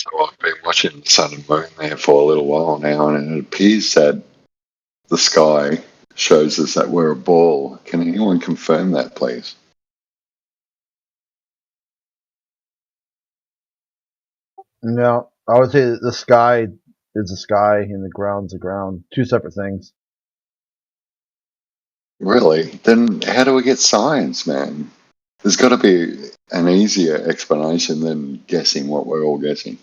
So I've been watching the sun and moon there for a little while now, and it appears that the sky shows us that we're a ball. Can anyone confirm that, please? No, I would say the sky is the sky and the ground's the ground. Two separate things. Really? Then how do we get science, man? There's got to be an easier explanation than guessing what we're all guessing.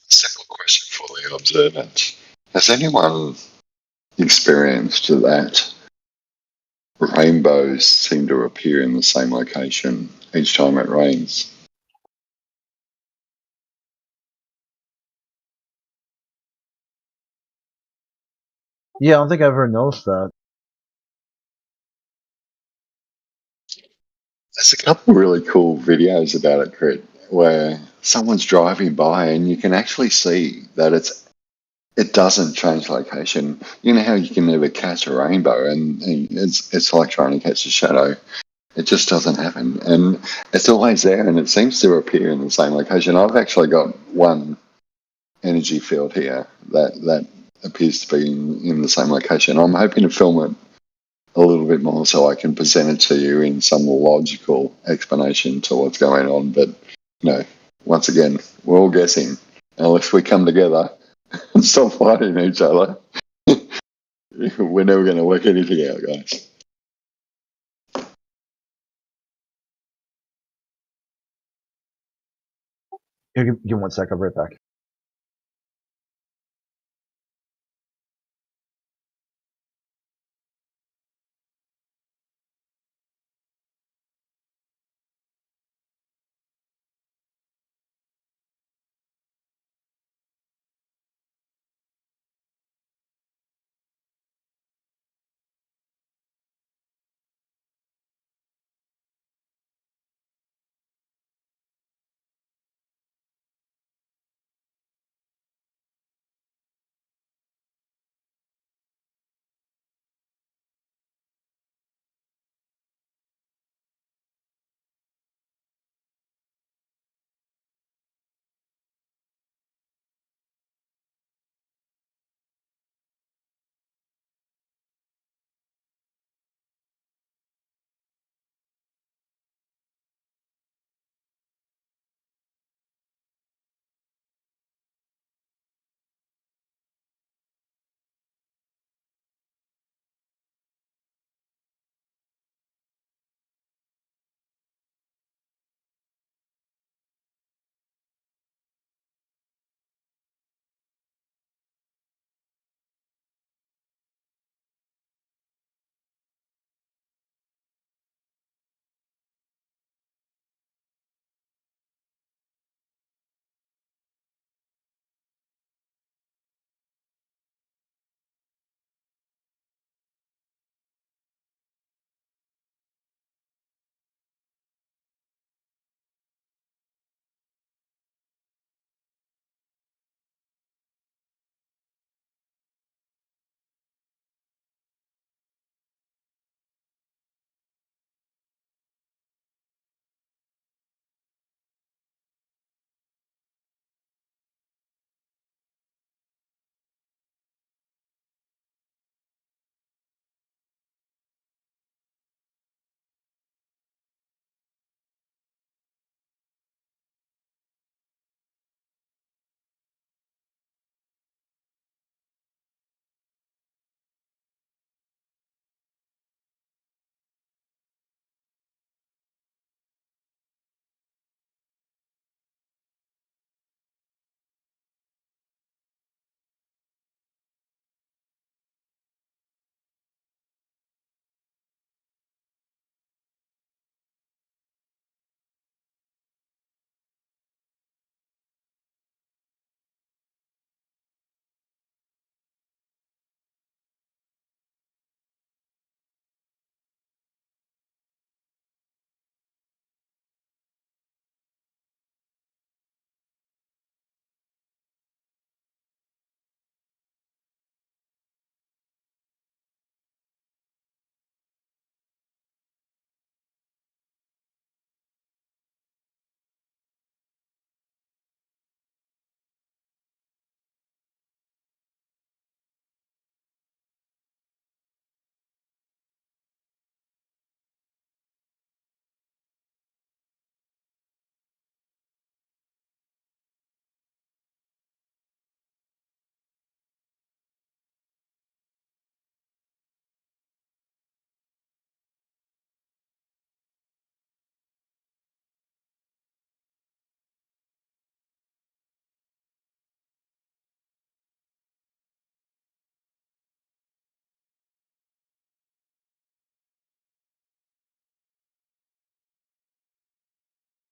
Simple question for the observant. Has anyone experienced that rainbows seem to appear in the same location each time it rains? Yeah, I don't think I've ever noticed that. There's a couple of really cool videos about it, Crit, where someone's driving by and you can actually see that it doesn't change location. You know how you can never catch a rainbow, and it's like trying to catch a shadow. It just doesn't happen, and it's always there, and it seems to appear in the same location. I've actually got one energy field here that appears to be in the same location. I'm hoping to film it a little bit more so I can present it to you in some logical explanation to what's going on. But once again, we're all guessing. Unless we come together and stop fighting each other, we're never going to work anything out, guys. Here, give me 1 sec. I'll be right back.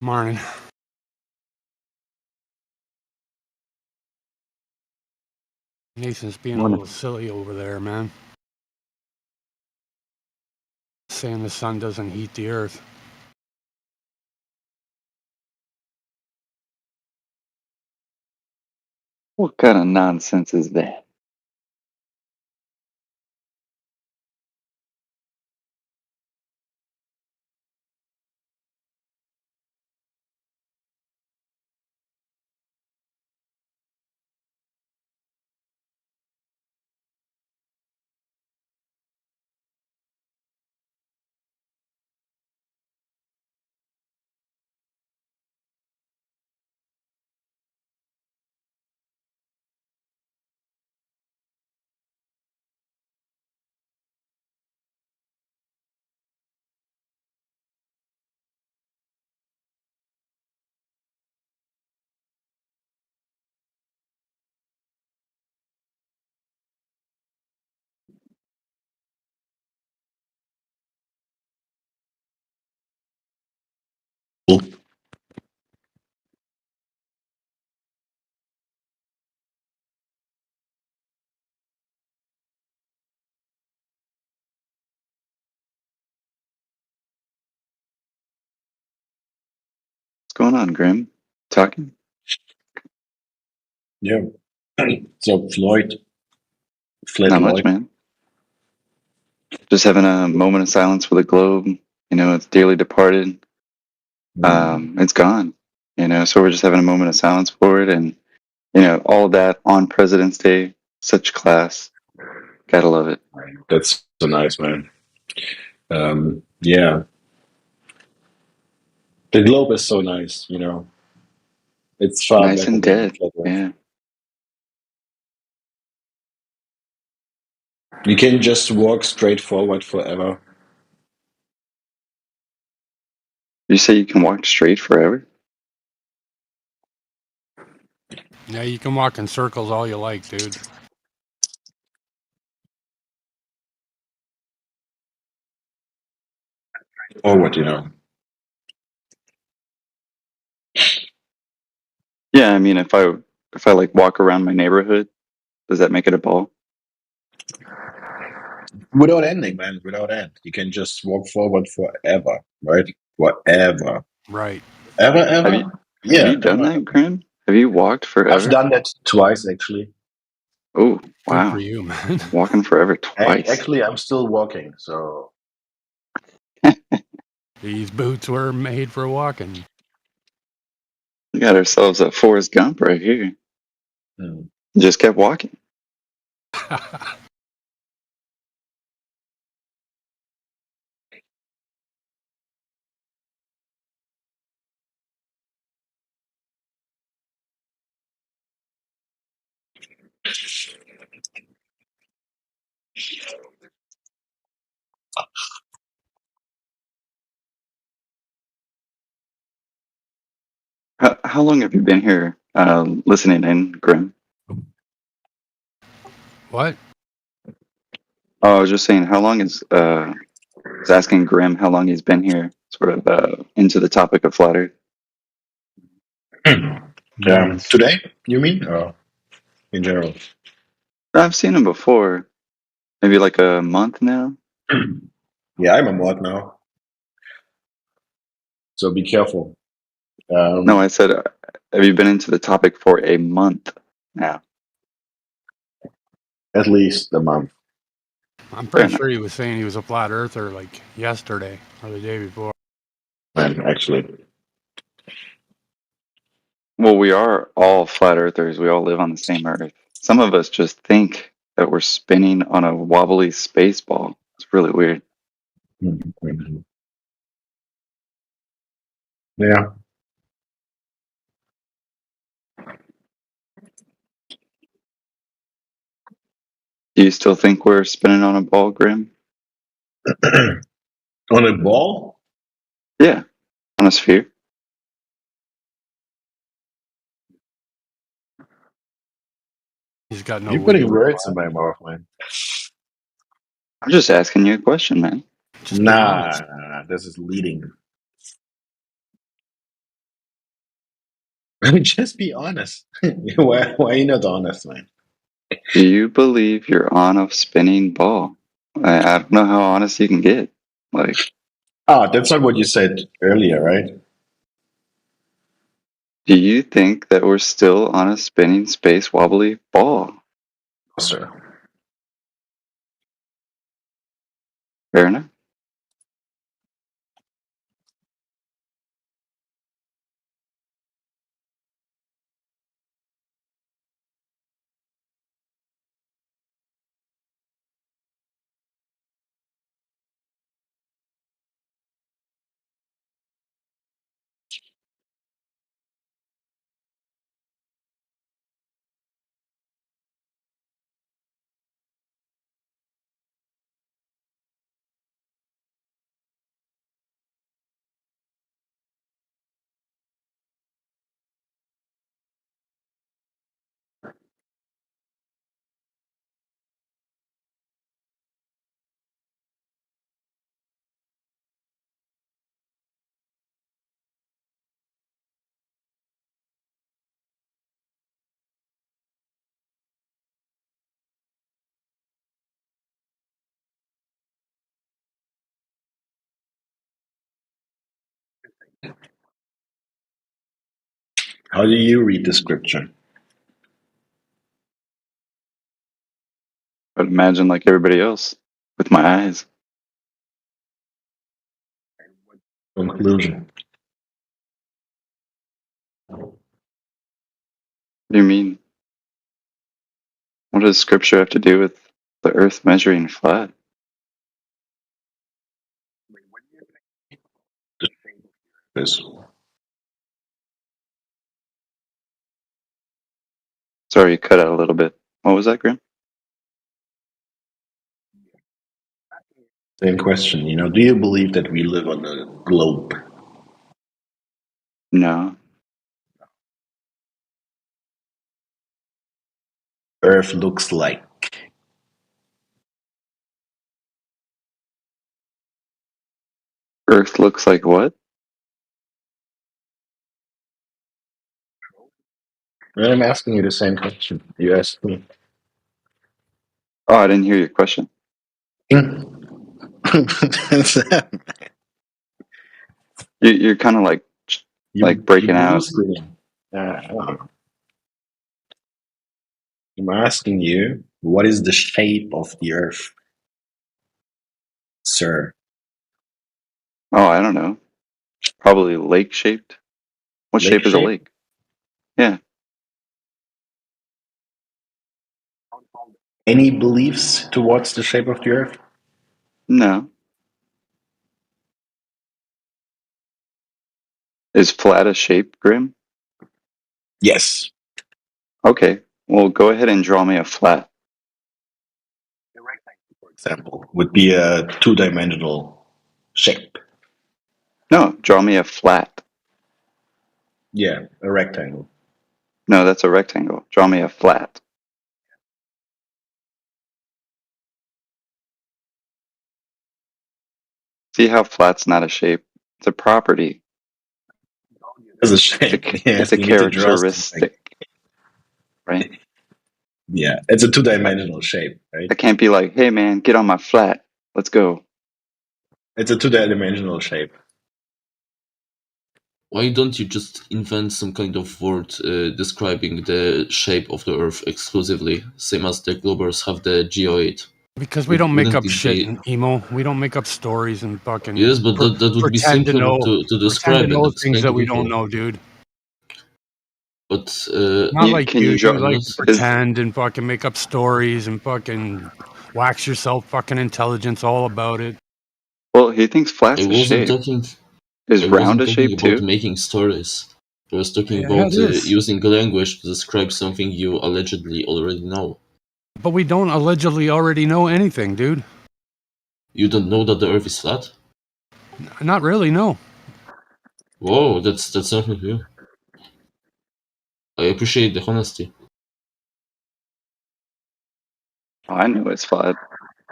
Morning. Nathan's being a little silly over there, man. Saying the sun doesn't heat the earth. What kind of nonsense is that? What's going on, Grim? Talking? Yeah. So Flat Not much, Lloyd. man. Just having a moment of silence for the globe. You know, it's dearly departed. It's gone. You know, so we're just having a moment of silence for it, and all of that on President's Day. Such class. Gotta love it. That's so nice, man. Yeah. The globe is so nice, It's far Nice better and than dead. flat Earth. Yeah. You can just walk straight forward forever. You say you can walk straight forever? Yeah, you can walk in circles all you like, dude. Forward. Yeah. I mean, if I like walk around my neighborhood, does that make it a ball? Without ending, man. Without end. You can just walk forward forever, right? Forever. Right. Ever, Have you ever? have Yeah, you done ever, that, ever. Grim? Have you walked I've forever? done that twice, actually. Oh, Good for wow. you, man. Walking forever twice. Actually, I'm still walking, so... These boots were made for walking. We got ourselves a Forrest Gump right here. Hmm. Just kept walking. How long have you been here listening in, Grim? What? Oh, I was just saying, how long I was asking Grim how long he's been here, sort of into the topic of flat Earth. Months. Today, you mean? Or in general? I've seen him before, maybe like a month now. Yeah, I'm a mod now, so be careful. No, I said, have you been into the topic for a month now? At least a month. I'm Fair pretty enough. sure he was saying he was a flat earther like yesterday or the day before. And actually, Well, we are all flat earthers. We all live on the same Earth. Some of us just think that we're spinning on a wobbly space ball. It's really weird. yeah. Do you still think we're spinning on a ball, Grim? On a ball? Yeah, on a sphere. He's got no You're putting wiggle room. words in my mouth, man. I'm just asking you a question, man. Just be honest. Nah, this is leading. Just be honest. Why are you not honest, man? Do you believe you're on a spinning ball? I don't know how honest you can get. Like, Ah, that's not what you said earlier, right? do you think that we're still on a spinning space wobbly ball? Sir. Fair enough. How do you read the scripture? But imagine like everybody else with my eyes. Conclusion. What do you mean? What does scripture have to do with the earth measuring flat? This. Sorry, you cut out a little bit. What was that, Grim? Same question. Do you believe that we live on a globe? No. Earth looks like. Earth looks like what? Well, I'm asking you the same question you asked me. Oh, I didn't hear your question. What's that? You're kind of like You breaking blue out. screen. I don't know. I'm asking you, what is the shape of the Earth, sir? Oh, I don't know. Probably lake shaped. What Lake shape is a shape? lake? Yeah. Any beliefs towards the shape of the Earth? No. Is flat a shape, Grim? Yes. Okay. Well, go ahead and draw me a flat. A rectangle, for example, would be a two-dimensional shape. No, draw me a flat. Yeah, a rectangle. No, that's a rectangle. Draw me a flat. See how flat's not a shape? It's a property. It's a It's a, shape. it's Yes, a you need to draw something. characteristic, right? Yeah, it's a two-dimensional shape, right? I can't be like, hey man, get on my flat. Let's go. It's a two-dimensional shape. Why don't you just invent some kind of word describing the shape of the Earth exclusively, same as the Globers have the geoid? Because we don't make Wouldn't up it shit be... in emo. We don't make up stories and fucking Yes, but that would be pretend to simpler know to pretend to describe and know things explain that to we don't people. know, dude. But Not like Can you. you You draw? I'm like not... to Is pretend and fucking make up stories and fucking wax yourself fucking intelligence all about it. well, he thinks I flat's a wasn't shape. talking. Is I round wasn't a talking shape about too? making stories. I was talking Yeah, about it is. using language to describe something you allegedly already know. But we don't allegedly already know anything, dude. You don't know that the Earth is flat? Not really, no. Whoa, that's not new. I appreciate the honesty. Oh, I know it's flat.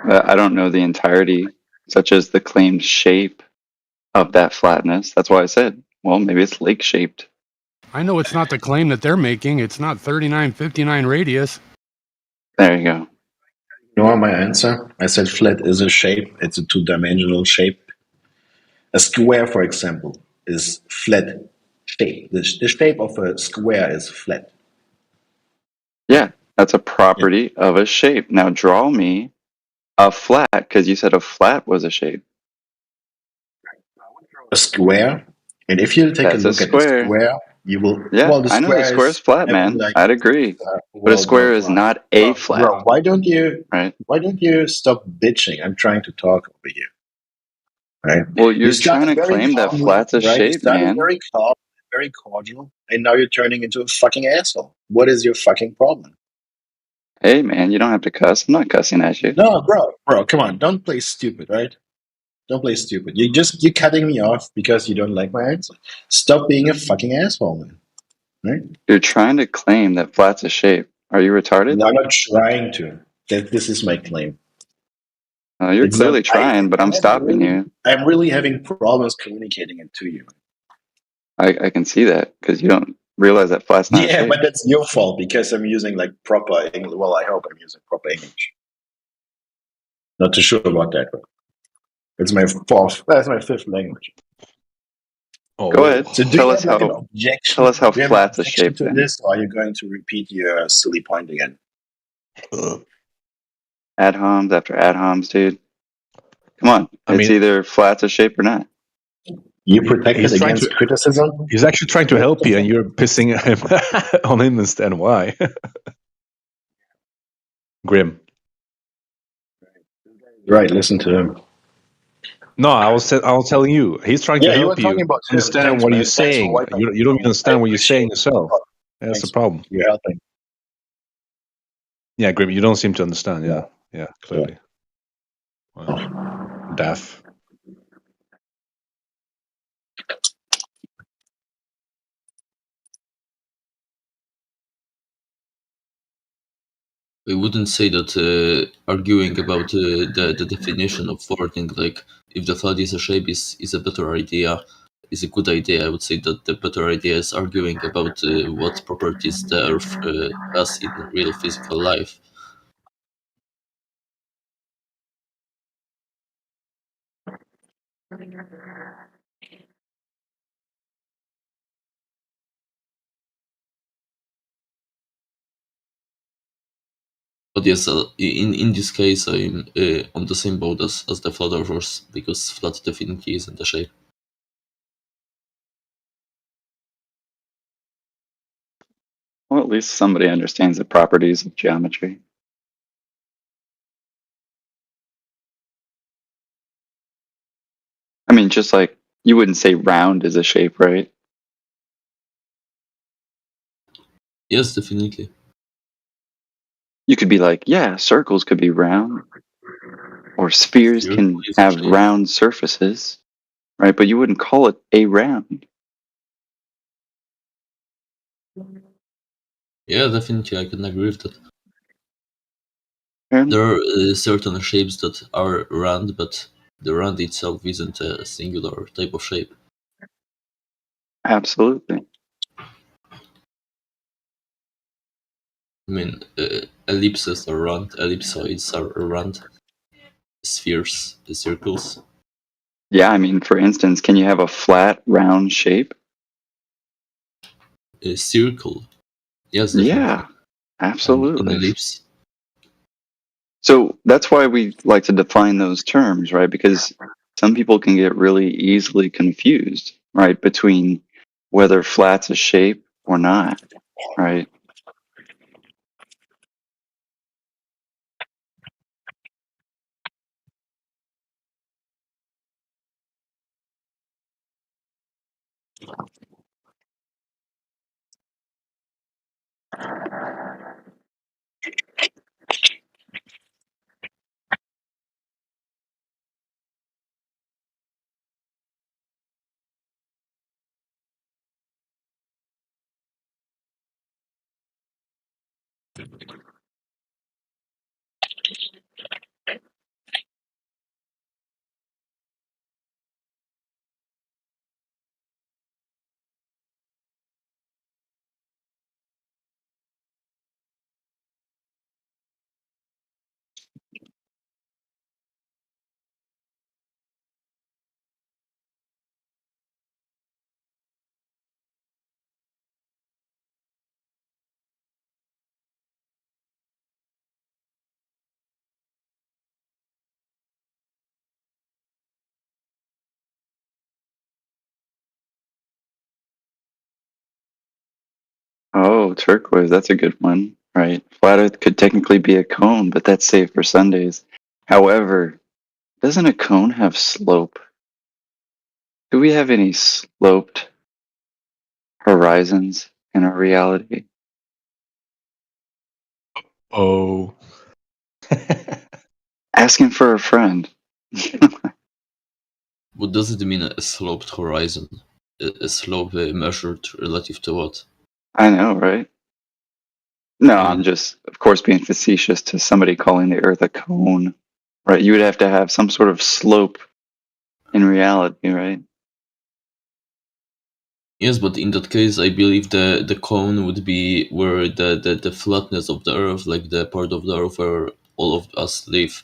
I don't know the entirety, such as the claimed shape of that flatness. That's why I said, well, maybe it's lake shaped. I know it's not the claim that they're making. It's not 3959 radius. There you go. You know my answer? I said flat is a shape. It's a two-dimensional shape. A square, for example, is flat shape. The shape of a square is flat. Yeah, that's a Yeah. property of a shape. Now draw me a flat, because you said a flat was a shape. A square, and if you take a That's a look at the square. square, you will. Yeah, Well, the I know the square square is is flat, having man. like. I'd agree. But a Well, square is not a flat, bro, why don't you? right? Why don't you stop bitching? I'm trying to talk over here. Right? Well, You you're trying started to very claim that calmly, flat's a right? You shape, started man. very calm, very cordial, and now you're turning into a fucking asshole. What is your fucking problem? Hey, man, you don't have to cuss. I'm not cussing at you. No, bro, come on, don't play stupid, right? Don't play stupid. You're cutting me off because you don't like my answer. Stop being a fucking asshole, man. Right? You're trying to claim that flat's a shape. Are you retarded? No, I'm not trying to. That this is my claim. You're It's not. clearly trying, but I'm stopping you. I'm really having problems communicating it to you. I can see that because you don't realize that flat's not a Yeah, shape. but that's your fault because I'm using like proper English. Well, I hope I'm using proper English. Not too sure about that, but it's my fourth. That's my fifth language. Oh, Go ahead. So, do Tell you us have like an how. Tell objection? us how Do you have an flat's a objection shape to then. this, or are you going to repeat your silly point again? Ad homs after ad homs, dude. Come on. I It's mean, either flat's a shape or not. You protected he's trying to. against criticism. He's actually trying to What help the you, fuck? and you're pissing him on him instead. Why? Grim. Right, listen to him. No, I was telling you. He's trying to Yeah, you were help you talking about him. understand Thanks, what you're man. Thanks for saying. wiping You me don't on. even I understand what you're appreciate saying it. yourself. That's the Thanks, man. problem. You're helping. Yeah, Grim, you don't seem to understand. Yeah. Yeah, Yeah. clearly. Wow. Daff. I wouldn't say that arguing about the definition of wording, like if the flat is a shape, is a better idea, is a good idea. I would say that the better idea is arguing about what properties the Earth has in real physical life. But yes, in this case, I'm on the same boat as the flat earthers, because flat definitely isn't a shape. Well, at least somebody understands the properties of geometry. I mean, just like you wouldn't say round is a shape, right? Yes, definitely. You could be like, yeah, circles could be round, or spheres Circle can is a have shape. round surfaces, right? But you wouldn't call it a round. Yeah, definitely, I can agree with that. Fair enough. There are certain shapes that are round, but the round itself isn't a singular type of shape. Absolutely. I mean, ellipses are round, ellipsoids are round, spheres, circles. Yeah, I mean, for instance, can you have a flat, round shape? A circle, yes, definitely. Yeah, And an absolutely. ellipse. So that's why we like to define those terms, right? Because some people can get really easily confused, right, between whether flat's a shape or not, right? Oh, turquoise. That's a good one. Right. Flat Earth could technically be a cone, but that's safe for Sundays. However, doesn't a cone have slope? Do we have any sloped horizons in our reality? Oh. Asking for a friend. What does it mean, a sloped horizon? A slope measured relative to what? I know, right? No, I I'm mean, just, of course, being facetious to somebody calling the Earth a cone. Right. You would have to have some sort of slope in reality, right? yes, but in that case, I believe the cone would be where the flatness of the Earth, like the part of the Earth where all of us live,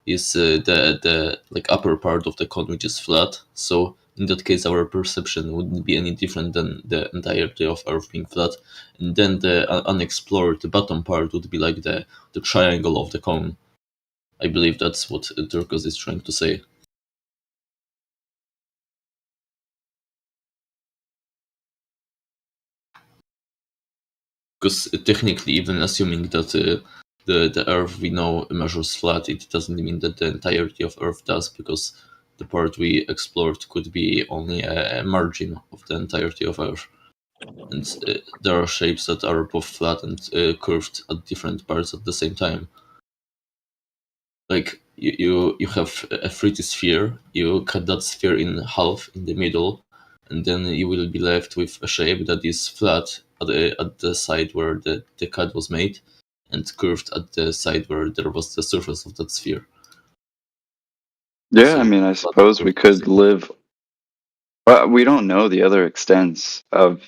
is the like upper part of the cone, which is flat. So in that case, our perception wouldn't be any different than the entirety of Earth being flat. And then the unexplored, the bottom part would be like the triangle of the cone. I believe that's what Turcos is trying to say. Because technically, even assuming that the Earth we know measures flat, it doesn't mean that the entirety of Earth does, because the part we explored could be only a margin of the entirety of Earth. And there are shapes that are both flat and curved at different parts at the same time. Like you have a 3D sphere, you cut that sphere in half in the middle, and then you will be left with a shape that is flat at the side where the cut was made, and curved at the side where there was the surface of that sphere. Yeah, I So mean, I flat and suppose we curved at the could same time. live. We don't know the other extents of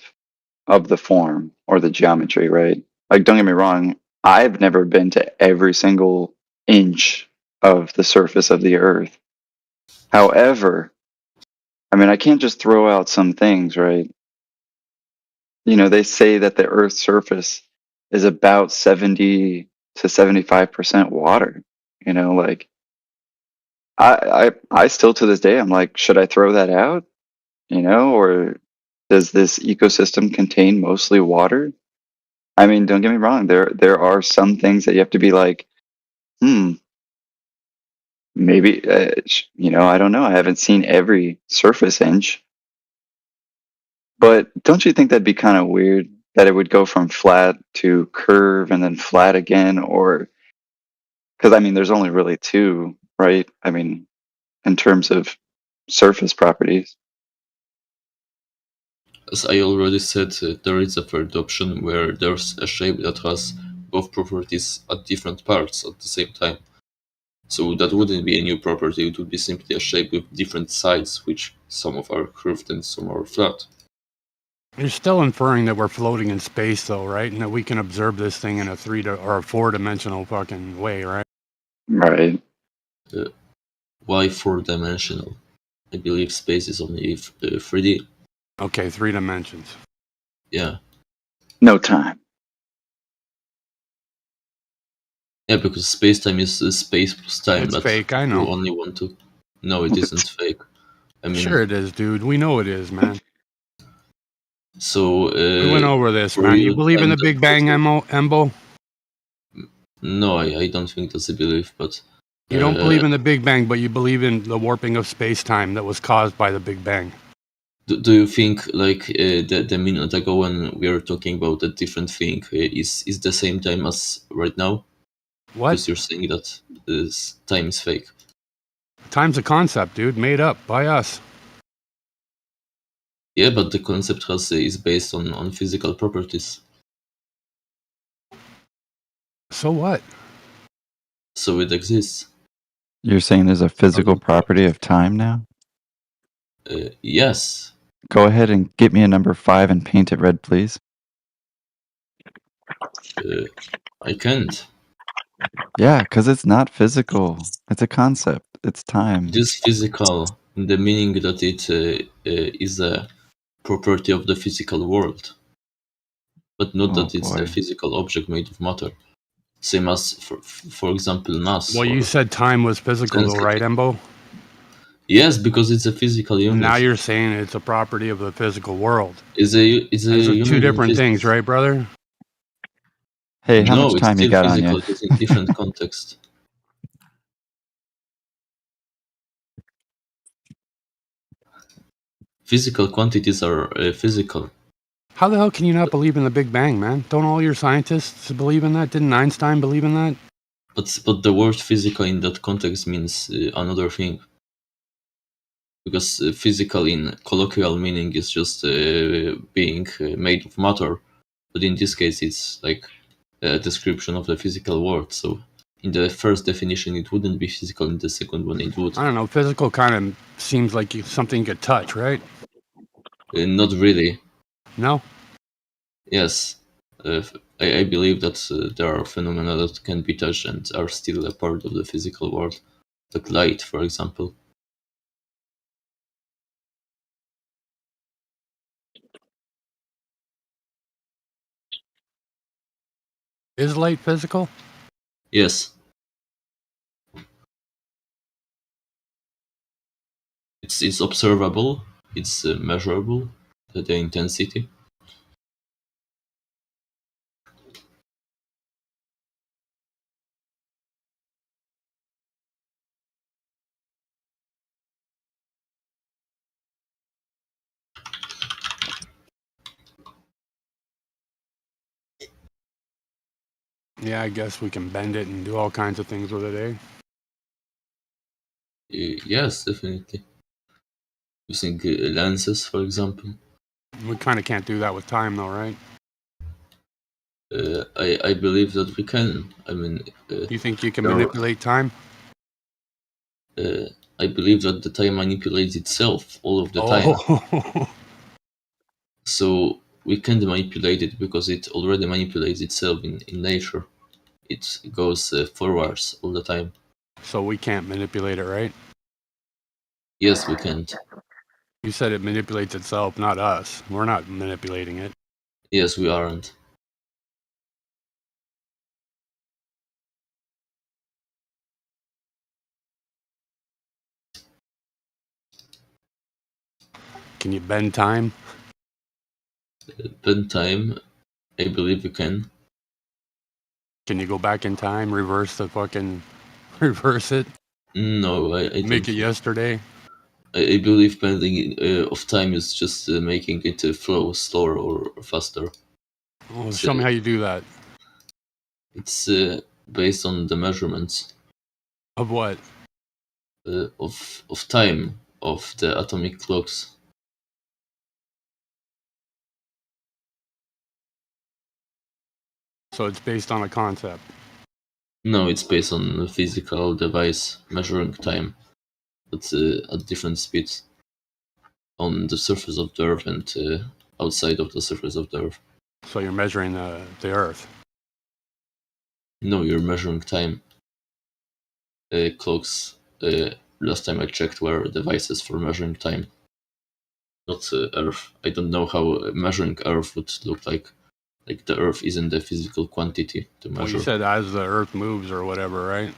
the form or the geometry, right? Like, don't get me wrong, I've never been to every single inch of the surface of the Earth. However, I mean, I can't just throw out some things, right? You know, they say that the Earth's surface is about 70 to 75% water. You know, like I still to this day, I'm like, should I throw that out? You know, or does this ecosystem contain mostly water? I mean, don't get me wrong. There are some things that you have to be like, maybe you know, I don't know. I haven't seen every surface inch, but don't you think that'd be kind of weird that it would go from flat to curve and then flat again? Or because I mean, there's only really two, right? I mean, in terms of surface properties. As I already said, there is a third option where there's a shape that has both properties at different parts at the same time. So that wouldn't be a new property, it would be simply a shape with different sides, which some of are curved and some are flat. You're still inferring that we're floating in space, though, right? And that we can observe this thing in a or a 4-dimensional fucking way, right? Right. Why 4-dimensional? I believe space is only 3D. Okay, 3 dimensions. Yeah. No time. Yeah, because space-time is space plus time. It's But fake, I you know. only want to... No, it isn't fake. I mean, Sure it is, dude. We know it is, man. so... We went over this, for man. You you, believe in time the Big doesn't Bang, exist. Embo? No, I don't think that's a belief, but... You don't believe in the Big Bang, but you believe in the warping of space-time that was caused by the Big Bang. Do you think, like, the minute ago when we were talking about a different thing is the same time as right now? What? Because you're saying that time is fake. Time's a concept, dude, made up by us. Yeah, but the concept is based on physical properties. So what? So it exists. You're saying there's a physical property of time now? Yes. Go ahead and get me a number 5 and paint it red, please. I can't. Yeah, because it's not physical. It's a concept. It's time. It is physical in the meaning that it is a property of the physical world, but not that it's a physical object made of matter. Same as, for example, mass. Well, you said time was physical, though, right, Embo? Yes, because it's a physical unit. Now you're saying it's a property of the physical world. It's a Those are unit two in different things, physics. right, brother? Hey, how No, much it's time you still got on you? physical, just in different context. Physical quantities are physical. How the hell can you not believe in the Big Bang, man? Don't all your scientists believe in that? Didn't Einstein believe in that? But the word physical in that context means another thing. Because physical in colloquial meaning is just being made of matter. But in this case, it's like a description of the physical world. So in the first definition, it wouldn't be physical. In the second one, it would. I don't know. Physical kind of seems like something you could touch, right? Not really. No? Yes. I believe that there are phenomena that can be touched and are still a part of the physical world. Like light, for example. Is light physical? Yes. It's observable. It's measurable. The intensity. Yeah, I guess we can bend it and do all kinds of things with it, eh? Yes, definitely. Using lenses, for example. We kind of can't do that with time, though, right? I believe that we can. I mean, You think you can there are- manipulate time? I believe that the time manipulates itself all of the time. Oh, So we can't manipulate it because it already manipulates itself in nature. It goes forwards all the time. so we can't manipulate it, right? Yes, we can't. You said it manipulates itself, not us. We're not manipulating it. Yes, we aren't. Can you bend time? Bend time, I believe we can. Can you go back in time, reverse it, No, I don't make it think. yesterday? I believe bending of time is just making it flow slower or faster. Oh, It's, show me how you do that. it's based on the measurements Of what? of time of the atomic clocks. So it's based on a concept. No, it's based on a physical device measuring time, but at different speeds on the surface of the Earth and outside of the surface of the Earth. So you're measuring the Earth. No, you're measuring time. Clocks, last time I checked, were devices for measuring time, not Earth. I don't know how measuring Earth would look like. Like the Earth isn't a physical quantity to Well, you measure. said as the Earth moves or whatever, right?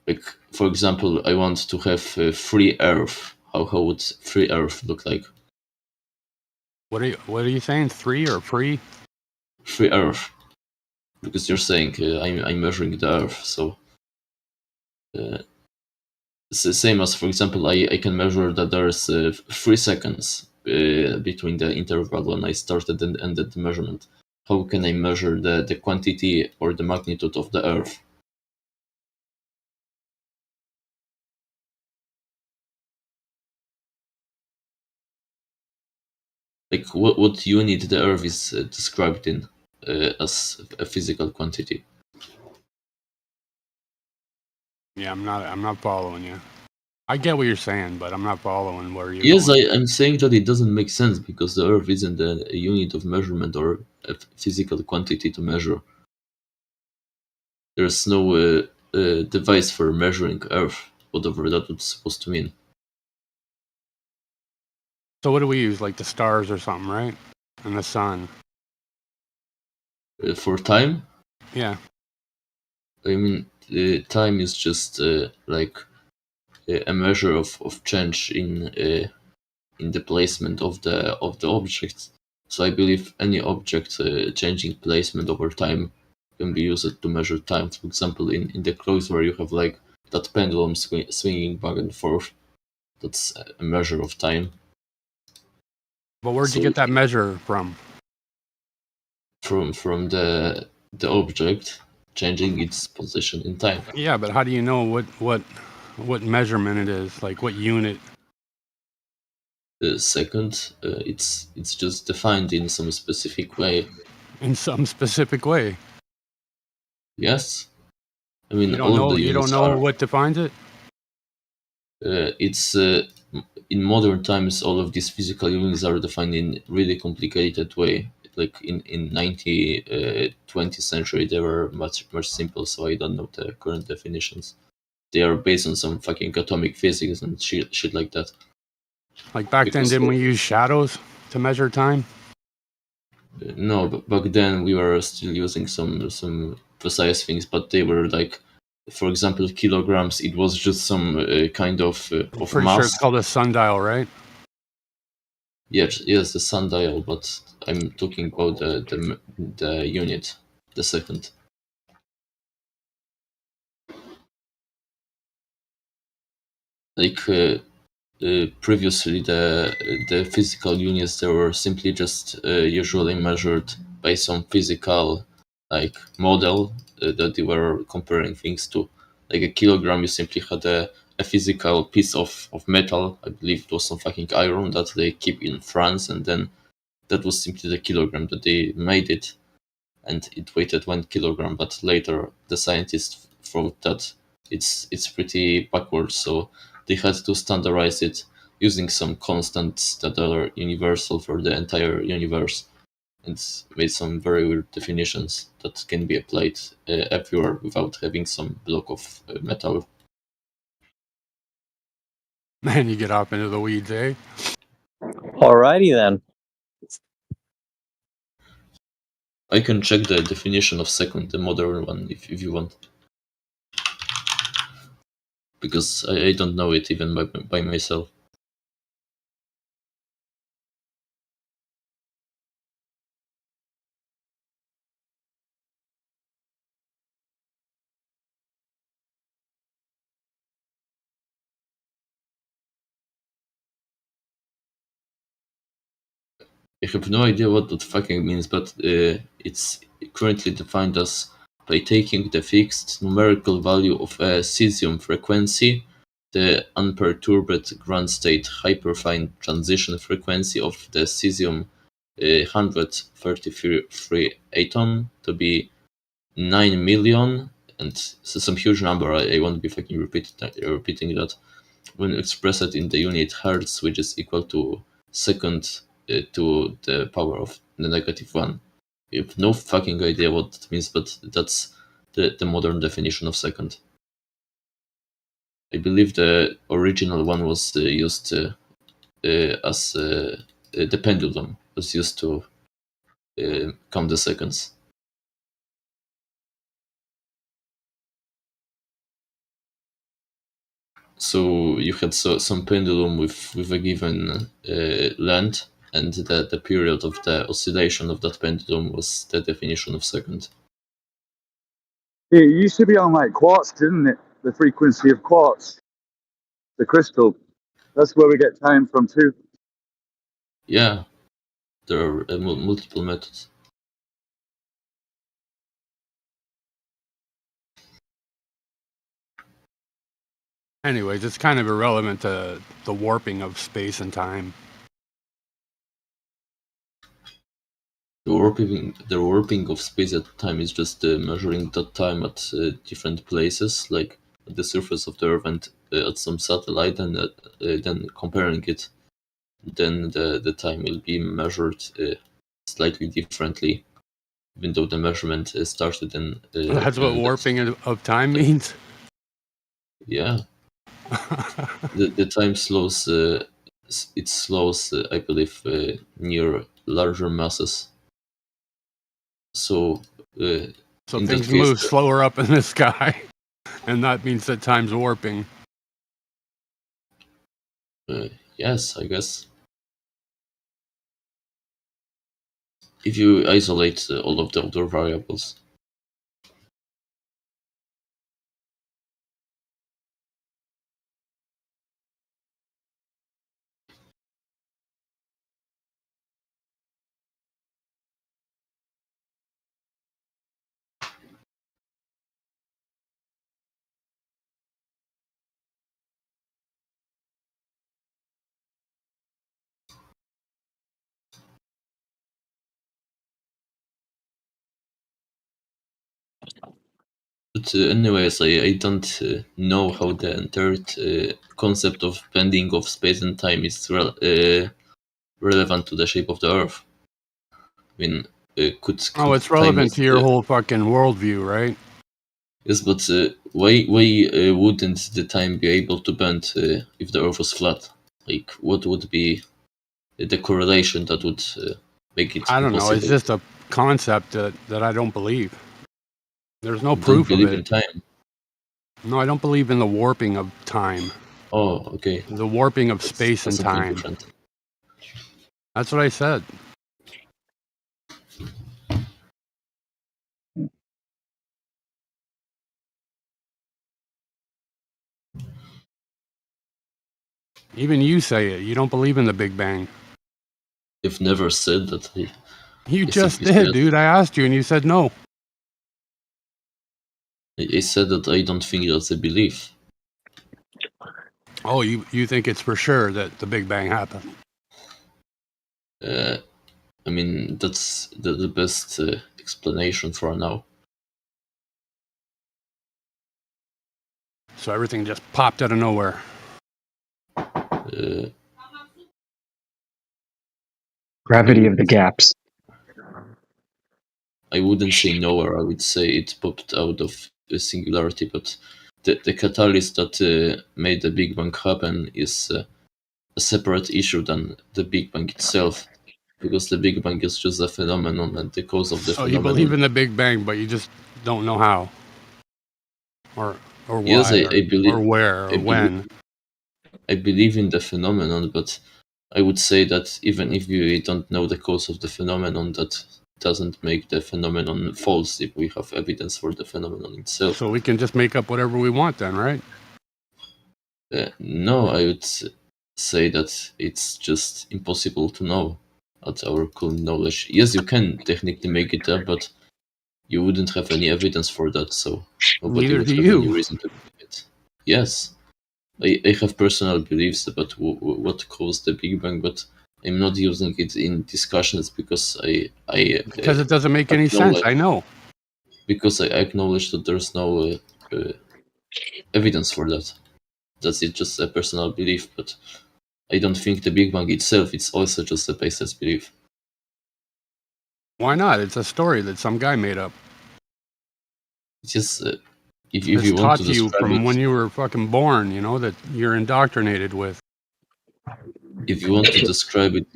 Like, for example, I want to have free Earth. How would free Earth look like? What are you saying? 3 or free? Free Earth, because you're saying I'm measuring the Earth, so it's the same as, for example, I can measure that there's 3 seconds between the interval when I started and ended the measurement. How can I measure the quantity or the magnitude of the Earth? Like what unit the Earth is described in as a physical quantity? Yeah, I'm not following you. I get what you're saying, but I'm not following where you're Yes, going. I'm saying that it doesn't make sense because the Earth isn't a unit of measurement or a physical quantity to measure. There's no device for measuring Earth, whatever that was supposed to mean. So what do we use? Like the stars or something, right? And the sun. For time, Yeah. I mean, time is just like a measure of change in the placement of the objects. So I believe any object changing placement over time can be used to measure time. For example, in the clocks where you have like that pendulum swinging back and forth, that's a measure of time. But where'd you get that measure from? From the object changing its position in time. Yeah, but how do you know what measurement it is? Like what unit? Second, it's just defined in some specific way. In some specific way. Yes, I mean You don't all know. of the You don't units know are. what defines it. It's in modern times all of these physical units are defined in really complicated way. Like in 20th century they were much simple, so I don't know the current definitions. They are based on some fucking atomic physics and shit like that. Like back then, didn't we use shadows to measure time? No, but back then we were still using some precise things, but they were like, for example, kilograms. It was just some kind of Pretty mass. sure it's called a sundial, right? Yes, the sundial, but I'm talking about the unit, the second. Like previously, the physical units, they were simply just usually measured by some physical like model that they were comparing things to. Like a kilogram, you simply had a physical piece of metal. I believe it was some fucking iron that they keep in France, and then that was simply the kilogram that they made it, and it weighed 1 kilogram. But later, the scientists thought that it's pretty backwards, so they had to standardize it using some constants that are universal for the entire universe, and made some very weird definitions that can be applied everywhere without having some block of metal. Man, you get off into the weeds, eh? Alrighty then. I can check the definition of second, the modern one, if you want. Because I don't know it even by myself. I have no idea what that fucking means, but it's currently defined as by taking the fixed numerical value of a cesium frequency, the unperturbed ground state hyperfine transition frequency of the cesium 133 atom to be 9 million, and so some huge number. I won't be fucking repeating that. When expressed in the unit hertz, which is equal to second to the power of the -1. I have no fucking idea what that means, but that's the modern definition of second. I believe the original one was used as the pendulum was used to count the seconds. So you had some pendulum with a given length, and the period of the oscillation of that pendulum was the definition of second. It used to be on like quartz, didn't it? The frequency of quartz, the crystal. That's where we get time from too. Yeah, there are multiple methods. Anyways, it's kind of irrelevant to the warping of space and time. The warping of space at time is just measuring that time at different places, like at the surface of the Earth and at some satellite, and then comparing it. Then the time will be measured slightly differently, even though the measurement started in. That's what warping of time means? Yeah. the time slows. It slows, I believe, near larger masses. So things move slower up in the sky, and that means that time's warping. Yes, I guess. If you isolate all of the other variables. But anyways, I don't know how the entire concept of bending of space and time is relevant to the shape of the Earth. I mean, could it's time relevant to your whole fucking worldview, right? Yes, but why wouldn't the time be able to bend if the Earth was flat? Like, what would be the correlation that would make it I don't know. It's impossible? just a concept that I don't believe. There's no You proof don't of believe it. in time? No, I don't believe in the warping of time. Oh, okay. The warping of space and something time. different. That's what I said. Even you say it. You don't believe in the Big Bang. You've never said that. You just did, dude. I asked you and you said no. I said that I don't think that's a belief. Oh, you think it's for sure that the Big Bang happened? I mean, that's the best explanation for now. So everything just popped out of nowhere. Gravity of the gaps. I wouldn't say nowhere. I would say it popped out of a singularity, but the catalyst that made the Big Bang happen is a separate issue than the Big Bang itself, because the Big Bang is just a phenomenon, and the cause of the So phenomenon. you believe in the Big Bang, but you just don't know how, or why, yes, I believe, or where, or when. I believe in the phenomenon, but I would say that even if you don't know the cause of the phenomenon, that doesn't make the phenomenon false if we have evidence for the phenomenon itself. So we can just make up whatever we want then, right? No, I would say that it's just impossible to know at our current knowledge. Yes, you can technically make it up, but you wouldn't have any evidence for that, so nobody Neither would do have you. any reason to believe it. Yes, I have personal beliefs about what caused the Big Bang, but I'm not using it in discussions because because it doesn't make any sense. I know. Because I acknowledge that there's no evidence for that. That's it, just a personal belief, but I don't think the Big Bang itself is also just a baseless belief. Why not? It's a story that some guy made up. It's just if It's you want taught to to you describe from it, when you were fucking born, you know, that you're indoctrinated with. if you want to describe it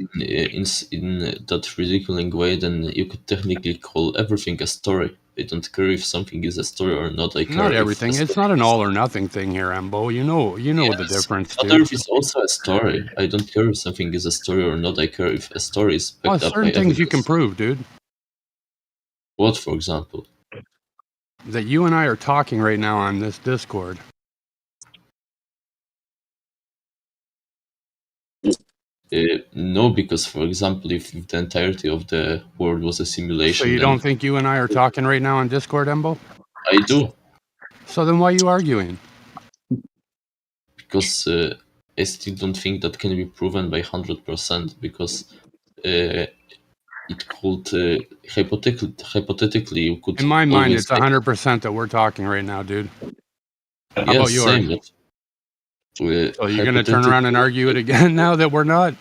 in that ridiculous way, then you could technically call everything a story. I don't care if something is a story or not. I care Not if everything. It's not an all or nothing thing here, Embo. You know the difference, Flat dude. Earth is also a story. I don't care if something is a story or not. I care if a story is backed up by Certain things evidence. you can prove, dude. What, for example? That you and I are talking right now on this Discord. No, because, for example, if the entirety of the world was a simulation... So you don't think you and I are talking right now on Discord, Embo? I do. So then why are you arguing? Because I still don't think that can be proven by 100%, because it could... hypothetically, you could... In my mind, it's 100% that we're talking right now, dude. How about yours? Same, but, so you're going to turn around and argue it again now that we're not?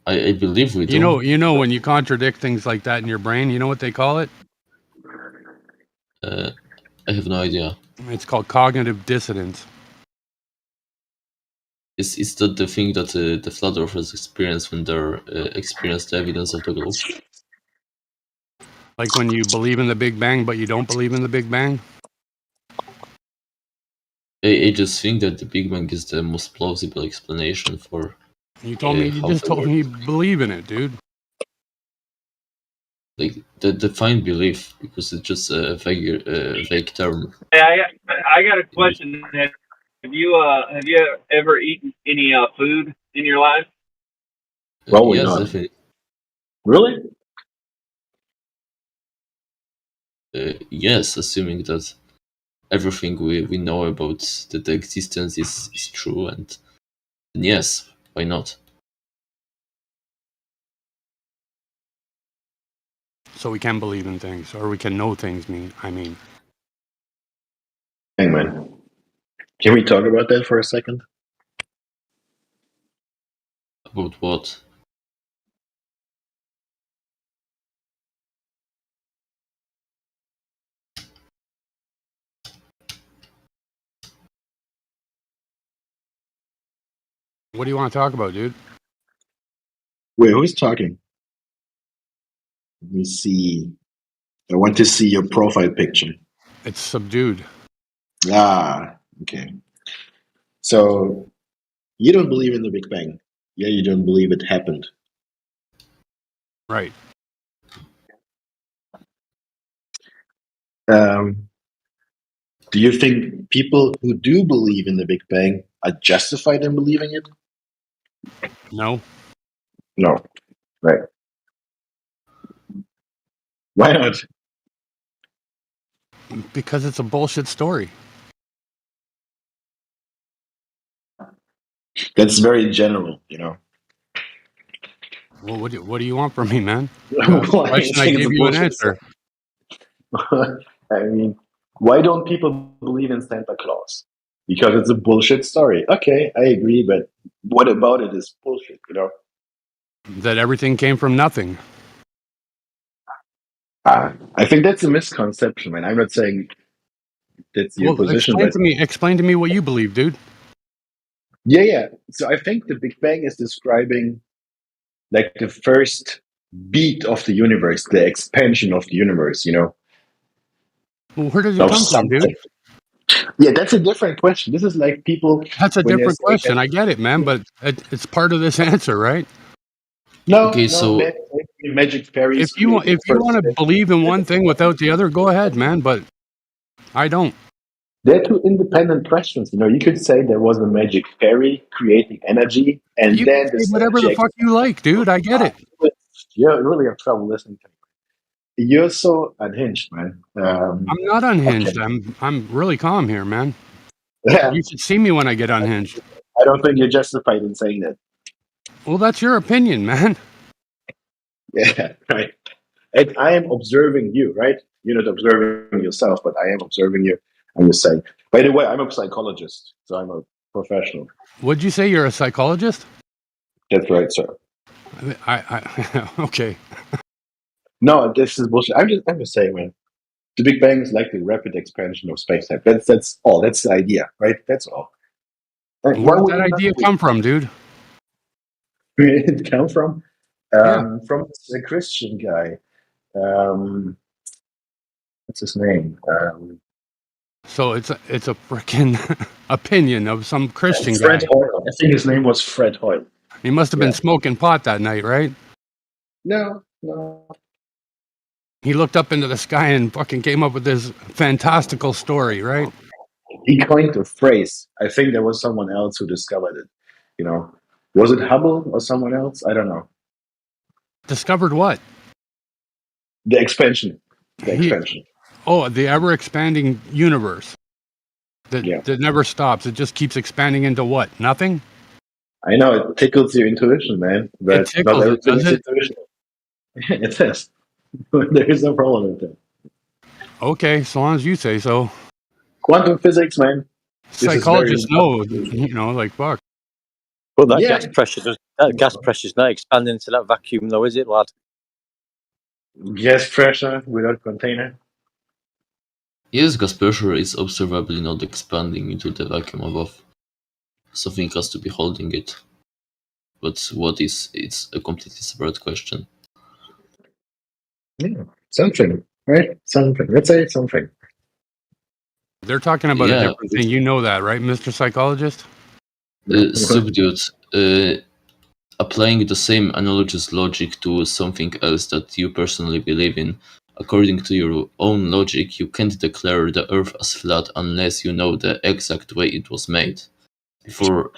I believe we do. You know when you contradict things like that in your brain, you know what they call it? I have no idea. It's called cognitive dissonance. Is that the thing that the flat earthers experience when they're experience the evidence of the globe? Like when you believe in the Big Bang, but you don't believe in the Big Bang? I just think that the Big Bang is the most plausible explanation for. You just told me you believe in it, dude. Like the define belief, because it's just a vague term. Hey, I got a question. Have you ever eaten any food in your life? Probably Yes, not. definitely. Really? Yes, assuming that everything we know about the existence is true, and yes, why not? So we can believe in things, or we can know things. I mean. Hey, man. Can we talk about that for a second? About what? What do you want to talk about, dude? Wait, who's talking? Let me see. I want to see your profile picture. It's subdued. Ah, okay. So you don't believe in the Big Bang. Yeah, you don't believe it happened. Right. Do you think people who do believe in the Big Bang are justified in believing it? No. No. Right. Why not? Because it's a bullshit story. That's very general, you know. Well, what do you want from me, man? You asked a Well, I question, I think it's a gave you an bullshit answer. story. I mean, why don't people believe in Santa Claus? Because it's a bullshit story. Okay, I agree, but what about it is bullshit, you know? That everything came from nothing. I think that's a misconception, man. I'm not saying that's your Well, position, but explain to me what you believe, dude. yeah. So I think the Big Bang is describing like the first beat of the universe, the expansion of the universe, you know, Well, where does it of come from, dude? something. Yeah, that's a different question. This is like people That's a when they different say that. question. I get it, man, but it's part of this answer, right? Okay, No, so magic fairies created If the you first. want to believe in one thing without the other, go ahead, man. But I don't. They're two independent questions. You know, you could say there was a magic fairy creating energy, and You can then the say whatever the subject. fuck you like, dude. I get it. You really have trouble listening to me. You're so unhinged, man. I'm not Okay. unhinged. I'm really calm here, man. Yeah, You should see me when I get unhinged. I don't think you're justified in saying that. Well, that's your opinion, man. Yeah, right. And I am observing you, right? You're not observing yourself, but I am observing you. I'm just saying. By the way, I'm a psychologist, so I'm a professional. Would you say you're a psychologist? That's right, sir. Okay. No, this is bullshit. I'm just saying, man. The Big Bang is like the rapid expansion of space-time. That's all. That's the idea, right? That's all. Right. Where Why did would that you not idea believe come from, dude? where did it come from? Yeah. From a Christian guy. What's his name? So it's a freaking opinion of some Christian Fred guy. Hoyle. I think his name was Fred Hoyle. He must have Yeah. been smoking pot that night, right? No. He looked up into the sky and fucking came up with this fantastical story, right? He coined the phrase. I think there was someone else who discovered it. You know, was it Hubble or someone else? I don't know. Discovered what? The expansion. The He expansion. the ever expanding universe Yeah. that never stops. It just keeps expanding into what? Nothing? I know it tickles your intuition, man, It but not tickles it, everything does is it? intuition. It is. There is no problem with that. Okay, so long as you say so. Quantum physics, man. This is very Psychologists know, like fuck. But that yeah. gas pressure's not expanding to that vacuum, though, is it, lad? Gas pressure without container. yes, gas pressure is observably not expanding into the vacuum above. Something has to be holding it. But what is, it's a completely separate question. Yeah. Something, right? Something. Let's say something. They're talking about a Yeah, different thing. You know that, right, Mr. Psychologist? Subdued. Applying the same analogous logic to something else that you personally believe in, according to your own logic, you can't declare the Earth as flat unless you know the exact way it was made.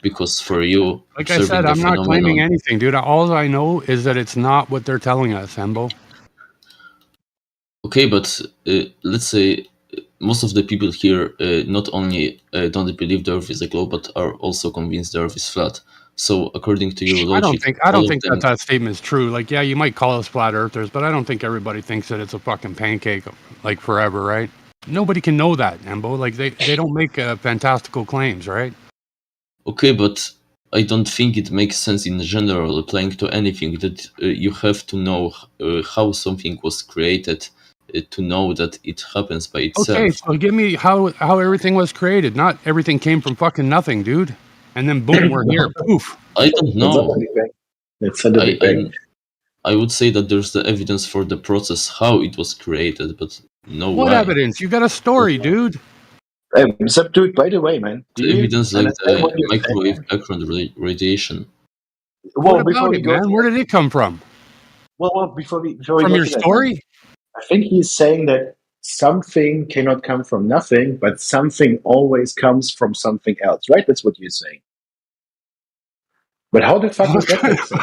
Because for you, like I said, I'm not claiming anything, dude. All I know is that it's not what they're telling us, Hembo. Okay, but let's say most of the people here not only don't believe the Earth is a globe, but are also convinced the Earth is flat. So, according to your logic, I don't think that statement is true. Like, yeah, you might call us flat earthers, but I don't think everybody thinks that it's a fucking pancake, like forever, right? Nobody can know that, Embo. Like, they don't make fantastical claims, right? Okay, but I don't think it makes sense in general applying to anything that you have to know how something was created to know that it happens by itself. Okay, so give me how everything was created. Not everything came from fucking nothing, dude. And then boom, we're here. Poof. I don't know. It's not a big bang. I would say that there's the evidence for the process how it was created, but no what why. Evidence? You got a story, dude. Subdued, by the way, man. Do the evidence like the microwave saying? background radiation. Well, what about it, man? Where did it come from? Well, before we from go your to that, story? I think he's saying that something cannot come from nothing, but something always comes from something else, right? That's what you're saying. But how the fuck does that make sense?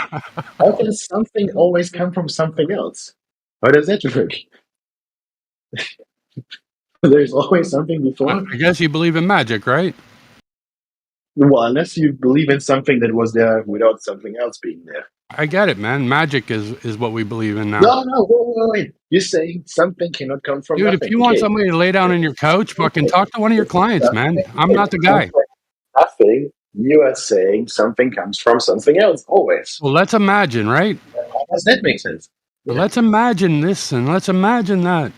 How can something always come from something else? How does that work? There's always something before. I guess you believe in magic, right? Well, unless you believe in something that was there without something else being there. I get it, man. Magic is what we believe in now. No, wait. You're saying something cannot come from Dude, nothing. if you want somebody to lay down on your couch, fucking talk to one of your clients, man. I'm not the guy. Nothing. You are saying something comes from something else, always. Well, let's imagine, right? How does that make sense? Yeah. Let's imagine this and let's imagine that.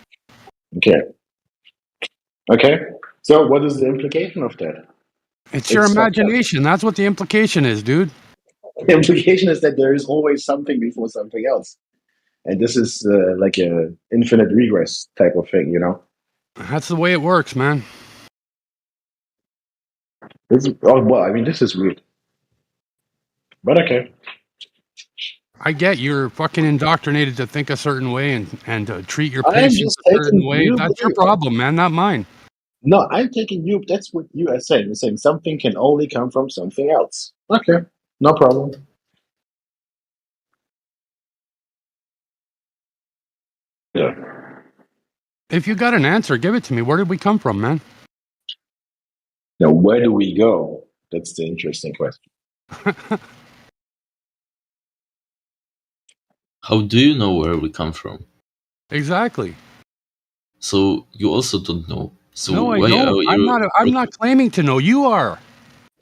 Okay. So what is the implication of that? It's your imagination. That's what the implication is, dude. The implication is that there is always something before something else. And this is like an infinite regress type of thing, you know? That's the way it works, man. This is weird. But okay. I get you're fucking indoctrinated to think a certain way and to treat your patients a certain way. That's your problem, man, not mine. No, I'm taking you. That's what you are saying. You're saying something can only come from something else. Okay, no problem. Yeah. If you got an answer, give it to me. Where did we come from, man? Now, where do we go? That's the interesting question. How do you know where we come from? Exactly. So you also don't know. So no, I don't. I'm not claiming to know. You are.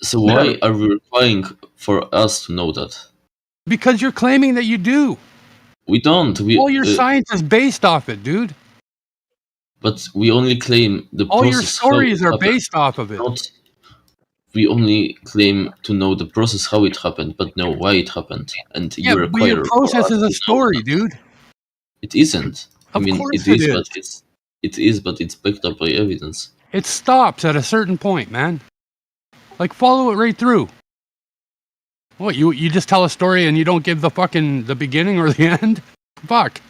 So why are we requiring for us to know that? Because you're claiming that you do. We don't. All your science is based off it, dude. But we only claim the all process. All your stories are based off of it. We only claim to know the process, how it happened, but know why it happened. And you require. But your process is a story, dude. It isn't. Of course it is. It is, but it's backed up by evidence. It stops at a certain point, man. Like, follow it right through. What, you just tell a story and you don't give the beginning or the end? Fuck.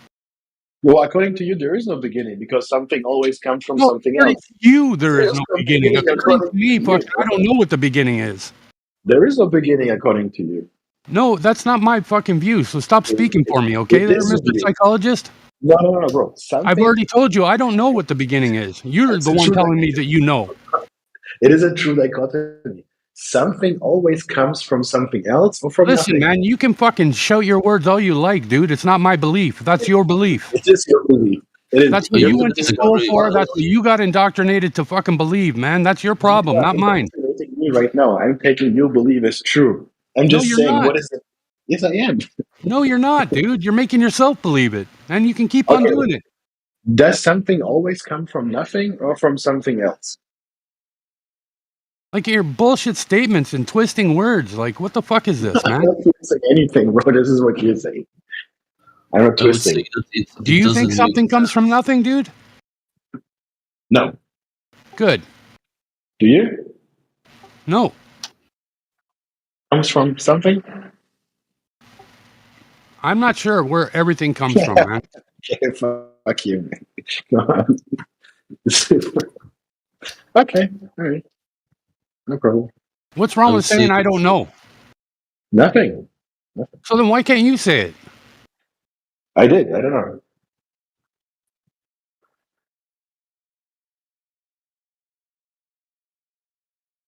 Well, according to you, there is no beginning because something always comes from something else. There is no beginning. According to me, fuck, I don't know what the beginning is. There is no beginning according to you. No, that's not my fucking view, so stop speaking for me, okay, there, Mr. Psychologist? No, bro. I've already told you I don't know what the beginning is. You're the one telling me that you know. It is a true dichotomy. Something always comes from something else or from Listen, nothing. Man, you can fucking shout your words all you like, dude. It's not my belief. That's your belief. It is your belief. That's what you went to school for. That's what you got indoctrinated to fucking believe, man. That's your problem, not mine. Me right now. I'm taking you believe is true. I'm just saying, what is it? Yes, I am. No, you're not, dude. You're making yourself believe it. And you can keep on doing it. Does something always come from nothing or from something else? Like your bullshit statements and twisting words. Like, what the fuck is this, man? I'm not twisting anything, bro. This is what you're saying. I'm not twisting. Do you think something comes from nothing, dude? No. Good. Do you? No. Comes from something? I'm not sure where everything comes from, man. Yeah, fuck you, man. Go on. Okay, all right. No problem. What's I wrong would with say saying I don't know? Nothing. So then why can't you say it? I did. I don't know.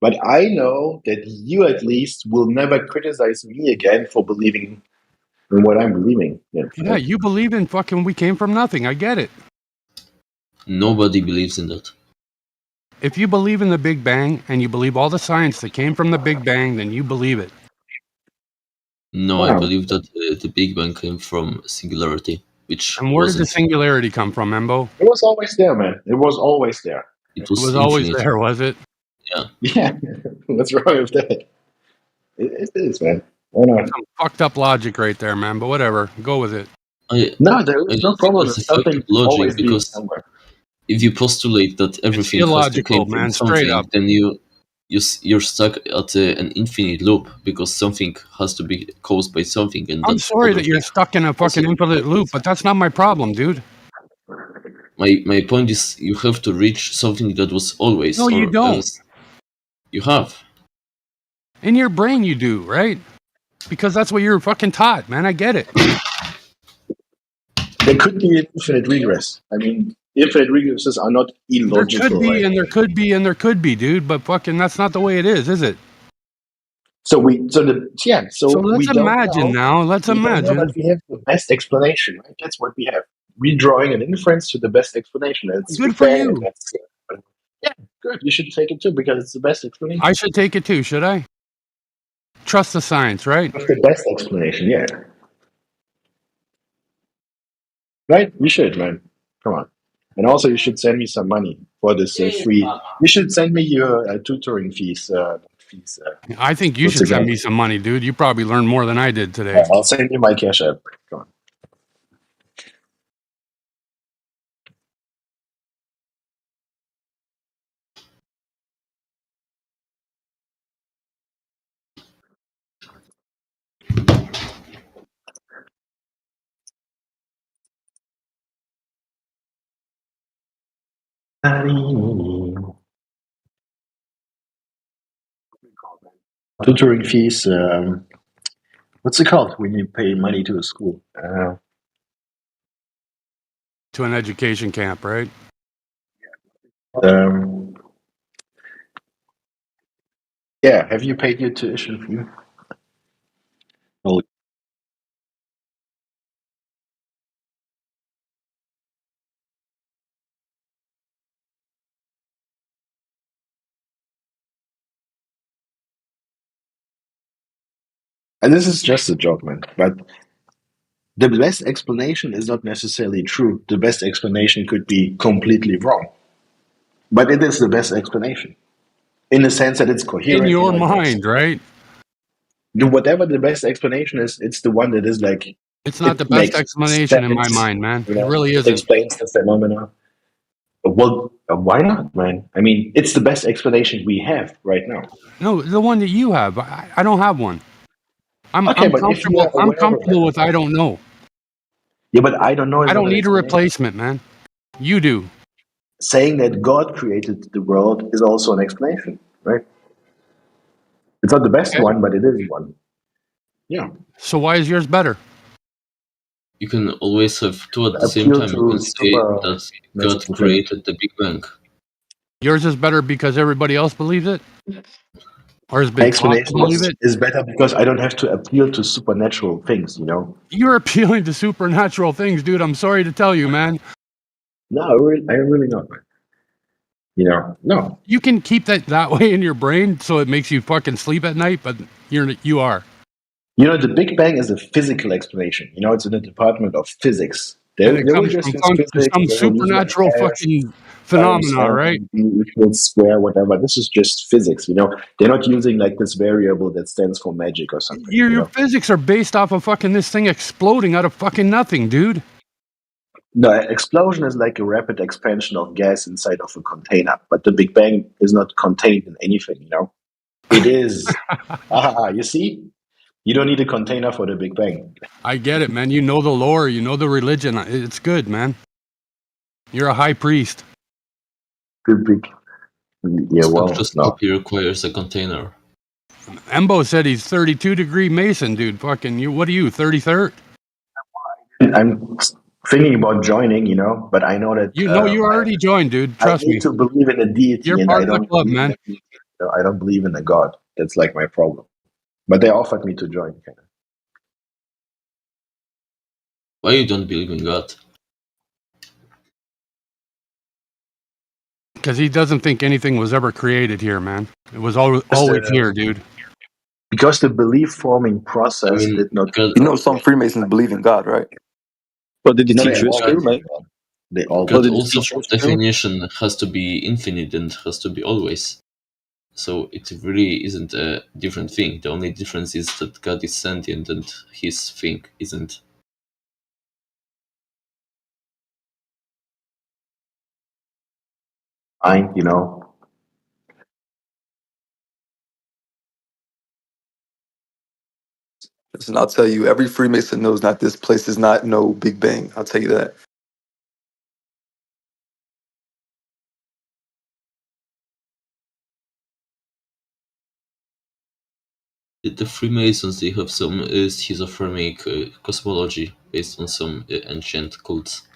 But I know that you at least will never criticize me again for believing in what I'm believing. Yeah, Yeah, you believe in fucking we came from nothing. I get it. nobody believes in that. If you believe in the Big Bang and you believe all the science that came from the Big Bang, then you believe it. No, I Wow. believe that the Big Bang came from singularity, which And where did the wasn't. singularity come from, Embo? It was always there, man. It was always there. It It was was always infinite. there, was it? Yeah. Yeah. What's wrong with that? It is, man. Why not? Some fucked up logic right there, man. But whatever, go with it. No, there I is no don't think problem that's with a fucked up something logic always being because somewhere. if you postulate that It's everything has to illogical, came from man. Straight something, up. then you're stuck at an infinite loop because something has to be caused by something, and I'm that sorry other that you're thing stuck in a also. fucking infinite loop, but that's not my problem, dude. My point is, you have to reach something that was always, No, you or don't. else you have. In your brain, you do, right? Because that's what you're fucking taught, man. I get it. There could be an infinite regress. I mean, infinite regresses are not There could illogical, be, right? and there could be, and there could be, dude. But fucking, that's not the way it is it? So we So let's don't imagine know. now. Let's We don't know, but imagine. we have the best explanation, right? That's what we have. We're drawing an inference to the best explanation. It's Good Big for Bang, and you. that's yeah, good. You should take it too because it's the best explanation. I should take it too, should I? Trust the science, right? That's the best explanation, yeah. Right? You should, man. Come on. And also, you should send me some money for this free. You should send me your tutoring fees. I think you What's should it send called? me some money, dude. You probably learned more than I did today. I'll send you my cash app. Come on. Tutoring fees. What's it called when you pay money to a school? To an education camp, right? Yeah. Have you paid your tuition fee? Oh, and this is just a joke, man. But the best explanation is not necessarily true. The best explanation could be completely wrong. But it is the best explanation in the sense that it's In coherent. your It makes mind, right? whatever the best explanation is. It's the one that is like It's not the it best makes explanation in my sense. mind, man. You It know, really it isn't. explains the phenomena. Well, why not, man? I mean, it's the best explanation we have right now. No, the one that you have. I don't have one. I'm Okay, but if you comfortable. are I'm aware of it, comfortable with I don't know. yeah, but I don't know is I not don't an need a explanation. replacement, man. You do. Saying that God created the world is also an explanation, right? It's not the best Okay. one, but it is one. Yeah. So why is yours better? You can always have two at the same Appeal time. You can to say that God supernatural things. created the Big Bang. Yours is better because everybody else believes it, or has My been taught to explanation believe it. is better because I don't have to appeal to supernatural things, you know? You're appealing to supernatural things, dude. I'm sorry to tell you, man. No, I really not. You know, no. You can keep that way in your brain so it makes you fucking sleep at night, but you are. You know, the Big Bang is a physical explanation. You know, it's in the department of physics. And it They will comes just from use physics. some They will use like supernatural math, fucking times phenomena, right? m equals square, whatever. This is just physics. You know, they're not using like this variable that stands for magic or something. You Your know, physics are based off of fucking this thing exploding out of fucking nothing, dude. No, explosion is like a rapid expansion of gas inside of a container, but the Big Bang is not contained in anything, you know? It is. You see? You don't need a container for the Big Bang. I get it, man. You know the lore. You know the religion. It's good, man. You're a high priest. The big, yeah, well, no. Spectroscopy requires a container. Embo said he's 32-degree Mason, dude. Fucking you. What are you, 33rd? I'm thinking about joining, you know, but I know that You know you already joined, dude. I Trust need me. to believe in a deity, You're and part I of the don't club, believe in man. a deity. You know, I don't believe in a god. That's like my problem. But they offered me to join. Kind of. Why you don't believe in God? Because he doesn't think anything was ever created here, man. It was always here, dude. Because the belief-forming process did not. God, You know, some Freemasons believe in God, right? But did you No, teach they you at all school, believe in mate? God. They all God believe. also, teach you for at school? definition, has to be infinite and has to be always. So it really isn't a different thing. The only difference is that God is sentient and his thing isn't. You know. Listen, I'll tell you, every Freemason knows that this place is not no Big Bang. I'll tell you that. The Freemasons, they have some schizophrenic cosmology based on some ancient cults.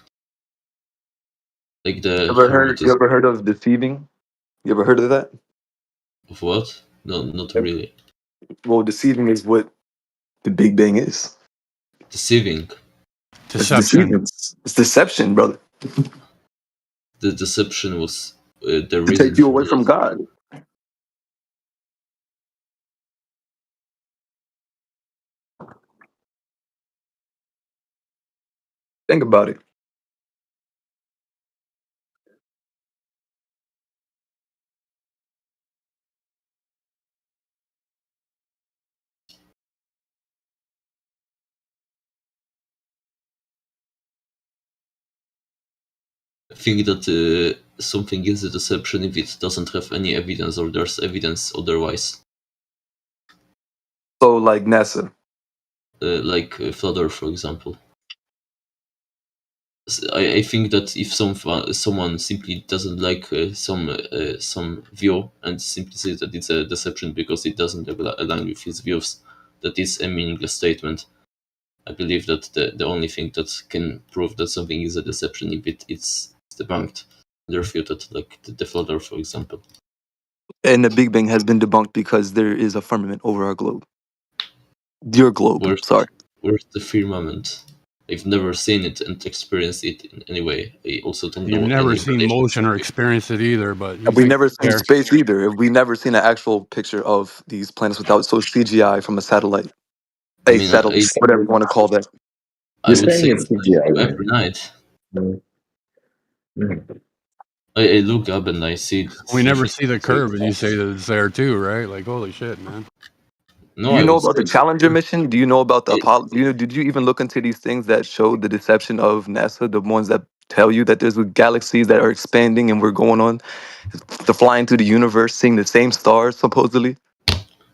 Like the You Hermetism. ever heard of deceiving? You ever heard of that? Of what? No, not really. Well, deceiving is what the Big Bang is. Deceiving. It's deceiving. It's deception, brother. The deception was the To reason take you for away that. from God. Think about it. I think that something is a deception if it doesn't have any evidence or there's evidence otherwise. So, like NASA. Like Flat Earth, for example. I think that if someone simply doesn't like some view and simply says that it's a deception because it doesn't align with his views, that is a meaningless statement. I believe that the only thing that can prove that something is a deception if it's debunked and refuted, like the Flat Earth, for example. And the Big Bang has been debunked because there is a firmament over our globe. Your globe, Where's the firmament? I've never seen it and experienced it in any way. I also don't know. You've never seen motion or experienced it either, but Have we never seen space either? Have we never seen an actual picture of these planets without CGI from a satellite? Satellite, whatever you want to call that. I would say every night. I look up and I see it. We never see the curve, and you say that it's there too, right? Like, holy shit, man. No, Do you know about the Challenger mission? Do you know about the Apollo? Did you even look into these things that showed the deception of NASA? The ones that tell you that there's galaxies that are expanding and we're going on to flying through the universe, seeing the same stars supposedly.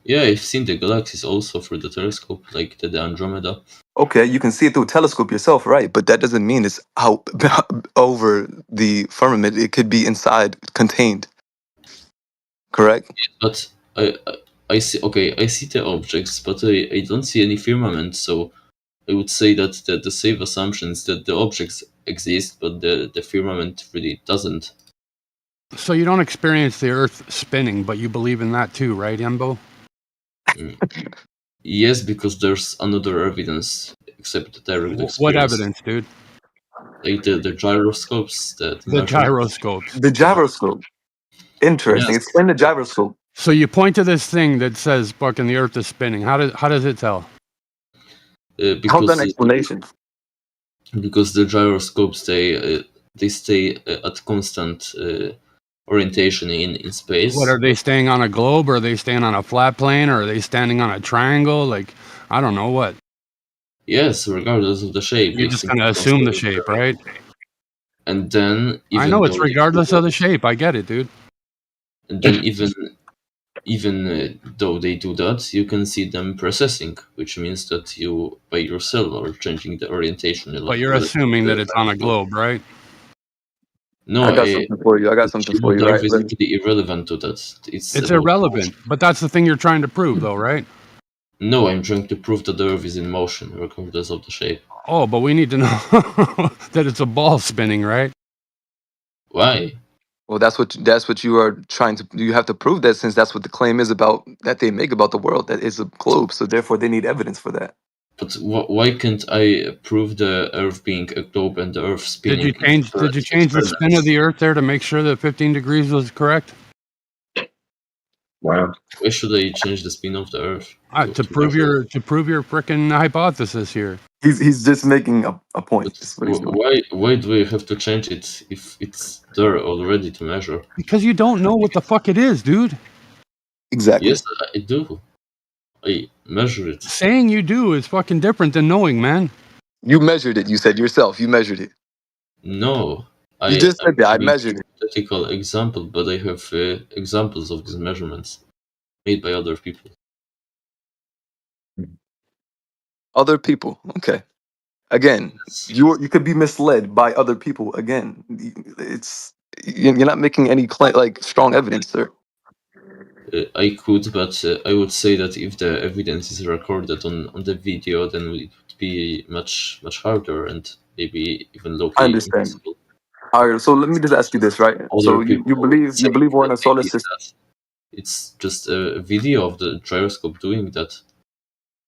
Yeah, I've seen the galaxies also through the telescope, like the Andromeda. Okay, you can see it through a telescope yourself, right? But that doesn't mean it's out over the firmament. It could be inside, contained. Correct? But I see. Okay, I see the objects, but I don't see any firmament. So I would say that the safe assumption is that the objects exist, but the firmament really doesn't. So you don't experience the Earth spinning, but you believe in that too, right, Embo? Yes, because there's another evidence except the direct experience. What evidence, dude? Like the gyroscopes. The gyroscopes. The gyroscope. Interesting. Yes. Explain the gyroscope. So you point to this thing that says fucking the Earth is spinning. How does it tell? How's that an explanation? Because the gyroscopes they stay at constant orientation in space. What, are they staying on a globe, or are they staying on a flat plane, or are they standing on a triangle? Like, I don't know what. Yes, regardless of the shape. You're just gonna assume the shape, right? And then I even know though it's regardless of the shape. I get it, dude. and then even though they do that, you can see them precessing, which means that you by yourself are changing the orientation. But you're assuming that it's on a globe, right? No, I got something for you. I got the something shape for of you, the Earth right? is really irrelevant to that. It's It's about irrelevant, but that's the thing you're trying to prove, though, right? No, I'm trying to prove that the Earth is in motion, regardless of the shape. Oh, but we need to know that it's a ball spinning, right? Why? Well, that's what you are trying to. You have to prove that, since that's what the claim is about, that they make about the world, that is a globe. So therefore, they need evidence for that. But why can't I prove the Earth being a globe and the Earth spinning? Did you change the spin of the Earth there to make sure that 15 degrees was correct? Wow. Why should I change the spin of the Earth? To prove your frickin' hypothesis here. He's just making a point. That's what he's doing. Why do I have to change it if it's there already to measure? Because you don't know what the fuck it is, dude. Exactly. Yes, I do. I measure it. Saying you do is fucking different than knowing, man. You measured it. You said yourself. You measured it. No, You just said that. I giving measured it. hypothetical example, but I have examples of these measurements made by other people. Other people. Okay. Again, you could be misled by other people. Again, it's you're not making any strong evidence, sir. I could, but I would say that if the evidence is recorded on the video, then it would be much harder and maybe even I locally understand. impossible. All right. So let me just ask you this, right? So Other you people believe we're in a solar maybe system. it's just a video of the gyroscope doing that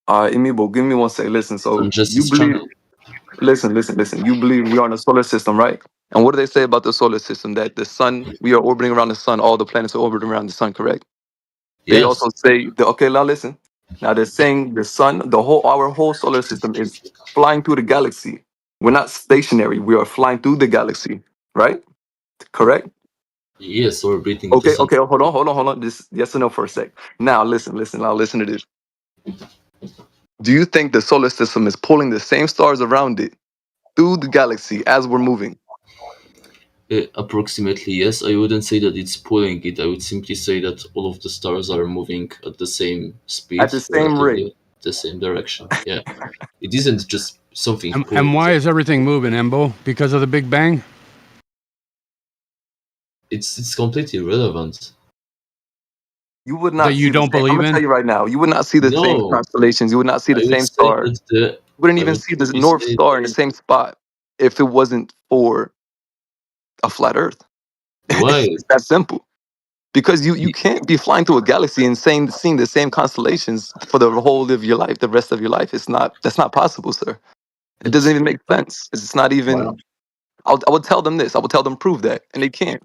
Imibo, give me one second. Listen. So on you Jesse's believe? channel. Listen. You believe we are in a solar system, right? And what do they say about the solar system? That the sun, we are orbiting around the sun. All the planets are orbiting around the sun, correct? They Yes, also say, okay, now listen. Now they're saying the sun, our whole solar system is flying through the galaxy. We're not stationary. We are flying through the galaxy, right? Correct? yes, orbiting the Okay, sun. okay. Hold on. This yes or no for a sec. Now listen. Now listen to this. Do you think the solar system is pulling the same stars around it through the galaxy as we're moving? Approximately, yes. I wouldn't say that it's pulling it. I would simply say that all of the stars are moving at the same speed, At the same rate. relatively the same direction. Yeah, it isn't just something And pulling. why is everything moving, Embo? Because of the Big Bang? It's completely irrelevant. You would That not you see the don't same. I'm believe gonna in? tell you right now. You would not see the same No, constellations. You would not see the I would same say stars. that You wouldn't I even would see the simply North say Star in the same spot if it wasn't for a flat Earth. why It's that simple. Because you can't be flying through a galaxy and seeing the same constellations for the whole of your life, the rest of your life. That's not possible, sir. It doesn't that's even make sense. It's not even. Wow. I would tell them this. I would tell them prove that, and they can't.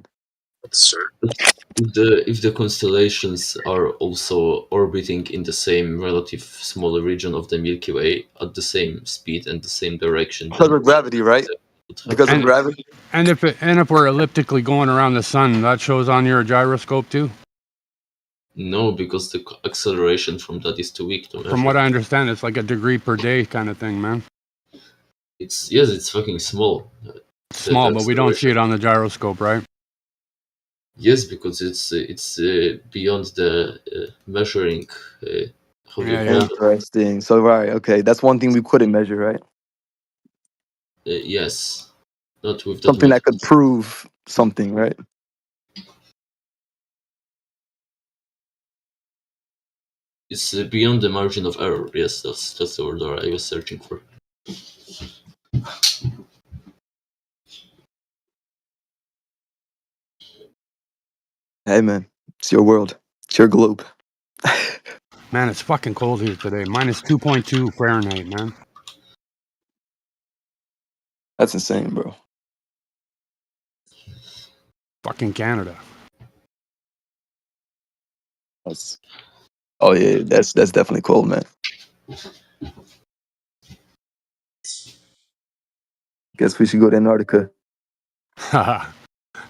if the constellations are also orbiting in the same relative small region of the Milky Way at the same speed and the same direction, Because then of gravity, right? it would Because happen. of gravity. And if we're elliptically going around the sun, that shows on your gyroscope too? No, because the acceleration from that is too weak to measure. From what I understand, it's like a degree per day kind of thing, man. It's fucking small. It's small, but we don't see acceleration. it on the gyroscope, right? Yes, because it's beyond the measuring. How do you call it? Interesting. So right, okay, that's one thing we couldn't measure, right? Yes, not with that Something method. that could prove something, right? It's beyond the margin of error. Yes, that's the word I was searching for. Hey man, it's your world. It's your globe. Man, it's fucking cold here today. Minus 2.2 Fahrenheit, man. That's insane, bro. Fucking Canada. Oh yeah, that's definitely cold, man. Guess we should go to Antarctica.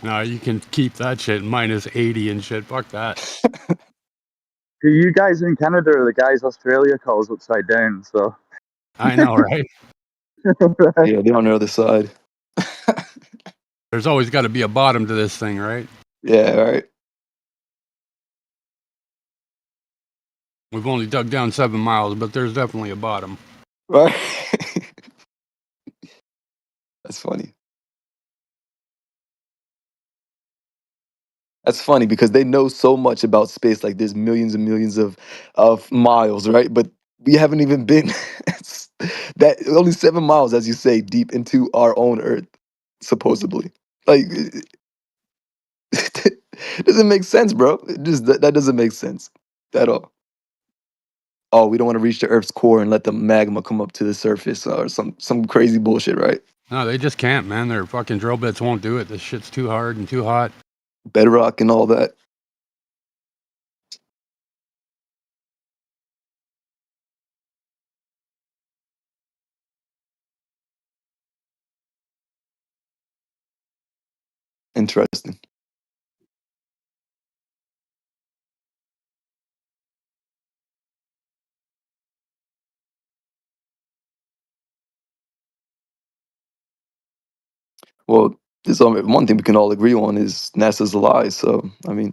No, you can keep that shit minus 80 and shit. Fuck that. You guys in Canada are the guys Australia calls upside down, so. I know, right? Yeah, they're on the other side. There's always got to be a bottom to this thing, right? Yeah, right. We've only dug down 7 miles, but there's definitely a bottom. Right. That's funny. That's funny because they know so much about space. Like there's millions and millions of miles, right? But we haven't even been that only 7 miles, as you say, deep into our own Earth, supposedly. Like it doesn't make sense, bro. It just that doesn't make sense at all. Oh, we don't want to reach the Earth's core and let the magma come up to the surface or some crazy bullshit, right? No, they just can't, man. Their fucking drill bits won't do it. This shit's too hard and too hot. Bedrock and all that. Interesting. Well, there's only one thing we can all agree on is NASA's a lie. So, I mean,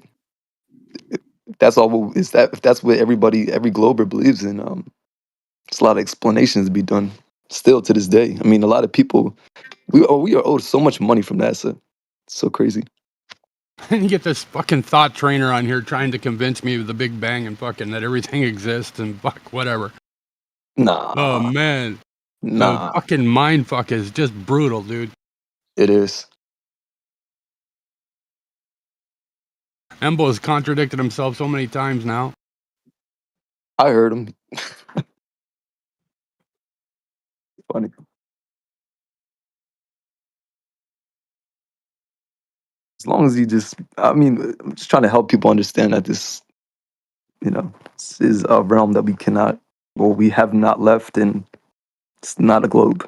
if that's all. If that's what every Glober believes in, there's a lot of explanations to be done. Still to this day, I mean, a lot of people we are owed so much money from NASA. It's so crazy. And you get this fucking thought trainer on here trying to convince me of the Big Bang and fucking that everything exists and fuck whatever. Nah, Oh man, the nah, fucking mind fuck is just brutal, dude. it is. Embo has contradicted himself so many times now. I heard him. Funny. As long as I mean, I'm just trying to help people understand that this this is a realm that we cannot, or we have not left, and it's not a globe.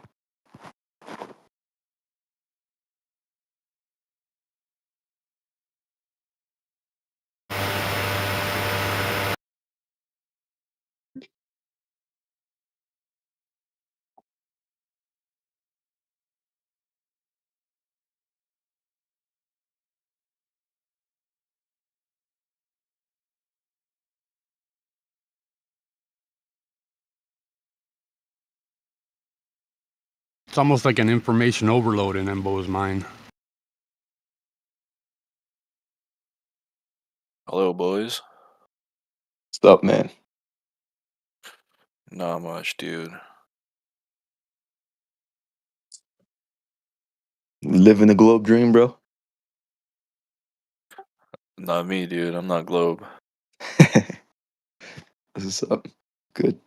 It's almost like an information overload in Embo's mind. Hello, boys. What's up, man? Not much, dude. Living the globe dream, bro. Not me, dude. I'm not Globe. What's up? Good.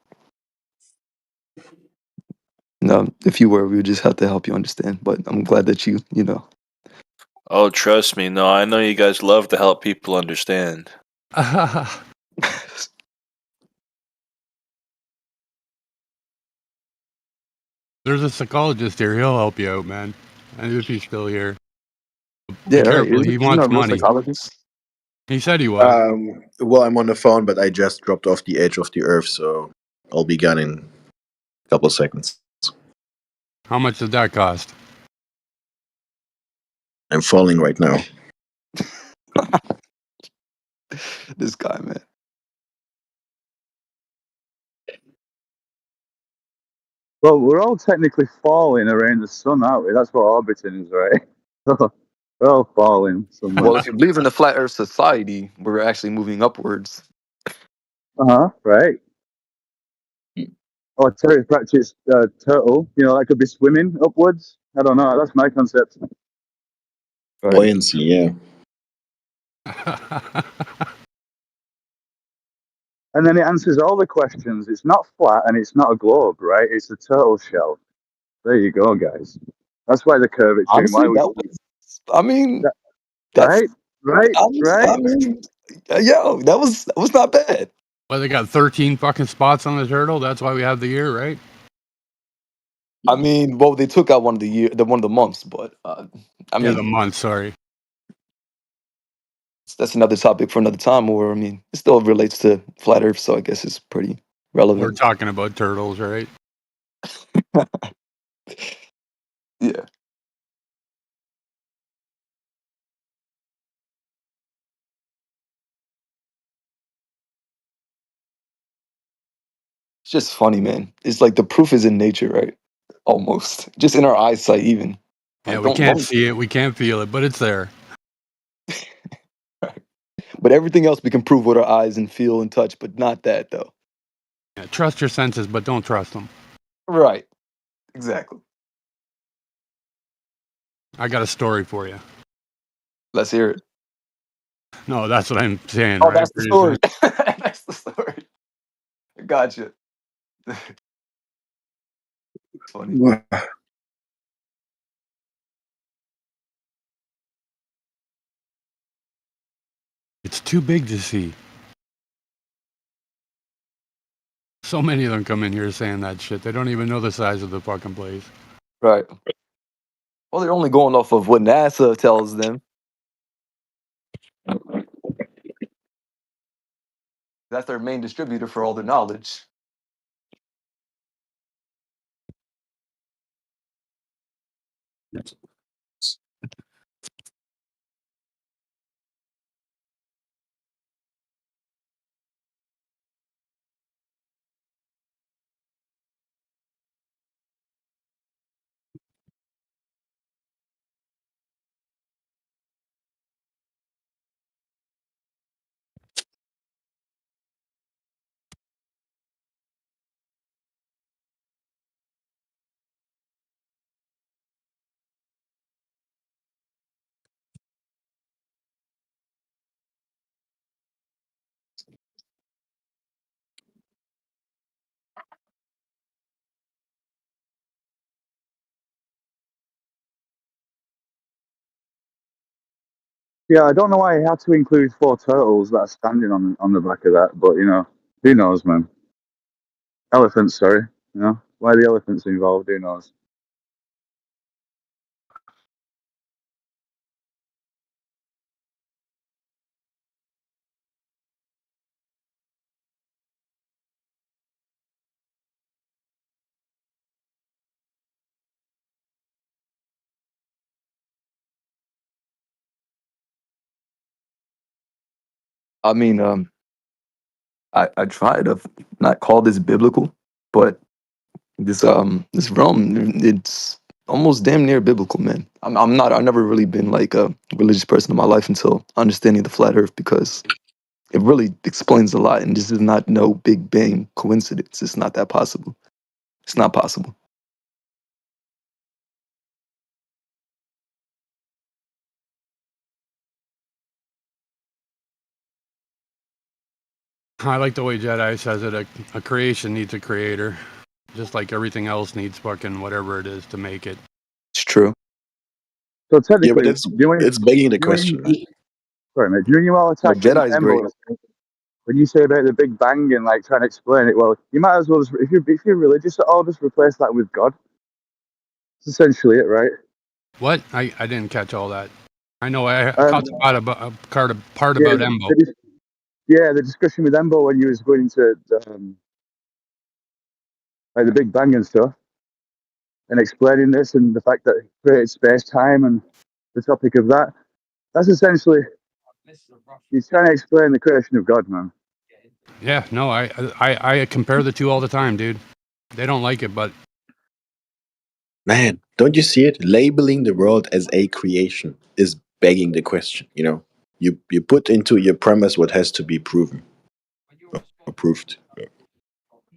No, if you were, we would just have to help you understand. But I'm glad that you know. Oh, trust me. No, I know you guys love to help people understand. There's a psychologist here. He'll help you out, man. And if he's still here. Be Yeah, right. careful. He Isn't that wants a real money. psychologist? He said he was. Well, I'm on the phone, but I just dropped off the edge of the earth, so I'll be gone in a couple of seconds. How much did that cost? I'm falling right now. This guy, man. Well, we're all technically falling around the sun, aren't we? That's what orbiting is, right? We're all falling somewhere. Well, if you believe in the flat Earth society, we're actually moving upwards. Right. Or terry practice turtle, that could be swimming upwards. I don't know. That's my concept. Right. Buoyancy, yeah. And then it answers all the questions. It's not flat and it's not a globe, right? It's a turtle shell. There you go, guys. That's why the curvature. Honestly, Why that was. I mean, that, that's. right. I mean, yo, that was not bad. Well, they got 13 fucking spots on the turtle. That's why we have the year, right? I mean, well, they took out one of the months, but I mean, the month. Sorry. that's another topic for another time. Or I mean, it still relates to flat Earth, so I guess it's pretty relevant. We're talking about turtles, right? Yeah. It's just funny, man. It's like the proof is in nature, right? Almost. Just in our eyesight, even. Yeah, Like, we can't don't. see it, we can't feel it, but it's there. But everything else we can prove with our eyes and feel and touch, but not that, though. Yeah, trust your senses, but don't trust them. Right. Exactly. I got a story for you. Let's hear it. No, that's what I'm saying, Oh, right? that's the story. That's the story. Gotcha. Funny. Wow. It's too big to see. So many of them come in here saying that shit. They don't even know the size of the fucking place. Right. Well, they're only going off of what NASA tells them. That's their main distributor for all their knowledge. Yeah, I don't know why he had to include 4 turtles that are standing on the back of that, but you know, who knows, man? Elephants, sorry. You know, why the elephants involved? Who knows? I mean, I try to not call this biblical, but this realm, it's almost damn near biblical, man. I'm not. I've never really been like a religious person in my life until understanding the flat Earth, because it really explains a lot, and this is not no Big Bang coincidence. It's not that possible. It's not possible. I like the way Jedi says it. A creation needs a creator, just like everything else needs fucking whatever it is to make it. It's true. So Yeah, but technically, it's begging the when question, right? sorry, mate, do you when you all But attacking Jedi's great. Embo, when you say about the Big Bang and like trying to explain it, well, you might as well just, if you're religious at all, just replace that with God. That's essentially it, right? What? I didn't catch all that. I know I Um, caught a part yeah, about Embo. the discussion with Embo when you was going into like the Big Bang and stuff, and explaining this and the fact that it created space time and the topic of that. That's essentially he's trying to explain the creation of God, man. Yeah, no, I compare the two all the time, dude. They don't like it, but Man, don't you see it? Labeling the world as a creation is begging the question. You know, you put into your premise what has to be proven or proved.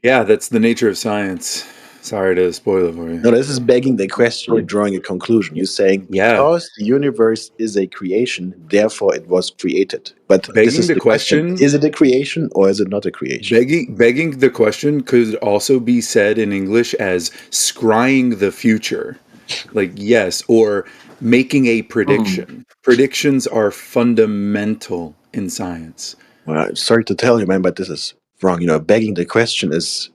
Yeah, that's the nature of science. Sorry to spoil it for you. No, this is begging the question. You're drawing a conclusion. You're saying because the universe is a creation, therefore it was created. But this Begging is the the question: question, is it a creation or is it not a creation? begging the question could also be said in English as scrying the future. Like, yes, or making a prediction. Predictions are fundamental in science. Well, sorry to tell you, man, but this is wrong. You know, begging the question is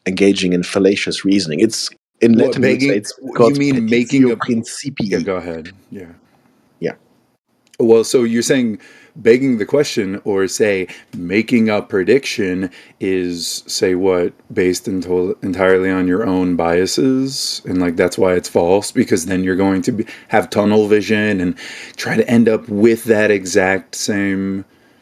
engaging in fallacious reasoning. It's in What Latin we'd say begging? it's You called mean making petitio a? Yeah, principii. go ahead. Yeah. Yeah. Well, so you're saying begging the question, or say making a prediction, is say what, based entirely on your own biases, and like that's why it's false, because then you're going to have tunnel vision and try to end up with that exact same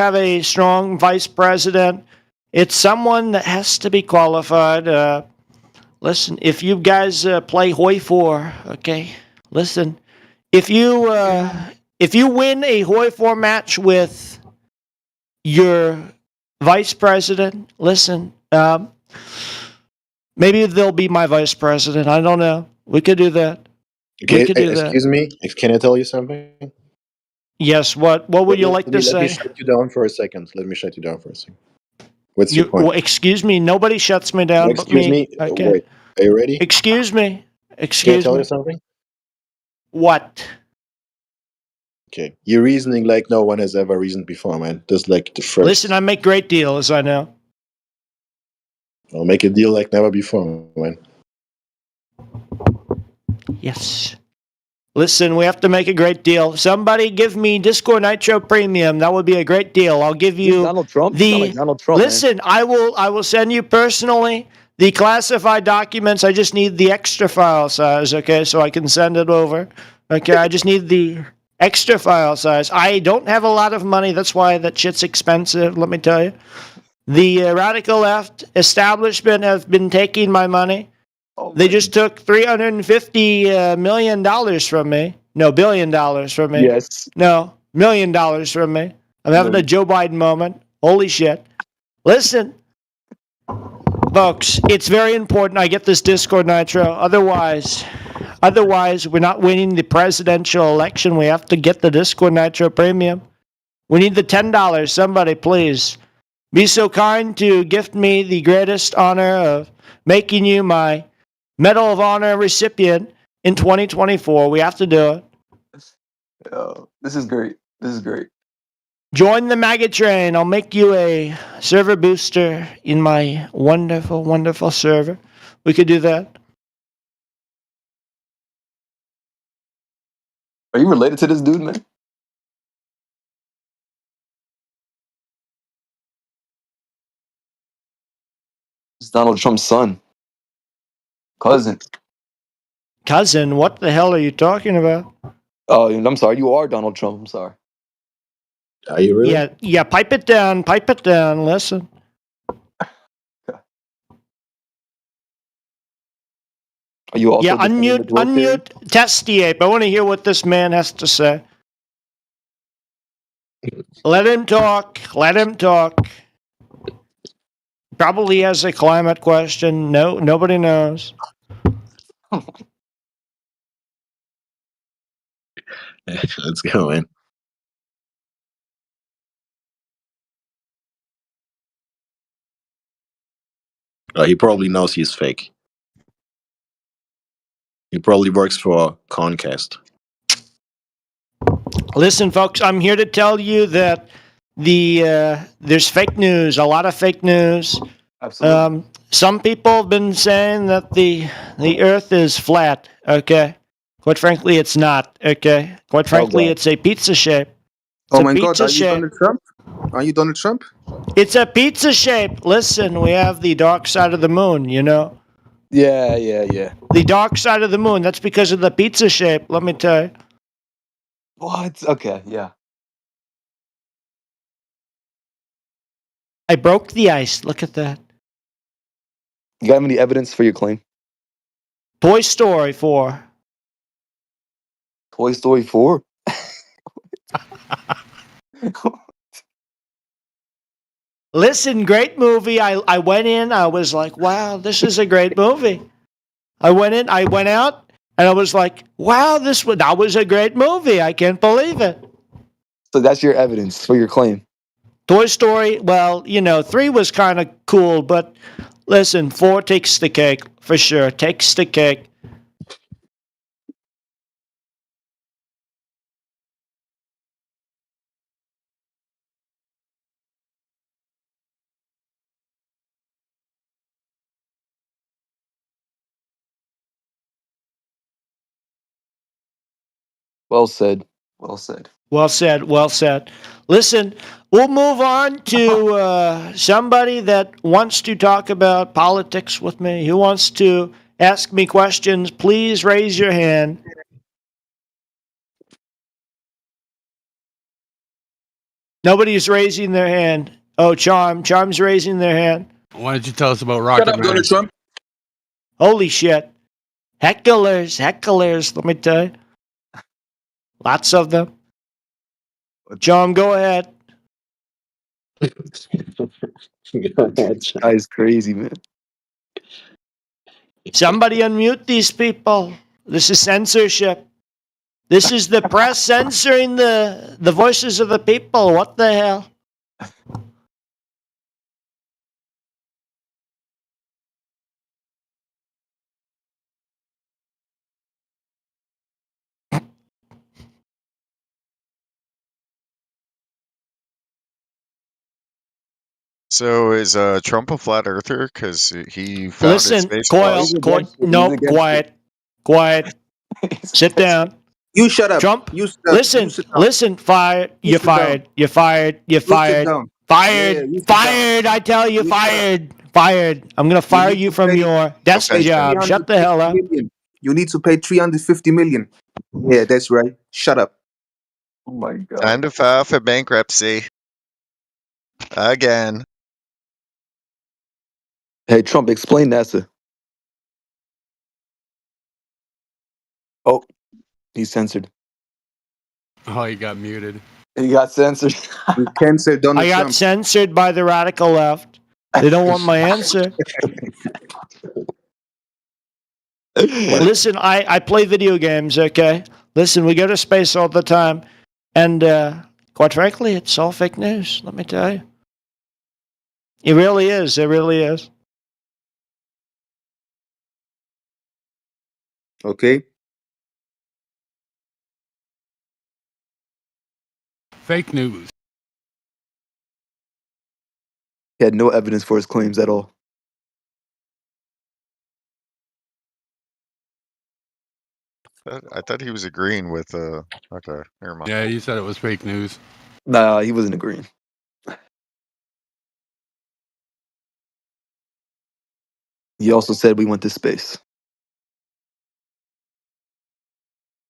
have a strong vice president, It's someone that has to be qualified. Listen, if you guys play Hoi 4, okay? Listen, if you win a Hoi 4 match with your vice president, listen, maybe they'll be my vice president. I don't know. We could do that. Okay, We could do that. excuse me. Can I tell you something? Yes. What would you like to Let me say? shut you down for a second. Let me shut you down for a second. What's your point? Well, excuse me. Nobody shuts me down but Excuse me. me. Okay. Wait. Are you ready? Excuse me. Can I Excuse tell me. you something? What? Okay. You're reasoning like no one has ever reasoned before, man. This is like the first. Listen, I make great deals. I know. I'll make a deal like never before, man. Yes. Listen, we have to make a great deal. Somebody give me Discord Nitro Premium. That would be a great deal. I'll give you Donald Trump. You sound like Donald Trump. Listen, man. I will send you personally the classified documents. I just need the extra file size, okay, so I can send it over. Okay, I just need the extra file size. I don't have a lot of money. That's why that shit's expensive, let me tell you. The radical left establishment have been taking my money. They just took $350 million from me. No, $1 billion from me. Yes. No, $1 million from me. I'm having a Joe Biden moment. Holy shit. Listen, folks, it's very important I get this Discord Nitro. Otherwise, we're not winning the presidential election. We have to get the Discord Nitro Premium. We need the $10. Somebody, please, be so kind to gift me the greatest honor of making you my Medal of Honor recipient in 2024. We have to do it. Oh, this is great. This is great. Join the maggot train. I'll make you a server booster in my wonderful, wonderful server. We could do that. Are you related to this dude, man? It's Donald Trump's son. Cousin. Cousin, what the hell are you talking about? Oh, I'm sorry. You are Donald Trump. I'm sorry. Are you really? Yeah, pipe it down, listen. Are you also Yeah, defending the dwarf theory? unmute Testy Ape. I want to hear what this man has to say. Let him talk. Probably has a climate question. No, nobody knows. Let's go, man. Oh, he probably knows he's fake. He probably works for Comcast. Listen, folks, I'm here to tell you that there's fake news, a lot of fake news. Absolutely. Some people have been saying that the Earth is flat. Okay, quite frankly, it's not. Okay, quite frankly, God. it's a pizza shape. It's Oh a my God, pizza are you shape. Donald Trump? Are you Donald Trump? It's a pizza shape. Listen, we have the dark side of the moon. You know, Yeah. the dark side of the moon. That's because of the pizza shape. Let me tell you. What? Okay, yeah. I broke the ice. Look at that. You got any evidence for your claim? Toy Story 4. Toy Story 4? Listen, great movie. I went in, I was like, wow, this is a great movie. I went out, and I was like, wow, that was a great movie. I can't believe it. So that's your evidence for your claim. Toy Story, well, 3 was kind of cool, but listen, 4 takes the cake, for sure. Takes the cake. Well said. Well said. Well said. Well said. Listen, we'll move on to somebody that wants to talk about politics with me. Who wants to ask me questions? Please raise your hand. Nobody's raising their hand. Oh, Charm's raising their hand. Why don't you tell us about Shut Rocket up, Man? Donald Trump. Holy shit. Hecklers, let me tell you. Lots of them. Charm, go ahead. That guy's crazy, man. Somebody unmute these people. This is censorship. This is the press censoring the voices of the people. What the hell? So is Trump a flat earther? Because he founded Listen, space Coil, flight. no, quiet. Sit down. You shut up. Trump, You sit down. You sit down. listen, fired. You You're sit down. fired. You're fired. You're You sit fired. down. Yeah, Fired. you sit down. Fired. I tell you, You shut up. fired. Fired. I'm going to You fire need you to from pay. your desk Okay. job. Shut the hell up. million. You need to pay 350 million. Yeah, that's right. Shut up. Oh my god. Time to file for bankruptcy. Again. Hey, Trump, explain NASA. Oh, he's censored. Oh, he got muted. He got censored. We cancel Donald I got Trump. censored by the radical left. They don't want my answer. Listen, I play video games, okay? Listen, we go to space all the time. And quite frankly, it's all fake news, let me tell you. It really is. It really is. Okay. Fake news. He had no evidence for his claims at all. I thought he was agreeing with. Okay, never mind. Yeah, you said it was fake news. Nah, he wasn't agreeing. He also said we went to space.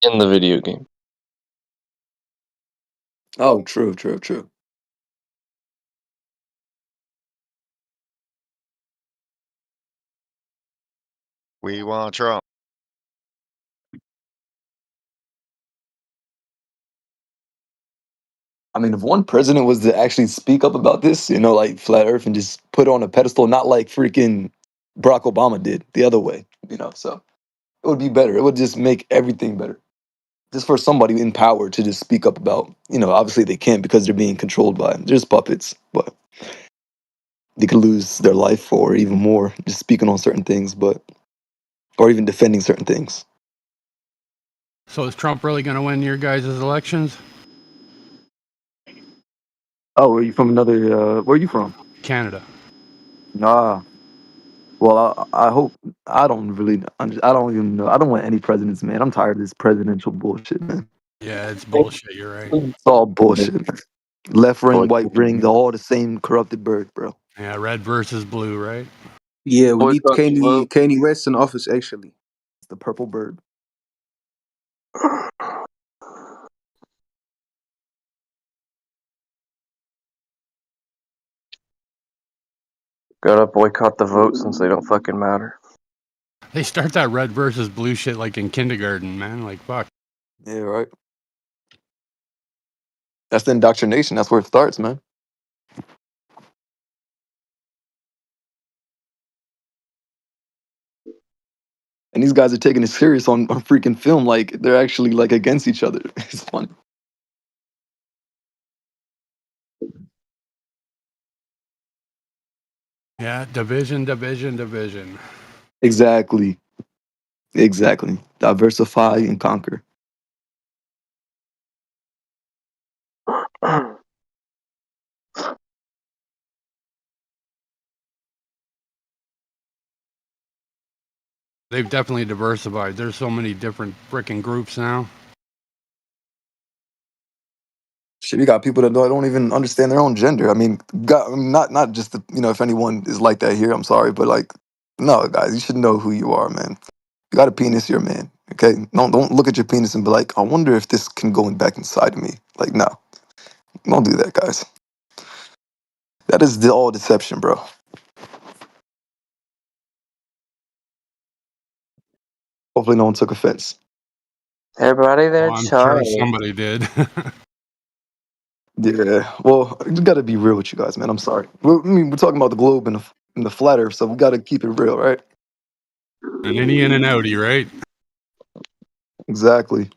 In the video game. Oh, true. We want Trump. I mean, if one president was to actually speak up about this, like flat Earth and just put it on a pedestal, not like freaking Barack Obama did the other way, so it would be better. It would just make everything better. Just for somebody in power to just speak up about, obviously they can't because they're being controlled by them. They're just puppets, but they could lose their life or even more just speaking on certain things, or even defending certain things. So is Trump really going to win your guys' elections? Oh, are you from another? Where are you from? Canada. Nah. Well, I hope. I don't really. I don't even know. I don't want any presidents, man. I'm tired of this presidential bullshit, man. Yeah, it's bullshit. You're right. It's all bullshit, man. Left ring, white ring, they're all the same corrupted bird, bro. Yeah, red versus blue, right? Yeah, we need Boycott the vote. Kanye West in office, actually. It's the purple bird. Gotta boycott the vote since they don't fucking matter. They start that red versus blue shit like in kindergarten, man. Like, fuck. Yeah, right. That's the indoctrination. That's where it starts, man. And these guys are taking it serious on freaking film, like they're actually like against each other. It's funny. Yeah, division. Exactly. Diversify and conquer. They've definitely diversified. There's so many different freaking groups now. Shit, you got people that don't even understand their own gender. I mean, not just if anyone is like that here, I'm sorry, but like, no, guys, you should know who you are, man. You got a penis, you're a man. Okay, don't look at your penis and be like, I wonder if this can go back inside of me. Like, no, don't do that, guys. That is all deception, bro. Hopefully, no one took offense. Everybody there, Well, I'm sure Charlie. somebody did. Yeah, well, you got to be real with you guys, man. I'm sorry. I mean, we're talking about the globe and the flat Earth, so we got to keep it real, right? And any in and outy, right? Exactly.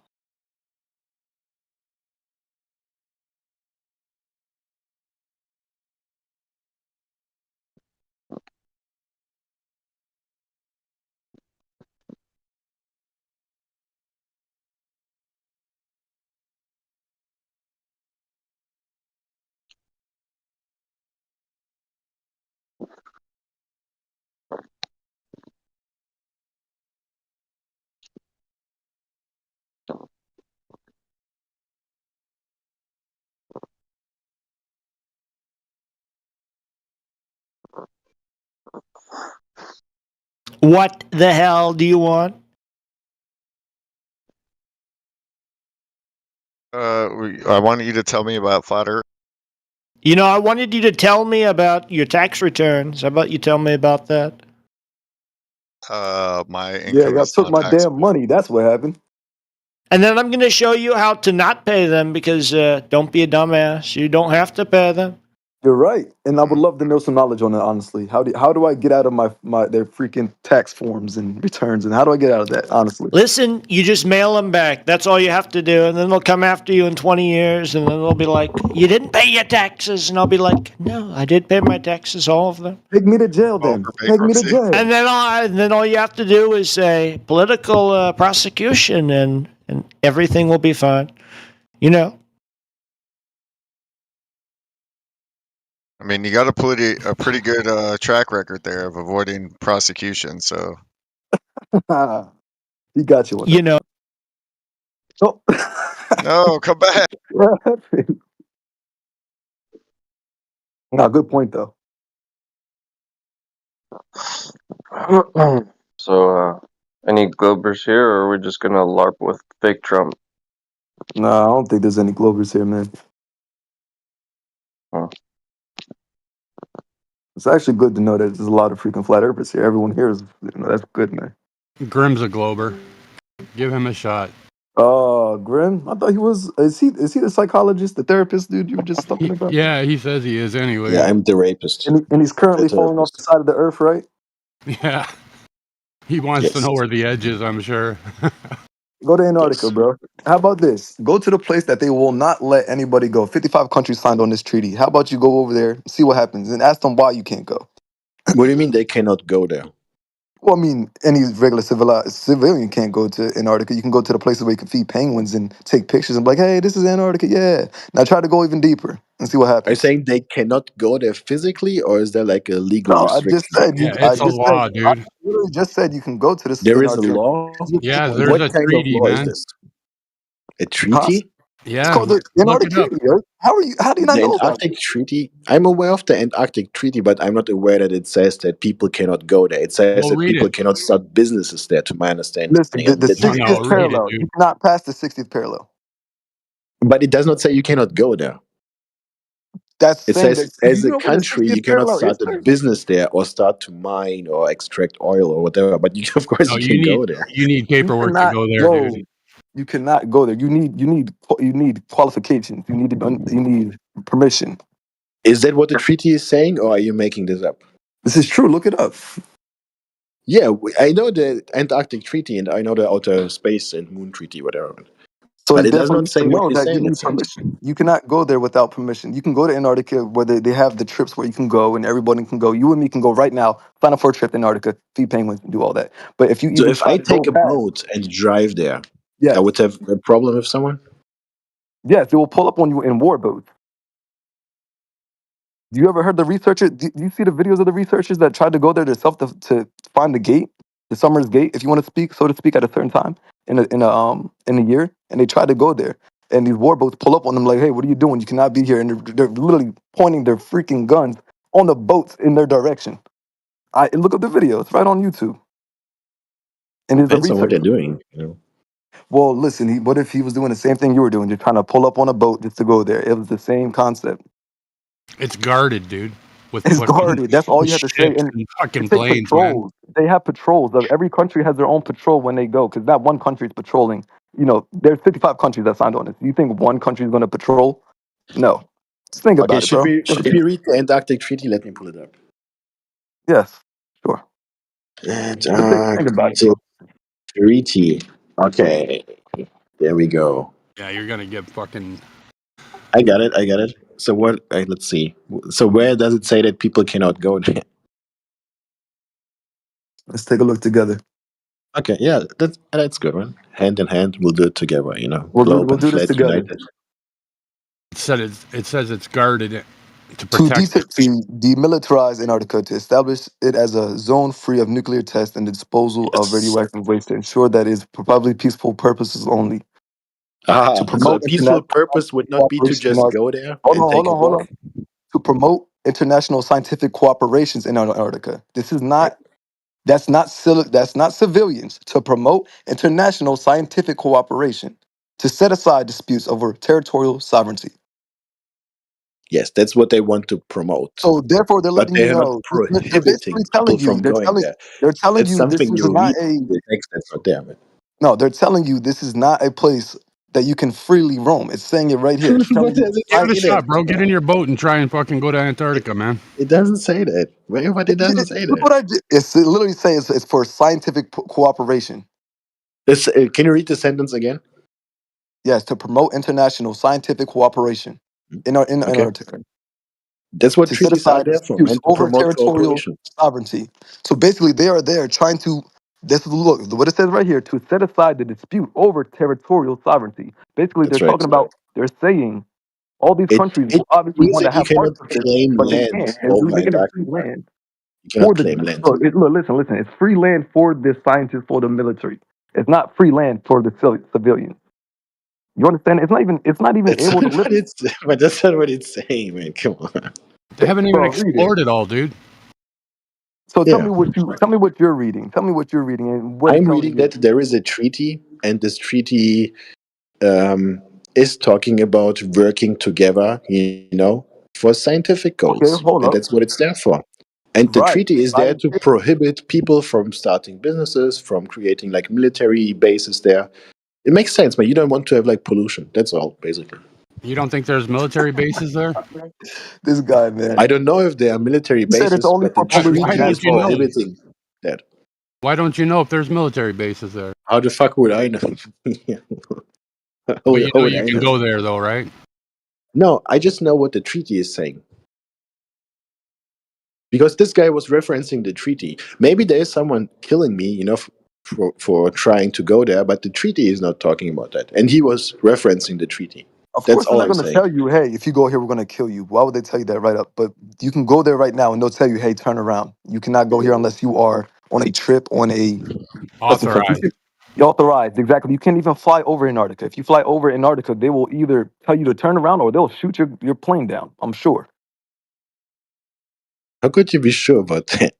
What the hell do you want? I wanted you to tell me about flat Earth. You know, I wanted you to tell me about your tax returns. How about you tell me about that? My Yeah, income y'all is took my damn non-taxable. money. That's what happened. And then I'm going to show you how to not pay them because don't be a dumbass. You don't have to pay them. You're right, and I would love to know some knowledge on it. Honestly, how do I get out of my their freaking tax forms and returns, and how do I get out of that? Honestly, Listen, you just mail them back. That's all you have to do. And then they'll come after you in 20 years and then they'll be like, you didn't pay your taxes. And I'll be like, no, I did pay my taxes, all of them. take me to jail Oh, then. for Take me to bankruptcy? jail. And then all you have to do is say political prosecution and everything will be fine. You know? I mean, you got a pretty good track record there of avoiding prosecution. So He got you on You that. know. Oh, no, come back. what happened? Nah, good point though. So, any Globers here, or are we just gonna LARP with fake Trump? Nah, I don't think there's any Globers here, man. Huh. It's actually good to know that there's a lot of freaking flat earthers here. Everyone here is, that's good, man. Grimm's a glober. Give him a shot. Grim, I thought he was. Is he the psychologist, the therapist dude you were just talking about? Yeah, he says he is Yeah, anyways. I'm the rapist. And he's The currently falling off the therapist. side of the earth, right? Yeah. He wants to Yes. know where the edge is, I'm sure. Go to Antarctica, Yes. bro. How about this? Go to the place that they will not let anybody go. 55 countries signed on this treaty. How about you go over there, see what happens, and ask them why you can't go? What do you mean they cannot go there? Well, I mean, any regular civilian can't go to Antarctica. You can go to the places where you can feed penguins and take pictures and be like, hey, this is Antarctica, yeah. Now try to go even deeper and see what Are you happens. saying they cannot go there physically, or is there like a legal No, I just restriction? said Yeah, I it's a just said law, I dude. literally just said you can go to this There is a Antarctica. law? Yeah, there's What a kind of treaty, law is man. this? A Huh? treaty? It's Yeah, called the look Antarctic it up. Treaty. Right? How do you not The know about it? Antarctic Treaty? I'm aware of the Antarctic Treaty, but I'm not aware that it says that people cannot go there. It says Well, that read people it. cannot start businesses there, to my understanding. Listen, the And that's No, it. no, 60th read it, parallel. dude. You cannot pass the 60th parallel. But it does not say you cannot go there. That's It saying says, that. Do as you a know what the country, you 60th cannot parallel is, start a sir? business there or start to mine or extract oil or whatever. But you, of course, No, you can go there. you need You paperwork to cannot go there, dude. go. You cannot go there. You need qualifications. You need permission. Is that what the treaty is saying, or are you making this up? This is true. Look it up. Yeah, I know the Antarctic Treaty and I know the Outer Space and Moon Treaty, whatever. So But it does therefore, not you say should what know you that say you in that need sentence. permission. You cannot go there without permission. You can go to Antarctica where they have the trips where you can go and everybody can go. You and me can go right now, sign up for a trip to Antarctica, feed penguins, and do all that. But if you So even if try I to go take a past, boat and drive there, I yes, would have a problem with someone? yes, they will pull up on you in war boats. Do you ever heard the researchers? Do you see the videos of the researchers that tried to go there themselves to find the gate, the summer's gate, if you want to speak, so to speak, at a certain time in a year, and they tried to go there, and these warboats pull up on them like, "Hey, what are you doing? You cannot be here!" And they're literally pointing their freaking guns on the boats in their direction. I look up the video; it's right on YouTube. And there's a Depends on what they're researcher. doing. You know? Well, listen, what if he was doing the same thing you were doing, just trying to pull up on a boat just to go there? It was the same concept. It's guarded, dude. with It's fucking guarded. That's all you have to say. ships And and they fucking take planes, man. patrols. They have patrols. Every country has their own patrol when they go, because not one country is patrolling. You know, there's 55 countries that signed on it. You think one country is going to patrol? No. Just think Okay, about it, bro. should we read the Antarctic Treaty? Let me pull it up. Yes, sure. Think about it, Antarctic bro. Treaty. Okay, there we go. Yeah, you're gonna get fucking. I got it. I got it. So what? Let's see. So where does it say that people cannot go there? Let's take a look together. Okay, yeah, that's good one. Hand in hand, we'll do it together. You know, We'll globe and do this flat together. united. It says it's guarded to To protect it. demilitarize Antarctica, to establish it as a zone free of nuclear tests and the disposal of Yes. radioactive waste, to ensure that it is for publicly peaceful purposes only. To So a promote peaceful international purpose would not be to cooperation in just Antarctica. go there and take a Hold walk. on. To promote international scientific cooperations in Antarctica. This is not. That's not civilians. To promote international scientific cooperation. To set aside disputes over territorial sovereignty. Yes, that's what they want to promote. So therefore, they're But letting you they are not know. They're basically prohibiting telling people you. from going there. They're telling It's you this something is you not read a. in the text that's not there. Man. No, they're telling you this is not a place that you can freely roam. It's saying it right here. It's What telling you. does it Give it a say shot, that? bro. Get in your boat and try and fucking go to Antarctica, man. It doesn't say that. But it doesn't say Look that. what I did. It literally says it's for scientific cooperation. Can you read the sentence again? Yes, to promote international scientific cooperation in Okay. Antarctica. That's what To set treaties are aside there for, disputes man, to over promote territorial cooperation. sovereignty. So basically, they are there trying to. This is look what it says right here: to set aside the dispute over territorial sovereignty. Basically, they're That's right. talking about. They're saying all these countries It obviously means want to that you have parts cannot of this, claim but they land can't, and we're over making it free Antarctica. land You for cannot the. claim land. Listen. It's free land for the scientists, for the military. It's not free land for the civilians. You understand? It's not even That's able to not live. what it's. But that's not what it's saying, man. Come on. They haven't even Bro, read it. explored it all, dude. So Yeah, tell me what you're reading. Tell me what you're reading and what it's I'm telling reading you. that there is a treaty, and this treaty um, is talking about working together. You know, for scientific Okay, goals, hold and up. that's what it's there for. And the Right. treaty is there to prohibit people from starting businesses, from creating like military bases there. It makes sense, but you don't want to have like pollution. That's all, basically. You don't think there's military bases there? This guy, man. I don't know if there are military He said it's bases, only but the for pollution. Why treaty don't is you know? Asshole. prohibiting that. Why don't you know if there's military bases there? How the fuck would I know? But you How know would you I can know? go there, though, right? No, I just know what the treaty is saying. Because this guy was referencing the treaty. Maybe there is someone killing me, you know, for trying to go there, but the treaty is not talking about that. And he was referencing the treaty. Of That's course, they're all not I'm going to saying. tell you, hey, if you go here, we're going to kill you. Why would they tell you that right up? But you can go there right now and they'll tell you, hey, turn around. You cannot go here unless you are on a trip, on a such and such. Authorized. You're authorized, exactly. You can't even fly over Antarctica. If you fly over Antarctica, they will either tell you to turn around or they'll shoot your plane down, I'm sure. How could you be sure about that?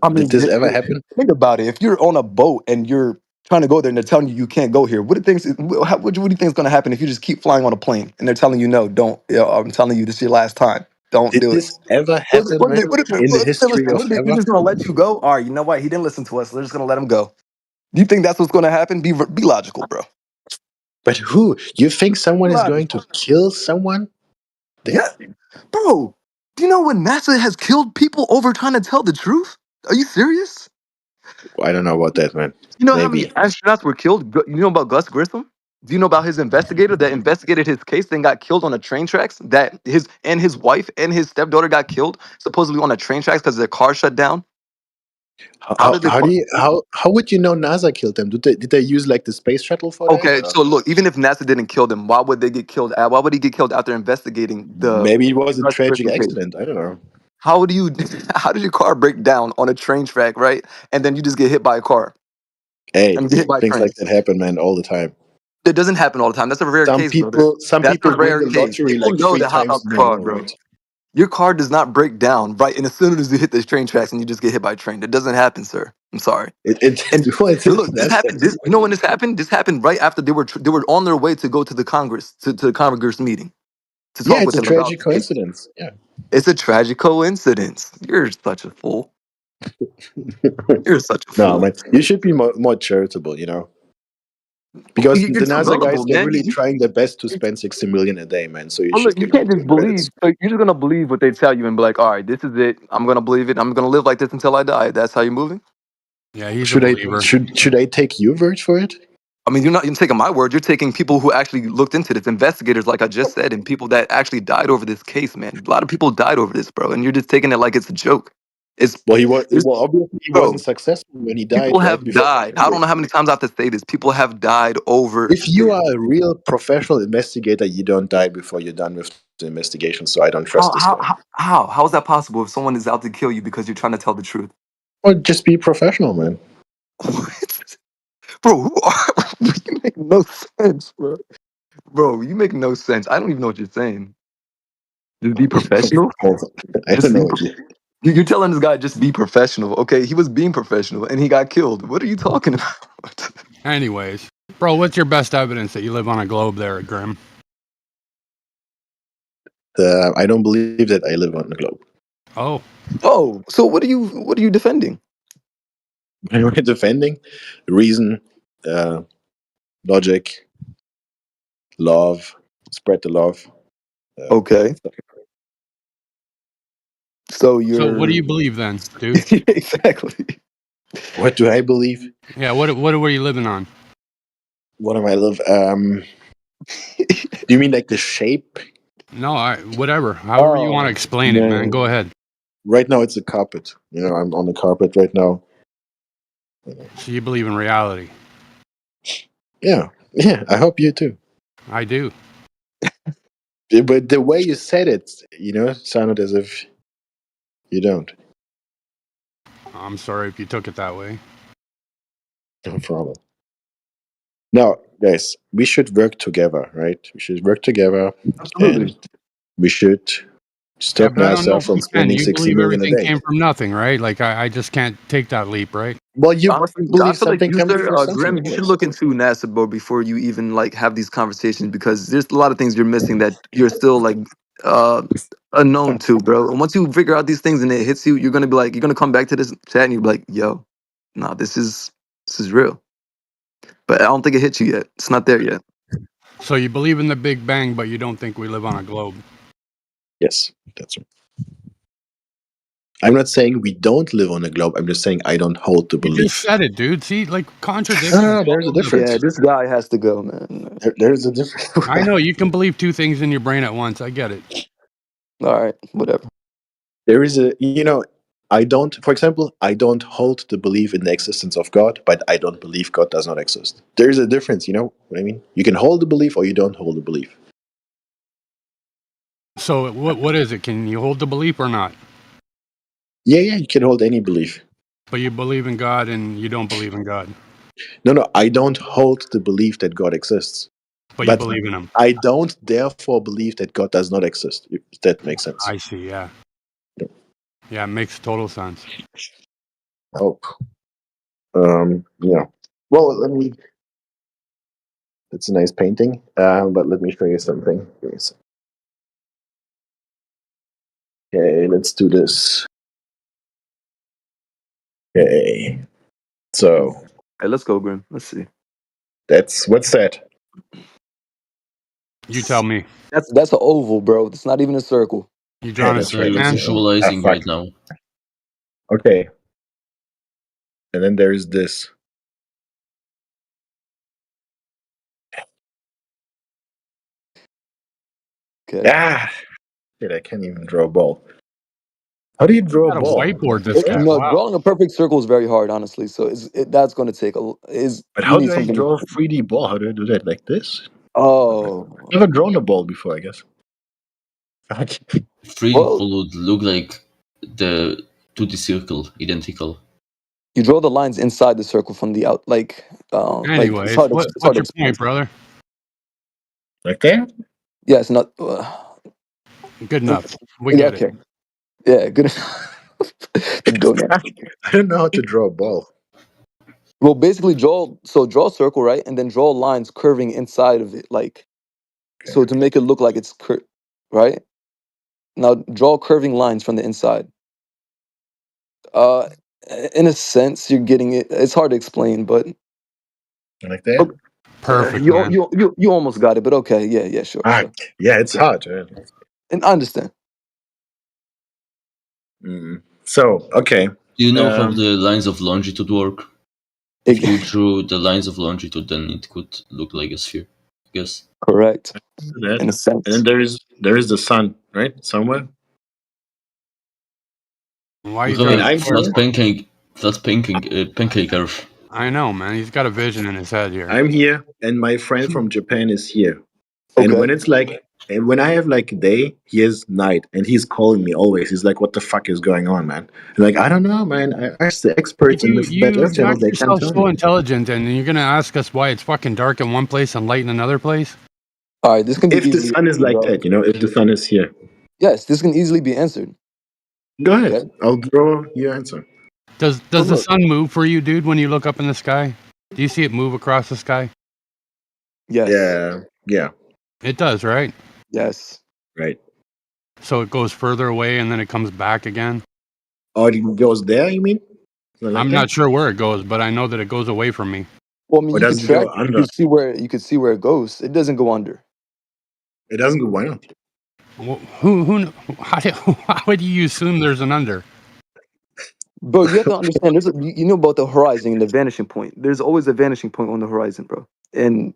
I Did mean, this ever happen? think about it. If you're on a boat and you're trying to go there and they're telling you you can't go here, what do you what do you think is going to happen if you just keep flying on a plane and they're telling you no, don't? You know, I'm telling you this is your last time. Don't Did do it. this ever happen, man? In the history of We're ever? just going to let you go? All right, you know what? He didn't listen to us. So we're just going to let him go. Do you think that's what's going to happen? Be logical, bro. But who? You think Be someone is going to logical. kill someone there? Yeah, bro. Do you know when NASA has killed people over trying to tell the truth? Are you serious? I don't know about that, man. You know how many Maybe. astronauts were killed? You know about Gus Grissom? Do you know about his investigator that investigated his case, then got killed on the train tracks? That his wife and his stepdaughter got killed supposedly on the train tracks because their car shut down. How did they? How would you know NASA killed them? Did they use like the space shuttle for that? Okay, Or? so look, even if NASA didn't kill them, why would they get killed? Why would he get killed after investigating the Maybe it was a Gus tragic Grissom case? accident. I don't know. How do you? How did your car break down on a train track, right? And then you just get hit by a car Hey, and get hit by things like trains. that happen, man, all the time. It doesn't happen all the time. That's a rare case, brother. Some That's a people win rare the case. lottery People like know three to hop times out in the a car, row, bro. right? Your car does not break down right, and as soon as you hit the train tracks and you just get hit by a train, it doesn't happen, sir. I'm sorry. And look, this happened. You know when this happened? This happened right after they were on their way to go to the Congress to the Congress meeting. to Yeah, talk it's with a him about tragic the case. coincidence. Yeah. It's a tragic coincidence. You're such a fool. You're such a No, fool. man, you should be more charitable, because You're the too NASA guys, gullible, they're man. really trying their best to spend 60 million a day, man. So you Well, look, should you give them can't just some believe. credits. So you're just gonna believe what they tell you and be like, all right, this is it. I'm gonna believe it. I'm gonna live like this until I die. That's how you're moving. Yeah, he's a Should I believer. should I take your word for it? I mean, you're not even taking my word. You're taking people who actually looked into this, investigators, like I just said, and people that actually died over this case, man. A lot of people died over this, bro, and you're just taking it like it's a joke. It's, Well, he was. it's Well, obviously, he wasn't bro. successful when he People died right have before died. I September. don't know how many times I have to say this. People have died over If you this. are a real professional investigator, you don't die before you're done with the investigation. So I don't trust How this how guy. how how is that possible if someone is out to kill you because you're trying to tell the truth? Or just be professional, man. Bro, who are you make no sense, bro. Bro, you make no sense. I don't even know what you're saying. Just be professional. I don't Just know be. what you. You're telling this guy just be professional. Okay, he was being professional and he got killed. What are you talking about? Anyways, bro, what's your best evidence that you live on a globe there at Grim? I don't believe that I live on the globe. Oh, Oh, so what are you defending? When we're defending reason, logic, love, spread the love. Okay, so so what do you're you believe then, dude? exactly. What do I believe? Yeah, what were you living on? What am I live? Do you mean like the shape? No, whatever. However you want to Oh explain it, man. man! Go ahead. Right now it's a carpet. I'm on the carpet right now. So you believe in reality? Yeah, yeah. I hope you too. I do. But the way you said it, sounded as if you don't. I'm sorry if you took it that way. No problem. Now, guys, we should work together, right? We should work together, and Absolutely. we should Yeah, stop but I don't know NASA if from you can. spending You 60 believe million a everything day. came from nothing, right? Like I just can't take that leap, right? Well, you Honestly, I believe feel like something you, comes sir, from something, Grim, you should always. look into NASA, bro, before you even like have these conversations because there's a lot of things you're missing that you're still like uh unknown to, bro. And once you figure out these things and it hits you, you're gonna be like, you're gonna come back to this chat and you're like, yo, nah, this is real. But I don't think it hit you yet. It's not there yet. So you believe in the Big Bang, but you don't think we live on a globe. Yes, that's right. I'm not saying we don't live on a globe. I'm just saying I don't hold the You just belief. said it, dude. See, like No, contradictions there's all a over the difference. Yeah, place. this guy has to go, man. There's a difference. I know you can believe two things in your brain at once. I get it. All right, whatever. There is I don't, for example, I don't hold the belief in the existence of God, but I don't believe God does not exist. There is a difference, you know what I mean? You can hold the belief or you don't hold the belief. So what is it? Can you hold the belief or not? Yeah, you can hold any belief. But you believe in God and you don't believe in God. No, I don't hold the belief that God exists. But you But believe in Him. I don't therefore believe that God does not exist, if that makes sense. I see. Yeah. Yeah, it makes total sense. I hope. Yeah. Well, it's a nice painting, but let me show you something. Give me a sec. Okay, let's do this. Okay. So Hey, let's go, Grim. Let's see. what's that? You tell me. That's an oval, bro. It's not even a circle. You Yeah, drawing a that's So right. stick you're That's man? visualizing fuck. right now. Okay. And then there is this. Okay. Shit, I can't even draw a ball. How do you draw a Got to ball? whiteboard this guy. No, Wow. drawing a perfect circle is very hard, honestly. So that's going to take But you how need do I something. draw a 3D ball? How do I do that? Like this? Oh, Never drawn a ball before, I guess. Fuck. 3D well, ball would look like the 2D circle, identical. you draw the lines inside the circle from the out, like it's Anyways, hard. It's hard what's to your explain. point, brother? Like there? Yeah, it's not. Good enough. We Yeah, get it. okay. Yeah, good. Go now. I don't know how to draw a ball. Well, basically, draw a circle, right, and then draw lines curving inside of it, like Okay. so to make it look like it's right? Now draw curving lines from the inside. Uh, in a sense, you're getting it. It's hard to explain, but Like that? Perfect, you man. you almost got it. But okay, yeah, sure, Ah, sure. yeah, it's Yeah. hard. And I understand. So, okay. Do you know how Um, the lines of longitude work? If you drew the lines of longitude, then it could look like a sphere. I guess. Correct. that. In a And then sense. there is the sun, right? Somewhere. Why are We you have And drawing a I'm squares? here. pancake curve. I know, man. He's got a vision in his head here. I'm here, and my friend from Japan is here. And Okay. when it's like, and when I have like day, he has night, and he's calling me always. He's like, "What the fuck is going on, man?" I'm like, I don't know, man. I asked the experts in the Flat You Earth channel; act they can't yourself tell so me. intelligent, and you're gonna ask us why it's fucking dark in one place and light in another place? All right. This can be If the easily sun is answered, like bro. that, if the sun is here, Yes, this can easily be answered. go ahead. Okay. I'll draw your answer. Does So the look. sun move for you, dude, when you look up in the sky? Do you see it move across the sky? Yes. Yeah, It does, right? Yes. right. So it goes further away and then it comes back again? Oh, it goes there. You mean? Something like I'm that? not sure where it goes, but I know that it goes away from me. Well, I mean, Or you could does it go track. You under? could see where it goes. It doesn't go under. It doesn't go. Why not? How would you assume there's an under? Bro, you have to understand. You know about the horizon and the vanishing point. There's always a vanishing point on the horizon, bro. And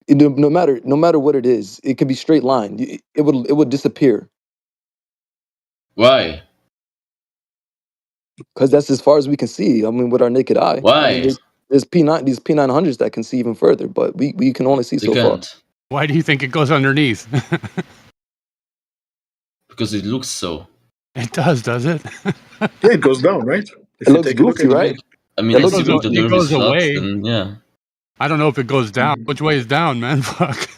no matter what it is, it can be straight line. It would disappear Why? because that's as far as we can see. I mean, with our naked eye. I mean, Why? there's these P900s that can see even further, but we can only see They so far. can't. Why do you think it goes underneath? Because it looks so. It does it? Yeah, it goes down, right? It If you looks take a look goofy, at the right? moon. I mean, It looks assuming that goofy. the It Earth is goes flat, away. then yeah. I don't know if it goes down. Which way is down, man? Fuck.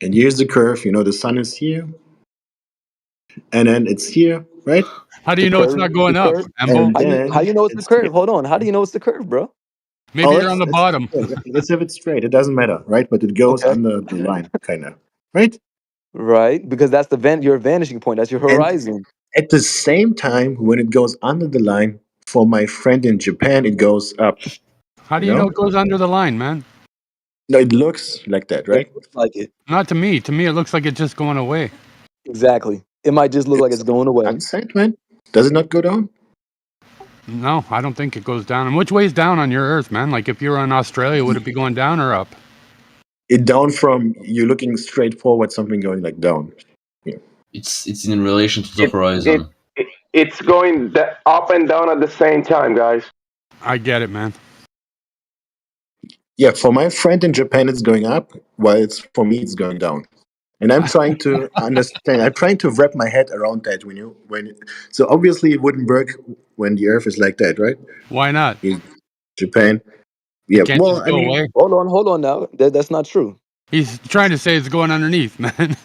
And here's the curve. The sun is here, and then it's here, right? How do The you know it's curve, not the going up, curve. Embo? And How then you know it's the it's here. curve? Hold on. How do you know it's the curve, bro? Maybe Oh, you're on the bottom. let's have it straight. It doesn't matter, right? But it goes Okay. under the line, kind of, right? Right, because that's your vanishing point. That's your And horizon. at the same time, when it goes under the line, for my friend in Japan, it goes up. How do You you know know? it goes under the line, man? No, it looks like that, It right? looks like it. Not to me. To me, it looks like it's just going away. Exactly. It might just look like It's it's going away. outside, man. Does it not go down? No, I don't think it goes down. And which way's down on your Earth, man? Like if you were in Australia, would it be going down or up? It down from you looking straight forward, something going like down. Yeah. It's in relation to the It it, horizon. it it's going up and down at the same time, guys. I get it, man. Yeah, for my friend in Japan, it's going up, while for me, it's going down. And I'm trying to understand. I'm trying to wrap my head around that. So obviously, it wouldn't work when the Earth is like that, right? Why not? In Japan, yeah. It can't Well, just I go mean, away. Hold on now. That's not true. He's trying to say it's going underneath, man.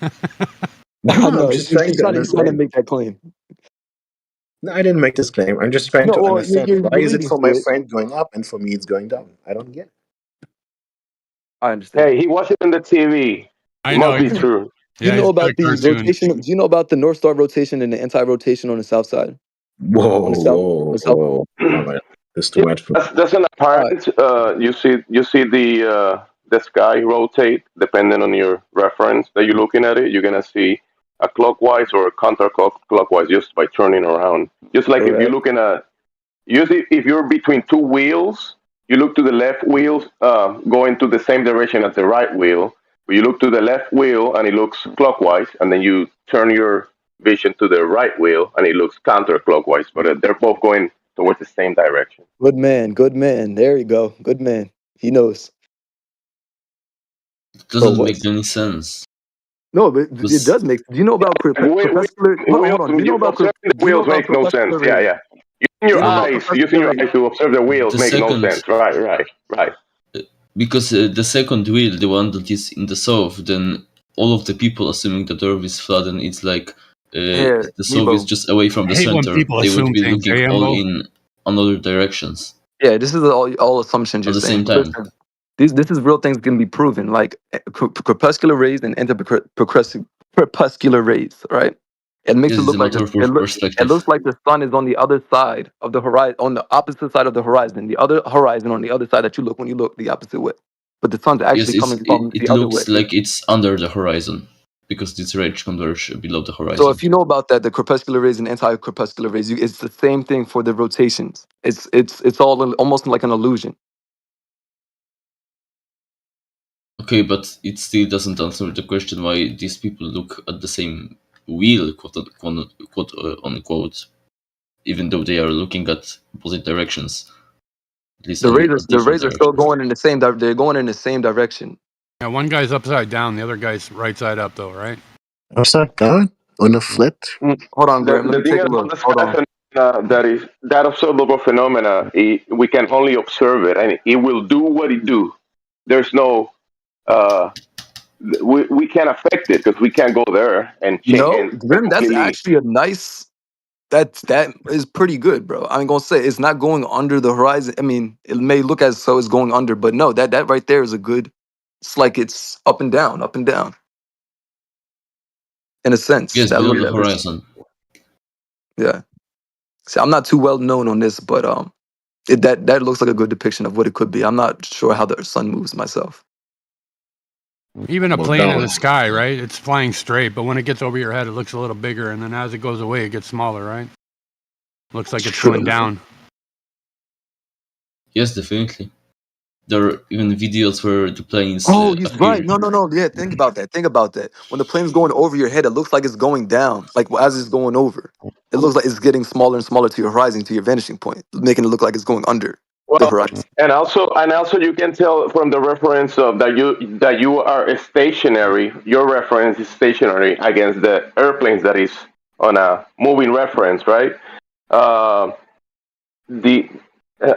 no, I I'm know. just trying to He's trying to understand. make that claim. No, I didn't make this claim. I'm just trying No, to well, understand why you're is it leading for to my it. friend going up and for me it's going down? I don't get it. I understand. Hey, he watched it on the TV. I It know. must be true. You Yeah, know he's got a about the cartoon. rotation? Do you know about the North Star rotation and the anti-rotation on the south side? On Whoa, the whoa, south whoa! pole. Oh my, that's too Yeah, much for me. that's an All right. apparent. You see the sky rotate depending on your reference that you're looking at it. You're gonna see a clockwise or a counterclockwise just by turning around. Just like if you're Correct. looking at usually if you're between two wheels, you look to the left wheel, going to the same direction as the right wheel. But you look to the left wheel and it looks clockwise, and then you turn your vision to the right wheel and it looks counterclockwise. But they're both going towards the same direction. Good man. Good man. There you go. Good man. He knows. It Bro, doesn't make what? any sense. No, but it Because does make. Do you know about crepuscular? Hold on, Wheels, hold on. Do you know about observing the do you know wheels about makes no sense. crepuscular Yeah, rays? yeah. Do you know about Using crepuscular your rays? eyes to observe the wheels the make no second sense. Right. because the second wheel, the one that is in the south, then all of the people assuming that the Earth is flat and it's like Here, the south is Nebo. just away from I the hate when center, people they would assume be things, looking hey, all Embo? in another directions Yeah, this is all assumptions at you're the saying. same But time. listen, this is real things can be proven. Like crepuscular rays and crepuscular rays, right? It makes Yes, it it's look a like matter of it perspective. looks like the sun is on the other side of the horizon, on the opposite side of the horizon, the other horizon on the other side that you look when you look the opposite way. But the sun's Yes, actually coming from it the other way. looks like it's under the horizon because its rays converge below the So horizon. if you know about that, the crepuscular rays and anti-crepuscular rays, it's the same thing for the rotations. It's all almost like an illusion. Okay, but it still doesn't answer the question why these people look at the same wheel, quote unquote, even though they are looking at opposite directions, at least at The different rays are still directions. going in the same. They're going in the same direction. Yeah, one guy's upside down, the other guy's right side up, though, right? Upside down on a flat. Hold on, Graham. Let The me thing take a about look. the Hold sky on. phenomena that is that observable phenomena, we can only observe it, and it will do what it do. There's no uh, we can't affect it because we can't go there and You change know, and Grim, that's completely. actually a nice. That is pretty good, bro. I ain't gonna say it's not going under the horizon. I mean, it may look as so it's going under, but no, that right there is a good. It's like it's up and down, in a sense. Yes, That below look, the that looks, horizon. yeah. See, I'm not too well known on this, but that looks like a good depiction of what it could be. I'm not sure how the sun moves myself. Even a Well, plane in down. the sky, right? It's flying straight, but when it gets over your head, it looks a little bigger, and then as it goes away, it gets smaller, right? Looks like it's going True. down. Yes, definitely. There are even videos where the planes Oh, he's right. appear. No. Yeah, think about that. Think about that. When the plane's going over your head, it looks like it's going down. Like as it's going over, it looks like it's getting smaller and smaller to your horizon, to your vanishing point, making it look like it's going under the Well, horizon. and also you can tell from the reference of that you are stationary. Your reference is stationary against the airplanes that is on a moving reference, right? Uh, the uh,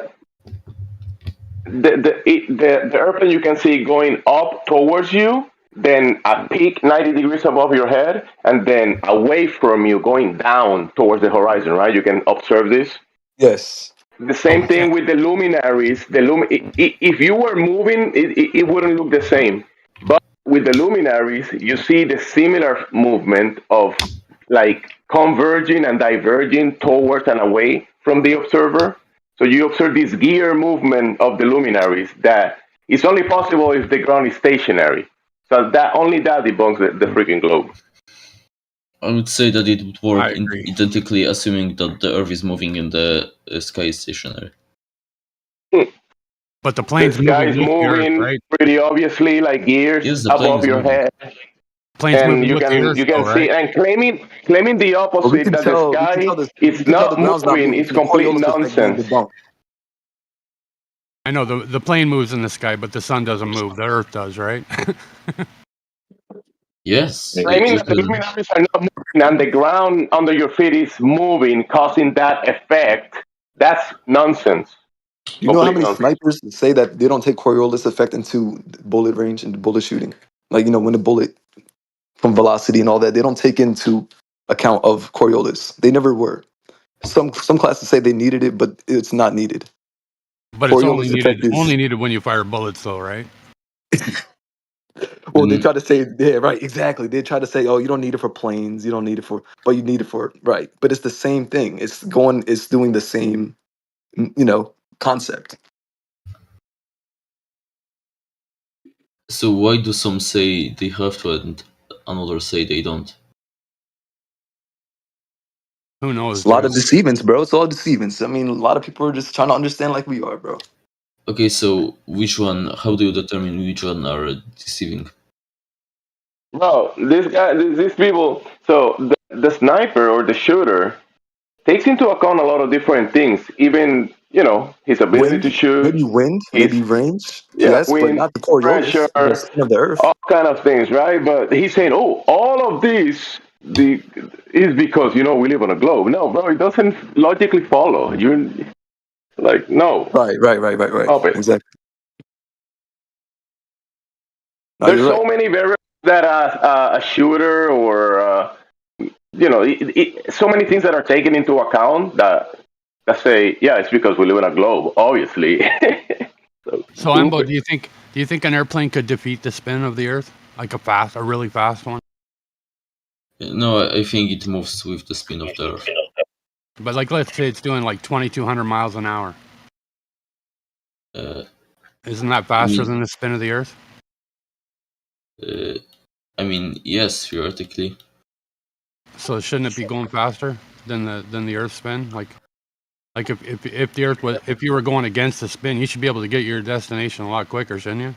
the airplane you can see going up towards you, then a peak 90 degrees above your head, and then away from you going down towards the horizon, right? You can observe this. Yes. The But same we can't. thing with the luminaries. If you were moving, it wouldn't look the same. But with the luminaries, you see the similar movement of like converging and diverging towards and away from the observer. So you observe this gear movement of the luminaries that is only possible if the ground is stationary. So that only that debunks the freaking globe. I would say that it would I work agree. identically, assuming that the Earth is moving and the sky is stationary. But the The plane's sky moving is with the Earth, moving right? pretty obviously like gears Yes, the plane above is your moving. head, Plane's and moving you with the can Earth, you though, can see right? and claiming the But opposite that the sky is we can tell the not ground's not moving moving is from the complete Coriolis effect being nonsense. debunked. I know the plane moves in the sky, but the sun doesn't move. The Earth does, right? Yes, Claiming if that the the luminaries are not moving and the ground under your feet is moving, causing that effect, that's nonsense. You know how Complete many nonsense. snipers say that they don't take Coriolis effect into bullet range and bullet shooting? Like, when the bullet from velocity and all that, they don't take into account of Coriolis. They never were. Some classes say they needed it, but it's not needed. But it's Coriolis effect is, only needed when you fire bullets, though, right? well, they and try to say, yeah, right, exactly. They try to say, oh, you don't need it for planes, you don't need it for, but you need it for, right. But it's the same thing. It's doing the same, concept. so why do some say they have to and others say they don't? Who knows, It's a lot dude? of deceivings, bro. It's all deceivings. I mean, a lot of people are just trying to understand like we are, bro. Okay, so which one? How do you determine which one are deceiving? No, this guy, these people. So the sniper or the shooter takes into account a lot of different things, even his ability Wind, to shoot, maybe wind, his maybe range. yeah, Yes, but wind, not the pressure, Coriolis, the spin of the Earth. all kind of things, right? But he's saying, oh, all of this is because we live on a globe. No, bro, it doesn't logically follow. You're like, no, Right. stop it. Exactly. No, There's you're right. so many variables that a shooter or so many things that are taken into account that say, yeah, it's because we live in a globe, obviously. So So, Ambo, stupid. do you think an airplane could defeat the spin of the Earth, like a really fast one? No, I think it moves with the spin of the Earth. But like, let's say it's doing like 2,200 miles an hour. Isn't that faster than the spin of the Earth? I mean, yes, theoretically. So shouldn't it be going faster than the Earth spin? Like if the Earth was, if you were going against the spin, you should be able to get your destination a lot quicker, shouldn't you?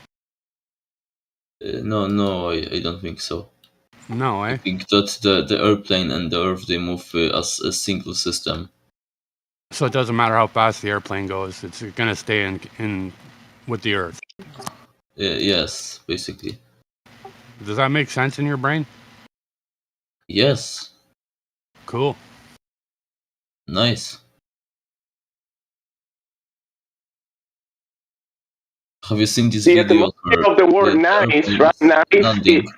No, I don't think so. No, I think that the airplane and the Earth, they move as a single system. So it doesn't matter how fast the airplane goes; it's going to stay in with the Earth. Yes, basically. Does that make sense in your brain? Yes. Cool. Nice. Have you seen this The video etymology of the word nice, right?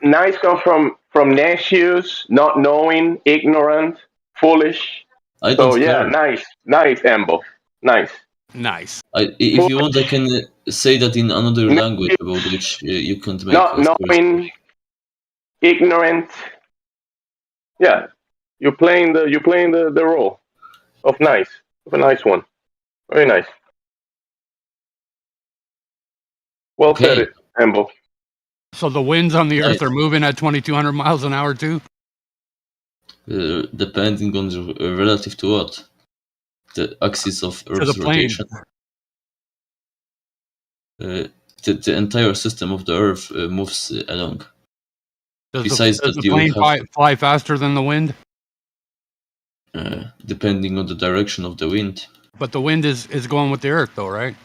Nice comes from necious, not knowing, ignorant, foolish. I don't So yeah, care. nice, Embo, nice. Nice. If you want, I can say that in another language about which you can't make Not a story. knowing, ignorant. Yeah, you're playing the role of nice, of a nice one. Very nice. Well said, Embo. So the winds on the Earth are moving at 2,200 miles an hour too. Depending on the relative to what? The axis of Earth's the plane. rotation. The entire system of the Earth moves along. Does the plane fly faster than the wind? Depending on the direction of the wind. But the wind is going with the Earth, though, right?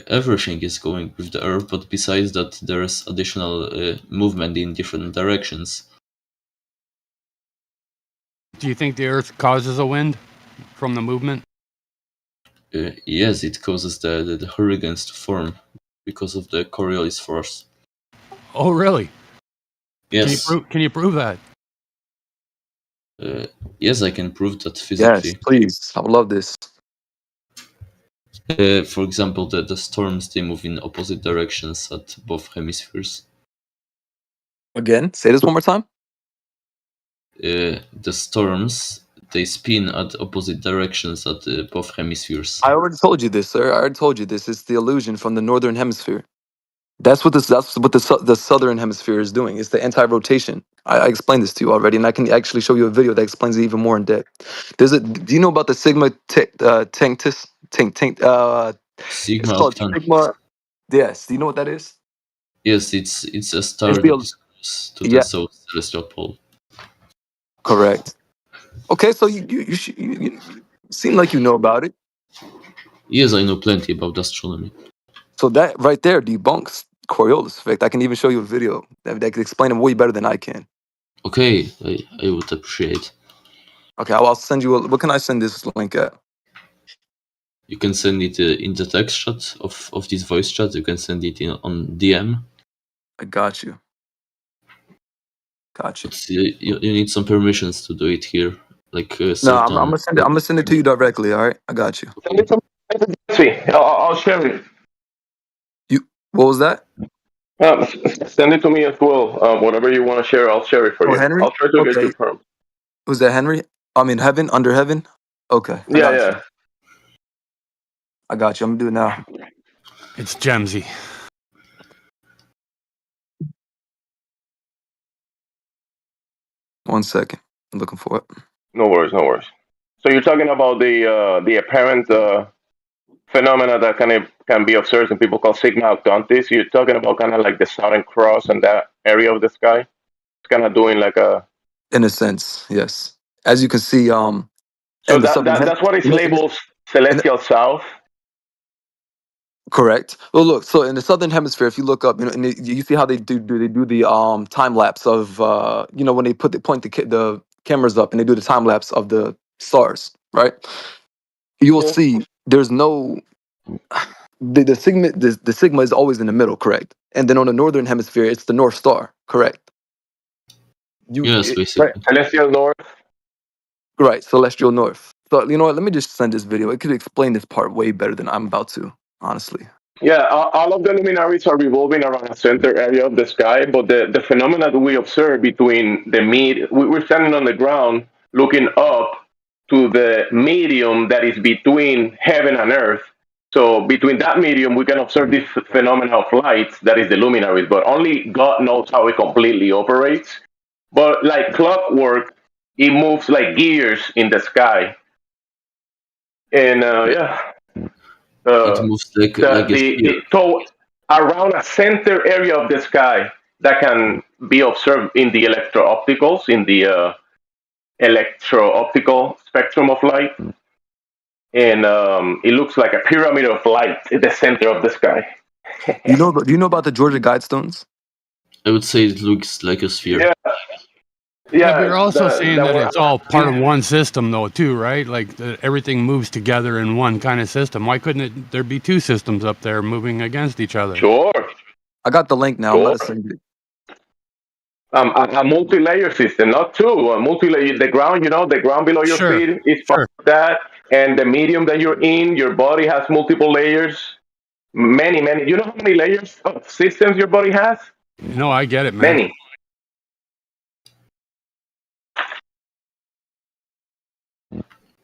Everything is going with the Earth, but besides that, there is additional movement in different directions. Do you think the Earth causes a wind from the movement? Yes, it causes the hurricanes to form because of the Coriolis force. Oh, really? Yes. Can you prove that? Yes, I can prove that physically. Yes, please. I would love this. For example, the storms, they move in opposite directions at both hemispheres. Again, say this one more time. The storms, they spin at opposite directions at both hemispheres. I already told you this, sir. I already told you this. It's the illusion from the northern hemisphere. That's what the southern hemisphere is doing. It's the anti-rotation. I explained this to you already, and I can actually show you a video that explains it even more in depth. Do you know about the sigma tanctus? Sigma It's called octant. sigma. Yes. Do you know what that is? Yes, it's a star It's that the is close to the south celestial pole. correct. Okay, so you seem like you know about it. Yes, I know plenty about astronomy. So that right there debunks Coriolis effect. I can even show you a video that can explain it way better than I can. Okay, I would appreciate. Okay, I'll send you. What can I send this link at? You can send it in the text chat of this voice chat. You can send it on DM. I got you. Got you. But you need some permissions to do it here, like No, certain. I'm gonna send it. I'm gonna send it to you directly. All right, I got you. See, I'll share it. What was that? Send it to me as well. Whatever you want to share, I'll share it for Oh, you. Henry. I'll try to get Okay. you from. Was that Henry? I mean, heaven under heaven. Okay, I got you. I got you. I'm gonna do it now. It's Gemsy. One second. I'm looking for it. No worries, no worries. So you're talking about the apparent phenomena that can be observed in people called sigma octantis. You're talking about kind of like the Southern Cross and that area of the sky. It's kind of doing like a. In a sense, yes. As you can see, So in the southern that's what is labeled celestial south. Correct. Well, look. So in the southern hemisphere, if you look up, and you see how they do the time lapse of when they point the cameras up and they do the time lapse of the stars, right? You will see there's no the sigma is always in the middle, correct? And then on the northern hemisphere, it's the North Star, correct? Yes, basically. Right. Celestial north. Right, celestial north. So you know what? Let me just send this video. It could explain this part way better than I'm about to, honestly. Yeah, all of the luminaries are revolving around a center area of the sky, but the phenomena that we observe between we're standing on the ground looking up to the medium that is between heaven and earth. So between that medium, we can observe this phenomena of light that is the luminaries, but only God knows how it completely operates. But like clockwork, it moves like gears in the sky, and yeah, It uh, moves like the a the sphere. the to around a center area of the sky that can be observed in the electro-opticals in the electro-optical spectrum of light, and it looks like a pyramid of light in the center of the sky. Do you know about the Georgia Guidestones? I would say it looks like a sphere. Yeah, Yeah, but yeah, you're also saying that that were it's all part of one system, though, too, right? Like everything moves together in one kind of system. Why couldn't there be two systems up there moving against each other? sure, I got the link now. I'm about sure. to send it. A multi-layer system, not two. A multi-layer. The ground, the ground below your Sure, feet is part sure. of that, and the medium that you're in, your body has multiple layers. Many, many. You know how many layers of systems your body has? No, I get it, man. Many.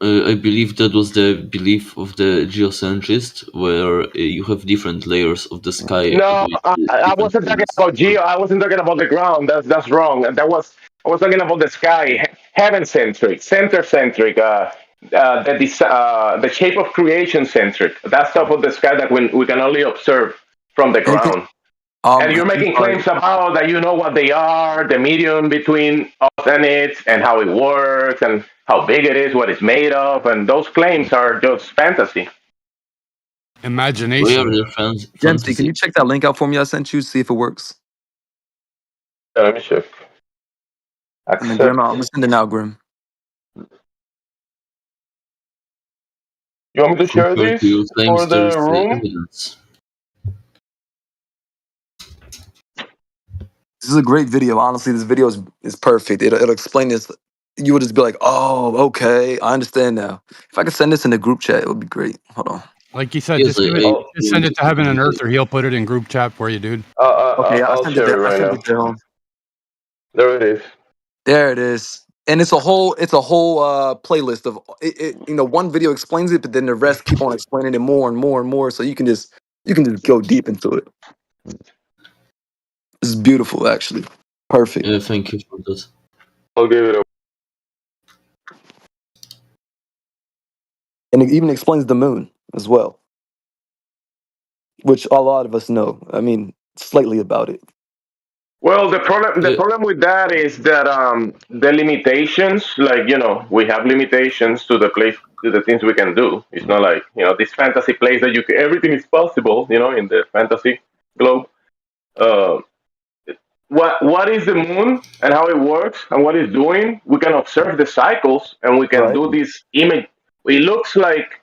I believe that was the belief of the geocentrist, where you have different layers of the sky No, with I different wasn't talking colors. about geo. I wasn't talking about the ground. That's wrong. I was talking about the sky, heaven centric, center centric, the shape of creation centric. That stuff of the sky that we can only observe from the And ground. And you're I'm making sorry. claims about that you know what they are, the medium between us and it, and how it works, and how big it is, what it's made of, and those claims are just fantasy. Why are Imagination. there Dempsey, can fantasy? you check that link out for me? I sent you. See if it works. Let me check. And then Grim, Accept. I'm gonna send it now, Grim. You want me to share Compared to this your for claims, there the is room? evidence. This is a great video. Honestly, this video is perfect. It'll explain this. You would just be like, oh, okay, I understand now. If I could send this in the group chat, it would be great. Hold on. Like you said, Yes, just give it. I Just want send to it to see Heaven the and video. Earth, or he'll put it in group chat for you, dude. Okay, I I'll sent it share there. it I right sent now. it there. There it is. There it is. And it's a whole playlist of one video explains it, but then the rest keep on explaining it more and more and more. So you can just go deep into it. It's beautiful, actually. Perfect. Yeah, thank you for that. I'll give it a. And it even explains the moon as well, which a lot of us know. I mean, slightly about it. Well, the problem with that is that the limitations, like we have limitations to the things we can do. It's not like this fantasy place that everything is possible. In the fantasy globe. Uh, what is the moon and how it works and what it's doing? We can observe the cycles and we can Right. do this image. It looks like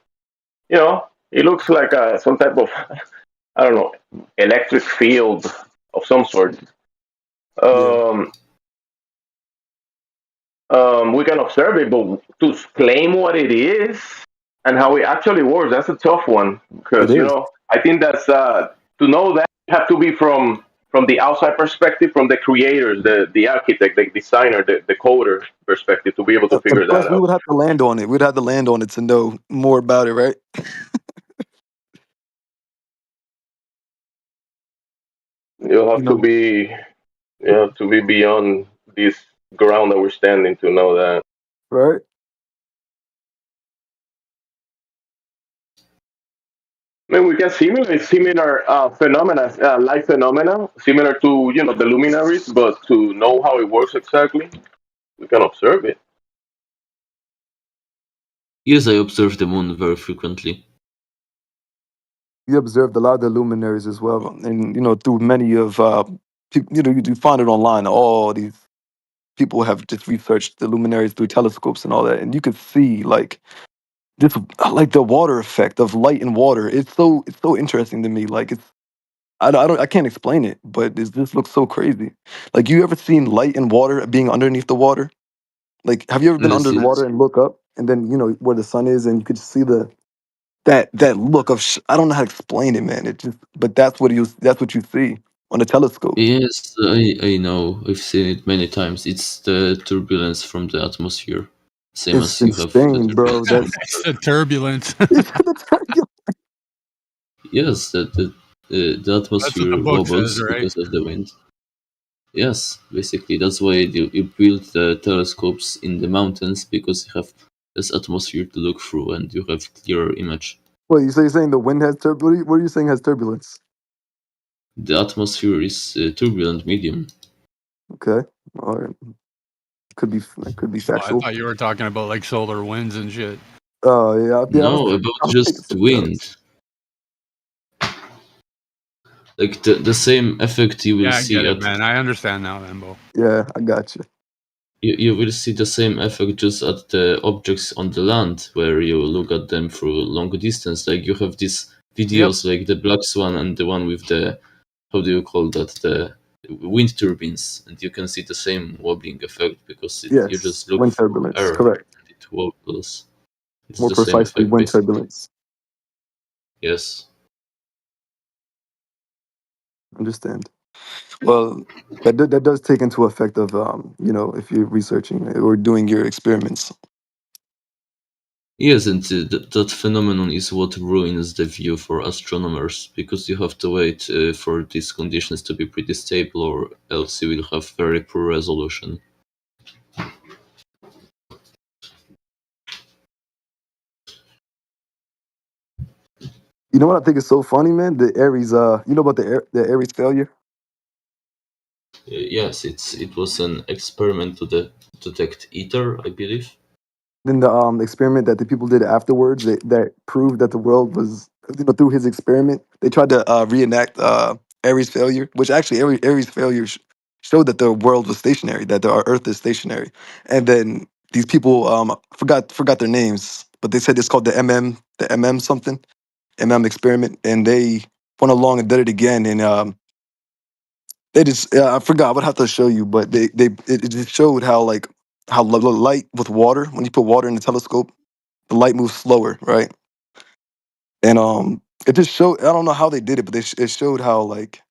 you know, it looks like some type of I don't know electric field of some sort. Yeah. Um, we can observe it, but to claim what it is and how it actually works, that's a tough one It because is. I think that's to know that you have to be from the outside perspective, from the creators, the architect, the designer, the coder perspective to be able to And figure plus, that we out. would have to land on it. We'd have to land on it to know more about it, right? You'll You have to know, be beyond this ground that we're standing to know that. right? I mean, we can simulate similar phenomena, light phenomena, similar to the luminaries, but to know how it works exactly, we can observe it. Yes, I observe the moon very frequently. You observed a lot of the luminaries as well, and through many of people, you do find it online. All these people have just researched the luminaries through telescopes and all that, and you could see this, like the water effect of light and water. It's so interesting to me. Like I can't explain it, but it just looks so crazy. Like you ever seen light and water being underneath the water? Like have you ever been Yes, under the yes. water and look up and then where the sun is and you could see that look of I don't know how to explain it, man. It just but that's what you see on the telescope. Yes, I know. I've seen it many times. It's the turbulence from the atmosphere, same It's as you have the insane, bro. turbulence from That's It's the turbulence. yes, the That's what the atmosphere book says, wobbles right? because of the wind. Yes, basically that's why you build the telescopes in the mountains because you have this atmosphere to look through and you have clearer image. what you say. You're saying the wind has turbulence. What are you saying has turbulence? The atmosphere is a turbulent medium. Okay, all right. Could be Oh, I factual. thought you were talking about like solar winds and shit. Oh yeah. No, about I was thinking just something else. wind. Like the same effect you will Yeah, I see get it, at man. I understand now, Embo. Yeah, I got you. you will see the same effect just at the objects on the land where you look at them through long distance. Like you have these Yep. videos like the black swan and the one with the how do you call that, the wind turbines, and you can see the same wobbling effect because you Yes, just look wind through turbulence. air Correct. and it wobbles. It's More the same precisely, effect wind basically. turbulence. Yes. Understand. Well, that does take into effect of if you're researching or doing your experiments. Yes, and that phenomenon is what ruins the view for astronomers, because you have to wait for these conditions to be pretty stable, or else you will have very poor resolution. You know what I think is so funny, man? The Aries. You know about the Aries failure? Yes, it was an experiment to detect ether, I believe. Then the experiment that the people did afterwards that proved that the world was through his experiment. They tried to reenact Aries failure, which actually Aries failure showed that the world was stationary, that our Earth is stationary, and then these people forgot their names, but they said it's called the MM something experiment, and they went along and did it again, and they just I forgot. I would have to show you, but it just showed how like how light with water when you put water in the telescope, the light moves slower, right? And it just showed. I don't know how they did it, but it showed how like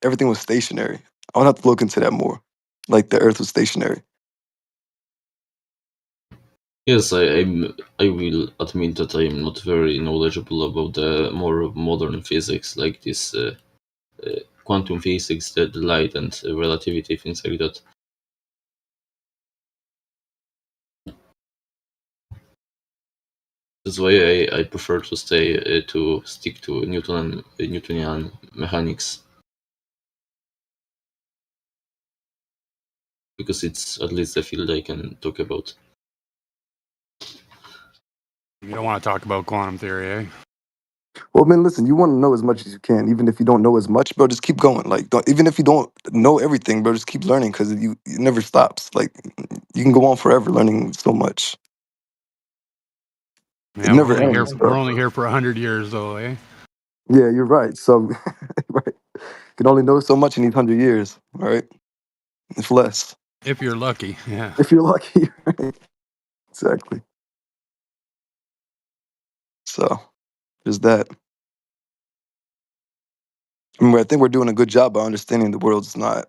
everything was stationary. I would have to look into that more. Like the Earth was stationary. Yes, I will admit that I am not very knowledgeable about the more modern physics, like this quantum physics, the light and relativity, things like that. That's why I prefer to stick to Newtonian mechanics, because it's at least the field I can talk about. You don't want to talk about quantum theory, eh? Well, man, listen. You want to know as much as you can, even if you don't know as much, bro. Just keep going. Like, even if you don't know everything, bro, just keep learning because it never stops. Like, you can go on forever learning so much. It Yeah, never ends, we're bro. only here for 100 years, though, eh? Yeah, you're right. So, right, you can only know so much in these 100 years, right? If less, If you're lucky, yeah. if you're lucky. Right? Exactly. So, there's that. I think we're doing a good job by understanding the world's not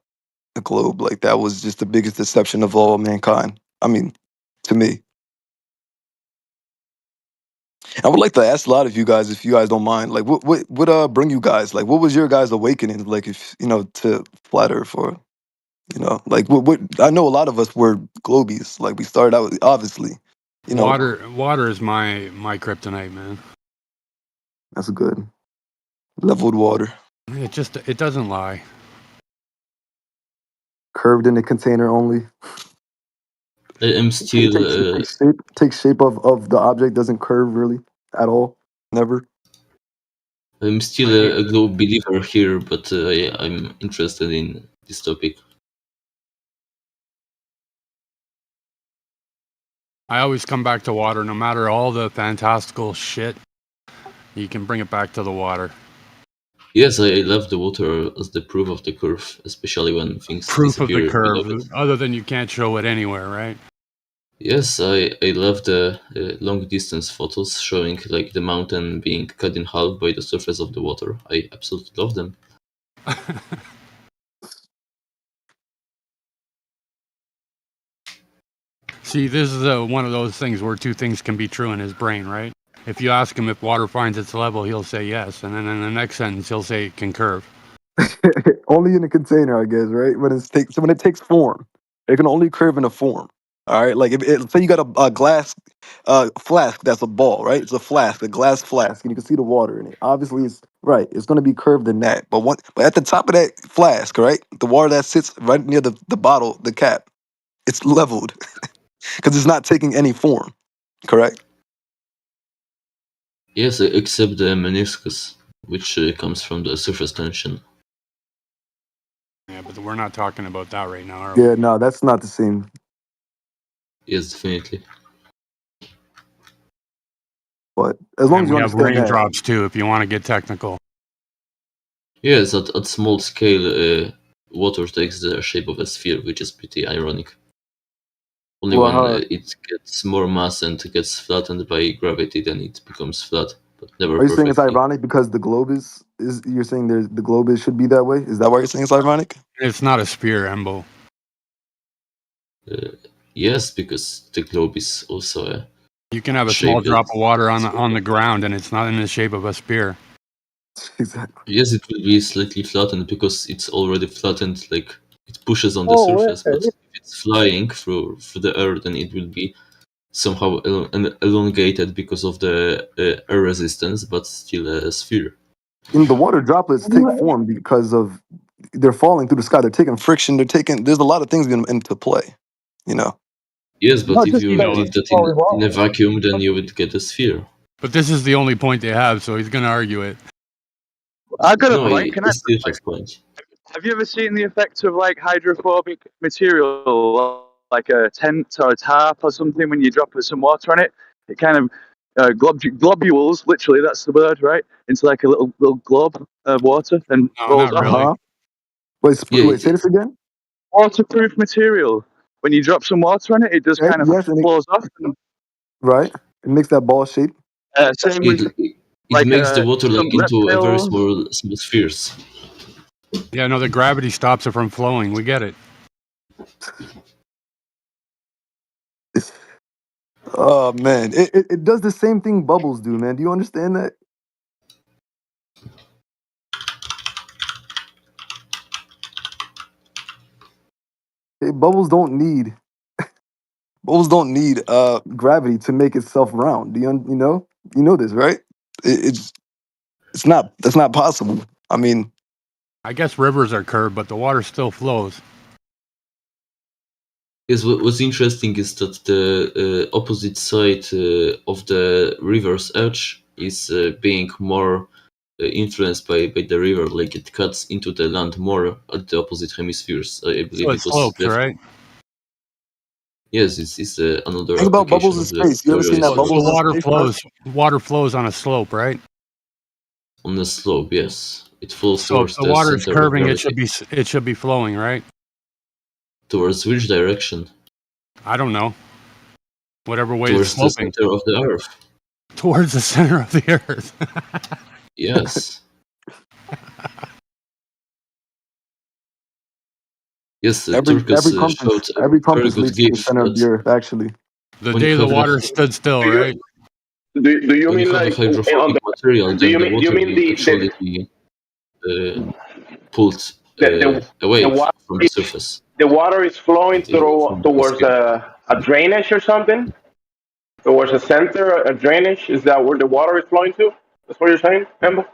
a globe. Like that was just the biggest deception of all mankind. I mean, to me. I would like to ask a lot of you guys, if you guys don't mind, like what bring you guys? Like, what was your guys' awakening? Like, if to flat Earth, or like what? I know a lot of us were globies. Like, we started out obviously, you know, Water is my kryptonite, man. that's good. Leveled water, It doesn't lie. curved in a container only. I'm still Take shape of the object, doesn't curve really at all. Never. I'm still a globe believer here, but I'm interested in this topic. I always come back to water, no matter all the fantastical shit. You can bring it back to the water. Yes, I love the water as the proof of the curve, especially when things Proof of the disappear below curve, it. other than you can't show it anywhere, right? Yes, I love the long distance photos showing like the mountain being cut in half by the surface of the water. I absolutely love them. See, this is one of those things where two things can be true in his brain, right? If you ask him if water finds its level, he'll say yes, and then in the next sentence he'll say it can curve. Only in a container, I guess, right? When it takes form, it can only curve in a form. All right, like say you got a glass flask that's a ball, right? It's a flask, a glass flask, and you can see the water in it. Obviously, it's right. It's going to be curved in that, but at the top of that flask, right, the water that sits right near the bottle, the cap, it's leveled because it's not taking any form. Correct. Yes, except the meniscus, which comes from the surface tension. Yeah, but we're not talking about that right now, are we? Yeah, no, that's not the same. Yes, definitely. But as long And as you we have understand that, raindrops too, if you want to get technical. Yes, at small scale, water takes the shape of a sphere, which is pretty ironic. Only well, when it gets more mass and gets flattened by gravity, then it becomes flat, but never are you saying it's perfectly. ironic because the globe is you're saying the globe should be that way? Is that why you're saying it's ironic? It's not a spear, Embo. Yes, because the globe is also a You can have a small shape drop of water that's on the ground, and it's not in the shape of a spear. Exactly. yes, it will be slightly flattened because it's already flattened. Like it pushes on the Oh, surface, but wait. if it's flying through the air, then it will be somehow elongated because of the air resistance, but still a sphere. And the water droplets take form because of they're falling through the sky. They're taking friction. They're taking. There's a lot of things into play. You know. Yes, but Not if just you You know, leave that falling in a water. vacuum, then you would get a sphere. but this is the only point they have, so he's going to argue it. I got a No, point. Can I I? still have point. Have you ever seen the effects of like hydrophobic material, like a tent or a tarp or something, when you drop some water on it? It kind of globules, literally, that's the word, right? Into like a little glob of water and No, rolls not off. really. Yeah, Wait. Say this again. Waterproof material. When you drop some water on it, it just Okay. kind of Yes, and flows off. And, right. It makes that ball shape. same with it like makes the water some like into a very reptiles. small spheres. Yeah, no, the gravity stops it from flowing. We get it. Oh man, it does the same thing bubbles do, man. Do you understand that? Bubbles don't need gravity to make itself round. Do you know this, right? It's not that's not possible. I mean, I guess rivers are curved, but the water still flows. Yes, what's interesting is that the opposite side of the river's edge is being more influenced by the river, like it cuts into the land more at the opposite hemispheres. I So believe it it was slopes, left. right? Yes, it's another think about bubbles application in of the space. You ever theory seen of that So bubbles in water space, bro? flows. Water flows on a slope, right? on the slope. Yes, it falls So if towards the the water is center of curving, gravity. it should be flowing, right? Towards which direction? I don't know. Whatever way it's Towards the sloping. center of the Earth. Towards the center of the earth. Yes. Yes, Turkus showed a Every very compass good leads to the GIF center of that the earth. Actually, The day the water stood still, Do you right? do you when you mean have a like on hydrophobic the? material, Do then the you water mean will actually be pulled the the away water from the is, surface. the water is flowing From the towards sphere. a drainage or something? Towards a center, a drainage? Is that where the water is flowing to? That's what you're saying, Emma?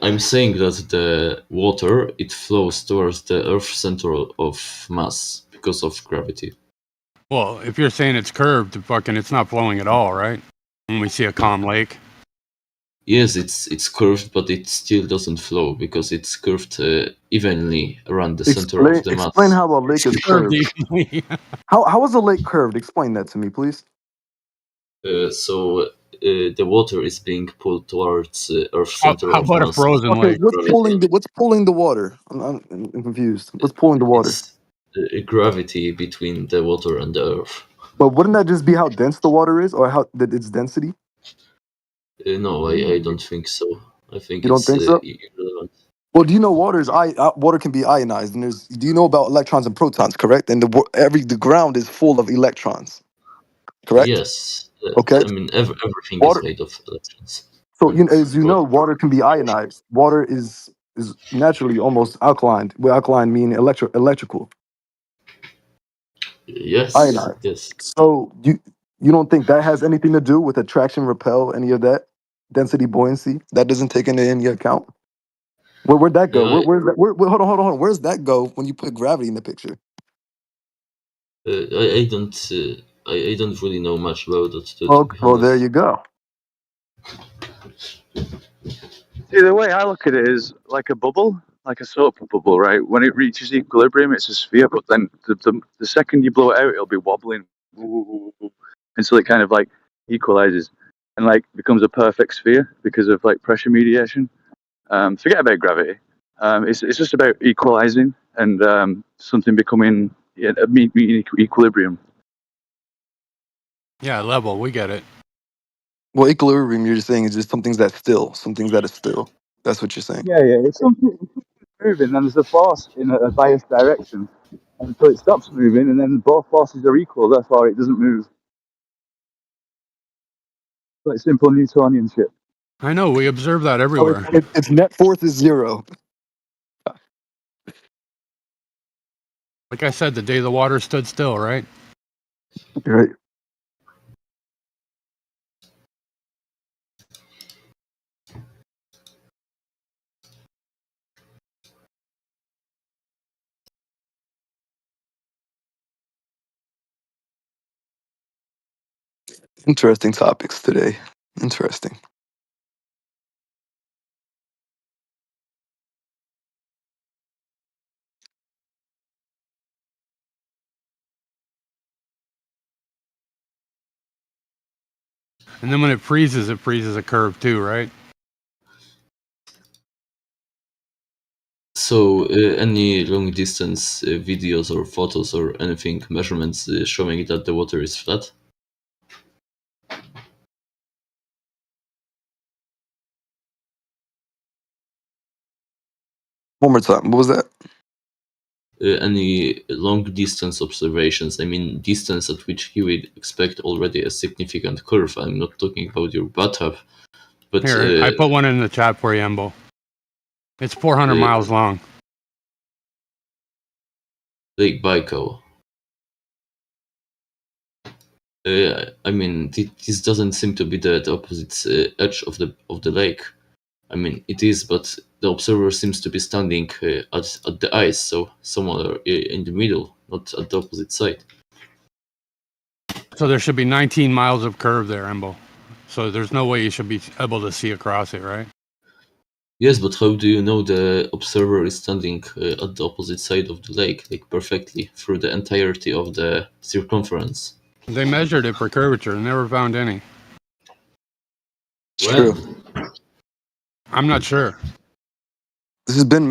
I'm saying that the water it flows towards the Earth's center of mass because of gravity. Well, if you're saying it's curved, it's not flowing at all, right? When we see a calm lake. Yes, it's curved, but it still doesn't flow because it's curved evenly around the center of the explain mass. how a lake It's is curved curved. evenly. How is a lake curved? Explain that to me, please. The water is being pulled towards Earth's center How of about a mass frozen Okay, lake? gravity. what's pulling the water? I'm confused. What's pulling the water? It's gravity between the water and the earth. But wouldn't that just be how dense the water is, or how its density? No, I don't think so. I think You don't it's think so? irrelevant. Well, do you know water can be ionized, and do you know about electrons and protons? Correct, and the ground is full of electrons. Correct. Yes, Okay. I mean everything is Water. made of electrons. So as you Go know, water can be ionized. Water is naturally almost alkaline. Where alkaline mean electrical. Yes, Ionized. yes. So you don't think that has anything to do with attraction, repel, any of that? Density, buoyancy, that doesn't take into any account. Where'd that go? I, Where's that? Hold on. Where's that go when you put gravity in the picture? I don't I don't really know much about it to Oh, be well, there honest. you go. See, the way I look at it is like a bubble, like a soap bubble, right? When it reaches equilibrium, it's a sphere, but then the second you blow it out, it'll be wobbling until it kind of like equalizes and like becomes a perfect sphere because of like pressure mediation. Forget about gravity. It's just about equalizing and something becoming equilibrium. Yeah, level. We get it. Well, equilibrium, you're just saying is just something that's still, something that is still. That's what you're saying. Yeah, yeah. It's something moving, and there's a force in a biased direction, and so it stops moving, and then both forces are equal. Therefore, it doesn't move. Like simple Newtonian shit. I know. We observe that Oh, everywhere. its net force is zero. Like I said, the day the water stood still, right? Right. Interesting topics today. Interesting. And then when it freezes a curve too, right? So any long distance videos or photos or anything measurements showing that the water is flat? One more time. What was that? Any long distance observations, I mean distance at which you would expect already a significant curve. I'm not talking about your bathtub, but Here, I put one in the chat for you, Embo. It's 400 uh, miles long. Lake Baikal. I mean, this doesn't seem to be the opposite edge of the lake. I mean, it is, but the observer seems to be standing at the ice, so somewhere in the middle, not at the opposite side. So there should be 19 miles of curve there, Embo. So there's no way you should be able to see across it, right? Yes, but how do you know the observer is standing at the opposite side of the lake, like perfectly through the entirety of the circumference? They measured it for curvature and never found any. It's true. When? I'm not sure. There's been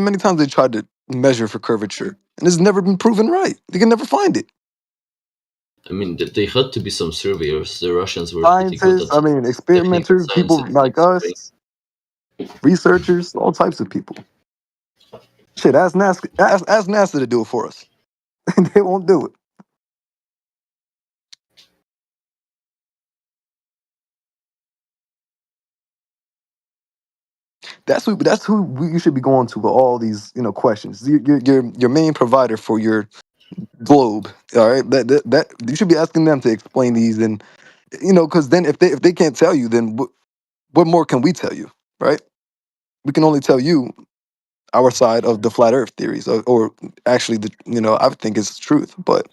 many times they tried to measure for curvature, and it's never been proven right. They can never find it. I mean, they had to be some surveyors. The Russians were pretty good Scientists, at checking experimenters, science people and like surveying. us, researchers, all types of people. Shit, ask NASA to do it for us. They won't do it. That's who you should be going to with all these questions. Your main provider for your globe. All right, that you should be asking them to explain these, and because then if they can't tell you, then what more can we tell you, right? We can only tell you our side of the flat Earth theories, or actually, I would think it's truth, but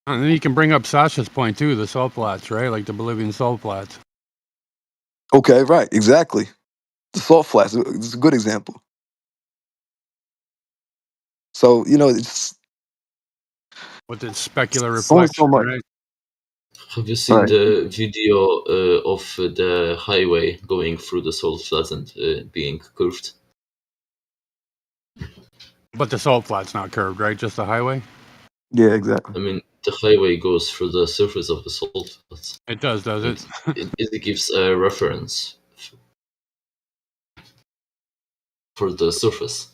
And then you can bring up Sasha's point too, the salt flats, right? Like the Bolivian salt flats. okay, right, exactly. The salt flats is a good example. So With its specular it's only so reflection, much. right? Have you seen Right. the video of the highway going through the salt flats and being curved? But the salt flat's not curved, right? Just the highway? Yeah, exactly. I mean, the highway goes through the surface of the salt flats. It does it? It gives a reference for the surface.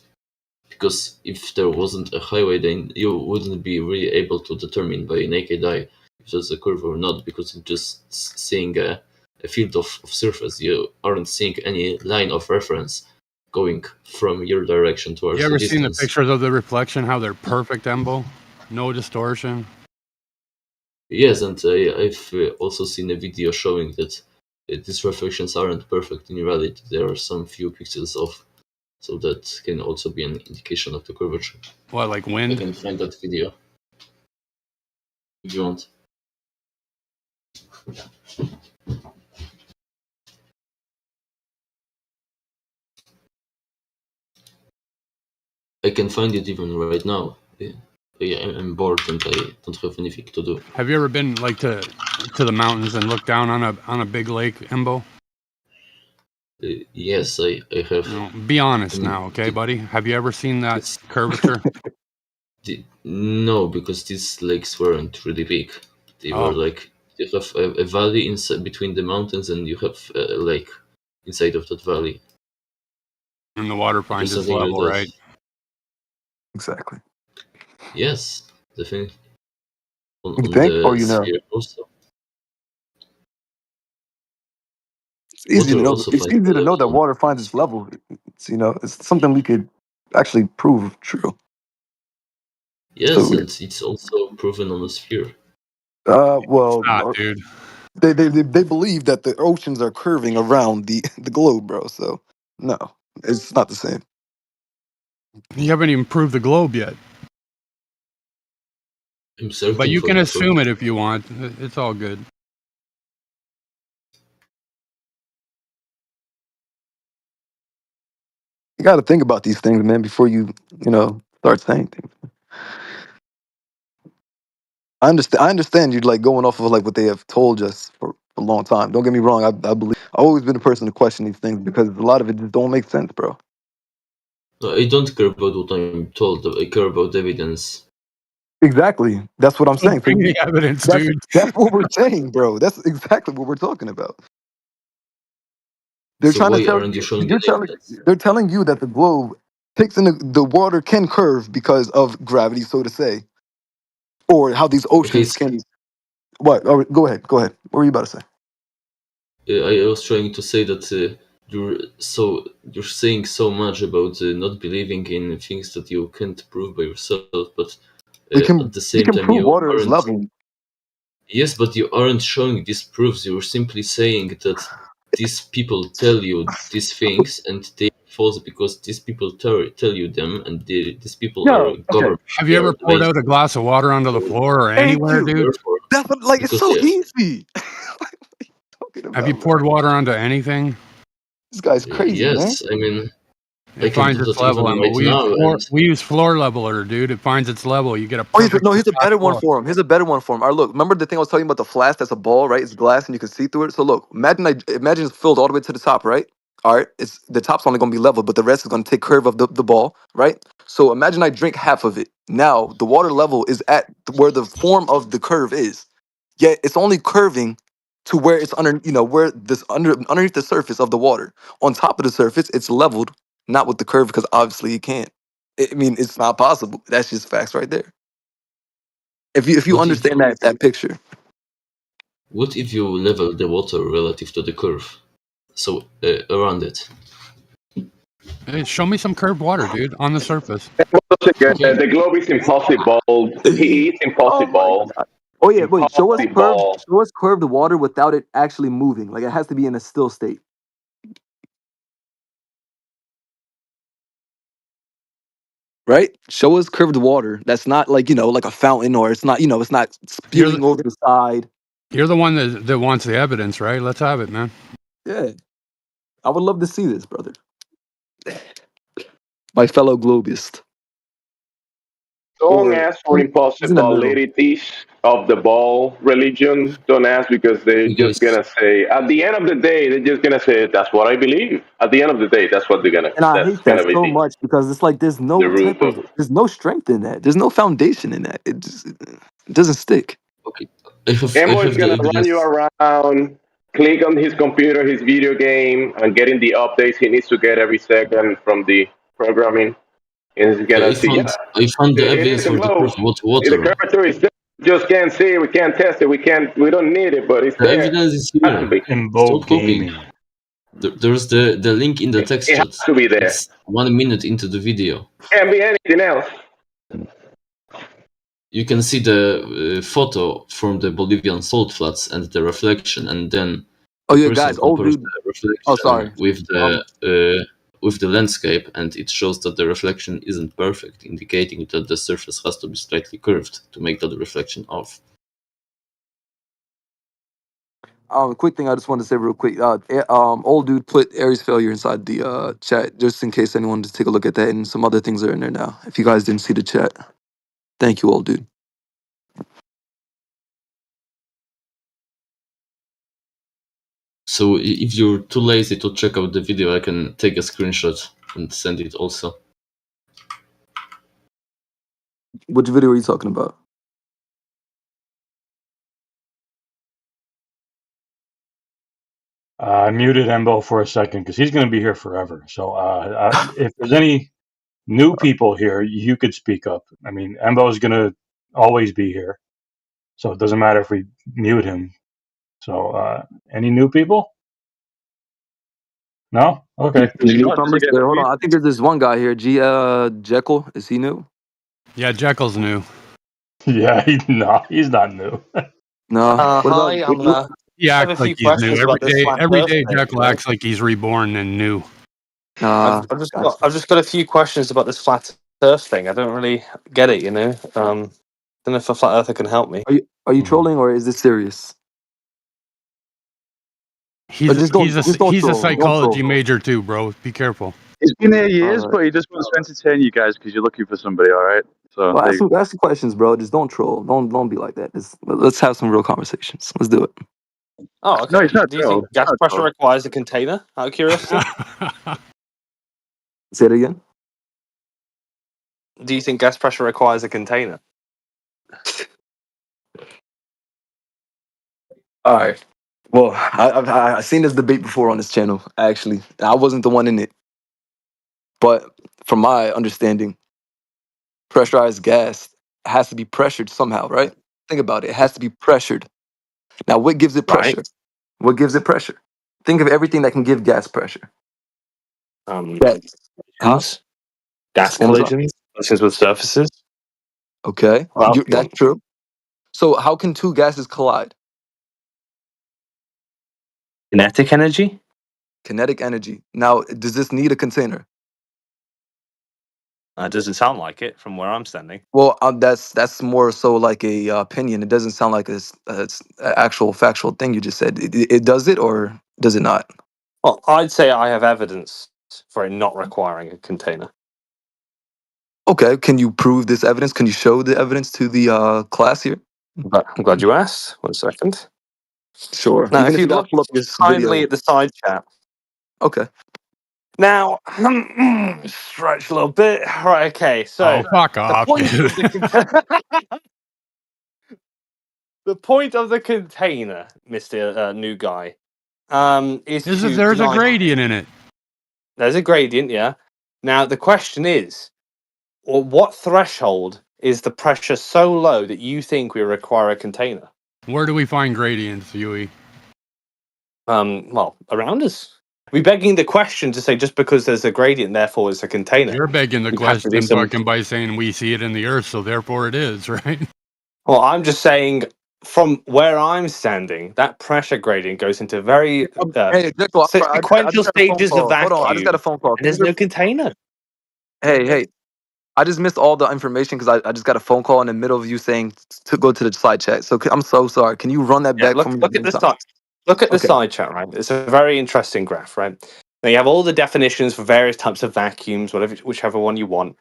Because if there wasn't a highway, then you wouldn't be really able to determine by naked eye if there's a curve or not, because you're just seeing a field of surface. You aren't seeing any line of reference going from your direction towards You the ever seen the distance. pictures of the reflection, how they're perfect, Embo? No distortion? Yes, and I've also seen a video showing that these reflections aren't perfect in reality. There are some few pixels off, so that can also be an indication of the curvature. What, like I wind? can find that video if you want. I can find it even right now. I'm bored and I don't have anything to do. Have you ever been like to the mountains and looked down on a big lake, Embo? Yes, I have. No, be honest I mean, now, okay, buddy? Have you ever seen that curvature? No, because these lakes weren't really big. They were like, you have a valley inside between the mountains, and you have a lake inside of that valley. And the water finds its Something like level, that. right? Exactly. Yes, definitely. You On think, or the you know? sphere also. It's easy to Water know. also It's finds easy the to know level that on water finds its level. It's it's something we could actually prove true. So Yes, weird. and it's also proven on the sphere. It's not, Well, dude. they believe that the oceans are curving around the globe, bro. So no, it's not the same. You haven't even proved the globe yet. I'm But searching you for can the assume proof. it if you want. It's all good. You got to think about these things, man, before you start saying things. I understand you like going off of like what they have told us for a long time. Don't get me wrong. I believe I've always been a person to question these things because a lot of it just don't make sense, bro. No, I don't care about what I'm told. I care about evidence. Exactly. That's what I'm So saying. bring the evidence, dude. That's what we're saying, bro. That's exactly what we're talking about. They're So trying to why tell aren't you showing you're any telling evidence? they're telling you that the globe takes in the water can curve because of gravity, so to say, or how these Okay, oceans can. What? Oh, go ahead. Go ahead. What were you about to say? I was trying to say that you're saying so much about not believing in things that you can't prove by yourself, but at the We same can time prove you water is aren't. level. Yes, but you aren't showing these proofs. You're simply saying that these people tell you these things, and they are false because these people tell you them, and these people are No. Okay. government. Have They you are ever the poured main. out a glass of water onto the floor or Thank anywhere, you. dude? Therefore, That's what, like it's because so they, easy. What are you talking Have you about, man? poured water onto anything? This guy's crazy, man. yes, I mean, I It can finds do its that level, even Emma. right now, and We use floor leveler, dude. It finds its level. You get a Oh, perfect no, here's a flat better one floor. for him. Here's a better one for him. All right, look, remember the thing I was telling you about the flask that's a ball, right? It's glass and you can see through it. So look, imagine it's filled all the way to the top, right? All right, it's the top's only gonna be level, but the rest is gonna take curve of the ball, right? So imagine I drink half of it. Now the water level is at where the form of the curve is. Yet it's only curving to where it's under, where this underneath the surface of the water. On top of the surface, it's leveled, not with the curve, because obviously it can't. I mean, it's not possible. That's just facts right there. If you what if understand that picture, you level the water relative to the curve, so around it? Hey, show me some curved water, dude, on the surface. Okay, The globe is impossible. He is oh my impossible. god. Oh yeah, wait. Impossible. Show us curved water without it actually moving. Like it has to be in a still state, right? Show us curved water that's not like like a fountain, or it's not it's not You're the spewing over the side. you're the one that wants the evidence, right? Let's have it, man. Yeah, I would love to see this, brother. My fellow globist, Don't or ask for he's in the impossible. Let middle. it is. of the ball religion. Don't ask because they're You just guys, gonna say. At the end of the day, they're just gonna say that's what I believe. At the end of the day, that's what they're gonna. And I That's hate that gonna be so much because it's like the root of. there's no strength in that. There's no foundation in that. It doesn't stick. okay. I Embo is have the gonna run you evidence. around, click on his computer, his video game, and getting the updates he needs to get every second from the programming. And he's Okay, gonna see, yeah, I found the it evidence is a for the globe. proof about The water. character is there. Just can't see it. We can't test it. We don't need it, but it's The there. evidence is Has to here. be. Imbo Stop talking. Gaming. There's the link in the text It has chat. to be there. It's 1 minute into the video. Can't be anything else. You can see the photo from the Bolivian salt flats and the reflection, and then Oh the yeah, person guys, old compares dude. the Oh reflection sorry. Um with the landscape, and it shows that the reflection isn't perfect, indicating that the surface has to be slightly curved to make that reflection off. quick thing I just wanted to say real quick. Old dude put Aries failure inside the chat just in case anyone to take a look at that, and some other things are in there now. If you guys didn't see the chat. Thank you, old dude. So if you're too lazy to check out the video, I can take a screenshot and send it also. Which video are you talking about? I muted Embo for a second because he's going to be here forever. So if there's any new people here, you could speak up. I mean, Embo is going to always be here, so it doesn't matter if we mute him. So any new people? No? Okay. Does he not? Does he Newcomers? get There, hold on. muted? I think there's this one guy here. Jekyll. Is he new? Yeah, Jekyll's new. Yeah, he's not new. No. What about? Hi, He I have a acts like few he's new questions about every this day. flat Every Earth day, thing. Jekyll acts like he's reborn and new. Gotcha. I've just got a few questions about this flat Earth thing. I don't really get it, you know. Don't know if a flat earther can help me. Are you trolling or is this serious? Or He's just don't he's a troll. Don't psychology troll. major too, bro. Be careful. He's been here All years, right. but he just wants to entertain you guys because you're looking for somebody. All right. So Well, there you go. ask some questions, bro. Just don't troll. Don't be like that. Let's have some real conversations. Let's do it. Oh, No, okay. it's not Do you troll. think It's gas not pressure troll. requires a container? Out of curiosity, Say it again. do you think gas pressure requires a container? All right. Well, I've seen this debate before on this channel. Actually, I wasn't the one in it, but from my understanding, pressurized gas has to be pressured somehow, right? Think about it. It has to be pressured. Now, what gives it Right. pressure? What gives it pressure? Think of everything that can give gas pressure. That, huh? Collisions, gas One more time. collisions with surfaces. Okay, What else do you that's want? true. So, how can two gases collide? Kinetic energy. Kinetic energy. Now, does this need a container? Doesn't sound like it from where I'm standing. Well, that's more so like a opinion. It doesn't sound like it's a actual factual thing you just said. It does it or does it not? Well, I'd say I have evidence for it not requiring a container. Okay, can you prove this evidence? Can you show the evidence to the class here? But I'm glad you asked. 1 second. Sure. Now, Even if if you you gotta look pull up this kindly video. at the side chat. Okay. Now, stretch a little bit. Right, okay. Oh, So, fuck the off, point dude. of the point of the container, Mister New Guy, is to There's a deny. gradient in it. There's a gradient, yeah. Now, the question is, well, what threshold is the pressure so low that you think we require a container? Where do we find gradients, Yui? Well, around us. We're begging the question to say just because there's a gradient, therefore it's a container. You're begging the It has to be question some. fucking by saying we see it in the earth, so therefore it is, right? Well, I'm just saying from where I'm standing, that pressure gradient goes into very Hey, Jekyll, I sequential just got a phone stages of call. Hold on, I just got a vacuum, phone call. and Can you there's no container. hey, I just missed all the information because I just got a phone call in the middle of you saying to go to the side chat. So I'm so sorry. Can you run that Yeah, back for me look one at more the time? side. Look at the Okay. side chat, right? It's a very interesting graph, right? Now you have all the definitions for various types of vacuums, whichever one you want,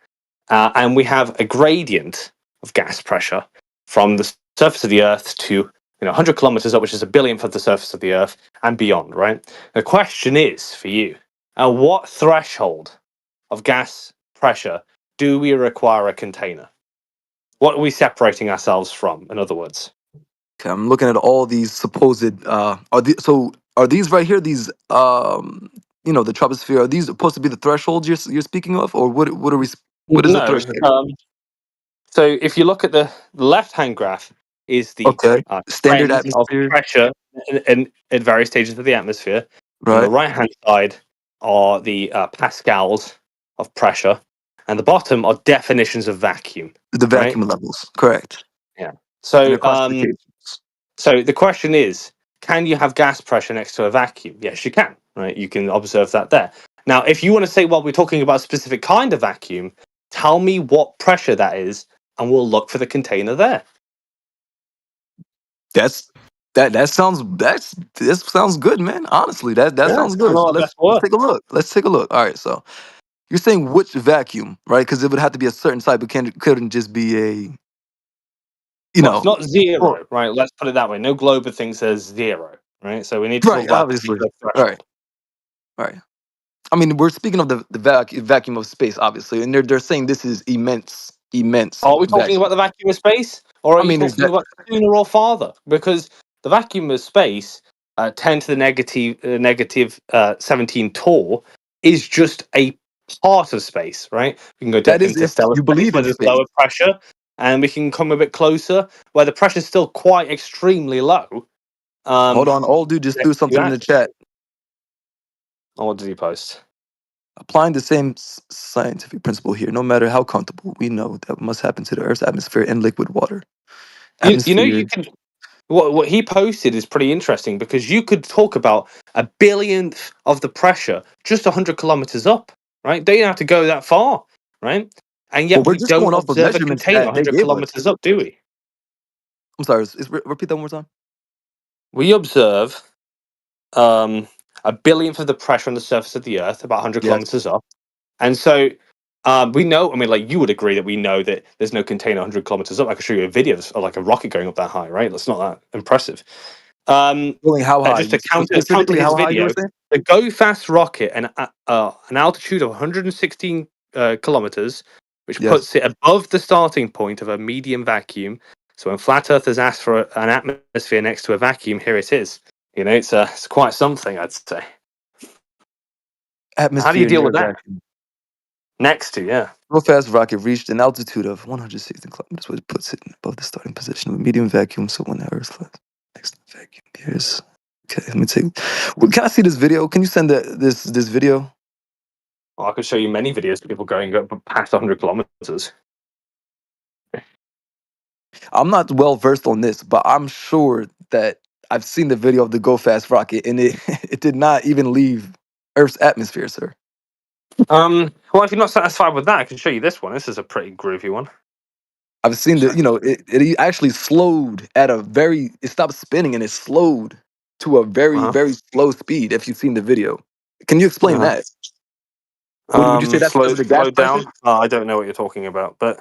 and we have a gradient of gas pressure from the surface of the Earth to 100 kilometers up, which is a billionth of the surface of the Earth and beyond, right? The question is for you, at what threshold of gas pressure do we require a container? What are we separating ourselves from, in other words? Okay, I'm looking at all these supposed are these right here, these the troposphere, are these supposed to be the thresholds you're speaking of, or what are we what is the No. threshold? So if you look at the left-hand graph, is the Okay. Standard trend of atmosphere, pressure at various stages of the atmosphere. On the right? right-hand side are the pascals of pressure, and the bottom are definitions of vacuum. The Right? vacuum levels, correct. Yeah. And their So, classifications. so the question is, can you have gas pressure next to a vacuum? Yes, you can. Right? You can observe that there. Now, if you want to say, well, we're talking about a specific kind of vacuum, tell me what pressure that is, and we'll look for the container there. That sounds this sounds good, man. Honestly, that Yeah, sounds I good. know So our let's best work. take a look. Let's take a look. All right, so you're saying which vacuum, right? Because it would have to be a certain type. It couldn't just be a, you Well, it's know, not or zero, right? Let's put it that way. No globe thinks there's zero, right? So we need to talk right, about a obviously. particular All right, threshold. all right. I mean, we're speaking of the vacuum of space, obviously, and they're saying this is immense Are we talking vacuum. about the vacuum of space, or are I you mean, is talking that about sooner or farther? Because the vacuum of space, 10 to the negative 17 torr, is just a part of space, right? We can go that to is if interstellar you space believe where in there's space? lower pressure, and we can come a bit closer where the pressure is still quite extremely low. Hold on, old dude just threw Next to something in the that. chat. Oh, what did he post? Applying the same scientific principle here, no matter how comfortable, we know that must happen to the Earth's atmosphere and liquid water. You Atmosphere. can what he posted is pretty interesting because you could talk about a billionth of the pressure just 100 kilometers up, right? Don't even have to go that far, right? And Well, yet we're we just don't going off of observe a measurements container that they 100 gave us. kilometers up, do we? I'm sorry. Repeat that one more time. We observe a billionth of the pressure on the surface of the Earth, about 100 Yes. kilometers up. And so we know, I mean, like you would agree that we know that there's no container 100 kilometers up. I could show you a video of like a rocket going up that high, right? That's not that impressive. Going how high? Just to counter Specifically, his how high you were video, saying? the Go Fast rocket and an altitude of 116 kilometers, which Yes. puts it above the starting point of a medium vacuum. So when flat earthers ask for an atmosphere next to a vacuum, here it is. It's quite something, I'd say. How do you Atmosphere deal near with that? vacuum. Next to, yeah. Real fast rocket reached an altitude of 116 kilometers, which puts it above the starting position of a medium vacuum. So when the Earth flies next to the vacuum, here's okay. Let me take. Well, can I see this video? Can you send this video? Well, I could show you many videos of people going up past 100 kilometers. I'm not well versed on this, but I'm sure that I've seen the video of the Go Fast rocket, and it it did not even leave Earth's atmosphere, sir. Well, if you're not satisfied with that, I can show you this one. This is a pretty groovy one. I've seen it actually slowed at a very. It stopped spinning and it slowed to a very Uh-huh. very slow speed. If you've seen the video, can you explain Uh-huh. that? Would you say that's because of the gas Slow pressure? down. I don't know what you're talking about, but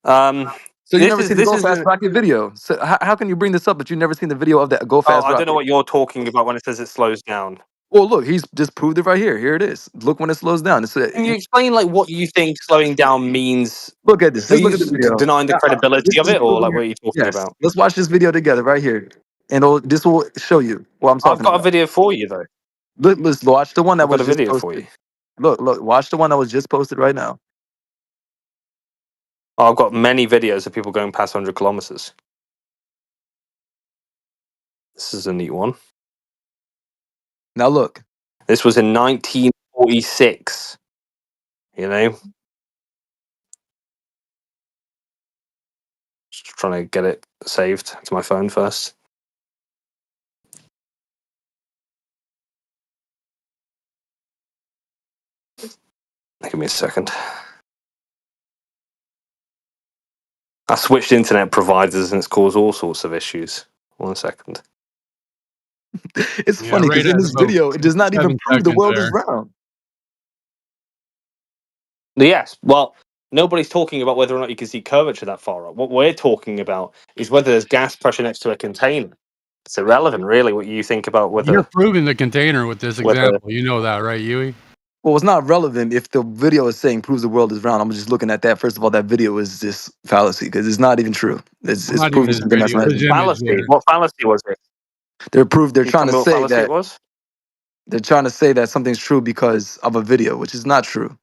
So you this never is seen the this Go is. Fast rocket video? So how can you bring this up, but you never seen the video of that Go Oh, Fast I don't know rocket? what you're talking about when it says it slows down. Well, look, he's just proved it right here. Here it is. Look when it slows down. Can you explain like what you think slowing down means? Look at this. Are Just look you at the video. denying the credibility of This it, or video like here. what are you talking Yes. about? Let's watch this video together right here, and this will show you what I'm I've talking got a about. video for you though. Let's watch the one that I've got was a just video for you. posted. Look, watch the one that was just posted right now. I've got many videos of people going past 100 kilometers. This is a neat one. Now look. This was in 1946. You know, just trying to get it saved to my phone first. Give me a second. I switched internet providers and it's caused all sorts of issues. 1 second. It's Yeah, funny right because in at this about video, it does not even 7 prove the seconds world is there. round. Yes. Well, Nobody's talking about whether or not you can see curvature that far up. What we're talking about is whether there's gas pressure next to a container. It's irrelevant, really, what you think about You're whether. proving the container with this Whether example. You know that, right, Yui? Well, it's not relevant if the video is saying proves the world is round. I'm just looking at that. First of all, that video is just fallacy because it's not even true. Well, It's not even proving his something that's video, not his even. image fallacy. there. What fallacy was it? They're Can you trying tell to me what say fallacy it that was? they're trying to say that something's true because of a video, which is not true.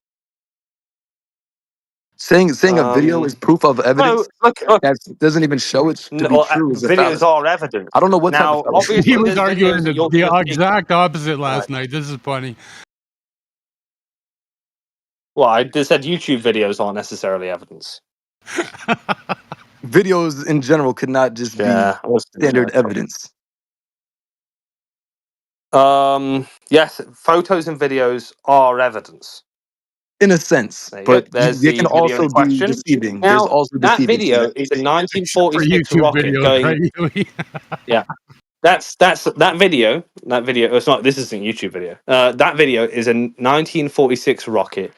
Saying a video is proof of No, evidence look. that doesn't even show it to be No, true is a videos fallacy. are evidence. I don't know what type of Now, fallacy. He obviously, was there's videos arguing that you're going the to see. exact opposite Right. last night. This is funny. Well, I just said YouTube videos aren't necessarily evidence. Videos in general could not just be Yeah. What's the standard joke? evidence. Yes, photos and videos are evidence. In a sense, There you go. but There's they can the video in also be question. deceiving. There's Now, also that deceiving to video that. is a Except for 1946 YouTube rocket videos, right, going. Yui? Yeah, that's that video. That video. It's not. This isn't a YouTube video. That video is a 1946 rocket,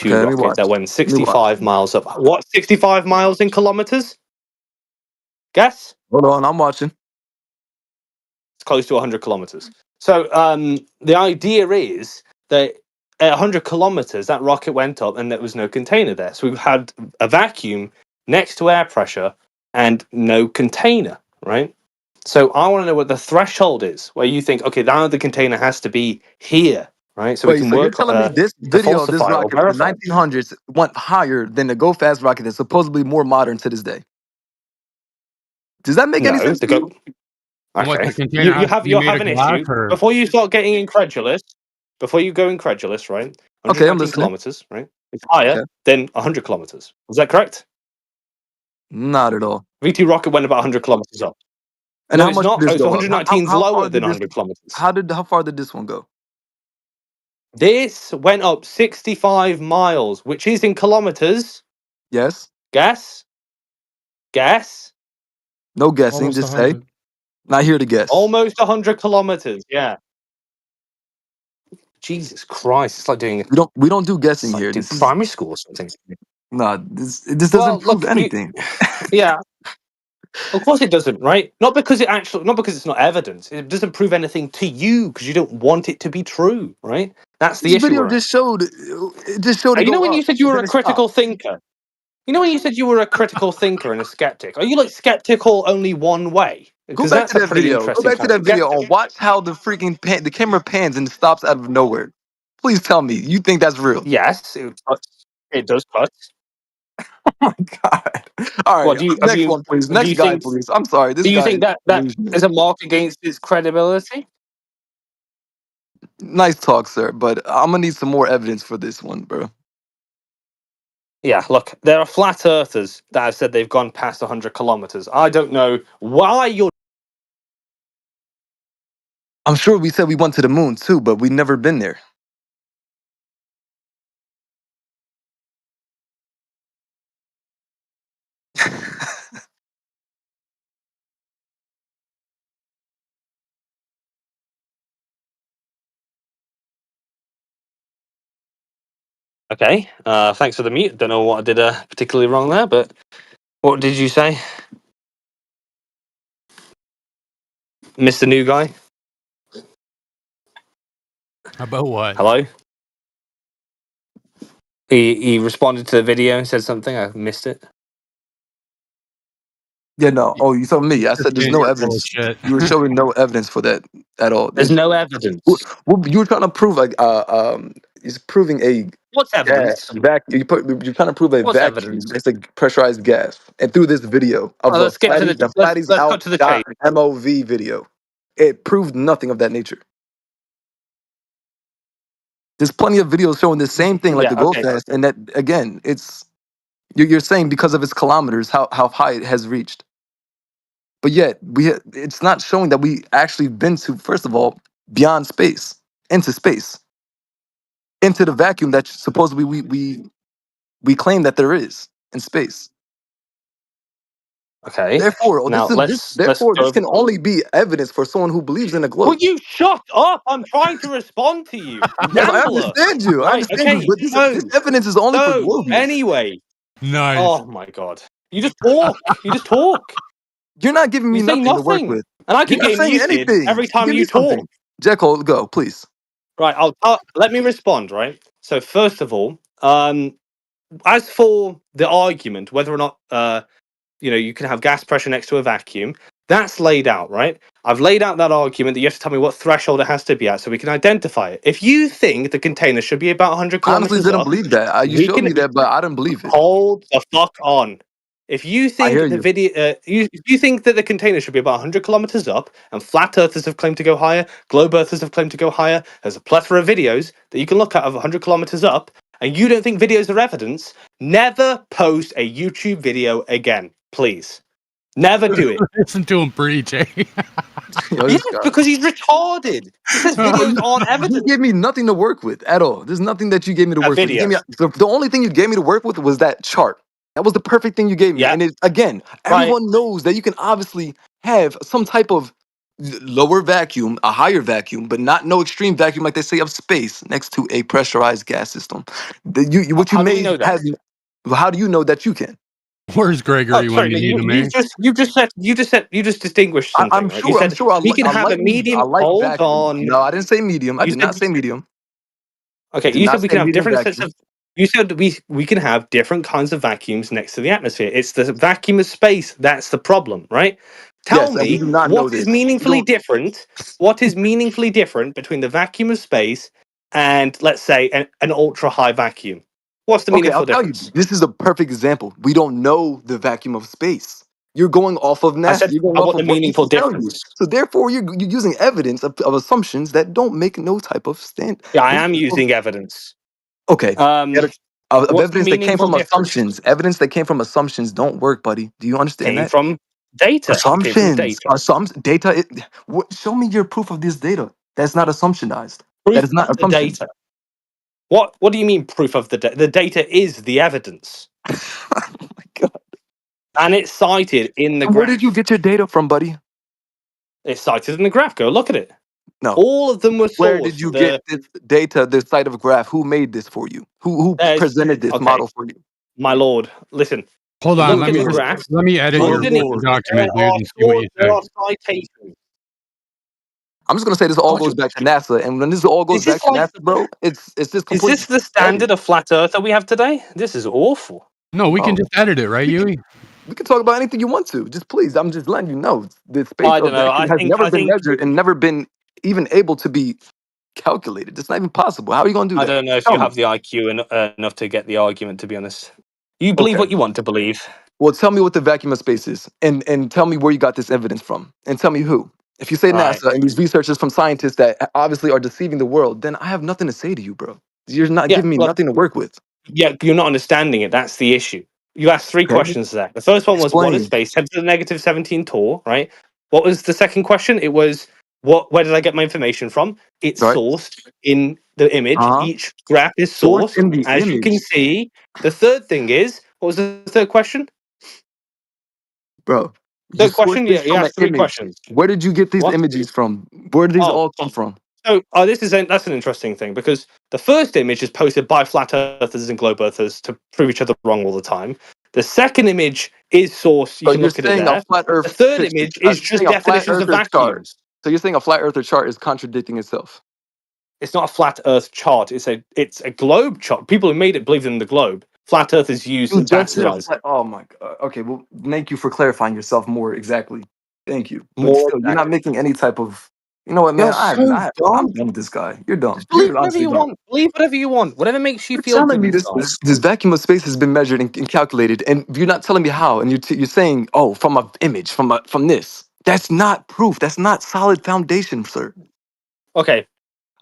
Okay, V2 let me rocket that watch. went Let me watch. 65 miles up. What? 65 miles in kilometers? Guess. Hold on, I'm watching. It's close to 100 kilometers. So the idea is that at 100 kilometers, that rocket went up and there was no container there. So we've had a vacuum next to air pressure and no container, right? So I want to know what the threshold is where you think, okay, now the container has to be here, right? So we Wait, can so you're work telling me this to video of this falsify or rocket from the verify. 1900s went higher than the Go Fast rocket that's supposedly more modern to this day? Does that make any No, sense the to you? go. What, the Okay, container has to be you made have of an glass, issue or before you start getting incredulous. Before you go incredulous, right? Okay, I'm 119 listening. kilometers, right? It's higher Okay. than 100 kilometers. Is that correct? Not at all. V2 rocket went about 100 kilometers up. And No, how it's much did not. this Oh, so go up? 119 is How lower far than did this 100 kilometers. how far did this one go? This went up 65 miles, which is in kilometers. Yes. Guess? Guess? No guessing, almost just say. 100? Not here to guess. Almost 100 kilometers. Yeah. Jesus Christ! It's like doing We don't do guessing it's like here. do This is primary school or something. nah, this doesn't Well, prove look, anything. yeah, of course it doesn't, right? Not because it's not evidence. It doesn't prove anything to you because you don't want it to be true, right? That's the This issue video we're at. just showed it You know go when up you said you and were then a it stopped. critical thinker? You know when you said you were a critical thinker and a skeptic? Are you like skeptical only one way? Go Because back to that's a that pretty video. Go interesting back to kind of that video skeptic. and watch how the the camera pans and stops out of nowhere. Please tell me you think that's real. Yes, it does cut. God. All What right, do you next one, please. do Next you guy, think please. I'm sorry, this do you guy think is that losing it. is a mark against its credibility? Nice talk, sir, but I'm gonna need some more evidence for this one, bro. Yeah, look, there are flat earthers that have said they've gone past 100 kilometers. I don't know why you're. I'm sure we said we went to the moon too, but we never been there. Okay, thanks for the mute. Don't know what I did particularly wrong there, but what did you say, Mr. New Guy? About what? Hello? He responded to the video and said something. I missed it. Yeah, no. Oh, you told me. I said there's You're no full of evidence. shit. You were showing no evidence for that at all. There's no evidence. You were trying to prove like it's proving a What's gas evidence? vacuum. You're trying to prove a What's vacuum. evidence? It's a pressurized gas. And through this video of Let's get to the Flatties let's cut out to the chase. dot MOV video, it proved nothing of that nature. There's plenty of videos showing the same thing, like Yeah. the Go Okay. Fast, and that again, it's you're saying because of its kilometers how high it has reached. But yet it's not showing that we actually been to, first of all, beyond space, into space, into the vacuum that supposedly we claim that there is in space. Okay. Therefore, Now let's therefore this go. can only be evidence for someone who believes in a Will globe. you shut up? I'm trying to respond to you, Yes, I gambler. understand you. I Right? understand you, Okay. but this evidence is only for So globians. anyway, Nice. Oh my god! You just talk. You just talk. You're not giving me You say nothing to work nothing, with. and I You're keep not getting saying muted anything. every time Give me you talk. something. Jekyll, go, please. Right. Let me respond. Right. So first of all, as for the argument whether or not you can have gas pressure next to a vacuum, that's laid out, right? I've laid out that argument that you have to tell me what threshold it has to be at so we can identify it. If you think the container should be about 100 I honestly kilometers didn't up, believe that. You we showed can me that, but I didn't believe it. hold the fuck on. If you I hear think the you. video, if you think that the container should be about 100 kilometers up, and flat earthers have claimed to go higher, globe earthers have claimed to go higher, there's a plethora of videos that you can look at of 100 kilometers up, and you don't think videos are evidence, never post a YouTube video again, please. Never do it. Listen to him preach, eh? Yo, Yes, this guy. because he's retarded. He says Bro, videos aren't you evidence. gave me nothing to work with at all. There's nothing that you gave me to A work with. You video. gave me the only thing you gave me to work with was that chart. That was the perfect thing you gave me. Yeah. And again, Right. everyone knows that you can obviously have some type of lower vacuum, a higher vacuum, but not no extreme vacuum like they say of space next to a pressurized gas system. What you How do we may know that? have. How do you know that you can? Where's Gregory Oh, when sorry. you No, need him, eh? you just distinguished something, I'm right? You sure. I'm said sure. we can I have a like medium. I medium. like Hold vacuum. on. No, I didn't say medium. I You did said not say medium. I okay. did You not said we say can have medium different sets vacuum. of. You said we can have different kinds of vacuums next to the atmosphere. It's the vacuum of space that's the problem, right? Tell Yes, and we me do not know what is this. We meaningfully don't. different. What is meaningfully different between the vacuum of space and, let's say, an ultra high vacuum? What's the Okay, I'll meaningful tell you. difference? This is a perfect example. We don't know the vacuum of space. You're going off of I NASA. said You're going I off want the of what meaningful people tell you. difference. So therefore, you're using evidence of assumptions that don't make no type of stand. Yeah, I No am type of- using evidence. Okay, Um, of what's the evidence that came meaningful from difference? assumptions. Evidence that came from assumptions don't work, buddy. Do you understand Came that? from data. It came from Assumptions. data. Data. Show me your proof of this data. That's not assumptionized. That Proof is not of the assumption. data. What do you mean proof of the data? The data is the evidence. Oh my God. And it's cited in the And where did you graph. get your data from, buddy? It's cited in the graph. Go look at it. No. All of them were Where did sourced. you get this data, this site of graph? Who made this for you? Who There's presented this okay, model for you? my lord. Listen, Hold on, look Your let in me the lord. graph. let me edit Your your Underneath, lord. there document, dude, are and see what you there say. are citations. I'm just gonna say this all goes back to NASA, and when this all goes Is back this to like? NASA, bro, it's just Is completely this the pathetic. standard of flat earth that we have today? This is awful. No, we can Oh, just edit it, right, we can Yui? we can talk about anything you want to. Just please, I'm just letting you know the space I don't of know. vacuum has never been measured and never been even able to be calculated. It's not even possible. How are you gonna do I that? don't know if Tell you me. have the IQ enough to get the argument. To be honest, you believe Okay. what you want to believe. Well, tell me what the vacuum of space is, and tell me where you got this evidence from, and tell me who. If you say All right. NASA and these researchers from scientists that obviously are deceiving the world, then I have nothing to say to you, bro. You're not Yeah. giving me Look. nothing to work with. Yeah. You're not understanding it. That's the issue. You asked three Okay, questions there. The first one was what is explain. space? 10 to the negative 17 Tor, right? What was the second question? It was what? Where did I get my information from? It's Right? sourced in the image. Uh huh. Each graph is Source sourced, in the as you can image, see. The third thing is what was the third question? bro. You Third sourced question. this Yeah, you from an asked three image. questions. Where did you get these What? images from? Where do these Oh, all come from? so that's an interesting thing because the first image is posted by flat earthers and globe earthers to prove each other wrong all the time. The second image is sourced. You So can you're look at it saying a there. flat The Earth third picture? image is You're just saying a flat definitions of Earther chart? vacuums. So you're saying a flat Earther chart is contradicting itself? It's not a flat Earth chart. It's a globe chart. People who made it believe in the globe. Flat Earthers use You just said a bastardized. flat. Oh my god. Okay, well, thank you for clarifying yourself more exactly. Thank you. But More still, you're not exactly. making any type of. You know what, man? You're so I'm dumb. done with this guy. You're dumb. Just believe You're whatever honestly you dumb. want. Believe whatever you want. Whatever makes you You're feel telling good me inside. this vacuum of space has been measured and calculated, and you're not telling me how. And you're saying, oh, from an image, from this. That's not proof. That's not solid foundation, sir. Okay.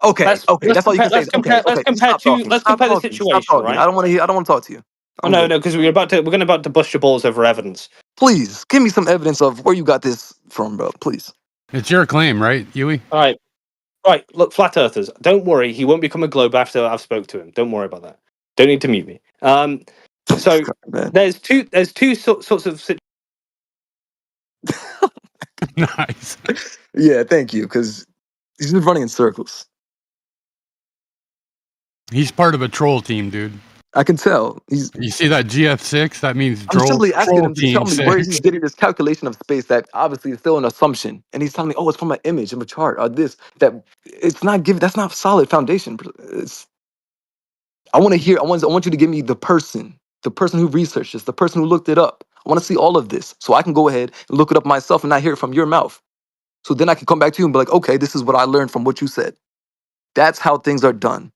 Okay, okay, Let's that's all you compare. can say. Let's Is, okay, compare. Let's okay. compare Stop two. talking. Let's Stop compare the talking. Stop situation, talking. right? I don't want to hear. I don't want to talk to you. Oh I'm no, good. no, because we're going about to bust your balls over evidence. Please give me some evidence of where you got this from, bro. Please. It's your claim, right, Yui? All right, right. Look, flat earthers. Don't worry, he won't become a globe after I've spoke to him. Don't worry about that. Don't need to mute me. So Man. there's two sorts of Nice. Yeah, thank you. Because he's been running in circles. He's part of a troll team, dude. I can tell. You see that GF6? That means I'm simply asking troll him to tell team me where 6. he's getting this calculation of space that obviously is still an assumption. And he's telling me, oh, it's from an image of a chart or this, that it's not giving, that's not solid foundation. I want to hear, I want you to give me the person who researched this, the person who looked it up. I want to see all of this so I can go ahead and look it up myself and not hear it from your mouth. So then I can come back to you and be like, okay, this is what I learned from what you said. That's how things are done.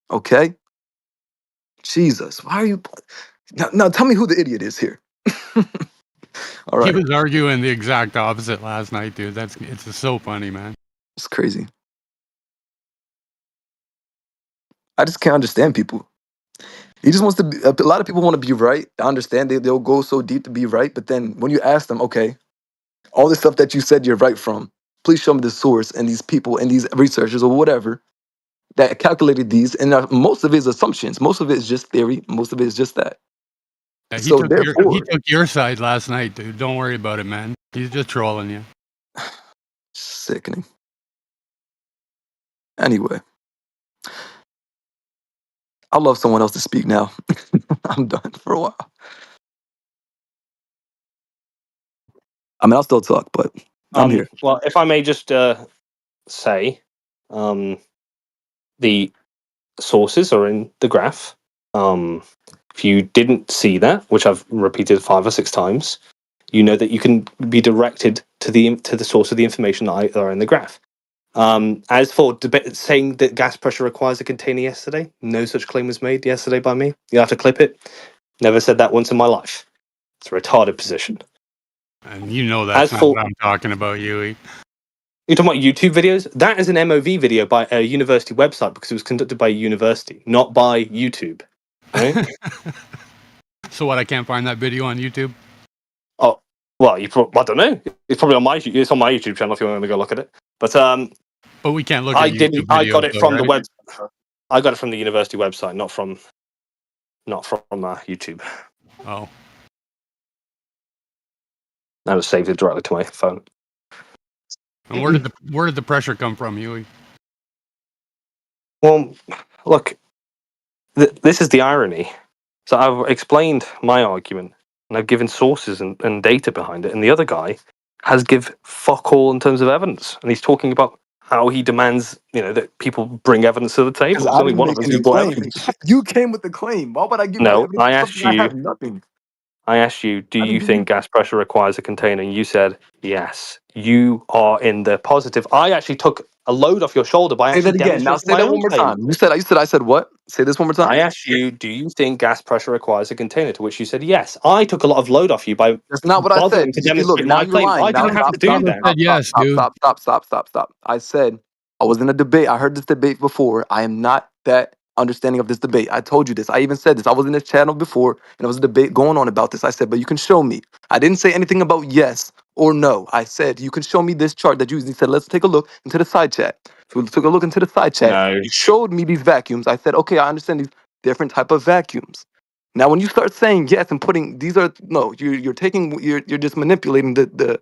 Okay? Jesus, why are you? Now tell me who the idiot is here. All He right. was arguing the exact opposite last night, dude. It's so funny, man. It's crazy. I just can't understand people. He just wants to be, a lot of people want to be right. I understand they'll go so deep to be right. But then when you ask them, okay, all this stuff that you said you're right from, please show me the source and these people and these researchers or whatever that calculated these. And most of it is assumptions. Most of it is just theory. Most of it is just that. Yeah, he So took therefore, your side last night, dude. Don't worry about it, man. He's just trolling you. sickening. Anyway, I'll love someone else to speak now. I'm done for a while. I mean, I'll still talk, but I'm here. Well, if I may just say, the sources are in the graph. If you didn't see that, which I've repeated 5 or 6 times, you know that you can be directed to the source of the information that are in the graph. As for saying that gas pressure requires a container yesterday, no such claim was made yesterday by me. You have to clip it. Never said that once in my life. It's a retarded position. And you know that's not what I'm talking about, Yui. You're talking about YouTube videos? That is an MOV video by a university website because it was conducted by a university, not by YouTube. Right? So what? I can't find that video on YouTube. Oh, well, I don't know. It's probably on my. It's on my YouTube channel if you want to go look at it. But we can't look at YouTube videos. I got it from right? the web. I got it from the university website, not from YouTube. Oh. I was saved it directly to my phone. And where did the pressure come from, Yui? Well, look, this is the irony. So I've explained my argument, and I've given sources and data behind it, and the other guy has give fuck all in terms of evidence, and he's talking about how he demands, that people bring evidence to the table. Because There's I only didn't one of make us any who brought claim. evidence. You came with the claim. Why would I give you No, evidence for something I have nothing? I asked you, do I you didn't give you. think gas pressure requires a container? And you said yes. You are in the positive. I actually took a load off your shoulder by Say actually that again. Now demonstrating say my that own one more claim. time. I said what? Say this one more time. I asked you, do you think gas pressure requires a container? To which you said yes. I took a lot of load off you by That's not what I said. bothering to You look, demonstrate now my you're claim. lying. I Now didn't have to stop, do stop, that. stop, stop. I said I was in a debate. I heard this debate before. I am not that understanding of this debate. I told you this. I even said this. I was in this channel before, and there was a debate going on about this. I said, but you can show me. I didn't say anything about yes or no. I said you can show me this chart that you said. Let's take a look into the side chat. So we took a look into the side chat. No. You showed me these vacuums. I said, okay, I understand these different type of vacuums. Now, when you start saying yes and putting these are no, you're just manipulating the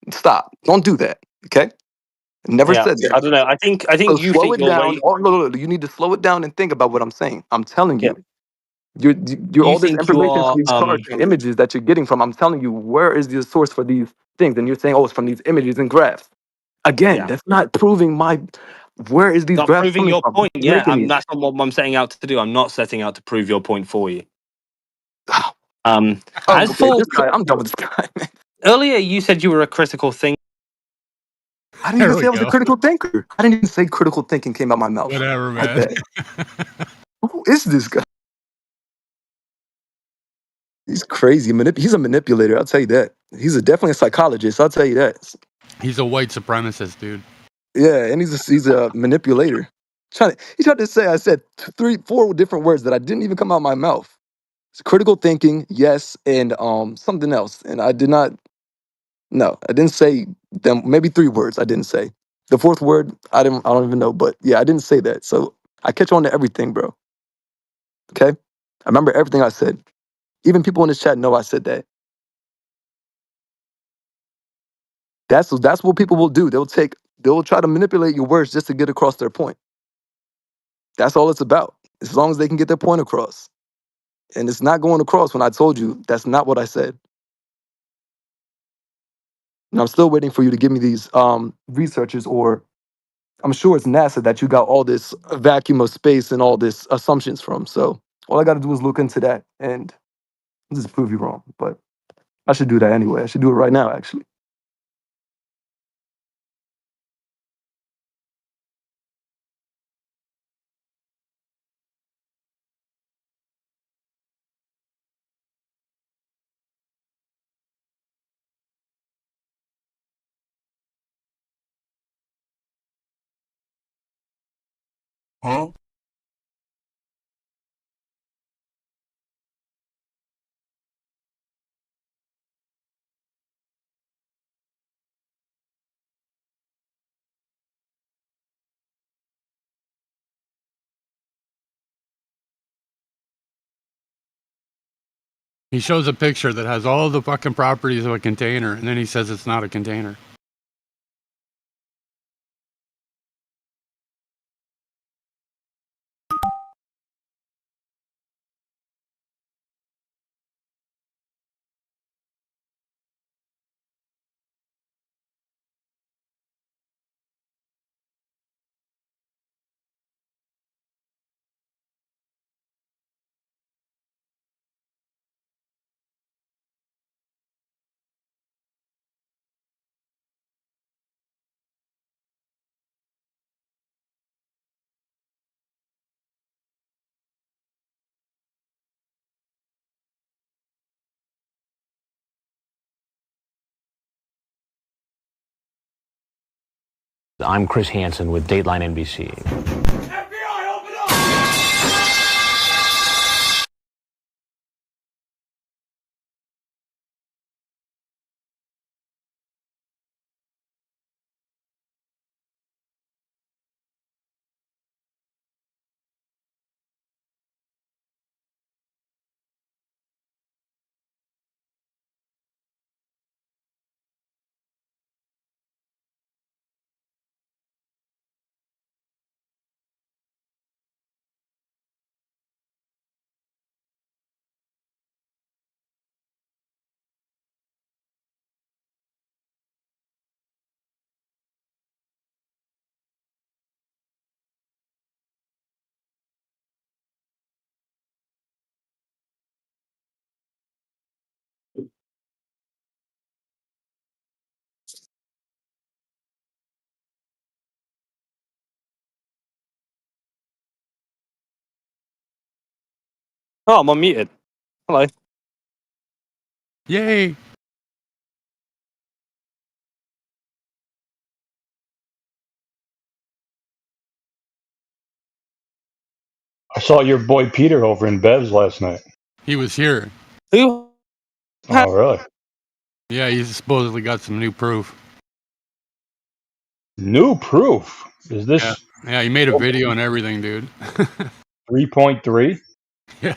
stop. Don't do that. Okay. Never Yeah, said that. I don't know. I think So you slow think it your down. way. Oh, no. You need to slow it down and think about what I'm saying. I'm telling Yeah. you. You're You all this think you information are from these charts and images that you're getting from. I'm telling you, where is the source for these things? And you're saying, oh, it's from these images and graphs. Again, yeah. that's not proving my. Where is these Not graphs proving coming your from? point. Who's Yeah, making these? that's not what I'm setting out to do. I'm not setting out to prove your point for you. Oh, As okay. for This guy, I'm done with this guy. Man. earlier, you said you were a critical thinker. I didn't even say I was a critical thinker. I didn't even say critical thinking came out my mouth. Whatever, Like man. that. Who is this guy? He's crazy. He's a manipulator. I'll tell you that. He's definitely a psychologist. I'll tell you that. He's a white supremacist, dude. Yeah, and he's a manipulator. He tried to say I said 4 different words that I didn't even come out my mouth. It's critical thinking, yes, and something else. And I did not. No, I didn't say them. Maybe 3 words I didn't say. The 4th word I don't even know. But yeah, I didn't say that. So I catch on to everything, bro. Okay, I remember everything I said. Even people in this chat know I said that. That's what people will do. They'll try to manipulate your words just to get across their point. That's all it's about. As long as they can get their point across. And it's not going across when I told you that's not what I said. And I'm still waiting for you to give me these researchers, or I'm sure it's NASA that you got all this vacuum of space and all this assumptions from. So all I got to do is look into that and just prove you wrong. But I should do that anyway. I should do it right now, actually. Huh? He shows a picture that has all the fucking properties of a container, and then he says it's not a container. I'm Chris Hansen with Dateline NBC. Oh, I'm unmuted. Hello. Yay! I saw your boy Peter over in Bev's last night. He was here. Who? Oh, really? Yeah, he's supposedly got some new proof. New proof? Is Yeah, this yeah, he made a video and everything, dude. 3.3? Yeah.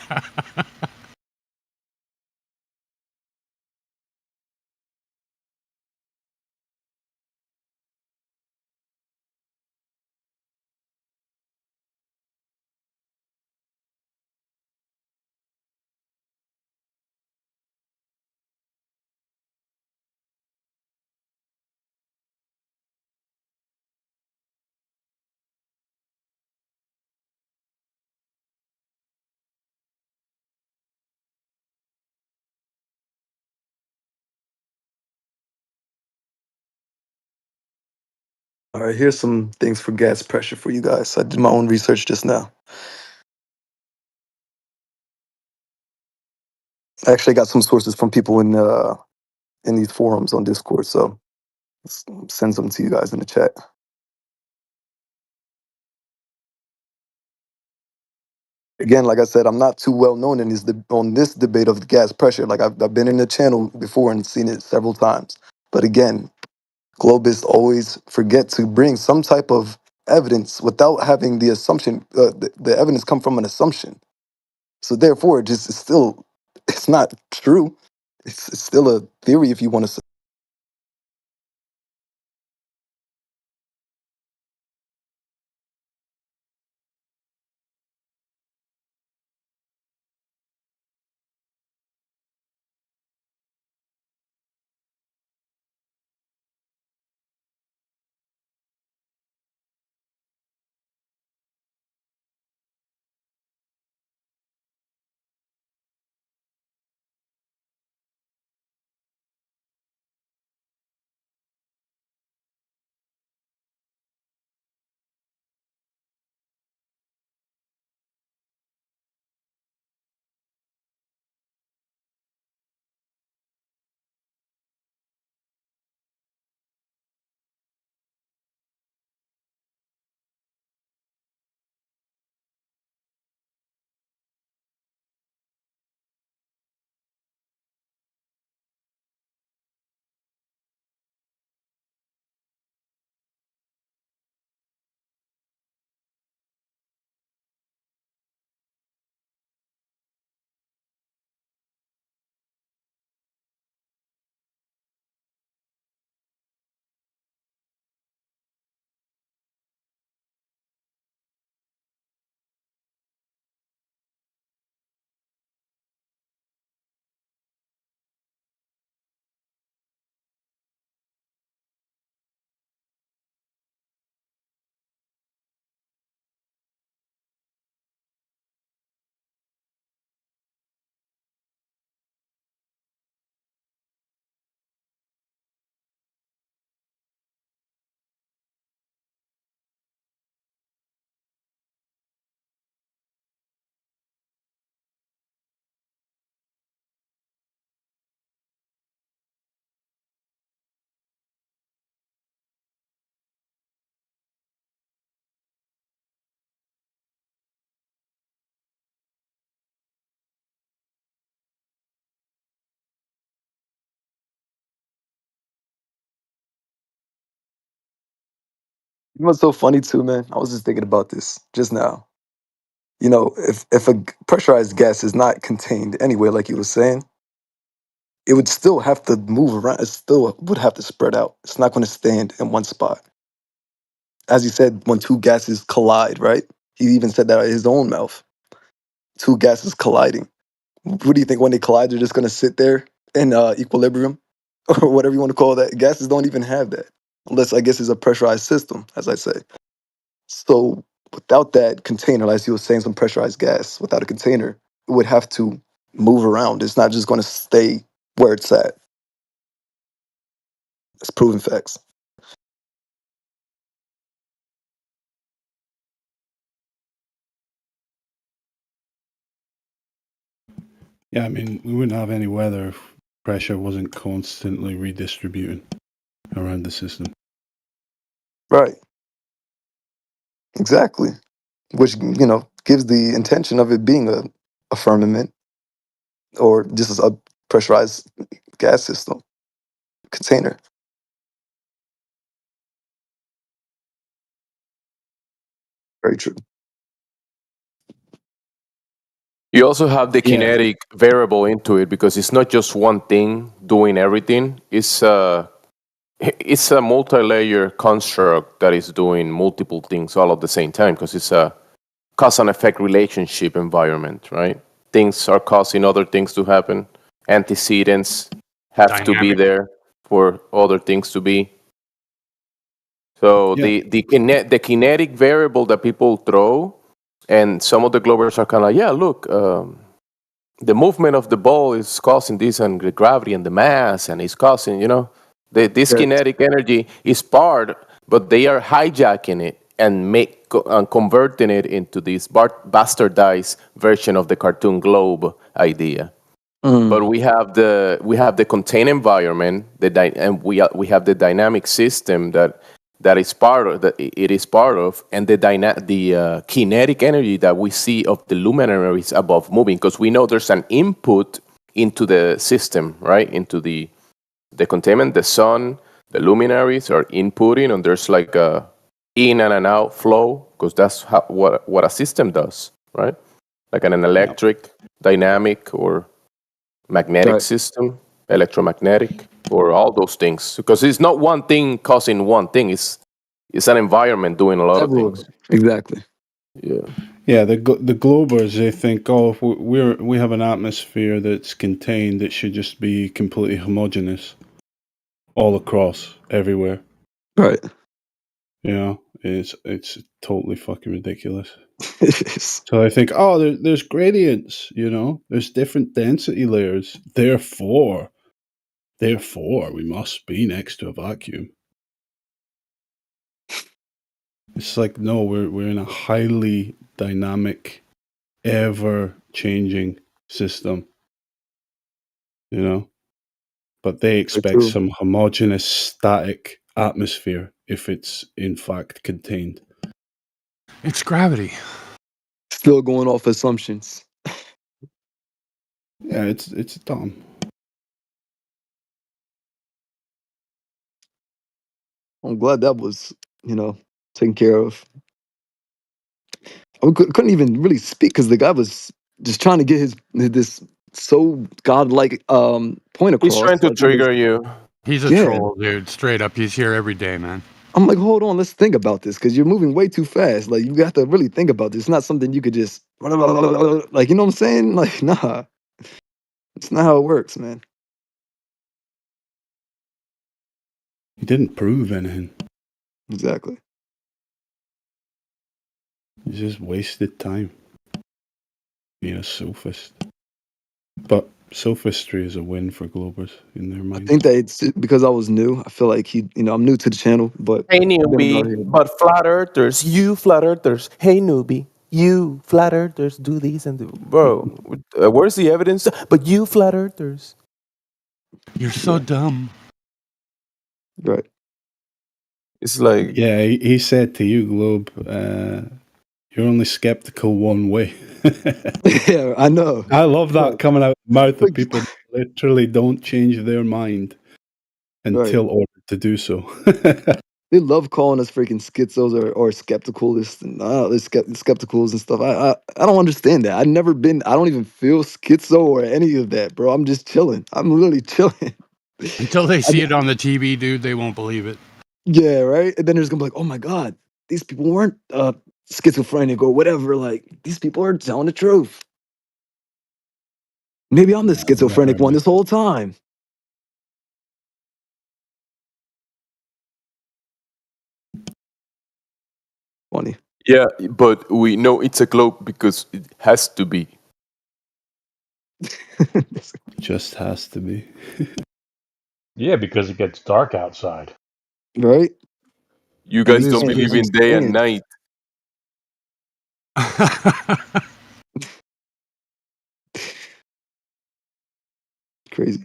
All right, here's some things for gas pressure for you guys. I did my own research just now. I actually got some sources from people in these forums on Discord, so send some to you guys in the chat. Again, like I said, I'm not too well known in on this debate of gas pressure. Like I've been in the channel before and seen it several times. But again, Globists always forget to bring some type of evidence without having the assumption, the evidence come from an assumption. So therefore, it just it's still, it's not true. It's still a theory if you want to say. You know what's so funny too, man? I was just thinking about this just now. If a pressurized gas is not contained anywhere, like you were saying, it would still have to move around. It still would have to spread out. It's not going to stand in one spot. As you said, when two gases collide, right? He even said that out of his own mouth. Two gases colliding. What do you think when they collide? They're just going to sit there in equilibrium or whatever you want to call that. Gases don't even have that, unless I guess it's a pressurized system, as I say. So without that container, as you were saying, some pressurized gas, without a container, it would have to move around. It's not just going to stay where it's at. It's proven facts. Yeah, I mean, we wouldn't have any weather if pressure wasn't constantly redistributing around the system. Right. Exactly. Which, gives the intention of it being a firmament or just a pressurized gas system container. Very true. You also have the Yeah. kinetic variable into it because it's not just one thing doing everything. It's a multi-layer construct that is doing multiple things all at the same time because it's a cause and effect relationship environment, right? Things are causing other things to happen. Antecedents have to be Dynamic. there for other things to be. So Yeah. the kinetic variable that people throw, and some of the Globers are kind of like, yeah, look, the movement of the ball is causing this, and the gravity and the mass, and it's causing, this Yes. kinetic energy is part, but they are hijacking it and converting it into this bastardized version of the cartoon globe idea. But we have the contained environment, and we have the dynamic system that is part of that it is part of, and the kinetic energy that we see of the luminaries above moving, because we know there's an input into the system, right? Into the containment, the sun, the luminaries are inputting, and there's like a in and an out flow, because that's what a system does, right? Like an electric, dynamic, or magnetic Right. system, electromagnetic, or all those things. Because it's not one thing causing one thing. It's an environment doing a lot of Everywhere. things. Exactly. Yeah. Yeah, the Globers, they think, oh, if we have an atmosphere that's contained, it should just be completely homogeneous all across everywhere. Right. It's totally fucking ridiculous. So I think, oh, there's gradients, there's different density layers. Therefore, we must be next to a vacuum. It's like, no, we're in a highly dynamic, ever changing system, but they expect true. some homogeneous static atmosphere if it's in fact contained. It's gravity. Still going off assumptions. Yeah, it's dumb. I'm glad that was, taken care of. I couldn't even really speak because the guy was just trying to get this so godlike point He's across. trying to Like he was, trigger you. He's a yeah. troll, dude. Straight up, he's here every day, man. I'm like, hold on, let's think about this because you're moving way too fast. Like you got to really think about this. It's not something you could just like, you know what I'm saying? Like, nah, it's not how it works, man. He didn't prove anything. Exactly. He just wasted time being a sophist. But sophistry is a win for Globers in their I minds. think that it's because I was new. I feel like I'm new to the channel, but Hey I've been newbie, out here. but flat earthers, you flat earthers. Hey newbie, you flat earthers do these and do. Bro, where's the evidence? But you flat earthers. You're so dumb. Right. It's like, yeah, he said to you, Globe, you're only skeptical one way. Yeah, I know. I love that coming out of the mouth of Like, people that literally don't change their mind right. until ordered to do so. They love calling us freaking schizos or skepticalists and skepticals and stuff. I don't understand that. I've never been. I don't even feel schizo or any of that, bro. I'm just chilling. I'm literally chilling. Until they see it on the TV, dude, they won't believe it. Yeah, right. And then there's gonna be like, oh my god, these people weren't schizophrenic or whatever. Like these people are telling the truth. Maybe I'm the schizophrenic one this whole time. Funny. Yeah, but we know it's a globe because it has to be. Just has to be. Yeah, because it gets dark outside. Right? You And guys don't believe in day and night. Crazy.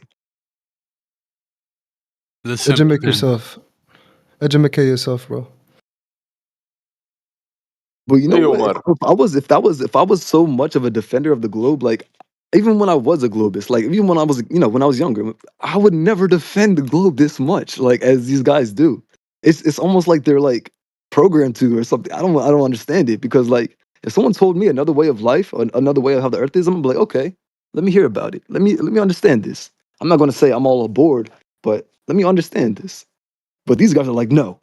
Educate yourself. Educate yourself, bro. But you know Hey, what? Omar. If I was so much of a defender of the globe, like even when I was a globist, like even when I was when I was younger, I would never defend the globe this much, like as these guys do. It's almost like they're like programmed to or something. I don't understand it because like if someone told me another way of life or another way of how the earth is, I'm gonna be like, okay, let me hear about it. Let me understand this. I'm not gonna say I'm all aboard, but let me understand this. But these guys are like, no,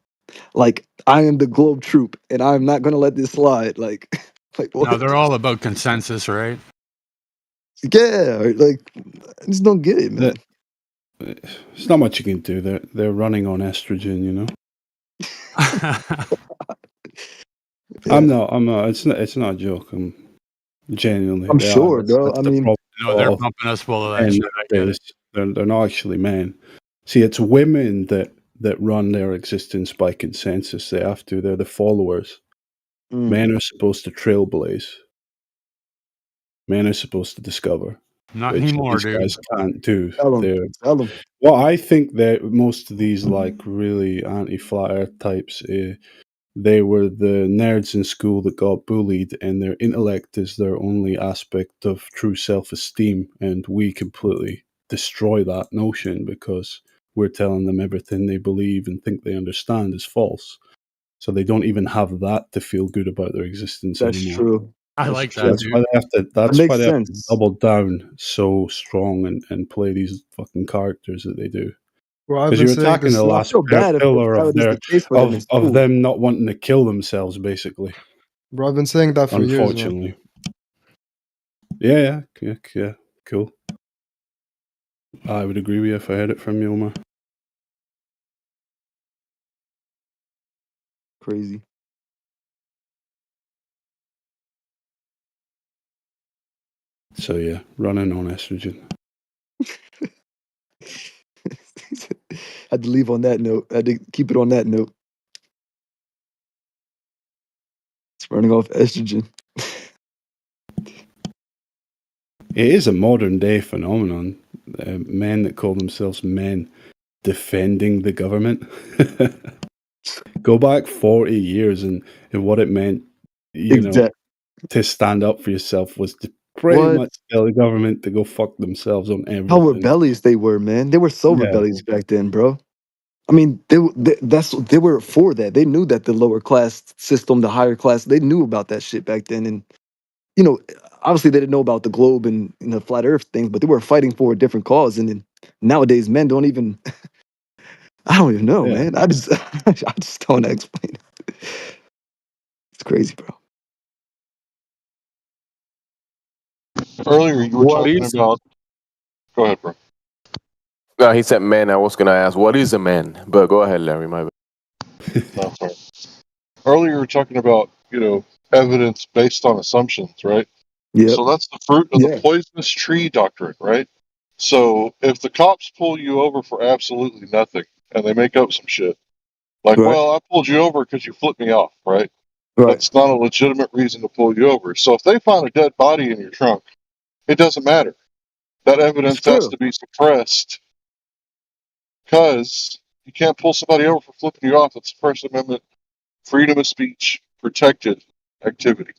like I am the globe troop and I'm not gonna let this slide. Like, like what? No, they're all about consensus, right? Yeah, like I just don't get it, man. There's not much you can do. They're running on estrogen, you know. I'm not. It's not a joke. I'm genuinely. I'm They are. sure, bro. That's I the mean, problem. No, they're pumping us full of that Men shit. I get it. nowadays. They're not actually men. See, it's women that run their existence by consensus. They have to. They're the followers. Men are supposed to trailblaze. Men are supposed to discover. Not Which anymore, these dude. guys can't do. tell them. Well, I think that most of these like really anti-flat Earth types, they were the nerds in school that got bullied, and their intellect is their only aspect of true self-esteem, and we completely destroy that notion because we're telling them everything they believe and think they understand is false. So they don't even have that to feel good about their existence That's anymore. true. I That's like true. that, That's why dude. they have to. That That's makes why they have to sense. double down so strong and play these fucking characters that they do. Bro, I've Because been you're saying attacking this. the I last feel bad if pillar that is the case for them in of school. them not wanting to kill themselves, basically. Bro, I've been saying that for years, man. Unfortunately. Yeah, cool. I would agree with you if I heard it from you, Omar. Crazy. So yeah, running on estrogen. Had to leave on that note. I had to keep it on that note. It's running off estrogen. It is a modern day phenomenon. Men that call themselves men defending the government. Go back 40 years and what it meant, to stand up for yourself was to pretty What? much tell the government to go fuck themselves on How everything. rebellious they were, man. They were so Yeah. rebellious back then, bro. I mean, they were for that. They knew that the lower class system, the higher class, they knew about that shit back then. And obviously they didn't know about the globe and the flat Earth things, but they were fighting for a different cause. And then nowadays, men don't even. I don't even know, man. I just don't explain it. It's crazy, bro. Earlier, you were What talking is? about. Go ahead, bro. No, he said man. I was gonna ask what is a man, but go ahead, Larry. My bad. No, sorry. Earlier, you were talking about evidence based on assumptions, right? Yep. So that's the fruit of the Yeah. poisonous tree doctrine, right? So if the cops pull you over for absolutely nothing and they make up some shit, like, Right. well, I pulled you over because you flipped me off, right? Right. That's not a legitimate reason to pull you over. So if they find a dead body in your trunk, it doesn't matter. That evidence has to be suppressed because you can't pull somebody over for flipping you off. It's First Amendment freedom of speech protected activity.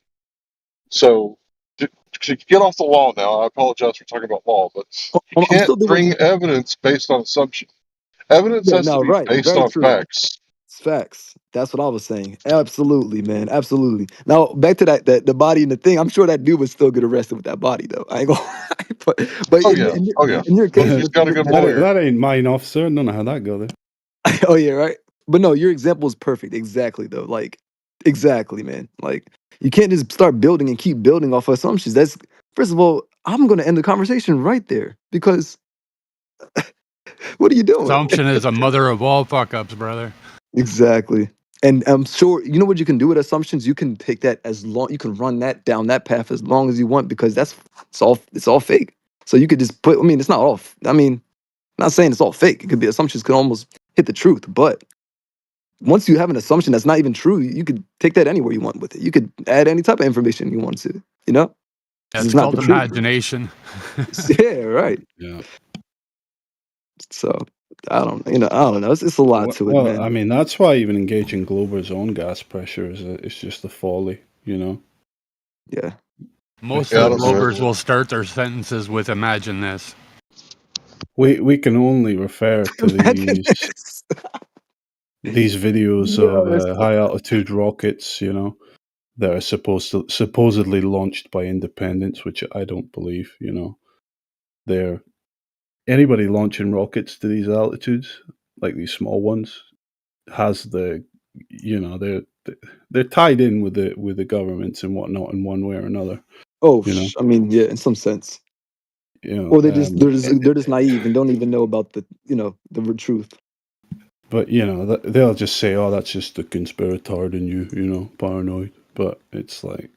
So to get off the wall now, I apologize for talking about law, but you I'm still can't doing. bring evidence based on assumption. Evidence Yeah. has to No. be Right. based Very on true. facts. Facts. That's what I was saying. Absolutely, man. Absolutely. Now back to that the body and the thing. I'm sure that dude would still get arrested with that body though. I ain't gonna lie. But Oh yeah, oh yeah. in your But case he's with, got a good lawyer. that ain't mine, officer. I don't know how that go there. oh yeah, right. But no, your example is perfect. Exactly though. Like exactly, man. Like you can't just start building and keep building off assumptions. That's first of all, I'm gonna end the conversation right there because what are you doing? Assumption is a mother of all fuck ups, brother. Exactly. And I'm sure you know what you can do with assumptions. You can take that as long. You can run that down that path as long as you want because it's all fake. So you could just put. I mean, it's not all. I mean, I'm not saying it's all fake. It could be assumptions could almost hit the truth. But once you have an assumption that's not even true, you could take that anywhere you want with it. You could add any type of information you want to. You know, Yeah, because it's it's not called the truth. imagination. Yeah. Right. Yeah. So I don't. I don't know. It's a lot to it, Well, man. I mean, that's why even engaging Glover's own gas pressure is just a folly, you know? Yeah. Most Yeah, of I the don't do it. Glovers will start their sentences with "Imagine this." We can only refer to these videos Yo, of that's so high altitude rockets, you know, that are supposedly launched by independents, which I don't believe. You know, they're anybody launching rockets to these altitudes, like these small ones, has the, you know, they're tied in with the governments and whatnot in one way or another. Oh, You know, I mean, yeah, in some sense. you know, Or they're just naive and don't even know about the truth. but you know, they'll just say, "Oh, that's just the conspiratard in you," you know, paranoid. But it's like,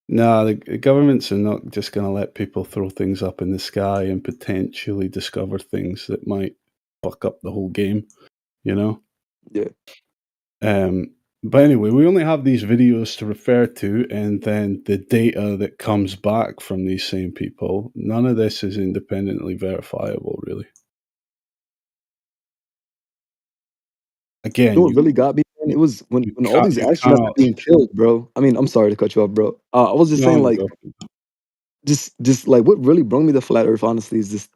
nah, the governments are not just going to let people throw things up in the sky and potentially discover things that might fuck up the whole game, you know? Yeah. But anyway, we only have these videos to refer to, and then the data that comes back from these same people. None of this is independently verifiable, really. Again, You know what really got me, man? It was when all these you astronauts were cannot. being killed, bro. I mean, I'm sorry to cut you off, bro. I was just saying, No, like, go. just like what really brought me to flat Earth, honestly, is just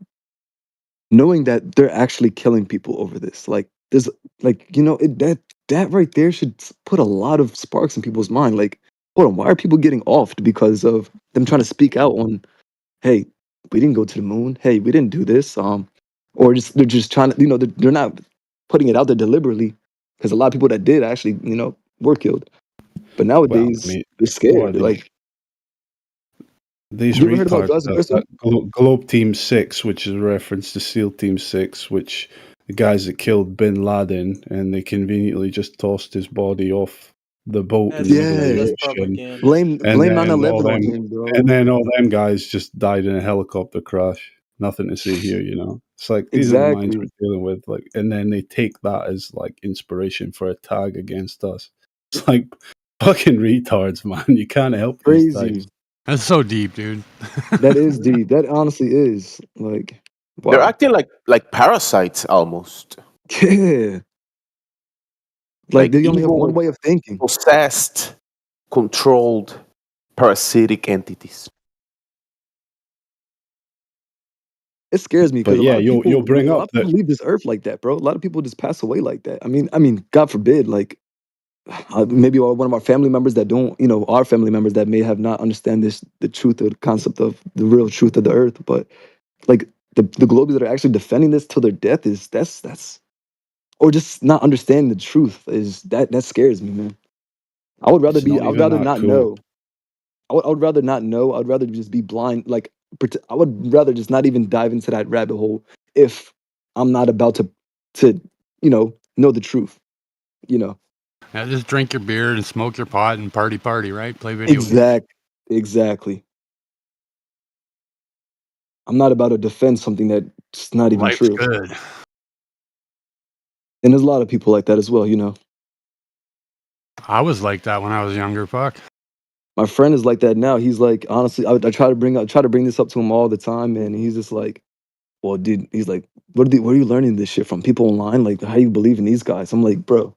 knowing that they're actually killing people over this. Like, there's like, that right there should put a lot of sparks in people's mind. Like, hold on, why are people getting offed because of them trying to speak out on, hey, we didn't go to the moon. Hey, we didn't do this. Or just they're just trying to, they're not putting it out there deliberately because a lot of people that did actually, were killed. But Well, I nowadays mean, they're what are scared. these? Like, These you ever heard about retards, Jurassic Crystal? that Globe Team 6, which is a reference to SEAL Team 6, which the guys that killed bin Laden, and they conveniently just tossed his body off the boat in the middle of the Yeah, ocean. blame And blame then 9/11 on him, bro. all them guys just died in a helicopter crash. Nothing to see here, you know. It's like these are the minds Exactly. we're dealing with, like, and then they take that as like inspiration for a tag against us. It's like fucking retards, man. You can't help these types. Crazy. That's so deep, dude. That is deep. That honestly is like, They're wow. acting like parasites almost, Yeah. Like like they only have one evil, way of thinking. possessed, controlled, parasitic entities. It scares me because But a yeah, lot of you'll people, bring a up lot of that. people leave this earth like that, bro. A lot of people just pass away like that. I mean, God forbid, like maybe one of our family members that don't, our family members that may have not understand the truth of the concept of the real truth of the earth. But like the globes that are actually defending this till their death that's or just not understanding the truth is that scares me, man. It's not I would even rather that not cool. know. I would rather not know. I'd rather just be blind. Like, I would rather just not even dive into that rabbit hole if I'm not about to, know the truth. You know, Yeah, just drink your beer and smoke your pot and party, right? Play video games. exactly. I'm not about to defend something that's not even Life's true. good. And there's a lot of people like that as well. I was like that when I was younger. Fuck. My friend is like that now. He's like, honestly, I try to bring this up to him all the time, man. And he's just like, well, dude, he's like, where are you learning this shit from? People online? Like, how you believe in these guys? I'm like, bro,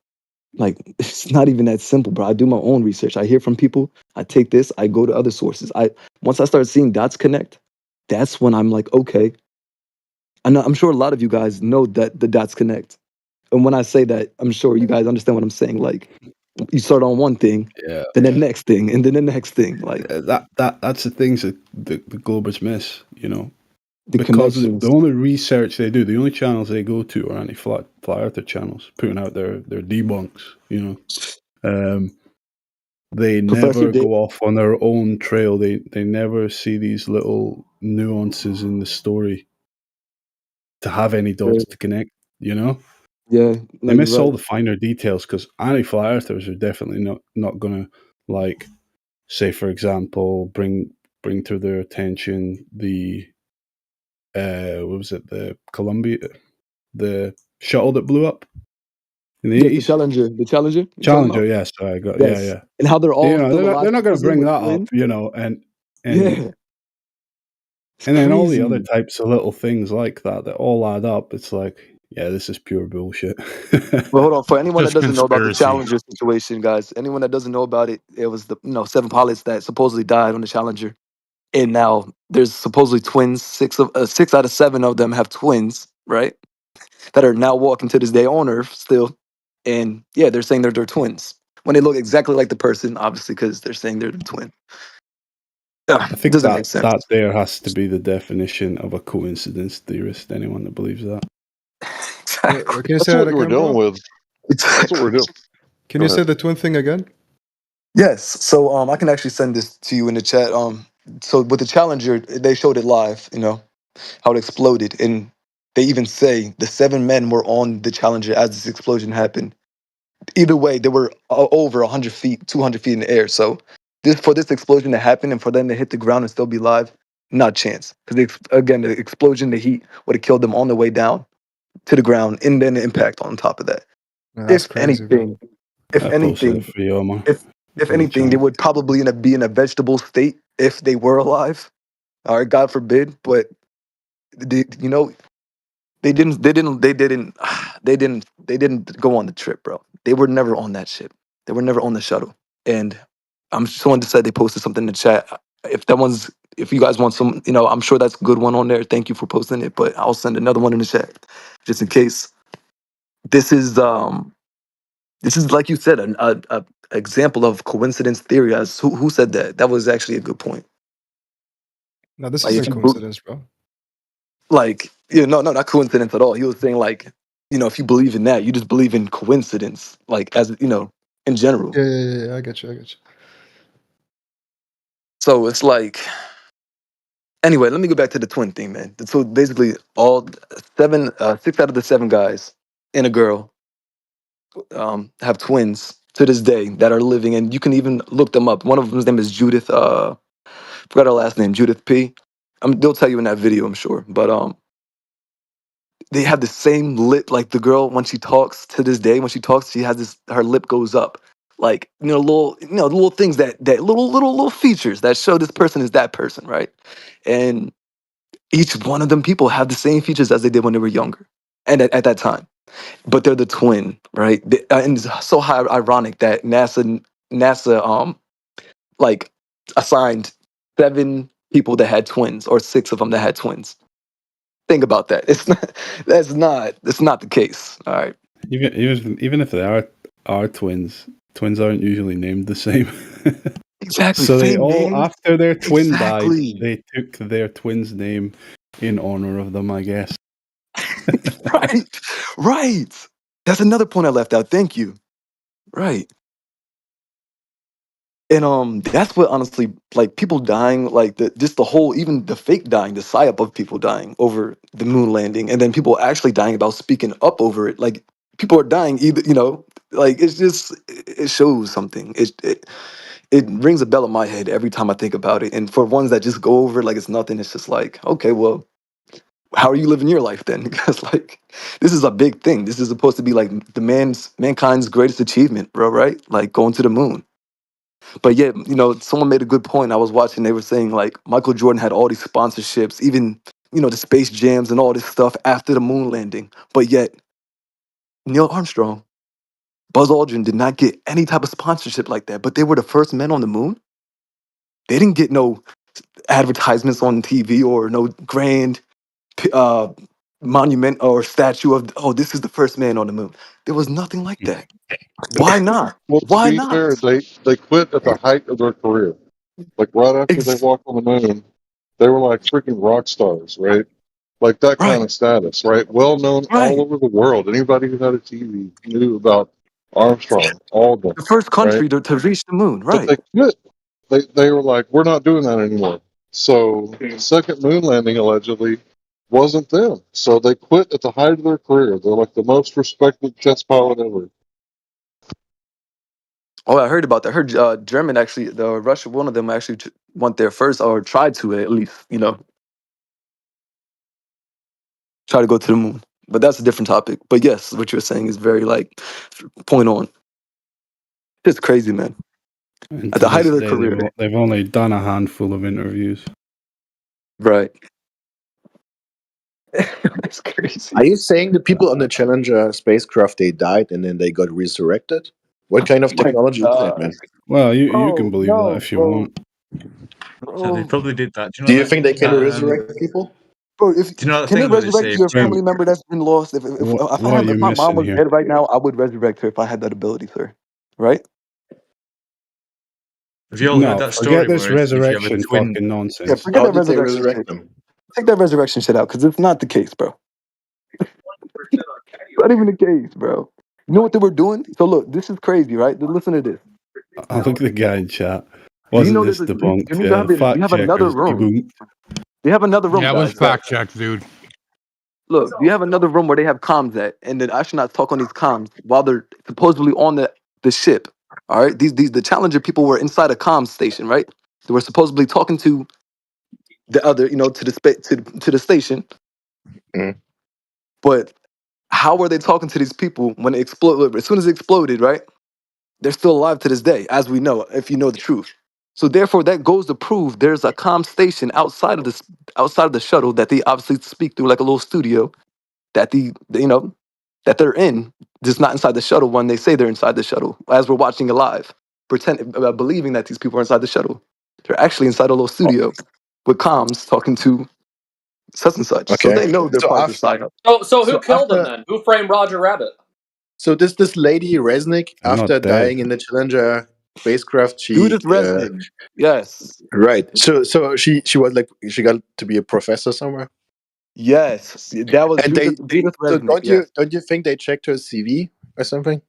like, it's not even that simple, bro. I do my own research. I hear from people. I take this. I go to other sources. Once I start seeing dots connect, that's when I'm like, okay. And I'm sure a lot of you guys know that the dots connect. And when I say that, I'm sure you guys understand what I'm saying. Like, you start on one thing, Yeah. then the next thing, and then the next thing. Like That's the things that the Globers miss, you know, the because connections. the only research they do, the only channels they go to are anti-flat earther channels, putting out their debunks, you know. They Professor never Dave. go off on their own trail. They never see these little nuances in the story to have any dots to connect, you know. Yeah, no, They you're miss all right. the finer details because anti-flat earthers are definitely not going to, like, say for example, bring to their attention the what was it, the Columbia, the shuttle that blew up in the Yes, the 80s. Challenger. The Challenger. You talking Challenger, about? yes, I got, Yes. yeah. And how they're You all know, still alive, they're not going to frozen bring with that up, twins. you know, and Yeah, it's and then all the other crazy. types of little things like that all add up. It's like, yeah, this is pure bullshit. Well, hold on. For anyone that Just doesn't know about the conspiracy. Challenger situation, guys, anyone that doesn't know about it, it was the 7 pilots that supposedly died on the Challenger, and now there's supposedly twins. 6 out of 7 of them have twins, right? That are now walking to this day on Earth still, and yeah, they're saying they're twins when they look exactly like the person, obviously, because they're saying they're the twin. I It think doesn't make sense. that there has to be the definition of a coincidence theorist. Anyone that believes that. Can you That's say what that we were again, dealing bro? with. That's what we're doing. Can Go you say ahead. the twin thing again? Yes. So I can actually send this to you in the chat. So with the Challenger, they showed it live, how it exploded. And they even say the 7 men were on the Challenger as this explosion happened. Either way, they were over 100 feet, 200 feet in the air. So for this explosion to happen and for them to hit the ground and still be live, not a chance. Because again, the explosion, the heat would have killed them on the way down to the ground, and then the impact on top of that. Yeah, that's If crazy, bro. anything, if I posted it anything, for you, Omar, if in the anything, they chat. would probably be in a vegetable state if they were alive. All right, God forbid. But they, they didn't go on the trip, bro. They were never on that ship. They were never on the shuttle. And someone just said they posted something in the chat. If you guys want some, I'm sure that's a good one on there. Thank you for posting it, but I'll send another one in the chat just in case. This is like you said, a example of coincidence theory. As who said that? That was actually a good point. No, this Like isn't if you coincidence, bro. no, not coincidence at all. He was saying like, if you believe in that, you just believe in coincidence, like as in general. Yeah. I get you. So it's like, anyway, let me go back to the twin thing, man. So basically, all 6 out of the 7 guys and a girl have twins to this day that are living, and you can even look them up. One of them's name is Judith. Forgot her last name, Judith P. They'll tell you in that video, I'm sure. But they have the same lip, like the girl when she talks to this day. When she talks, she has this. Her lip goes up, like little things that little features that show this person is that person, right? And each one of them people have the same features as they did when they were younger, and at that time. But they're the twin, right? And it's so ironic that NASA like assigned 7 people that had twins, or 6 of them that had twins. Think about that. That's not the case. All right. Even if they are twins, twins aren't usually named the same. Exactly. So they Same all, name. after their twin died, Exactly. they took their twin's name in honor of them, I guess. Right. Right. That's another point I left out. Thank you. Right. And that's what honestly, like, people dying, like the whole, even the fake dying, the psyop of people dying over the moon landing, and then people actually dying about speaking up over it. Like, people are dying either, like, it's just, it shows something. It rings a bell in my head every time I think about it. And for ones that just go over it like it's nothing, it's just like, okay, well, how are you living your life then? Because like, this is a big thing. This is supposed to be like mankind's greatest achievement, bro, right? Like going to the moon. But yet, someone made a good point. I was watching, they were saying like Michael Jordan had all these sponsorships, even, the Space Jams and all this stuff after the moon landing. But yet, Neil Armstrong, Buzz Aldrin did not get any type of sponsorship like that. But they were the first men on the moon. They didn't get no advertisements on TV or no grand, uh, monument or statue of, oh, this is the first man on the moon. There was nothing like that. Why not? Well, to Why be fair, not? they quit at the height of their career. Like right after they walked on the moon, they were like freaking rock stars, right? Like that kind Right, of status, right? Well known all right. over the world. Anybody who had a TV knew about Armstrong, Aldrin, The first right? country to reach the moon, But right. they quit. They were like, we're not doing that anymore. So the second moon landing allegedly wasn't them. So they quit at the height of their career. They're like the most respected test pilot ever. Oh, I heard about that. I heard German actually, the Russia, one of them actually went there first, or tried to at least, try to go to the moon. But that's a different topic. But yes, what you're saying is very like point on. It's crazy, man. And At to the height this of their day, career, they've only done a handful of interviews. right? That's crazy. Are you saying the people on the Challenger spacecraft they died and then they got resurrected? What kind of My technology is that, God, man? Well, you can bro, believe that no, if you bro, want. So they bro, probably did that. Do you Do know you that? think they can That resurrect people? bro. If do you know that can they thing where they resurrect say? your Grim, family member that's been lost? what are you If my mom missing was here? dead right now, I would resurrect her if I had that ability, sir. Right? Have you all heard No, that forget story this where if you have a resurrection twin? fucking Yeah, nonsense. forget How that did they resurrection resurrect shit. them? Take that resurrection shit out because it's not the case, bro. Not even the case, bro. You know what they were doing? So look, this is crazy, right? Listen to this. I look at the guy in chat. Do you Wasn't know this you debunked? need to Yeah, have the fact you have another checkers room? debunked. They have another room, Yeah, it was guys. That fact checked, dude. look, you have another room where they have comms at, and the astronauts talk on these comms while they're supposedly on the ship. All right, these the Challenger people were inside a comms station, right? They were supposedly talking to the other, to the to the station. Mm. But how were they talking to these people when it exploded? As soon as it exploded, right? They're still alive to this day, as we know, if you know the truth. So therefore, that goes to prove there's a comm station outside of the shuttle that they obviously speak through like a little studio that that they're in, just not inside the shuttle when they say they're inside the shuttle, as we're watching it live, believing that these people are inside the shuttle. They're actually inside a little studio with comms talking to such and such. So Okay. they know they're So part of the after, psyop. So who so killed them after, then? Who framed Roger Rabbit? so this lady Resnick, I'm after not dead. dying in the Challenger spacecraft, Judith Resnick. Yes. right. So she was like she got to be a professor somewhere. Yes. That was And Judith so Resnick. Yes. don't you think they checked her CV or something?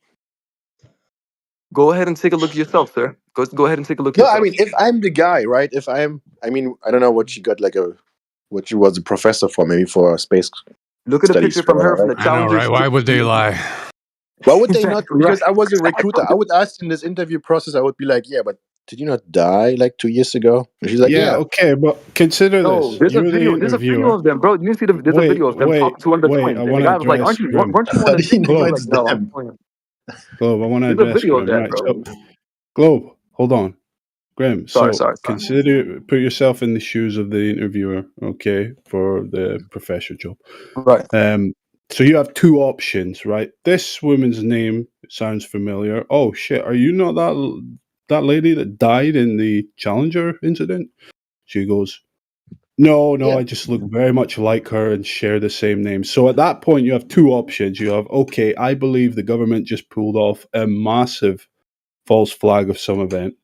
Go ahead and take a look yourself, sir. Go ahead and take a look No, I yourself. mean if I'm the guy, right? I mean I don't know what she got what she was a professor for, maybe for space Look at a studies picture from her further, from right? the I know, Challenger right? Why would they lie? Why would they not? exactly right. Because I was a recruiter. I would ask in this interview process, I would be like, yeah, but did you not die like 2 years ago? And she's like, Yeah, yeah. okay, but consider No, this. there's a You're the video. There's a video interviewer. of them, bro. You didn't see there's a Wait, video of them wait, talking to one of the wait. I twins, and the want to guy was like, address "Aren't you? Grim. Weren't you on How the do you thing?" And he know was it's like, "No, I'm them? playing." Globe, I want to There's a address video of Grim. that, Right, bro. so Globe, hold on. Grim, Sorry, so sorry, sorry. put yourself in the shoes of the interviewer, okay, for the professor job. Right. So you have two options, right? This woman's name sounds familiar. Oh shit, are you not that lady that died in the Challenger incident? She goes, no, Yeah. I just look very much like her and share the same name. So at that point, you have two options. You have, okay, I believe the government just pulled off a massive false flag of some event,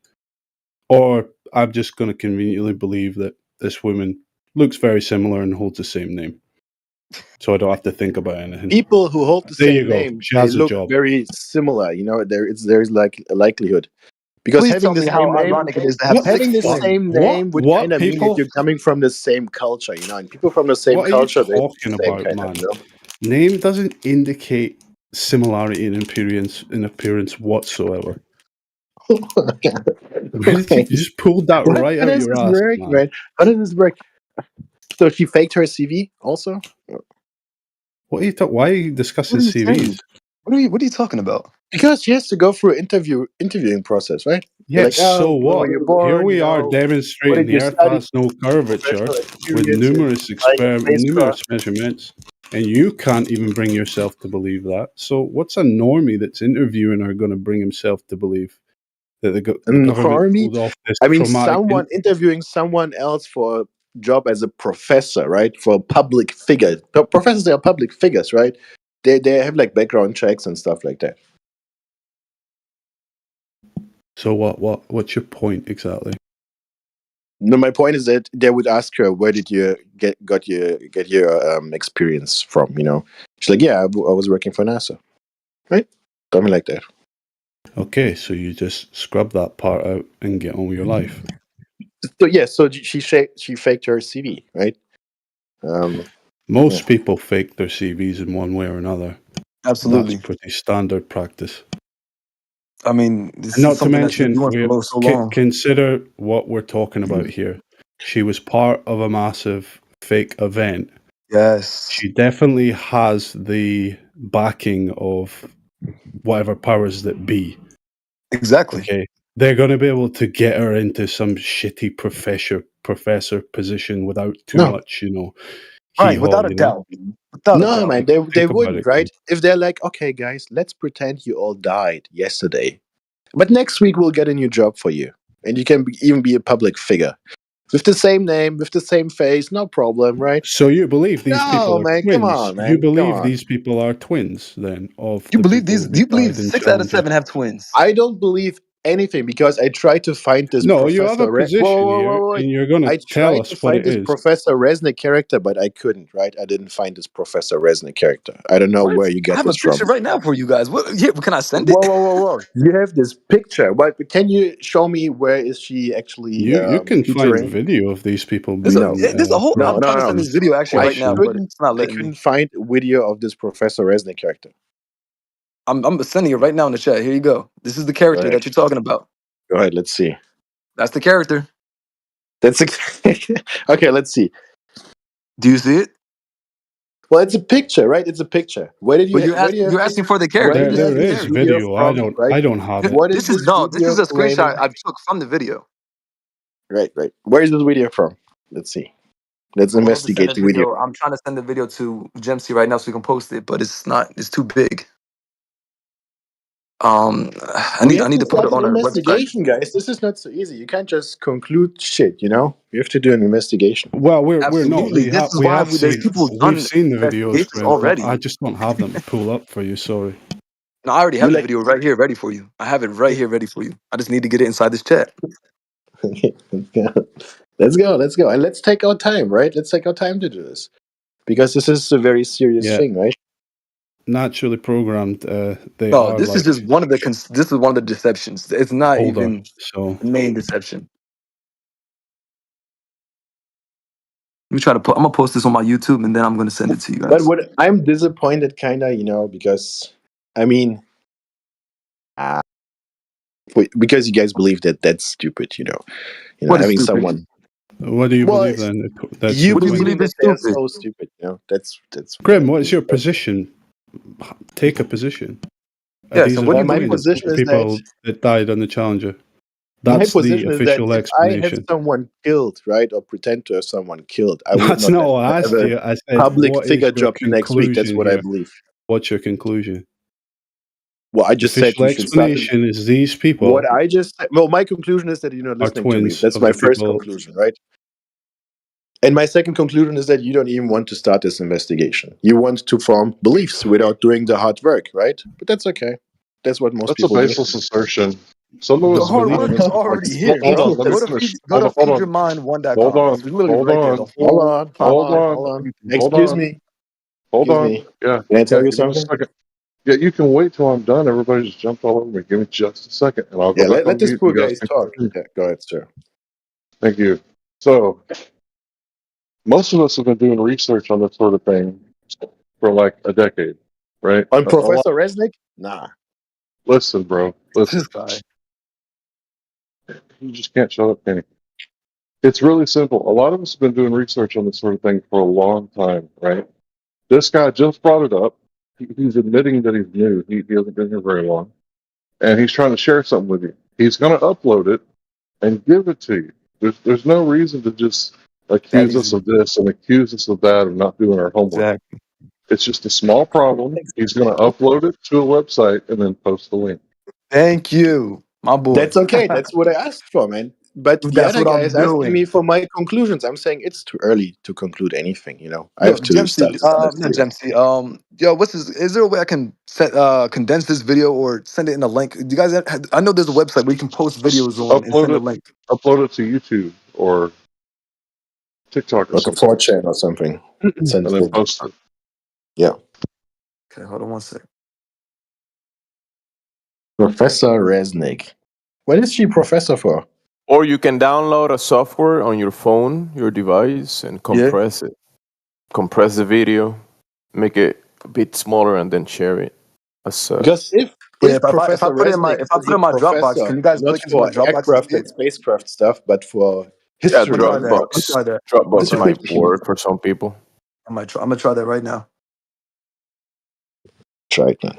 or I'm just going to conveniently believe that this woman looks very similar and holds the same name. So I don't have to think about anything. People who hold the There you same go. name, She they has a look job. very similar. You know, there's like a likelihood. Because Please having tell the me how same name, ironic it is to have having six the twins. same name would What kind of mean that people? you're coming from the same culture, you know. And people from the same What are you culture, they look talking the same about, kind of, man? you know. Name doesn't indicate similarity in appearance whatsoever. Where did you Okay. just pulled that right How out does your this ass, work, man? man? How does this work? So she faked her CV also? What are you why are you What discussing are you saying? CVs? What are you talking about? Because she has to go through interviewing process, right? They're Yeah, like, so oh, when were what? you Here born? You we are know, what demonstrating did the you Earth study? has no curvature Professional with experience in flying a numerous spacecraft. measurements, and you can't even bring yourself to believe that. So what's a normie that's interviewing her going to bring himself to believe that the And government Harmy, pulled off this I mean, traumatic? someone interviewing someone else for job as a professor, right? For a public figure. Professors are public figures, right? They have like background checks and stuff like that. So what's your point exactly? No, my point is that they would ask her, "Where did you get your experience from?" You know, she's like, "Yeah, I was working for NASA," right? Something like that. Okay, so you just scrub that part out and get on with your life. So yeah, so she faked her CV, right? Most people fake their CVs in one way or another. Absolutely. That's pretty standard practice. I mean, this And is not to something that's been mention, doing for so long. consider what we're talking about here. She was part of a massive fake event. Yes. She definitely has the backing of whatever powers that be. Exactly. Okay. They're going to be able to get her into some shitty professor position without too much, Right, without a doubt. Without a No, doubt. man, they Think about wouldn't, it, right? If they're like, okay, guys, let's pretend you all died yesterday, but next week we'll get a new job for you, and you can even be a public figure with the same name, with the same face, no problem, right? So you believe these people No, are man, come twins? on, man, You come believe on. these people are twins then of You the believe people these? who You believe died in 6 out of Challenger? 7 have twins? I don't believe anything because I tried to find this No, you have a Professor. position here, Whoa. and you're going to I tell tried to us what find it this is. Professor Resnick character, but I couldn't, right? I didn't find this Professor Resnick character. I don't know What? where you I get have a this from. picture right now for you guys. What? Yeah, can I send it? Whoa. You have this picture. But can you show me where is she actually You can find featuring? video of these people There's a, being there's a whole. No, I'm trying to send this video actually I right now, but couldn't it's not I letting me. couldn't find video of this Professor Resnick character. I'm sending it right now in the chat. Here you go. This is the Go character ahead. that you're talking about. Go ahead, let's see. That's the character. That's okay, let's see. Do you see it? Well, it's a picture, right? It's a picture. Where do you But have you're this? asking for the Where character. do you This is have There the this is character. video video. from? Right? I don't have it. What is This is this this video is a claiming? screenshot I took from the video. Right. Where is this video from? Let's see. Let's I'm about to send investigate the the video. video. I'm trying to send the video to Gemsy right now so we can post it, but it's not. It's too big. I We need have to to put start it an on our website. investigation, guys. This is not so easy. You can't just conclude shit, you know? You have to do an investigation. Well, we're not. Absolutely. This is We why have there's seen people we've done seen the videos, investigations Grim, but I already. just don't have them to pull up for you. Sorry. No, I already You have the like video right here ready for you. I have it right here ready for you. I just need to get it inside this chat. let's go. And let's take our time, right? Let's take our time to do this. Because this is a very serious Yeah. thing, right? Naturally programmed. They No, are this is like. just one of the this is one of the deceptions. It's not Hold on. even So the main deception. Let me try to put. I'm gonna post this on my YouTube and then I'm gonna send it to you But guys. what I'm disappointed, kind of, you know, because I mean, because you guys believe that that's stupid, you know, What is having stupid? someone. what do you Well, believe then? That's you your What do you twin. believing believe that is they're stupid? so stupid, you know, that's Grim, what's your position? Take a position. Yeah. So what do you my believe is twins of position the is that people that died on the Challenger. my That's the position is that official if I have explanation. someone killed, right, or pretend to have someone killed, I would That's not not let what them I have asked a you. I said, public what figure is your job the next week. That's conclusion what I here? believe. What's your conclusion? Well, I The just said official you should start. explanation is these people What I just said. Well, my conclusion is that you're not are listening to me. twins That's of my the first people. conclusion, right? And my second conclusion is that you don't even want to start this investigation. You want to form beliefs without doing the hard work, right? But that's okay. That's what most That's a people do. baseless assertion. Some of The us have been hard doing work this is for like. already here, Hold on, bro. let me Go to finish. Hold feedyourmind1.com. It's on, literally hold right there. The on, whole hold timeline. on, Hold on. hold Excuse on, me. hold Excuse on. me. Yeah, Can I tell you give me just a something? second. Yeah, you can wait till I'm done. Everybody just jumped all over me. Give me just a second, and I'll go Yeah, back let on this mute. poor You guys guy can talk. continue. Yeah, go ahead, sir. Thank you. So, most of us have been doing research on this sort of thing for like a decade, right? On A lot. Professor Resnick? Nah. Listen, bro. Listen. This guy. You just can't shut up, Kenny. It's really simple. A lot of us have been doing research on this sort of thing for a long time, right? This guy just brought it up. He's admitting that he's new. He hasn't been here very long. And he's trying to share something with you. He's going to upload it and give it to you. There's no reason to just That accuse us easy. of this and accuse us of that of not doing our homework. Exactly. It's just a small problem. He's going to upload it to a website and then post the link. Thank you, my boy. That's okay. That's what I asked for, man. but the That's other what guy I'm is asking me doing. for my conclusions. I'm saying it's too early to conclude anything. You know, I Yo, have to Dempsey, study. not Dempsey. Yo, what's this? Is there a way I can condense this video or send it in a link? Do you guys? I know there's a website where you can post videos on and send a link. Upload it to YouTube or TikTok or Like a something, 4chan or something. Send and it then over. post it. Yeah. Okay, hold on one sec. Professor Resnick. What is she professor for? Or you can download a software on your phone, your device, and Yeah. compress it. Compress the video, make it a bit smaller, and then share it. As Because Yeah, if if I Professor put it in my Resnick if I is put it a in my Dropbox, professor, can you guys not click into my for Dropbox and aircraft see and it? spacecraft stuff, but for yeah, I'm gonna history, try that. I'm gonna Dropbox. try that. I'm gonna Dropbox try might that. dissertation. work for some people. I'm gonna try that right now. Try it, man.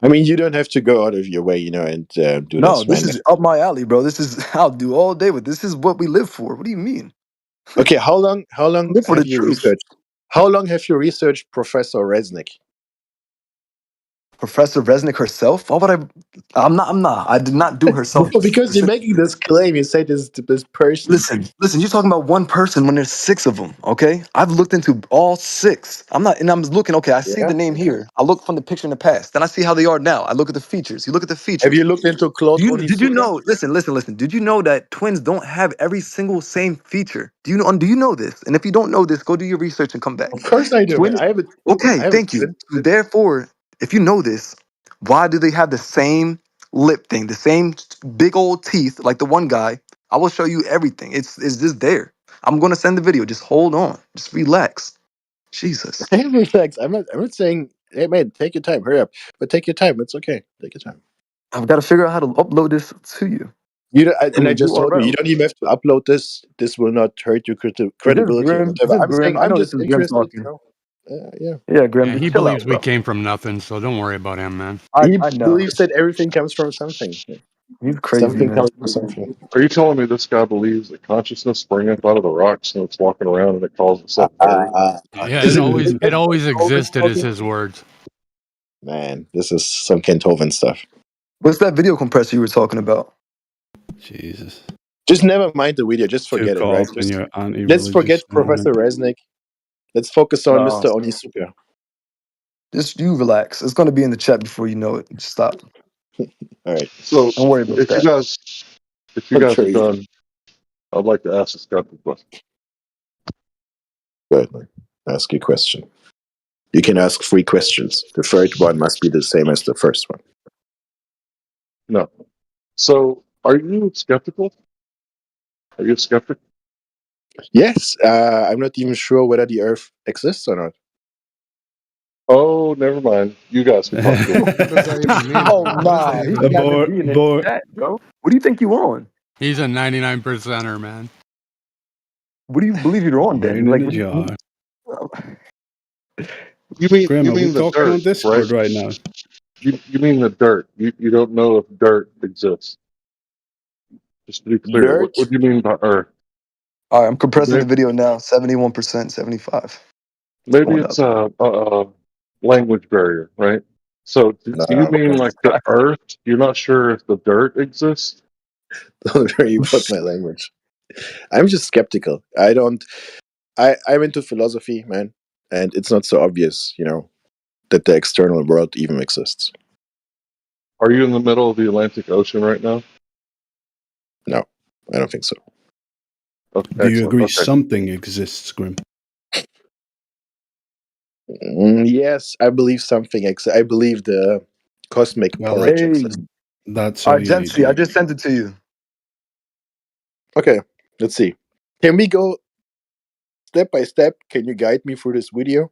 I mean, you don't have to go out of your way, you know, and do No, this, this man. is up my alley, bro. This is I'll do all day with. This is what we live for. What do you mean? Okay, how long? How long Live for the have you truth. researched? How long have you researched Professor Resnick? Professor Resnick herself? Why would I? I'm not. I did not do herself. No, because you're making this claim. You say this person. Listen. You're talking about one person when there's six of them. Okay, I've looked into all six. I'm not, and I'm looking. Okay, I see Yeah. the name here. I look from the picture in the past. Then I see how they are now. I look at the features. You look at the Have features. you looked into Claude Did you Onisuka? know? Listen. Did you know that twins don't have every single same feature? Do you know this? And if you don't know this, go do your research and come back. Of course I do, man. Twins. Okay, I have a thank you. twin. So therefore, if you know this, why do they have the same lip thing, the same big old teeth like the one guy? I will show you everything. It's just there. I'm gonna send the video. Just hold on. Just relax. Jesus. Relax. I'm not saying. Hey, man, take your time. Hurry up. But take your time. It's okay. Take your time. I've got to figure out how to upload this to you You don't, and through I a just told you, you URL. don't even have to upload this. This will not hurt your Is this credibility or Grim? Is whatever. this I'm Grim? saying I I'm know this just is Grim interested. You talking. know. Yeah. Yeah, Grim, Yeah, he just chill out, believes we bro. came from nothing, so don't worry about him, man. He I know. believes that everything comes from something. He's crazy, Something man. comes from something. Are you telling me this guy believes that consciousness springeth out of the rocks and it's walking around and it calls itself Mary? Yeah, Is it it? always Is it always Hovind existed, is talking? his words. Man, this is some Kent Hovind stuff. What's that video compressor you were talking about? Jesus. Just never mind the video. Just Too forget it, caught right? up in Just your let's forget anti-religious Professor moment. Resnick. Let's focus on No. Mr. Onisuka. Just you relax. It's gonna be in the chat before you know it. Just stop. All right. So Don't worry about if you that. guys are Okay. done, I'd like to ask this guy a question. Go ahead, man. Ask your question. You can ask 3 questions. The third one must be the same as the first one. No. So are you skeptical? Are you a skeptic? Yes, I'm not even sure whether the Earth exists or not. Oh, never mind. You guys can talk to him. What does that even mean, Oh bro? What does that nah, he even can't mean? even Abort, be in this abort. chat, bro. What do you think you on? He's a 99%er, man. What do you believe you're on then? Brain in Like the jar. Grim, You are we mean the talking dirt, on right? Discord right now? You mean the dirt. You don't know if dirt exists. Just to be clear, Dirt? what do you mean by Earth? all right, I'm compressing the Maybe, video now. 71%, 75. It's maybe going up. it's a language barrier, right? So do you No. mean like the Earth? You're not sure if the dirt exists? Don't worry about my language. I'm just skeptical. I'm into philosophy, man, and it's not so obvious, you know, that the external world even exists. Are you in the middle of the Atlantic Ocean right now? No, I don't think so. Okay, Do you excellent. agree Okay. something exists, Grim? Yes, I believe something. I believe the cosmic Well, porridge Hey, exists. that's all all right, you need Dempsey, to I know. just sent it to you. Okay, let's see. Can we go step by step? Can you guide me through this video?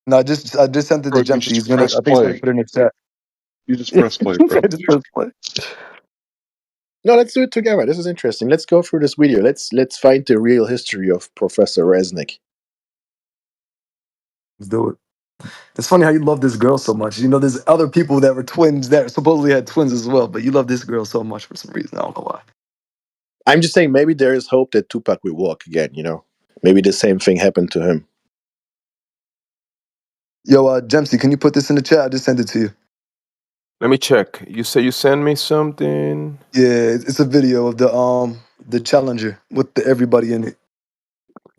No, I just sent it to Bro, you Dempsey. just I press think he's gonna play. put it in the chat. You just press play, bro. I just pressed play. No, let's do it together. This is interesting. Let's go through this video. Let's find the real history of Professor Resnick. Let's do it. It's funny how you love this girl so much. You know, there's other people that were twins that supposedly had twins as well, but you love this girl so much for some reason. I don't know why. I'm just saying maybe there is hope that Tupac will walk again, you know? Maybe the same thing happened to him. Yo, Dempsey, can you put this in the chat? I just sent it to you. Let me check. You say you sent me something. Yeah, it's a video of the Challenger with everybody in it,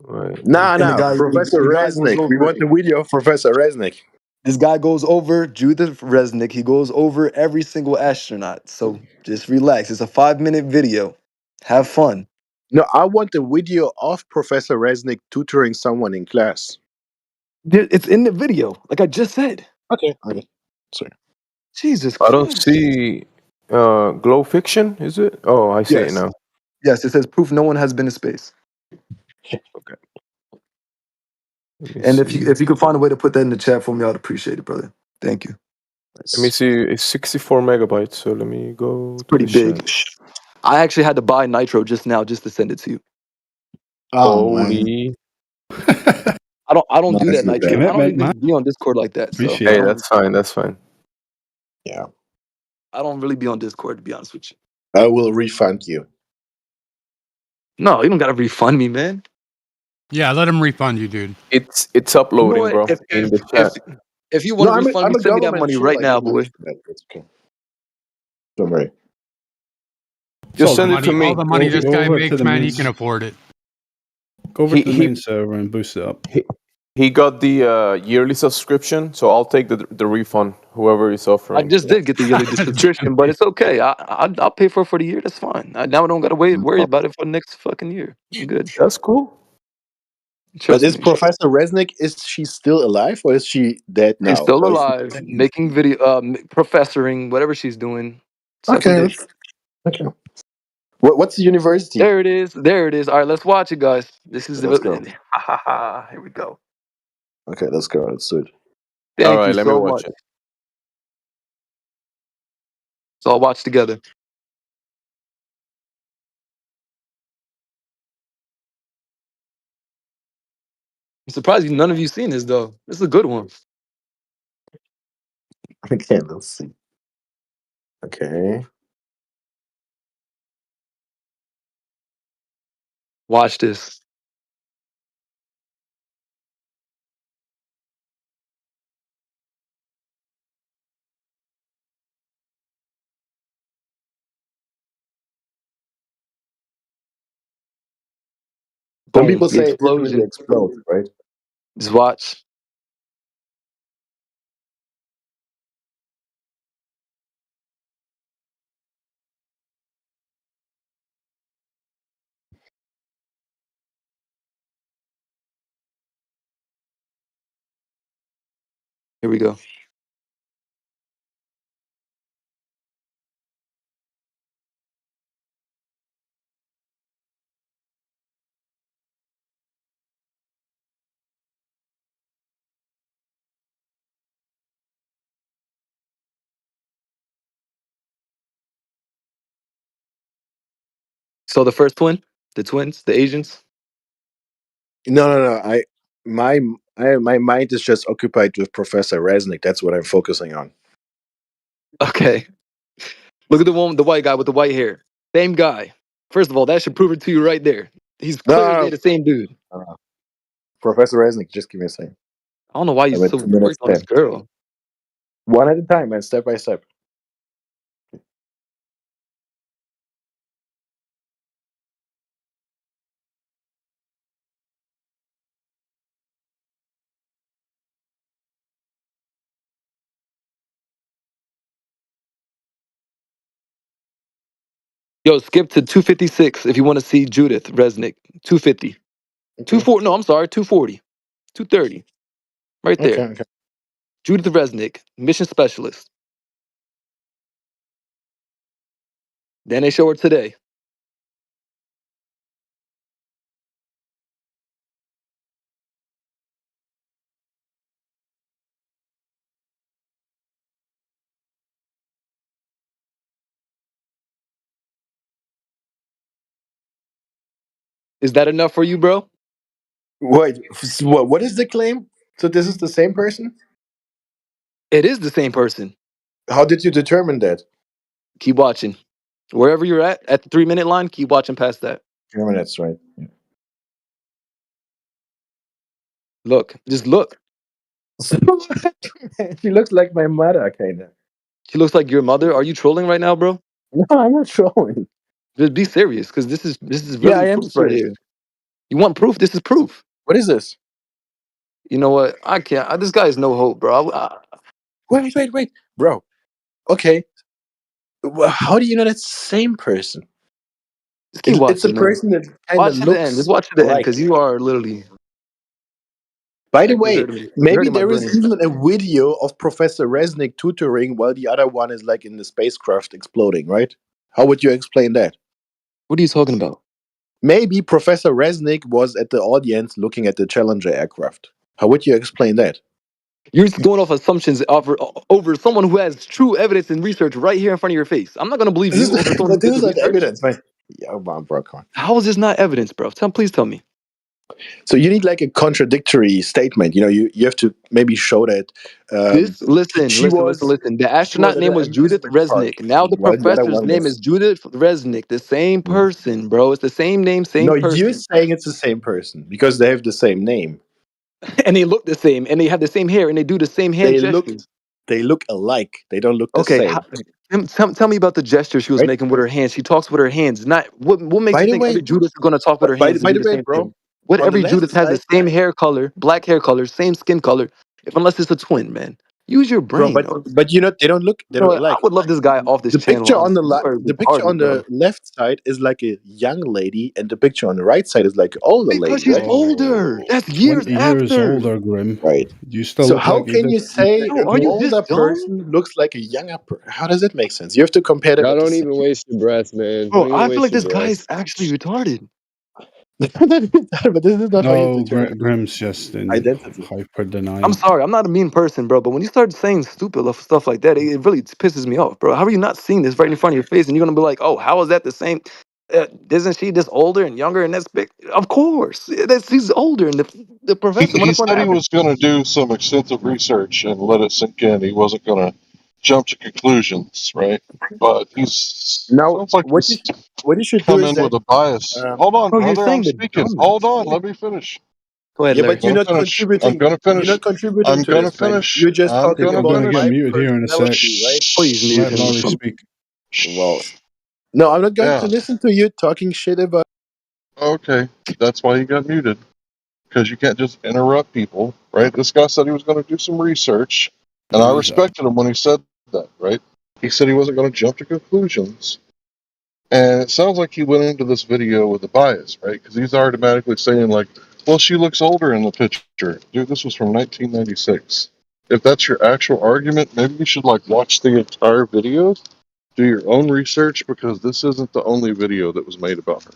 Right. Nah, and the nah, guy Professor the guy goes Resnick. We over want the video of Professor Resnick. this guy goes over Judith Resnick. He goes over every single astronaut. So just relax. It's a 5-minute video. Have fun. No, I want the video of Professor Resnick tutoring someone in class. It's in the video, like I just said. Okay, okay. Sorry. Jesus I don't Christ. see glow fiction, is it? Oh, I see it Yes. now. Yes, it says proof no one has been to space. Okay. Let me And see. if you could find a way to put that in the chat for me, I'd appreciate it, brother. Thank you. Let me see. It's 64 megabytes. So let me go to Pretty the chat. big. I actually had to buy Nitro just now just to send it to you. Oh man. Holy. I don't No, do that's that not Nitro. bad. I don't Commitment, man. even be on Discord like that. So Appreciate Hey, I it. don't that's fine. That's fine. Yeah. I don't really be on Discord to be honest with you. I will refund you. No, you don't gotta refund me, man. Yeah, let him refund you, dude. It's You know uploading, what? bro, in the chat. If you want No, to refund me, I'm a send me that government money shield. right I now, can boy. manage that. That's okay. Don't worry. It's Just all the send it to money. All me. the money this Go guy over to makes, the man, main. he can afford it. Go over He to the he main server and boost it up. he got the yearly subscription, so I'll take the refund. Whoever is I offering. just did get the yearly subscription, but it's okay. I'll pay for it for the year. That's fine. Now I don't gotta worry about it for the next fucking year. I'm good. That's cool. But Trust is me. Professor Resnick, is she still alive or is she dead She's now? still Or is she alive, making video, professoring, whatever she's doing, sucking okay, dick. okay. What's the university? There it is. There it is. All right, let's watch it, guys. This is Let's go. Here we go. Okay, let's go. Let's do it. All Thank you right, let me so watch much. it. Let's all watch together. I'm surprised none of you seen this though. This is a good one. Okay, let's see. Okay. Watch this. Some Boom. people The say it didn't really explosion. explode, right? Just watch. Here we go. So the first twin, the twins, the Asians. No, no, no. My my mind is just occupied with Professor Resnick. That's what I'm focusing on. Okay. Look at the one, the white guy with the white hair. Same guy. First of all, that should prove it to you right there. He's No, clear as no, day no. the same dude. Professor Resnick, just give me a second. I don't know why I'm you're at so 2 minutes worked on this 10. girl. One at a time, man, step by step. Yo, skip to 256 if you want to see Judith Resnick. 250. Okay. 240. No, I'm sorry. 240. 230. Right Okay, there. okay. Judith Resnick, mission specialist. Then they show her today. Is that enough for you, bro? Wait, what is the claim? So this is the same person? It is the same person. How did you determine that? Keep watching. Wherever you're at the 3-minute line, keep watching past that. 3 minutes, right? Yeah. Look, just look. She looks like my mother, kind of. She looks like your mother. Are you trolling right now, bro? No, I'm not trolling. Just be serious, because this is Yeah, really I am proof right serious. here. You want proof? This is proof. What is this? You know what? I can't. This guy is no hope, bro. Wait, bro. Okay, how do you know that's the same person? Just keep It's a watching, man. person that kind of Watch to the end. Just looks watch to the end, alike. because you are literally. By the You way, heard me. You maybe heard my there is brain. even a video of Professor Resnick tutoring while the other one is like in the spacecraft exploding, right? How would you explain that? What are you talking about? Maybe Professor Resnick was at the audience looking at the Challenger aircraft. How would you explain that? You're going off assumptions over someone who has true evidence and research right here in front of your face. I'm not going to believe This you is, over someone who but did this the is not research. evidence, man. Yeah, come on, bro, come on. How is this not evidence, bro? Please tell me. So you need like a contradictory statement. You know, you have to maybe show that Listen. she was The she was astronaut at name an was Judith amusement park Resnick. Now the while the other professor's one name was. is Judith Resnick. The same person, bro. It's the same name, same No, you're person. saying it's the same person because they have the same name. And they look the same, and they have the same hair, and they do the same hand They look gestures. they look alike. They don't look the Okay, same, tell me about the gesture she was right? making with her hands. She talks with her hands. Not what makes By you the think way, every Judith is going to talk with her hands to by do the the way, same bro, thing? What on the every left Judith has the side, same hair color, black hair color, same skin color. If unless it's a twin, man, use your bro, brain. Oh. but you know they You know don't what? I alike. would love this guy off this The channel. picture on Honestly, you are the picture on retarded, the bro. left side is like a young lady, and the picture on the right side is like an older Because lady, she's right? older. Oh, That's years 20 years after. older, Grim. Right. You still So look how like can you say Bro, an are you this older dumb? person looks like a younger person? How does it make sense? You have to compare them Y'all at the don't same. even waste your breath, man. Don't Bro, even I feel like waste your this guy breath. is actually retarded. But this is not how you No, determine Grim's just in identity. hyper I'm denial. sorry, I'm not a mean person, bro, but when you start saying stupid stuff like that, it really pisses me off, bro. How are you not seeing this right in front of your face and you're gonna be like, oh, how is that the same? Isn't she just older and younger and that's big? Of course, she's older and the professor. What He if what said he happened? was going to do some extensive research and let it sink in. He wasn't going to jump to conclusions, right? But he's Now, sounds like he's what you should do come is in with that, a bias. um, Hold on, Bro, you're brother. I'm saying the speaking. Hold dumbest. on. Let me finish. Go ahead, yeah, Larry. but I'm gonna finish. I'm gonna you're finish. not contributing I'm to gonna this, man. finish. You're just I'm talking gonna You're about gonna get finish. my muted here in a sec. personality, right? Please mute Let him. Laurie speak. Well, no, I'm not going to Yeah. listen to you talking shit about. Okay. That's why you got muted. Because you can't just interrupt people, right? This guy said he was going to do some research, and I He's out. respected him when he said that, right? He said he wasn't going to jump to conclusions. And it sounds like he went into this video with a bias, right? Because he's automatically saying, like, well, she looks older in the picture. Dude, this was from 1996. If that's your actual argument, maybe you should, like, watch the entire video, do your own research, because this isn't the only video that was made about her.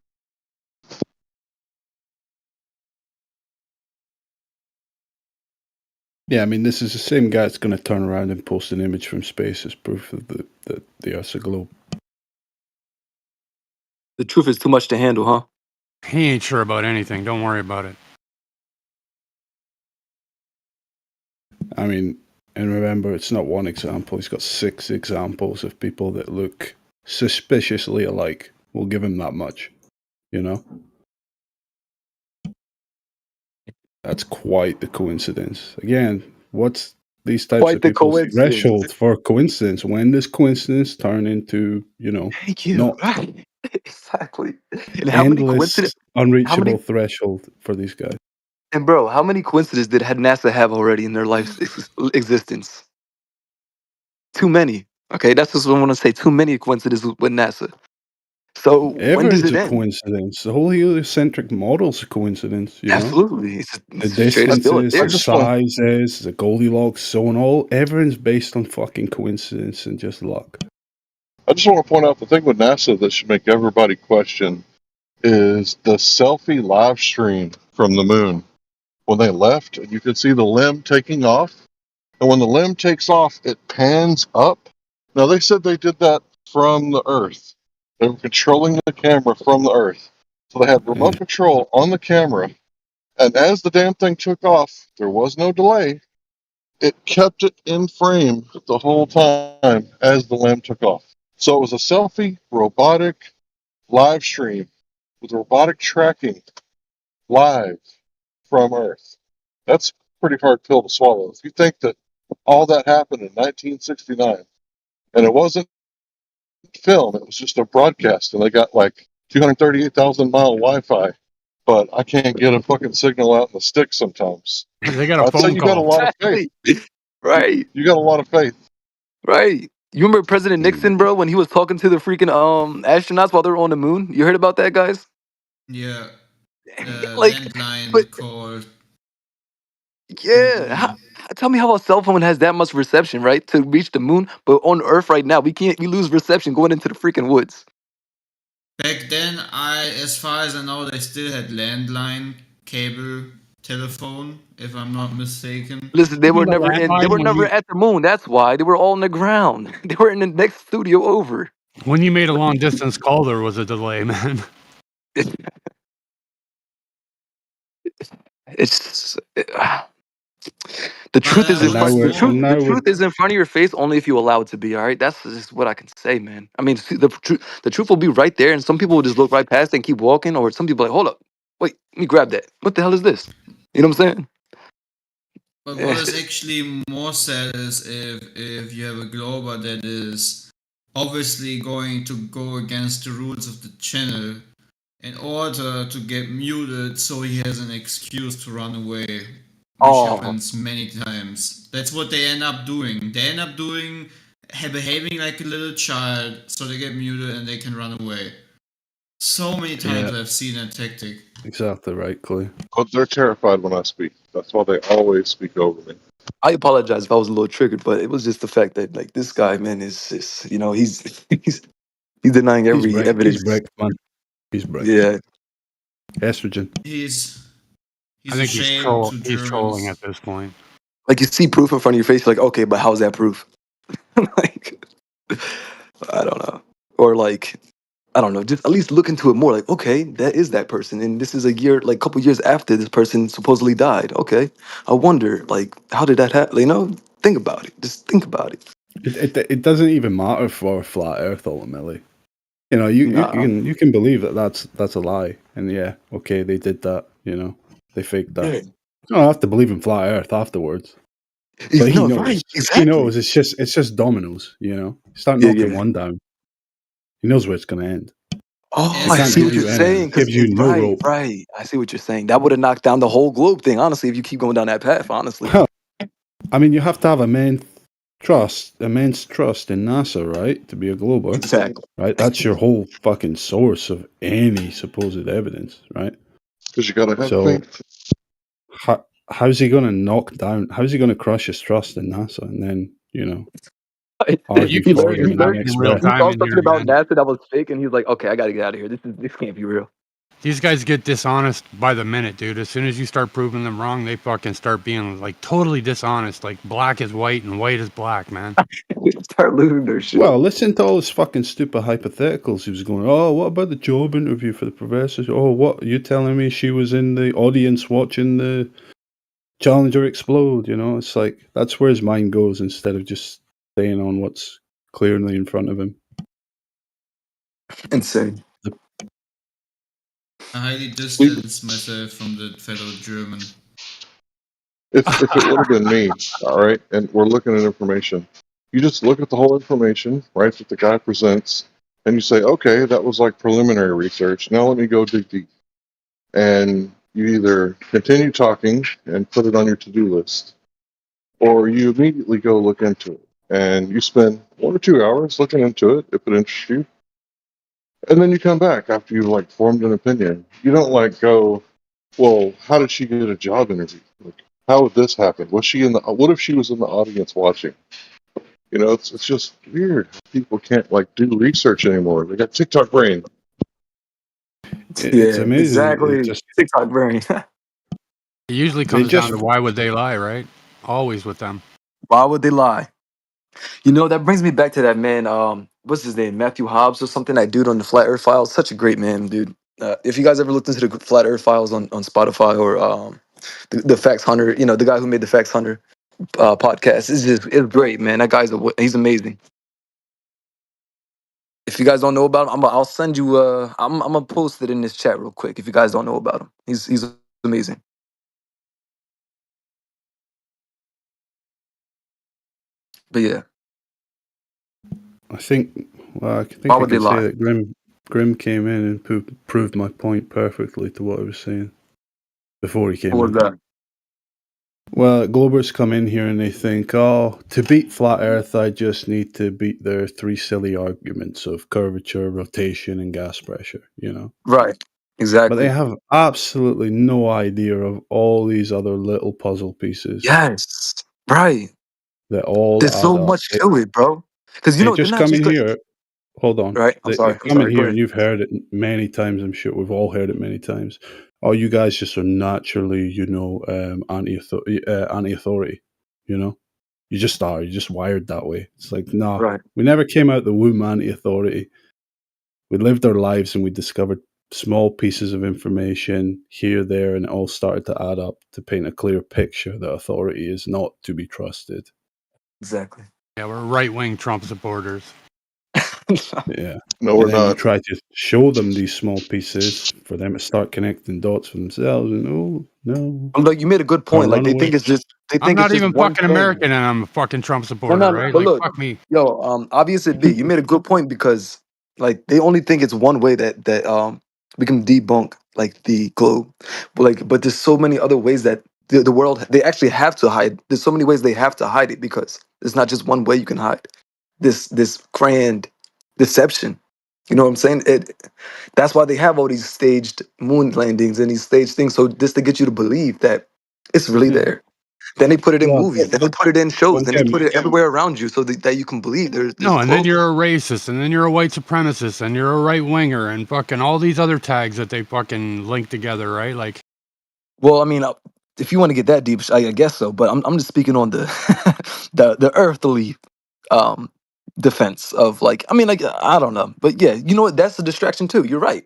Yeah, I mean, this is the same guy that's going to turn around and post an image from space as proof of that the Earth's a globe. The truth is too much to handle, huh? he ain't sure about anything. Don't worry about it. I mean, and remember, it's not one example. He's got 6 examples of people that look suspiciously alike. We'll give him that much, you know? That's quite the coincidence. Again, what's these types Quite of the people's coincidence. threshold for coincidence? When does coincidence turn into, Thank you. not Right. Exactly. And how many endless, coincidence? How unreachable many? threshold for these guys? And bro, how many coincidences had NASA have already in their life's existence? Too many. Okay, that's just what I want to say. Too many coincidences with NASA. So when does Everything's it a end? coincidence. The whole heliocentric model's a coincidence, you know? Absolutely. The It's straight as still a distances, I the theory. just want sizes, the Goldilocks zone, everything's based on fucking coincidence and just luck. I just want to point out the thing with NASA that should make everybody question is the selfie live stream from the moon. When they left, you could see the limb taking off. And when the limb takes off, it pans up. Now, they said they did that from the Earth. They were controlling the camera from the Earth. So they had remote control on the camera. And as the damn thing took off, there was no delay. It kept it in frame the whole time as the limb took off. So it was a selfie robotic live stream with robotic tracking live from Earth. That's a pretty hard pill to swallow. If you think that all that happened in 1969, and it wasn't film; it was just a broadcast, and they got like 238,000-mile Wi-Fi. But I can't get a fucking signal out in the sticks sometimes. They got a I'd say phone you got a call. lot of faith. Exactly. Right. You got a lot of faith. Right. You remember President Nixon, bro, when he was talking to the freaking astronauts while they were on the moon? You heard about that, guys? Yeah, the Like, but landline call to the yeah, moon. tell me how a cell phone has that much reception, right, to reach the moon, but on Earth right now we can't. We lose reception going into the freaking woods. Back then, as far as I know, they still had landline cable telephone, if I'm not mistaken. Listen, they Even were the never in. They landline were never at the moon. That's why they were all on the ground. They were in the next studio over. when you made a long distance call, there was a delay, man. It's the But truth is in And now front. The we're truth. and The now truth we're is in front of your face only if you allow it to be. All right. That's just what I can say, man. I mean, see, the truth will be right there, and some people will just look right past it and keep walking, or some people are like, hold up, wait, let me grab that. What the hell is this? You know what I'm saying? But what Yeah. is actually more sad is if you have a glober that is obviously going to go against the rules of the channel in order to get muted so he has an excuse to run away, which Oh, happens many times. That's what they end up doing. They end up behaving like a little child so they get muted and they can run away. So many yeah, times I've seen that tactic. exactly right, Clay. But they're terrified when I speak. That's why they always speak over me. I apologize if I was a little triggered, but it was just the fact that like this guy, man, is just he's denying every He's evidence. bricked, man. He's bricked. Yeah. Estrogen. He's I a think shame to he's trolling Germans. at this point. Like you see proof in front of your face, you're like, okay, but how's that proof? Like, I don't know. Or like, I don't know, just at least look into it more. Like, okay, that is that person. And this is a year, like a couple years after this person supposedly died. Okay. I wonder, like, how did that happen? You know, think about it. Just think about it. It doesn't even matter for flat Earth ultimately. You know, Nah. you can believe that that's a lie, and yeah, okay, they did that. You know, they faked that. Yeah. You don't have to believe in flat Earth afterwards, but he No, knows. right. He Exactly. knows. It's just dominoes. You know, start Yeah, knocking yeah. one down. He knows where it's going to end. Oh, He I can't see give what you're you anything. saying. Gives you no Right, rope. right. I see what you're saying. That would have knocked down the whole globe thing, honestly, if you keep going down that path, honestly. Well, I mean, you have to have immense trust in NASA, right, to be a glober, Exactly. right? That's your whole fucking source of any supposed evidence, right? Because you gotta have So, faith. how's he going to knock down? How's he going to crush his trust in NASA and then, you know, You argue can for see them it in the happening next in real breath? He time saw in something here, about man. NASA that was fake, and he was like, "Okay, I gotta get out of here. This can't be real." These guys get dishonest by the minute, dude. As soon as you start proving them wrong, they fucking start being like totally dishonest. Like black is white and white is black, man. They start losing their shit. Well, listen to all his fucking stupid hypotheticals. He was going, oh, what about the job interview for the professor? Oh, what? You telling me she was in the audience watching the Challenger explode? You know, it's like, that's where his mind goes instead of just staying on what's clearly in front of him. Insane. I highly See, distance myself from the fellow German. if it would have been me, all right, and we're looking at information, you just look at the whole information, right, that the guy presents, and you say, okay, that was like preliminary research. Now let me go dig deep. And you either continue talking and put it on your to-do list, or you immediately go look into it. And you spend 1 or 2 hours looking into it if it interests you, and then you come back after you've like formed an opinion. You don't like go, well, how did she get a job interview? Like, how would this happen? Was she in the? What if she was in the audience watching? You know, it's just weird. People can't like do research anymore. They got TikTok brain. It's Yeah, amazing. It exactly. just, TikTok brain. It usually they comes down just, to why would they lie, right? Always with them. Why would they lie? You know, that brings me back to that man. What's his name? Matthew Hobbs or something. That dude on the Flat Earth Files. Such a great man, dude. If you guys ever looked into the Flat Earth Files on Spotify or the Facts Hunter, you know, the guy who made the Facts Hunter podcast, it's great, man. That guy's he's amazing. If you guys don't know about him, I'll send you. I'm gonna post it in this chat real quick. If you guys don't know about him, he's amazing. But yeah, I think. Well, I think Why I would they can say lie? that Grim came in and proved my point perfectly to what I was saying before he came What was in. that? Well, Globers come in here and they think, oh, to beat flat Earth, I just need to beat their three silly arguments of curvature, rotation, and gas pressure, you know? Right. But they Exactly. have absolutely no idea of all these other little puzzle pieces Yes. Right. that all There's so add up. much to it, bro. Because They they're just not come in just here. Hold on. right. I'm They sorry. I'm come in sorry. Go here and ahead. you've heard it many times. I'm sure we've all heard it many times. Oh, you guys just are naturally, anti-authority. You know, you just are. You're just wired that way. It's like, nah, Right. we never came out the womb anti-authority. We lived our lives and we discovered small pieces of information here, there, and it all started to add up to paint a clear picture that authority is not to be trusted. Exactly. Yeah, we're right-wing Trump supporters. Yeah. No, And we're then you not. try to show them these small pieces for them to start connecting dots for themselves, and oh no, Look, you made a good a point. Like runaway. they I'm think it's not just even one fucking thing. American and I'm a fucking Trump No, supporter, no, no. right? But Like, look, fuck me. yo, obvious it be. You made a good point because like they only think it's one way that we can debunk like the globe. But there's so many other ways that the world they actually have to hide. There's so many ways they have to hide it because there's not just one way you can hide this grand deception. You know what I'm saying? That's why they have all these staged moon landings and these staged things. So just to get you to believe that it's really Yeah. there. Then they put it in Well, movies. Then they put it in shows. don't Then they get me. put it everywhere around you so that you can believe there's No, a and then globe. you're a racist, and then you're a white supremacist, and you're a right winger, and fucking all these other tags that they fucking link together, right? Like, Well, I mean, if you want to get that deep, I guess so. But I'm just speaking on the the earthly um, defense of like I mean like I don't know, but yeah, you know what? That's a distraction too. You're right.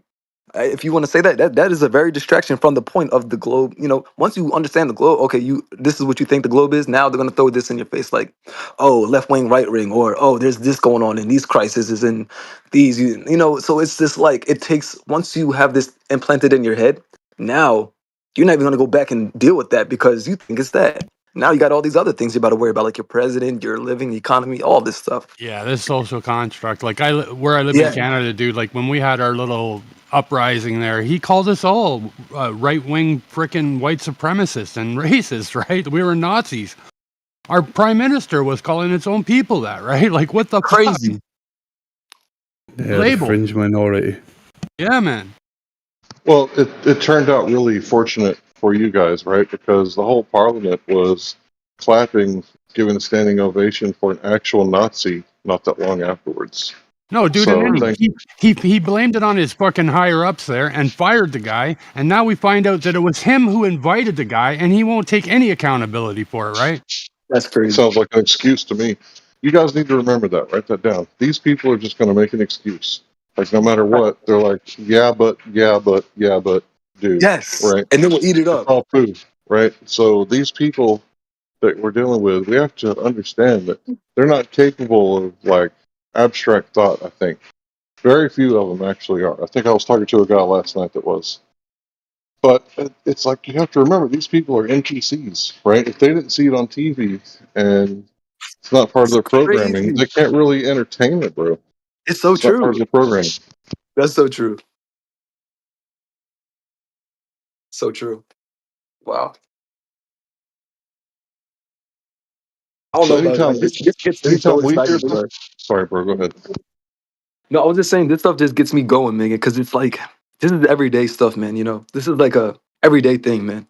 If you want to say that is a very distraction from the point of the globe. You know, once you understand the globe, okay, you this is what you think the globe is. Now they're gonna throw this in your face, like, oh, left wing, right wing, or oh, there's this going on in these crises and these, you know. So it's just like it takes once you have this implanted in your head. Now you're not even gonna go back and deal with that because you think it's that. Now you got all these other things you got to worry about, like your president, your living economy, all this stuff. yeah, this social construct. Like, where I live in Yeah, Canada, dude. Like, when we had our little uprising there, he called us all right wing, freaking white supremacists and racist, right? We were Nazis. Our prime minister was calling its own people that, right? Like, what the fuck? crazy. Yeah, the Label. fringe minority. Yeah, man. Well, it turned out really fortunate for you guys, right? Because the whole parliament was clapping, giving a standing ovation for an actual Nazi not that long afterwards. No, dude, and So then thank he blamed it on his fucking higher ups there and fired the guy. And now we find out that it was him who invited the guy, and he won't take any accountability for it, right? That's crazy. sounds like an excuse to me. You guys need to remember that. Write that down. These people are just going to make an excuse. Like no matter what, they're like, yeah, but, dude, Yes, right? and then we'll eat it It's up. all food, right? So these people that we're dealing with, we have to understand that they're not capable of like abstract thought. I think very few of them actually are. I think I was talking to a guy last night that was. But it's like you have to remember these people are NPCs, right? If they didn't see it on TV and it's not part of It's their programming, crazy. they can't really entertain it, bro. It's so It's not part of true. the programming. That's so true. So true. Wow. I don't So know about like this gets me anytime so we hear excited, this, bro. sorry, bro, go ahead. No, I was just saying this stuff just gets me going, man, because it's like this is everyday stuff, man. You know, this is like a everyday thing, man.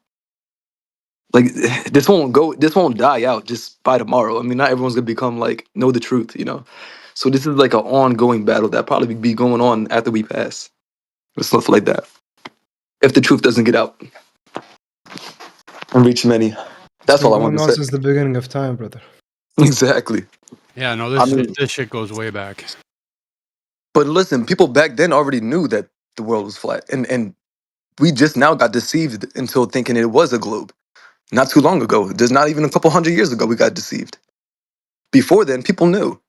Like this won't die out just by tomorrow. I mean, not everyone's gonna become like know the truth, you know. So this is like an ongoing battle that probably be going on after we pass with stuff like that. If the truth doesn't get out and reach many, It's that's been all I going wanted to on say. since the beginning of time, brother. Exactly. Yeah, no, I this mean, this shit goes way back. but listen, people back then already knew that the world was flat, and we just now got deceived until thinking it was a globe. Not too long ago, there's not even a couple hundred years ago, we got deceived. Before then, people knew.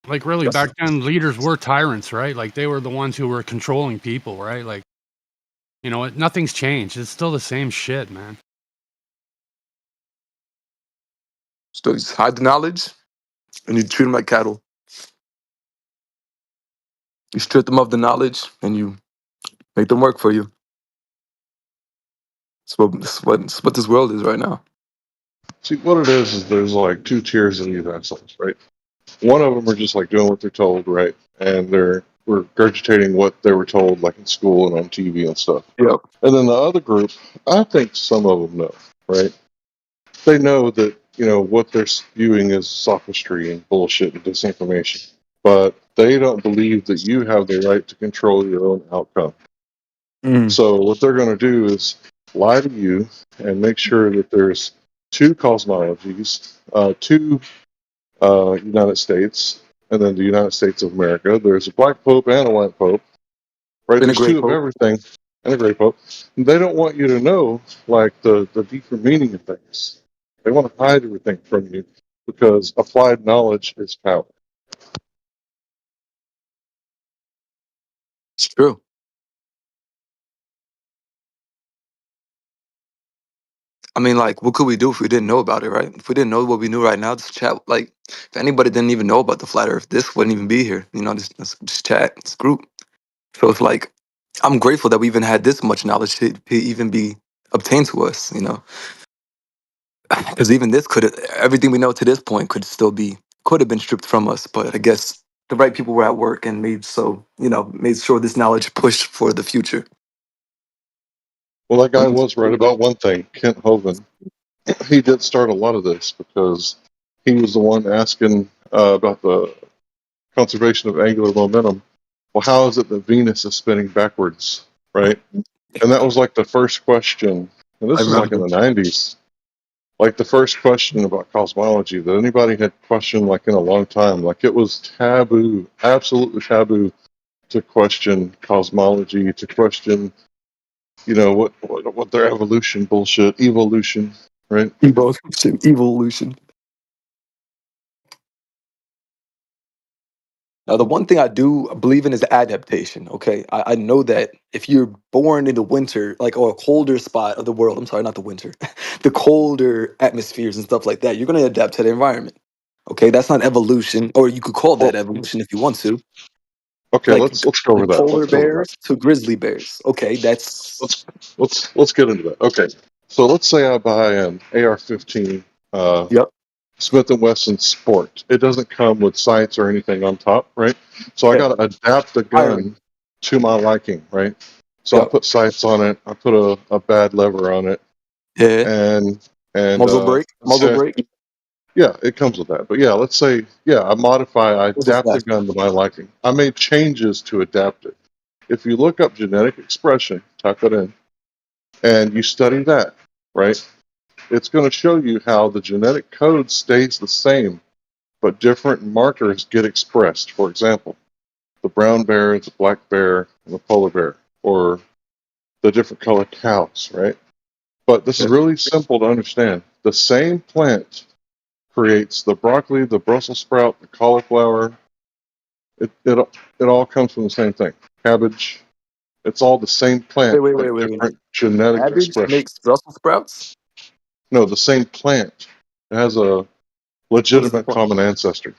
Like, really, That's back then, leaders were tyrants, right? Like, they were the ones who were controlling people, right? Like, you know, nothing's changed. It's still the same shit, man. so you hide the knowledge and you treat them like cattle. You strip them of the knowledge and you make them work for you. It's what this world is right now. See, what it is there's like two tiers of these assholes, right? One of them are just like doing what they're told, right? And they're regurgitating what they were told, like in school and on TV and stuff. Yep. And then the other group, I think some of them know, right? They know that, what they're spewing is sophistry and bullshit and disinformation. But they don't believe that you have the right to control your own outcome. So what they're going to do is lie to you and make sure that there's two cosmologies, two United States, and then the United States of America. There's a black pope and a white pope, right? And a There's great two of pope. everything and a great pope. And they don't want you to know, like, the deeper meaning of things. They want to hide everything from you because applied knowledge is power. It's true. I mean, like, what could we do if we didn't know about it, right? If we didn't know what we knew right now, this chat, like, if anybody didn't even know about the flat Earth, this wouldn't even be here. This chat, this group. So it's like, I'm grateful that we even had this much knowledge to even be obtained to us, because even this everything we know to this point could have been stripped from us. But I guess the right people were at work and made sure this knowledge pushed for the future. Well, that guy was right about one thing, Kent Hovind. He did start a lot of this because he was the one asking about the conservation of angular momentum. Well, how is it that Venus is spinning backwards, right? And that was like the first question, and I this was like in remember. the 90s, like the first question about cosmology that anybody had questioned like in a long time. Like it was taboo, absolutely taboo to question cosmology, to question, what their evolution bullshit, evolution, right? Evolution. Now, the one thing I do believe in is adaptation. Okay, I know that if you're born in the winter, like or a colder spot of the world, I'm sorry, not the winter, the colder atmospheres and stuff like that, you're gonna adapt to the environment. Okay, that's not evolution, or you could call that Well, evolution if you want to. okay, Like let's go over like that. polar Let's go over that. bears to grizzly bears. Okay, that's Let's get into that. Okay, so let's say I buy an AR-15 yep. Smith & Wesson Sport. It doesn't come with sights or anything on top, right? So I Yeah. got to adapt the Iron. gun to my liking, right? So I Yep. put sights on it. I put a bad lever on it, Yeah. and Muzzle brake. let's Muzzle say, brake. yeah, it comes with that. But yeah, let's say, yeah, I What's this adapt the flash? gun to my liking. I made changes to adapt it. If you look up genetic expression, type it in, and you study that, right? It's going to show you how the genetic code stays the same, but different markers get expressed. For example, the brown bear, the black bear, and the polar bear, or the different colored cows, right? But this is Yeah. really simple to understand. The same plant creates the broccoli, the Brussels sprout, the cauliflower. It all comes from the same thing. Cabbage. It's all the same plant, but Wait. different genetic Cabbage expression. makes Brussels sprouts. No, the same plant. It has a What is the legitimate point? common ancestor.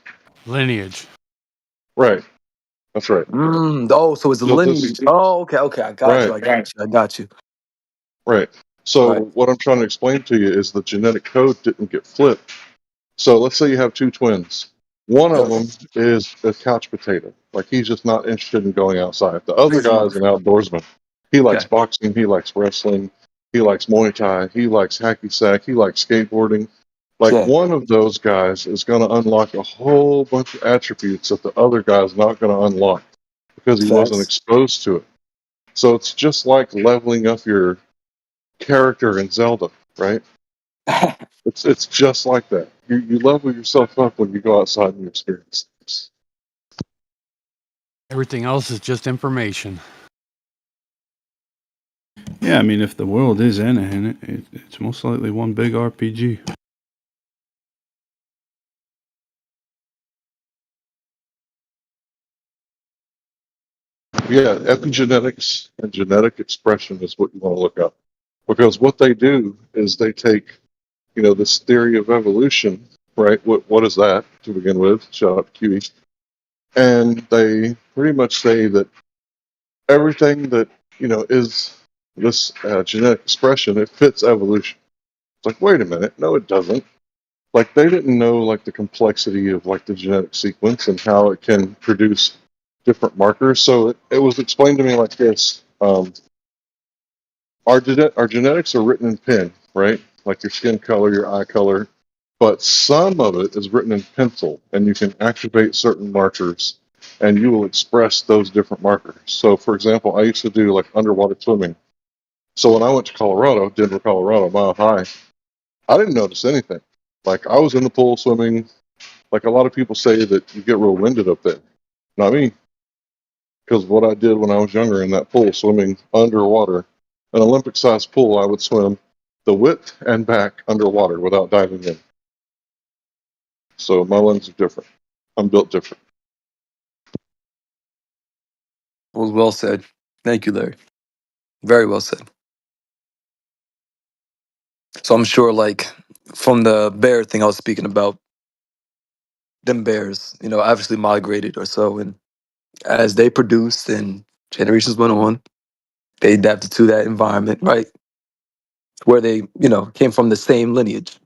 Lineage. Right. That's right. Oh, so it's a So this, lineage. Oh, okay. I got you. right, I got you. right. So Right. what I'm trying to explain to you is the genetic code didn't get flipped. So let's say you have two twins. One of Yep. them is a couch potato. Like he's just not interested in going outside. The other Lazy guy is an motherfucker. outdoorsman. He likes Okay. boxing. He likes wrestling. He likes Muay Thai. He likes hacky sack. He likes skateboarding. Like Yeah. one of those guys is going to unlock a whole bunch of attributes that the other guy's not going to unlock because he wasn't Facts. exposed to it. So it's just like leveling up your character in Zelda, right? It's just like that. You level yourself up when you go outside and you experience things. Everything else is just information. Yeah, I mean, if the world is anything, it's most likely one big RPG. Yeah, epigenetics and genetic expression is what you want to look up. Because what they do is they take, this theory of evolution, right? What is that to begin with? Shout out to QE. and they pretty much say that everything that is this genetic expression, it fits evolution. It's like, wait a minute, no, it doesn't. Like they didn't know like the complexity of like the genetic sequence and how it can produce different markers. So it was explained to me like this: our genetics are written in pen, right? Like your skin color, your eye color, but some of it is written in pencil, and you can activate certain markers, and you will express those different markers. So, for example, I used to do like underwater swimming. So when I went to Colorado, Denver, Colorado, Mile High, I didn't notice anything. Like I was in the pool swimming. Like a lot of people say that you get real winded up there. Not me, because what I did when I was younger in that pool, swimming underwater, an Olympic-sized pool, I would swim the width and back underwater without diving in. So my lungs are different. I'm built different. Was well said. Thank you, Larry. Very well said. So I'm sure, like, from the bear thing I was speaking about, them bears, obviously migrated or so, and as they produced and generations went on, they adapted to that environment, right? Where they, came from the same lineage.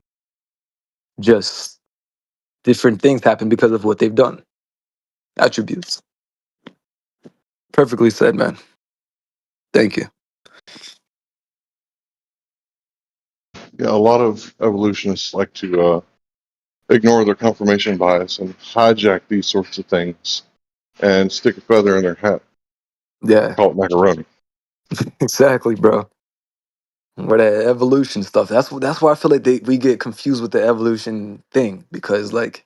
Just different things happen because of what they've done. Attributes. Perfectly said, man. Thank you. Yeah, a lot of evolutionists like to ignore their confirmation bias and hijack these sorts of things and stick a feather in their hat. Yeah. Call it macaroni. Exactly, bro. Where that evolution stuff. That's why I feel like we get confused with the evolution thing, because like,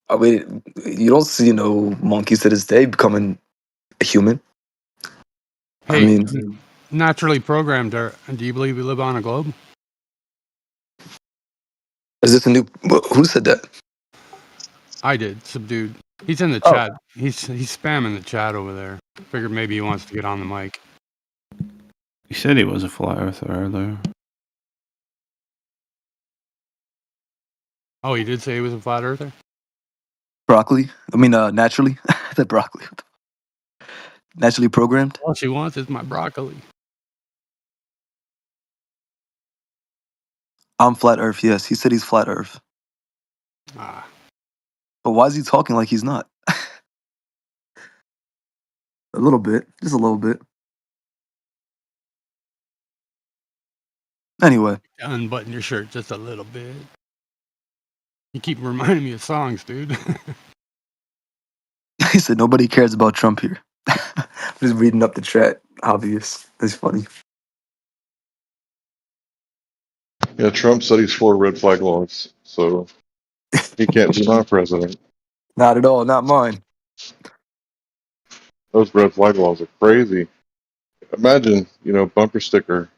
I mean, you don't see no monkeys to this day becoming a human. I Hey, mean, naturally programmed. Do you believe we live on a globe? is this a new? Who said that? I did. Subdued. He's in the Oh, chat. He's spamming the chat over there. Figured maybe he wants to get on the mic. He said he was a flat earther earlier. Oh, he did say he was a flat earther? broccoli. I mean, naturally. I said broccoli. Naturally programmed. All she wants is my broccoli. I'm flat Earth. Yes, he said he's flat Earth. Ah. But why is he talking like he's not? A little bit, just a little bit. Anyway, Unbutton your shirt just a little bit. You keep reminding me of songs, dude. he said nobody cares about Trump here. Just reading up the chat. Obvious. It's funny. Yeah, Trump said he's for red flag laws, so he can't be my president. Not at all. Not mine. Those red flag laws are crazy. Imagine, bumper sticker,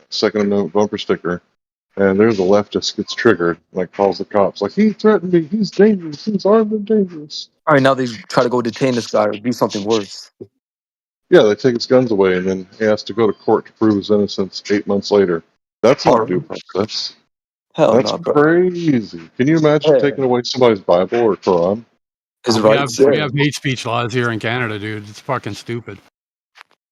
Second Amendment bumper sticker, and there's a leftist gets triggered, like calls the cops, like he threatened me, he's dangerous, he's armed and dangerous. All right, now they try to go detain this guy or do something worse. Yeah, they take his guns away, and then he has to go to court to prove his innocence 8 months later. That's not due Horrible. process. Hell That's no, bro. crazy. Can you imagine Yeah. taking away somebody's Bible or Quran? His we have rights. Yeah. hate speech laws here in Canada, dude. It's fucking stupid.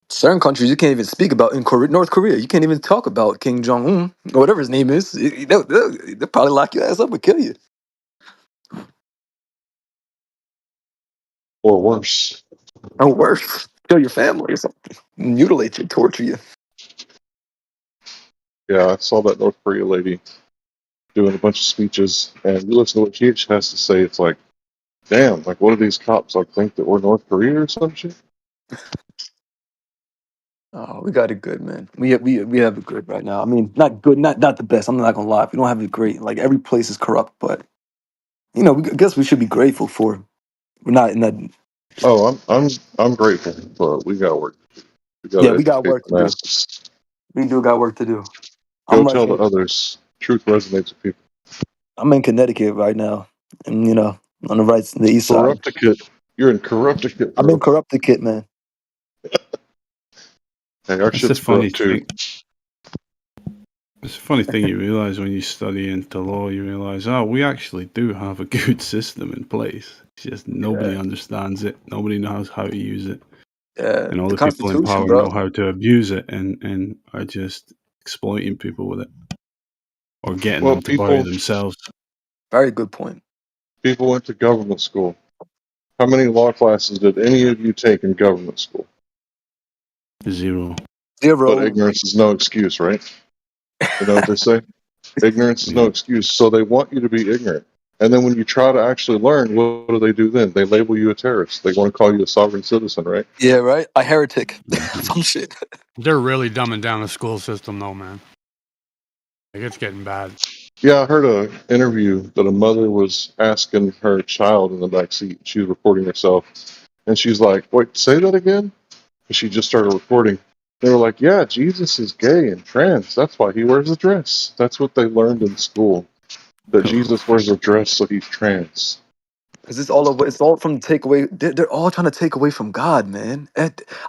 Certain countries you can't even speak about. In North Korea, you can't even talk about Kim Jong Un or whatever his name is. They'll probably lock your ass up and kill you. Or worse. Or worse, kill your family or something. Mutilate you, torture you. Yeah, I saw that North Korea lady doing a bunch of speeches, and you listen to what she has to say, it's like, damn, like what do these cops like think that we're North Korea or some shit? Oh, we got it good, man. We have it good right now. I mean, not good, not the best. I'm not gonna lie. We don't have it great. Like every place is corrupt, but I guess we should be grateful for. We're not in that. Oh, I'm grateful, but we got work. We got Yeah, to we got educate work to the do. masses. We do got work to do. Go I'm like, tell the others. Truth resonates with people. I'm in Connecticut right now, and on the east side. Corrupticate. You're in Corrupticate, I'm in bro. Corrupticate, man. Hey, our That's the shit's funny corrupt too. thing. It's a funny thing you realize when you study into law. You realize, oh, we actually do have a good system in place. It's just nobody understands it. Nobody knows how to use it. Yeah, And all the the people in Constitution, power bro. know how to abuse it and are just exploiting people with it or getting Well, them to bury people themselves. Very good point. people went to government school. How many law classes did any of you take in government school? 0. But Zero. ignorance is no excuse, right? You know what they say? Ignorance is no Yeah. excuse. So they want you to be ignorant. And then when you try to actually learn, what do they do then? They label you a terrorist. They want to call you a sovereign citizen, right? Yeah, right. A heretic. Mhm. Some shit. They're really dumbing down the school system, though, man. Like, it's getting bad. Yeah, I heard an interview that a mother was asking her child in the back seat. She was recording herself. And she's like, wait, say that again? And she just started recording. They were like, yeah, Jesus is gay and trans. That's why he wears a dress. That's what they learned in school. That Jesus wears a dress, so he's trans. Because it's all from takeaway. They're all trying to take away from God, man.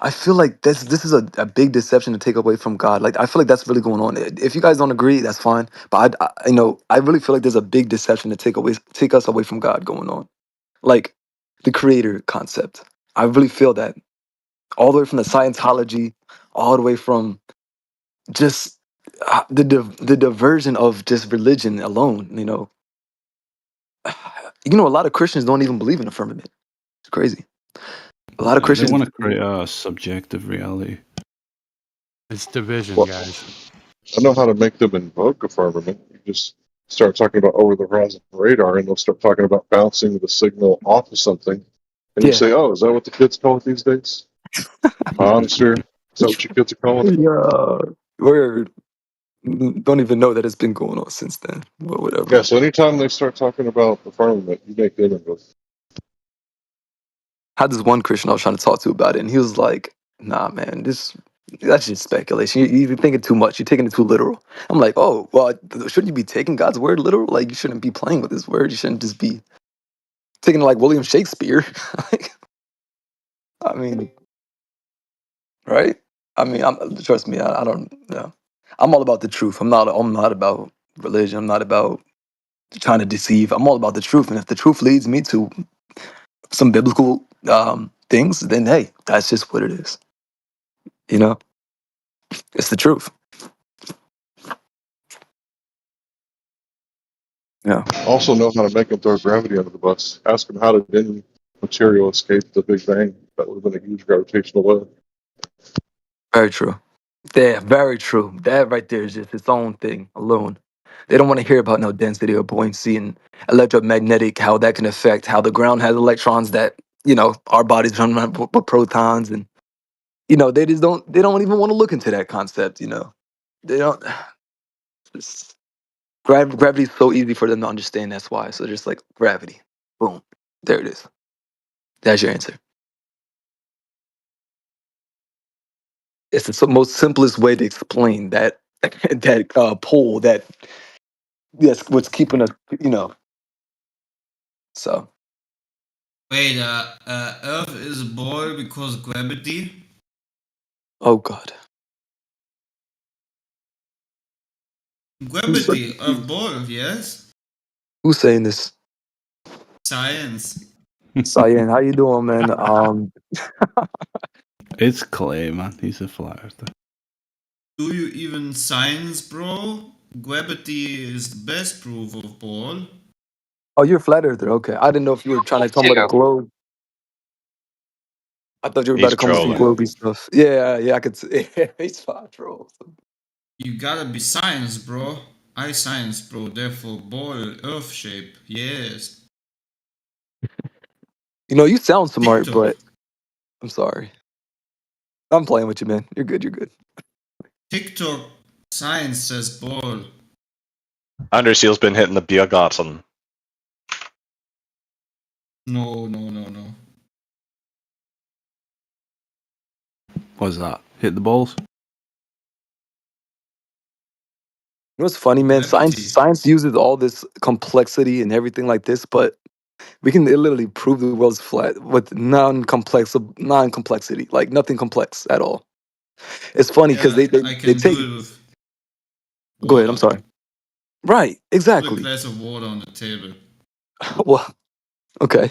I feel like this is a big deception to take away from God. Like I feel like that's really going on. If you guys don't agree, that's fine. But I really feel like there's a big deception to take us away from God going on. Like the creator concept. I really feel that all the way from the Scientology, all the way from just the diversion of just religion alone. A lot of Christians don't even believe in the firmament. It's crazy. A lot of They Christians. want to create a subjective reality. It's division, Well, guys. I know how to make them invoke a firmament. You just start talking about over the horizon radar, and they'll start talking about bouncing the signal off of something. And you Yeah. say, oh, is that what the kids call it these days? Ionosphere? Is that what your kids are calling it? Yeah. We're don't even know that it's been going on since then. But Yeah, whatever. so anytime they start talking about the firmament, you make them invoke. I had this one Christian I was trying to talk to about it, and he was like, "Nah, man, that's just speculation. You're thinking too much. You're taking it too literal." I'm like, "Oh, well, shouldn't you be taking God's word literal? Like, you shouldn't be playing with His word. You shouldn't just be taking it like William Shakespeare." Like, I mean, right? I mean, trust me. I don't know. I'm all about the truth. I'm not about religion. I'm not about trying to deceive. I'm all about the truth. And if the truth leads me to some biblical things, then hey, that's just what it is. You know, it's the truth. Yeah, Also know how to make them throw gravity under the bus. Ask them how did any material escape the Big Bang? That would have been a huge gravitational wave. very true. Yeah, very true. That right there is just its own thing alone. They don't want to hear about no density or buoyancy and electromagnetic, how that can affect how the ground has electrons that, our bodies run around with protons. And, they don't even want to look into that concept, They don't. Gravity is so easy for them to understand. That's why. So just like gravity, boom, there it is. That's your answer. It's the most simplest way to explain that that pull that yes, what's keeping us, So Wait, Earth is a ball because gravity? oh god, who's Gravity, Earth ball, yes? who's saying this? Science. Cyan, how you doing, man? It's Clay, man. He's a flat earther. Do you even science, bro? Gravity is the best proof of ball. Oh, you're a flat earther. Okay, I didn't know if you were trying to come with a Yeah, globe. I thought you were about he's to come with some trolling. globy stuff. Yeah, yeah, I could see. He's fine, trolls. You gotta be science, bro. I science, bro. Therefore, ball, Earth shape. Yes. You sound smart, TikTok. but I'm sorry. I'm playing with you, man. You're good. You're good. TikTok. Science says ball. Underseal's been hitting the Biergarten. No, no, no, no. What's that? Hit the balls? What's funny, man? Science Gravity. science uses all this complexity and everything like this, but we can literally prove the world's flat with non-complexity, like nothing complex at all. It's funny because Yeah, they, they I they can take do it with Go ahead. I'm water. sorry. Right. Put a Exactly. glass of water on the table. Well, okay.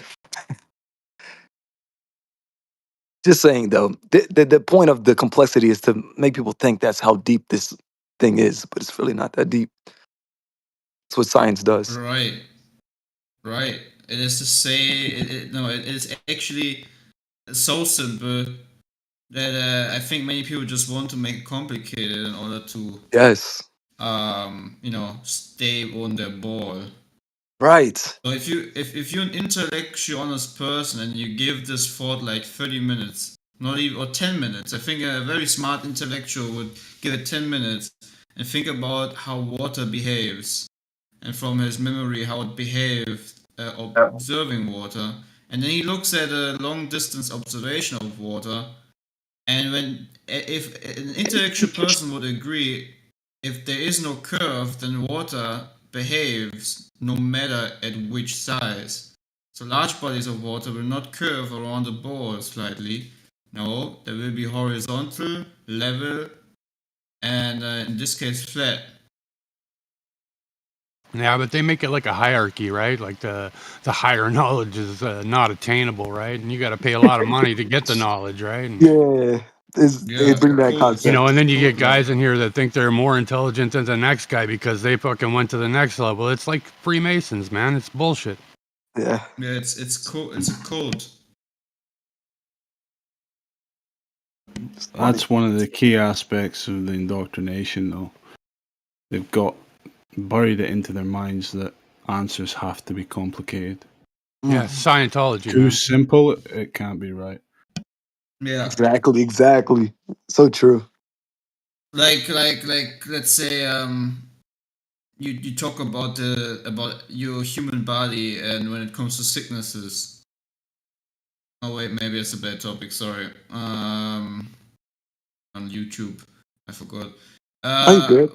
Just saying though, the point of the complexity is to make people think that's how deep this thing is, but it's really not that deep. That's what science does. Right. Right. It is to say, it is actually so simple that I think many people just want to make it complicated in order to, Yes. stay on their ball. Right. So if you're an intellectually honest person and you give this thought like 30 minutes, not even or 10 minutes, I think a very smart intellectual would give it 10 minutes and think about how water behaves, and from his memory how it behaved observing water, and then he looks at a long distance observation of water, and if an intellectual person would agree, if there is no curve, then water behaves no matter at which size. So large bodies of water will not curve around the ball slightly. No, they will be horizontal, level, and in this case flat. Yeah, but they make it like a hierarchy, right? Like the higher knowledge is not attainable, right? And you got to pay a lot of money to get the knowledge, right? And, Yeah. They bring that concept. and then you get guys in here that think they're more intelligent than the next guy because they fucking went to the next level. It's like Freemasons, man. It's bullshit. Yeah. Yeah, it's a code. That's one of the key aspects of the indoctrination, though. They've got buried it into their minds that answers have to be complicated. Yeah, Scientology. Too man. simple, it can't be right. Yeah. Exactly. So true. Like let's say you talk about your human body, and when it comes to sicknesses. Oh wait, maybe it's a bad topic. Sorry. On YouTube, I forgot. I'm good.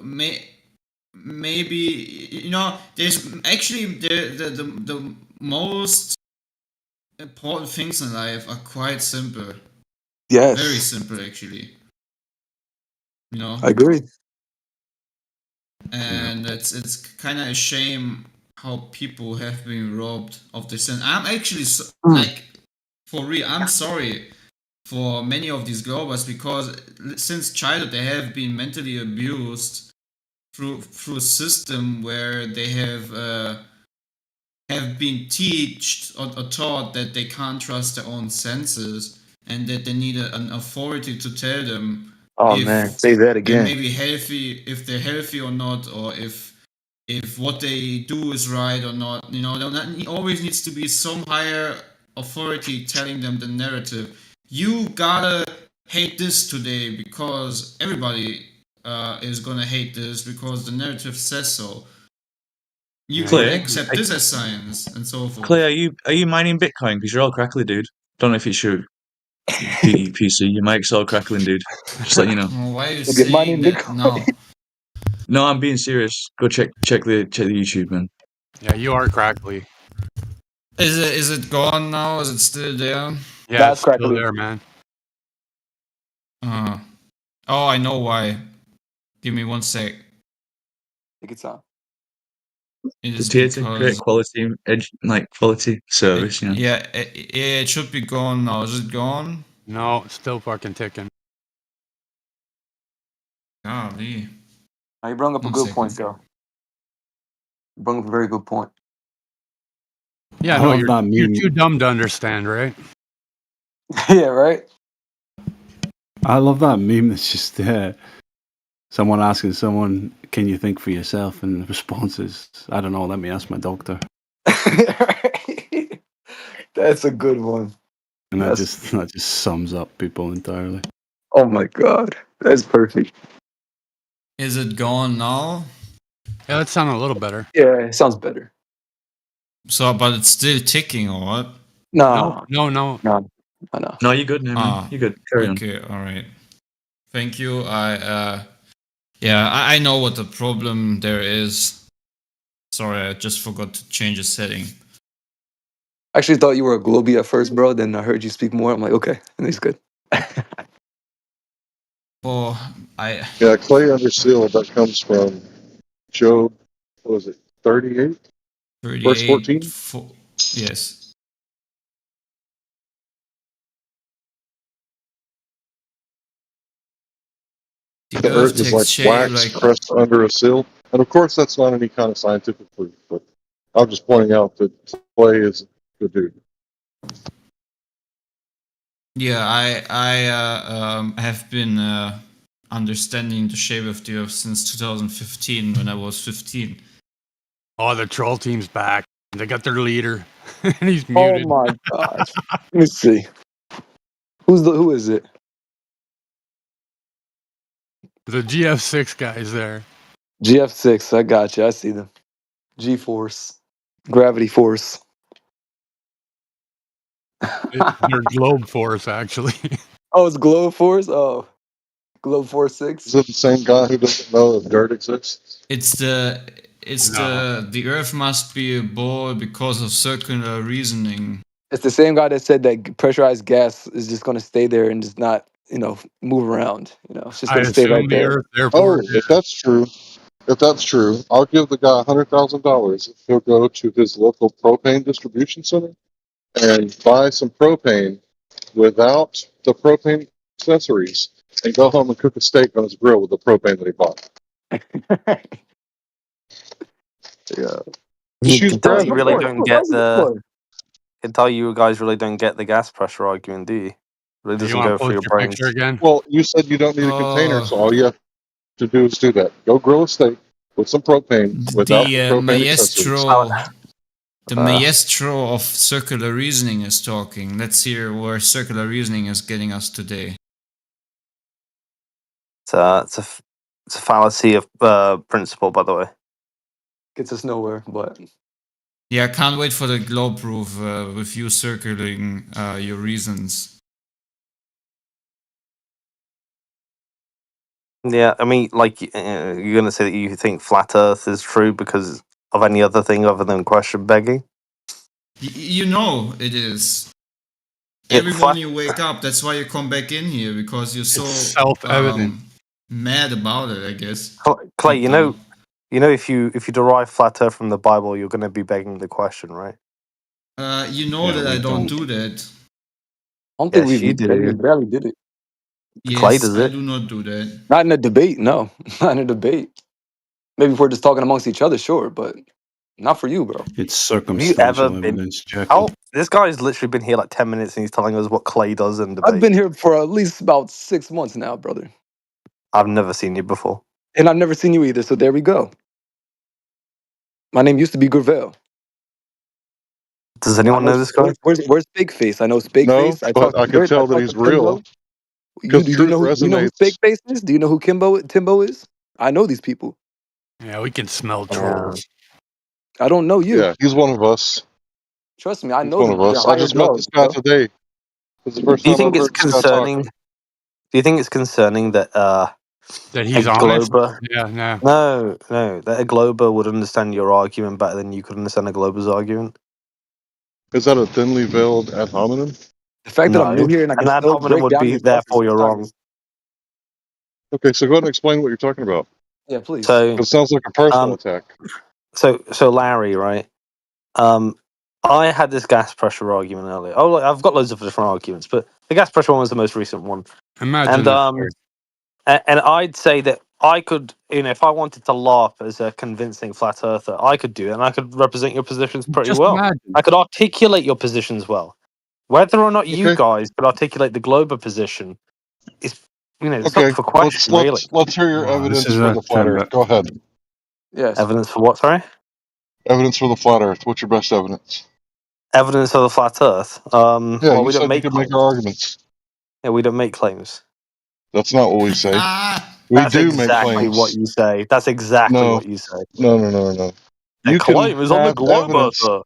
Maybe there's actually the most important things in life are quite simple. Yes. Very simple, actually. I agree. And it's kind of a shame how people have been robbed of this. And I'm actually like, for real, I'm sorry for many of these globals, because since childhood they have been mentally abused through a system where they have been taught that they can't trust their own senses, and that they need an authority to tell them Oh if man, say that they're again. maybe healthy, if they're healthy or not, or if what they do is right or not. There always needs to be some higher authority telling them the narrative. You gotta hate this today because everybody is gonna hate this because the narrative says so. You Claire, gotta accept this as science and so forth. Claire, are you mining Bitcoin? Because you're all crackly, dude. Don't know if it's your PC. Your mic's all crackling, dude. Just let you know. Why are you saying that now? No, I'm being serious. Go check the YouTube, man. Yeah, you are crackly. Is it gone now? Is it still there? Yeah, That's it's still crackly. there, man. Oh, I know why. Give me 1 sec. Take your time. It is It's here to create because quality service. it should be gone now. Is it gone? No, it's still fucking ticking. Golly. You brought up a 1 good second. point, though. You brought up a very good point. Yeah, I no, love you're that meme. too dumb to understand, right? Yeah, right? I love that meme that's just someone asking someone, can you think for yourself? And the response is, I don't know, let me ask my doctor. That's a good one. And that just sums up people entirely. Oh my god. That's perfect. Is it gone now? Yeah, that sounded a little better. Yeah, it sounds better. So, but it's still ticking, or what? No. No. No, No, you're good now, man. You're good. Carry on. Okay, all right. Thank you. I know what the problem there is. Sorry, I just forgot to change a setting. I actually thought you were a Globie at first, bro. Then I heard you speak more. I'm like, okay, and he's good. Oh, Yeah, clay under seal, that comes from Job, what was it, 38? Verse 38. 14? Yes. The The earth earth is like takes shape wax like. pressed under a sill. And of course, that's not any kind of scientific proof, but I'm just pointing out that Clay is a good dude. Yeah, I have been understanding the shape of the earth since 2015 when I was 15. Oh, the troll team's back. They got their leader, and he's Oh muted. my gosh. Let me see. Who is it? The GF6 guy's there. GF6. I got you. I see them. G force. Gravity force. They're Globe Force, actually. Oh, it's Globe Force? Oh. Globe Force 6? Is it the same guy who doesn't know if dirt exists? It's the earth must be a ball because of circular reasoning. It's the same guy that said that pressurized gas is just going to stay there and just not, move around. It's just I going to stay assume right the there. Earth, therefore. Oh, if that's true, I'll give the guy $100,000 if he'll go to his local propane distribution center and buy some propane without the propane accessories and go home and cook a steak on his grill with the propane that he bought. Yeah. Just You use can tell you gravity, really right? don't get the. Can tell you guys really don't get the gas pressure argument, do you? Really Do you doesn't want go to through post your your picture brains. again? Well, you said you don't need a container, so all you have to do is do that. Go grill a steak with some propane without the The propane accessories. maestro of circular reasoning is talking. Let's hear where circular reasoning is getting us today. It's a fallacy of principle, by the way. Gets us nowhere, but Yeah, I can't wait for the globe proof with you circling your reasons. Yeah, I mean, like you're gonna say that you think flat Earth is true because of any other thing other than question begging. You know it is. Yeah, Every flat. morning you wake up, that's why you come back in here, because you're so self-evident. Mad about it, I guess. Clay, Deep down. if you derive flat Earth from the Bible, you're going to be begging the question, right? You know that I don't do that. I don't think Yes, you we do. barely did it. Clay Yes, does I it. do not do that. Not in a debate, no. Not in a debate. Maybe if we're just talking amongst each other, sure, but not for you, bro. It's Have you ever circumstantial been? evidence, Jackie. How this guy's literally been here like 10 minutes and he's telling us what Clay does in I've debate. been here for at least about 6 months now, brother. I've never seen you before. And I've never seen you either, so there we go. My name used to be Gravel. Does anyone know this guy? Where's Fake Face? I know Fake No, Face. I but talked I to can Dirt. I tell that talked he's to real Kimbo. because Do truth you know who Fake resonates. Face is? Do you know who Timbo is? I know these people. Yeah, we can smell Yeah. trolls. I don't know you. Yeah, he's one of us. Trust me, I He's know one of the us. I higher just met dogs, this guy bro. today. It's the first Do you time think I've it's heard this guy talk. concerning? Do you think it's concerning that That a he's honest? Glober? Yeah, no. No, that a Glober would understand your argument better than you could understand a Glober's argument. Is that a thinly veiled ad hominem? The fact that I'm new No, here and I can an ad still hominem break would down be your stuff is therefore you're kind of wrong. Okay, so go ahead and explain what you're talking about. yeah, please. So, It sounds like a personal um, attack. so Larry, right? I had this gas pressure argument earlier. Oh, I've got loads of different arguments, but the gas pressure one was the most recent one. Imagine And this. Story. and I'd say that I could, if I wanted to laugh as a convincing flat earther, I could do it, and I could represent your positions pretty Just well. imagine. I could articulate your positions well. Whether or not you Okay, guys could articulate the Glober position is, it's up okay. for question, really. Let's hear your Wow, this evidence is for a the flat Earth. Go ahead. Yes. Evidence for what? Sorry. Evidence for the flat Earth. What's your best evidence? Evidence of the flat Earth. Yeah, Well, you we don't said you make could make claims. our arguments. Yeah, we don't make claims. That's not what we say. We That's do make exactly what claims. you say. That's exactly No, what you say. no. A You can claim is on the have globe evidence. earther.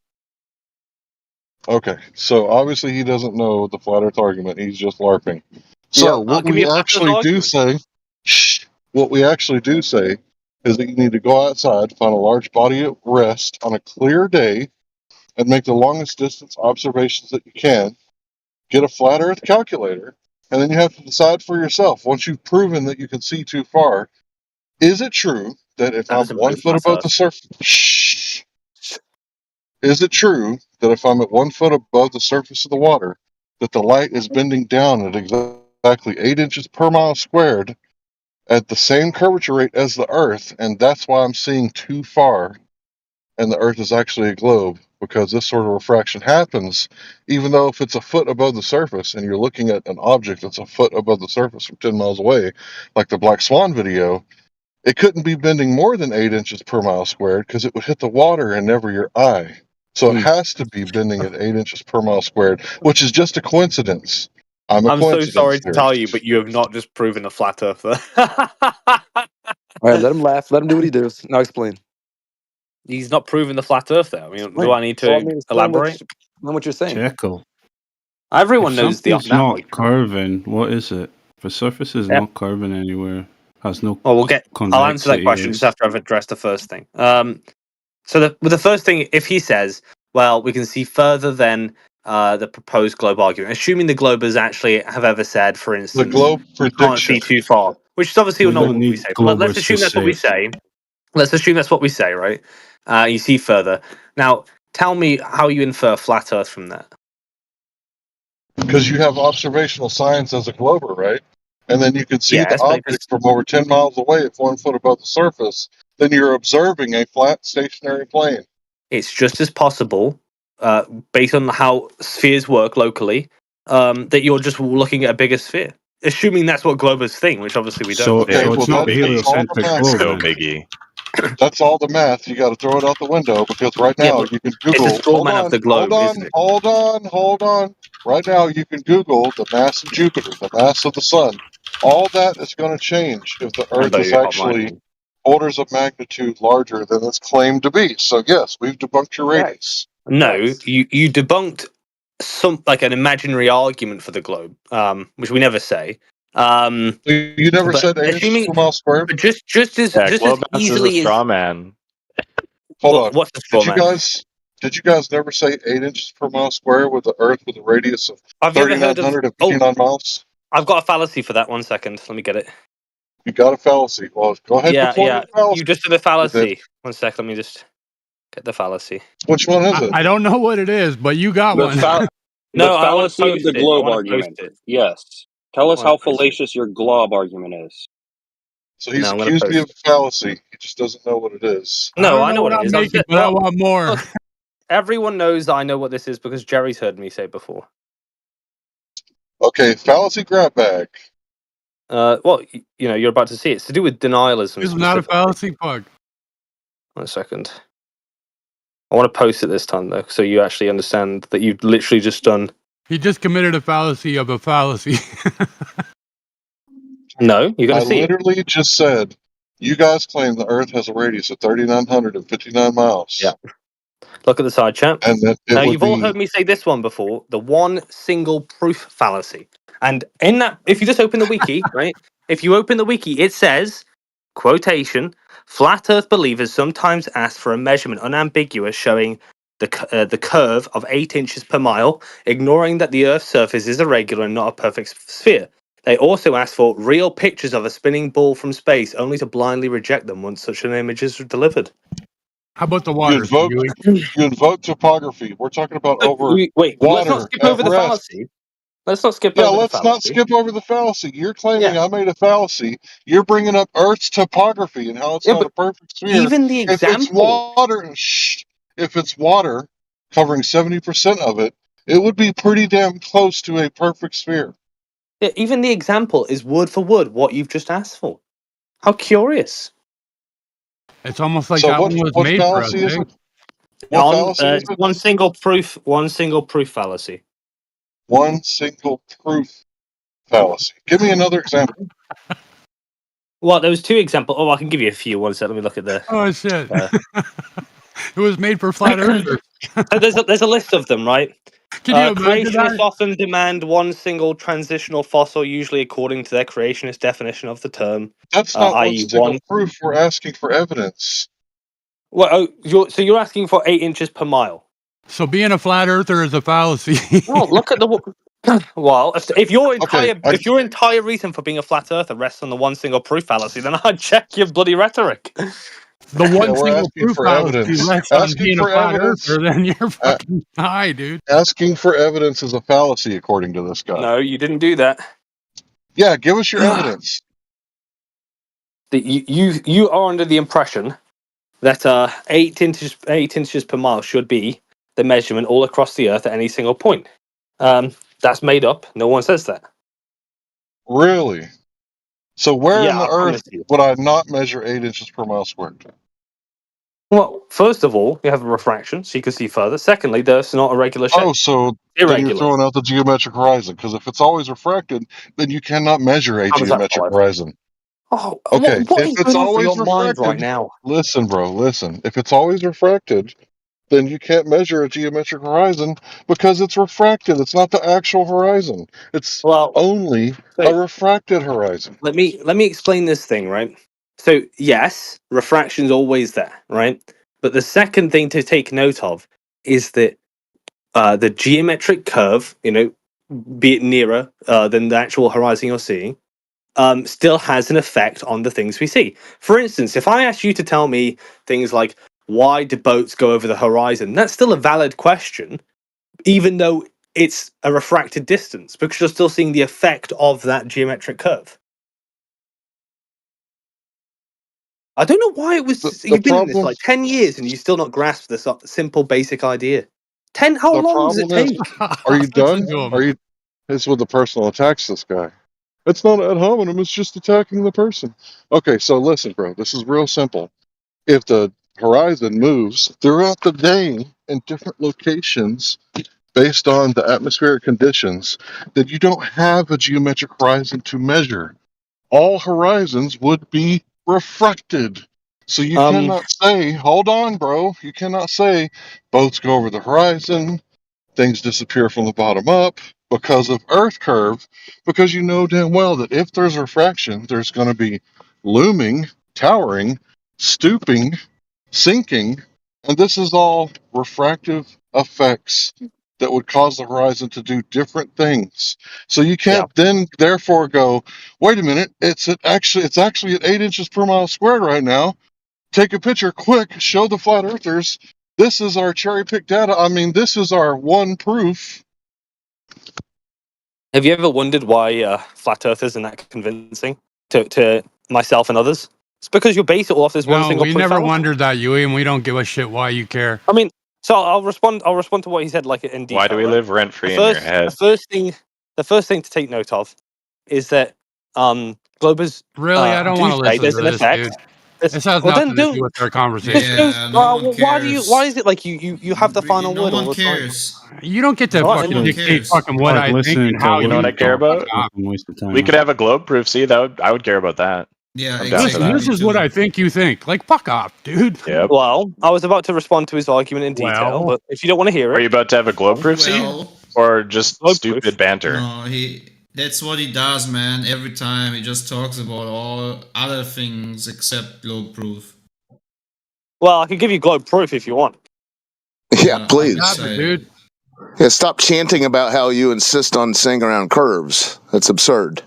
Okay, so obviously he doesn't know the flat Earth argument. He's just LARPing. So Yep. what Give me we a flat Earth actually do argument. say, what we actually do say is that you need to go outside, find a large body at rest on a clear day, and make the longest distance observations that you can. Get a flat Earth calculator, and then you have to decide for yourself. Once you've proven that you can see too far, is it true that if That I'm doesn't 1 prove foot flat above the Earth. surface, is it true that if I'm at 1 foot above the surface of the water, that the light is bending down at exactly 8 inches per mile squared at the same curvature rate as the Earth, and that's why I'm seeing too far, and the Earth is actually a globe, because this sort of refraction happens, even though if it's a foot above the surface, and you're looking at an object that's a foot above the surface from 10 miles away, like the Black Swan video, it couldn't be bending more than 8 inches per mile squared, because it would hit the water and never your eye. So it has to be bending at 8 inches per mile squared, which is just a coincidence. I'm a I'm so coincidence sorry to tell theorist. you, but you have not just proven a flat earther. All right, let him laugh. Let him do what he does. Now explain. He's not proven the flat earther. I mean, do Explain. I need So I to mean, explain elaborate? what you're saying. Jekyll. If Everyone knows something's that not much. curving, what is it? If a surface is Yep. not curving anywhere, has no Well, I'll answer that convexity, question just it's after I've addressed the first thing. So with the first thing, if he says, "Well, we can see further than the proposed globe argument," assuming the globers actually have ever said, for The instance, globe "You can't prediction. see too far," which is obviously we not don't what we need say. But let's Globers to assume that's what we say. say. Let's assume that's what we say, right? You see further. Now, tell me how you infer flat Earth from that. Because you have observational science as a glober, right? And then you can see the Yes, but object from over 10 miles away at 1 foot above the surface. Then you're observing a flat stationary plane. it's just as possible, based on how spheres work locally, that you're just looking at a bigger sphere. Assuming that's what globers think, which obviously we don't. So, Okay, so well, it's not the that's all the heliocentric math. globe So, then. Miggy. That's all the math. You got to throw it out the window, because right Yeah, now but you can it's a Google. straw man of the globe, isn't it? Hold on. Right now you can Google the mass of Jupiter, the mass of the sun. All that is going to change if the And Earth though is you hot actually micing. orders of magnitude larger than it's claimed to be. So yes, we've debunked your radius. No, you debunked some like an imaginary argument for the globe, which we never say. You never But said 8 inches assuming, per mile squared. but just as Yeah, Globass is a easily as straw man. Hold on. what's the straw man? Did you guys never say 8 inches per mile square with the Earth with a radius of Have you ever heard of? 3,959 miles? I've got a fallacy for that. 1 second, let me get it. You got a fallacy. Well, go ahead Yeah, deploy yeah. your fallacy. You just did a But then, fallacy. 1 sec, let me just get the fallacy. which one is it? I don't know what it is, but you got one. No, The I want to fallacy of post the it. I globe want to post argument. it. Yes. Tell I us want how to post it. fallacious your glob argument is. So he's No, I'm going to accused me post of a fallacy. He just doesn't know what it is. I No, don't I know know what what it I'm is. making, but I want more. Look, everyone knows that I know what this is because Jerry's heard me say it before. Okay, fallacy grab bag. Well, you know, you're about to see it. It's to do with denialism It's not a specifically. fallacy, Pug. 1 second. I want to post it this time though, so you actually understand that you've literally just done. He just committed a fallacy of a fallacy. No, you're going I to see it. literally just said, you guys claim the Earth has a radius of 3,959 miles. Yeah. Look at the side chat. And that it Now, would you've all be. heard me say this one before, the one single proof fallacy. And in that, if you just open the wiki, right? If you open the wiki, it says, quotation, flat earth believers sometimes ask for a measurement unambiguous showing the curve of 8 inches per mile, ignoring that the earth's surface is irregular and not a perfect sphere. They also ask for real pictures of a spinning ball from space, only to blindly reject them once such an image is delivered. How about the You water? invoke topography. We're talking about over Wait, let's not water skip at over the rest. fallacy. Let's not skip Yeah, over the let's not fallacy. skip over the fallacy. You're claiming Yeah. I made a fallacy. You're bringing up Earth's topography and how it's Yeah, not but a perfect sphere. even the If it's example, water, if it's water covering 70% of it, it would be pretty damn close to a perfect sphere. yeah, even the example is word for word what you've just asked for. How curious! It's almost like So that one was what made for us, fallacy is eh? it? What On fallacy is it? one single proof fallacy. One single proof fallacy. Give me another example. Well, there was two examples. Oh, I can give you a few. One sec. Let me look at the. Oh shit! It was made for flat earthers. There's a list of them, right? Can you imagine Creationists that? often demand one single transitional fossil, usually according to their creationist definition of the term, That's not one i.e., single one. proof. We're asking for evidence. Well, so you're asking for 8 inches per mile. So being a flat earther is a fallacy. No, look at the. Well, if your Okay, entire reason for being a flat earther rests on the one single proof fallacy, then I'd check your bloody rhetoric. The yeah, one we're single asking proof for fallacy evidence. rests on Asking being a for flat evidence. earther, then you're fucking high, dude. Asking for evidence is a fallacy, according to this guy. No, you didn't do that. Yeah, give us your evidence. You are under the impression that 8 inches per mile should be the measurement all across the Earth at any single point. That's made up. No one says that. Really? So where in Yeah, the I earth promise you. would I not measure 8 inches per mile squared? Well, first of all, you have a refraction, so you can see further. Secondly, the Earth's not a regular Oh, shape. so then you're Irregular. throwing out the geometric horizon, because if it's always refracted, then you cannot measure a How does that geometric follow? horizon. Oh, Okay, what if is it's going on for always your mind right refracted, now? listen, bro, listen. If it's always refracted, then you can't measure a geometric horizon because it's refracted. It's not the actual horizon. It's Well, only so a refracted horizon. let me explain this thing, right? So yes, refraction's always there, right? But the second thing to take note of is that the geometric curve, be it nearer than the actual horizon you're seeing, still has an effect on the things we see. For instance, if I ask you to tell me things like why do boats go over the horizon, that's still a valid question, even though it's a refracted distance, because you're still seeing the effect of that geometric curve. I don't know why it was. The You've been in this problem, like 10 years and you still not grasped this simple basic idea. How the long does it problem is, take? are you Listen done? to him. Are you? It's with the personal attacks. This guy. It's not ad hominem. It's just attacking the person. Okay, so listen, bro. This is real simple. If the horizon moves throughout the day in different locations based on the atmospheric conditions, then you don't have a geometric horizon to measure. All horizons would be refracted. So you Um, cannot say, hold on, bro. You cannot say boats go over the horizon, things disappear from the bottom up because of Earth curve, because you know damn well that if there's refraction, there's going to be looming, towering, stooping, sinking, and this is all refractive effects that would cause the horizon to do different things. So you yeah. can't then therefore go, wait a minute, it's actually at 8 inches per mile squared right now. Take a picture quick, show the flat earthers. This is our cherry picked data. I mean, this is our one proof. Have you ever wondered why flat earthers are that convincing to myself and others? It's because you base it all off this one No, single we proof never fallacy. wondered that, Yui, and we don't give a shit why you care. I mean, so I'll respond. I'll respond to what he said, like in Why do detail. we Right. live rent The free in your first, the head? first thing, the first thing to take note of is that globers Really, I don't do want to say listen there's to an this, effect. dude. This has Well, then nothing to don't do with our conversation. just go. Yeah, no one Why do you? Why cares. is it like you have the final No word all one the time? cares. You don't get to All right, No then. fucking one Like, dictate cares. fucking what like I think listening and to how You know what you I William care think. talk Fuck about? is off. a waste of We time. could have a globe proof. See, I would care about that. Yeah, I'm down for Listen, exactly. that. this Me is what too. I think you think. Like, fuck off, dude. Yep. Well, I was about to respond to his argument in detail, Well, but if you don't want to hear Are it, you about to have a globe proof? See, Well, or just globe proof. stupid banter? no, he. That's what he does, man. Every time he just talks about all other things except globe proof. Well, I could give you globe proof if you want. Yeah, Yeah, I'm have please. it, excited. dude. Yeah, stop chanting about how you insist on saying around curves. That's absurd.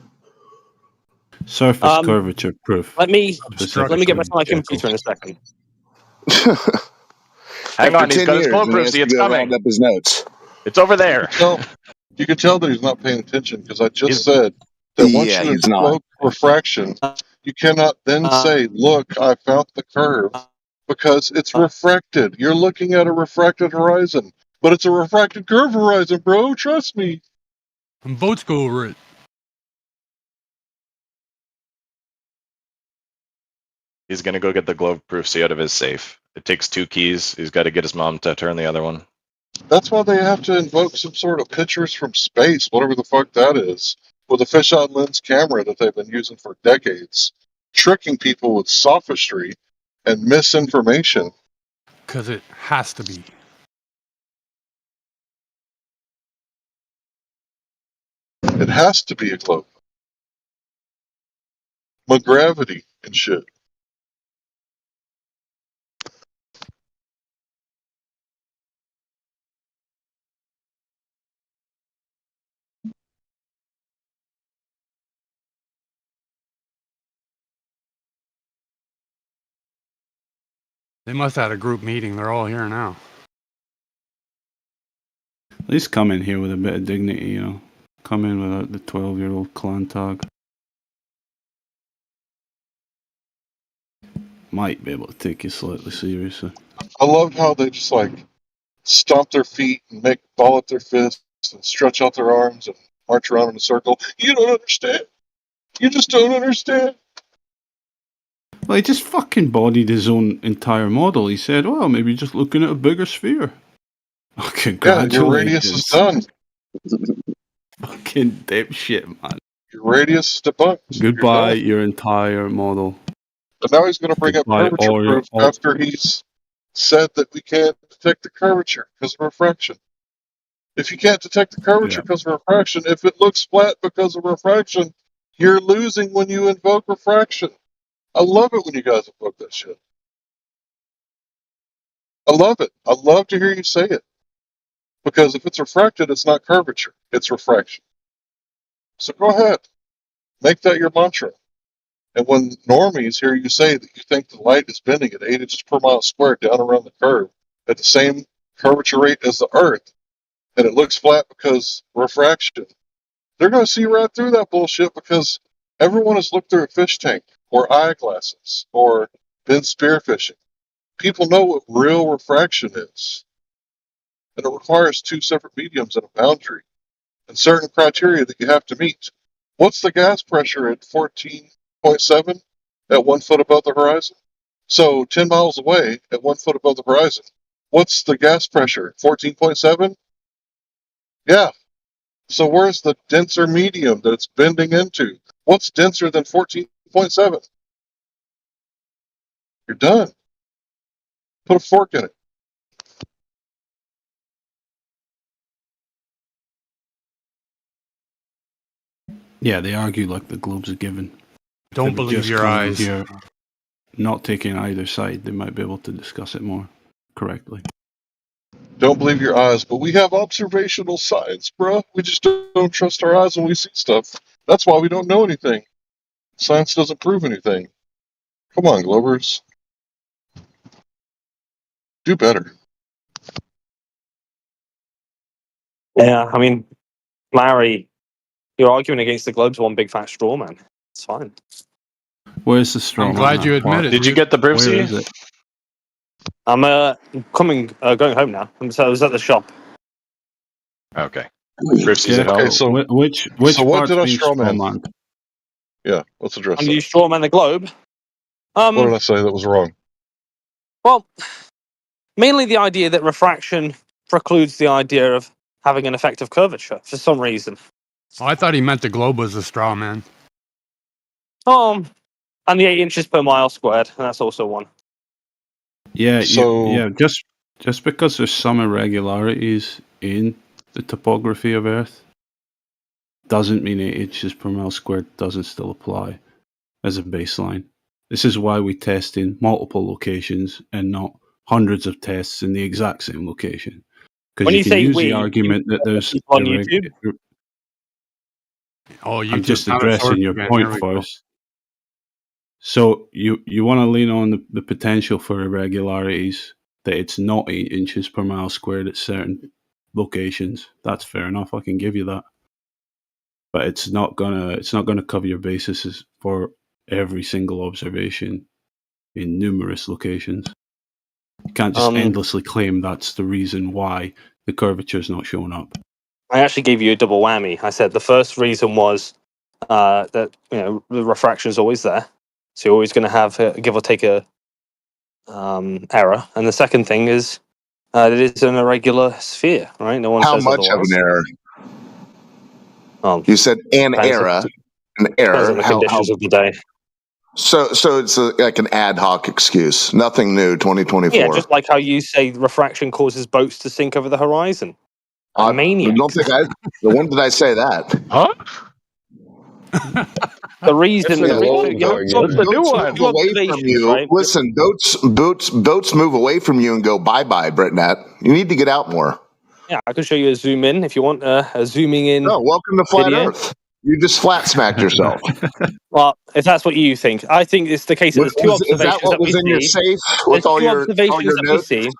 Surface Um, curvature proof, let me get specifically. back to my Jekyll. computer in a second. Hang After on, he's 10 got his years, globe and he proof. has See, to it's go round coming. up his notes. It's over You there. can tell, you can tell that he's not paying attention because I just He's said that once Yeah, you he's not. invoke refraction, you cannot then Uh, say, look, I found the curve, because it's uh, refracted. You're looking at a refracted horizon, but it's a refracted curve horizon, bro. Trust me. And boats go over it. He's gonna go get the globe proof C out of his safe. It takes 2 keys. He's got to get his mom to turn the other one. That's why they have to invoke some sort of pictures from space, whatever the fuck that is, with a fisheye lens camera that they've been using for decades, tricking people with sophistry and misinformation. Because it has to be. It has to be a globe. McGravity and shit. They must have had a group meeting. They're all here now. At least come in here with a bit of dignity, you know. Come in without the 12-year-old clan tag. Might be able to take you slightly seriously. I loved how they just like stomp their feet and ball up their fists and stretch out their arms and march around in a circle. You don't understand. You just don't understand. Well, he just fucking bodied his own entire model. He said, well, maybe just looking at a bigger sphere. Oh, Yeah, your radius is congratulations. done. Fucking dipshit, man. Your radius is debunked. Goodbye, You're done. your entire model. But now he's going to bring up Goodbye, curvature all your... proof after he's said that we can't detect the curvature because of refraction. If you can't detect the curvature because of refraction, if it looks flat because of refraction, you're losing when you invoke refraction. I love it when you guys invoke that shit. I love it. I love to hear you say it. Because if it's refracted, it's not curvature, it's refraction. So go ahead. Make that your mantra. And when normies hear you say that you think the light is bending at 8 inches per mile squared down around the curve at the same curvature rate as the Earth, and it looks flat because refraction, they're going to see right through that bullshit because everyone has looked through a fish tank or eyeglasses or been spearfishing. People know what real refraction is. And it requires two separate mediums and a boundary and certain criteria that you have to meet. What's the gas pressure at 14.7 at 1 foot above the horizon? So 10 miles away at 1 foot above the horizon, what's the gas pressure? 14.7? Yeah. So where's the denser medium that it's bending into? What's denser than 14.7? You're done. Put a fork in it. Yeah, they argue like the globe's a given. Don't believe your eyes. Here, not taking either side, they might be able to discuss it more correctly. Don't believe your eyes, but we have observational science, bro. We just don't trust our eyes when we see stuff. That's why we don't know anything. Science doesn't prove anything. Come on, Globers. Do better. Yeah, I mean, Larry, you're arguing against the globe's one big fat straw man. It's fine. Where's the straw I'm glad you admit it. Did you get the Where Brewsy? is it? I'm going home now. I was at the shop. Okay. Brewsy's at home. Okay, so which so what part's did I being strawman? strawmanned? Yeah, let's address And that. you straw man the globe. What did I say that was wrong? Well, mainly the idea that refraction precludes the idea of having an effective curvature for some reason. Oh, I thought he meant the globe was a straw man. And the 8 inches per mile squared, and that's also one. Yeah, So just because there's some irregularities in the topography of Earth doesn't mean 8 inches per mile squared doesn't still apply as a baseline. This is why we test in multiple locations and not hundreds of tests in the exact same location. Because When you you can say use we, the argument that there's people on YouTube. Oh, I'm just YouTube's not a source addressing your again. point Here we go. first. So you want to lean on the potential for irregularities, that it's not 8 inches per mile squared at certain locations. That's fair enough. I can give you that. But it's not gonna cover your bases for every single observation in numerous locations. You can't just endlessly claim that's the reason why the curvature is not showing up. I actually gave you a double whammy. I said the first reason was that the refraction is always there, so you're always going to have give or take a error. And the second thing is that it is an irregular sphere, right? No one How says much otherwise. of an error? You said an error. An Depends error. on the conditions of the day. So it's like an ad hoc excuse. Nothing new. 2024. Yeah, just like how you say refraction causes boats to sink over the horizon. I Maniacs. don't think when did I say that? Huh? The reason, That's the new one. Move away from you. Right? Listen, boats move away from you and go bye-bye, Britnat. You need to get out more. Yeah, I can show you a zoom in if you want a zooming in. No, welcome to Flat video. Earth. You just flat smacked yourself. Well, if that's what you think, I think it's the case that there's two Is that observations what that we was in your see. safe There's with all two your observations that we notes? see,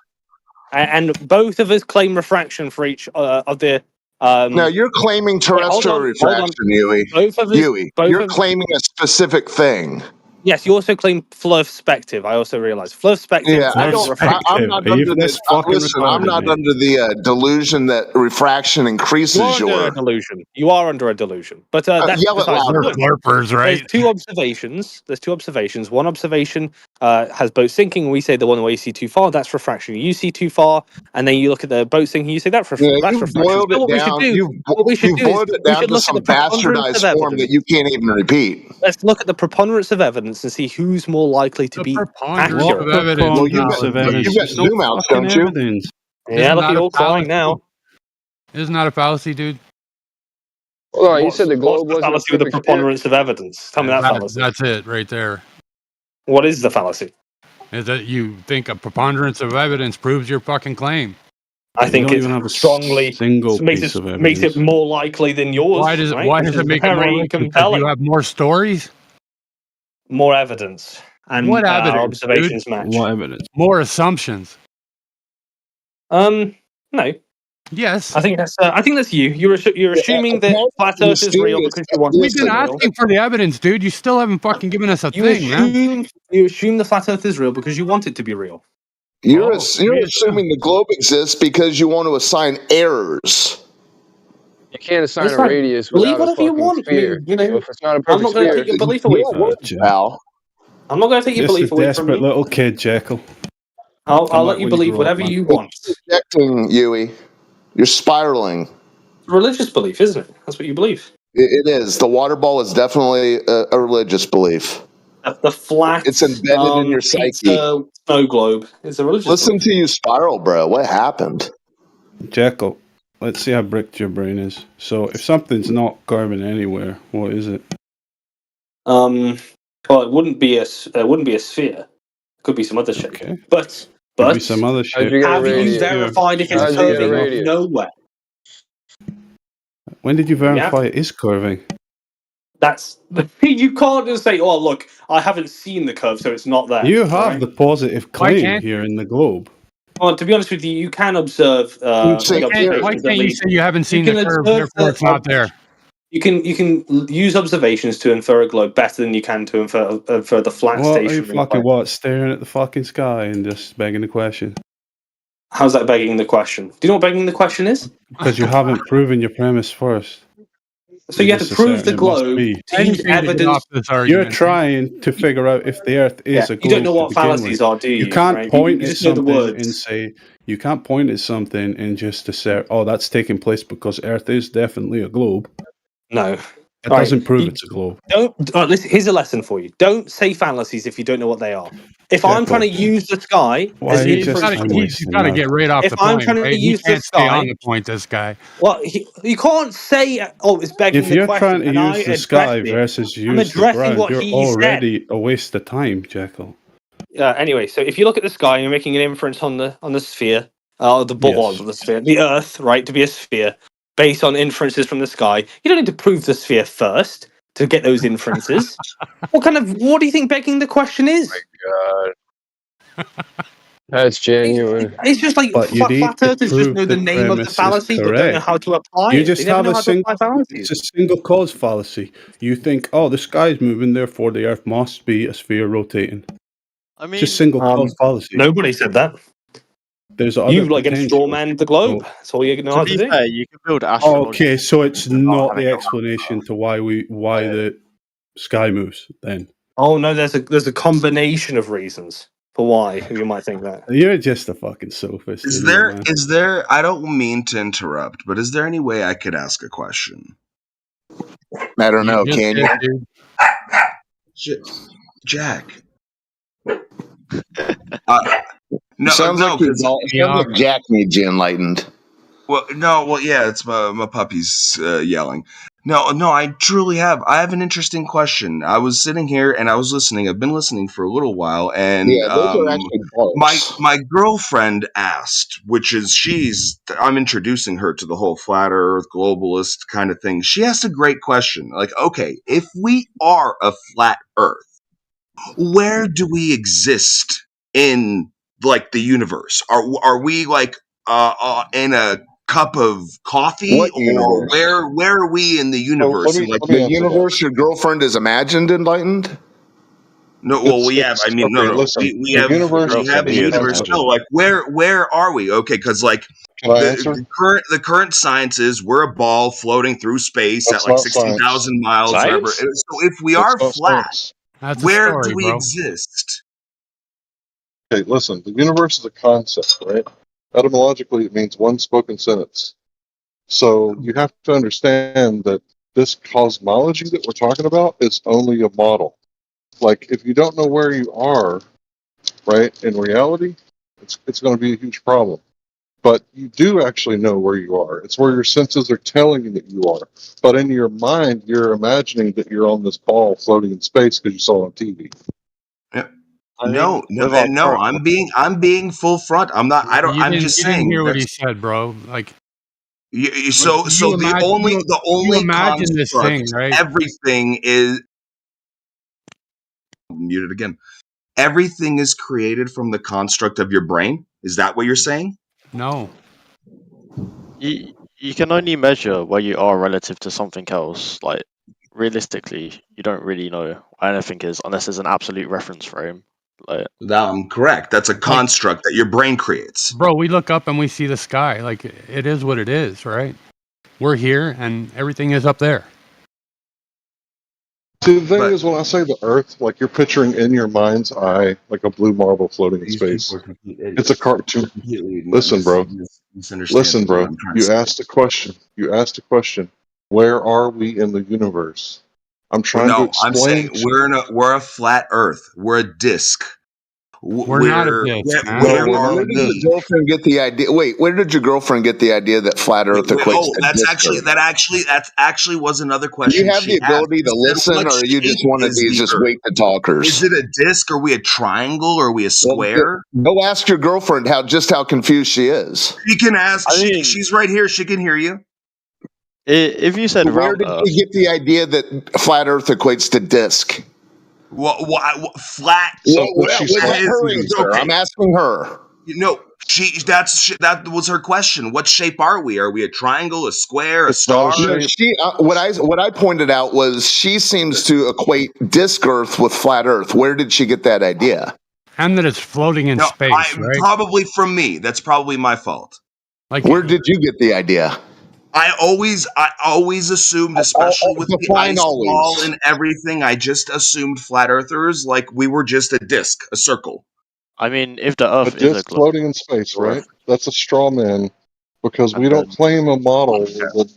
and both of us claim refraction for each of the. No, you're claiming terrestrial refraction, Yui. Both of us. Yui, you're claiming a specific thing. Yes, you also claim flow perspective. I also realize flow perspective. Yeah, I don't. I'm not under the. Listen, I'm not under the delusion that refraction increases You are under a delusion. You are under a delusion. But that's yell it besides the louder. point. Slurpers, right? There's two observations. One observation has boat sinking. We say the one where you see too far, that's refraction. You see too far, and then you look at the boat sinking. You say that's refraction. Boiled So it what we should down. do? What we should do is boiled it we down should to look at some the preponderance of bastardized form evidence. that you can't even repeat. Let's look at the preponderance of evidence and see who's more likely to be accurate. Of evidence. Well, you've got There's no zoom outs, fucking don't you? evidence. Yeah, Isn't look at that you a all crying fallacy? now. Isn't that a fallacy, dude? Hold on, you said the globe What's the wasn't a fallacy with the perfect sphere? preponderance of evidence? Tell me that fallacy. That's it right there. What is the fallacy? Is that you think a preponderance of evidence proves your fucking claim? I think it strongly makes it more likely than yours. Why does right? why Which does is it make it more very likely? Because compelling? you have more stories, more evidence, and what our evidence, observations dude? match. What evidence? More assumptions. No. Yes. I think that's you. You're assuming that flat Earth is real because you want. We've been asking for the evidence, dude. You still haven't fucking given us a thing, man. You assume the flat Earth is real because you want it to be real. You're assuming the globe exists because you want to assign errors. You can't assign It's a fine. radius Believe without a whatever you fucking want. sphere. You know, So if it's not a I'm perfect not going to sphere, take your belief away from you. Pal. I'm not going to take your Just a belief away from desperate you. little kid, Jekyll. I'll let you believe whatever you want. Projecting, Yui. You're spiraling. Religious belief, isn't it? That's what you believe. It is. The water ball is definitely a religious belief. The flat, it's embedded in your psyche. Pizza snow globe is a religious. Listen to you spiral, bro. What happened? Jekyll, let's see how bricked your brain is. So, if something's not curving anywhere, what is it? Well, it wouldn't be a sphere. It could be some other shape. Okay. But Could be some other shape. have you verified if it's curving? Nowhere. When did you verify it is curving? That's you can't just say, "Oh, look, I haven't seen the curve, so it's not there." You have right? the positive claim here in the globe. Well, to be honest with you, you can observe. Why can't you say you haven't seen the curve, therefore it's not there? You can use observations to infer a globe better than you can to infer the flat What are you stationary fucking plane. staring at the fucking sky and just begging the question? How's that begging the question? Do you know what begging the question is? Because you haven't proven your premise first. So you have to prove the globe to use evidence. You're trying to figure out if the Earth is a globe. You don't know what to begin fallacies with. are, do you? You can't right? point you at just know the something words. and say you can't point at something and just assert, "Oh, that's taking place because Earth is definitely a globe." No, it doesn't prove it's a globe. Listen, here's a lesson for you. Don't say fallacies if you don't know what they are. If I'm trying to use the sky as inference, you got to get right off the point. Right? He can't stay on the point. This guy. Well, you can't say, "Oh, it's begging If the you're question." trying to use the sky versus use the ground, you're already a waste of time, Jekyll. Anyway, so if you look at the sky and you're making an inference on the sphere, the Earth, right, to be a sphere, based on inferences from the sky, you don't need to prove the sphere first to get those inferences. What do you think begging the question is? Oh my God. That's genuine. It's just like flat earthers just know the name of the fallacy, but don't know how to apply You it. just They never have know a how to apply single. fallacies. It's a single cause fallacy. You think, "Oh, the sky's moving, therefore the Earth must be a sphere rotating." I mean, just single cause fallacy. Nobody said that. There's other You like a potential. straw man the globe. That's all you know how to do. fair, you can build astrological. Okay, so it's not the explanation to why the sky moves. Then Oh no, there's a combination of reasons for why you might think that. you're just a fucking sophist. Is idiot, there man. I don't mean to interrupt, but is there any way I could ask a question? I don't know, can you? Jack. No, sounds like Jack needs you enlightened. Well, yeah, it's my puppies yelling. No, I truly have. I have an interesting question. I was sitting here and I was listening. I've been listening for a little while, and Yeah, those are actually barks. my girlfriend asked, which is I'm introducing her to the whole flat Earth globalist kind of thing. She asked a great question. Like, okay, if we are a flat Earth, where do we exist in like the universe? Are we like in a cup of coffee, What or universe? where are we in the universe? And like The universe your girlfriend is imagined enlightened? no, well, we have. I mean, okay. No. Listen, We the have universe the is a universe. concept. No, like where are we? Okay, because like Can I answer? the current science is we're a ball floating through space at That's like not science. 60,000 miles, wherever. Science? So if we That's are not flat, science. That's a where do story, we bro. exist? Okay, listen. The universe is a concept, right? Etymologically, it means one spoken sentence. So you have to understand that this cosmology that we're talking about is only a model. Like, if you don't know where you are, right, in reality, it's going to be a huge problem. But you do actually know where you are. It's where your senses are telling you that you are. But in your mind, you're imagining that you're on this ball floating in space because you saw it on TV. No, I'm being full front. I'm not. I don't. You I'm didn't just you didn't saying hear what he that's said, bro. Like, so. So the you only imagine this thing, construct, right? everything is muted again. Everything is created from the construct of your brain. Is that what you're saying? No. You can only measure where you are relative to something else. Like realistically, you don't really know what anything is unless there's an absolute reference frame. Like I'm correct. That's a construct that your brain creates. Bro, we look up and we see the sky. Like, it is what it is, right? We're here and everything is up there. See, the thing is, when I say the Earth, like you're picturing in your mind's eye, like a blue marble floating in space. It's a cartoon. Listen, bro. Listen, bro. You asked a question. You asked a question. Where are we in the universe? I'm trying to No, I'm explain. saying we're a flat Earth. We're a disc. We're not a disc, man. Where we're are not a Where did disc. your girlfriend get the idea? Wait, where did your girlfriend get the idea that flat Earth equates to disc Earth? That actually was another Do question you have she the asked. ability She to said, listen, "What or are you just shape one of is these the just Earth? wait to talkers? Is it a disc? Are we a triangle? Or are we a square?" Go ask your girlfriend just how confused she is. You can ask. I mean, She's right here. She can hear you. if you said Where round did Earth, she get the idea that flat Earth equates to disc? Flat. So what she saw. Let her answer. I'm asking her. That was her question. What shape are we? Are we a triangle, a square, a It's not a star? No, shape. she. What I pointed out was she seems to equate disc Earth with flat Earth. Where did she get that idea? And that it's floating in space, right? Probably from me. That's probably my fault. Like, where did you get the idea? I always assumed, especially with the define ice always. wall and everything, I just assumed flat earthers like we were just a disc, a circle. I mean, if the A Earth is a disc globe, floating in space, right? That's a straw man because we and don't then claim a model that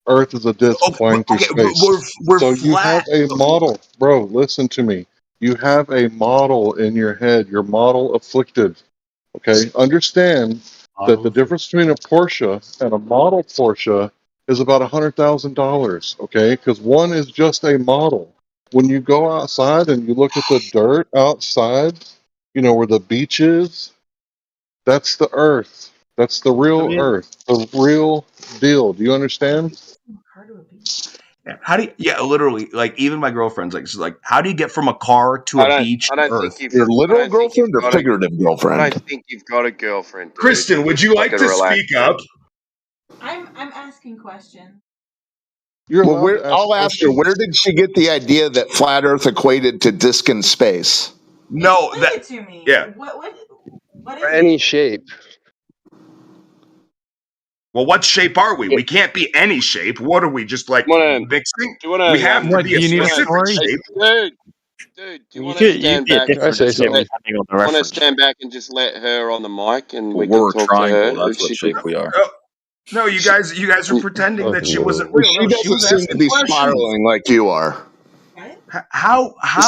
Earth is a disc flying through space. We're So you have flat. a model, bro. Listen to me. You have a model in your head. Your model afflicted. Okay, understand that the difference between a Porsche and a model Porsche is about $100,000. Okay, because one is just a model. When you go outside and you look at the dirt outside, you know where the beach is. That's the Earth. That's the real Earth. The real deal. Do you understand? How do you, yeah, literally, like even my girlfriend's like, she's like, how do you get from a car to a beach I to don't Earth? think your literal girlfriend or figurative I girlfriend? don't think you've got a girlfriend, dude. Kristen, would you like Fucking to relax. speak up? I'm asking questions. You're Well, allowed to ask I'll ask her. questions. Where did she get the idea that flat Earth equated to disc in space? No, Explain it to me. Yeah. What Or is any it? shape. Well, what shape are we? We can't be any shape. What are we, just like mixing? We have to be a specific shape. Dude, do you you want to could you'd stand be a back? Can I different say shape something? depending on the Want to reference. stand back and just let her on the mic, and we We're can a talk to triangle. her? That's what shape we are. No, you guys are pretending that she wasn't real. She No, she doesn't was seem to asking be questions. spiraling like you are.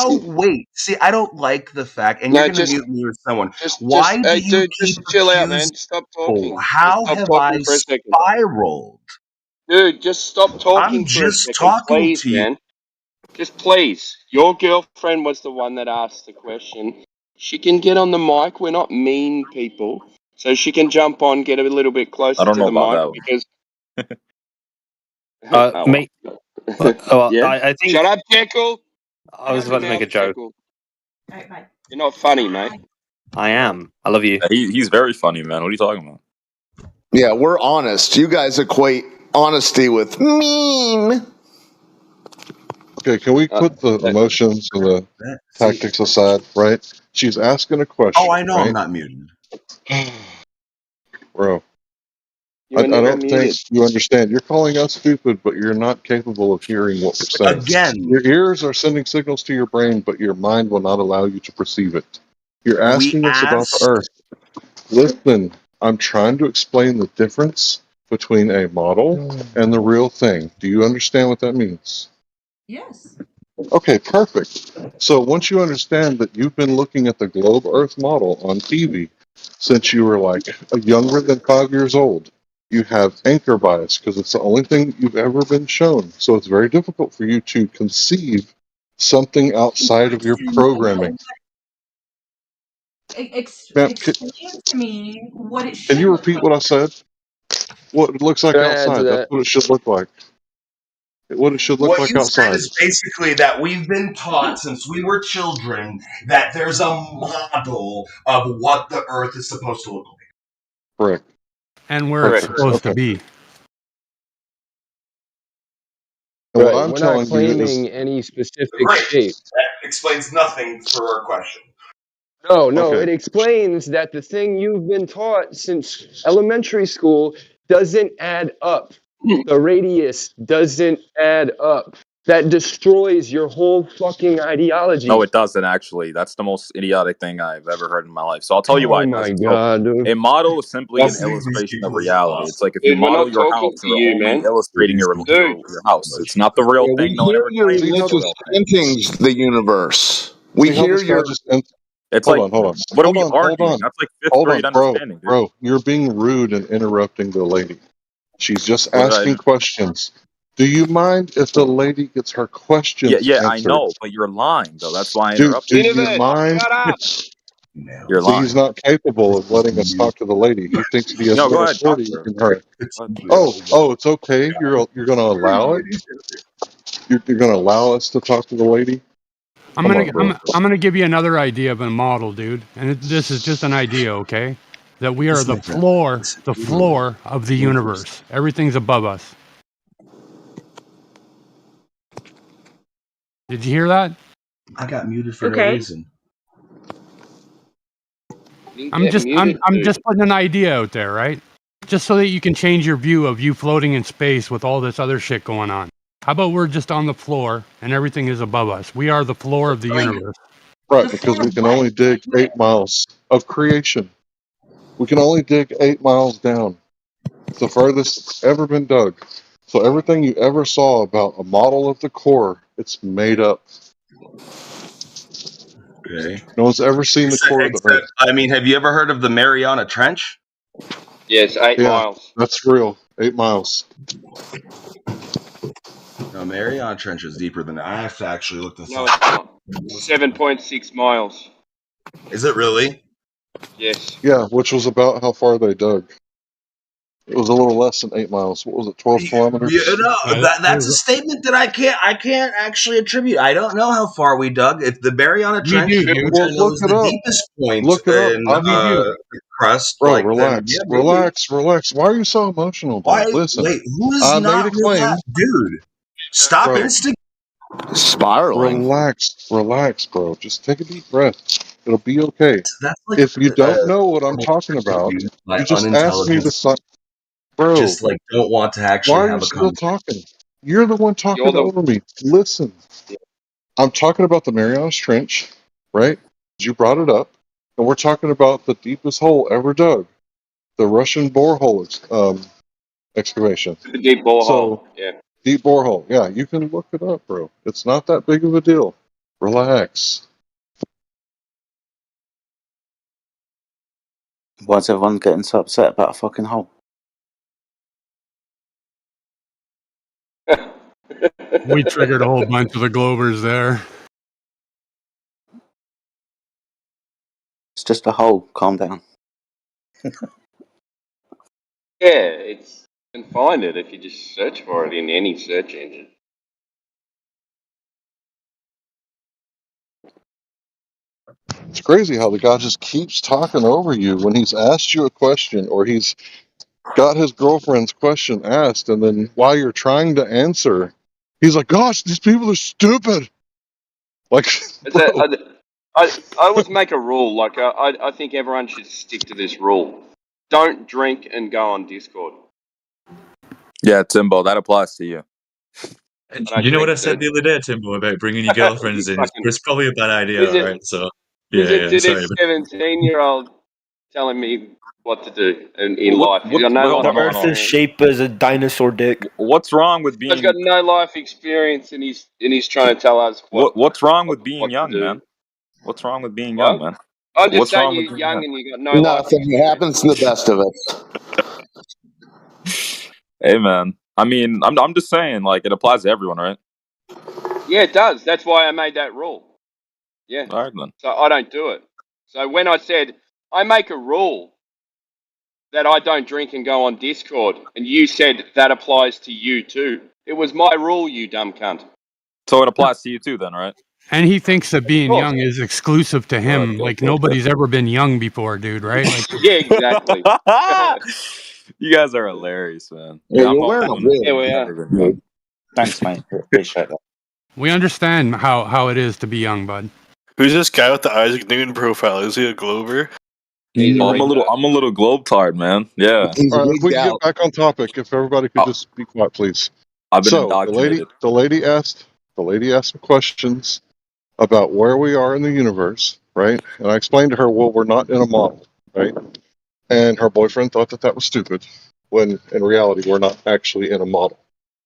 Wait, see, I don't like the fact, and No, you're going to just, mute me with someone. just, Why do you dude, keep just chill out, accusing man. Stop people? talking. Just How stop have talking I for a second. spiraled? Dude, just stop talking I'm for a just second, talking please, to you. man. Just please. Your girlfriend was the one that asked the question. She can get on the mic. We're not mean people. So she can jump on, get a little bit I closer don't to know the about mic that one. because. Oh, Mate, well. Yeah? I think Shut up, Jekyll. I was Shut your about to make a mouth, joke. Jekyll. Alright, bye. You're not funny, mate. I am. I love you. Yeah, he's very funny, man. What are you talking about? Yeah, we're honest. You guys equate honesty with mean. Okay, can we put the emotions and the See. tactics aside, right? She's asking a Oh, question, I know I'm right? not muted. Bro, You I were never don't think muted. you understand. You're calling us stupid, but you're not capable of hearing what we're saying. Again, Your ears are sending signals to your brain, but your mind will not allow you to perceive it. You're we asking us about the asked. Earth. Listen, I'm trying to explain the difference between a model and the real thing. Do you understand what that means? Yes. Okay, perfect. So once you understand that you've been looking at the globe Earth model on TV since you were like younger than 5 years old, you have anchor bias because it's the only thing you've ever been shown. So it's very difficult for you to conceive something outside of your programming. Now, Explain to me what it can should you look repeat like. what I said? What it looks like Can I add to outside. That's that? what it should look like. What it should look What like you said outside. is basically that we've been taught since we were children that there's a model of what the Earth is supposed to look like. Correct. And where it's Perfect. supposed to Okay. be. And what Right. I'm We're not telling you is, claiming any specific Great. shape. That explains nothing for our question. No, okay, it explains that the thing you've been taught since elementary school doesn't add up. The radius doesn't add up. That destroys your whole fucking No, ideology. it doesn't actually. That's the most idiotic thing I've ever heard in my life. So I'll tell you why Oh it my doesn't. So god, dude. a model is simply an Just leave these illustration of people reality. alone. It's like if you Dude, we're model not your talking house, to you're you, only man. illustrating These people Dude, your house. It's not the real Yeah, thing. we No one hear ever your claimed see how it's the this, real thing. misgivings, the universe. We see how hear this guy your. just, It's hold like, on, hold on, what are hold we on, hold arguing? on, That's like fifth hold grade on, bro, understanding, dude. bro. You're being rude and interrupting the lady. She's just What did I asking do? questions. Do you mind if the lady gets her Yeah, questions yeah, I answered? know, but you're lying though. That's why I Do interrupted you. you Universe, mind? shut up. You're See, he's lying. not capable of letting us talk to the lady. He thinks he has a No, go little ahead, talk sword to he her. can hurt. Go ahead. Oh, it's okay. You're going to allow it. You're going to allow us to talk to the lady. I'm Come gonna on, I'm bro. I'm gonna give you another idea of a model, dude. And this is just an idea, okay? That we are Listen, my friend. the Leave her alone. floor of the Go first. universe. Everything's above us. Did you hear that? I got muted for no Okay. reason. You didn't get muted, I'm dude. just putting an idea out there, right? Just so that you can change your view of you floating in space with all this other shit going on. How about we're just on the floor and everything is above us? We are the floor of the universe. Right, The because floor we of can what? only dig 8 miles of creation. We can only dig 8 miles down. It's the furthest ever been dug. So everything you ever saw about a model of the core, it's made up. Okay. No one's ever seen the core of the Except, Earth. I mean, have you ever heard of the Mariana Trench? Yes, 8 Yeah, miles. that's real. 8 miles. No, Mariana Trench is deeper than that. I have to actually look this No, up. it's not. It's 7.6 miles. Is it really? Yes. Yeah, which was about how far they dug. It was a little less than 8 miles. What was it, 12 kilometers? No, that's a statement that I can't actually attribute. I don't know how far we dug. If the Mariana We Trench, do, which dude. I Well, know look is it the up. deepest point Look it up. in I'm, We do. the crust, bro, then relax. yeah, maybe. Relax. Relax. Why are you so emotional, Why? bro? Listen, Wait, who is I made not a claim. relaxed, dude? Stop Bro, instigating. Spiraling. relax. Relax, bro. Just take a deep breath. It'll be okay. That's like If you don't know what I'm talking about, my you just ask me unintelligent, to bro, just like don't want to why actually are you have a still conversation. talking? You're the one You're talking the. over me. Listen, I'm talking about the Marianas Trench, right? You brought it up, and we're talking about the deepest hole ever dug, the Russian borehole excavation. The deep So, borehole. Yeah. deep borehole. Yeah, you can look it up, bro. It's not that big of a deal. Relax. Why's everyone getting so upset about a fucking hole? We triggered a whole bunch of the Globers there. It's just a hole. Calm down. Yeah, it's you can find it if you just search for it in any search engine. It's crazy how the guy just keeps talking over you when he's asked you a question or he's got his girlfriend's question asked, and then while you're trying to answer, he's like, "Gosh, these people are stupid." Like, It's bro, I always make a rule. Like I think everyone should stick to this rule: don't drink and go on Discord. Yeah, Timbo, that applies to you. I don't You know what I drink said too. the other day, Timbo, about bringing your girlfriends You in? fucking It's probably a bad idea, visit alright? So, visit yeah, to sorry. this 17-year-old telling me what to do in What? life. He's got no Hold life on, hold on, Earth hold on. is experience. shaped as a dinosaur dick. What's wrong with He's got being no life experience, and he's trying to tell us what's wrong with being what to young, do. man? What's wrong with being young, What? man? I'm just What's saying wrong with you're being young young? and you got no life Nothing. It experience. happens to the best of us. Hey, man. I mean, I'm just saying, like, it applies to everyone, right? Yeah, it does. That's why I made that rule. Yeah. All right, then. So I don't do it. So when I said I make a rule that I don't drink and go on Discord, and you said that applies to you too, it was my rule, you dumb cunt. So it applies to you too, then, right? And he thinks that Of being course. young is exclusive to him. Good, Like good, good. nobody's ever been young before, dude, right? Like Yeah, exactly. You guys are hilarious, man. Yeah, I'm you're not wearing a even, Yeah, wig. we not are. even young. Thanks, mate. Appreciate that. we understand how it is to be young, bud. Who's this guy with the Isaac Newton profile? Is he a Glover? He's a Oh, retard. I'm a little globe-tard, man. Yeah. He's all right, if we wigged can get out. back on topic, if everybody could Oh, just be quiet, please. I've been So indoctrinated. the lady asked some questions about where we are in the universe, right? And I explained to her, well, we're not in a model, right? And her boyfriend thought that was stupid, when in reality, we're not actually in a model.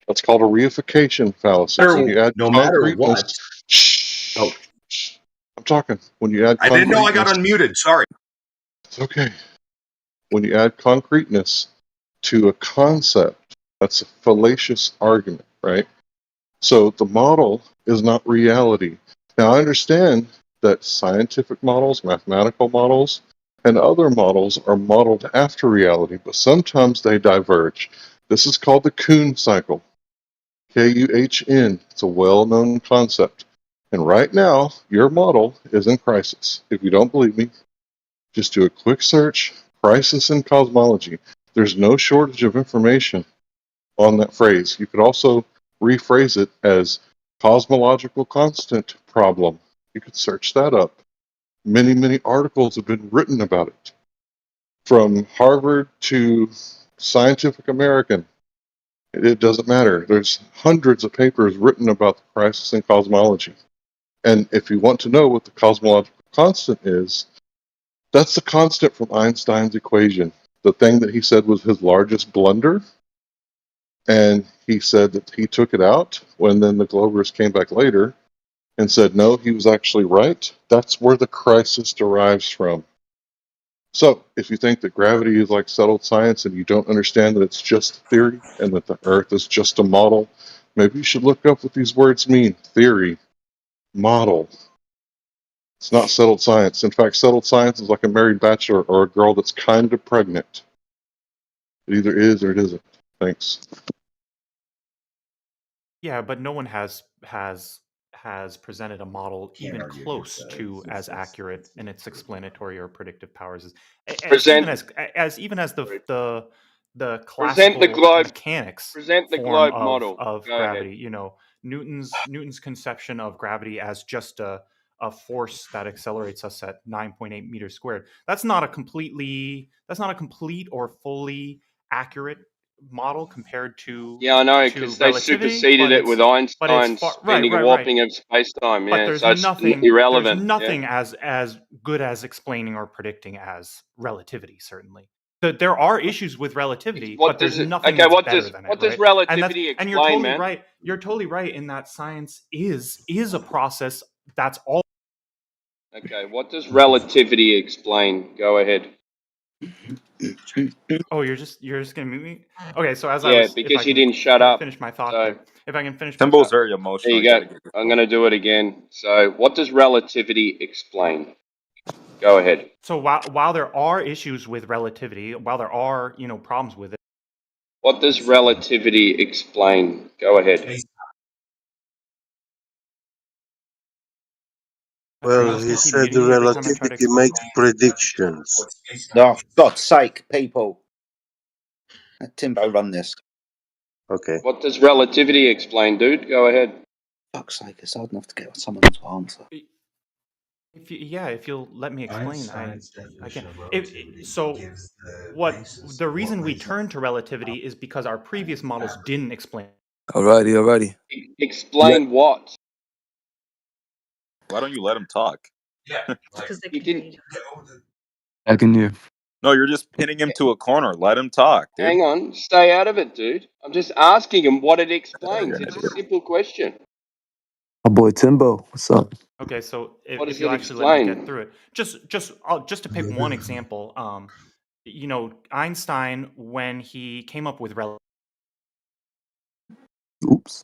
That's called a reification fallacy. When you add No matter concreteness, what. shh, Oh, shh, I'm talking. When you add I didn't know I got concreteness, unmuted. Sorry. it's okay. When you add concreteness to a concept, that's a fallacious argument, right? So the model is not reality. Now I understand that scientific models, mathematical models, and other models are modeled after reality, but sometimes they diverge. This is called the Kuhn cycle. Kuhn. It's a well-known concept. And right now, your model is in crisis. If you don't believe me, just do a quick search, crisis in cosmology. There's no shortage of information on that phrase. You could also rephrase it as cosmological constant problem. You could search that up. Many, many articles have been written about it. From Harvard to Scientific American, it doesn't matter. There's hundreds of papers written about the crisis in cosmology. And if you want to know what the cosmological constant is, that's the constant from Einstein's equation. The thing that he said was his largest blunder. And he said that he took it out when then the Globers came back later and said, no, he was actually right. That's where the crisis derives from. So if you think that gravity is like settled science and you don't understand that it's just theory and that the Earth is just a model, maybe you should look up what these words mean. Theory, model. It's not settled science. In fact, settled science is like a married bachelor or a girl that's kind of pregnant. It either is or it isn't. Thanks. Yeah, but no one has presented a model can't even argue close against that. to as accurate in its explanatory or predictive powers as even Present as the present the classical globe. mechanics Present the form globe model. of Go ahead. gravity. You know, Newton's conception of gravity as just a force that accelerates us at 9.8 meters squared. That's not a complete or fully accurate model compared Yeah, I know, to because they relativity, superseded it with but it's Einstein's far bending and warping of space-time. but Yeah, so it's irrelevant. Yeah. as good as explaining or predicting as relativity. Certainly, there are issues with relativity, What but there's does it? nothing Okay, that's better than it, what does right? relativity And you're explain, totally man? right. You're totally right in that science is a process that's all. Okay, what does relativity explain? Go ahead. Oh, you're just gonna mute me? Okay, so as I Yeah, was, if I because you can didn't shut up. finish my thought So there, if I can finish my Timbo's thought. very there emotional. you You got go. to get I'm going to do it again. So, what does relativity explain? Go ahead. So while there are issues with relativity, while there are problems with it, What does relativity explain? Go ahead. are you Well, just he gonna keep said muting me every time I try to relativity explain? makes predictions. Oh, for God's sake, people. Let Timbo run this. Okay. What does relativity explain, dude? Go ahead. Fuck's sake, it's hard enough to get someone to answer. If you'll let me explain, I can. So what the reason we turn to relativity is because our previous models didn't explain. Alrighty. Explain what? Why don't you let him talk? You didn't. I can hear. No, you're just pinning him to a corner. Let him talk, dude. Hang on. Stay out of it, dude. I'm just asking him what it explains. You're an It's a idiot. simple question. My boy Timbo, what's up? Okay, so What if does you'll it actually let me get explain? through it, just to pick one example, Einstein, when he came up with Oops.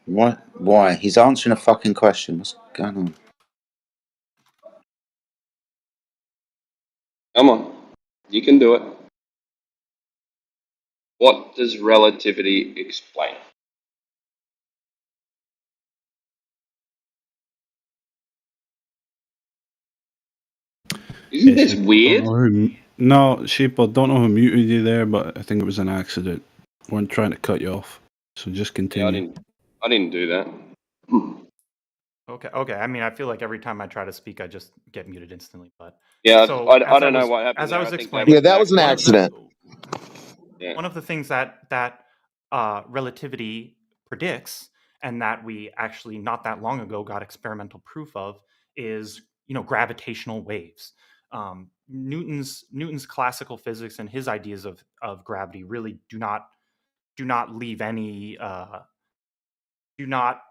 What? Why? He's answering a fucking question. What's going on? Come on. You can do it. What does relativity explain? Isn't this Sheep, weird? no, Sheeple, don't know who muted you there, but I think it was an accident. Weren't trying to cut you off, so just Yeah, continue. I didn't do that. Okay. I mean, I feel like every time I try to speak, I just get muted instantly. But Yeah, so I don't know what happened as I there. was I think that explaining, was Yeah, an that was an accident. accident. one of the things that relativity predicts, and that we actually not that long ago got experimental proof of, is gravitational waves. Newton's classical physics and his ideas of gravity really do not leave any do not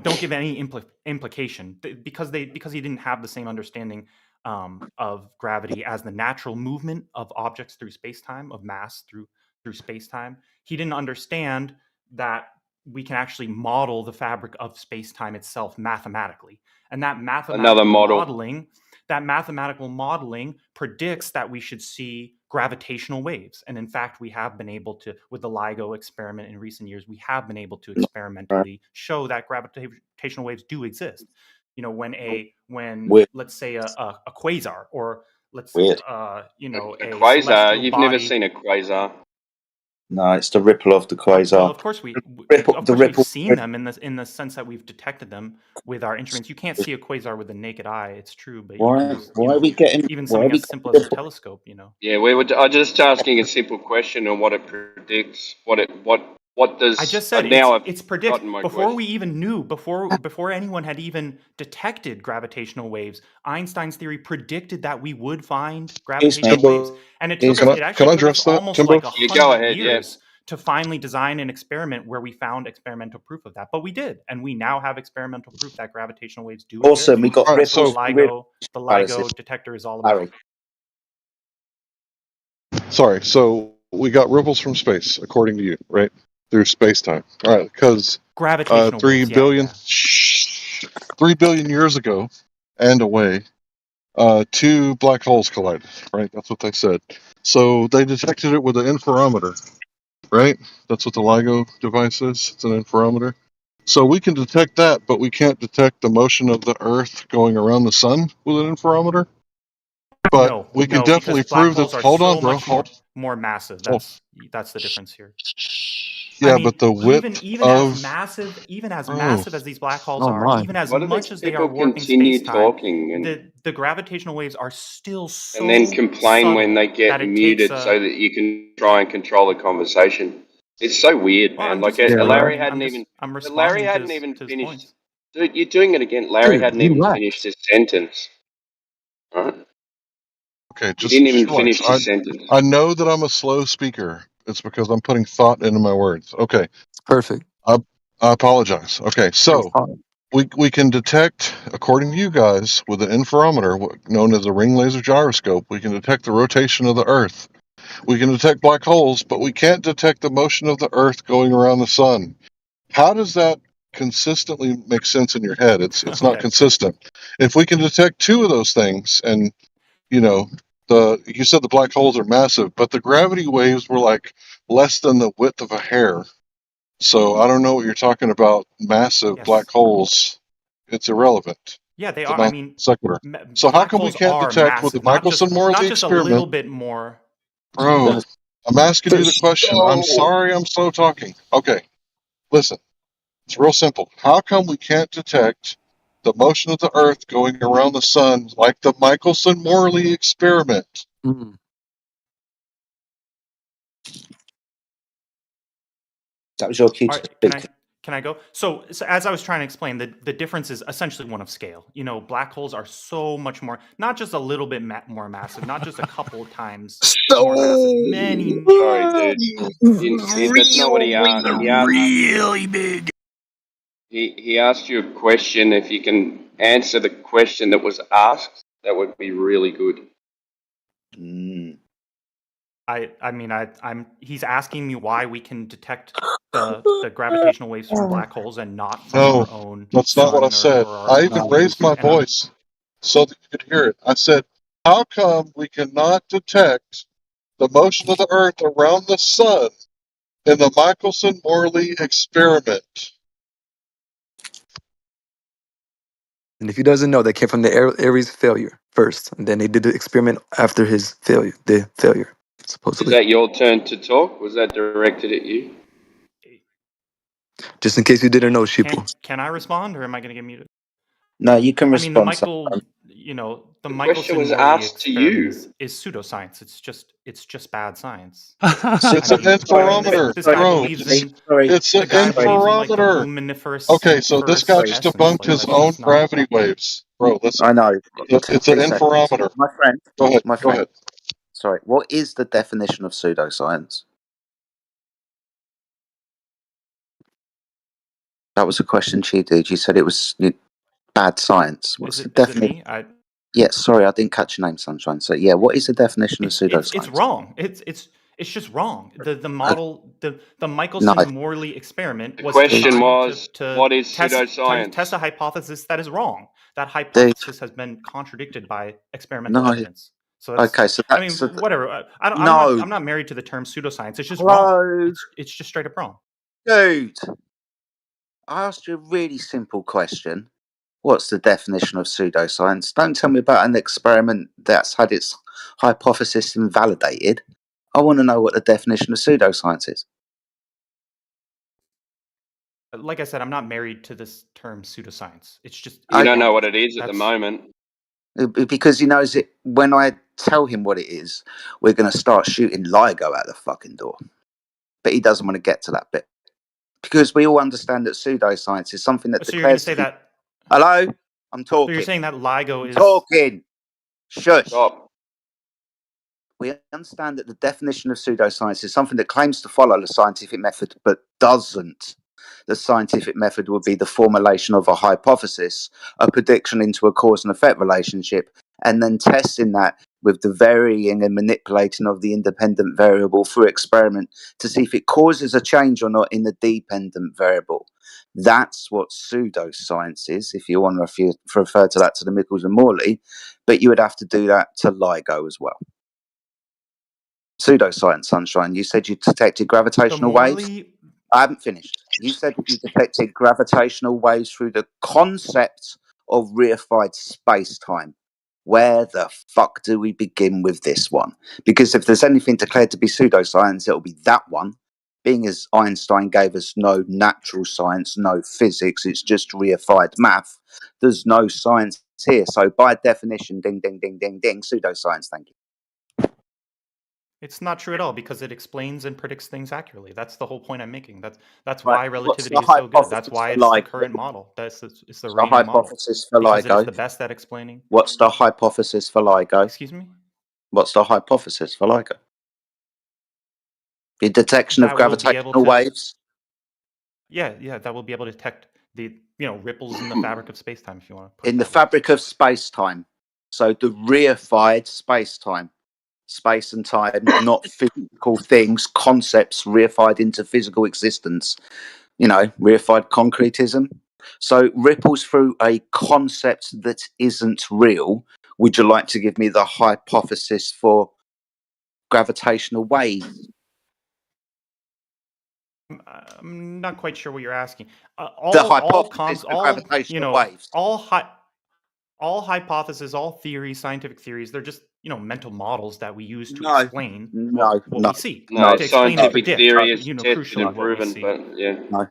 don't give any implication because he didn't have the same understanding of gravity as the natural movement of objects through space-time, of mass through space-time. He didn't understand that we can actually model the fabric of space-time itself mathematically, and Another model. that mathematical modeling predicts that we should see gravitational waves. And in fact, we have been able to, with the LIGO experiment in recent years, we have been able to experimentally show that gravitational waves do exist. When Weird. let's say a quasar, or let's Weird. a Quasar. celestial You've never body. seen a quasar. No, it's the ripple of the quasar. Well, of course The we've ripple. seen them in the sense that we've detected them with our instruments. You can't see a quasar with the naked eye, it's true, but you can just Why are we getting? even Why are something we as simple as a telescope. Yeah, we were. I just asking a simple question on what it predicts. What does? I just said Now I've it's predict gotten my before question. we even knew before anyone had even detected gravitational waves. Einstein's theory predicted that we would find gravitational waves, and it Can actually I took us address that, almost Timbo? like Yeah, go 100 ahead. Yeah. years to finally design an experiment where we found experimental proof of that. But we did, and we now have experimental proof that gravitational waves do exist. Awesome. We got All right, That's what so the paralysis. LIGO detector is all about. sorry. So we got ripples from space, according to you, right? Through space time. All right, because Gravitational 3 waves, billion, yeah. 3 billion years ago and away, two black holes collided. Right, that's what they said. So they detected it with an interferometer. Right, that's what the LIGO device is. It's an interferometer. So we can detect that, but we can't detect the motion of the Earth going around the sun with an interferometer. But we can definitely because black prove that. holes are Hold on, so bro. much more massive. Oh, That's the difference here. yeah, I mean, but the width even as of massive oh, as these black holes oh are, my. even as Why do these much as they are people warping continue space-time, talking the gravitational waves are still and then so complain when subtle they that get it takes muted so that you can try and control the conversation? It's so weird, well, man. I'm Like just Larry responding. hadn't even. I'm Larry responding to hadn't even his finished. points. Dude, you're doing it again. Larry hadn't even finished his sentence. Right? Okay, He just didn't even relax. finish his sentence. I know that I'm a slow speaker. It's because I'm putting thought into my words. Okay. Perfect. I apologize. Okay, so we can detect, according to you guys, with an interferometer, known as a ring laser gyroscope, we can detect the rotation of the Earth. We can detect black holes, but we can't detect the motion of the Earth going around the sun. How does that consistently make sense in your head? It's not Okay. consistent. If we can detect two of those things, and you said the black holes are massive, but the gravity waves were like less than the width of a hair. So I don't know what you're talking about. Massive black Yes. holes. It's irrelevant. Yeah, they It's a are. I non mean, sequitur. So how black come we holes can't are detect with the massive, not Michelson-Morley just a little experiment? bit more. Bro, I'm asking you the question. I'm So sorry I'm slow talking. Okay, listen. It's real simple. How come we can't detect the motion of the Earth going around the sun like the Michelson-Morley experiment? Mm. That was your cue All to right, speak. can I go? So as I was trying to explain, the difference is essentially one of scale. Black holes are so much more, not just a little bit more massive, not just a couple times more massive, many. Sorry, dude. That's not what he asked. He asked. Really big. He asked you a question. If you can answer the question that was asked, that would be really good. He's asking me why we can detect the gravitational waves from black holes and not from No, our own that's not what I sun said. or our I own even planets. raised my And I'm voice so that you could hear it. I said, how come we cannot detect the motion of the Earth around the sun in the Michelson-Morley experiment? And if he doesn't know, that came from the Ares failure first, and then they did the experiment after his failure. The failure, Is supposedly. that your turn to talk? Was that directed at you? Just in case you didn't know, sheeple. can I respond, or am I going to get muted? No, you can I mean, the respond. the The question was Michelson-Morley asked to experiment you. is pseudoscience. It's just bad science. It's an interferometer, This guy bro. believes in It's an the guy believes in like the interferometer. luminiferous Okay, so this guy just essence. debunked Like his that's own just not. gravity waves. Bro, listen. I know. It's an 2 seconds. interferometer. My friend. Go ahead. My Go friend. ahead. Sorry. What is the definition of pseudoscience? That was a question she did. You said it was bad science. What's the Is it definition? me? Yeah, sorry, I didn't catch your name, Sunshine. So yeah, what is the definition of pseudoscience? It's wrong. It's just wrong. The model the No. Michelson-Morley experiment The was question designed was, to what is test pseudoscience? a hypothesis that is wrong. That hypothesis has been contradicted by experimental No. evidence. So that's Okay, so I mean, that's whatever. no. I'm not married to the term pseudoscience. It's just wrong. Hello, It's just straight up wrong. dude. I asked you a really simple question. What's the definition of pseudoscience? Don't tell me about an experiment that's had its hypothesis invalidated. I want to know what the definition of pseudoscience is. Like I said, I'm not married to this term pseudoscience. It's just You it's don't know wrong. what it is at the That's moment. Because he knows it. When I tell him what it is, we're going to start shooting LIGO out the fucking door. But he doesn't want to get to that bit. Because we all understand that pseudoscience is something that so you're going to declares say to be... that. Hello? I'm So talking. you're saying that LIGO I'm is talking. Shush. Stop. We understand that the definition of pseudoscience is something that claims to follow the scientific method but doesn't. The scientific method would be the formulation of a hypothesis, a prediction into a cause and effect relationship, and then testing that with the varying and manipulating of the independent variable through experiment to see if it causes a change or not in the dependent variable. That's what pseudoscience is, if you want to refer to that to the Michels and Morley, but you would have to do that to LIGO as well. Pseudoscience, Sunshine. You said you detected gravitational waves. I haven't finished. You said you detected gravitational waves through the concept of reified space-time. Where the fuck do we begin with this one? Because if there's anything declared to be pseudoscience, it'll be that one. Being as Einstein gave us no natural science, no physics, it's just reified math. There's no science here. So by definition, ding, ding, ding, ding, ding, pseudoscience, thank you. It's not true at all because it explains and predicts things accurately. That's the whole point I'm making. That's Right. why What's relativity the is so good. That's hypothesis why for it's the LIGO? current model. It's the What's the reigning model hypothesis for because it is the LIGO? best at explaining. What's the hypothesis for LIGO? Excuse me? What's the hypothesis for LIGO? The detection of That will be able gravitational to waves? yeah, that will be able to detect the ripples in the fabric of space-time, if you want to put In it the that way. fabric of space-time. So the reified space-time. Space and time, not physical things, concepts reified into physical existence. Reified concretism. So ripples through a concept that isn't real. Would you like to give me the hypothesis for gravitational waves? I'm not quite sure what you're asking. The hypothesis for gravitational waves. All hypotheses, all theories, scientific theories, they're just mental models that we use to No, explain no, what no, we see, no. to explain and Scientific predict, theory is tested crucially and what we proven, see. but yeah. No,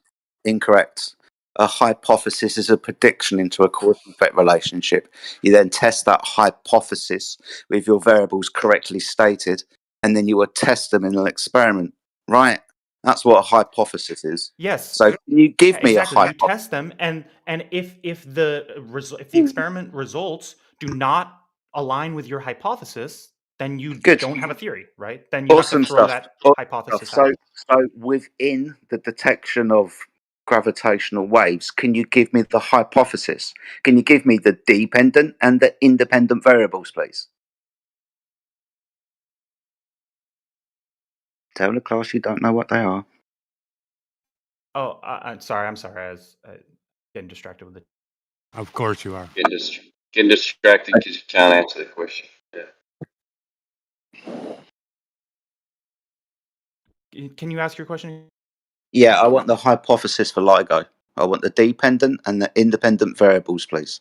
incorrect. A hypothesis is a prediction into a cause and effect relationship. You then test that hypothesis with your variables correctly stated, and then you will test them in an experiment. Right? That's what a hypothesis is. Yes. So can you give me a Exactly. You hypothesis? test them, and if the experiment results do not align with your hypothesis, then you Good. don't have a theory, right? Then you Awesome have to throw stuff. that Awesome hypothesis stuff. out. So within the detection of gravitational waves, can you give me the hypothesis? Can you give me the dependent and the independent variables, please? Tell the class you don't know what they are. Oh, I'm sorry. I was getting distracted with it. Of course you are. Getting distracted because you can't answer the question. Yeah. Can you ask your question? Yeah, I want the hypothesis for LIGO. I want the dependent and the independent variables, please.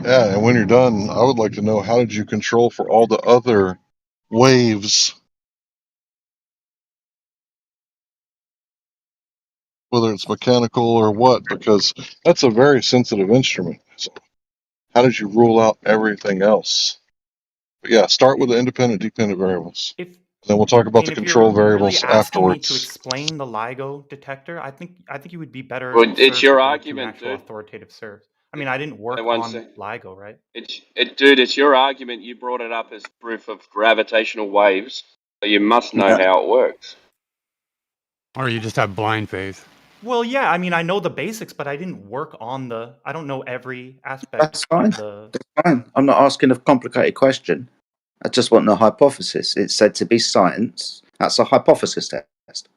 Yeah, and when you're done, I would like to know, how did you control for all the other waves, whether it's mechanical or what, because that's a very sensitive instrument. So how did you rule out everything else? But yeah, start with the independent, dependent variables. If Then we'll talk about the if control you're really variables asking me to afterwards. explain the LIGO detector, I think you would be better Well, it's served your to go to an argument, actual dude. authoritative source. I mean, I didn't work Wait one on sec. LIGO, right? Dude, it's your argument. You brought it up as proof of gravitational waves, so you must know how it works. Or you just have blind faith. Well, yeah. I mean, I know the basics, but I didn't work on I don't know every aspect That's fine. of the. That's fine. I'm not asking a complicated question. I just want the hypothesis. It's said to be science. That's a hypothesis test.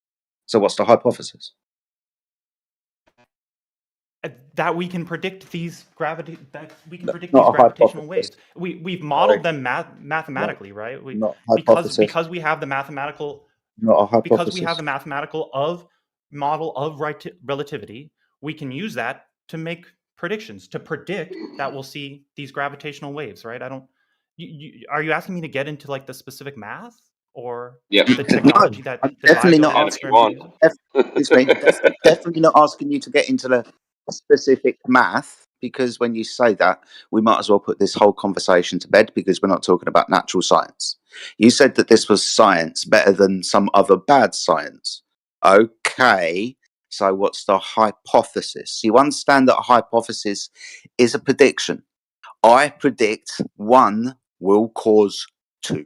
So what's the hypothesis? That we can predict these Not a gravitational hypothesis. waves. We've modeled them mathematically, right? Not because hypothesis. we have the mathematical Not a hypothesis. because we have the mathematical model of relativity, we can use that to make predictions, to predict that we'll see these gravitational waves, right? I don't. Are you asking me to get into like the specific math or the technology No, that I'm the definitely LIGO not experiment asking. uses? Definitely not asking you to get into the specific math, because when you say that, we might as well put this whole conversation to bed, because we're not talking about natural science. You said that this was science, better than some other bad science. Okay, so what's the hypothesis? You understand that a hypothesis is a prediction. I predict one will cause two.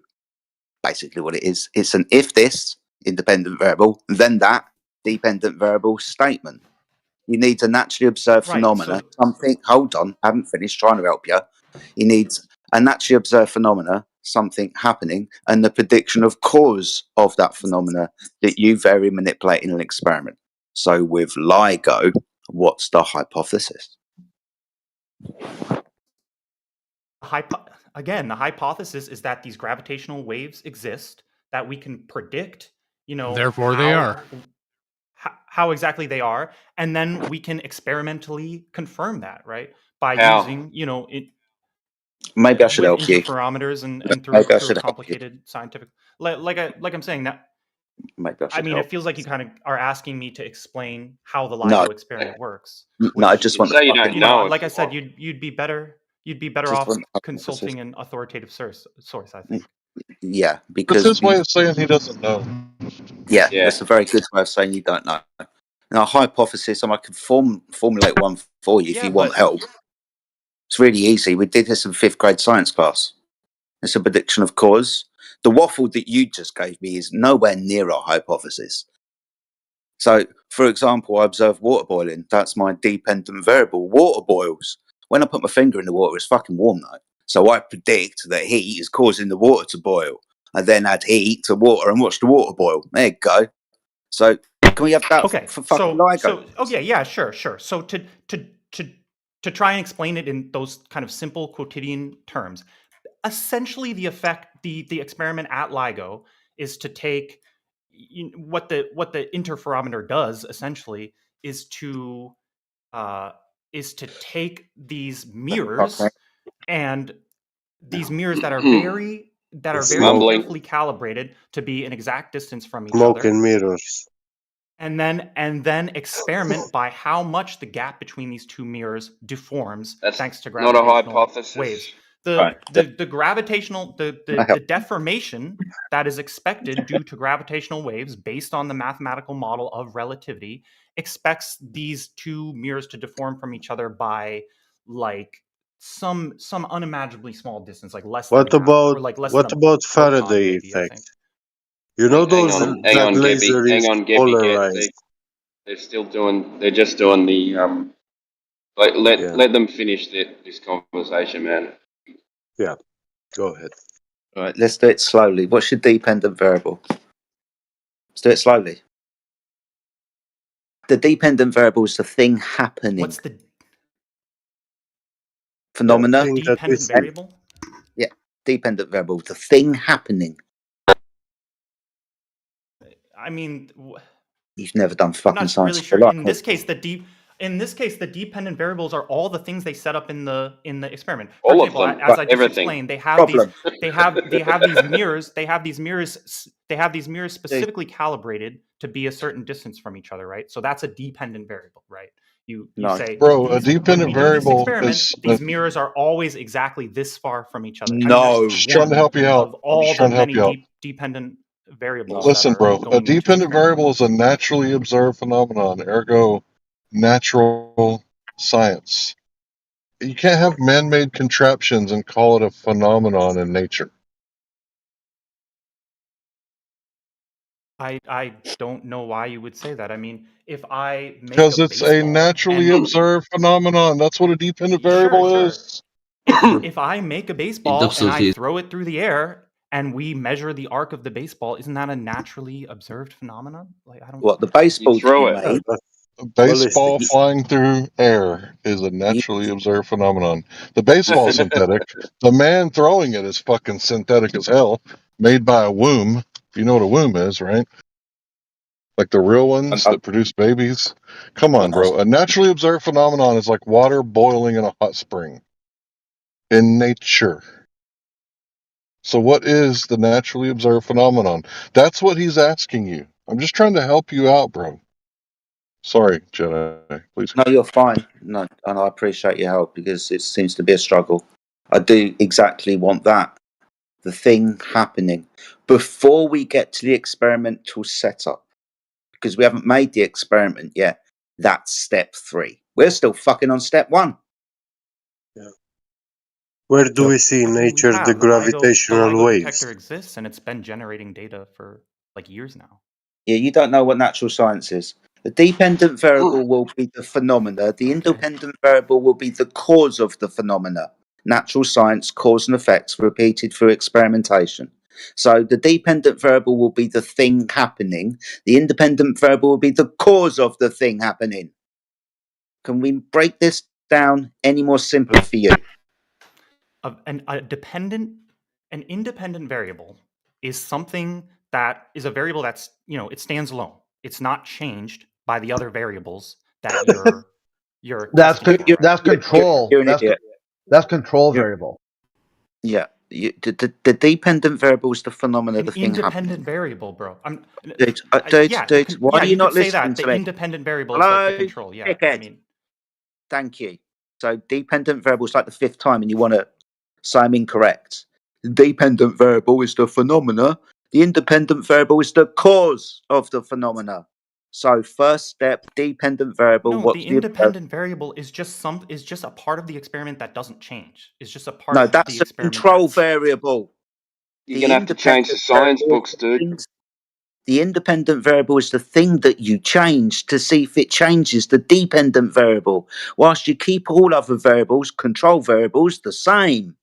Basically what it is. It's an if this independent variable, then that dependent variable statement. You need to naturally observe Right, phenomena. so- Something, hold on, I haven't finished trying to help you. You need a naturally observed phenomena, something happening, and the prediction of cause of that phenomena that you vary, manipulate in an experiment. So with LIGO, what's the hypothesis? Again, the hypothesis is that these gravitational waves exist, that we can predict, Therefore they are. how exactly they are, and then we can experimentally confirm that, right? By How? using, Maybe I should with help you. interferometers and Maybe I through a should help you. complicated scientific, like I'm saying that. Maybe I should I mean, help. it feels like you kind of are asking me to explain how the No. LIGO experiment works. No, I just want say you the don't fucking- know. Like I said, you'd be better Just off want the consulting an authoritative source, I think. Yeah, That's because his way of saying he doesn't know. yeah, that's a very good way of saying you don't know. Now, a hypothesis, I can formulate one for you if Yeah, you want but- help. It's really easy. We did this in 5th grade science class. It's a prediction of cause. The waffle that you just gave me is nowhere near our hypothesis. So, for example, I observe water boiling. That's my dependent variable. Water boils. When I put my finger in the water, it's fucking warm though. So I predict that heat is causing the water to boil. I then add heat to water and watch the water boil. There you go. So can we have that Okay, for fucking LIGO? okay, yeah, sure. So to try and explain it in those kind of simple quotidian terms, essentially the effect, the experiment at LIGO is to take what the interferometer does essentially is to take these mirrors and these mirrors that are very It's smoke. carefully calibrated to be an exact distance from each Smoke other, and mirrors. and then experiment by how much the gap between these two mirrors deforms That's thanks to not a gravitational hypothesis. waves. Right. The gravitational I the help? deformation that is expected due to gravitational waves based on the mathematical model of relativity expects these two mirrors to deform from each other by like some unimaginably small distance, like less than What about less than a photon, Faraday maybe, I think. effect? You know Hang those on, that laser Gebby. Hang is on, Gebby. polarized. They're still doing. They're just doing the. Yeah, Let them finish this conversation, man. yeah. Go ahead. All right, let's do it slowly. What's your dependent variable? Let's do it slowly. The dependent variable is the thing happening. What's the phenomena? Thing that we dependent see. variable? Yeah, dependent variable. The thing happening. I mean, You've never done I'm fucking not science really in sure. your In life. this case, the dependent variables are all the things they set up in the experiment. For All of example, them. as I just Everything. explained, they have Problem. these mirrors. They have these mirrors specifically calibrated to be a certain distance from each other, right? So that's a dependent variable, right? You No. say, Bro, a when dependent we do this variable experiment, is these mirrors are always exactly this far from each other. I mean, No. there's just trying to one help you out. of I'm all just the trying to help many you out. dependent variables No. that Listen, are bro, a going into an dependent experiment. variable is a naturally observed phenomenon, ergo natural science. You can't have man-made contraptions and call it a phenomenon in nature. I don't know why you would say that. I mean, if I make Because a it's a baseball naturally and observed phenomenon. That's what a dependent variable sure, is. if I make a baseball and I It throw it through the air and we measure the arc of the baseball, isn't that a naturally observed phenomenon? Like I don't. What, the You baseball to be throw it. made? A Well, listen. baseball flying through air is a You, naturally observed phenomenon. The baseball is synthetic. The man throwing it is fucking synthetic as hell, made by a womb. You know what a womb is, right? Like the real ones I, that produce babies. Come I on, know. bro. A naturally observed phenomenon is like water boiling in a hot spring in nature. So, what is the naturally observed phenomenon? That's what he's asking you. I'm just trying to help you out, bro. Sorry, Jedi. Please. No, you're fine. No, and I appreciate your help because it seems to be a struggle. I do exactly want that. The thing happening before we get to the experimental setup, because we haven't made the experiment yet. That's step 3. We're still fucking on step 1. Yeah. Where do Yep. we see in Actually, we nature the have the gravitational LIGO waves? detector exists and it's been generating data for like years now. Yeah, you don't know what natural science is. The dependent variable will be the phenomena. The independent variable will be the cause of the phenomena. Natural science, cause and effects repeated through experimentation. So the dependent variable will be the thing happening. The independent variable will be the cause of the thing happening. Can we break this down any more simpler for you? An independent variable is something that is a variable that's, it stands alone. It's not changed by the other variables that you're That's testing for, right? that's control. You're an That's idiot. that's control You're, variable. yeah. The dependent variable is the phenomena, An the thing happening. independent variable, bro. Dude, why are you not you could say listening that to the me? independent variable is like the Hello, control. Yeah, I dickhead. mean, Thank you. So dependent variable is like the 5th time, and you want to say I'm incorrect. The dependent variable is the phenomena. The independent variable is the cause of the phenomena. So first step, dependent variable. No, What's the the observed? independent variable is just a part of the experiment that doesn't change. It's just a part No, of that's the a experiment control that's variable. You're The gonna have to change the independent science variable is books, the dude. thing. The independent variable is the thing that you change to see if it changes the dependent variable, whilst you keep all other variables, control variables, the same.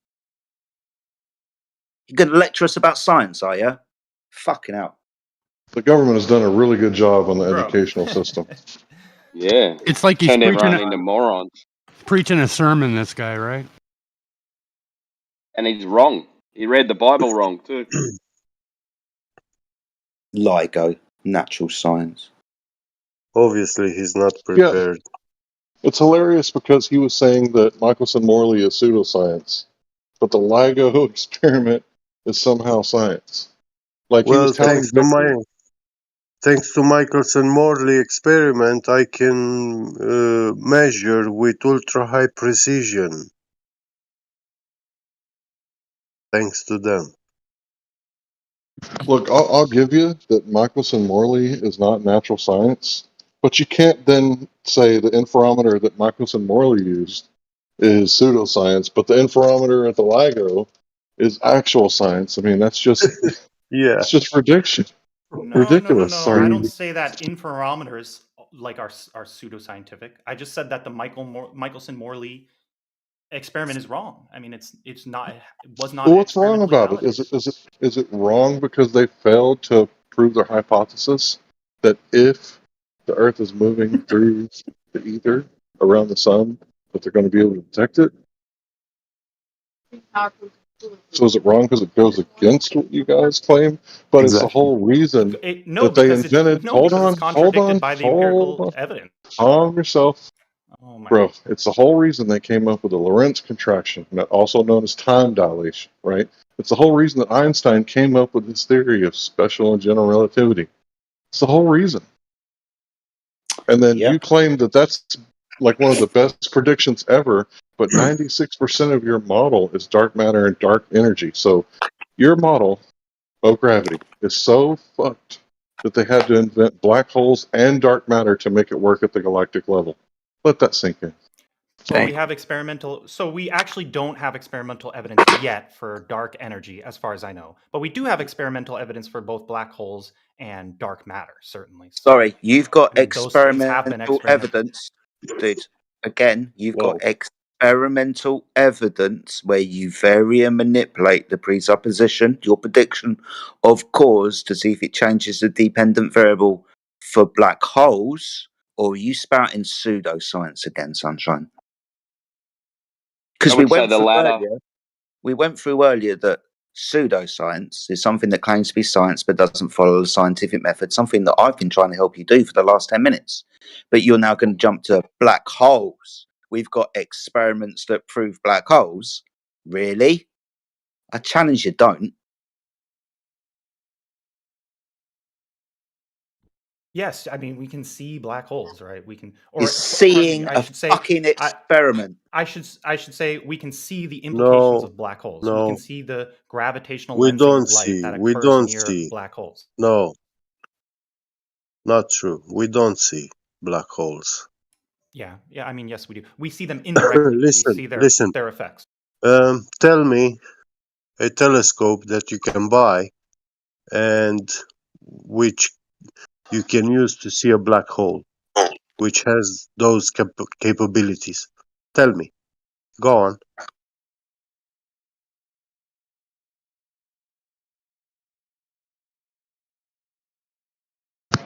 You're going to lecture us about science, are you? Fucking hell. The government has done a really good job on the Bro. educational system. Yeah. It's like he's Turned preaching everyone into morons. a sermon, this guy, right? And he's wrong. He read the Bible wrong too. LIGO, natural science. Obviously, he's not Yeah, prepared. it's hilarious because he was saying that Michelson-Morley is pseudoscience, but the LIGO experiment is somehow science. Like he was Well, touting victory. thanks to Michelson-Morley experiment, I can measure with ultra high precision. Thanks to them. Look, I'll give you that Michelson-Morley is not natural science, but you can't then say the interferometer that Michelson-Morley used is pseudoscience, but the interferometer at the LIGO is actual science. I mean, that's just Yeah. it's just ridiculous. No, Ridiculous. no. I Sorry. don't say that interferometers like are pseudoscientific. I just said that the Michelson-Morley experiment is wrong. I mean, it's not. It was not Well, what's wrong experimentally about it? validated. Is it wrong because they failed to prove their hypothesis that if the Earth is moving through the ether around the sun, that they're going to be able to detect it? So is it wrong because it goes against what you guys claim? But it's the Exactly. whole reason No, that they because it's invented. no, Hold because it's on, hold contradicted on, by the hold empirical on. evidence. Calm yourself. Oh my. Bro, it's the whole reason they came up with the Lorentz contraction, also known as time dilation, right? It's the whole reason that Einstein came up with his theory of special and general relativity. It's the whole reason. And then you claim that that's like one of the best predictions ever, but 96% of your model is dark matter and dark energy. So your model of gravity is so fucked that they had to invent black holes and dark matter to make it work at the galactic level. Let that sink in. But we have experimental. So we actually don't have experimental evidence yet for dark energy, as far as I know. But we do have experimental evidence for both black holes and dark matter, certainly. So, Sorry, you've got I mean, those things have been experimental evidence, dude. Again, you've got experimental evidence where you vary and manipulate the presupposition, your prediction of cause to see if it changes the dependent variable for black holes, or are you spouting pseudoscience again, Sunshine? Because I would say the latter. we went through earlier that pseudoscience is something that claims to be science but doesn't follow the scientific method, something that I've been trying to help you do for the last 10 minutes. But you're now going to jump to black holes. We've got experiments that prove black holes. Really? I challenge you, don't. yes, I mean, we can see black holes, right? We can, or You're seeing I a should say, fucking experiment. I should say we can see the implications No, of black holes. We no. can see the gravitational We lensing don't of light see. that We occurs don't near see. black holes. No, not true. We don't see black holes. Yeah, I mean, yes, we do. We see them indirectly. We see Listen. their effects. Tell me a telescope that you can buy and which you can use to see a black hole, which has those capabilities. Tell me. Go on.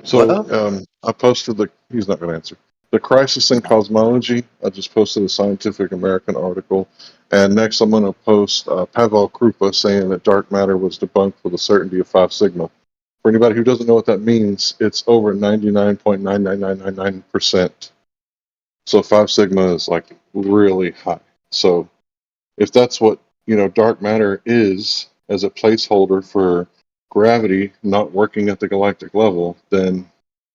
So I posted he's not going to answer. The Crisis in Cosmology. I just posted a Scientific American article. And next I'm going to post Pavel Krupa saying that dark matter was debunked with a certainty of 5 sigma. For anybody who doesn't know what that means, it's over 99.99999%. So 5 sigma is like really high. So if that's what, dark matter is as a placeholder for gravity not working at the galactic level, then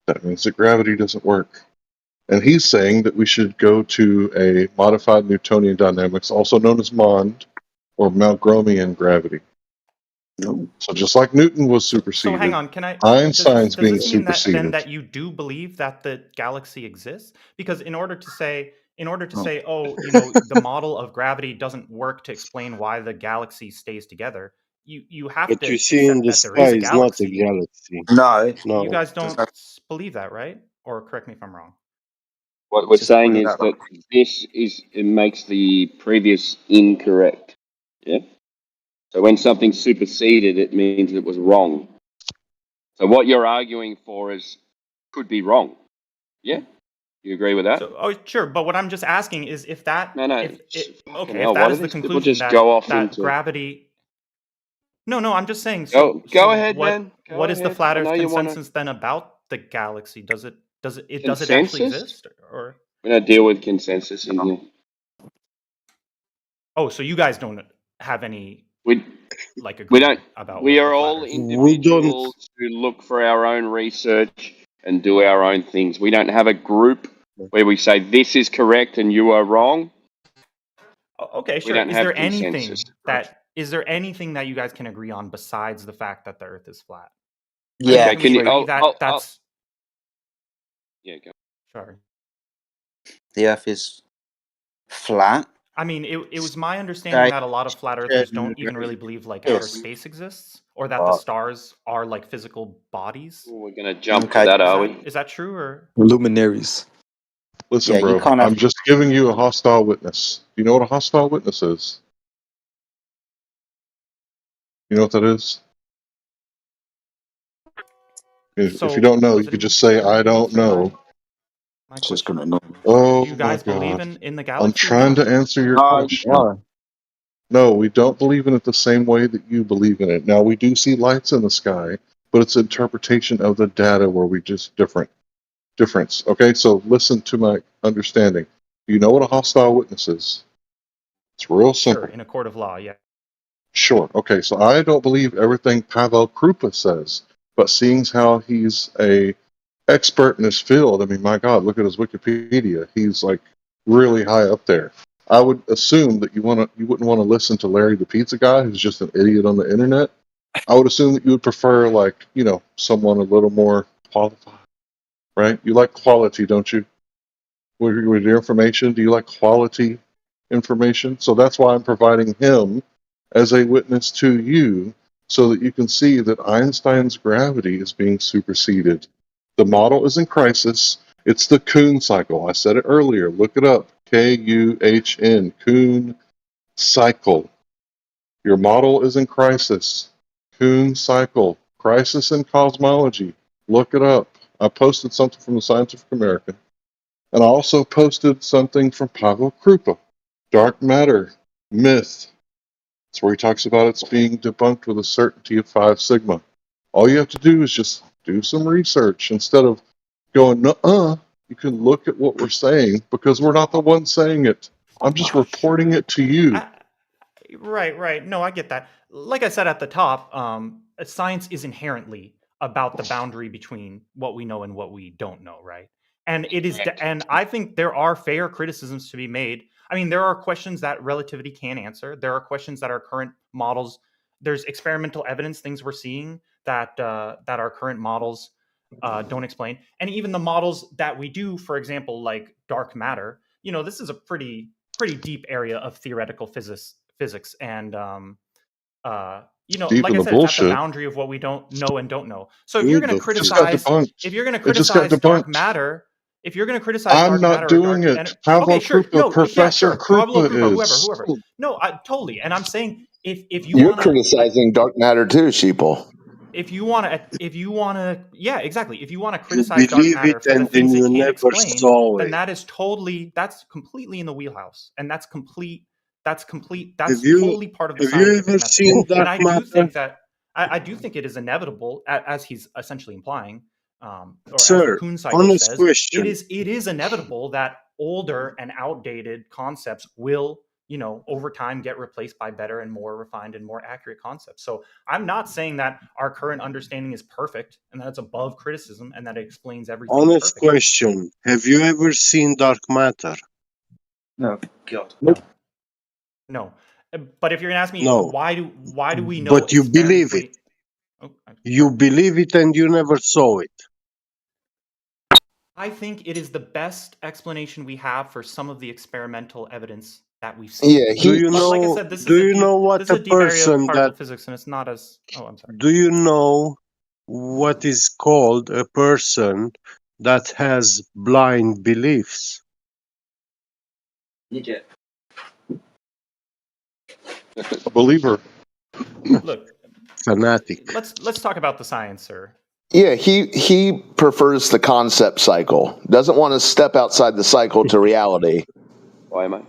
that means that gravity doesn't work. And he's saying that we should go to a modified Newtonian dynamics, also known as MOND, or Malgromian gravity. So just like Newton was So hang superseded, on, can I? Einstein's Does being this mean that then superseded. that you do believe that the galaxy exists? Because in order to say, oh, the model of gravity doesn't work to explain why the galaxy stays together, you have What to you see in accept the that there sky is a is not a galaxy. galaxy. No, You No. guys don't believe that, right? Or correct me if I'm wrong. What we're just saying pointed is out. that it makes the previous incorrect. Yeah. So when something's superseded, it means it was wrong. So what you're arguing for could be wrong. Yeah. You agree with that? So, oh, sure. But what I'm just asking is if that, No. Fucking okay, hell, if why that do is the these people conclusion just go off that into? gravity. No, I'm just saying. Go So ahead, man. Go what is the ahead. flat I Earth know you want to. consensus then about the galaxy? Does it actually Consensus? exist, or? We don't deal with consensus in here. Oh, so you guys don't have any We agreement don't. about We what the are flat all Earth is? We don't. individuals who look for our own research and do our own things. We don't have a group where we say this is correct and you are wrong. Okay, We sure. don't have consensus. Is there anything that you guys can agree on besides the fact that the Earth is flat? Yeah, Can we agree that that's? Yeah, go. Sorry. The Earth is flat. I mean, it was my understanding that a lot of flat earthers don't even really believe outer space exists, or that the stars are like physical bodies. We're gonna jump to that, are we? Is that true, or? Luminaries. Listen, Yeah, you bro, can't have. I'm just giving you a hostile witness. You know what a hostile witness is? You know what that is? If you don't know, you could just say, I don't know. Just gonna know. Oh Do you my guys believe God. in the I'm galaxy? trying to answer your question. No, we don't believe in it the same way that you believe in it. Now, we do see lights in the sky, but it's interpretation of the data where we just difference. Okay, so listen to my understanding. You know what a hostile witness is? It's real simple. Sure, in a court of law, yeah. Sure. Okay, so I don't believe everything Pavel Krupa says, but seeing how he's a expert in his field, I mean, my God, look at his Wikipedia. He's like really high up there. I would assume that you wouldn't want to listen to Larry the Pizza Guy, who's just an idiot on the internet. I would assume that you would prefer, like, someone a little more qualified, right? You like quality, don't you? With your information, do you like quality information? So that's why I'm providing him as a witness to you, so that you can see that Einstein's gravity is being superseded. The model is in crisis. It's the Kuhn cycle. I said it earlier. Look it up. Kuhn. Kuhn cycle. Your model is in crisis. Kuhn cycle. Crisis in cosmology. Look it up. I posted something from the Scientific American. And I also posted something from Pavel Krupa. Dark matter. Myth. It's where he talks about it's being debunked with a certainty of 5 sigma. All you have to do is just do some research instead of going, nuh-uh. You can look at what we're saying because we're not the ones saying it. I'm just reporting it to you. Right. No, I get that. Like I said at the top, science is inherently about the boundary between what we know and what we don't know, right? And it is, and I think there are fair criticisms to be made. I mean, there are questions that relativity can't answer. There are questions that our current models. There's experimental evidence, things we're seeing that our current models don't explain, and even the models that we do, for example, like dark matter. This is a pretty deep area of theoretical physics, and Deep like in I the said, it's at the bullshit. boundary of what we don't know and don't know. So if you're Dude, going to it just got criticize, debunked. It just got dark debunked. matter, if you're going to criticize I'm dark not matter or doing dark it. energy, Pavel okay, sure, Krupa, no, yeah, Professor sure, Pablo Krupa Krupa, is. whoever, no, totally. And I'm saying if you You're want to, criticizing dark matter too, sheeple. if you want to, yeah, exactly. If you want to You criticize dark believe matter it for the and then things it you can't never explain, saw then it. that's completely in the wheelhouse, and that's Have you totally part of the have you scientific ever method. seen And dark I do matter? think that I do think it is inevitable, as he's essentially implying, or as the Sir, Kuhn cycle honest says, question. it is inevitable that older and outdated concepts will, over time get replaced by better and more refined and more accurate concepts. So I'm not saying that our current understanding is perfect and that it's above criticism and that it explains everything Honest perfectly. question. Have you ever seen dark matter? No, God, no. But if you're gonna ask me No. why do we know? But you believe it. You believe it and you never saw it. I think it is the best explanation we have for some of the experimental evidence that we've seen. Yeah, Do you But know? like I said, this Do is you know what this is a a deep area of person particle that? physics, and it's not as. Oh, I'm sorry. Do you know what is called a person that has blind beliefs? A believer. Look, Fanatic. let's talk about the science, sir. Yeah, he prefers the concept cycle. Doesn't want to step outside the cycle to reality. Why am I?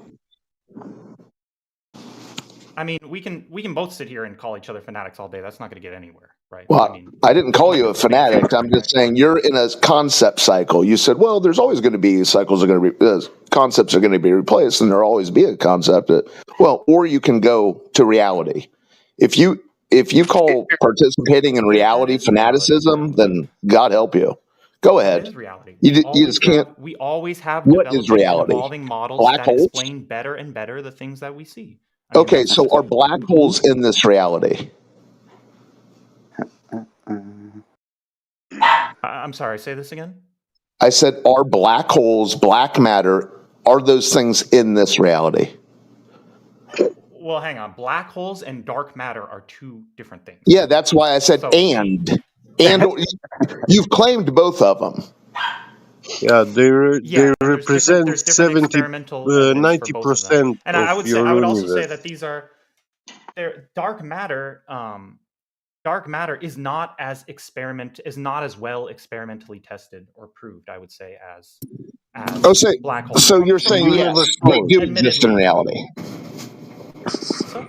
I mean, we can both sit here and call each other fanatics all day. That's not going to get anywhere, right? Well, I mean, I didn't call you a make a fanatic. fair I'm point, just saying you're in a concept cycle. You said, well, there's always going to be cycles are going to be concepts are going to be replaced, and there'll always be a concept. Well, or you can go to reality. If you call participating in reality fanaticism, then God help you. Go What ahead. is reality? You just can't. We always have What is developing and reality? evolving models Black that holes? explain better and better the things that we see. I mean, Okay, so are black holes in this reality? I'm sorry. Say this again. I said, are black holes, black matter, are those things in this reality? Well, hang on. Black holes and dark matter are two different things. Yeah, that's why I said So and you've claimed both of them. Yeah, they and represent there's different 70, experimental evidence for both of them. 90% And of I would your also say universe. that these are dark matter. Dark matter is not as well experimentally tested or proved. I would say as black holes. So you're saying what yes, they do exist in reality. So,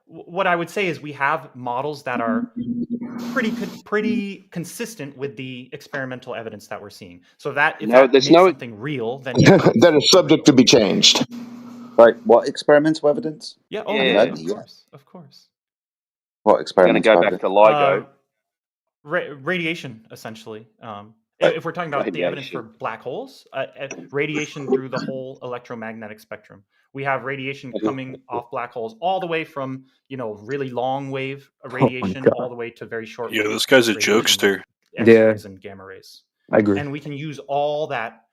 what I would say is we have models that are pretty consistent with the experimental evidence that we're seeing. So that if that makes something real, then yeah, that is subject to be changed. Right? What experimental evidence? Yeah. I haven't heard it yet. Of course. What experimental Going to go back evidence? to LIGO. Radiation, essentially. If we're talking about the evidence for black holes, radiation through the whole electromagnetic spectrum. We have radiation coming off black holes all the way from really long wave radiation all the way to very short wave. Yeah, this guy's a radiation, jokester. X-rays and gamma rays. I agree. And we can use all that.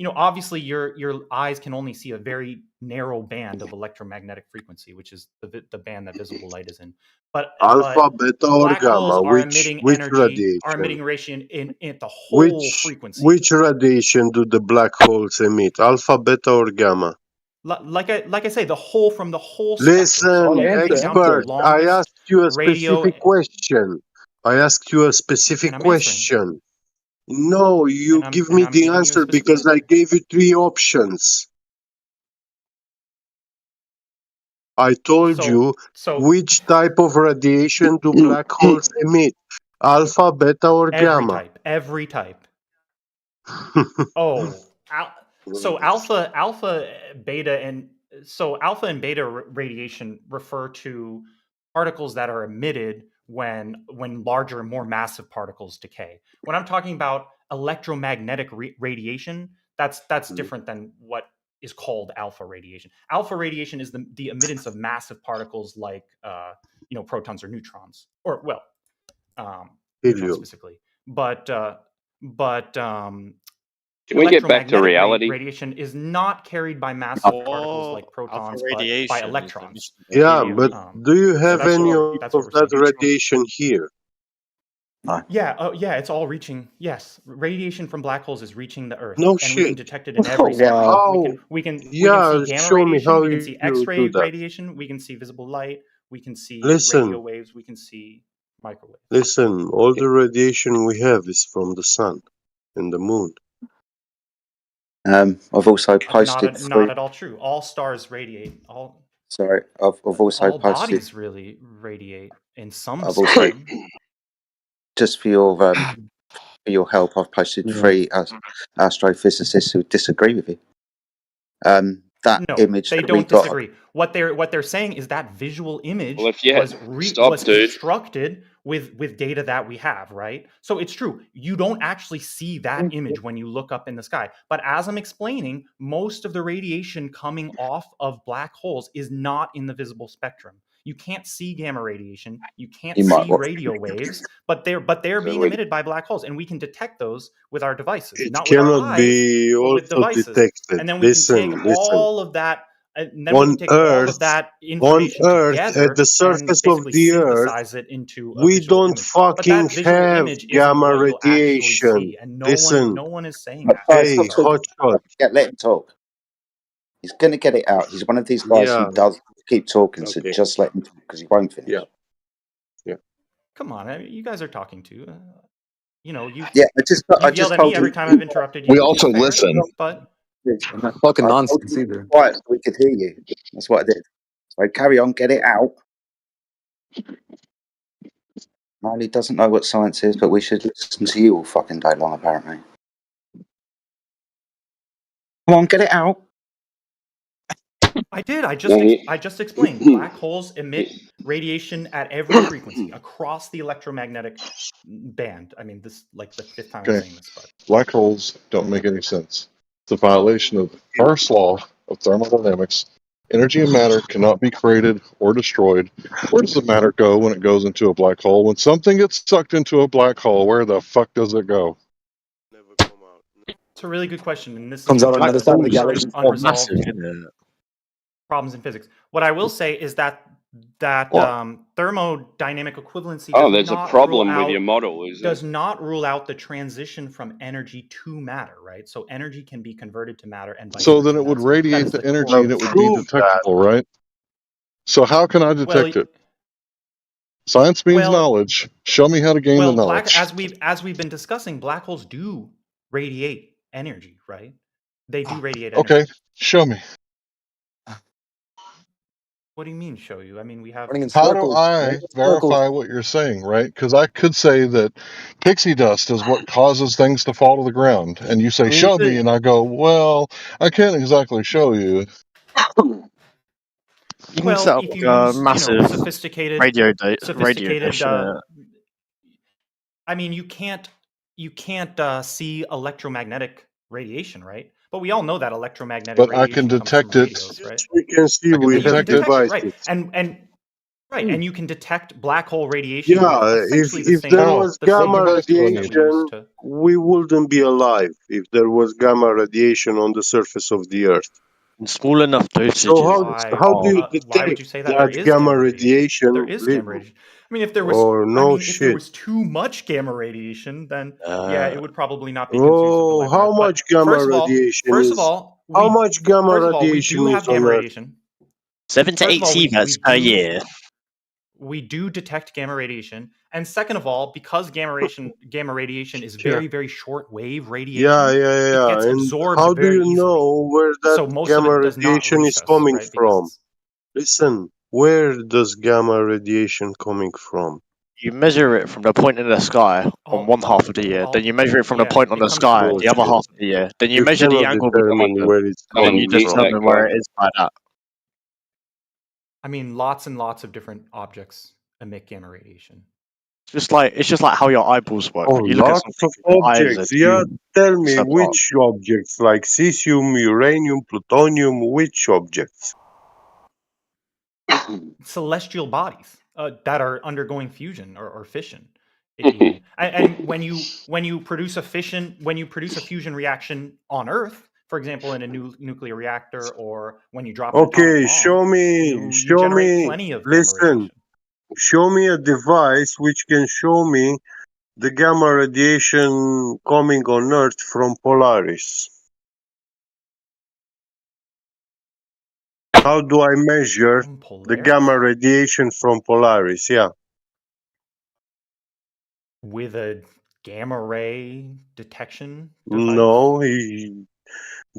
Obviously your eyes can only see a very narrow band of electromagnetic frequency, which is the band that visible light is in. But Alpha, beta, or black gamma? holes are Which emitting energy, radiation? in the whole frequency. Which radiation do the black holes emit? Alpha, beta, or gamma? Like I say, the whole spectrum. Listen, So we can take down to the expert. I longest asked you a radio. specific question. Answering. No, you give me the answer because I gave you 3 options. I told you which type of radiation do black holes emit? Alpha, beta, or gamma? Every type. So alpha, beta, and beta radiation refer to particles that are emitted when larger, more massive particles decay. When I'm talking about electromagnetic radiation, that's different than what is called alpha radiation. Alpha radiation is the emittance of massive particles like protons or neutrons, or neutrons specifically. But Can we get back to reality? Radiation is not carried by massive particles like protons, but by electrons. Yeah, but do you have any of that radiation here? Yeah, it's all reaching. Yes, radiation from black holes is reaching the Earth, No and we can shit. detect it in every spectrum. We can see gamma show me radiation. how We can see you X-ray do that. radiation. We can see visible light. We can see Listen. radio waves. We can see microwaves. Listen, all the radiation we have is from the sun and the moon. I've also posted not at all true. All stars radiate. Sorry, I've also all posted. Bodies really radiate in some I've also, spectrum. just for your help, I've posted 3 astrophysicists who disagree with you. that No, image they that we don't got. disagree. What they're saying is that visual image Well, if you had stop, was dude. constructed with data that we have, right? So it's true. You don't actually see that image when you look up in the sky. But as I'm explaining, most of the radiation coming off of black holes is not in the visible spectrum. You can't see gamma radiation, you can't You might see watch. radio waves, but they're being emitted by black holes, and we can detect those with our devices, It not with our cannot eyes, be but with also devices. detected. And then we can take Listen. all of that and then we can On take all of Earth, that on information Earth, at together the and surface of basically the Earth, synthesize it into a we visual don't image. But fucking that visual have image isn't gamma what you'll actually radiation. see, and Listen. no one is saying that. Guys, stop Hey, talking. hotshot. Yeah, let him talk. He's going to get it out. He's one of these guys Yeah. who does keep talking, so Okay. just let him talk because he won't finish. Yeah. Yeah. Come on, I mean, you guys are talking too. You know, Yeah, I you've just yelled at me told every him. time I've interrupted you, We which is also fair. listen. But Not fucking I told nonsense him to be either. quiet so we could hear you. That's what I did. So carry on, get it out. Riley doesn't know what science is, but we should listen to you all fucking day long, apparently. Come on, get it out. I did. I Yeah, just explained. Black holes emit radiation at every frequency across the electromagnetic band. I mean, this like the fifth time I'm Okay. saying this, but Black holes don't make any sense. It's a violation of the first law of thermodynamics. Energy and matter cannot be created or destroyed. Where does the matter go when it goes into a black hole? When something gets sucked into a black hole, where the fuck does it go? it's a really good question, and this is Comes out on one the of other the side of the current galaxy. Oh, massive, unresolved isn't it? problems in physics. What I will say is that What? thermodynamic equivalency oh, there's a problem with your model, is there? does not rule out the transition from energy to matter, right? So energy can be converted to matter and vice So versa. then it would That radiate is the the energy core and it would be Prove that. detectable, right? So how can I well, detect it? Science means well, knowledge. Show me how to gain the black knowledge. as we've been discussing, black holes do radiate energy, right? They do radiate Okay, energy. show me. What do you mean show you? I mean, we have Running in How do circles. I Running in circles. verify what you're saying, right? Because I could say that pixie dust is what causes things to fall to the ground. And you say, show me. And I go, well, I can't exactly show you. You can well, set up if like you a use, massive sophisticated radio dish. I mean, you can't see electromagnetic radiation, right? But we all know that electromagnetic But I can radiation comes from detect it. radios, right? We can see I can we And you can have detect it. detect it, right? devices. And you can detect black hole radiation with Yeah, essentially if there How? was the What gamma same device do I that need? we use radiation, to. we wouldn't be alive if there was gamma radiation on the surface of the Earth. In small enough So dosages, it's how do you Why would detect you say that? There that is gamma gamma radiation. There radiation? is gamma radiation. I mean, No shit. too much gamma radiation, then yeah, uh, it would probably not be conducive to Oh, life on how Earth. But much gamma radiation is? How much gamma we radiation do is have on gamma Earth? radiation. 7 to First 8 of all, sieverts per year. we do detect gamma radiation, and second of all, because gamma radiation is Yeah, very very short wave yeah, radiation, yeah, it yeah. gets And absorbed how do very you easily. know where that So most of gamma it does not radiation reach is us, coming right? Because from? Listen, where does gamma radiation coming from? You measure it from the point in the sky on one half of the year, then you measure it from the point on it the comes from sky all the other Bullshit. half directions. of the year. Then you You measure the cannot angle determine between them, where it's and then coming you mute from. that determine guy. where it is by that. I mean, lots and lots of different objects emit gamma radiation. It's just like how your eyeballs work. Oh, When you look at lots something, of your eyes are objects. Yeah, two tell me steps apart. which objects, like cesium, uranium, plutonium, which objects? Celestial bodies that are undergoing fusion or fission. And when you produce a fusion reaction on Earth, for example, in a nuclear reactor, or when you drop an atomic Okay, bomb, you show generate me, plenty of gamma listen, radiation. show me a device which can show me the gamma radiation coming on Earth from Polaris. How do I measure From the Polaris gamma radiation from Polaris? Yeah. with a gamma ray detection device. No,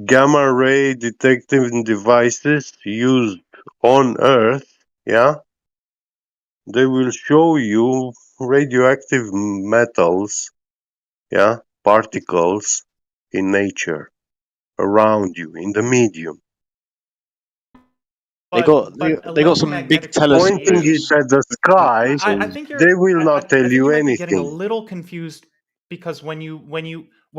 gamma ray detecting devices used on Earth, yeah, they will show you radioactive metals, yeah, particles in nature around you in the medium. They got they got some big Pointing it telescopes. at the sky, I think you're. they will not tell I think you you might be getting a anything. little confused because when you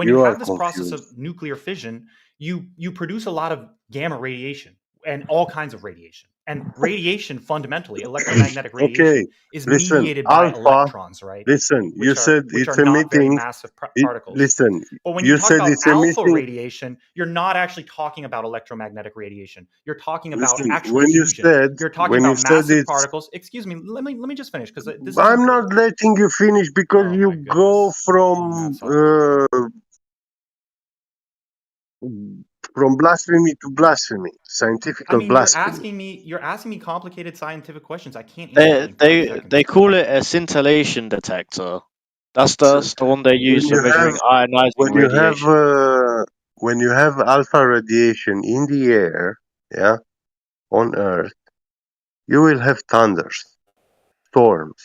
You are have this process of confused. nuclear fission, you produce a lot of gamma radiation and all kinds of radiation. And radiation, fundamentally, electromagnetic Okay, radiation, is listen, mediated by alpha. electrons, right? Listen, you said Which are it's not very emitting. massive particles. Listen, But when you you talk said about it's alpha emitting. radiation, you're not actually talking about electromagnetic radiation. You're talking about Listen, actual fusion. You're talking about massive it's, particles. Excuse me. Let me just finish because this is I'm important. not letting you finish because Oh you my go goodness. from blasphemy to blasphemy, scientific I mean, blasphemy. you're asking me complicated scientific questions. I can't answer them in 5 seconds. They call it a scintillation detector. That's the one they When use for you have measuring ionizing radiation. when you have alpha radiation in the air, yeah, on Earth, you will have thunders, storms.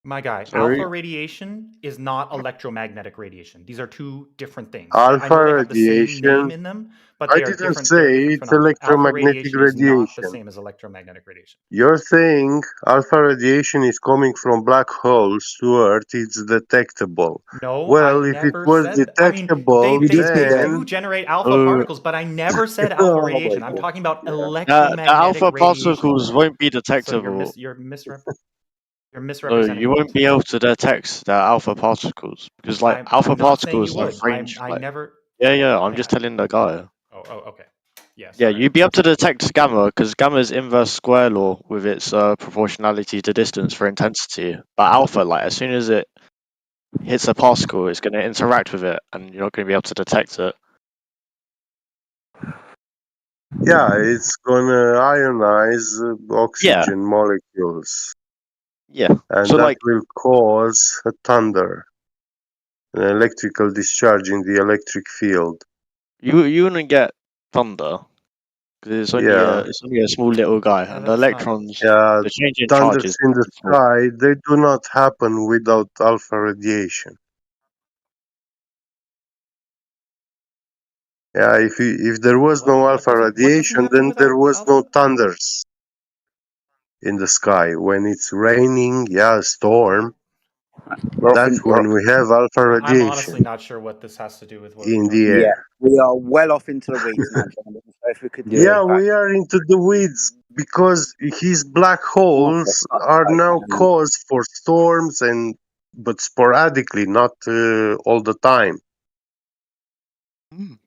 My guy, Sorry? alpha radiation is not electromagnetic radiation. These are two different things. I Alpha know they have the same name radiation. in them, but I they are didn't different. They're say different it's phenomena. Alpha electromagnetic radiation is not the radiation. same as electromagnetic radiation. You're saying alpha radiation is coming from black holes to Earth. It's detectable. No, I Well, if it never was said. I mean, detectable, they then do generate alpha particles, but I never said alpha oh my radiation. I'm god, talking about The electromagnetic alpha radiation. particles won't be So detectable. you're No, misrepresenting you what I'm won't be saying. able to detect the alpha particles because, like, alpha I'm not saying you particles have would. range. I Like, never. yeah, I'm Yeah. just telling the guy. Oh, okay. Yeah, Yeah, sorry. you'd be able to detect gamma because gamma's inverse square law with its proportionality to distance for intensity. But alpha, like, as soon as it hits a particle, it's going to interact with it, and you're not going to be able to detect it. yeah, it's gonna ionize oxygen molecules, Yeah. and So, that like, will cause a thunder, an electrical discharge in the electric field. you wouldn't get thunder because Yeah, it's only a small little guy, Yeah, and the that's not. electrons, yeah. the change in charge Thunders is in the small. sky, they do not happen without alpha radiation. Yeah, if there was no alpha What doesn't radiation, happen then there without was no alpha? thunders in the sky. When it's raining, yeah, storm, We're off in, that's when we have alpha I'm honestly radiation not sure what this has to do with what we're in the talking yeah, about. air. we are well off into the weeds now, gentlemen. So if we could Yeah, get back we are into the weeds because his black oh, for holes fuck's are sake, now man. cause for storms but sporadically, not all the time.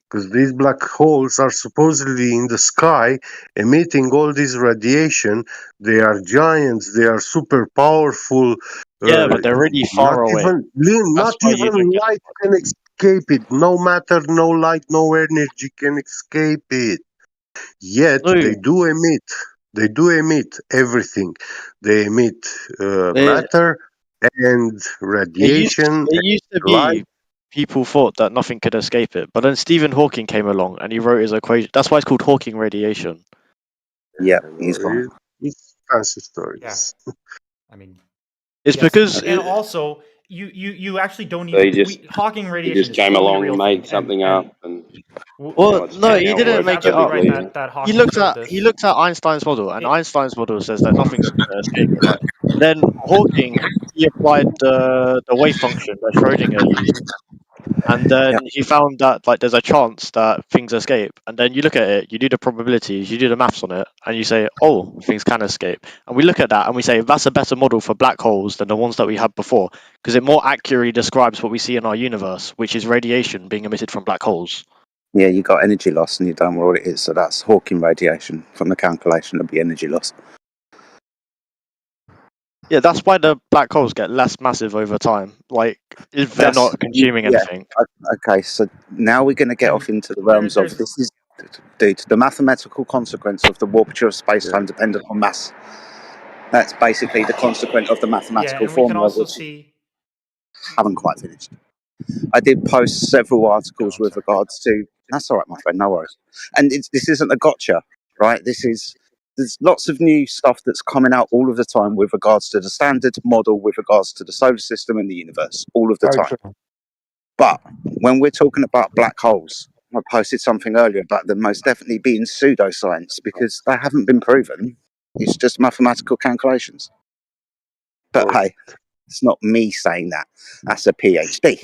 Because these black holes are supposedly in the sky emitting all this radiation. They are giants. They are super powerful. Yeah, but they're really Not far away. even That's not why you don't even get light can escape it. No matter, no light, no energy can escape it. Yet no. they do emit. They do emit everything. They emit They matter and radiation it and used to light. be people thought that nothing could escape it, but then Stephen Hawking came along and he wrote his equation. That's why it's called Hawking radiation. Yeah, he's Well, right. it's fancy Yeah, stories. I mean, It's yes, because and also you actually don't So even. Hawking he radiation just is came totally a along real and thing, made something and up, and well, now it's no, just he now it didn't he's works make it absolutely up. right perfectly. that Hawking showed He this. looked at Einstein's model, and It, Einstein's model says that nothing's going to escape it, right? And then Hawking he applied the wave function that Schrodinger used, and then Yeah, he found that like there's a chance that things escape. And then you look at it, you do the probabilities, you do the maths on it, and you say, oh, things can escape. And we look at that and we say that's a better model for black holes than the ones that we had before because it more accurately describes what we see in our universe, which is radiation being emitted from black holes. yeah, you got energy loss and you don't know what it is. So that's Hawking radiation from the calculation of the energy loss. Yeah, that's why the black holes get less massive over time. Like if they're That's not consuming yeah. anything. Okay, so now we're going to get and off into the realms of there's this is due to the mathematical consequence of the warpture of Yeah. space-time dependent on mass. That's basically the consequent of the yeah, mathematical and we can formula, also which see. haven't quite finished. I did post several Oh, articles I'm with sorry. regards to. That's all right, my friend. No worries. And this isn't a gotcha, right? There's lots of new stuff that's coming out all of the time with regards to the standard model, with regards to the solar system and the universe, all of the Hi, time. John. But when we're talking about black holes, I posted something earlier about them most definitely being pseudoscience because they haven't been proven. It's just mathematical calculations. But hey, it's not me saying that. That's a PhD.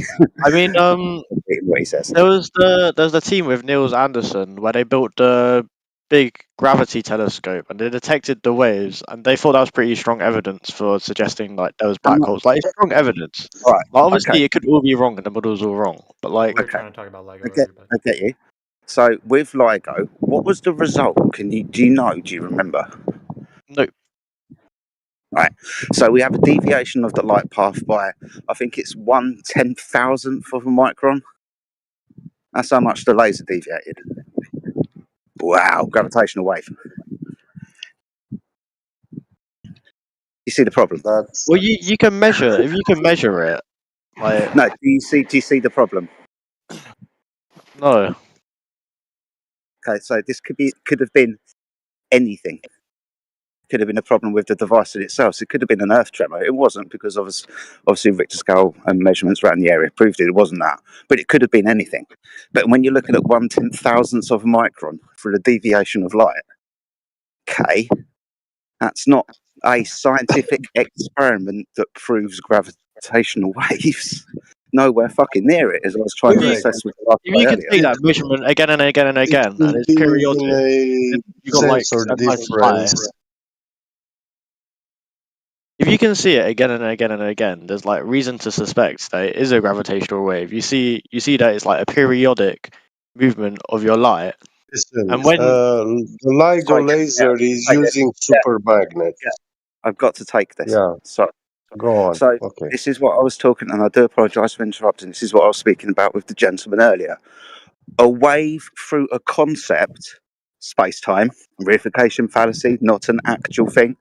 I mean, what he says. there's the team with Niels Anderson where they built the big gravity telescope and they detected the waves, and they thought that was pretty strong evidence for suggesting like there was black holes. Like, it's strong evidence. Right. Like, obviously, Okay. it could all be wrong and the models all wrong, but like, We were trying to talk about LIGO I get you. So with LIGO, what was the result? Do you know? Do you remember? no. Right. So we have a deviation of the light path by, I think it's 1/10,000th of a micron. That's how much the laser deviated. Wow, gravitational wave. You see the problem? Well, you can measure if you can measure it. Like, No, do you see the problem? no. Okay, so this could have been anything. Could have been a problem with the device in itself. So it could have been an earth tremor. It wasn't, because obviously Richter scale and measurements around the area proved it wasn't that. But it could have been anything. But when you're looking at 1/10,000th of a micron for the deviation of light, okay, that's not a scientific experiment that proves gravitational waves. Nowhere fucking near it, as I was trying to assess with the last If guy you can earlier. take that measurement again and again and again, and it's Be periodic, in then a you got like sensor a nice supply. difference. If you can see it again and again and again, there's like reason to suspect that it is a gravitational wave. You see that it's like a periodic movement of your light, Listen, and when the LIGO Sorry, laser is using super magnets. I've got to take this. Yeah. Go on. So Okay. this is what I was talking, and I do apologise for interrupting. This is what I was speaking about with the gentleman earlier. A wave through a concept, space-time, reification fallacy, not an actual thing,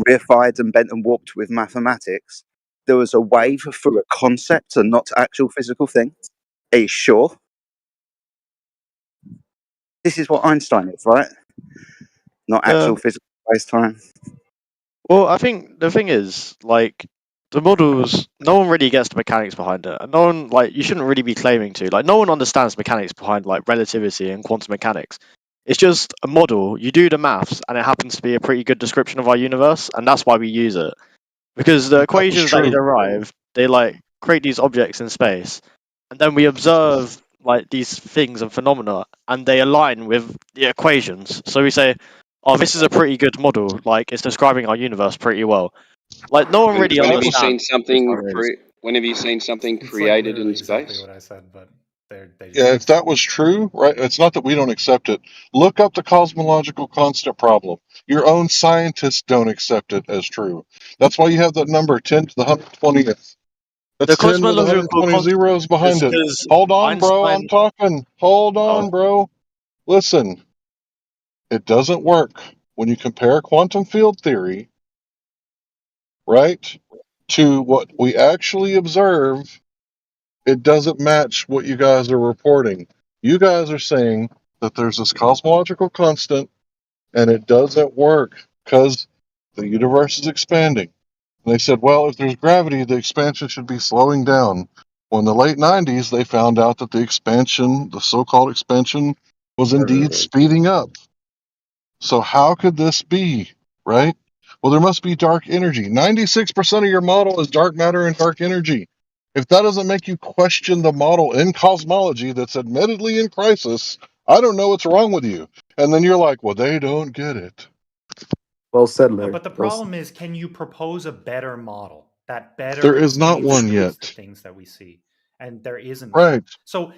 reified and bent and warped with mathematics. There was a wave through a concept and not actual physical thing. Are you sure? This is what Einstein is, right? Not yeah, actual physical space-time. well, I think the thing is like the models. No one really gets the mechanics behind it, and no one you shouldn't really be claiming to. Like, no one understands mechanics behind like relativity and quantum mechanics. It's just a model. You do the maths, and it happens to be a pretty good description of our universe, and that's why we use it. Because the equations that you derive, they like create these objects in space, and then we observe like these things and phenomena, and they align with the equations. So we say, "Oh, this is a pretty good model. Like, it's describing our universe pretty well." Like, no one really When have you understands. seen something? When have you seen something It's like created literally in exactly space? what I said, but they Yeah, if that was true, right? It's not that we don't accept it. Look up the cosmological constant problem. Your own scientists don't accept it as true. That's why you have that number 10 to the 120th. The That's 10 with cosmological 120 constant zeros behind is it. because Hold on, bro. I'm Einstein. talking. Hold Oh, on, bro. Listen, it doesn't work when you compare quantum field theory, right, to what we actually observe. It doesn't match what you guys are reporting. You guys are saying that there's this cosmological constant and it doesn't work because the universe is expanding. And they said, well, if there's gravity, the expansion should be slowing down. Well, in the late 90s, they found out that the expansion, the so-called expansion, was indeed speeding up. So how could this be, right? Well, there must be dark energy. 96% of your model is dark matter and dark energy. If that doesn't make you question the model in cosmology that's admittedly in crisis, I don't know what's wrong with you. And then you're like, well, they don't get it. Well said, No, Larry. but the problem is, can you propose a better model that better There is not explains one the yet. things that we see? And there isn't one. Right. So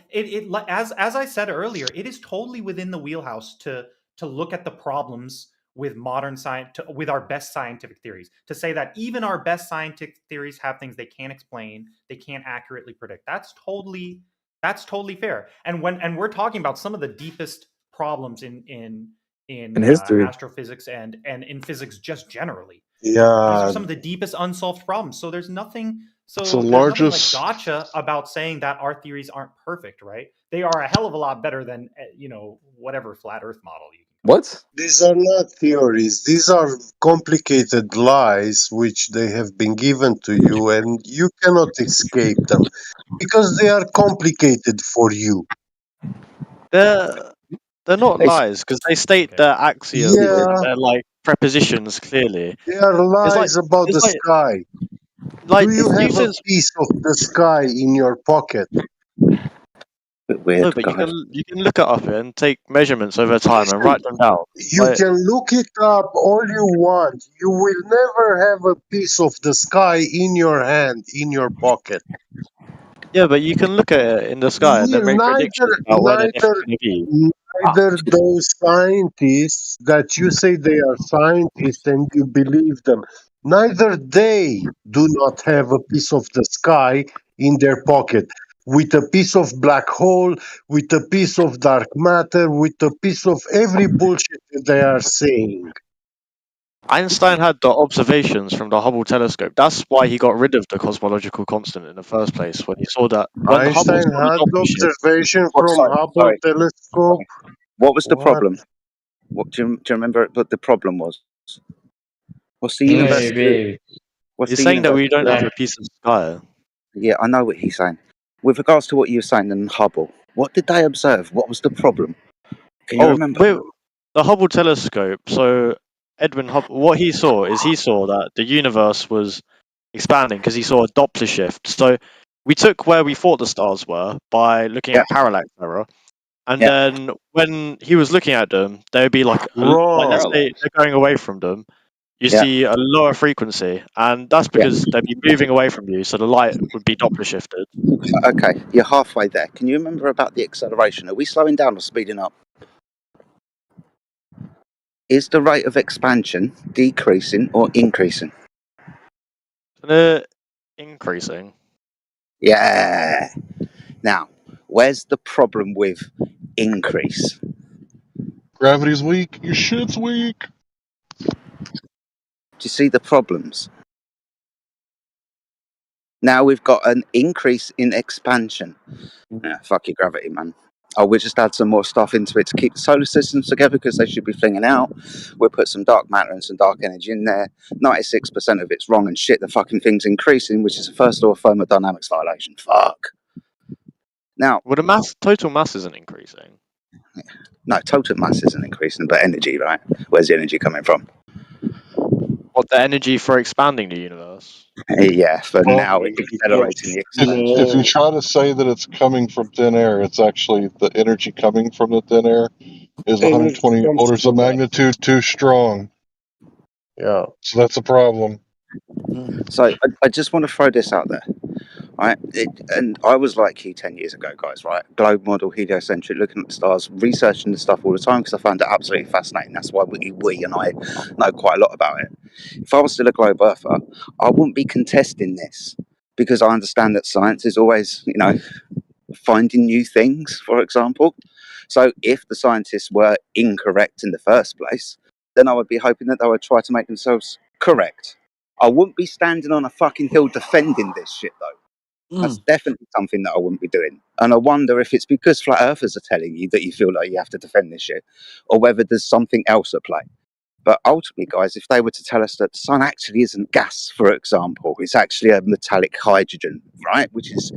as I said earlier, it is totally within the wheelhouse to look at the problems with modern science, with our best scientific theories, to say that even our best scientific theories have things they can't explain, they can't accurately predict. That's totally fair. And we're talking about some of the deepest problems in history. astrophysics and in physics just generally. Yeah. These are some of the deepest unsolved problems. So there's nothing. So It's the there's nothing like largest. gotcha about saying that our theories aren't perfect, right? They are a hell of a lot better than whatever flat Earth model you. What? These are not theories. These are complicated lies which they have been given to you, and you cannot escape them because they are complicated for you. They're not It's lies because they state Okay. their axioms Yeah, and their like prepositions clearly. they are It's like lies about it's the sky. Do you it's have a Newton's. piece of the sky in your pocket? a bit No, weird, but guys. you can look it up and take measurements over time and write them down. You Like can look it up all you want. You will never have a piece of the sky in your hand, in your pocket. yeah, but you can look at it in the sky and then make Neither, predictions about when it's neither, going to be. neither those scientists that you say they are scientists and you believe them, neither they do not have a piece of the sky in their pocket with a piece of black hole, with a piece of dark matter, with a piece of every bullshit that they are saying. Einstein had the observations from the Hubble telescope. That's why he got rid of the cosmological constant in the first place. When he saw that when Hubble Einstein saw the had Doppler shift, observation What? from Hubble Sorry. telescope. What was the What? problem? What do you remember? What the problem was? What's the he's university? Maybe. What's he's the saying that we university don't have doing? a piece of sky. Yeah, I know what he's saying. With regards to what you were saying in Hubble, what did they observe? What was the problem? Can you Oh, remember? with the Hubble telescope. So Edwin Hubble, what he saw is he saw that the universe was expanding because he saw a Doppler shift. So we took where we thought the stars were by looking Yeah, at parallax error, and yeah, then when he was looking at them, there would be like let's Wrong. say Parallax. they're going away from them. You yeah, see a lower frequency, and that's yeah. because they'd be moving away from you, so the light would be Doppler shifted. Okay, you're halfway there. Can you remember about the acceleration? Are we slowing down or speeding up? Is the rate of expansion decreasing or increasing? And they're increasing. Yeah. Now, where's the problem with increase? Gravity's weak. Your shit's weak. Do you see the problems? Now we've got an increase in expansion. Yeah, fuck your gravity, man. Oh, we'll just add some more stuff into it to keep the solar systems together because they should be flinging out. We'll put some dark matter and some dark energy in there. 96% of it's wrong and shit. The fucking thing's increasing, which is the first law of thermodynamics violation. Fuck. Now, Well, the total mass isn't increasing. no, total mass isn't increasing, but energy, right? Where's the energy coming from? What the energy for expanding the universe? Yeah, for Well, now it's accelerating the if expansion. you No. try to say that it's coming from thin air, it's actually the energy coming from the thin air is Energy 120 comes orders of from us. magnitude too strong. Yeah. So that's a problem. So I just want to throw this out there. Right, and I was like you 10 years ago, guys. Right, globe model, heliocentric, looking at the stars, researching the stuff all the time because I found it absolutely fascinating. That's why we and I know quite a lot about it. If I was still a globe earther, I wouldn't be contesting this because I understand that science is always, finding new things. For example, so if the scientists were incorrect in the first place, then I would be hoping that they would try to make themselves correct. I wouldn't be standing on a fucking hill defending this shit though. That's definitely something that I wouldn't be doing. And I wonder if it's because flat earthers are telling you that you feel like you have to defend this shit, or whether there's something else at play. But ultimately, guys, if they were to tell us that the sun actually isn't gas, for example, it's actually a metallic hydrogen, right? Which is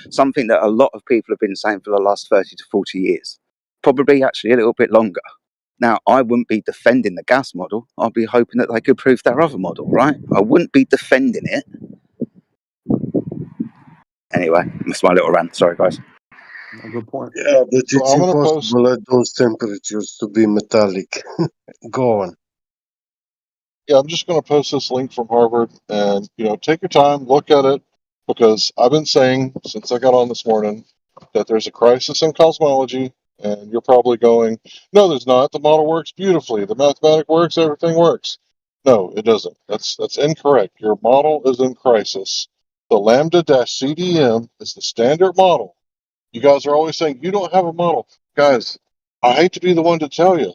something that a lot of people have been saying for the last 30 to 40 years, probably actually a little bit longer. Now, I wouldn't be defending the gas model. I'd be hoping that they could prove their other model, right? I wouldn't be defending it. Anyway, that's my little rant. Sorry, guys. Good point. Yeah, but So it's I'm going to post. impossible at those temperatures to be metallic. Go on. Yeah, I'm just going to post this link from Harvard, and take your time, look at it, because I've been saying since I got on this morning that there's a crisis in cosmology, and you're probably going, "No, there's not. The model works beautifully. The mathematics works. Everything works." No, it doesn't. That's incorrect. Your model is in crisis. The lambda-CDM is the standard model. You guys are always saying you don't have a model, guys. I hate to be the one to tell you.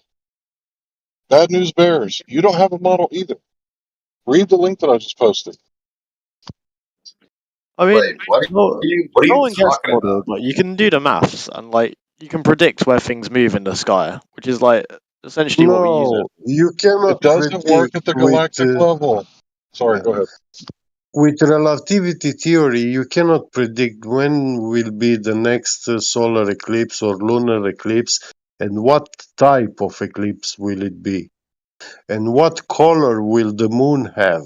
Bad news bears. You don't have a model either. Read the link that I just posted. I Wait, mean, what are no you one gets the talking model, about? but you can do the maths and you can predict where things move in the sky, which is essentially what we use it No, for. you It cannot doesn't work predict at the with. galactic level. Sorry, Yeah. go ahead. with relativity theory, you cannot predict when will be the next solar eclipse or lunar eclipse, and what type of eclipse will it be, and what color will the moon have.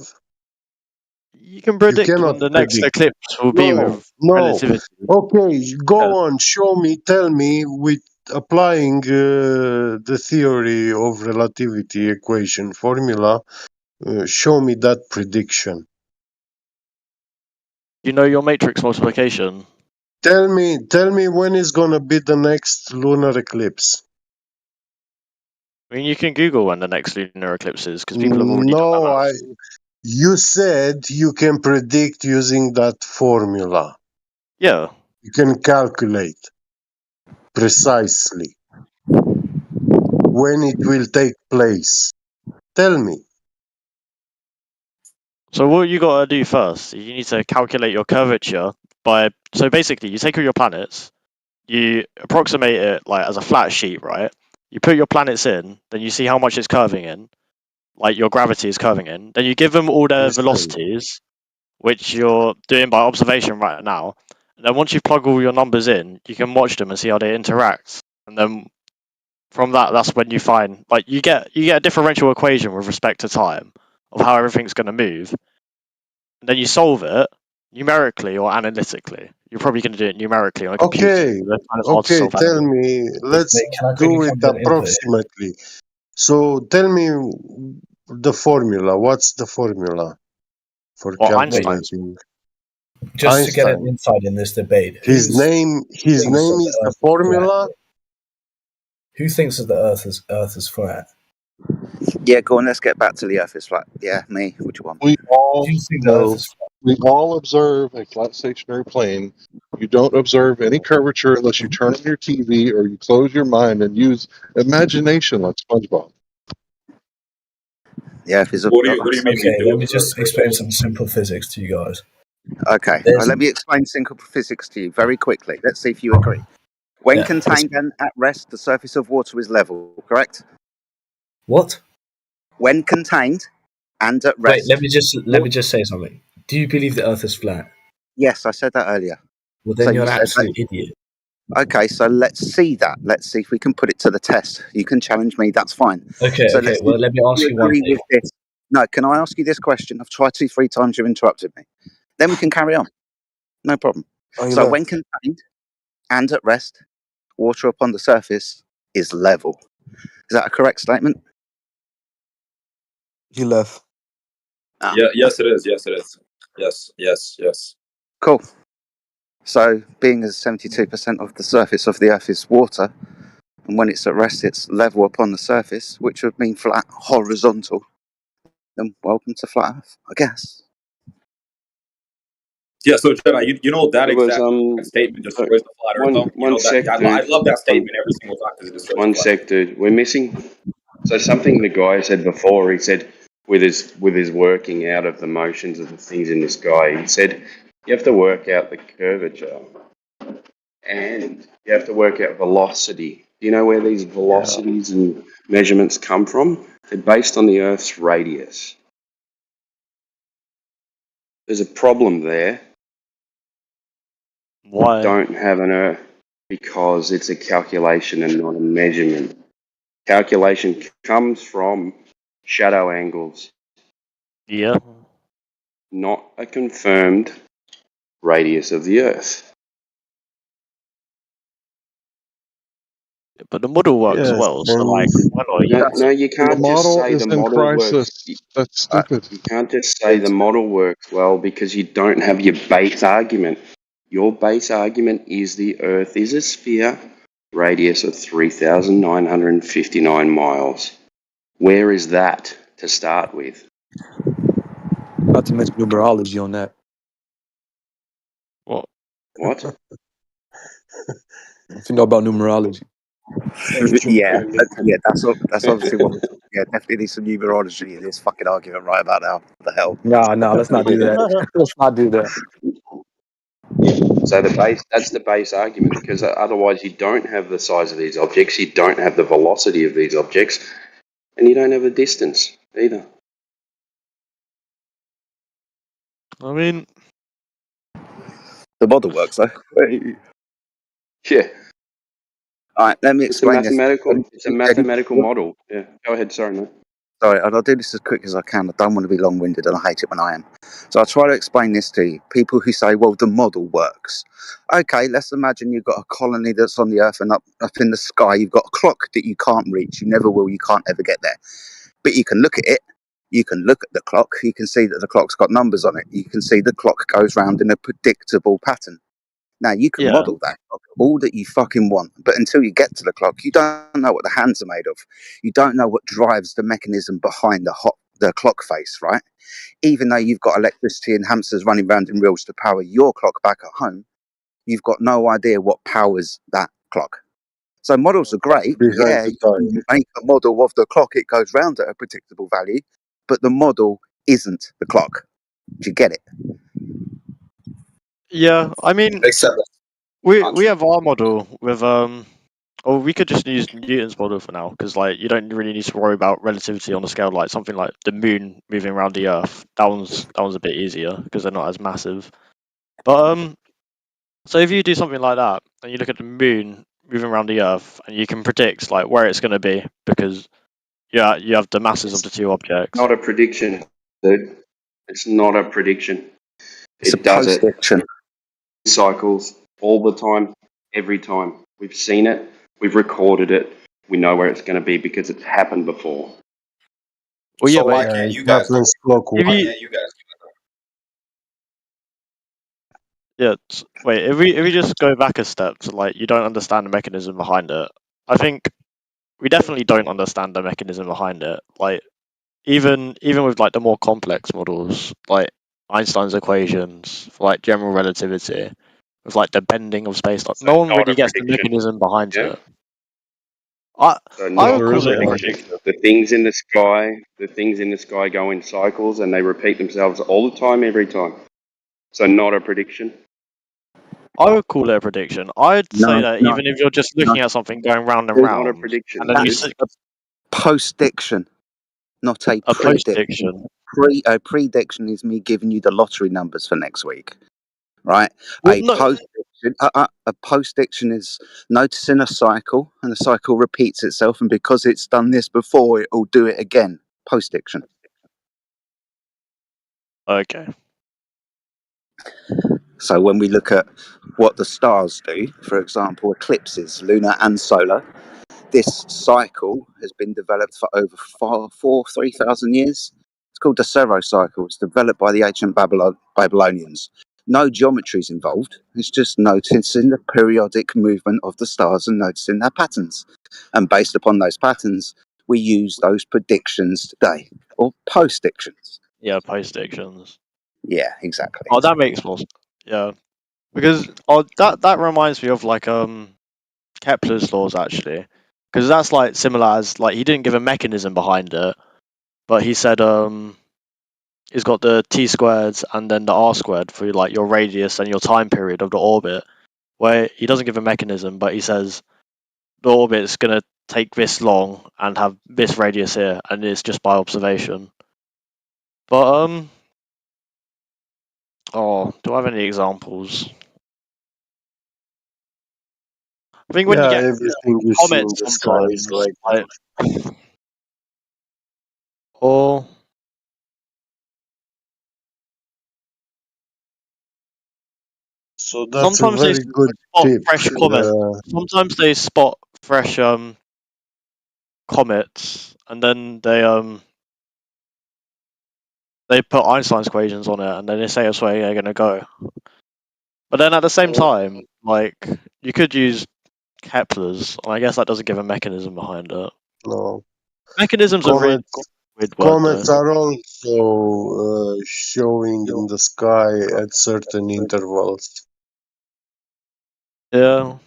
You can You predict when cannot the next predict. eclipse will be No, with no. relativity. Okay, go Yeah. on. Show me. Tell me with applying the theory of relativity equation formula. Show me that prediction. You know your matrix multiplication. Tell me when is gonna be the next lunar eclipse. I mean, you can Google when the next lunar eclipse is because people have already done that No, math. you said you can predict using that formula. Yeah. You can calculate precisely when it will take place. Tell me. So what you gotta do first, you need to calculate your curvature by. So basically, you take all your planets, you approximate it like as a flat sheet, right? You put your planets in, then you see how much it's curving in, like your gravity is curving in. Then you give them all their velocities, which you're doing by observation right now. And then once you plug all your numbers in, you can watch them and see how they interact. And then from that, that's when you find like you get a differential equation with respect to time of how everything's going to move. And then you solve it numerically or analytically. You're probably going to do it numerically on a computer. Okay, That's kind of hard to solve. tell me. Let's Wait, can I quickly do it come with an input here? approximately. So tell me the formula. What's the formula for Well, Einstein. calculating? Just to get an Einstein. insight in this debate, His name thinks that is the the Earth is flat? formula. Who thinks that the Earth is flat? Yeah, go on. Let's get back to the Earth is flat. Yeah, me. Which one? We all Do you think the Earth know, is flat? we all observe a flat stationary plane. You don't observe any curvature unless you turn on your TV or you close your mind and use imagination like SpongeBob. Yeah, if it's a. What do you mean we Okay, do let me observe just explain curvature? some simple physics to you guys. Okay, There's let me explain simple physics to you very quickly. Let's see if you agree. When yeah. contained and at rest, the surface of water is level, correct? What? When contained and at Wait, rest. let me just say something. Do you believe the Earth is flat? Yes, I said that earlier. Well, So then you're you an said that. absolute idiot. Okay, so let's see that. Let's see if we can put it to the test. You can challenge me, that's fine. Okay, So okay. let's see Well, let me if ask you you one agree thing. with this. No, can I ask you this question? I've tried 2-3 times, you've interrupted me. Then we can carry on. No problem. Oh, you So left. when contained and at rest, water upon the surface is level. Is that a correct statement? He left. Ah, Yeah, yes, it is. Yes, it is. Yes. cool. So being as 72% of the surface of the Earth is water, and when it's at rest, it's level upon the surface, which would mean flat, horizontal. Then welcome to flat Earth, I guess. Yeah. So Jedi, you know that There was exact statement destroys the flat Earth, though. You one know that. sec, I dude. love that statement every single time because it destroys the One flat Earth. sec, dude. We're missing. So something the guy said before. He said with his working out of the motions of the things in the sky. He said you have to work out the curvature and you have to work out velocity. Do you know where these velocities and measurements come from? They're based on the Earth's radius. There's a problem there. Why? Don't have an Earth because it's a calculation and not a measurement. Calculation comes from shadow angles, Yeah. not a confirmed radius of the Earth. But the model works Yes, well. So and like, why not use No, it? you The can't just model say is the in model works. crisis. That's stupid. You can't just say the model works well because you don't have your base argument. Your base argument is the Earth is a sphere, radius of 3,959 miles. Where is that to start with? Not to mention numerology on that. What? What? If you know about numerology. Yeah, that's obviously what. Yeah, definitely need some numerology in this fucking argument right about now. What the hell? Nah, let's not do that. Let's not do that. So that's the base argument because otherwise you don't have the size of these objects, you don't have the velocity of these objects, and you don't have the distance either. I mean, The model works though. Yeah, All right, let me it's a explain this. mathematical model. Yeah, go ahead. Sorry, man. Sorry, and I'll do this as quick as I can. I don't want to be long-winded, and I hate it when I am. So I'll try to explain this to you. People who say, well, the model works. Okay, let's imagine you've got a colony that's on the Earth, and up in the sky, you've got a clock that you can't reach. You never will, you can't ever get there. But you can look at it. You can look at the clock. You can see that the clock's got numbers on it. You can see the clock goes round in a predictable pattern. Now, you can yeah, model that clock all that you fucking want, but until you get to the clock, you don't know what the hands are made of. You don't know what drives the mechanism behind the clock face, right? Even though you've got electricity and hamsters running around in reels to power your clock back at home, you've got no idea what powers that clock. So models are great. Behind Yeah, the you time. can make a model of the clock, it goes round at a predictable value, but the model isn't the clock. Do you get it? yeah. I mean, Except we have our model with or we could just use Newton's model for now, because like you don't really need to worry about relativity on a scale like something like the moon moving around the Earth. That one's a bit easier because they're not as massive. But so if you do something like that and you look at the moon moving around the Earth and you can predict like where it's going to be, because you have the masses of the two objects. Not a prediction, dude. It's not a prediction. It's a It does it. post-diction. Cycles all the time, every time. We've seen it. We've recorded it. We know where it's going to be because it's happened before. Well, yeah, So but why can't you guys do it? if you wait, if we just go back a step to like you don't understand the mechanism behind it, I think we definitely don't understand the mechanism behind it. Like even with like the more complex models, like Einstein's equations, for, like general relativity, with like the bending of space, like, So no one not really a gets the prediction. mechanism behind Yeah. it. I So I not would There a call isn't it a one. prediction. prediction. The things in the sky go in cycles and they repeat themselves all the time, every time. So not a prediction. I would call it a prediction. I'd say No, that no, even if you're just no. looking at something going round and Dude, Not a round, and prediction, then you dude. see post-diction, not a a prediction. post-diction. A prediction is me giving you the lottery numbers for next week, right? Well, no, A post-diction is noticing a cycle, and the cycle repeats itself, and because it's done this before, it will do it again. Post-diction. okay. So when we look at what the stars do, for example, eclipses, lunar and solar, this cycle has been developed for over 3,000 years. It's called the Cero cycle. It's developed by the ancient Babylonians. No geometry is involved. It's just noticing the periodic movement of the stars and noticing their patterns. And based upon those patterns, we use those predictions today, or post-dictions. Yeah, post-dictions. Yeah, exactly. Oh, that makes more. Yeah, because that reminds me of like Kepler's laws actually, because that's like similar as like he didn't give a mechanism behind it, but he said he's got the t squared and then the r squared for like your radius and your time period of the orbit, where he doesn't give a mechanism, but he says the orbit's gonna take this long and have this radius here, and it's just by observation. But oh, do I have any examples? I think when you Yeah, get everything you see in comets the sky is sometimes, like like, or so. That's a sometimes they very good spot tip. fresh comets. Sometimes they spot fresh comets, and then they put Einstein's equations on it, and then they say that's where they're gonna go. But then at the same time, like you could use Kepler's, and I guess that doesn't give a mechanism behind it. No, Mechanisms are really comets. weird word though. Comets are also showing in the sky at certain intervals. Yeah.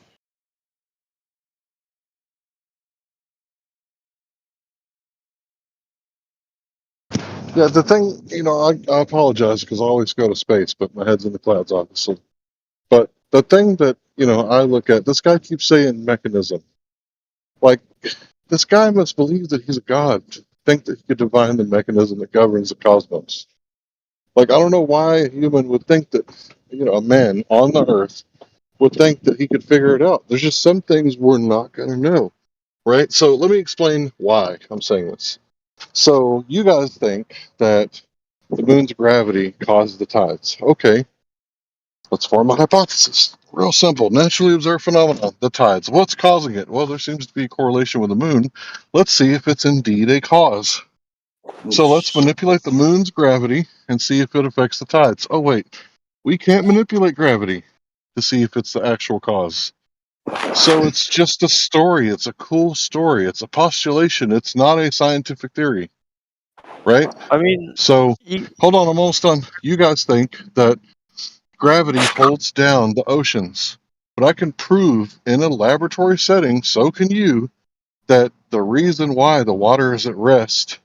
Yeah, the thing, I apologize because I always go to space, but my head's in the clouds, obviously. But the thing that, I look at, this guy keeps saying mechanism. Like, this guy must believe that he's a god to think that he could divine the mechanism that governs the cosmos. Like, I don't know why a human would think that, a man on the earth would think that he could figure it out. There's just some things we're not going to know, right? So let me explain why I'm saying this. So you guys think that the moon's gravity causes the tides. Okay, let's form a hypothesis. Real simple. Naturally observed phenomenon, the tides. What's causing it? Well, there seems to be a correlation with the moon. Let's see if it's indeed a cause. So let's manipulate the moon's gravity and see if it affects the tides. Oh, wait. We can't manipulate gravity to see if it's the actual cause. So it's just a story. It's a cool story. It's a postulation. It's not a scientific theory, right? I mean, So you, hold on, I'm almost done. You guys think that gravity holds down the oceans, but I can prove in a laboratory setting, so can you, that the reason why the water is at rest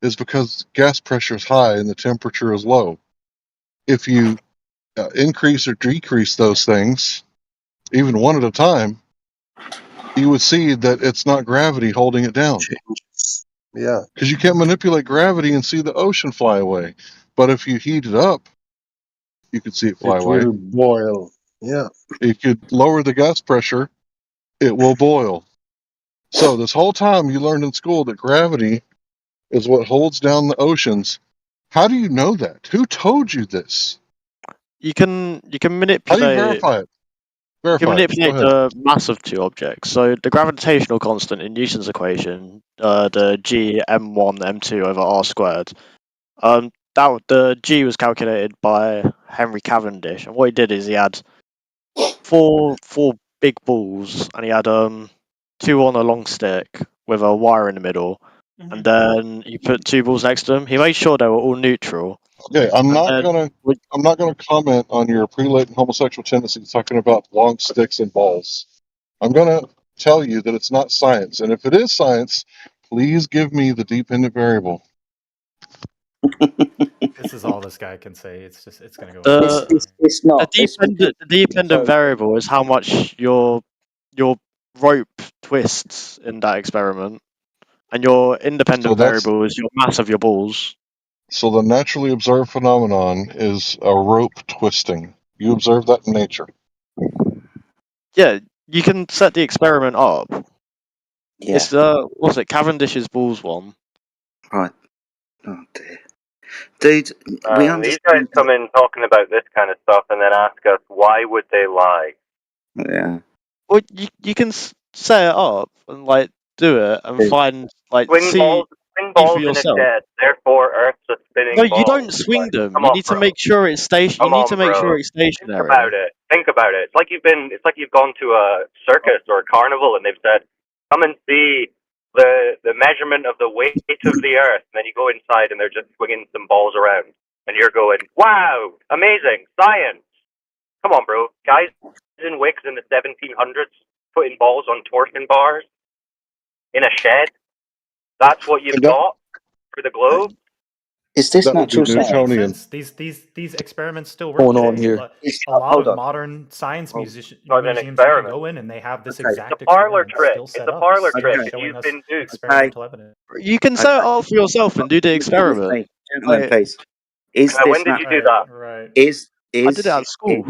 is because gas pressure is high and the temperature is low. If you increase or decrease those things, even one at a time, you would see that it's not gravity holding it down. Yeah. Because you can't manipulate gravity and see the ocean fly away. But if you heat it up, you could see it fly It away. will boil. Yeah. If you lower the gas pressure, it will boil. So this whole time you learned in school that gravity is what holds down the oceans. How do you know that? Who told you this? you can How do you manipulate verify it? you can Verify it. Go manipulate ahead. the mass of two objects. So the gravitational constant in Newton's equation, the G m1 m2 over r squared. That the G was calculated by Henry Cavendish, and what he did is he had four big balls, and he had two on a long stick with a wire in the middle, and then he put two balls next to them. He made sure they were all neutral. Okay, I'm And not then gonna comment on your pre-latent homosexual tendencies talking about long sticks and balls. I'm gonna tell you that it's not science, and if it is science, please give me the dependent variable. This is all this guy can say. It's gonna go the forever. It's not. the dependent variable is how much your rope twists in that experiment, and your So independent that's variable is your mass of your balls. so the naturally observed phenomenon is a rope twisting. You observe that in nature. Yeah, you can set the experiment up. Yeah. It's what's it? Cavendish's balls one. Right. Oh dear. Dude, we These guys understand. come in talking about this kind of stuff and then ask us why would they lie. Yeah. Well, you can set it up and like do it and find like Swing see balls for in a yourself. shed. Therefore, Earth's a No, spinning you ball. don't swing them. Come You on, need to bro. make sure it's station. You Come need to on, make sure bro. it's Think about stationary. it. Think about it. It's like you've gone to a circus or a carnival and they've said, "Come and see the measurement of the weight of the Earth." And then you go inside and they're just swinging some balls around, and you're going, "Wow, amazing science!" Come on, bro. Guys in wigs in the 1700s putting balls on torsion bars in a shed. That's what you've And that got for the globe. Is this that would be natural It makes science? Newtonian. sense. These experiments still work Going on today. here? A lot Hold of on. modern science Oh, Not an museums you can experiment. go in and they have this okay. It's a exact parlor experiment trick. still It's set a up, parlor still trick, Okay. and showing you've us been duped. Okay. experimental evidence. You can Okay. set it up for yourself and do the Listen with experiment. me, gentlemen, Like please. Is When this did you do Right, that? right. I did it at is school.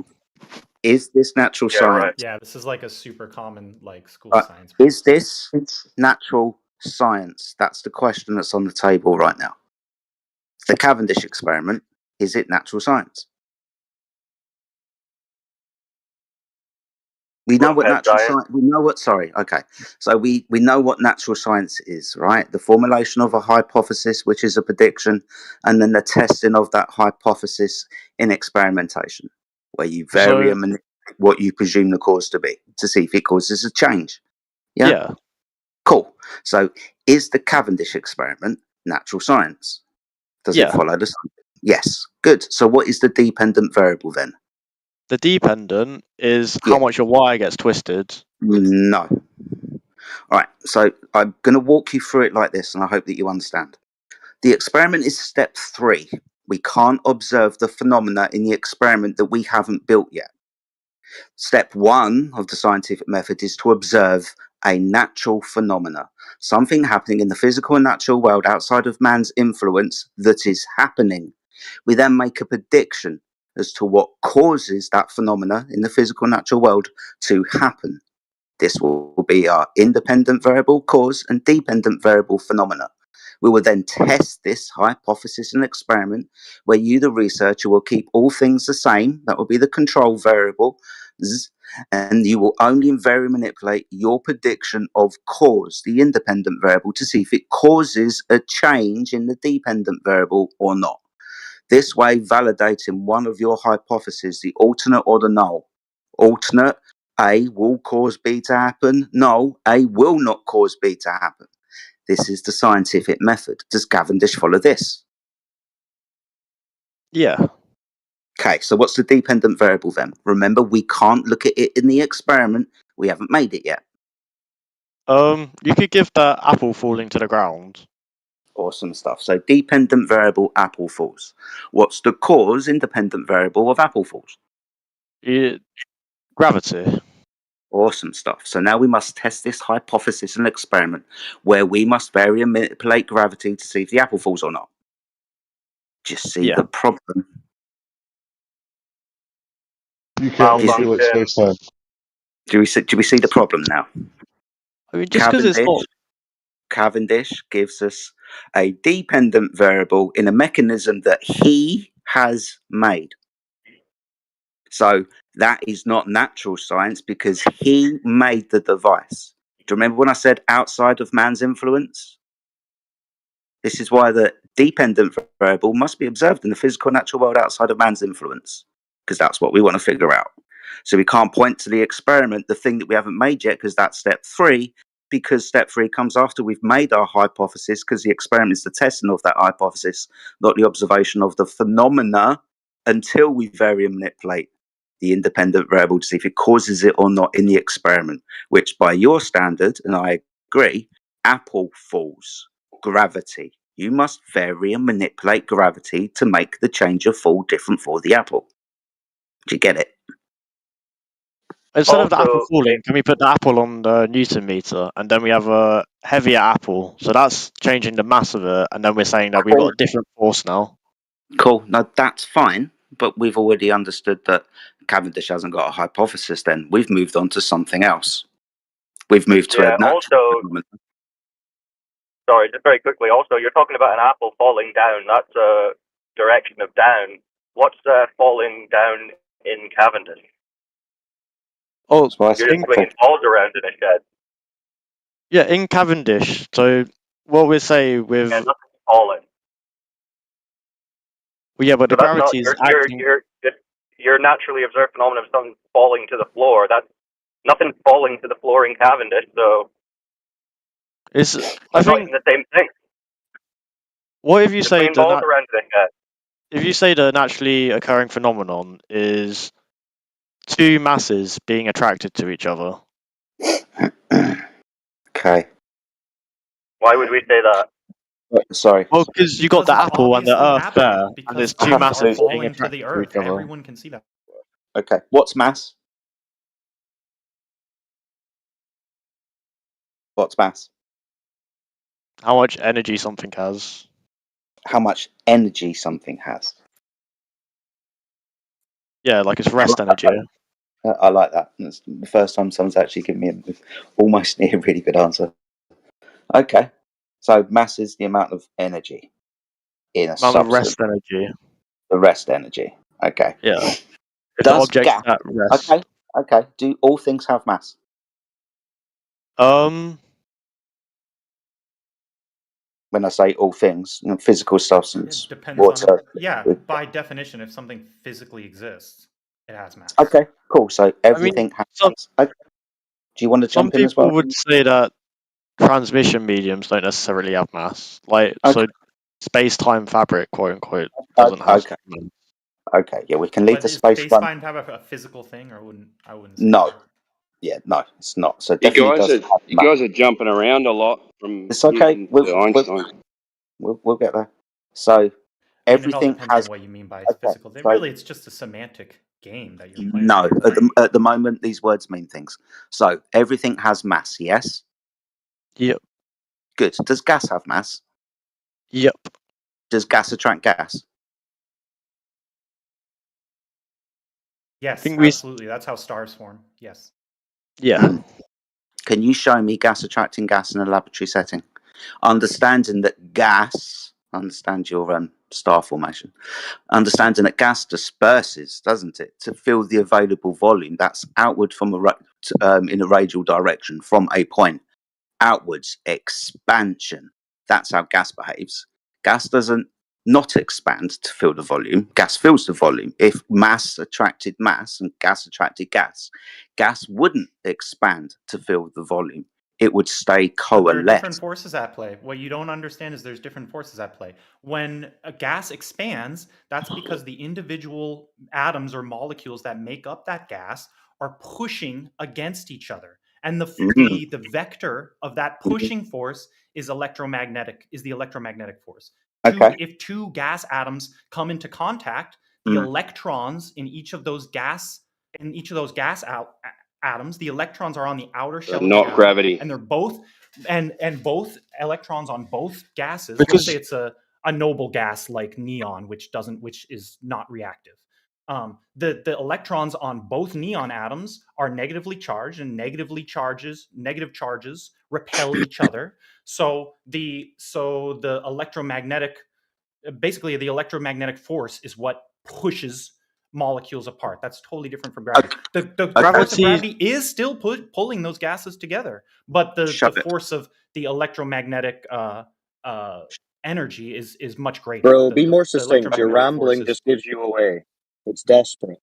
is this natural Yeah, right. science? Yeah, this is like a super common like school science Is practice. this natural science? That's the question that's on the table right now. The Cavendish experiment, is it natural science? We know Rope what head natural science. science. We know what. Sorry. Okay. So we know what natural science is, right? The formulation of a hypothesis, which is a prediction, and then the testing of that hypothesis in experimentation, where you vary So and manipulate what you presume the cause to be to see if it causes a change. Yeah. yeah, Cool. So is the Cavendish experiment natural science? Does it yeah. follow the science? Yes. Good. So what is the dependent variable then? The dependent is Yeah. how much your wire gets twisted. No. All right. So I'm going to walk you through it like this, and I hope that you understand. The experiment is step 3. We can't observe the phenomena in the experiment that we haven't built yet. Step 1 of the scientific method is to observe a natural phenomena, something happening in the physical and natural world outside of man's influence that is happening. We then make a prediction as to what causes that phenomena in the physical natural world to happen. This will be our independent variable cause and dependent variable phenomena. We will then test this hypothesis in an experiment where you, the researcher, will keep all things the same. That will be the control variable. And you will only and very manipulate your prediction of cause, the independent variable, to see if it causes a change in the dependent variable or not. This way, validating one of your hypotheses, the alternate or the null. Alternate, A will cause B to happen. Null, A will not cause B to happen. This is the scientific method. Does Cavendish follow this? Yeah. Okay, so what's the dependent variable then? Remember, we can't look at it in the experiment. We haven't made it yet. You could give the apple falling to the ground. Awesome stuff. So dependent variable, apple falls. What's the cause, independent variable of apple falls? Gravity. Awesome stuff. So now we must test this hypothesis in an experiment where we must vary and manipulate gravity to see if the apple falls or not. Just see the problem. You can't manipulate Malfunction. space time. Do we see the problem now? I mean, just because it's not. Cavendish gives us a dependent variable in a mechanism that he has made. So that is not natural science because he made the device. Do you remember when I said outside of man's influence? This is why the dependent variable must be observed in the physical natural world outside of man's influence, because that's what we want to figure out. So we can't point to the experiment, the thing that we haven't made yet, because that's step 3, because step 3 comes after we've made our hypothesis, because the experiment is the testing of that hypothesis, not the observation of the phenomena, until we vary and manipulate the independent variable to see if it causes it or not in the experiment, which by your standard, and I agree, apple falls. Gravity. You must vary and manipulate gravity to make the change of fall different for the apple. Do you get it? Instead of the apple falling, can we put the apple on the Newton meter, and then we have a heavier apple? So that's changing the mass of it, and then we're saying that we've got a different force now. Cool. No, that's fine. But we've already understood that Cavendish hasn't got a hypothesis. Then we've moved on to something else. We've moved to a natural phenomenon. Sorry, just very quickly. Also, you're talking about an apple falling down. That's a direction of down. What's falling down in Cavendish? Oh, You're just swinging balls around in a shed. Yeah, in Cavendish. So what we say with Yeah, nothing's falling. well, yeah, but So the that's not gravity is acting. your naturally observed phenomenon of something falling to the floor. That's nothing falling to the floor in Cavendish. So It's I think not even the same thing. What if you Just say swinging balls around in a shed? if you say the naturally occurring phenomenon is two masses being attracted to each other? Okay. Why would we say that? Sorry. Well, because you got the apple and the Earth there, and there's two masses being falling to attracted the to Earth. each other. Everyone can see that. Okay. What's mass? What's mass? How much energy something has. How much energy something has. Yeah, like it's rest energy. I like that. It's the first time someone's actually given me almost near a really good answer. Okay. So mass is the amount of energy in a Amount substance. of rest energy. The rest energy. Okay. Yeah. If the Does object's gas? at rest. Okay. Okay. Do all things have mass? When I say all things, physical substance, It depends water. by definition, if something physically exists, it has mass. Okay. Cool. So everything has mass. Okay. Do you want to Some jump in as people well? would say that transmission mediums don't necessarily have mass. Like so space-time fabric, quote unquote, doesn't have mass. Okay, yeah, we can leave But the is space one. space-time have a physical thing, or I wouldn't say No. that. Yeah, no, it's not. So You definitely guys does. are jumping around a lot from It's okay. Newton to Einstein. We'll get there. So I mean, it all everything depends has. on what you mean by Okay, physical thing. so Really, it's just a semantic game that you're playing. no, at the moment these words mean things. So everything has mass. Yes. Yep. Good. Does gas have mass? Yep. Does gas attract gas? Yes, think we. absolutely. That's how stars form. Yes. Yeah. Can you show me gas attracting gas in a laboratory setting? Understanding that gas, understand your star formation, understanding that gas disperses, doesn't it, to fill the available volume that's outward from in a radial direction from a point. Outwards, expansion. That's how gas behaves. Gas doesn't not expand to fill the volume. Gas fills the volume. If mass attracted mass and gas attracted gas, gas wouldn't expand to fill the volume. It would stay But there are different coalesced. forces at play. What you don't understand is there's different forces at play. When a gas expands, that's because the individual atoms or molecules that make up that gas are pushing against each other. And the vector of that pushing force is the electromagnetic force. Okay. If two gas atoms come into contact, the electrons in each of those gas atoms, the electrons are on the outer shell of the Not atom, gravity. and they're both and both electrons on both gases. Because- Let's say it's a noble gas like neon, which is not reactive. The electrons on both neon atoms are negatively charged, and negative charges repel each other. So the electromagnetic force is what pushes molecules apart. That's totally different from gravity. The force of gravity is still pulling those gases together, but the force of the electromagnetic energy is much greater. Bro, The be more succinct. Your electromagnetic force rambling is, just gives you away. It's desperate.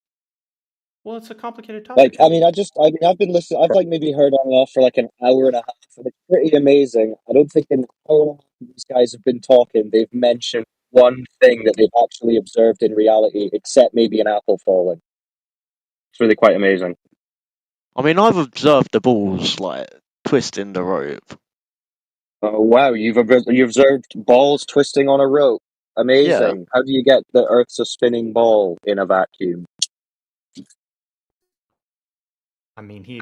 well, it's a complicated Like, topic. I mean, I've been listening. I've like maybe heard on and off for like an hour and a half, and it's pretty amazing. I don't think in an hour and a half these guys have been talking, they've mentioned one thing that they've actually observed in reality, except maybe an apple falling. It's really quite amazing. I mean, I've observed the balls like twisting the rope. Oh wow, you've observed balls twisting on a rope. Amazing. Yeah. How do you get the Earth's a spinning ball in a vacuum? I mean, he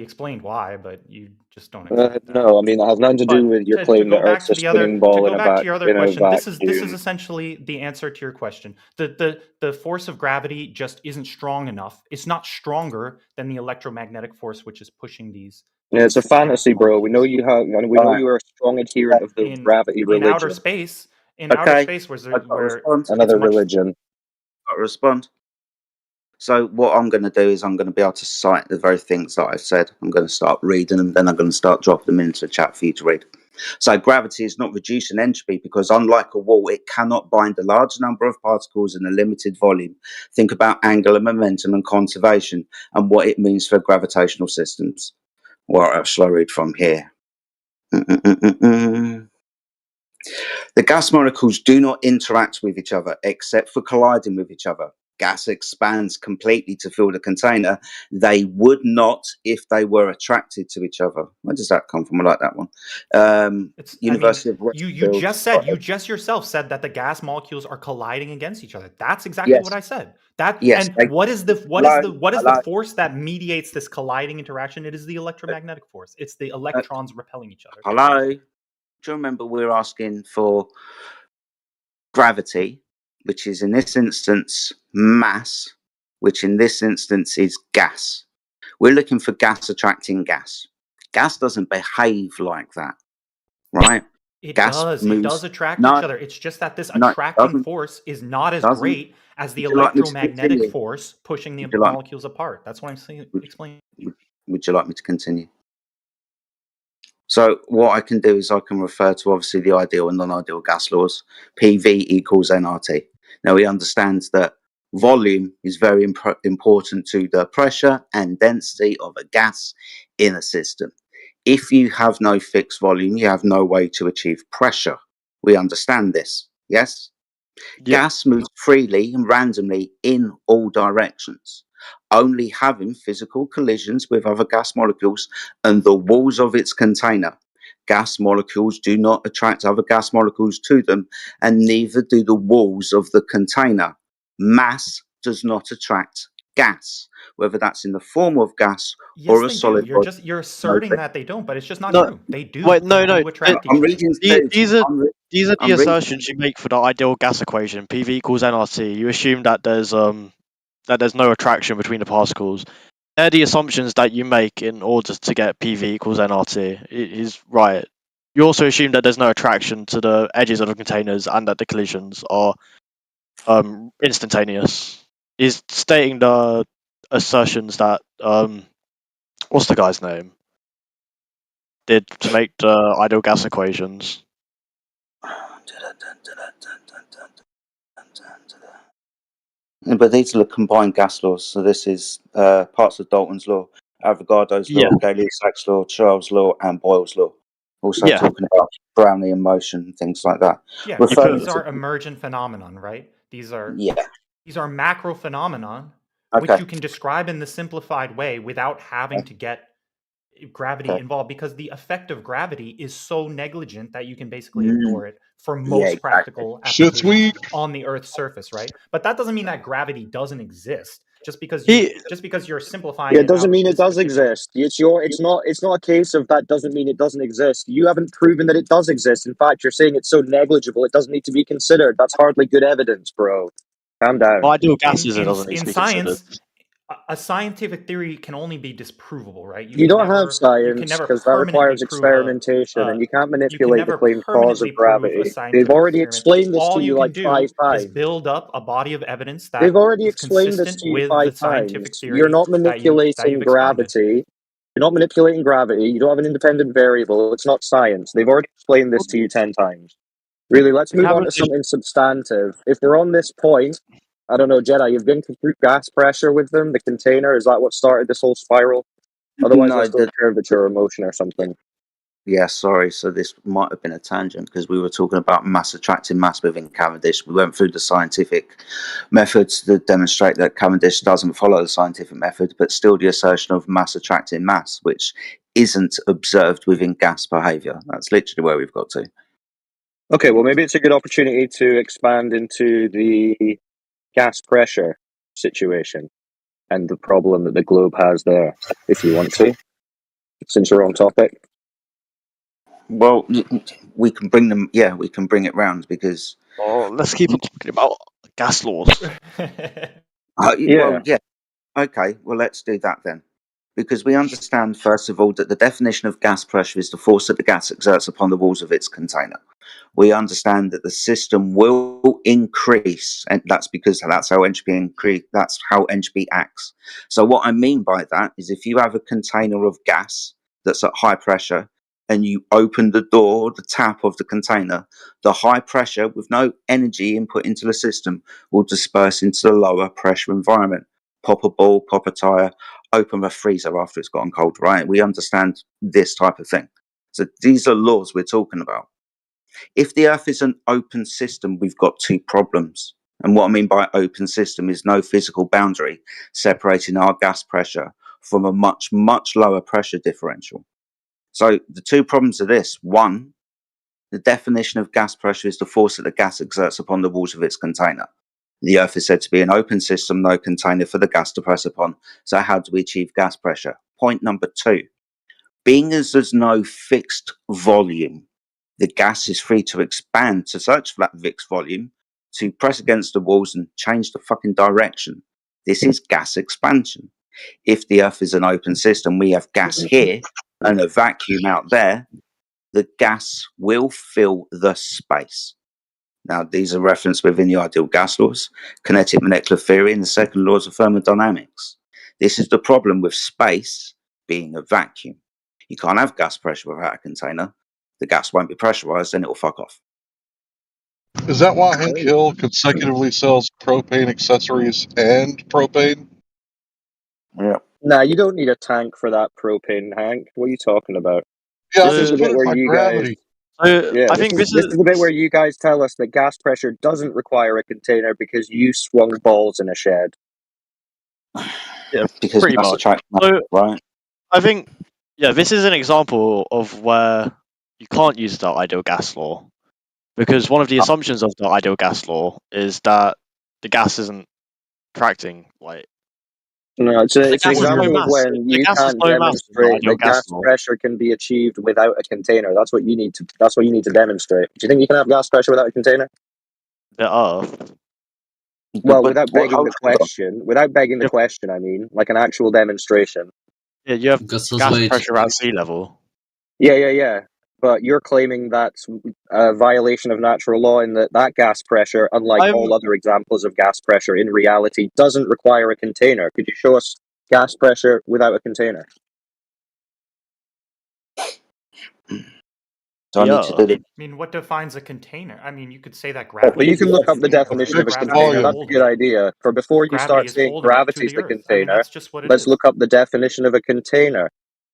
explained why, but you just don't accept that. No, I mean that has nothing to do But with your to claim go that back Earth's to a spinning ball in a your other question, vacuum. this is essentially the answer to your question. The force of gravity just isn't strong enough. It's not stronger than the electromagnetic force, which is pushing these. Yeah, it's a fantasy, bro. We know you have. We know you are a strong adherent of the gravity In outer religion. space. Okay. where Another religion. Got to respond. So what I'm going to do is I'm going to be able to cite the very things that I've said. I'm going to start reading them, then I'm going to start dropping them into the chat for you to read. So gravity is not reducing entropy because, unlike a wall, it cannot bind a large number of particles in a limited volume. Think about angular momentum and conservation and what it means for gravitational systems. Well, shall I read from here? The gas molecules do not interact with each other except for colliding with each other. Gas expands completely to fill the container. They would not if they were attracted to each other. Where does that come from? I like that one. University of you Westfield. just yourself said that the gas molecules are colliding against each other. That's exactly what I said. What is the force that mediates this colliding interaction? It is the electromagnetic force. It's the electrons repelling each other. Hello. Do you remember we were asking for gravity, which is in this instance mass, which in this instance is gas? We're looking for gas attracting gas. Gas doesn't behave like that, right? It gas does. moves. It does attract No, each other. It's just that this no, it attracting doesn't. force is not as Doesn't. great as the Would you like me to electromagnetic continue? force pushing the Would you like- molecules apart. That's what I'm explaining. Would you like me to continue? So what I can do is I can refer to obviously the ideal and non-ideal gas laws. PV equals nRT. Now we understand that volume is very important to the pressure and density of a gas in a system. If you have no fixed volume, you have no way to achieve pressure. We understand this, yes? Yep. Gas moves freely and randomly in all directions, only having physical collisions with other gas molecules and the walls of its container. Gas molecules do not attract other gas molecules to them, and neither do the walls of the container. Mass does not attract gas, whether that's in the form of gas or a Yes, they solid do. body. You're asserting that they don't, but it's just not No, true. They do. wait, no, They no. do attract each I'm other. reading These are the I'm reading. assertions you make for the ideal gas equation. PV equals nRT. You assume that there's that there's no attraction between the particles. They're the assumptions that you make in order to get PV equals nRT. It is right. You also assume that there's no attraction to the edges of the containers and that the collisions are instantaneous. Is stating the assertions that what's the guy's name did to make the ideal gas equations. But these are the combined gas laws. So this is parts of Dalton's law, Avogadro's law, Yeah. Gay-Lussac's law, Charles' law, and Boyle's law. Also Yeah. talking about Brownian motion and things like that. Yeah, because Referring these to, are emergent phenomenon, right? These are yeah, macro phenomenon which Okay. you can describe in the simplified way without having to get gravity Okay. involved, because the effect of gravity is so negligent that you can basically Mm. ignore it for Yeah, most exactly. practical Shit's applications weak. on the Earth's surface, right? But that doesn't mean that gravity doesn't exist. Just because you're simplifying Yeah, it it doesn't out mean it this does particular. exist. It's not a case of that doesn't mean it doesn't exist. You haven't proven that it does exist. In fact, you're saying it's so negligible it doesn't need to be considered. That's hardly good evidence, bro. Calm down. Ideal gases, it in, doesn't need to in be considered. science, a scientific theory can only be disprovable, right? You don't have You can science never because that permanently requires prove experimentation, and you can't you can manipulate the never claimed cause permanently of prove a gravity. They've scientific already experiment. explained this All to you you can like 5 do is times. build up a body of evidence They've that already is explained this consistent to you with 5 the scientific times. You're theory not that you've manipulating expounded. gravity. You're not manipulating gravity. You don't have an independent variable. It's not science. They've already explained this to you 10 times. Really, let's move on to something substantive. If we're on this point, I don't know, Jedi, you've been through gas pressure with them, the container. Is that what started this whole spiral? Otherwise, No, let's go curvature or motion or something. Yeah, sorry. So this might have been a tangent because we were talking about mass attracting mass within Cavendish. We went through the scientific methods to demonstrate that Cavendish doesn't follow the scientific method, but still the assertion of mass attracting mass, which isn't observed within gas behavior. That's literally where we've got to. Okay, well, maybe it's a good opportunity to expand into the gas pressure situation and the problem that the globe has there, if you want to, since you're on topic. Well, we can bring them. Yeah, we can bring it round because. Oh, let's keep on talking about gas laws. Well, yeah. Okay. Well, let's do that then. Because we understand, first of all, that the definition of gas pressure is the force that the gas exerts upon the walls of its container. We understand that the system will increase, and that's because that's how entropy acts. So what I mean by that is if you have a container of gas that's at high pressure and you open the door, the tap of the container, the high pressure with no energy input into the system will disperse into the lower pressure environment. Pop a ball, pop a tire, open a freezer after it's gotten cold, right? We understand this type of thing. So these are laws we're talking about. If the Earth is an open system, we've got two problems. And what I mean by open system is no physical boundary separating our gas pressure from a much, much lower pressure differential. So the two problems are this. One, the definition of gas pressure is the force that the gas exerts upon the walls of its container. The Earth is said to be an open system, no container for the gas to press upon. So how do we achieve gas pressure? Point number two, being as there's no fixed volume, the gas is free to expand to such flat fixed volume to press against the walls and change the fucking direction. This is gas expansion. If the Earth is an open system, we have gas here and a vacuum out there. The gas will fill the space. Now, these are referenced within the ideal gas laws, kinetic molecular theory, and the second laws of thermodynamics. This is the problem with space being a vacuum. You can't have gas pressure without a container. The gas won't be pressurized, and it will fuck off. Is that why Hank Hill consecutively sells propane accessories and propane? Yeah. Nah, you don't need a tank for that propane, Hank. What are you talking about? Yeah, This I'll is the just put bit it where by you guys. gravity. Yeah, I think this is the bit where you guys tell us that gas pressure doesn't require a container because you swung balls in a shed. Yeah, Because pretty mass much. attracts mass, So right? I think, yeah, this is an example of where you can't use the ideal gas law, because one of the assumptions of the ideal gas law is that the gas isn't attracting light. No, it's an gas is low example of mass. when The you gas is can't low mass in the demonstrate ideal that gas gas law. pressure can be achieved without a container. That's what you need to. That's what you need to demonstrate. Do you think you can have gas pressure without a container? The Earth. Well, But without what? begging the Hold on. question, I mean, like an actual demonstration. Yeah, you have Gus, gas wait. pressure at sea level. Yeah. But you're claiming that's a violation of natural law in that gas pressure, unlike all other examples of gas pressure in reality, doesn't require a container. Could you show us gas pressure without a container? So I need to do Earth. this. I mean, what defines a container? I mean, you could say that Oh, gravity but you is can the look up the container, or definition of a Fixed gravity container. is volume. That's a good holding it. idea. For before you Gravity start is saying holding it to gravity's the the earth. I mean, container, that's just what it let's is. look up the definition of a container.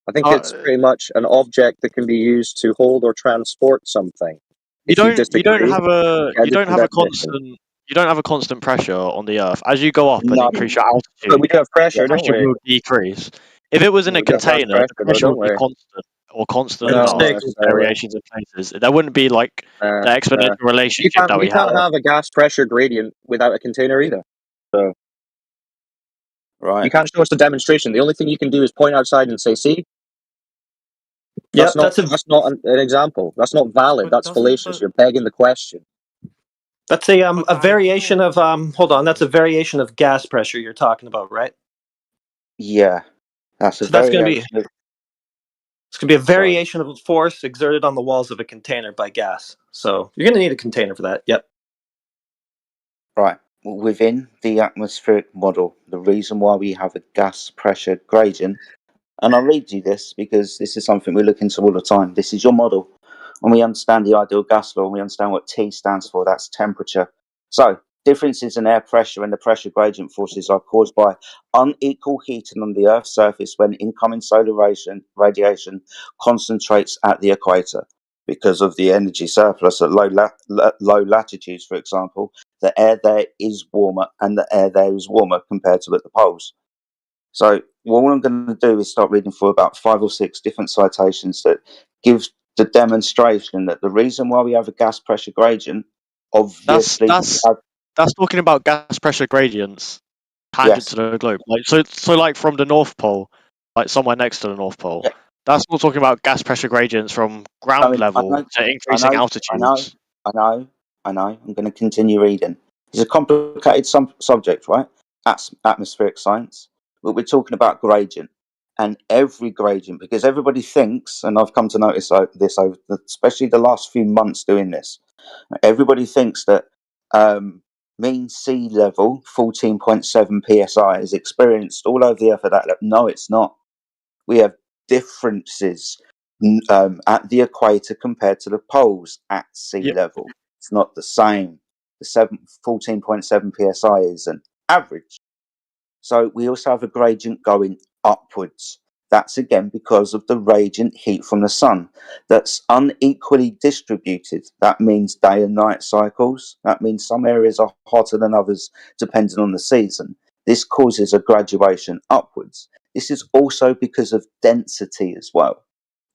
I think it's pretty much an object that can be used to hold or transport something. You If you don't disagree, have a get a different definition. you don't have a constant pressure on the Earth. As you go up and No, increase your but we altitude, do have the pressure, don't pressure we? will decrease. If it was in No, a we do have gas container, the pressure, though, pressure don't would be we? constant or constant No, enough not with necessarily. variations in places. There wouldn't be like the exponential You relationship can't that we you can't have. have a gas pressure gradient without a container either. So Right. you can't show us the demonstration. The only thing you can do is point outside and say, "See, Yep, that's not an example. That's not valid. That's fallacious. You're begging the question." That's a variation of hold on, that's a variation of gas pressure you're talking about, right? Yeah, that's a So that's going to be variation of. it's going to be a Sorry. variation of force exerted on the walls of a container by gas. So you're going to need a container for that. Yep. Right. Within the atmospheric model, the reason why we have a gas pressure gradient, and I'll read you this because this is something we look into all the time. This is your model, and we understand the ideal gas law, and we understand what T stands for. That's temperature. So, differences in air pressure and the pressure gradient forces are caused by unequal heating on the Earth's surface when incoming solar radiation concentrates at the equator. Because of the energy surplus at low latitudes, for example, the air there is warmer, and the air there is warmer compared to at the poles. So what I'm going to do is start reading for about 5 or 6 different citations that give the demonstration that the reason why we have a gas pressure gradient, obviously, That's talking about gas pressure gradients tangent to the globe. Like so like from the North Pole, like somewhere next to the North Pole. That's not talking about gas pressure gradients from ground level to increasing altitudes. I know. I'm going to continue reading. It's a complicated subject, right? That's atmospheric science. But we're talking about gradient. And every gradient, because everybody thinks, and I've come to notice this over, especially the last few months doing this, everybody thinks that mean sea level, 14.7 psi, is experienced all over the Earth at that level. No, it's not. We have differences at the equator compared to the poles at sea level. It's not the same. The 14.7 psi is an average. So we also have a gradient going upwards. That's again because of the radiant heat from the sun. That's unequally distributed. That means day and night cycles. That means some areas are hotter than others depending on the season. This causes a graduation upwards. This is also because of density as well.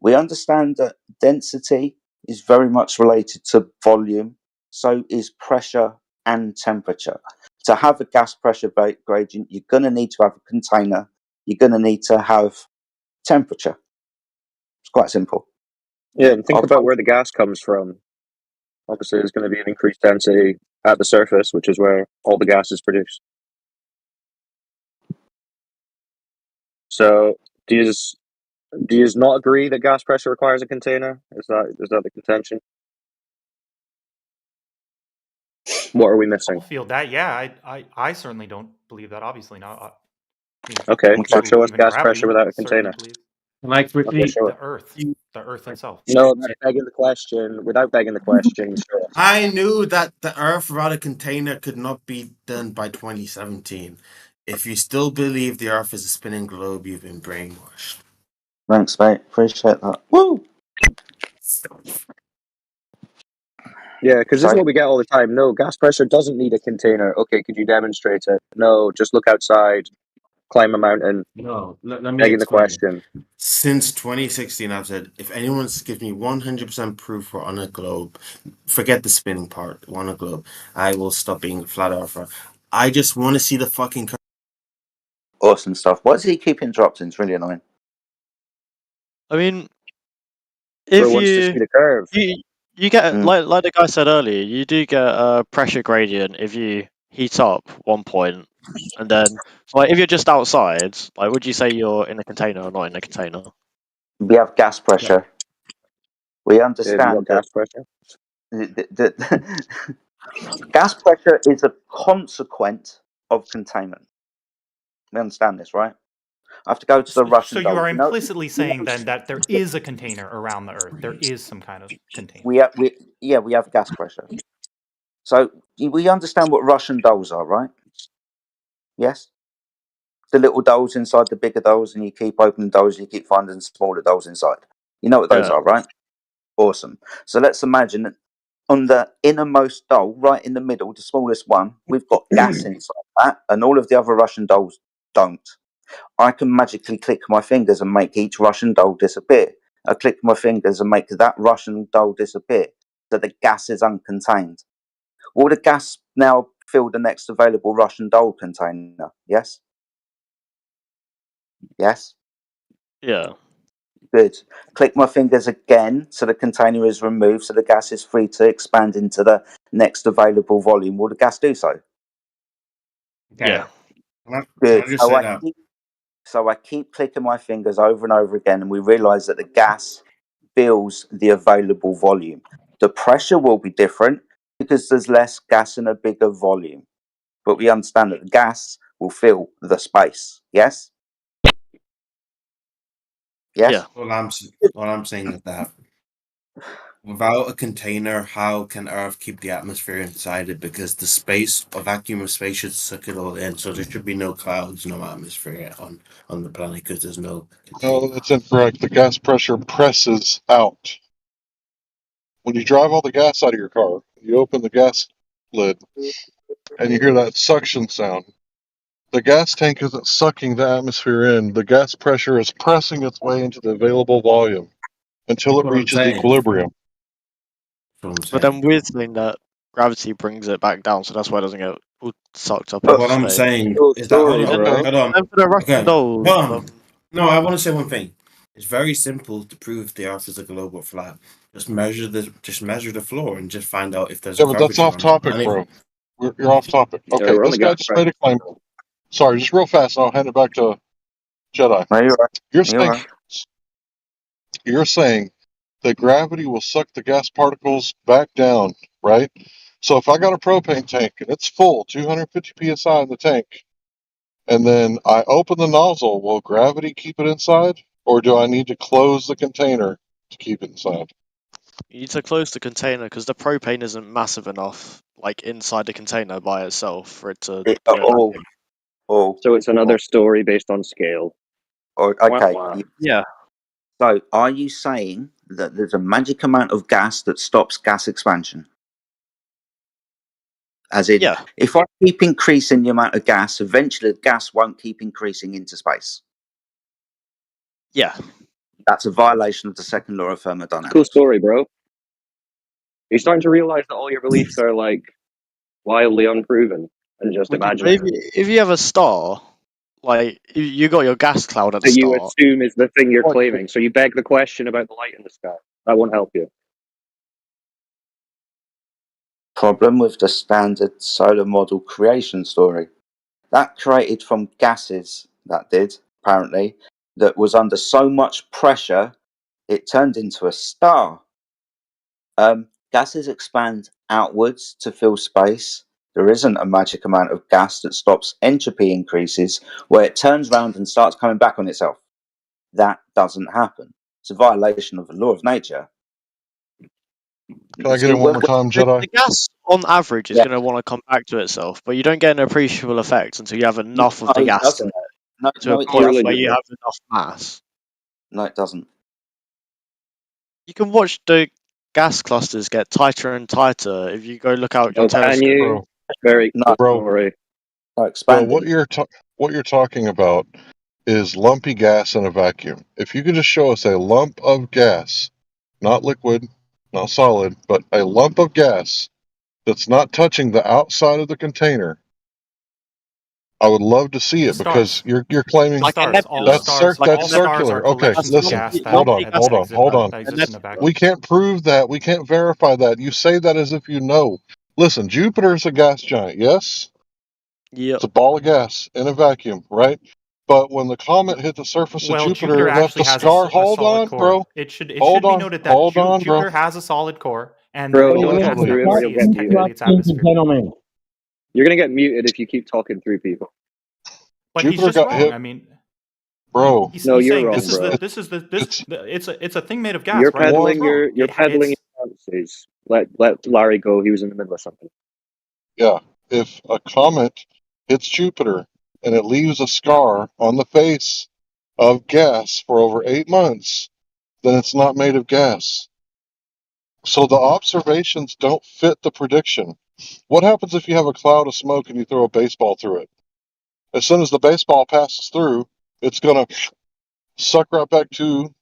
We understand that density is very much related to volume, so is pressure and temperature. To have a gas pressure gradient, you're going to need to have a container. You're going to need to have temperature. It's quite simple. Yeah, and think about where the gas comes from. Obviously, there's going to be an increased density at the surface, which is where all the gas is produced. So, do you not agree that gas pressure requires a container? Is that the contention? What are we missing? I'll feel that. Yeah, I certainly don't believe that. Obviously not. I mean, Okay, so people who show us believe in gas pressure gravity without a certainly container. believe Like Okay, show the it. Earth itself. No, that's begging the question. Without begging the question, show us. I knew that the Earth without a container could not be done by 2017. If you still believe the Earth is a spinning globe, you've been brainwashed. Thanks, mate. Appreciate that. Woo! Yeah, because this is what we get all the time. No, gas pressure doesn't need a container. Okay, could you demonstrate it? No, just look outside, climb a mountain. No, let me Begging the explain. question. Since 2016, I've said if anyone gives me 100% proof we're on a globe, forget the spinning part, we're on a globe, I will stop being a flat earther. I just want to see the fucking. Awesome stuff. Why does he keep interrupting? It's really annoying. I mean, Bro if wants to see the curve. you get like the guy said earlier, you do get a pressure gradient if you heat up 1 point, and then like if you're just outside, like would you say you're in a container or not in a container? We have gas pressure. We Dave, you understand got gas pressure? that gas pressure is a consequence of containment. We understand this, right? I have to go to the Russian So you doll. are implicitly saying then that there is a container around the Earth. There is some kind of container. We have gas pressure. So we understand what Russian dolls are, right? Yes. The little dolls inside the bigger dolls, and you keep opening dolls, you keep finding smaller dolls inside. You know what those Yeah. are, right? Awesome. So let's imagine that on the innermost doll, right in the middle, the smallest one, we've got gas inside that, and all of the other Russian dolls don't. I can magically click my fingers and make each Russian doll disappear. I click my fingers and make that Russian doll disappear. So the gas is uncontained. Will the gas now fill the next available Russian doll container? Yes? Yes? Yeah. Good. Click my fingers again so the container is removed so the gas is free to expand into the next available volume. Will the gas do so? Okay. Yeah. Can Good. I just say that? So I keep clicking my fingers over and over again, and we realize that the gas fills the available volume. The pressure will be different because there's less gas in a bigger volume. But we understand that the gas will fill the space. Yes? Yes? Yeah. All I'm saying is that without a container, how can Earth keep the atmosphere inside it? Because the space, a vacuum of space should suck it all in, so there should be no clouds, no atmosphere on the planet because there's no container. No, that's incorrect. The gas pressure presses out. When you drive all the gas out of your car, you open the gas lid and you hear that suction sound. The gas tank isn't sucking the atmosphere in. The gas pressure is pressing its way into the available volume until it What I'm reaches saying. equilibrium. What I'm But saying. then we're saying that gravity brings it back down, so that's why it doesn't get all sucked up. But into what I'm space. saying Cool is that story, hold bro. on. And for the Russian Okay, dolls, hold on. No, I want to say one thing. It's very simple to prove the Earth is a global flat. Just measure the floor and just find out if there's a Yeah, but that's curvature off on the topic, planet. bro. You're off topic. Yeah, Okay, we're on this the guy gas just pressure. made a claim. Sorry, just real fast, and I'll hand it back to Jedi. No, you're right. You're saying that gravity will suck the gas particles back down, right? So if I got a propane tank and it's full, 250 psi in the tank, and then I open the nozzle, will gravity keep it inside, or do I need to close the container to keep it inside? you need to close the container because the propane isn't massive enough, like inside the container by itself, for it to bring it back in. So it's another story based on scale. Okay. Yeah. So are you saying that there's a magic amount of gas that stops gas expansion? As in, Yeah. if I keep increasing the amount of gas, eventually the gas won't keep increasing into space. Yeah. That's a violation of the second law of thermodynamics. Cool story, bro. You're starting to realize that all your beliefs are like wildly unproven and just imaginary. If you have a star, like you got your gas cloud at the That you start. assume is the thing you're Watch claiming. it. So you beg the question about the light in the sky. That won't help you. Problem with the standard solar model creation story. That created from gases, that did, apparently, that was under so much pressure, it turned into a star. Gases expand outwards to fill space. There isn't a magic amount of gas that stops entropy increases where it turns around and starts coming back on itself. That doesn't happen. It's a violation of the law of nature. Can I get it one more time, Jedi? The gas, on average, is Yeah. going to want to come back to itself, but you don't get an appreciable effect until you have enough of No, the it gas in doesn't. it to No, a it point doesn't. where you have enough mass. No, it doesn't. You can watch the gas clusters get tighter and tighter if you go look out your telescope. Can you? Bro. Very cool Bro. story. Bro, what you're talking about is lumpy gas in a vacuum. If you could just show us a lump of gas, not liquid, not solid, but a lump of gas that's not touching the outside of the container, I would love to see it because you're claiming that's circular. Okay, listen, hold on. We can't prove that. We can't verify that. You say that as if you know. Listen, Jupiter's a gas giant, yes? Yep. It's a ball of gas in a vacuum, right? But when the comet hit the surface of Well, Jupiter, Jupiter it left actually a has scar. a Hold solid on, core. bro. It should Hold be on. noted that Hold on, bro. Jupiter has a solid core, and Bro, the don't gas talk Allegedly. that through we him or see you'll is get technically muted. its atmosphere. You're gonna get muted if you keep talking through people. But he's Jupiter just got wrong. hit, I mean, bro. No, he's you're saying wrong, this is bro. it's a thing made of gas, You're right? But he's peddling wrong. your peddling It's your fantasies. Let Larry go. He was in the middle of something. Yeah. If a comet hits Jupiter and it leaves a scar on the face of gas for over 8 months, then it's not made of gas. So the observations don't fit the prediction. What happens if you have a cloud of smoke and you throw a baseball through it? As soon as the baseball passes through, it's going to suck right back to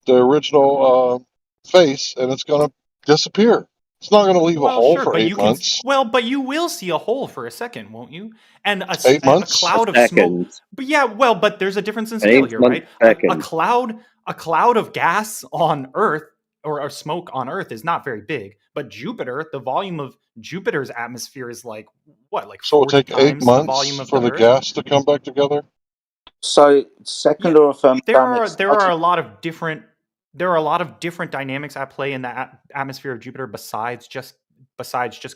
the original face and it's going to disappear. It's not going to leave a well, hole sure, for but 8 months. but you will see a hole for a second, won't you? And 8 a months? cloud A of smoke. second. But yeah, well, but there's a difference in An scale here, 8-month right? second. A cloud of gas on Earth or smoke on Earth is not very big, but Jupiter, the volume of Jupiter's atmosphere is like what, like So it'll 40 take 8 times the volume months of for the the Earth. gas to come back together? So, second law of thermodynamics. There are a lot of different dynamics at play in the atmosphere of Jupiter besides just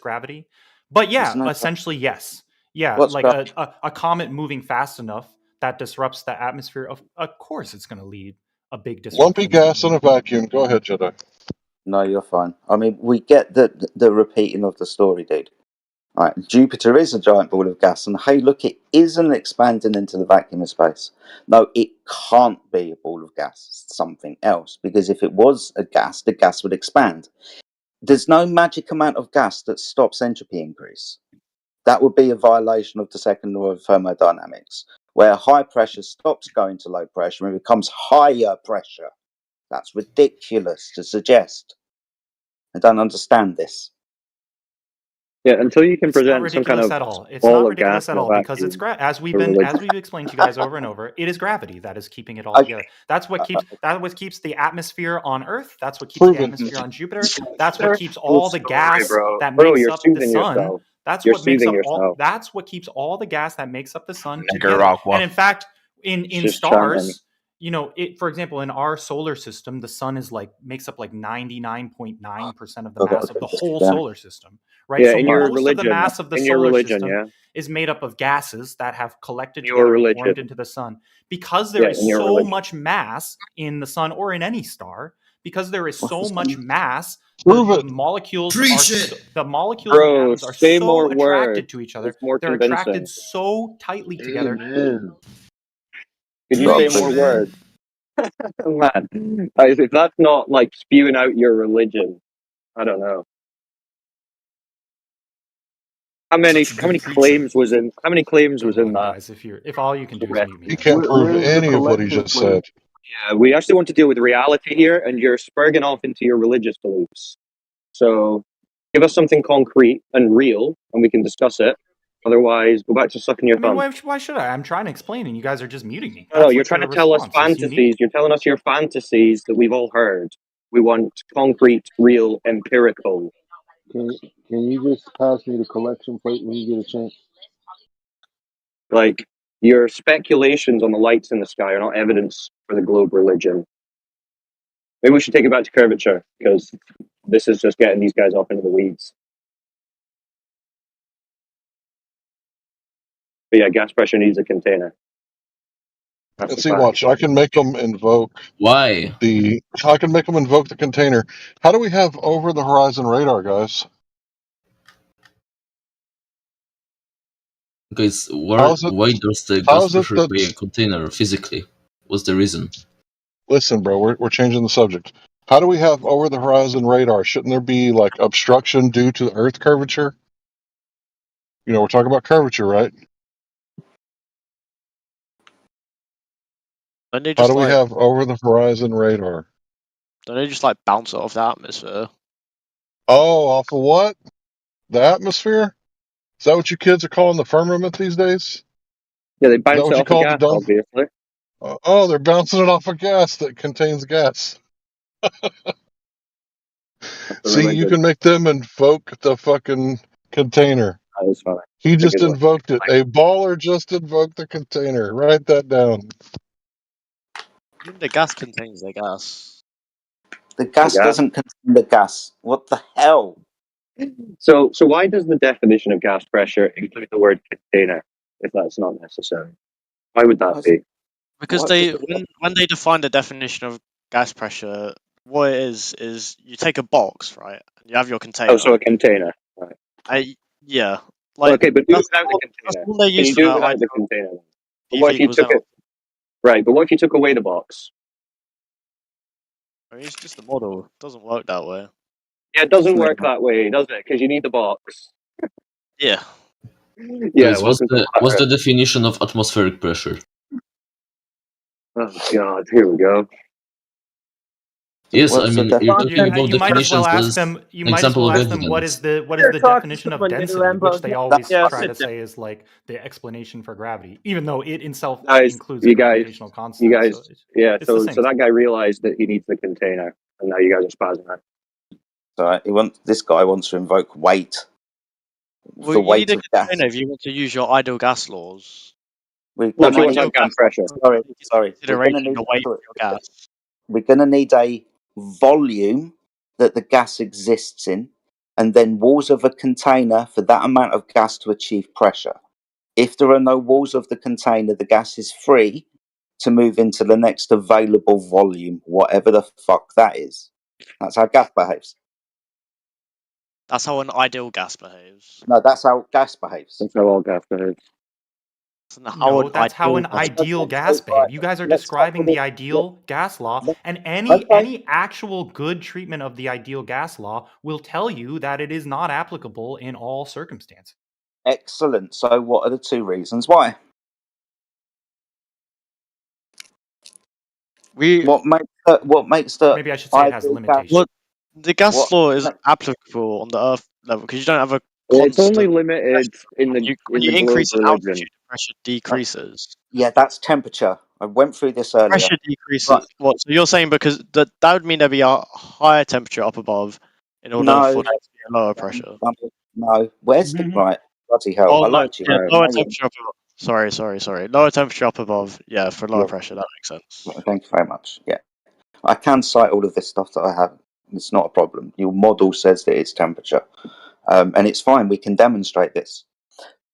gravity. But There's yeah, no. essentially yes. Yeah, What's like gravity? a comet moving fast enough that disrupts the atmosphere. Of course, it's going to lead a big Lumpy disruption. gas in a vacuum. Go ahead, Jedi. No, you're fine. I mean, we get the repeating of the story, dude. Right, Jupiter is a giant ball of gas, and hey, look, it isn't expanding into the vacuum of space. No, it can't be a ball of gas. It's something else, because if it was a gas, the gas would expand. There's no magic amount of gas that stops entropy increase. That would be a violation of the second law of thermodynamics, where high pressure stops going to low pressure and becomes higher pressure. That's ridiculous to suggest. I don't understand this. Yeah, until you can It's not present some kind ridiculous of at all. It's ball not of gas ridiculous in at a all because it's vacuum as for religion. we've explained to you guys over and over. It is gravity that is keeping it all Okay. together. That's what keeps the atmosphere on Earth. That's what keeps the Proven. atmosphere on Jupiter. That's what keeps Cool all the story, gas bro. that Bro, makes you're up the soothing sun. yourself. You're soothing yourself. That's what keeps all the gas that makes up the sun Nigger together. rock And one. in fact, It's in just chanting. stars, for example, in our solar system, the sun makes up like 99.9% of the mass of the whole Yeah. solar system, right? Yeah, So in your most of the religion. mass of the In your solar religion, system yeah. is made up of gases that have collected Your together and religion. formed into the sun. Because there Yeah, is in your so religion. much mass in the sun or in any star, because there is so much mass, Prove the it. molecules Preach are it. the molecules and Bro, atoms are say so more attracted words. to each other. It's more They're attracted convincing. so tightly together. Amen. Could you say Preach, more Rocking. man. words? Man, if that's not like spewing out your religion, I don't know. How many Such a good preacher. claims was in Good that? one, guys. If all you can do is mute me, He that's can't fine. prove Where's the any of what he collection just plate? said. Yeah, we actually want to deal with reality here, and you're spurging off into your religious beliefs. So give us something concrete and real, and we can discuss it. Otherwise, go back to sucking your I mean, thumb. why should I? I'm trying to explain, and you guys are just muting me. No, That's you're like trying the to tell us response. It's fantasies. unique. You're telling us your fantasies that we've all heard. We want concrete, real, empirical. Can you just pass me the collection plate when you get a chance? Like, your speculations on the lights in the sky are not evidence for the globe religion. Maybe we should take it back to curvature, because this is just getting these guys off into the weeds. But yeah, gas pressure needs a container. That's And a see, fact. watch. I can make them invoke Why? the container. How do we have over the horizon radar, guys? Because How's it? why does the gas How's it pressure that? require a container physically? What's the reason? Listen, bro. We're changing the subject. How do we have over the horizon radar? Shouldn't there be like obstruction due to the Earth curvature? We're talking about curvature, right? Don't they How just do we like have over the horizon radar? bounce it off the atmosphere? Oh, off of what? The atmosphere? Is that what you kids are calling the firmament these days? Yeah, they Is that bounce it what you off a call the gas, dumb? obviously. Oh, they're bouncing it off a gas that contains gas. That's the See, you religion. can make them invoke the fucking container. That was funny. He That's a just good one. invoked it. A baller just invoked the container. Write that down. I mean, the gas contains the gas. The gas gas? doesn't contain the gas. What the hell? So why does the definition of gas pressure include the word container if that's not necessary? Why would that be? Because What does they the when they define the definition of gas pressure, what it is you take a box, right? You have your Oh, container. so a container. Right. Yeah, Well, like okay, but do it that's without the all, that's container. all they Can use you for do it that without the ideal container? But EV what if you equals took NR. it? Right, but what if you took away the box? I mean, it's just a model. It doesn't work that way. Yeah, it doesn't work that way, does it? Because you need the box. Yeah. Yeah, Guys, welcome to what's the Flat Earth. definition of atmospheric pressure? Oh God, here we go. Yes, I What's the mean you're talking about You might as well definitions ask as them. You an might as example well of ask them what is evidence. the Talk to definition of someone, density, Rambo. which they Yeah, always yeah, try sit to down. say is like the explanation for gravity, even though it itself Guys, includes a gravitational you constant. guys, So yeah. it's the So same that thing. guy realized that he needs the container, and now you guys are spazzing out. So this guy wants to invoke weight. Well, The you need weight a of gas. container if you want to use your ideal gas laws. We, No, we if you might want need. that gas pressure. Sorry, Take into sorry. We're going to consideration need. the weight of your gas. We're going to need a volume that the gas exists in, and then walls of a container for that amount of gas to achieve pressure. If there are no walls of the container, the gas is free to move into the next available volume, whatever the fuck that is. That's how gas behaves. That's how an ideal gas behaves. No, that's how gas behaves. That's how all gas behaves. That's how No, an that's how an gas ideal Okay, gas so behave. right, You guys are let's start describing with the it. ideal gas law, and Okay. any actual good treatment of the ideal gas law will tell you that it is not applicable in all circumstances. Excellent. So, what are the two reasons why? We What makes the Maybe I should say it has ideal gas? limitations. Well, the gas What law is applicable on the Earth level because you don't have a It's only constant limited in when the you globe increase in religion. altitude, the pressure decreases. Yeah, that's temperature. I went through this earlier. Pressure decreases. Right. What? So you're saying because that would mean there'd be a higher temperature up above in order No, for there to be a lower pressure. no. Where's the right? Bloody hell! Oh I no, like you. yeah, Right. lower Hang on. temperature up above. Sorry. Lower temperature up above. Yeah, for lower Yeah, pressure. That makes sense. thank you very much. Yeah, I can cite all of this stuff that I have. It's not a problem. Your model says that it's temperature, and it's fine. We can demonstrate this.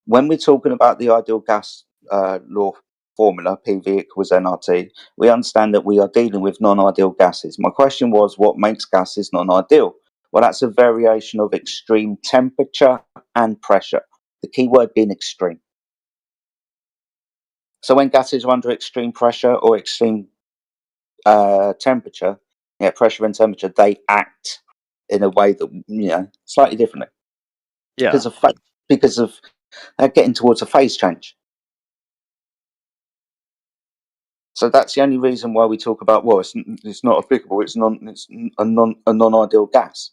When we're talking about the ideal gas law formula, PV equals nRT, we understand that we are dealing with non-ideal gases. My question was, what makes gases non-ideal? Well, that's a variation of extreme temperature and pressure. The key word being extreme. So when gases are under extreme pressure or extreme temperature, pressure and temperature, they act in a way that slightly differently Yeah. because of getting towards a phase change. So that's the only reason why we talk about it's not applicable. It's a non-ideal gas.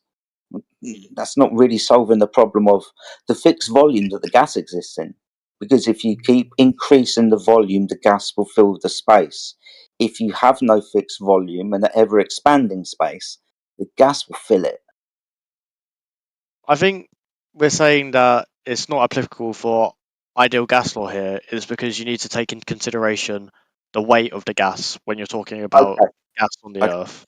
That's not really solving the problem of the fixed volume that the gas exists in. Because if you keep increasing the volume, the gas will fill the space. If you have no fixed volume and an ever expanding space, the gas will fill it. I think we're saying that it's not applicable for ideal gas law here is because you need to take into consideration the weight of the gas when you're talking about Okay. gas on the Earth.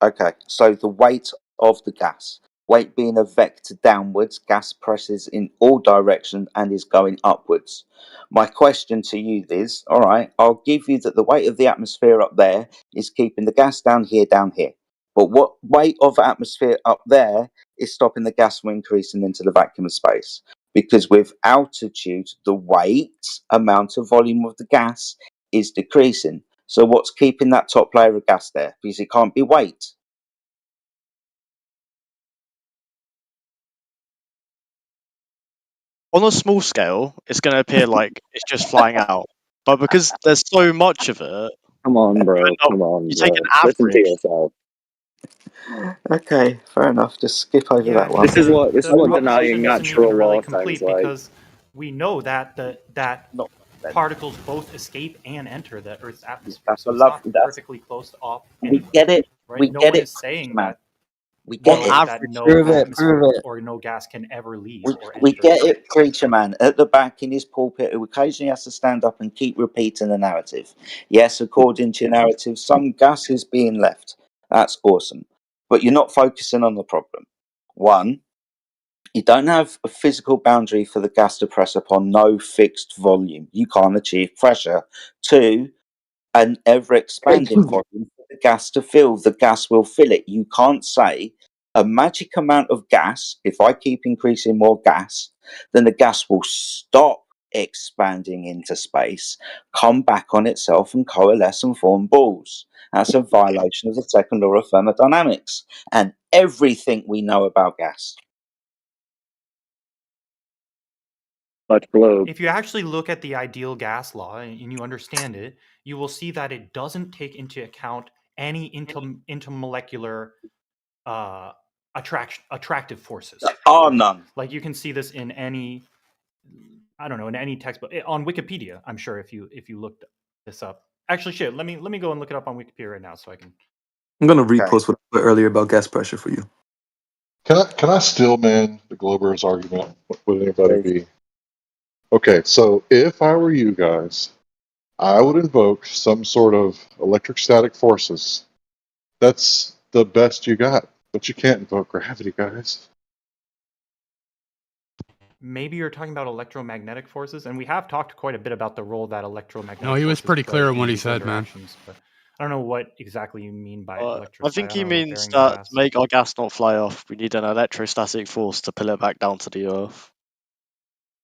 Okay, so the weight of the gas. Weight being a vector downwards, gas presses in all directions and is going upwards. My question to you is, all right, I'll give you that the weight of the atmosphere up there is keeping the gas down here. But what weight of atmosphere up there is stopping the gas from increasing into the vacuum of space? Because with altitude, the weight amount of volume of the gas is decreasing. So what's keeping that top layer of gas there? Because it can't be weight. On a small scale, it's going to appear like it's just flying out. But because there's so much of it, Come on, bro. you take an Listen to average. yourself. Okay, fair enough. Just skip over Yeah, I that mean one. This is the what proposition denying isn't even natural really law sounds complete like. because we know that that Not then. particles both escape and enter the Earth's atmosphere, That's so a it's love. not That's perfectly closed off we anywhere, get it. right? We No get one it, is saying man. that. We More get like it. that no Prove it, atmosphere prove it. or no gas can ever leave or We enter. get it, preacher man at the back in his pulpit who occasionally has to stand up and keep repeating the narrative. Yes, according to your narrative, some gas is being left. That's awesome. But you're not focusing on the problem. One, you don't have a physical boundary for the gas to press upon no fixed volume. You can't achieve pressure. Two, an ever expanding volume for the gas to fill. The gas will fill it. You can't say a magic amount of gas, if I keep increasing more gas, then the gas will stop expanding into space, come back on itself and coalesce and form balls. That's a violation of the second law of thermodynamics and everything we know about gas. If you actually look at the ideal gas law and you understand it, you will see that it doesn't take into account any intermolecular attractive forces. Are none. Like you can see this in any, I don't know, in any textbook on Wikipedia. I'm sure if you looked this up. Actually, shit. Let me go and look it up on Wikipedia right now so I can. I'm gonna repost what I put earlier about gas pressure for you. Can I still man the Glober's argument? Would anybody be? Okay, so if I were you guys, I would invoke some sort of electrostatic forces. That's the best you got, but you can't invoke gravity, guys. Maybe you're talking about electromagnetic forces, and we have talked quite a bit about the role that electromagnetic. No, he was forces pretty play clear in in what he these said, man. interactions, but I don't know what exactly you mean by I electrostatic. think he I don't know, means bearing that gas. to make our gas not fly off, we need an electrostatic force to pull it back down to the Earth.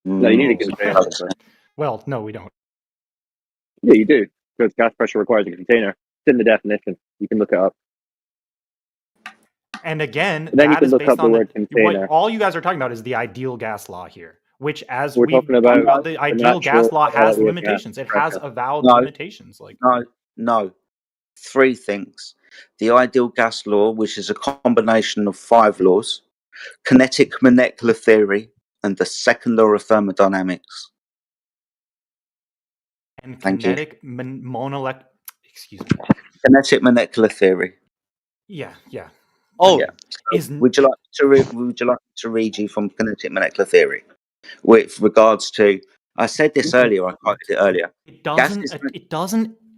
No, you need a container. But... Well, no, we don't. Yeah, you do, because gas pressure requires a container. It's in the definition. You can look it up. And again, And then you that can is look based up the on word what container. all you guys are talking about is the ideal gas law here, which, as We're we've talking talked about about, the the ideal gas natural law has quality of gas limitations. It has pressure. avowed No, limitations. Like no. Three things. The ideal gas law, which is a combination of 5 laws, kinetic molecular theory, and the second law of thermodynamics. and Thank you. kinetic excuse me. Kinetic molecular theory. Yeah. Oh, Yeah. So would you like to read you from kinetic molecular theory with regards to? I said this earlier. I quoted it earlier.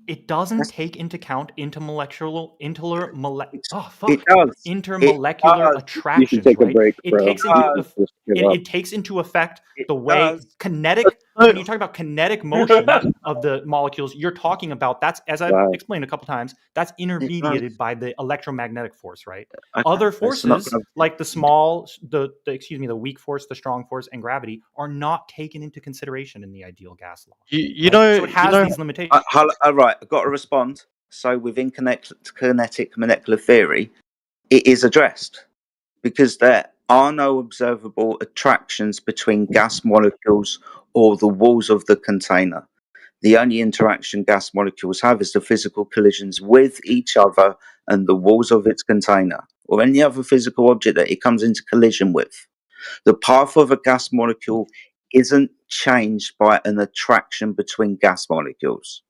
It doesn't take into account intermolecular It does. intermolecular You should attractions, take a right? break, It bro. takes into Just give up. it takes into effect the way does. kinetic. When you talk about kinetic motion of the molecules, you're talking about that's, as I've Wow. explained a couple times, that's intermediated by the electromagnetic force, right? Okay, Other it's not forces gonna- like the weak force, the strong force, and gravity are not taken into consideration in the ideal gas law. you Right? know, So it has these limitations. All right, I've got to respond. So within kinetic molecular theory, it is addressed because there are no observable attractions between gas molecules or the walls of the container. The only interaction gas molecules have is the physical collisions with each other and the walls of its container, or any other physical object that it comes into collision with. The path of a gas molecule isn't changed by an attraction between gas molecules.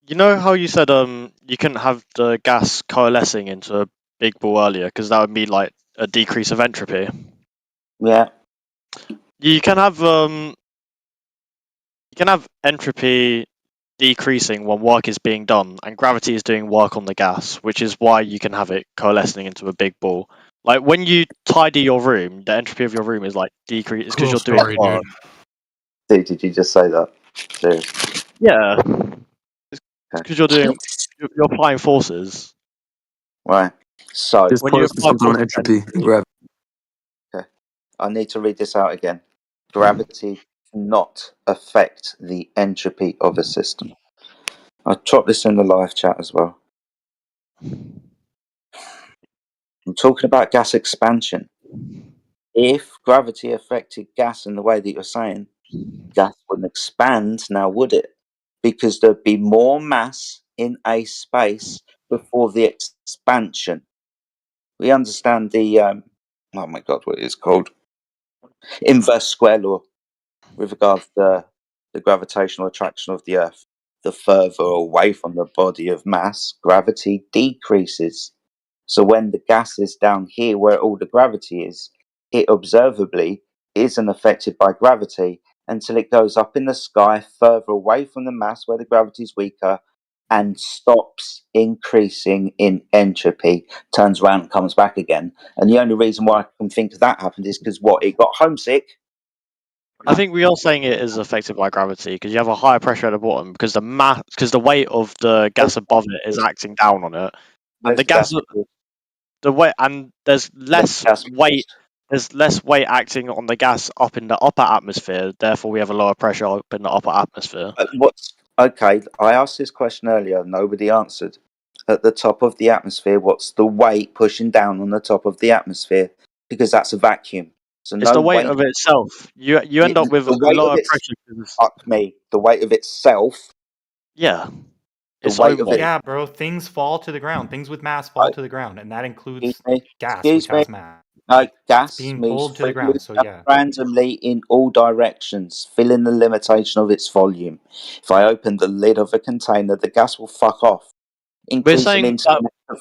you know how you said you couldn't have the gas coalescing into a big ball earlier because that would mean like a decrease of entropy. Yeah. You can have entropy decreasing when work is being done, and gravity is doing work on the gas, which is why you can have it coalescing into a big ball. Like when you tidy your room, the entropy of your room is like decreased. It's because Cool you're story, doing work. dude. Did you just say that? Serious. Yeah, it's Okay. because you're applying forces. Right. So Just When you post apply something on forces, entropy and gravity. okay. I need to read this out again. Gravity not affect the entropy of a system. I dropped this in the live chat as well. I'm talking about gas expansion. If gravity affected gas in the way that you're saying, gas wouldn't expand now, would it? Because there'd be more mass in a space before the expansion. We understand the, oh my God, what it is called? Inverse square law with regards to the gravitational attraction of the Earth. The further away from the body of mass, gravity decreases. So when the gas is down here where all the gravity is, it observably isn't affected by gravity until it goes up in the sky further away from the mass where the gravity is weaker and stops increasing in entropy, turns around and comes back again. And the only reason why I can think of that happened is because what? It got homesick. I think we are saying it is affected by gravity because you have a higher pressure at the bottom because the weight of the gas above it is acting down on it, and the gas the weight and there's less weight. There's less weight acting on the gas up in the upper atmosphere. Therefore, we have a lower pressure up in the upper atmosphere. What's okay? I asked this question earlier. Nobody answered. At the top of the atmosphere, what's the weight pushing down on the top of the atmosphere? Because that's a vacuum. So It's no the weight weight. of itself. You end up with The a weight of lower it. pressure. 'Cause, Fuck me. The weight of itself. yeah, The its weight own of it. weight. Yeah, bro. Things fall to the ground. Things with mass fall to the ground, and that includes gas, Excuse which me. has mass. Gas Being moves pulled to the freely ground. So and yeah. randomly in all directions, filling the limitation of its volume. If I open the lid of a container, the gas will fuck off, We're increasing saying into that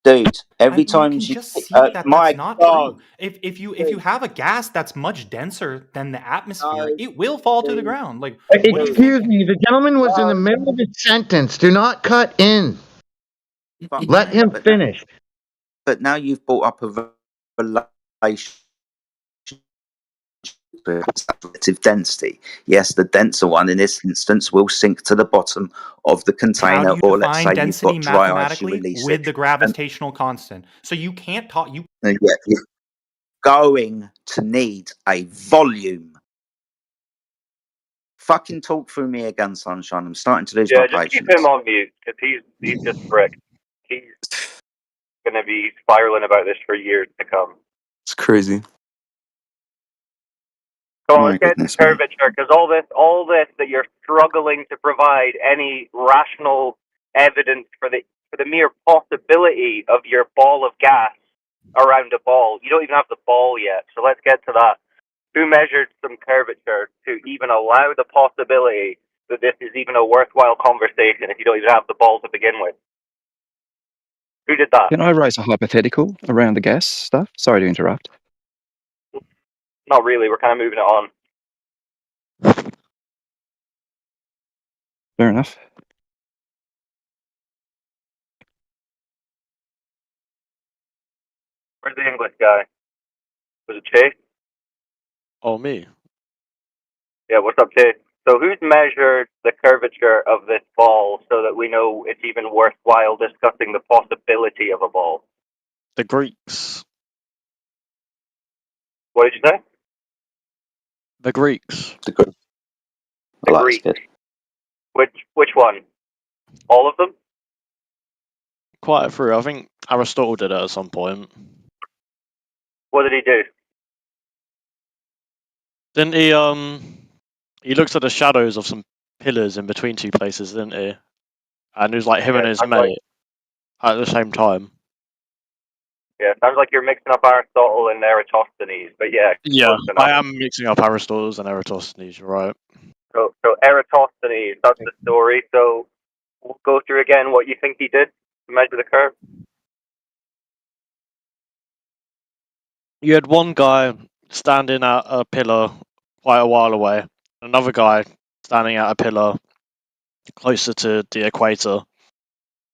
dude. Every You time can you just see that my that's not God, true. If you have a gas that's much denser than the atmosphere, it will fall to the ground. Like, what do you think? Excuse me, the gentleman was in the middle of his sentence. Do not cut in. Let him finish. But now you've brought up a relation relative density. Yes, the denser one in this instance will sink to the bottom of the How container, do you or let's define say you've density got dry ice, you mathematically? release it. With the gravitational constant. So you can't talk. You And yet you're going to need a volume. Fucking talk through me again, sunshine. I'm starting to lose my just keep patience. him on mute because he's just brick. He's going to be spiraling about this for years to come. It's crazy. Come on, My let's get to goodness me. curvature because all this that you're struggling to provide any rational evidence for the mere possibility of your ball of gas around a ball. You don't even have the ball yet, so let's get to that. Who measured some curvature to even allow the possibility that this is even a worthwhile conversation if you don't even have the ball to begin with? Who did that? Can I raise a hypothetical around the gas stuff? Sorry to interrupt. Not really. We're kind of moving it on. Fair enough. Where's the English guy? Was it Chase? Oh, me. Yeah, what's up, Chase? So who's measured the curvature of this ball so that we know it's even worthwhile discussing the possibility of a ball? The Greeks. What did you say? The Greeks. The Greeks. The Greeks. Which one? All of them? Quite a few. I think Aristotle did it at some point. What did he do? Didn't he? He looked at the shadows of some pillars in between two places, didn't he? And it was like him and his mate at the same time. Yeah, sounds like you're mixing up Aristotle and Eratosthenes, but yeah. Yeah, close enough. I am mixing up Aristotle and Eratosthenes, you're right. So Eratosthenes, that's the story. So we'll go through again what you think he did to measure the curve. You had one guy standing at a pillar quite a while away, another guy standing at a pillar closer to the equator.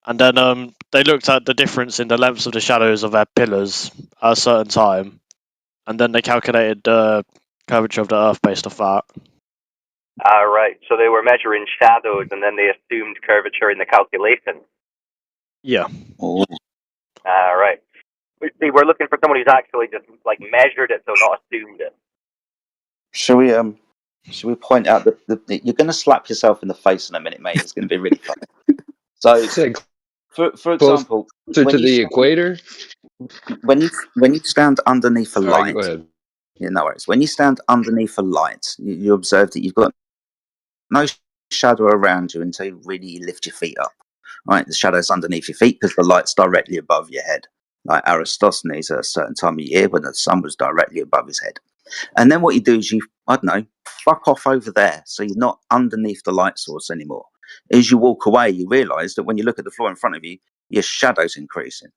And then they looked at the difference in the lengths of the shadows of their pillars at a certain time. And then they calculated the curvature of the Earth based off that. Right. So they were measuring shadows and then they assumed curvature in the calculation. Yeah. Oh. Right. See, we're looking for someone who's actually just like measured it, so not assumed it. Should we point out that you're going to slap yourself in the face in a minute, mate? It's going to be really fun. So, for example, closer to the equator. When you stand underneath a Sorry, light, go ahead. no worries. When you stand underneath a light, you observe that you've got no shadow around you until you really lift your feet up. Right, the shadow's underneath your feet because the light's directly above your head. Like Aristophanes at a certain time of year when the sun was directly above his head. And then what you do is I don't know, fuck off over there. So you're not underneath the light source anymore. As you walk away, you realise that when you look at the floor in front of you, your shadow's increasing.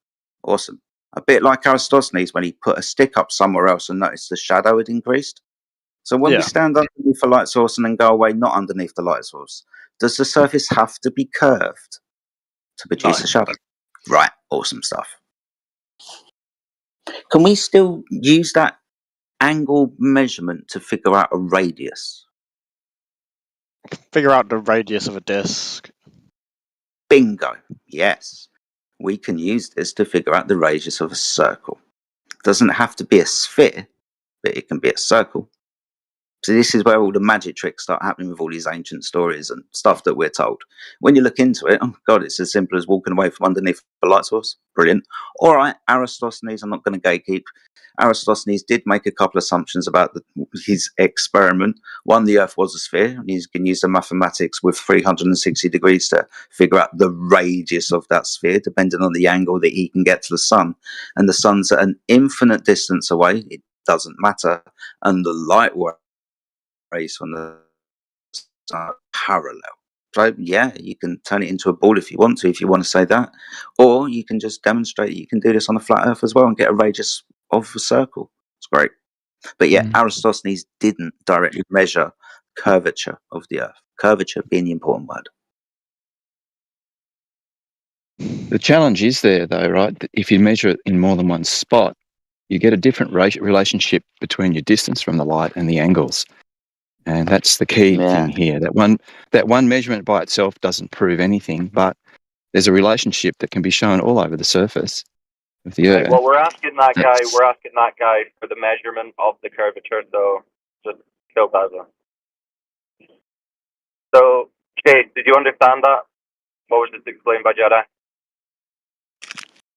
Awesome. A bit like Aristophanes when he put a stick up somewhere else and noticed the shadow had increased. So when we Yeah. stand underneath a light source and then go away not underneath the light source, does the surface have to be curved to produce No. a shadow? Right, awesome stuff. Can we still use that angle measurement to figure out a radius? Figure out the radius of a disk. Bingo. Yes. We can use this to figure out the radius of a circle. It doesn't have to be a sphere, but it can be a circle. So this is where all the magic tricks start happening with all these ancient stories and stuff that we're told. When you look into it, oh God, it's as simple as walking away from underneath the light source. Brilliant. All right, Aristophanes, I'm not going to gatekeep. Aristophanes did make a couple of assumptions about his experiment. One, the Earth was a sphere, and he can use the mathematics with 360 degrees to figure out the radius of that sphere, depending on the angle that he can get to the sun. And the sun's at an infinite distance away. It doesn't matter. And the light rays from the sun are parallel. So yeah, you can turn it into a ball if you want to say that. Or you can just demonstrate you can do this on a flat Earth as well and get a radius of a circle. It's great. But yeah, Aristophanes didn't directly measure curvature of the Earth. Curvature being the important word. The challenge is there, though, right? That if you measure it in more than one spot, you get a different relationship between your distance from the light and the angles. And that's the key thing here. That one measurement by itself doesn't prove anything, but there's a relationship that can be shown all over the surface of the Earth. Well, we're asking that guy for the measurement of the curvature, so just kill Baza. So, Chase, did you understand that? What was just explained by Jedi?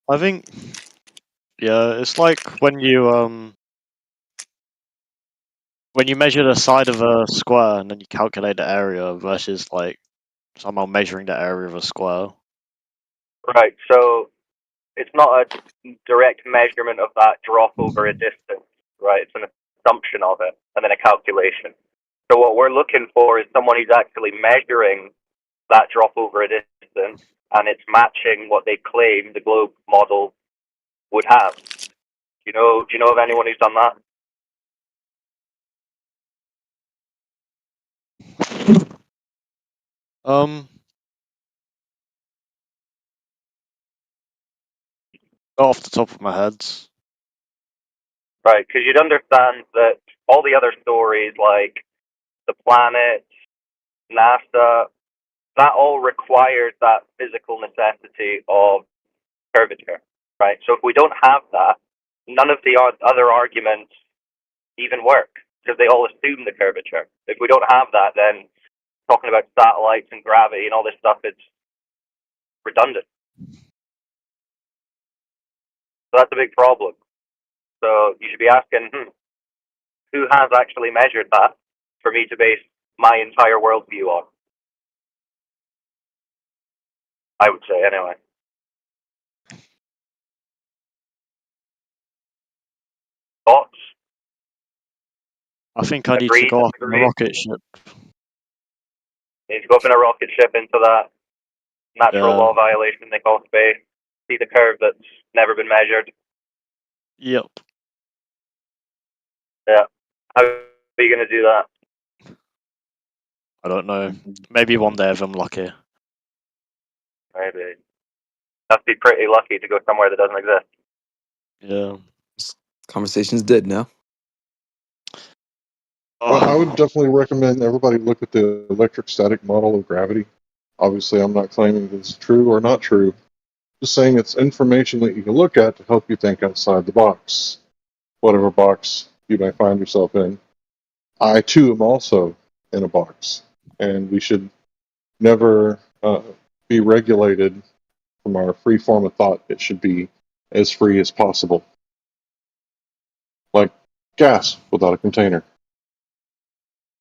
I think, yeah, it's like when you measure the side of a square and then you calculate the area versus like somehow measuring the area of a square. Right, so it's not a direct measurement of that drop over a distance, right? It's an assumption of it and then a calculation. So what we're looking for is someone who's actually measuring that drop over a distance and it's matching what they claim the globe model would have. Do you know of anyone who's done that? Not off the top of my head. Right, because you'd understand that all the other stories like the planet, NASA, that all requires that physical necessity of curvature, right? So if we don't have that, none of the other arguments even work because they all assume the curvature. If we don't have that, then talking about satellites and gravity and all this stuff, it's redundant. So that's a big problem. So you should be asking, who has actually measured that for me to base my entire worldview on? I would say, anyway. Thoughts? I think I need to Agree, go up in a disagree? rocket ship. You need to go up in a rocket ship into that natural law violation they call space. See the curve that's never been measured. Yep. Yeah. How are you going to do that? I don't know. Maybe one day if I'm lucky. Maybe. Have to be pretty lucky to go somewhere that doesn't exist. Yeah. Conversation's dead now. Well, I would definitely recommend everybody look at the electrostatic model of gravity. Obviously, I'm not claiming it's true or not true. Just saying it's information that you can look at to help you think outside the box, whatever box you may find yourself in. I, too, am also in a box, and we should never be regulated from our free form of thought. It should be as free as possible. Like gas without a container.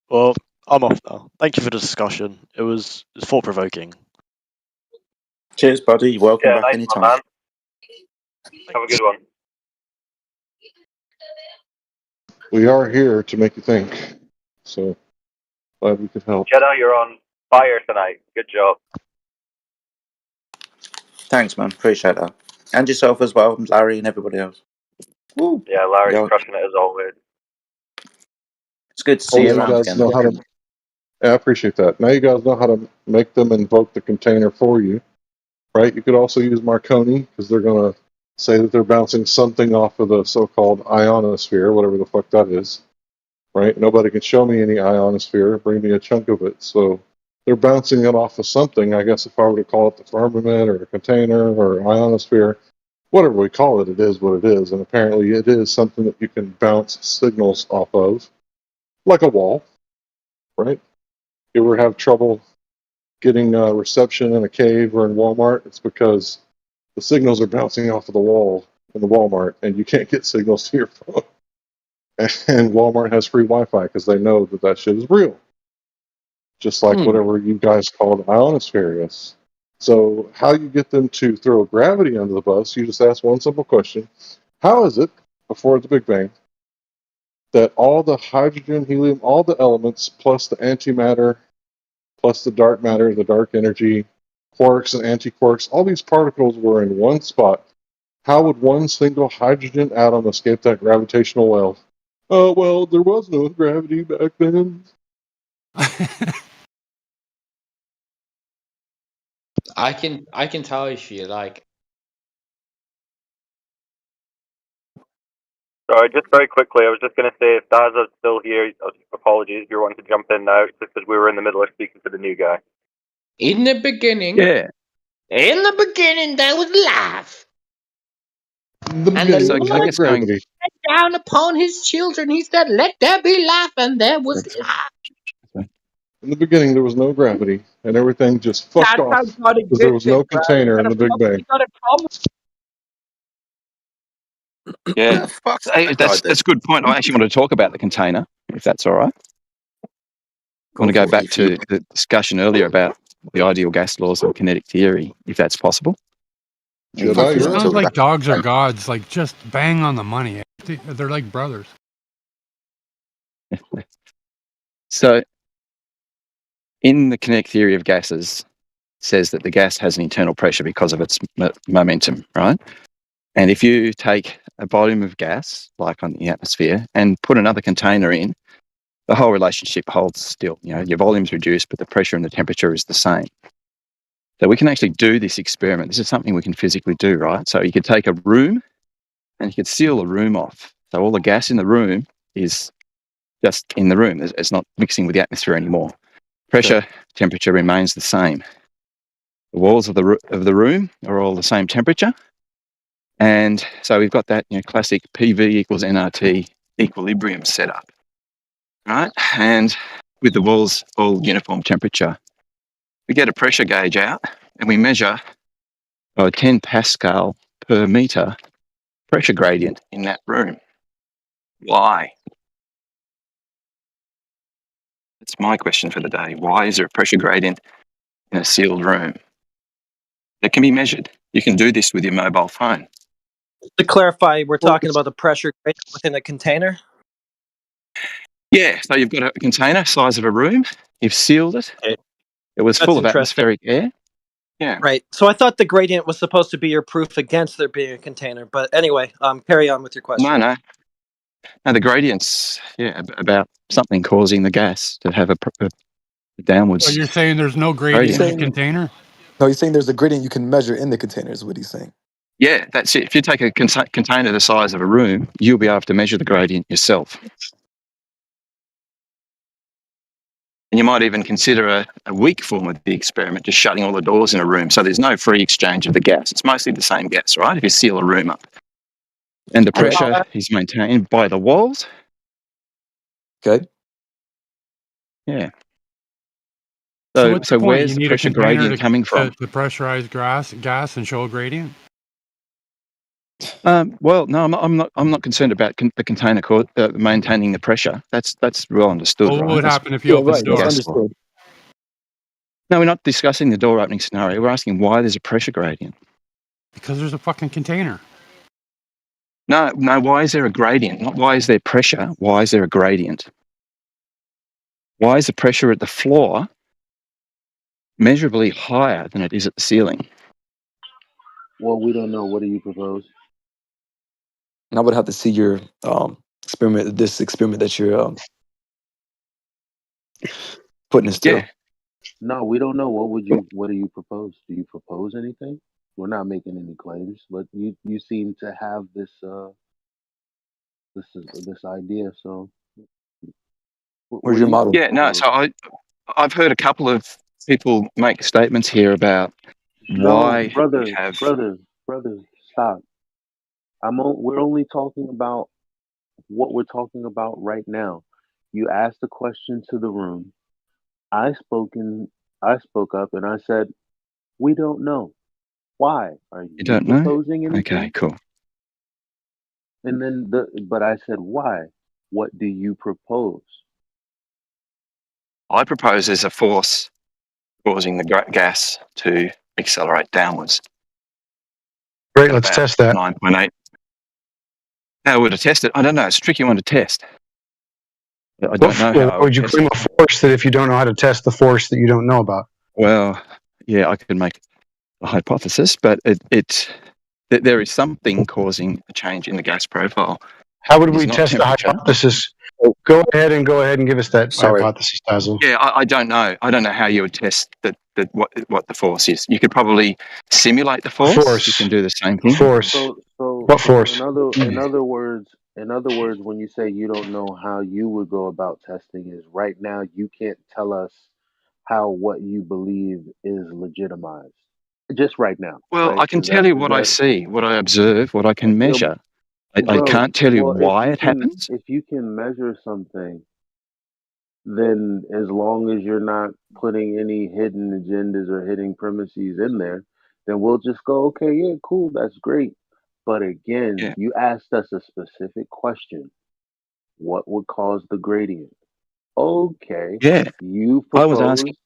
Well, I'm off now. Thank you for the discussion. It was thought-provoking. Cheers, buddy. Welcome Yeah, back nice anytime. one, man. Have a good one. We are here to make you think. So glad we could help. Jedi, you're on fire tonight. Good job. Thanks, man. Appreciate that. And yourself as well, Larry, and everybody else. Woo. Yeah, Larry's Yeah. crushing it as always. It's good to Oh, see you now you around guys again. know how to. Yeah, I appreciate that. Now you guys know how to make them invoke the container for you, right? You could also use Marconi because they're going to say that they're bouncing something off of the so-called ionosphere, whatever the fuck that is, right? Nobody can show me any ionosphere, bring me a chunk of it. So they're bouncing it off of something. I guess if I were to call it the firmament or a container or ionosphere, whatever we call it, it is what it is. And apparently it is something that you can bounce signals off of, like a wall, right? You ever have trouble getting reception in a cave or in Walmart? It's because the signals are bouncing off of the wall in the Walmart, and you can't get signals to your phone. And Walmart has free Wi-Fi because they know that that shit is real, just like whatever you guys call the ionosphere is. So how you get them to throw gravity under the bus, you just ask one simple question. How is it, before the Big Bang, that all the hydrogen, helium, all the elements, plus the antimatter, plus the dark matter, the dark energy, quarks and antiquarks, all these particles were in one spot? How would one single hydrogen atom escape that gravitational well? Oh, well, there was no gravity back then. I can tell you, she like. Sorry, just very quickly, I was just going to say, if Daza's still here, apologies if you're wanting to jump in now, just because we were in the middle of speaking to the new guy. In the beginning, Yeah. in the beginning, there was life, In the and the beginning, there was Lord no guess going. gravity. sat down upon his children. He said, "Let there be life," and there was life. In the beginning, there was no gravity, and everything just fucked That's how off God because there was existed, no bro. You container got in a the Big problem? Bang. You got a problem? Yeah, Fuck's that's God, a good point. I actually want to talk about the container, if that's all right. I want to go back to the discussion earlier about the ideal gas laws and kinetic theory, if that's possible. Jedi, It you're sounds up. like dogs are gods, like just bang on the money. They're like brothers. So, in the kinetic theory of gases, says that the gas has an internal pressure because of its momentum, right? And if you take a volume of gas, like on the atmosphere, and put another container in, the whole relationship holds still. You know, your volume's reduced, but the pressure and the temperature is the same. So we can actually do this experiment. This is something we can physically do, right? So you could take a room and you could seal the room off. So all the gas in the room is just in the room. It's not mixing with the atmosphere anymore. Pressure, temperature remains the same. The walls of the room are all the same temperature. And so we've got that, classic PV equals nRT equilibrium setup, right? And with the walls all uniform temperature, we get a pressure gauge out and we measure a 10 Pascal per meter pressure gradient in that room. Why? That's my question for the day. Why is there a pressure gradient in a sealed room? It can be measured. You can do this with your mobile phone. To clarify, we're talking about the pressure gradient within a container? Yeah, so you've got a container size of a room. You've sealed it. Okay. It was That's full of interesting. atmospheric air. Yeah. Right. So I thought the gradient was supposed to be your proof against there being a container. But anyway, carry on with your question. No. The gradient's, about something causing the gas to have a downwards So you're saying there's no gradient in the container? No, he's saying there's a gradient you can measure in the container, is what he's saying. Yeah, that's it. If you take a container the size of a room, you'll be able to measure the gradient yourself. And you might even consider a weak form of the experiment, just shutting all the doors in a room. So there's no free exchange of the gas. It's mostly the same gas, right? If you seal a room up. And the pressure is maintained by the walls. Okay. Yeah. So what's the point? Where's You the need a pressure container gradient coming from? to pressurize gas and show a gradient? Well, no, I'm not concerned about the container maintaining the pressure. That's well understood. Well, what right? would happen if you open the door? Understood. No, we're not discussing the door opening scenario. We're asking why there's a pressure gradient. Because there's a fucking container. No. Why is there a gradient? Not why is there pressure. Why is there a gradient? Why is the pressure at the floor measurably higher than it is at the ceiling? Well, we don't know. What do you propose? And I would have to see your experiment, this experiment that you're putting us Yeah, through. No, we don't know. What do you propose? Do you propose anything? We're not making any claims, but you seem to have this idea. So, Where's what do your you model? yeah. No, propose? so I've heard a couple of people make statements here about No, why we brother, have. brother, brother, stop. We're only talking about what we're talking about right now. You asked a question to the room. I spoken. I spoke up and I said, we don't know. Why? Are You you don't know? proposing Okay, anything? cool. And then but I said, why? What do you propose? I propose there's a force causing the gas to accelerate downwards Great, at let's about test that. 9.8. How would I test it? I don't know. It's a tricky one to test. I don't know how What I would would you test claim it. a force that if you don't know how to test the force that you don't know about? Well, yeah, I could make a hypothesis, but there is something causing a change in the gas profile. How would It is we not test the temperature. hypothesis? Oh, Go ahead and give us that sorry. hypothesis, Basil. Yeah, I don't know. I don't know how you would test what the force is. You could probably simulate the force. You Force. can do the same thing. Force. What In force? other words, when you say you don't know how you would go about testing, is right now you can't tell us how what you believe is legitimized. Just right now, Well, right? I can tell you Is what I that see, what I observe, what I can you know, measure. I bro? can't tell you Well, why it happens. if you can measure something, then as long as you're not putting any hidden agendas or hidden premises in there, then we'll just go, okay, yeah, cool, that's great. But again, Yeah, you asked us a specific question. What would cause the gradient? Okay, yeah. you I was asking. proposed,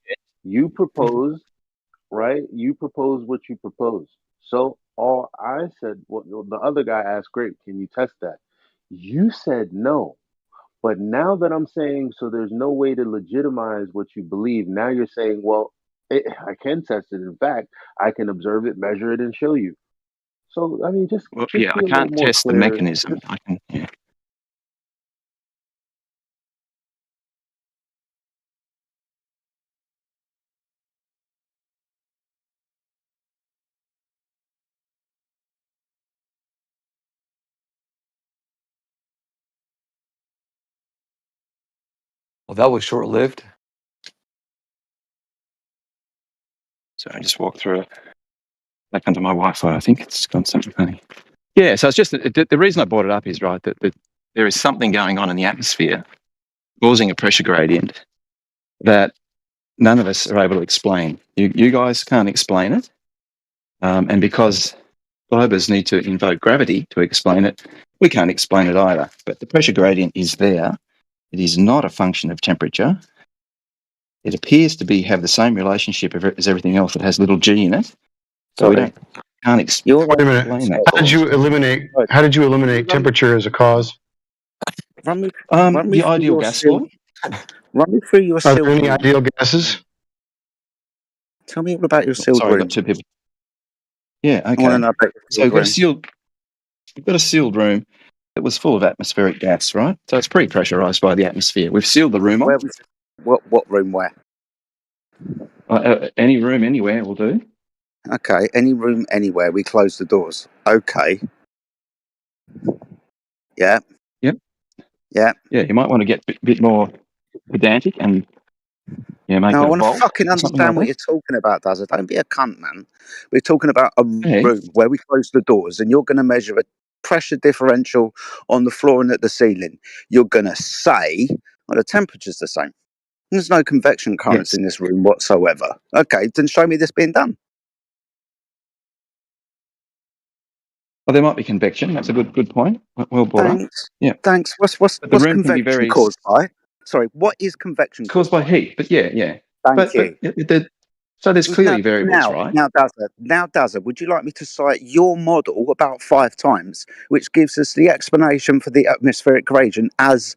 you proposed, right? You proposed what you proposed. So all I said, well, the other guy asked, great, can you test that? You said no. But now that I'm saying, so there's no way to legitimize what you believe, now you're saying, well, I can test it. In fact, I can observe it, measure it, and show you. So, I mean, Well, just yeah, be I a little can't more test the clear. mechanism. Just I can. Yeah. Well, that was short lived. So I just walked through back onto my Wi-Fi. I think it's gone something funny. Yeah. So it's just the reason I brought it up is right that there is something going on in the atmosphere causing a pressure gradient that none of us are able to explain. You guys can't explain it, and because globers need to invoke gravity to explain it, we can't explain it either. But the pressure gradient is there. It is not a function of temperature. It appears to have the same relationship as everything else that has little g in it. So we Sorry. can't You're Wait a minute. explain that How did cause. you eliminate? right. How did you Can you eliminate temperature as a cause? run me run me The through ideal your gas sealed law. run me through your Are there sealed any room? ideal gases? Tell me all about your sealed Sorry, I've got room. two people. Yeah, I want to okay. know about your So sealed room. we've got a sealed room that was full of atmospheric gas, right? So it's pre-pressurized by the atmosphere. We've sealed the room Where off. was what room where? Any room anywhere will do. Okay, any room anywhere. We close the doors. Okay. Yeah. Yep. Yeah. Yeah, you might want to get a bit more pedantic and make No, I it a want to volt fucking or something like understand what that. you're talking about, Dazza. Don't be a cunt, man. We're talking about a Hey, room where we close the doors and you're going to measure a pressure differential on the floor and at the ceiling. You're going to say, well, the temperature's the same. There's no convection currents yes. in this room whatsoever. Okay, then show me this being done. Well, there might be convection. That's a good point. Well brought up. Thanks. Yeah. Thanks. But the What's room can be convection very. caused It's by? Sorry, what is convection caused caused by by? heat. But yeah. Thank But you. so there's clearly variables, right? Now, Dazza, would you like me to cite your model about 5 times, which gives us the explanation for the atmospheric gradient as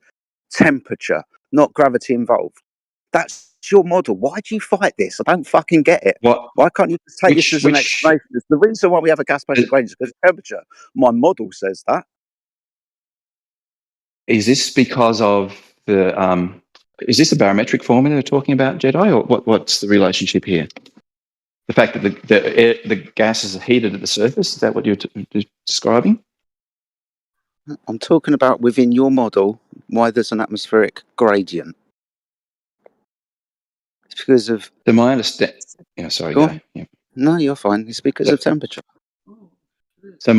temperature, not gravity involved? That's your model. Why do you fight this? I don't fucking get it. What? Why can't you just take this as an Which explanation? It's the reason why we have a gas pressure gradient is because of temperature. My model says that. is this because of the? Is this a barometric formula they're talking about, Jedi, or what's the relationship here? The fact that the gases are heated at the surface, is that what you're describing? I'm talking about within your model why there's an atmospheric gradient. It's because of. So my understand. Yeah, sorry, Go go. on. Yeah. No, you're fine. It's because of temperature. So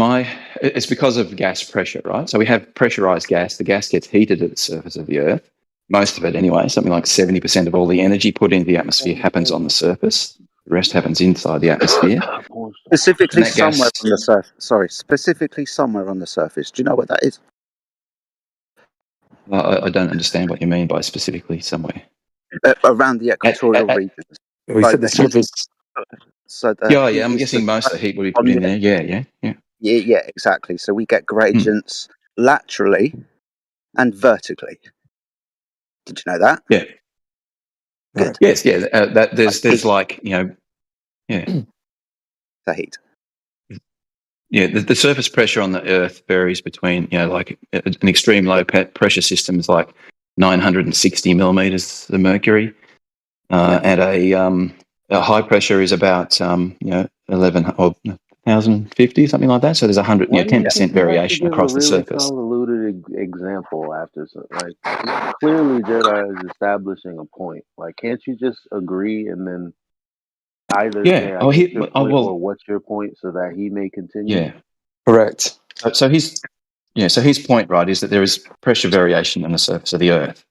it's because of gas pressure, right? So we have pressurized gas. The gas gets heated at the surface of the Earth. Most of it, anyway. Something like 70% of all the energy put into the atmosphere happens on the surface. The rest happens inside the atmosphere. And Specifically that somewhere gas. on the surface. Sorry, specifically somewhere on the surface. Do you know what that is? I don't understand what you mean by specifically somewhere. Around the equatorial regions. We So said the the heat. surface. So the Yeah, heat I'm is guessing most of the heat would be put on in the. there. Yeah. Yeah, exactly. So we get Hmm. gradients laterally and vertically. Did you know that? Yeah. Good. Yes, yeah. That there's like, yeah. The heat. Yeah, the surface pressure on the Earth varies between, like an extreme low pressure system is like 960 millimeters of mercury, and a high pressure is about 11 or 1,050, something like that. So there's Why do you 10% think you have to variation give a across the really surface. convoluted example after like clearly Jedi is establishing a point. Like, can't you just agree and then either say Yeah. I Oh, get your point well, or what's your point so that he may continue? yeah. Correct. So his point, right, is that there is pressure variation on the surface of the Earth,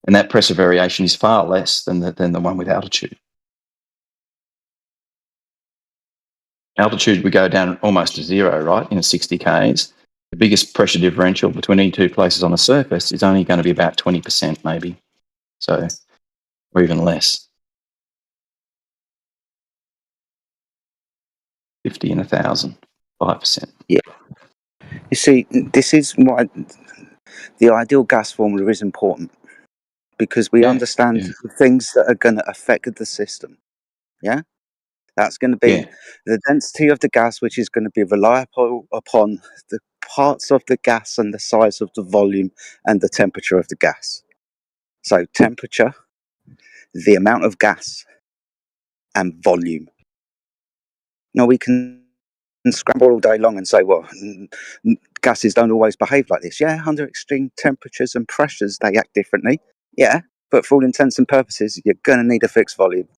and that pressure variation is far less than the one with altitude. Altitude, we go down almost to zero, right, in 60 k's. The biggest pressure differential between any two places on the surface is only going to be about 20%, maybe. So, or even less. 50 and 1,000, 5%. Yeah. You see, this is why the ideal gas formula is important because we Yeah. understand the things that are going to affect the system. Yeah. That's going to be Yeah. the density of the gas, which is going to be reliable upon the parts of the gas and the size of the volume and the temperature of the gas. So, temperature, the amount of gas, and volume. Now, we can scramble all day long and say, well, gases don't always behave like this. Yeah, under extreme temperatures and pressures, they act differently. Yeah, but for all intents and purposes, you're going to need a fixed volume.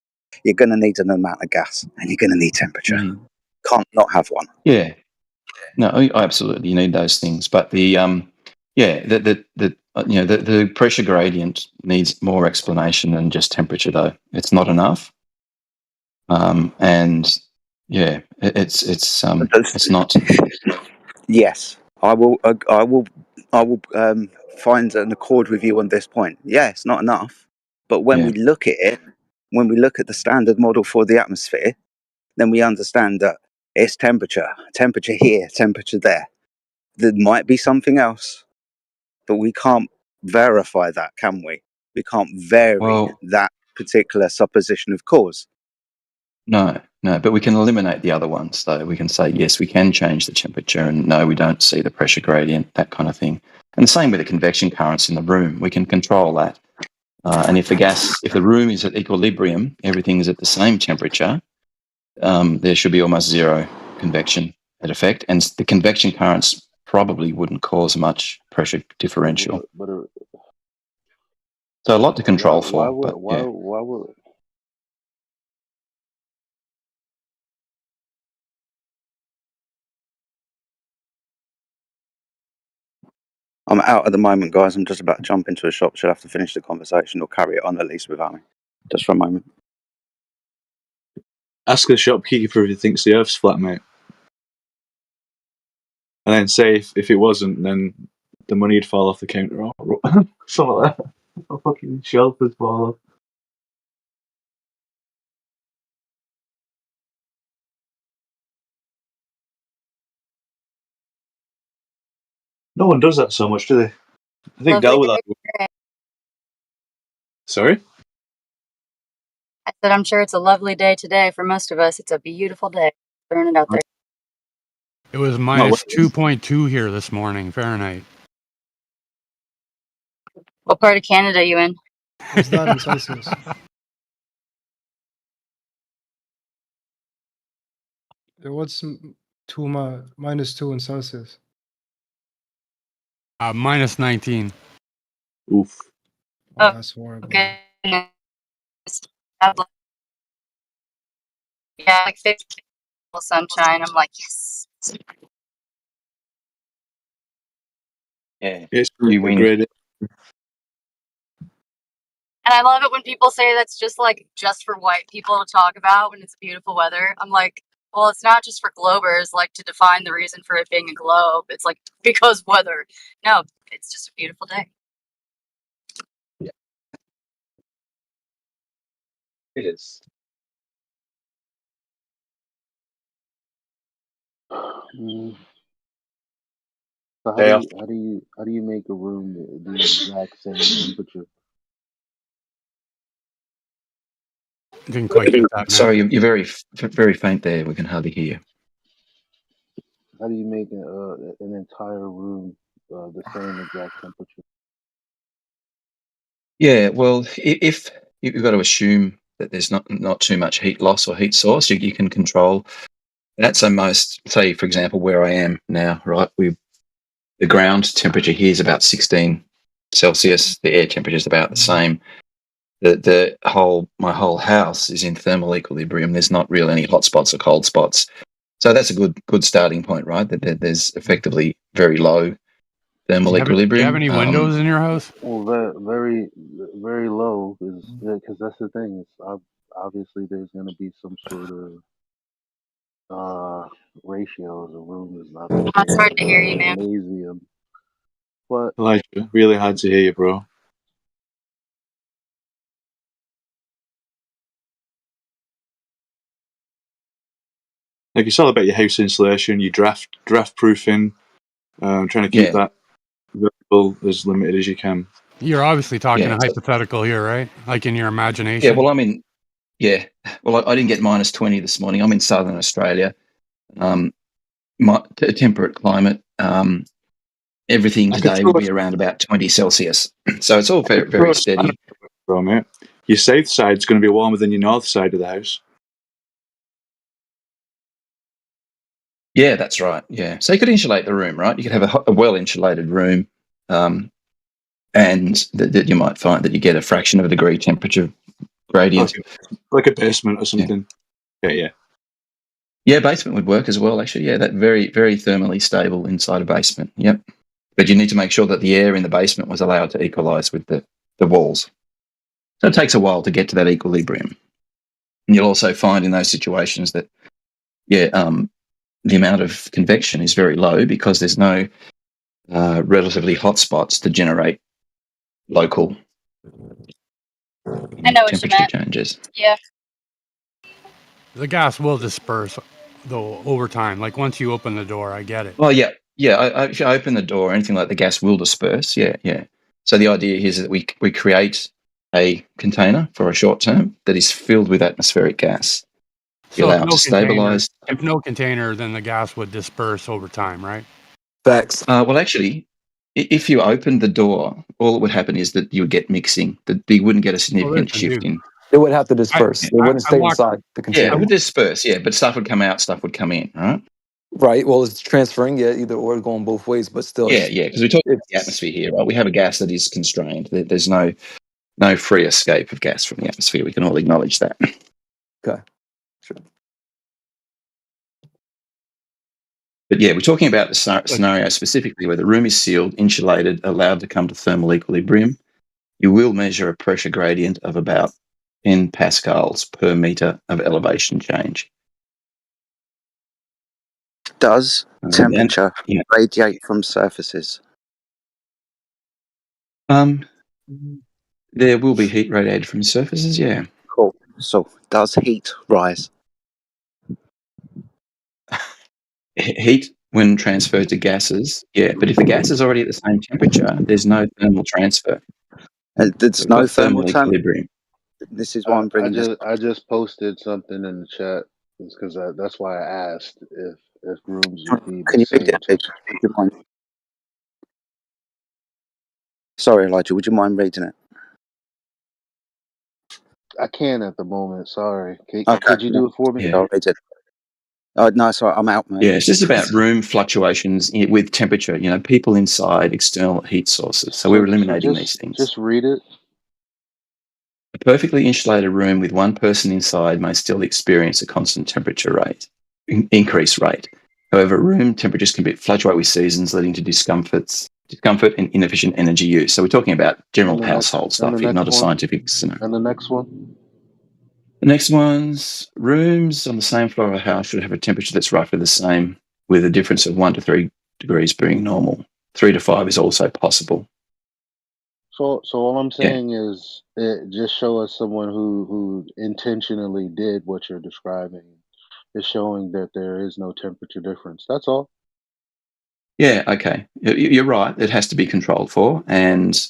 You're going to need an amount of gas, and you're going to need temperature. Mm. Can't not have one. Yeah. No, absolutely. You need those things. But the pressure gradient needs more explanation than just temperature, though. It's not enough. And yeah, it's not. Yes, I will. I will find an accord with you on this point. Yeah, it's not enough. But when Yeah. we look at it, when we look at the standard model for the atmosphere, then we understand that it's temperature here, temperature there. There might be something else, but we can't verify that, can we? We can't vary Well, that particular supposition of cause. no, but we can eliminate the other ones, though. We can say, yes, we can change the temperature, and no, we don't see the pressure gradient, that kind of thing. And the same with the convection currents in the room. We can control that. And if the room is at equilibrium, everything is at the same temperature, there should be almost zero convection at effect. And the convection currents probably wouldn't cause much pressure differential. But So a lot to control why for, would but yeah. why would I'm out at the moment, guys. I'm just about to jump into a shop. Should have to finish the conversation or carry it on at least without me. Just for a moment. Ask the shopkeeper if he thinks the Earth's flat, mate. And then say if it wasn't, then the money'd fall off the counter or something like that. A fucking shelf would fall off. No one does that so much, do they? I think Lovely Del would day like. today. Sorry? But I'm sure it's a lovely day today for most of us. It's a beautiful day. Throwing it out there. It was minus 2.2 here this morning, Fahrenheit. What part of Canada are you in? What's that in Celsius? What's minus 2 in Celsius? Minus 19. Oof. Oh, that's horrible. Okay. Yeah, like 50 sunshine. I'm like, yes. Yeah, It's you win. great. And I love it when people say that's just for white people to talk about when it's beautiful weather. I'm like, well, it's not just for globers, like to define the reason for it being a globe. It's like because weather. No, it's just a beautiful day. It is. So how do you make a room the exact same temperature? Didn't quite get that, man. Sorry, you're very faint there. We can hardly hear you. How do you make an entire room the same exact temperature? Yeah, well, if you've got to assume that there's not too much heat loss or heat source, you can control that. So most, say, for example, where I am now, right, the ground temperature here is about 16 Celsius. The air temperature is about the same. My whole house is in thermal equilibrium. There's not really any hot spots or cold spots. So that's a good starting point, right? That there's effectively very low thermal equilibrium. Do you have any windows in your house? Well, very, very low is because that's the thing. It's obviously there's going to be some sort of ratios. A room is not the It's same hard to as hear a you, man. gymnasium. But Elijah, really hard to hear you, bro. Like it's all about your house insulation, your draft proofing. Trying to keep that variable as limited as you can. You're obviously talking a hypothetical here, right? Like in your imagination. Yeah, well, I didn't get minus 20 this morning. I'm in southern Australia. Temperate climate. Everything today will be around about 20 Celsius. So it's all very, very steady. Bro, mate. Your south side's going to be warmer than your north side of the house. Yeah, that's right. Yeah. So you could insulate the room, right? You could have a well-insulated room, and that you might find that you get a fraction of a degree temperature gradient. Like a basement or something. Yeah. Yeah, basement would work as well, actually. Yeah, that very, very thermally stable inside a basement. Yep. But you need to make sure that the air in the basement was allowed to equalize with the walls. So it takes a while to get to that equilibrium. And you'll also find in those situations that, the amount of convection is very low because there's no relatively hot spots to generate local I know what you temperature meant. changes. Yeah. The gas will disperse, though, over time. Like once you open the door, I get it. Well, yeah. If you open the door, anything like the gas will disperse. Yeah. So the idea here is that we create a container for a short term that is filled with atmospheric gas. So allow it to stabilize. if no container, then the gas would disperse over time, right? Facts. Well, actually, if you opened the door, all that would happen is that you would get mixing. That you wouldn't get a significant shift in. It would have to disperse. It wouldn't stay inside the container. Yeah, it would disperse. Yeah, but stuff would come out, stuff would come in. Right. Right. Well, it's transferring. Yeah, either or, going both ways. But still. Yeah. Because we're talking about the atmosphere here, right? We have a gas that is constrained. There's no free escape of gas from the atmosphere. We can all acknowledge that. Okay. Sure. But yeah, we're talking about the scenario specifically where the room is sealed, insulated, allowed to come to thermal equilibrium. You will measure a pressure gradient of about 10 pascals per meter of elevation change. Does temperature radiate from surfaces? There will be heat radiated from surfaces, yeah. Cool. So, does heat rise? Heat, when transferred to gases, yeah. But if the gas is already at the same temperature, there's no thermal transfer. There's no thermal equilibrium. This is why I'm bringing this up. I just posted something in the chat because that's why I asked if rooms would be the Can you read same it? Would you mind? Sorry, Elijah. Would you mind reading it? I can't at the moment. Sorry. Okay. Could you do it for me? Yeah. I'll read it. No, sorry. I'm out, mate. Yeah, it's just about room fluctuations with temperature. You know, people inside, external heat sources. So we're eliminating these things. Just read it. A perfectly insulated room with one person inside may still experience a constant temperature rate, increase rate. However, room temperatures can fluctuate with seasons, leading to discomfort and inefficient energy use. So we're talking about general household stuff here, not a scientific scenario. And the next one? The next one's rooms on the same floor of a house should have a temperature that's roughly the same, with a difference of 1 to 3 degrees being normal. 3 to 5 is also possible. So all I'm saying is, just show us someone who intentionally did what you're describing. It's showing that there is no temperature difference. That's all. Yeah, okay. You're right. It has to be controlled for, and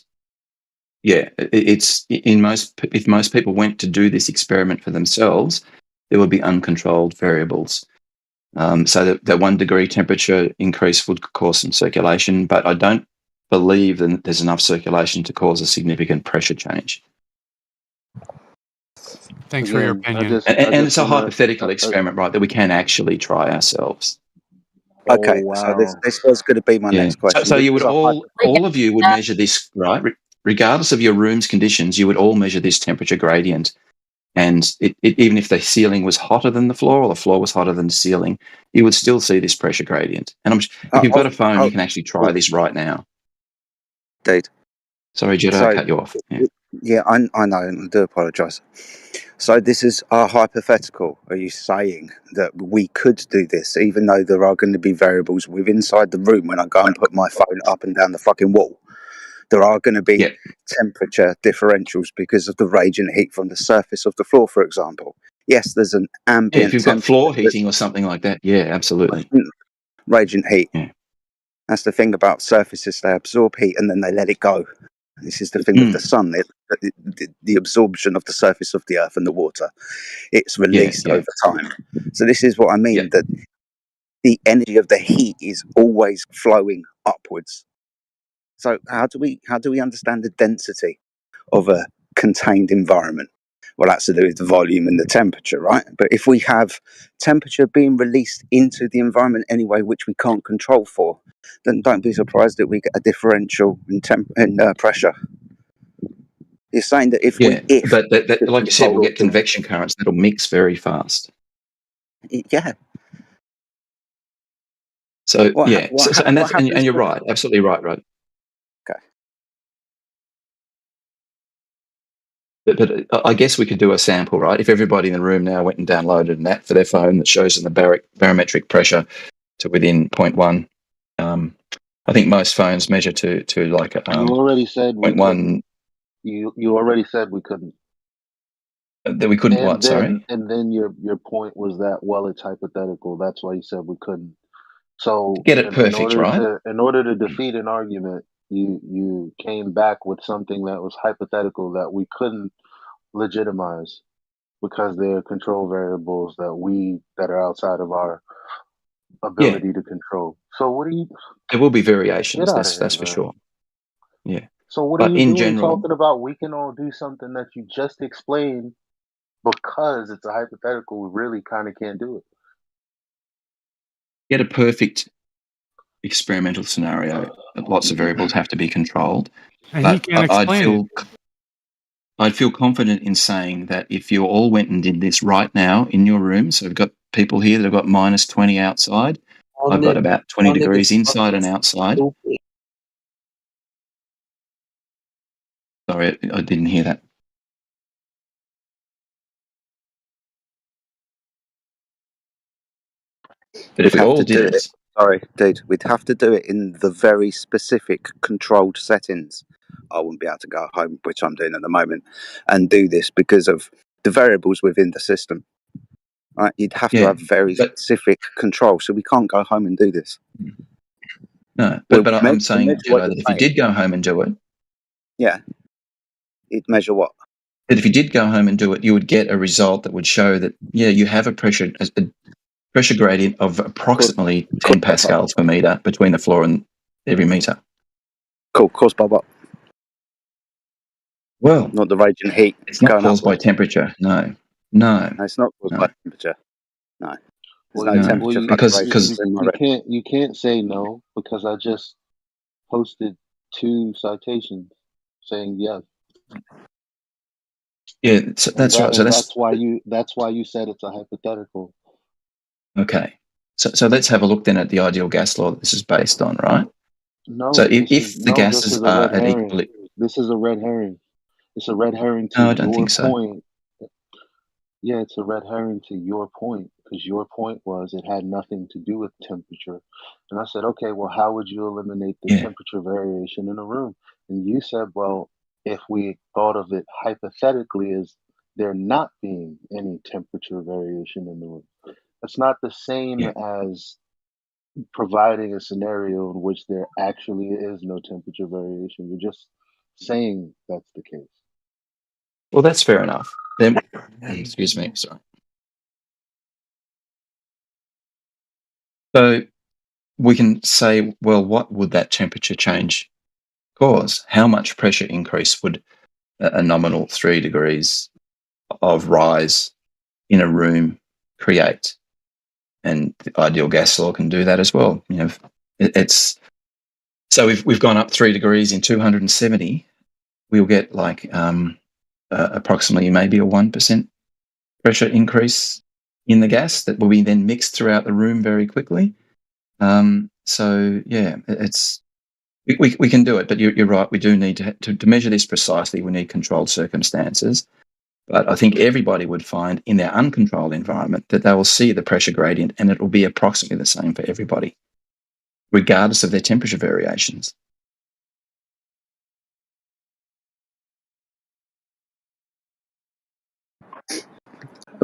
yeah, it's if most people went to do this experiment for themselves, there would be uncontrolled variables. So that 1 degree temperature increase would cause some circulation, but I don't believe that there's enough circulation to cause a significant pressure change. Thanks for your opinion. And it's a hypothetical experiment, right, that we can actually try ourselves. Okay, so this was going to be my next question. So you would all of you would measure this, right? Regardless of your room's conditions, you would all measure this temperature gradient. And even if the ceiling was hotter than the floor or the floor was hotter than the ceiling, you would still see this pressure gradient. And if you've got a phone, you can actually try this right now. Dude. Sorry, Jedi, I cut you off. Yeah, I know, and I do apologise. So this is a hypothetical. Are you saying that we could do this, even though there are going to be variables within inside the room when I go and put my phone up and down the fucking wall? There are going to be temperature differentials because of the radiant heat from the surface of the floor, for example. Yes, there's an ambient if you've got floor heating or something like that, yeah, absolutely. Radiant heat. Yeah. That's the thing about surfaces. They absorb heat and then they let it go. This is the thing with the sun. The absorption of the surface of the earth and the water, it's released over time. So this is what I mean, that the energy of the heat is always flowing upwards. So how do we understand the density of a contained environment? Well, that's to do with the volume and the temperature, right? But if we have temperature being released into the environment anyway, which we can't control for, then don't be surprised that we get a differential in pressure. You're saying that but like you said, we'll get convection currents that'll mix very fast. Yeah. So and you're right, absolutely right. Okay. But I guess we could do a sample, right? If everybody in the room now went and downloaded an app for their phone that shows them the barometric pressure to within 0.1. I think most phones measure to like you already said we 0.1. couldn't. You already said we couldn't. That we couldn't what? Sorry. And then your point was that, well, it's hypothetical. That's why you said we couldn't. So get it perfect, right? In order to defeat an argument, you came back with something that was hypothetical that we couldn't legitimize because they're control variables that are outside of our ability to control. So what are you? There will be variations. Get out of here, That's for man. sure. Yeah. So what are you doing talking about we can all do something that you just explained because it's a hypothetical, we really kind of can't do it. Get a perfect experimental scenario. Lots of variables have to be controlled. And he can't explain it. I'd feel confident in saying that if you all went and did this right now in your room, so we've got people here that have got minus 20 outside. I've got about 20 degrees inside and outside. Sorry, I didn't hear that. But if we all did it, sorry, dude, we'd have to do it in the very specific controlled settings. I wouldn't be able to go home, which I'm doing at the moment, and do this because of the variables within the system. Right? You'd have to have very specific control, so we can't go home and do this. No, but I'm saying, Joe, that if you did go home and do it, yeah, it'd measure what? But if you did go home and do it, you would get a result that would show that, yeah, you have a pressure gradient of approximately 10 pascals per meter between the floor and every meter. Cool. Caused by what? Well, not the radiant heat. It's not going caused by upwards. temperature. No. No, it's not caused by temperature. No. There's no temperature fluctuations in my record. you can't say no because I just posted 2 citations saying yes. Yeah, so that's right. So that's why you said it's a hypothetical. Okay. So let's have a look then at the ideal gas law that this is based on, right? No, So this if the gases is a are red at herring. equilibrium. This is a red herring. It's a red herring to No, I don't your think so. point. Yeah, it's a red herring to your point because your point was it had nothing to do with temperature. And I said, okay, well, how would you eliminate the Yeah. temperature variation in a room? And you said, well, if we thought of it hypothetically as there not being any temperature variation in the room, that's not the same Yeah. as providing a scenario in which there actually is no temperature variation. You're just saying that's the case. Well, that's fair enough. Then, excuse me, sorry. So we can say, well, what would that temperature change cause? How much pressure increase would a nominal 3 degrees of rise in a room create? And the ideal gas law can do that as well. You know, it's so we've gone up 3 degrees in 270. We'll get like approximately maybe a 1% pressure increase in the gas that will be then mixed throughout the room very quickly. So yeah, it's we can do it, but you're right. We do need to measure this precisely. We need controlled circumstances. But I think everybody would find in their uncontrolled environment that they will see the pressure gradient and it will be approximately the same for everybody, regardless of their temperature variations. The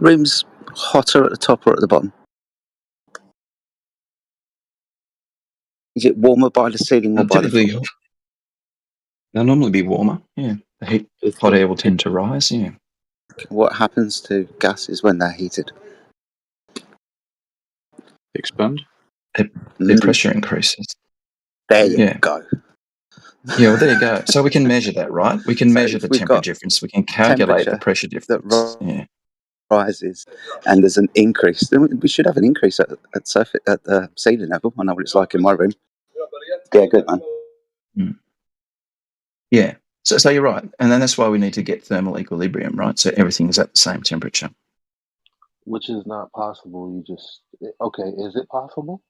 room's hotter at the top or at the bottom? Is it warmer by the ceiling or by the Typically, floor? they'll normally be warmer. Yeah, the hot air will tend to rise. Yeah. What happens to gases when they're heated? Expand. Their pressure increases. There you Yeah. go. Yeah, well, there you go. So we can measure that, right? We can So measure if the we've temperature got difference. We can calculate the pressure difference. that Yeah. rises and there's an increase, then we should have an increase at the ceiling level. I know what it's like in my room. Yeah, good man. Yeah. So you're right. And then that's why we need to get thermal equilibrium, right? So everything's at the same temperature. Which is not possible. Okay, is it possible?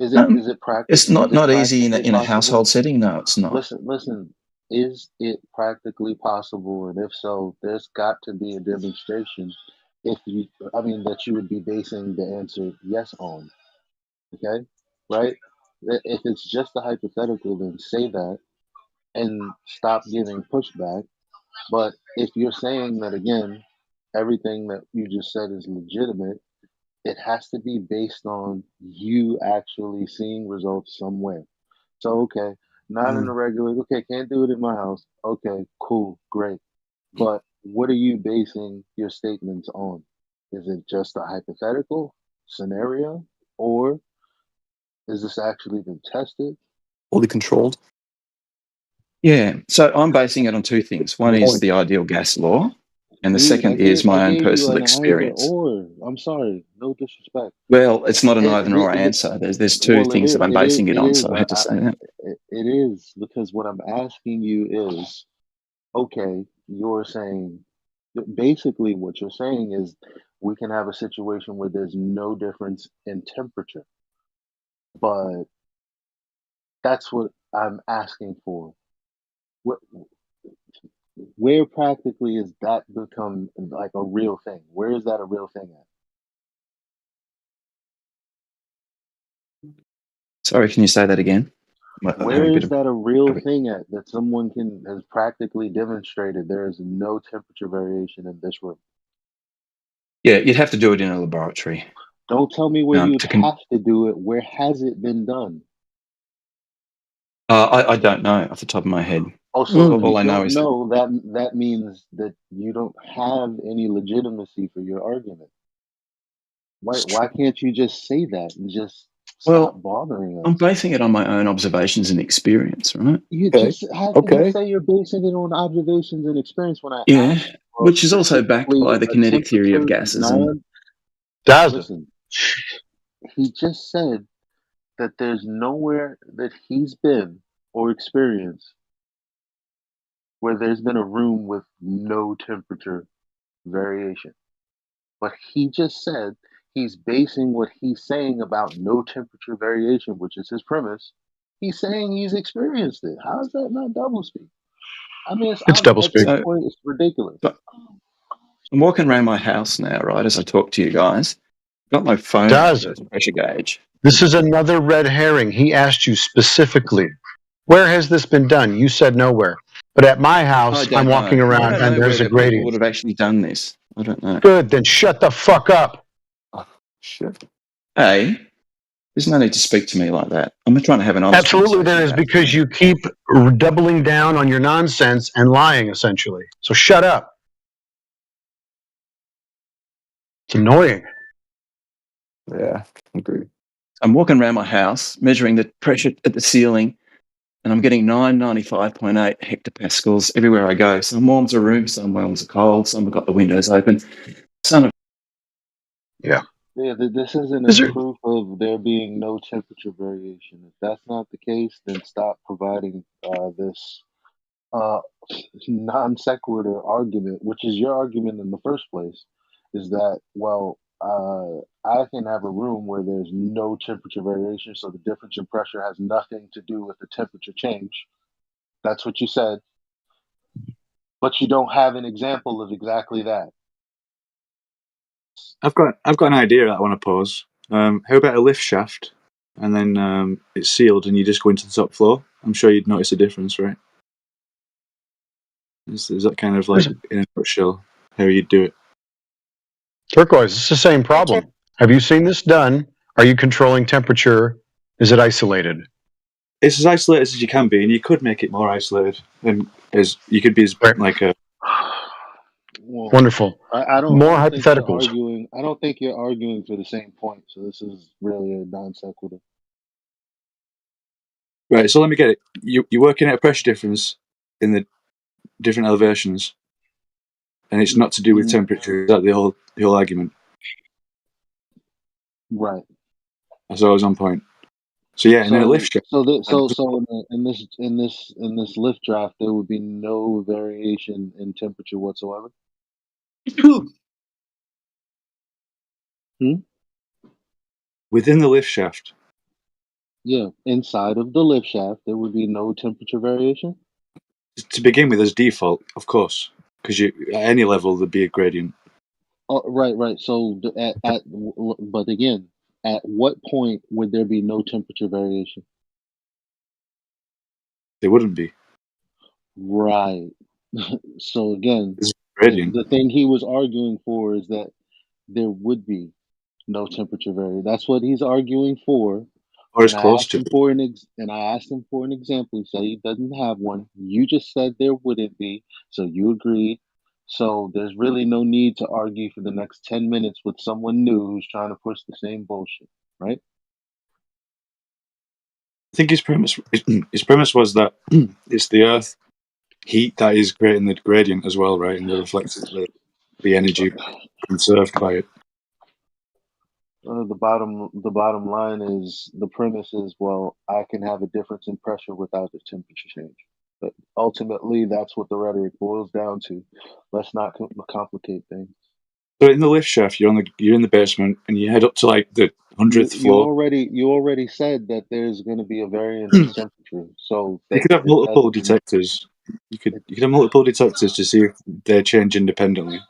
Is it practical? It's not easy in a household setting. No, it's not. Listen. Is it practically possible? And if so, there's got to be a demonstration. That you would be basing the answer yes on. Okay, right? If it's just a hypothetical, then say that and stop giving pushback. But if you're saying that again, everything that you just said is legitimate, it has to be based on you actually seeing results somewhere. So, okay, not in a regular, okay, can't do it in my house. Okay, cool, great. But what are you basing your statements on? Is it just a hypothetical scenario? Or is this actually been tested? Fully controlled. Yeah. So I'm basing it on 2 things. One is the ideal gas law, and the Dude, second is I my own gave you personal an either experience. or. I'm sorry, no disrespect. Well, it's not an either or answer. There's 2 Well, things that I'm basing it it on, is. so I had to say that. It is because what I'm asking you is, okay, you're saying, basically what you're saying is we can have a situation where there's no difference in temperature, but that's what I'm asking for. What, where practically is that become like a real thing? Where is that a real thing at? Sorry, can you say that again? I'm having Where a bit is of that a real thing at that someone has practically demonstrated there is no temperature variation in this room? Yeah, you'd have to do it in a laboratory. Don't tell me where you'd have to do it. Where has it been done? I don't know off the top of my head. Oh, so if All you I know don't is that know, that means that you don't have any legitimacy for your argument. it's Why true. can't you just say that and just stop Well, bothering I'm us? basing it on my own observations and experience, right? You Okay. just Okay. say you're basing it on observations and experience when I Yeah, asked for which is also backed specifically by the a kinetic theory of temperature gases and non. Does it? Listen, he just said that there's nowhere that he's been or experienced where there's been a room with no temperature variation. But he just said he's basing what he's saying about no temperature variation, which is his premise. He's saying he's experienced it. How is that not doublespeak? I mean, it's It's double at speak. this so, point, it's ridiculous. so I'm walking around my house now, right, as I talk to you guys. Got my phone Does with it? the pressure gauge. This is another red herring. He asked you specifically, where has this been done? You said nowhere. But at my I house, I'm don't walking know. I around don't and know there's a whether people gradient. would have actually done this. I don't know. Good, then shut the fuck up. Oh, shit. Hey, there's no need to speak to me like that. I'm trying to have an honest Absolutely, there conversation is about because you keep doubling down on your nonsense and lying, essentially. So shut up. It's annoying. Yeah, I agree. I'm walking around my house, measuring the pressure at the ceiling, and I'm getting 995.8 hectopascals everywhere I go. Some warms a room, some warms are cold, some have got the windows open. Son of Yeah. Yeah, this isn't Is a there, proof of there being no temperature variation. If that's not the case, then stop providing this uh, non sequitur argument, which is your argument in the first place, is that, well, I can have a room where there's no temperature variation, so the difference in pressure has nothing to do with the temperature change. That's what you said, but you don't have an example of exactly that. I've got an idea that I want to pose. How about a lift shaft, and then it's sealed, and you just go into the top floor? I'm sure you'd notice a difference, right? Is that kind of like listen, in a nutshell how you'd do it? Turquoise, it's the same problem. Have you seen this done? Are you controlling temperature? Is it isolated? It's as isolated as you can be, and you could make it more isolated, and as you could be as Right. like a. Well, Wonderful. I More don't think you're hypotheticals. arguing. I don't think you're arguing for the same point. So this is really a non sequitur. Right, so let me get it. You're working out a pressure difference in the different elevations, and it's not to do with Mm, temperature. Is that the whole argument? right. That's always on point. So yeah, and then a lift shaft. In this lift draft, there would be no variation in temperature whatsoever. Hmm? Within the lift shaft, Yeah, inside of the lift shaft, there would be no temperature variation. to begin with, as default, of course, because you at any level there'd be a gradient. Oh, right, right. So but again, at what point would there be no temperature variation? There wouldn't be. Right. So again, There's a gradient, the thing he was arguing for is that there would be no temperature variation. That's what he's arguing for. or as And I close asked to him it. for an example. He said he doesn't have one. You just said there wouldn't be, so you agreed. So there's really no need to argue for the next 10 minutes with someone new who's trying to push the same bullshit, right? I think his premise was that it's the Earth heat that is creating the gradient as well, right? And the reflected the energy conserved by it. The bottom line is the premise is, well, I can have a difference in pressure without the temperature change. But ultimately, that's what the rhetoric boils down to. Let's not complicate things. So in the lift shaft, you're in the basement, and you head up to like the You 100th you floor. already you already said that there's going to be a variance in temperature, so You that could have that multiple detectors. You could have multiple detectors to see if they change independently.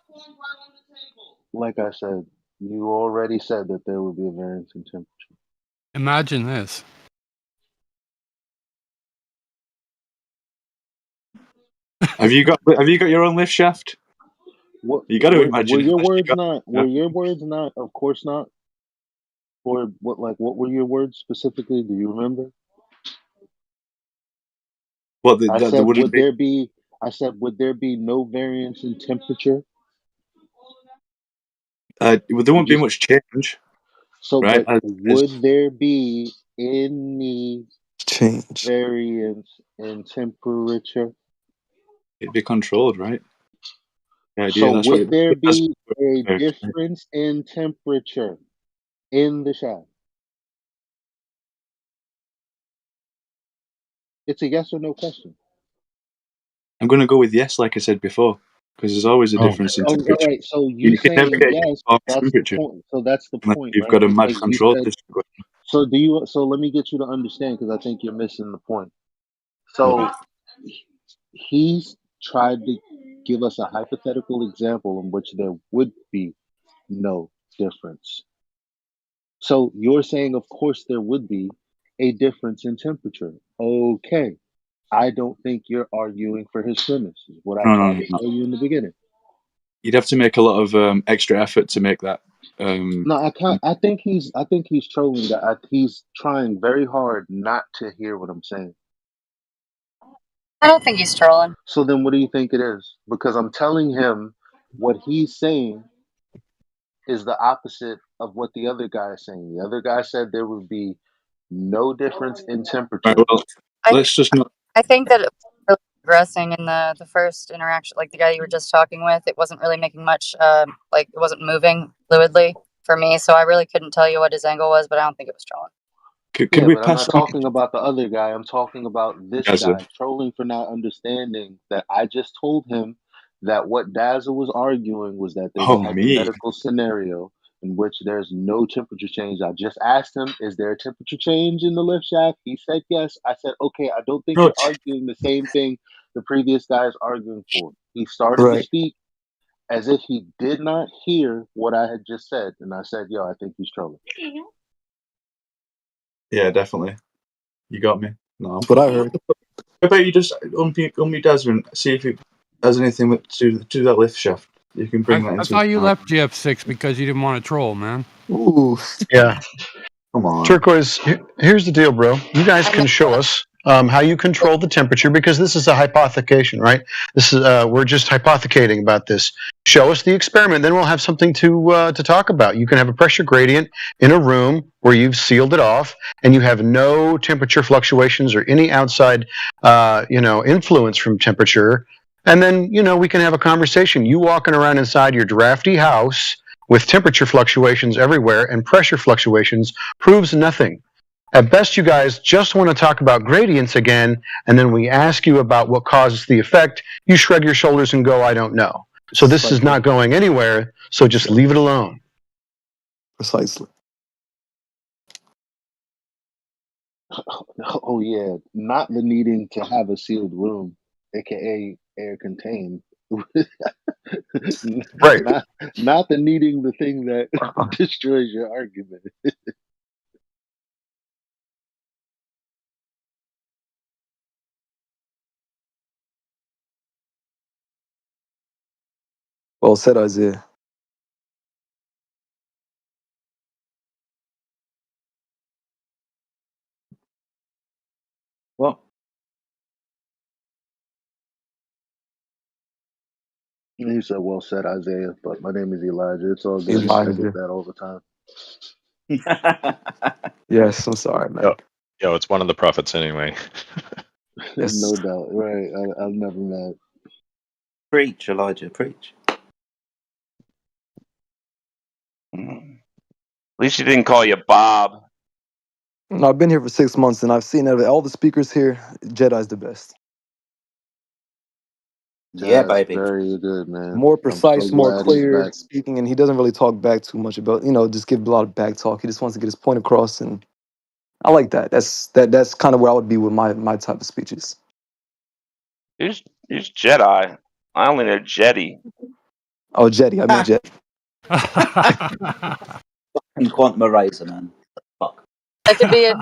like I said, you already said that there would be a variance in temperature. Imagine this. Have you got your own lift shaft? What You got to were imagine it. your Unless you words got, not? yeah. Were your words not? Of course not. Or what? Like what were your words specifically? Do you remember? What? I There said, wouldn't would be. there be? I said, would there be no variance in temperature? There Did won't be you? much change, So, right? but would there be any Change. variance in temperature? It'd be controlled, right? The idea. So, That's what would there it has. be a difference in temperature in the shaft? It's a yes or no question. I'm going to go with yes, like I said before, because there's always a difference in Oh, all temperature. right. So you You can never saying get yes? uniform That's the temperature point. So that's the unless point, you've right? got a mad Because you control said. system going So do you? So let me get you to understand, because I think you're missing the point. on. So he's tried to give us a hypothetical example in which there would be no difference. So you're saying, of course, there would be a difference in temperature. Okay. I don't think you're arguing for his premise, is what I tried to No. tell you in the beginning. You'd have to make a lot of extra effort to make that. No, I can't. I think he's trolling. That he's trying very hard not to hear what I'm saying. I don't think he's trolling. So then, what do you think it is? Because I'm telling him what he's saying is the opposite of what the other guy is saying. The other guy said there would be no difference in Right, temperature. well, I let's just not. I think that it was really progressing in the first interaction, like the guy you were just talking with. It wasn't really making much, like it wasn't moving fluidly for me. So I really couldn't tell you what his angle was, but I don't think it was trolling. Could Yeah, we but I'm pass not on talking about the other guy. I'm talking about this Gaza? guy trolling for not understanding that I just told him that what Dazzle was arguing was that there's a Oh, me. hypothetical scenario in which there's no temperature change. I just asked him, is there a temperature change in the lift shaft? He said yes. I said, okay, I don't think Bro, you're arguing the same thing the previous guy is arguing for. He started to Right. speak as if he did not hear what I had just said. And I said, yo, I think he's trolling. yeah, definitely. You got me. No. That's what I heard. How about you just unmute Dazza and see if he has anything to do that lift shaft? You can bring that I into. thought you left GF6 because you didn't want to troll, man. Ooh. Yeah. Come on. Turquoise, here's the deal, bro. You guys can show us how you control the temperature, because this is a hypothecation, right? This is we're just hypothecating about this. Show us the experiment, then we'll have something to talk about. You can have a pressure gradient in a room where you've sealed it off, and you have no temperature fluctuations or any outside, influence from temperature. And then we can have a conversation. You walking around inside your drafty house with temperature fluctuations everywhere and pressure fluctuations proves nothing. At best, you guys just want to talk about gradients again, and then we ask you about what causes the effect. You shrug your shoulders and go, I don't know. So this is not going anywhere, so just leave it alone. Precisely. Oh yeah, not the needing to have a sealed room, aka air contained. Right. Not the needing the thing that destroys your argument. Well said, Isaiah. What? He said, "Well said, Isaiah." But my name is Elijah. It's all good, man. I get Elijah. that all the time. Yes, I'm sorry, man. Yo, it's one of the prophets anyway. No Yes. doubt. Right. I'm never mad. Preach, Elijah, preach. At least you didn't call you Bob. No, I've been here for 6 months, and I've seen that all the speakers here, Jedi's the best. Yeah, That's baby. very good, man. More I'm so precise, more glad he's clear back. speaking, and he doesn't really talk back too much about, just give a lot of back talk. He just wants to get his point across, and I like that. That's kind of where I would be with my type of speeches. Who's Jedi? I only know Jetty. Oh, Jetty, I meant Jetty. And Quantum Eraser, man. Fuck. That could be a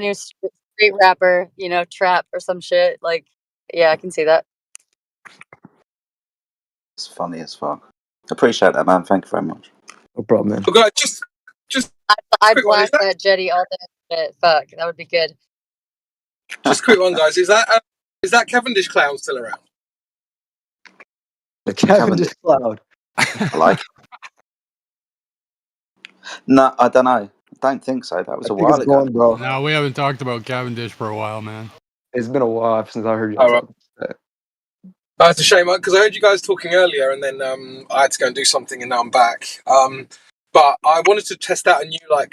new street rapper, trap or some shit. Like, yeah, I can see that. It's funny as fuck. Appreciate that, man. Thank you very much. No problem, man. Okay, just I'd quick one. Is blast that Jetty all day. Shit. Fuck, that would be good. just quick one, guys? Is that Is that Cavendish clown still around? The Cavendish cloud. I like it. No, I don't know. I don't think so. That was I a think it's while ago. gone, bro. No, we haven't talked about Cavendish for a while, man. It's been a while since I heard y'all All right. talk about that. It's a shame because I heard you guys talking earlier, and then I had to go and do something, and now I'm back. But I wanted to test out a new, I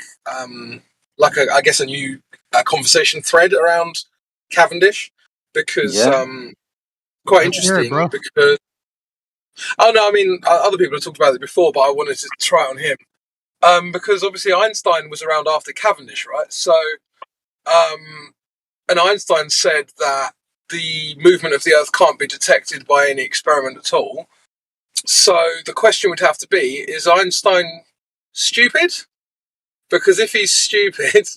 guess, a new conversation thread around Cavendish because Yeah. quite Let's hear it, interesting. bro. Because no, I mean other people have talked about it before, but I wanted to try it on him because obviously Einstein was around after Cavendish, right? So, and Einstein said that the movement of the Earth can't be detected by any experiment at all. So the question would have to be, is Einstein stupid? Because if he's stupid,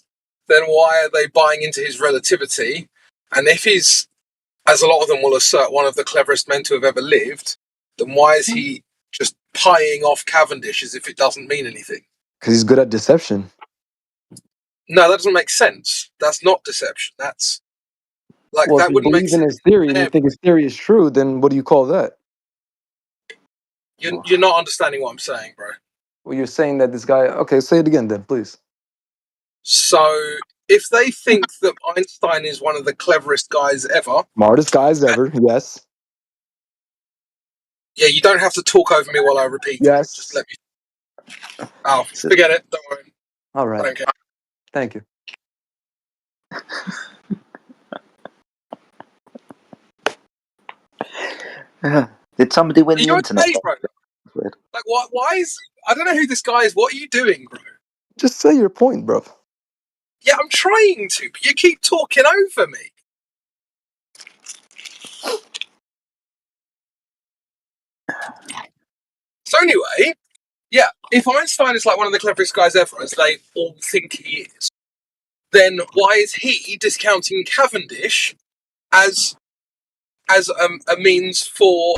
then why are they buying into his relativity? And if he's, as a lot of them will assert, one of the cleverest men to have ever lived, then why is he just pieing off Cavendish as if it doesn't mean anything? Because he's good at deception. No, that doesn't make sense. That's not deception. That's Well, if that you wouldn't make believe in sense. his theory and you think his theory is true, then what do you call that? You're not understanding what I'm saying, bro. Well, you're saying that this guy. Okay, say it again, then, please. So if they think that Einstein is one of the cleverest guys ever, Smartest guys ever. Yes. yeah, you don't have to talk over me while I repeat it. Yes. Just let me. Oh, forget it. Don't worry. All I right. don't care. Thank you. Did somebody win Are the you internet? okay, bro? Like, why is... I don't know who this guy is. What are you doing, bro? Just say your point, bro. Yeah, I'm trying to, but you keep talking over me. So anyway, yeah, if Einstein is like one of the cleverest guys ever, as they all think he is, then why is he discounting Cavendish as a means for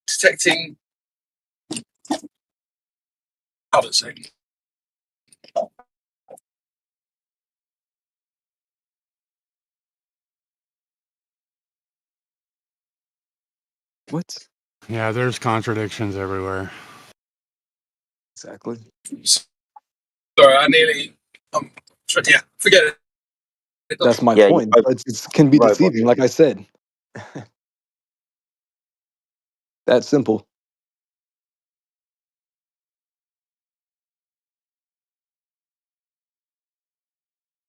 detecting... How to say? What? Yeah, there's contradictions everywhere. Exactly. Sorry, I nearly... yeah, forget it. That's my Yeah, point. It can be robot. deceiving, like I said. That simple.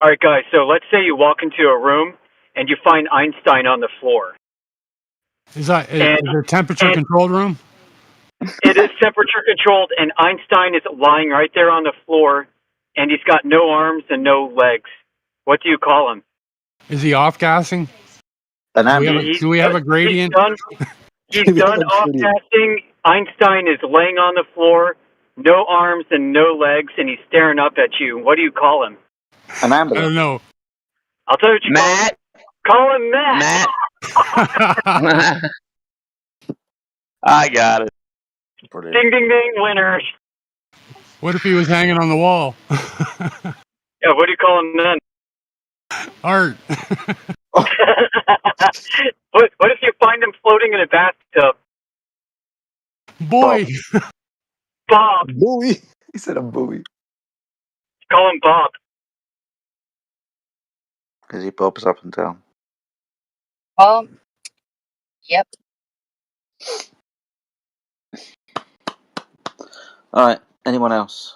All right, guys. So let's say you walk into a room and you find Einstein on the floor. Is it a temperature controlled room? It is temperature controlled, and Einstein is lying right there on the floor, and he's got no arms and no legs. What do you call him? Is he off gassing? An Do we have a gradient? He's done off-casting. Einstein is laying on the floor, no arms and no legs, and he's staring up at you. What do you call him? An I ambulance. don't know. I'll tell you what you Matt. call him. Matt. I got it. Brilliant. Ding, ding, ding, winner. What if he was hanging on the wall? Yeah, what do you call him then? Art. What if you find him floating in a bathtub? Boy. Bob. Buoy. He said a buoy. Call him Bob. Because he bobs up and down. Yep. All right. Anyone else?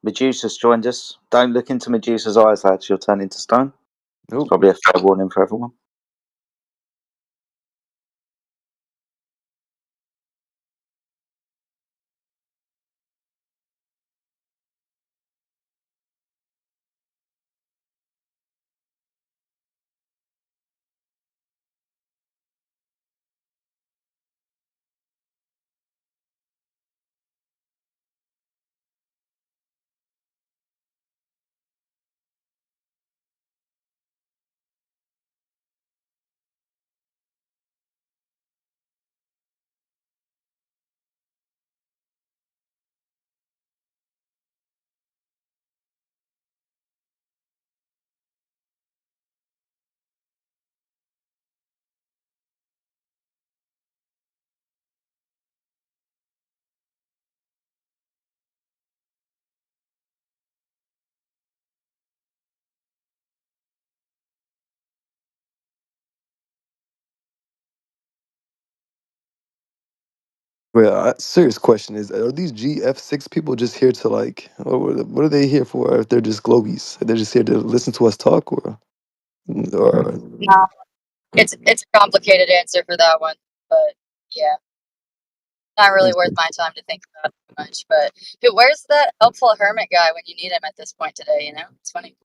Medusa's joined us. Don't look into Medusa's eyes, lads. You'll turn into stone. Nope. It's probably a fair warning for everyone. Well, serious question is: are these GF6 people just here to like? What are they here for? If they're just globies, they're just here to listen to us talk, or No, it's a complicated answer for that one, but yeah, not really worth my time to think about too much. But dude, where's that helpful hermit guy when you need him at this point today? You know, it's funny.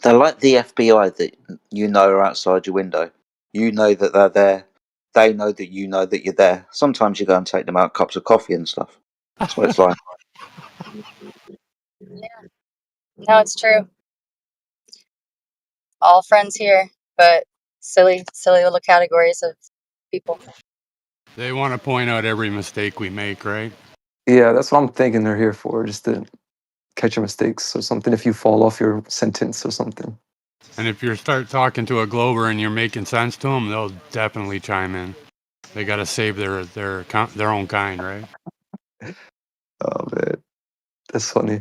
They're like the FBI that you know are outside your window. You know that they're there. They know that you know that you're there. Sometimes you go and take them out cups of coffee and stuff. That's what it's like. Yeah, no, it's true. All friends here, but silly little categories of people. They want to point out every mistake we make, right? yeah, that's what I'm thinking they're here for, just to catch your mistakes or something. If you fall off your sentence or something. And if you start talking to a Glober and you're making sense to them, they'll definitely chime in. They got to save their own kind, right? Oh man, that's funny.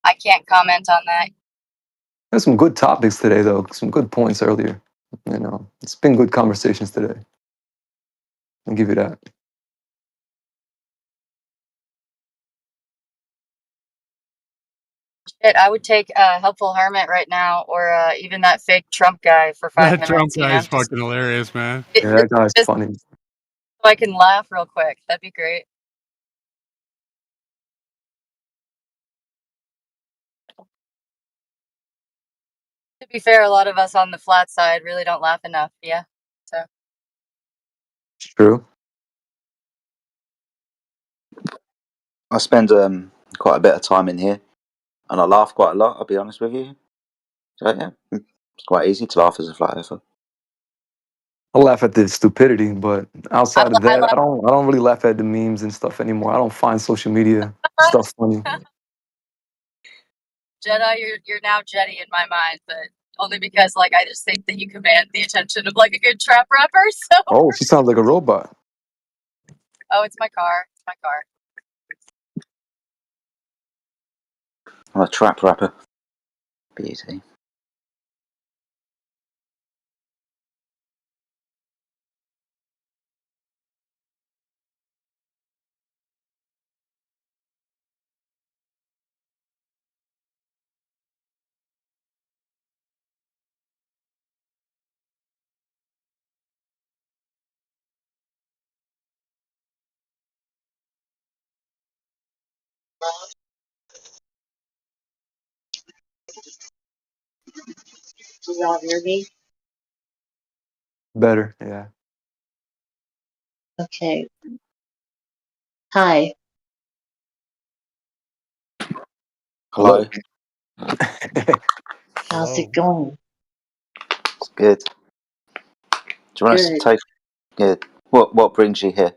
I can't comment on that. There's some good topics today, though. Some good points earlier. You know, it's been good conversations today. I'll give you that. Shit, I would take a helpful hermit right now, or even that fake Trump guy for 5 That Trump minutes. You guy know, is fucking hilarious, man. Yeah, that guy's just funny. so I can laugh real quick. That'd be great. To be fair, a lot of us on the flat side really don't laugh enough. Yeah, so It's true. I spend quite a bit of time in here, and I laugh quite a lot. I'll be honest with you. So yeah, it's quite easy to laugh as a flat earther. I laugh at the stupidity, but I, outside of I that, laugh. I don't really laugh at the memes and stuff anymore. I don't find social media stuff funny. Jedi, you're now Jetty in my mind, but only because like I just think that you command the attention of like a good trap rapper. So Oh, she sounds like a robot. oh, it's my car. It's my car. I'm a trap rapper. Beauty. Do y'all hear me? Better, yeah. Okay. Hi. Hello. Hello. How's Hello. it going? It's good. Do you want us to Good. take? Good. What brings you here?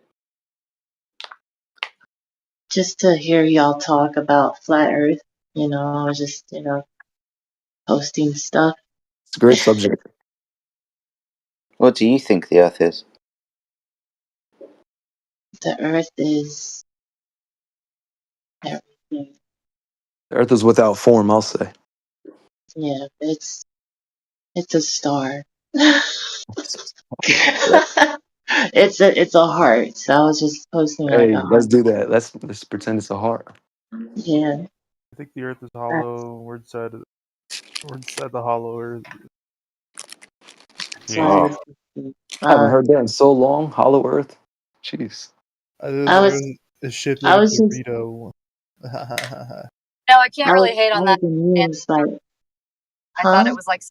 Just to hear y'all talk about flat Earth. I was just, posting stuff. It's a great subject. What do you think the Earth is? The Earth is everything. The Earth is without form, I'll say. Yeah, it's a star. Yeah. It's a heart. So I was just posting like Hey, a let's heart. do that. Let's pretend it's a heart. Yeah. I think the Earth is hollow. Word said the hollow Earth. Flat Yeah. Oh, Earth. I haven't Uh, heard that in so long. Hollow Earth. Jeez. I The was Earth is shaped I like a was just burrito. No, I can't I was really hate I on that. was amused by it. I thought Huh? it was like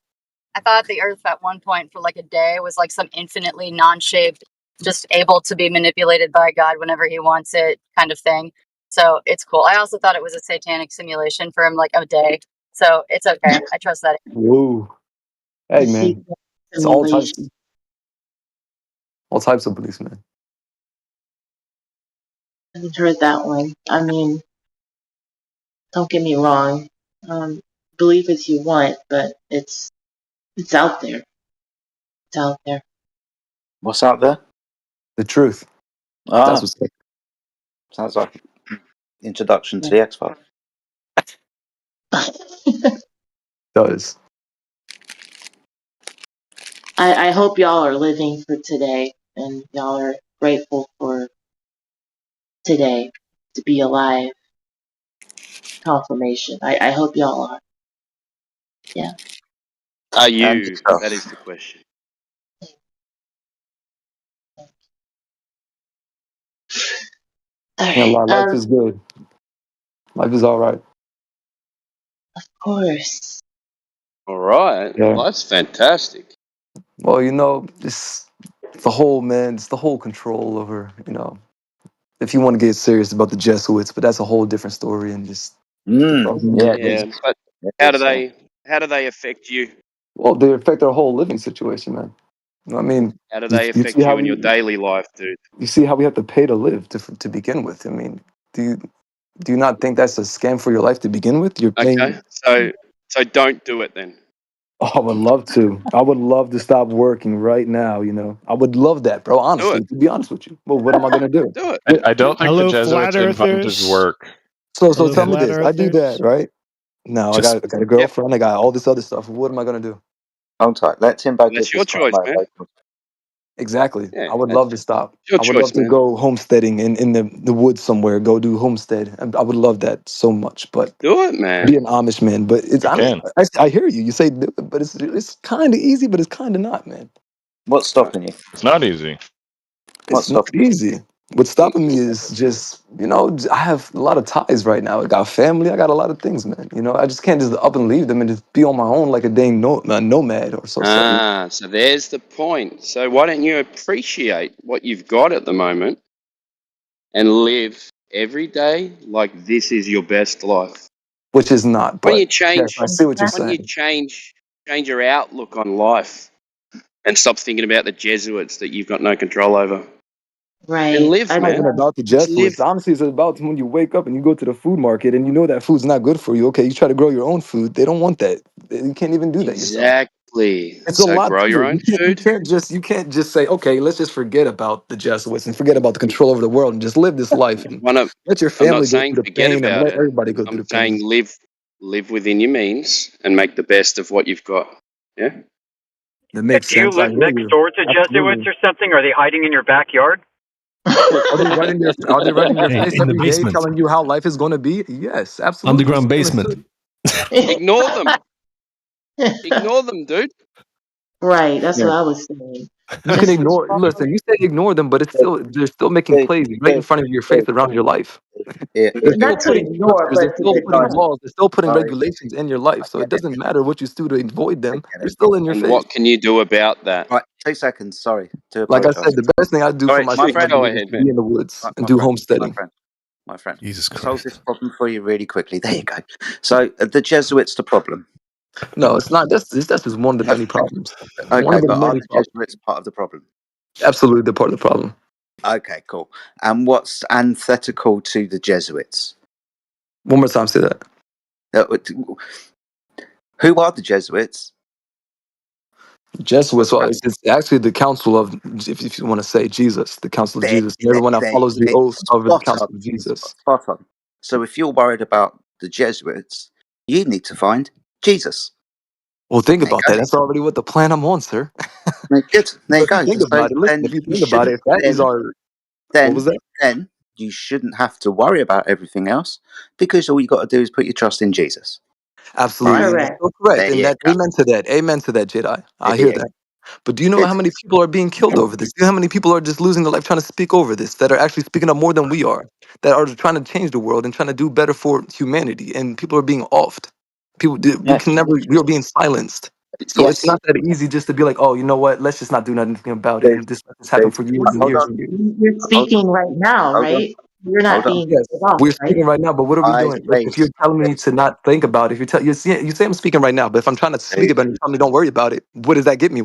I thought the Earth at one point for like a day was like some infinitely non-shaped, just able to be manipulated by God whenever He wants it, kind of thing. So it's cool. I also thought it was a satanic simulation for him, like a day. So it's okay. I trust that. Whoa. The Hey sea man. It's simulation. all types of beliefs, man. I haven't heard that one. I mean, don't get me wrong. Believe as you want, but it's out there. It's out there. what's out there? The truth. That's Ah, what's it sounds like introduction to the X Files. does. I hope y'all are living for today and y'all are grateful for today to be alive. Confirmation. I hope y'all are. Yeah. Are And you? That yourself. is the question. All Yeah, right. life is good. Life is all right. Of course. All right. Yeah. Well, that's fantastic. Well, you know, it's the whole man. It's the whole control over. You know, if you want to get serious about the Jesuits, but that's a whole different story. And just the problem. Yeah, it Yeah, is. but It how do is, yeah. they? How do they affect you? Well, they affect our whole living situation, man. You know what I mean, How do they you see affect how you in we your daily life, dude? you see how we have to pay to live to begin with. I mean, do you do you not think that's a scam for your life to begin with? You're Okay, paying. so don't do it then. Oh, I would love to. I would love to stop working right now. You know, I would love that, bro. Do it. Honestly, to be honest with you. Well, what am I gonna do? Do it. I don't think the Hello, Jesuits flat invented earthers. work. So Hello, tell me flat this. I do that, earthers. right? Now Just I got a Yep. girlfriend. I got all this other stuff. What am I gonna do? Hold tight. Let Timbo give That's this your part choice, man. motivation. Exactly. Yeah, I would that's love to stop. your I would love choice, to man. go homesteading in the woods somewhere. Go do homestead. I would love that so much. But Do it, be man. an Amish man. But it's You I mean can. I hear you. You say do it, but it's kind of easy, but it's kind of not, man. What's Right. stopping you? It's not easy. What's It's not stopping easy. What's stopping me is just, you know, I have a lot of ties right now. I got family. I got a lot of things, man. You know, I just can't just up and leave them and just be on my own like a dang nomad or so. you? Ah, so there's the point. So why don't you appreciate what you've got at the moment and live every day like this is your best life? Which is not, Why don't you but yes, I change? see what you're Why don't you saying. change your outlook on life and stop thinking about the Jesuits that you've got no control over and Right. live, It's not even man. about the Just live. Jesuits. Honestly, it's about when you wake up and you go to the food market and you know that food's not good for you. Okay, you try to grow your own food. They don't want that. You can't even do that yourself. Exactly. It's a So lot grow to your it. own You food. can't just say, okay, let's just forget about the Jesuits and forget about the control over the world and just live this life and One of, let your I'm not family go saying through the forget pain and about let it. everybody go through I'm the pain. saying live within your means and make the best of what you've got. Yeah. That Yeah, makes do you sense. I live hear next you. door to Jesuits Absolutely. or something? Are they hiding in your backyard? Are they right in your Hey, face in the every day basement, telling you how life is going to be? Yes, absolutely. underground Same basement. as Ignore them. Ignore them, dude. Right. That's you. what I was saying. You can Just ignore. Listen, you say ignore them, but it's still they're still making They, plays right they, in front of your they, face around your life. it They're still not to is. putting ignore, structures. but They're to still putting Sorry, confront. laws. They're still putting sorry. regulations in your life. I So get it it. doesn't matter what you do to avoid I them. get They're it. still in your And face. what can you do about that? Right, 2 seconds. Sorry to Like I apologise. said, the best thing I do for Sorry, my my Shoot, friend, family go is ahead, to be man. in the woods and my do friend, my homesteading. friend, my friend. Jesus I'll solve this Christ. problem for you really quickly. There you go. So the Jesuits, the problem. No, it's not. That's just one of the Uh, many problems. One Okay, of the but are many the problems. Jesuits part of the problem? Absolutely, they're part of the problem. Okay, cool. And what's antithetical to the Jesuits? One more time, say that. Uh, Who are the Jesuits? Jesuits. What's Well, that? it's actually the Council of, if you want to say Jesus, the Council of Jesus, and everyone that follows the oath of the Spot on. Council of Jesus. Spot on. So if you're worried about the Jesuits, you need to find Jesus. Well, think There you about go. that. That's already what the plan I'm on, sir. Good. There So you if you go. think So about it, listen. then If you you think about it, shouldn't. if that is our, what was Then that? then you shouldn't have to worry about everything else because all you got to do is put your trust in Jesus. Right? Absolutely, and that's Correct. so correct. There And you that, go. amen to that. Amen to that, Jedi. I There hear you that. go. But do you know how Good. many people are being killed over this? Do you know how many people are just losing their life trying to speak over this? That are actually speaking up more than we are. That are trying to change the world and trying to do better for humanity. And people are being offed. We Yeah. can never. We are being silenced. So it's Yes. not that easy just to be like, oh, you know what? Let's just not do nothing about it There's, and just let this happen for years and hold years on. and years. You're Hold, speaking right now, hold on. right? You're Hold not on. being Yes, cut off, we're right? speaking right now, but what are we Guys, doing? If you're please. telling me Please. to not think about it, if you say I'm speaking right now, but if I'm trying to speak Please. about it, you tell me don't worry about it. What does that get me?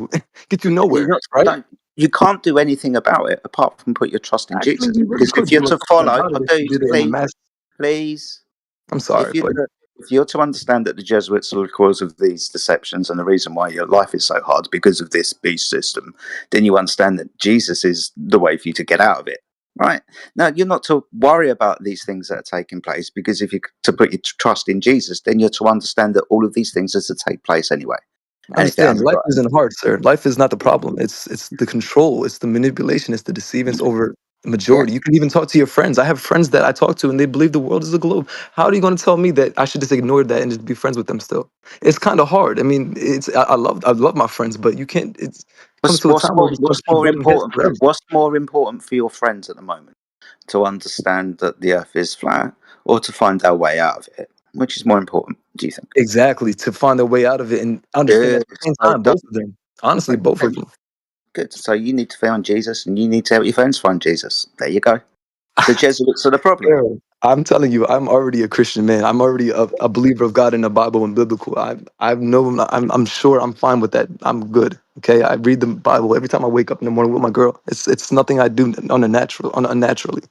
Get you You're nowhere, not, right? you can't do anything about it apart from put your trust in Actually, Jesus. you really Because could if do you're like to something follow, about it if you dude, did it in a please, mass. please, I'm sorry, but if you're to understand that the Jesuits are the cause of these deceptions and the reason why your life is so hard because of this beast system, then you understand that Jesus is the way for you to get out of it. Right? Now, you're not to worry about these things that are taking place because if you're to put your trust in Jesus, then you're to understand that all of these things are to take place anyway. And if it Understand, hasn't life got isn't hard, sir. Life is not the problem. It's the control, it's the manipulation, it's the deceivance over the yeah, majority. You can even talk to your friends. I have friends that I talk to and they believe the world is a globe. How are you going to tell me that I should just ignore that and just be friends with them still? It's kind of hard. I mean, I love my friends, but you can't. It comes to a time where just what's keep more butting heads important? forever. What's more important for your friends at the moment? To understand that the Earth is flat, or to find our way out of it? Which is more important? Do you think? Exactly, to find a way out of it and understand at Good. the same So time, both of them. Honestly, both of okay, them. good. So you need to find Jesus, and you need to help your friends find Jesus. There you go. The Jesuits are the problem. Girl, I'm telling you, I'm already a Christian man. I'm already a believer of God in the Bible and biblical. I know I'm sure I'm fine with that. I'm good. Okay, I read the Bible every time I wake up in the morning with my girl. It's nothing I do unnaturally.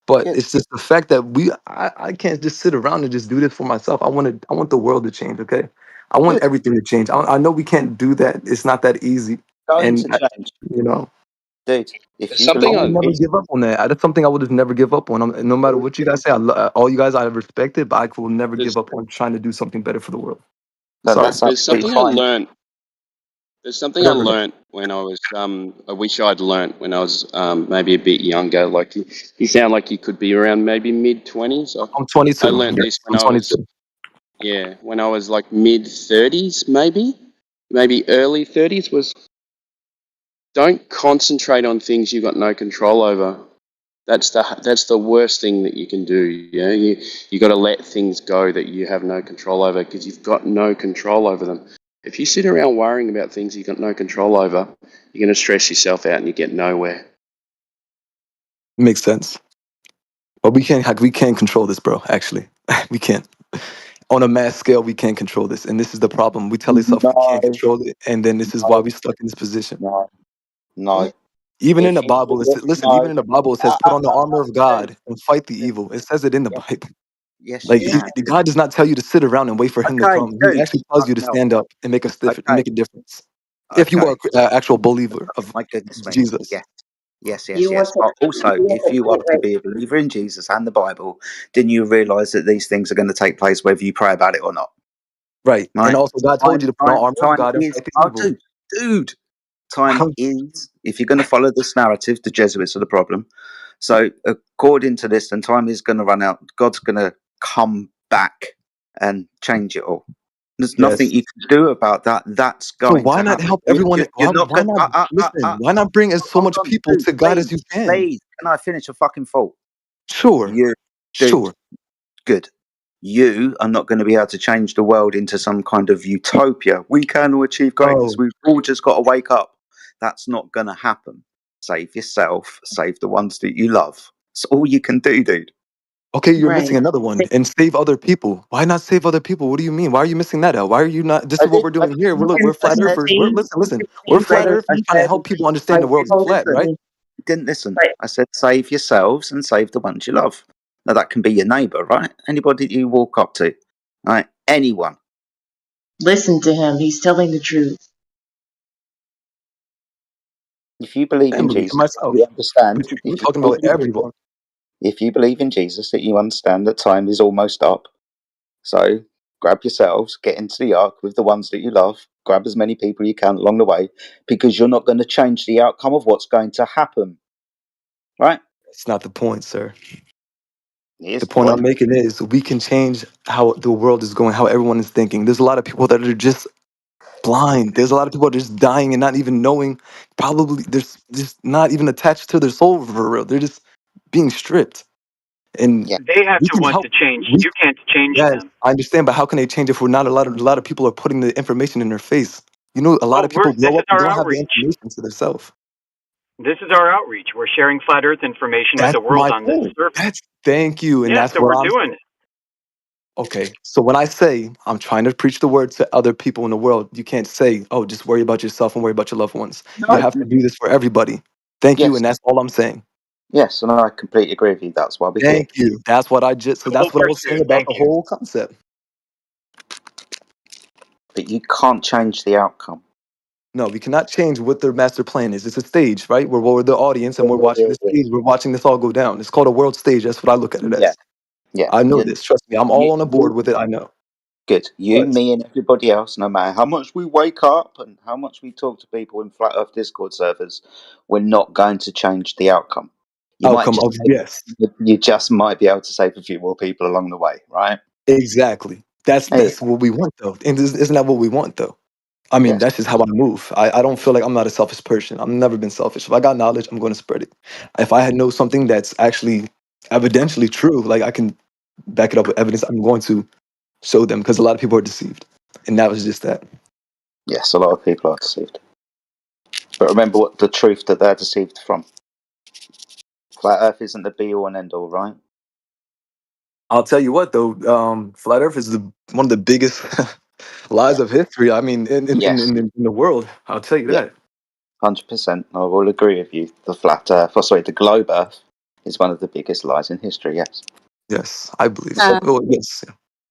But Good. it's just the fact that I can't just sit around and just do this for myself. I want the world to change. Okay, I want Good. everything to change. I know we can't do that. It's not that easy. Going And to change, you know. dude. If There's you I something believe would I never in give up on that. That's something I would just never give up on. No matter what you guys say, all you guys I have respected, but I will never there's give up on trying to do something better for the world. that, Sorry, that's there's absolutely something I fine. learned. There's something I whatever. Man. learnt when I was. I wish I'd learnt when I was maybe a bit younger. Like you sound like you could be around maybe mid-20s. I'm I 22. learnt Yeah, this when I'm I was 22. when I was like mid-30s, maybe early 30s. Was don't concentrate on things you've got no control over. That's the worst thing that you can do. Yeah, you got to let things go that you have no control over because you've got no control over them. If you sit around worrying about things you've got no control over, you're going to stress yourself out and you get nowhere. Makes sense. But we can't control this, bro. Actually, we can't. On a mass scale, we can't control this, and this is the problem. We tell ourselves we can't No, control it, and then this is why no, we're stuck in this position. no, no. Even in If the you Bible, listen. no, Even in the Bible, it says, "Put on the armor of dude, God and fight the dude, evil." It says it in the yes, Bible. yes, you Like can. God does not tell you to sit around and wait for Him to Okay, come. He dude. actually tells you to No, stand up and okay, make a difference. If you are okay. an actual believer of My goodness me. Jesus, Yes, yes, You yes, want yes. to But also, you want if to you are put to right. be a believer in Jesus and the Bible, then you realise that these things are going to take place whether you pray about it or not. right? And Right? also, God told you to put on armor of Time God and is. fight the Oh, evil. dude. Time is. If you're going to follow this narrative, the Jesuits are the problem. So, according to this, then time is going to run out. God's going to come back and change it all. There's nothing Yes. you can do about that. That's So going why to not happen. help everyone? You're not Why going. not listen? Why not bring as so Hold much on, people dude. to God as Please, you can? please. Can I finish a fucking thought? Sure, You, dude. sure. Good. You are not going to be able to change the world into some kind of utopia. We can all achieve greatness. Oh, We've all just got to wake up. That's not going to happen. Save yourself. Save the ones that you love. That's all you can do, dude. okay. You're Right. missing another one. And save other people. Why not save other people? What do you mean? Why are you missing that out? Why are you not? This I is what did. we're doing here. You can We're I flat you can said. earthers. save Listen. you can We're You save flat said. other I earthers trying to said. people. help people I understand the world is Supposed flat, listen. right? to. You didn't listen. Right. I said save yourselves and save the ones you love. Now that can be your neighbour, right? Anybody that you walk up to, right? Anyone. Listen to him. He's telling the truth. If you believe in Family and Jesus, you myself. understand. But I'm If you talking believe about in Jesus, everyone. if you believe in Jesus, that you understand that time is almost up. So grab yourselves, get into the ark with the ones that you love, grab as many people you can along the way, because you're not going to change the outcome of what's going to happen. Right? It's not the point, sir. Here's The the point I'm point. making is we can change how the world is going, how everyone is thinking. There's a lot of people that are just blind. There's a lot of people that are just dying and not even knowing. Probably there's just not even attached to their soul for real. They're just being stripped. And Yeah. They have we to can want help. to change. We, You can't change yes, them. I understand, but how can they change if we're not a lot of people are putting the information in their face? You know, a lot Well, of people this grow is up and our don't have the outreach. information to themselves. This is our outreach. We're sharing flat Earth information with That's the world my on this point. surface. That's thank you, and Yeah, that's so what we're I'm doing saying. it. Okay, so when I say I'm trying to preach the word to other people in the world, you can't say, "Oh, just worry about yourself and worry about your loved ones." You No. have to do this for everybody. Thank you, Yes. and that's all I'm saying. Yes, and I completely agree with you. That's why we're here. Thank you. That's what I just. So Cool that's what I was saying pursuit. about Thank the you. whole concept. But you can't change the outcome. No, we cannot change what their master plan is. It's a stage, right? We're the audience, and we're watching the stage. We're watching this all go down. It's called a world stage. That's what I look at it Yeah. as. Yeah. I know this. Trust me. I'm all on the board You with it. I know. Good. You, But me, and everybody else, no matter how much we wake up and how much we talk to people in Flat Earth Discord servers, we're not going to change the outcome. You might outcome just of yes, you just might be able to save a few more people along the way, right? exactly. That's There you that's what we want though, and isn't that what we want though? I go. mean, Yes. that's just how I move. I don't feel like I'm not a selfish person. I've never been selfish. If I got knowledge, I'm going to spread it. If I know something that's actually evidentially true, like I can back it up with evidence, I'm going to show them because a lot of people are deceived, and that was just that. Yes, a lot of people are deceived. But remember what the truth that they're deceived from. Flat Earth isn't the be all and end all, right? I'll tell you what though, flat Earth is one of the biggest lies Yeah. of history. I mean, Yes. in the world. I'll tell you Yeah. that. 100%. I will agree with you. The the globe Earth is one of the biggest lies in history. Yes. Yes, I believe so. Uh, Well, yes,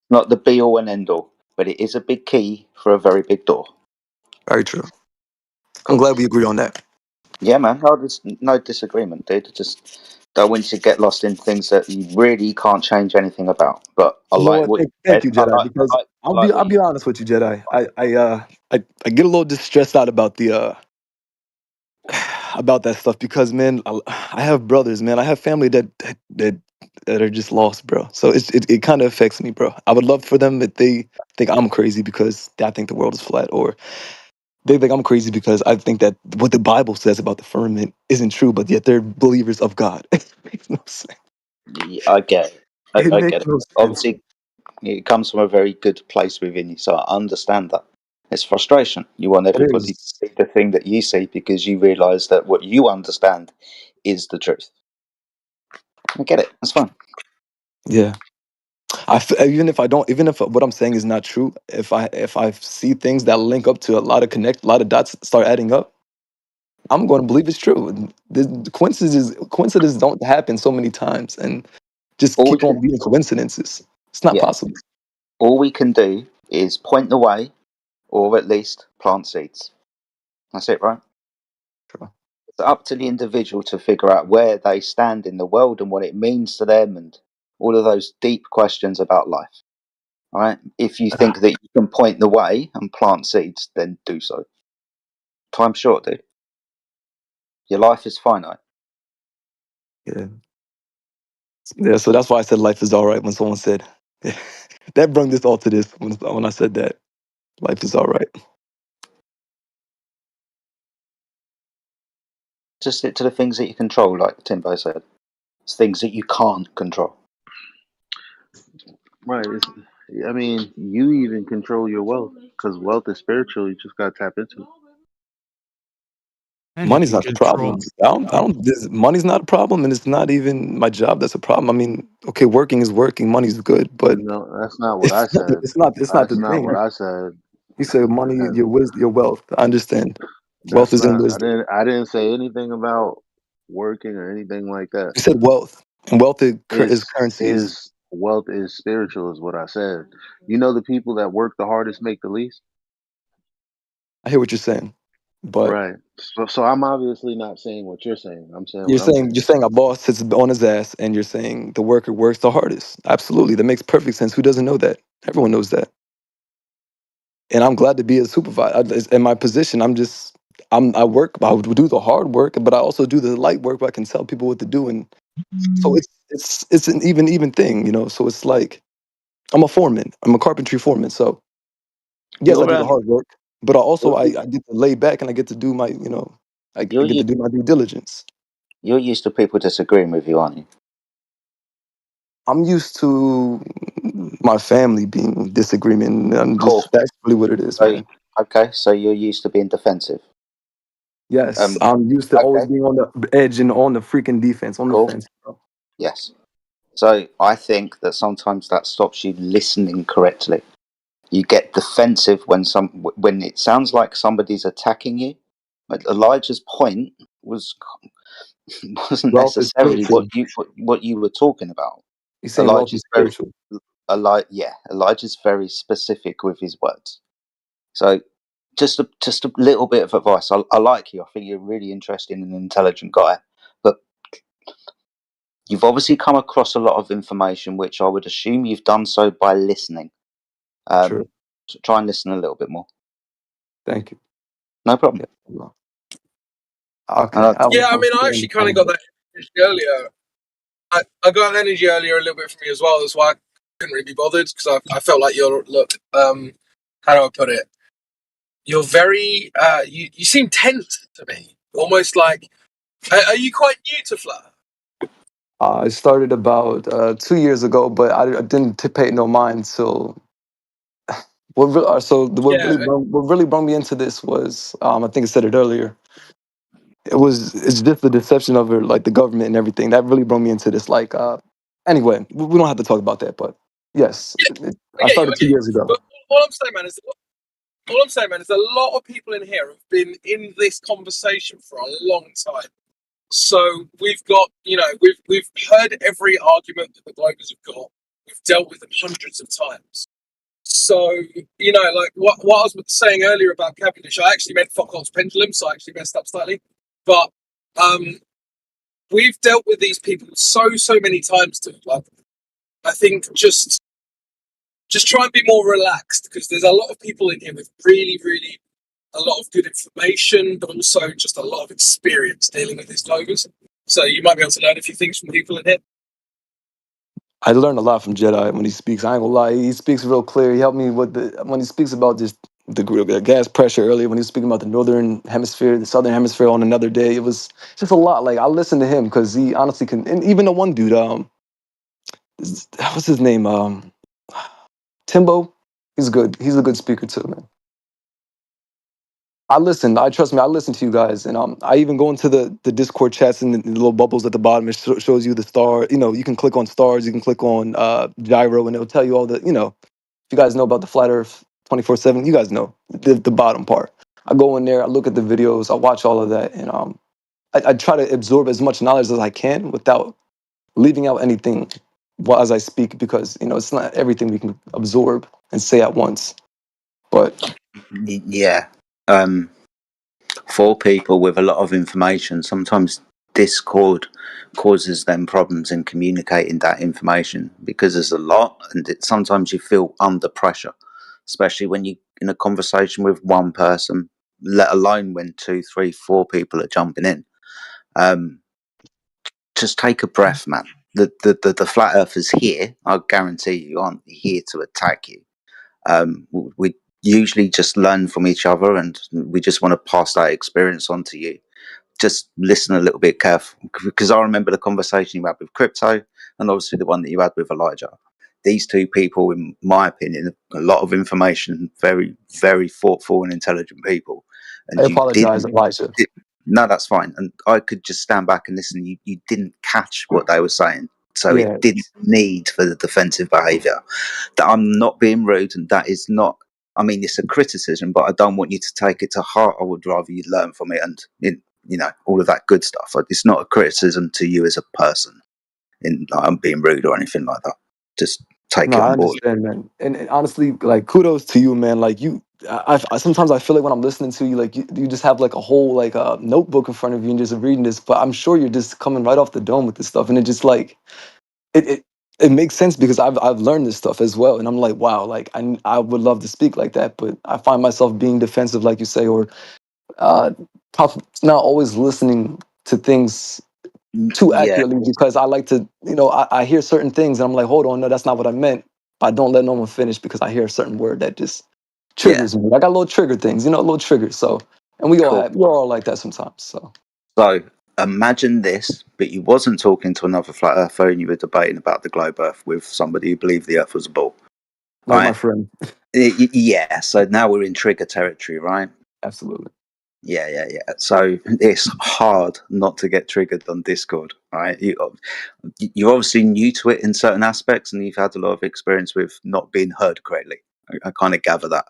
Not the be all and end all, but it is a big key for a very big door. very true. I'm Cool. glad we agree on that. Yeah, man. No disagreement, dude. Just don't want you to get lost in things that you really can't change anything about. But I You know like what? what you Thank said. you, Jedi. Because I like I'll what you be honest with you, Jedi. I get a little distressed out about the about that stuff because man, I have brothers, man. I have family that are just lost, bro. So it kind of affects me, bro. I would love for them if they think I'm crazy because I think the world is flat, or they think I'm crazy because I think that what the Bible says about the firmament isn't true, but yet they're believers of God. It makes no sense. I get it. It I makes get it. no sense. Obviously, it comes from a very good place within you, so I understand that. It's frustration. You want It everybody to is. see the thing that you see because you realise that what you understand is the truth. I get it. That's fine. Yeah. Even if I don't, even if what I'm saying is not true, if I see things that link up to a lot of dots start adding up, I'm going to believe it's true. The coincidences don't happen so many times, and just All we keep on can, being coincidences. It's not yeah, possible. all we can do is point the way, or at least plant seeds. That's it, right? True. It's up to the individual to figure out where they stand in the world and what it means to them, and all of those deep questions about life. All right. If you think that you can point the way and plant seeds, then do so. Time's short, dude. Your life is finite. Yeah, yeah. So that's why I said life is all right when someone said that brought this all to this when I said that life is all right. Just stick to the things that you control, like Timbo said. It's things that you can't control. Right. I mean, you even control your wealth because wealth is spiritual. You just got to tap into it. And you Money's can not the control. problem. Money's not a problem, and it's not even my job that's a problem. I mean, okay, working is working, money's good, but No, that's not what I said. it's not the That's not thing. what I said. You say money, That, your wisdom, your wealth. I understand. Wealth that's is in not. wisdom. I didn't say anything about working or anything like that. You said wealth, and wealth is It's currencies. is wealth is spiritual, is what I said. You know, the people that work the hardest make the least. I hear what you're saying, but Right. So I'm obviously not saying what you're saying. I'm saying what I'm you're saying. saying a boss sits on his ass, and you're saying the worker works the hardest. Absolutely, that makes perfect sense. Who doesn't know that? Everyone knows that. And I'm glad to be a supervisor. In my position, I work. I would do the hard work, but I also do the light work. Where I can tell people what to do, and so it's an even thing, you know. So it's like I'm a foreman. I'm a carpentry foreman. So yes, I do You're the hard work, but I you're, get to lay back and I get to do my, I you're get to do my due diligence. you're used to people disagreeing with you, aren't you? I'm used to my family being disagreement. And Cool. that's really what it is, So man. okay, so you're used to being defensive. Yes, Um. I'm used to always Okay. being on the edge and on the freaking defense, on the Cool. fence, bro. Yes. So I think that sometimes that stops you listening correctly. You get defensive when it sounds like somebody's attacking you. But Elijah's point was wasn't Wealth is necessarily spiritual. what you were talking about. He's saying wealth is Elijah's very spiritual. Elijah's very specific with his words. So just a little bit of advice. I like you. I think you're a really interesting and intelligent guy, but you've obviously come across a lot of information, which I would assume you've done so by listening. So try and listen a little bit more. Thank you. No problem. Yeah. Okay. Yeah, I mean, I actually kind of got that energy earlier. I got that energy earlier a little bit from you as well. That's why I couldn't really be bothered, because I felt like you're, look, how do I put it? You're very, you seem tense to me. Almost like, are you quite new to Flutter? I started about 2 years ago, but I didn't pay no mind till. What really brought me into this was I think I said it earlier. It's just the deception of it, like the government and everything that really brought me into this. Like anyway, we don't have to talk about that, but yes, I I started 2 get you. years ago. But all I'm saying, man, is a lot of people in here have been in this conversation for a long time. So we've got, we've heard every argument that the Globers have got. We've dealt with them hundreds of times. So, like what I was saying earlier about Cavendish, I actually meant Foucault's pendulum, so I actually messed up slightly. But we've dealt with these people so many times, dude. Like, I think just try and be more relaxed, because there's a lot of people in here with really, really a lot of good information, but also just a lot of experience dealing with these Globers. So you might be able to learn a few things from people in here. I learned a lot from Jedi when he speaks. I ain't gonna lie, he speaks real clear. He helped me with when he speaks about just the gas pressure earlier. When he was speaking about the northern hemisphere, the southern hemisphere on another day, it was just a lot. Like I listened to him because he honestly can. And even the one dude, what's his name? Timbo. He's good. He's a good speaker too, man. I listen. Trust me. I listen to you guys, and I even go into the Discord chats and the little bubbles at the bottom. It shows you the star. You can click on stars. You can click on gyro, and it'll tell you all the. If you guys know about the flat Earth 24/7, you guys know the bottom part. I go in there. I look at the videos. I watch all of that, and I try to absorb as much knowledge as I can without leaving out anything as I speak, because it's not everything we can absorb and say at once. But yeah. For people with a lot of information, sometimes Discord causes them problems in communicating that information, because there's a lot, and sometimes you feel under pressure, especially when you're in a conversation with one person, let alone when 2, 3, 4 people are jumping in. Just take a breath, man. The flat earthers here, I guarantee you, aren't here to attack you. We usually just learn from each other, and we just want to pass that experience on to you. Just listen a little bit careful, because I remember the conversation you had with Crypto, and obviously the one that you had with Elijah. These two people, in my opinion, a lot of information, very, very thoughtful and intelligent people. And I you apologize, didn't. Elijah. No, that's fine. And I could just stand back and listen. You didn't catch what they were saying. So it Yeah. didn't need for the defensive behaviour. That I'm not being rude, and that is not. I mean, it's a criticism, but I don't want you to take it to heart. I would rather you learn from it, and all of that good stuff. It's not a criticism to you as a person. I'm being rude or anything like that. Just take No, it I on board. understand, man. And honestly, like, kudos to you, man. Like, I sometimes I feel like when I'm listening to you, like, you just have like a whole like notebook in front of you and just reading this. But I'm sure you're just coming right off the dome with this stuff, and it just like it makes sense, because I've learned this stuff as well, and I'm like, wow, like I would love to speak like that, but I find myself being defensive, like you say, or uh, not always listening to things too Yeah, accurately, because I like to, I hear certain things and I'm like, hold on, no, that's not what I meant. I don't let no one finish because I hear a certain word that just yeah, triggers me. I got little trigger things, little triggers. So, and cool. we're all like that sometimes. So Imagine this, but you wasn't talking to another flat earther, and you were debating about the globe Earth with somebody who believed the Earth was a ball, like my right? friend. Yeah. So now we're in trigger territory, right? Absolutely. Yeah. So it's hard not to get triggered on Discord, right? You're obviously new to it in certain aspects, and you've had a lot of experience with not being heard correctly. I kind of gather that.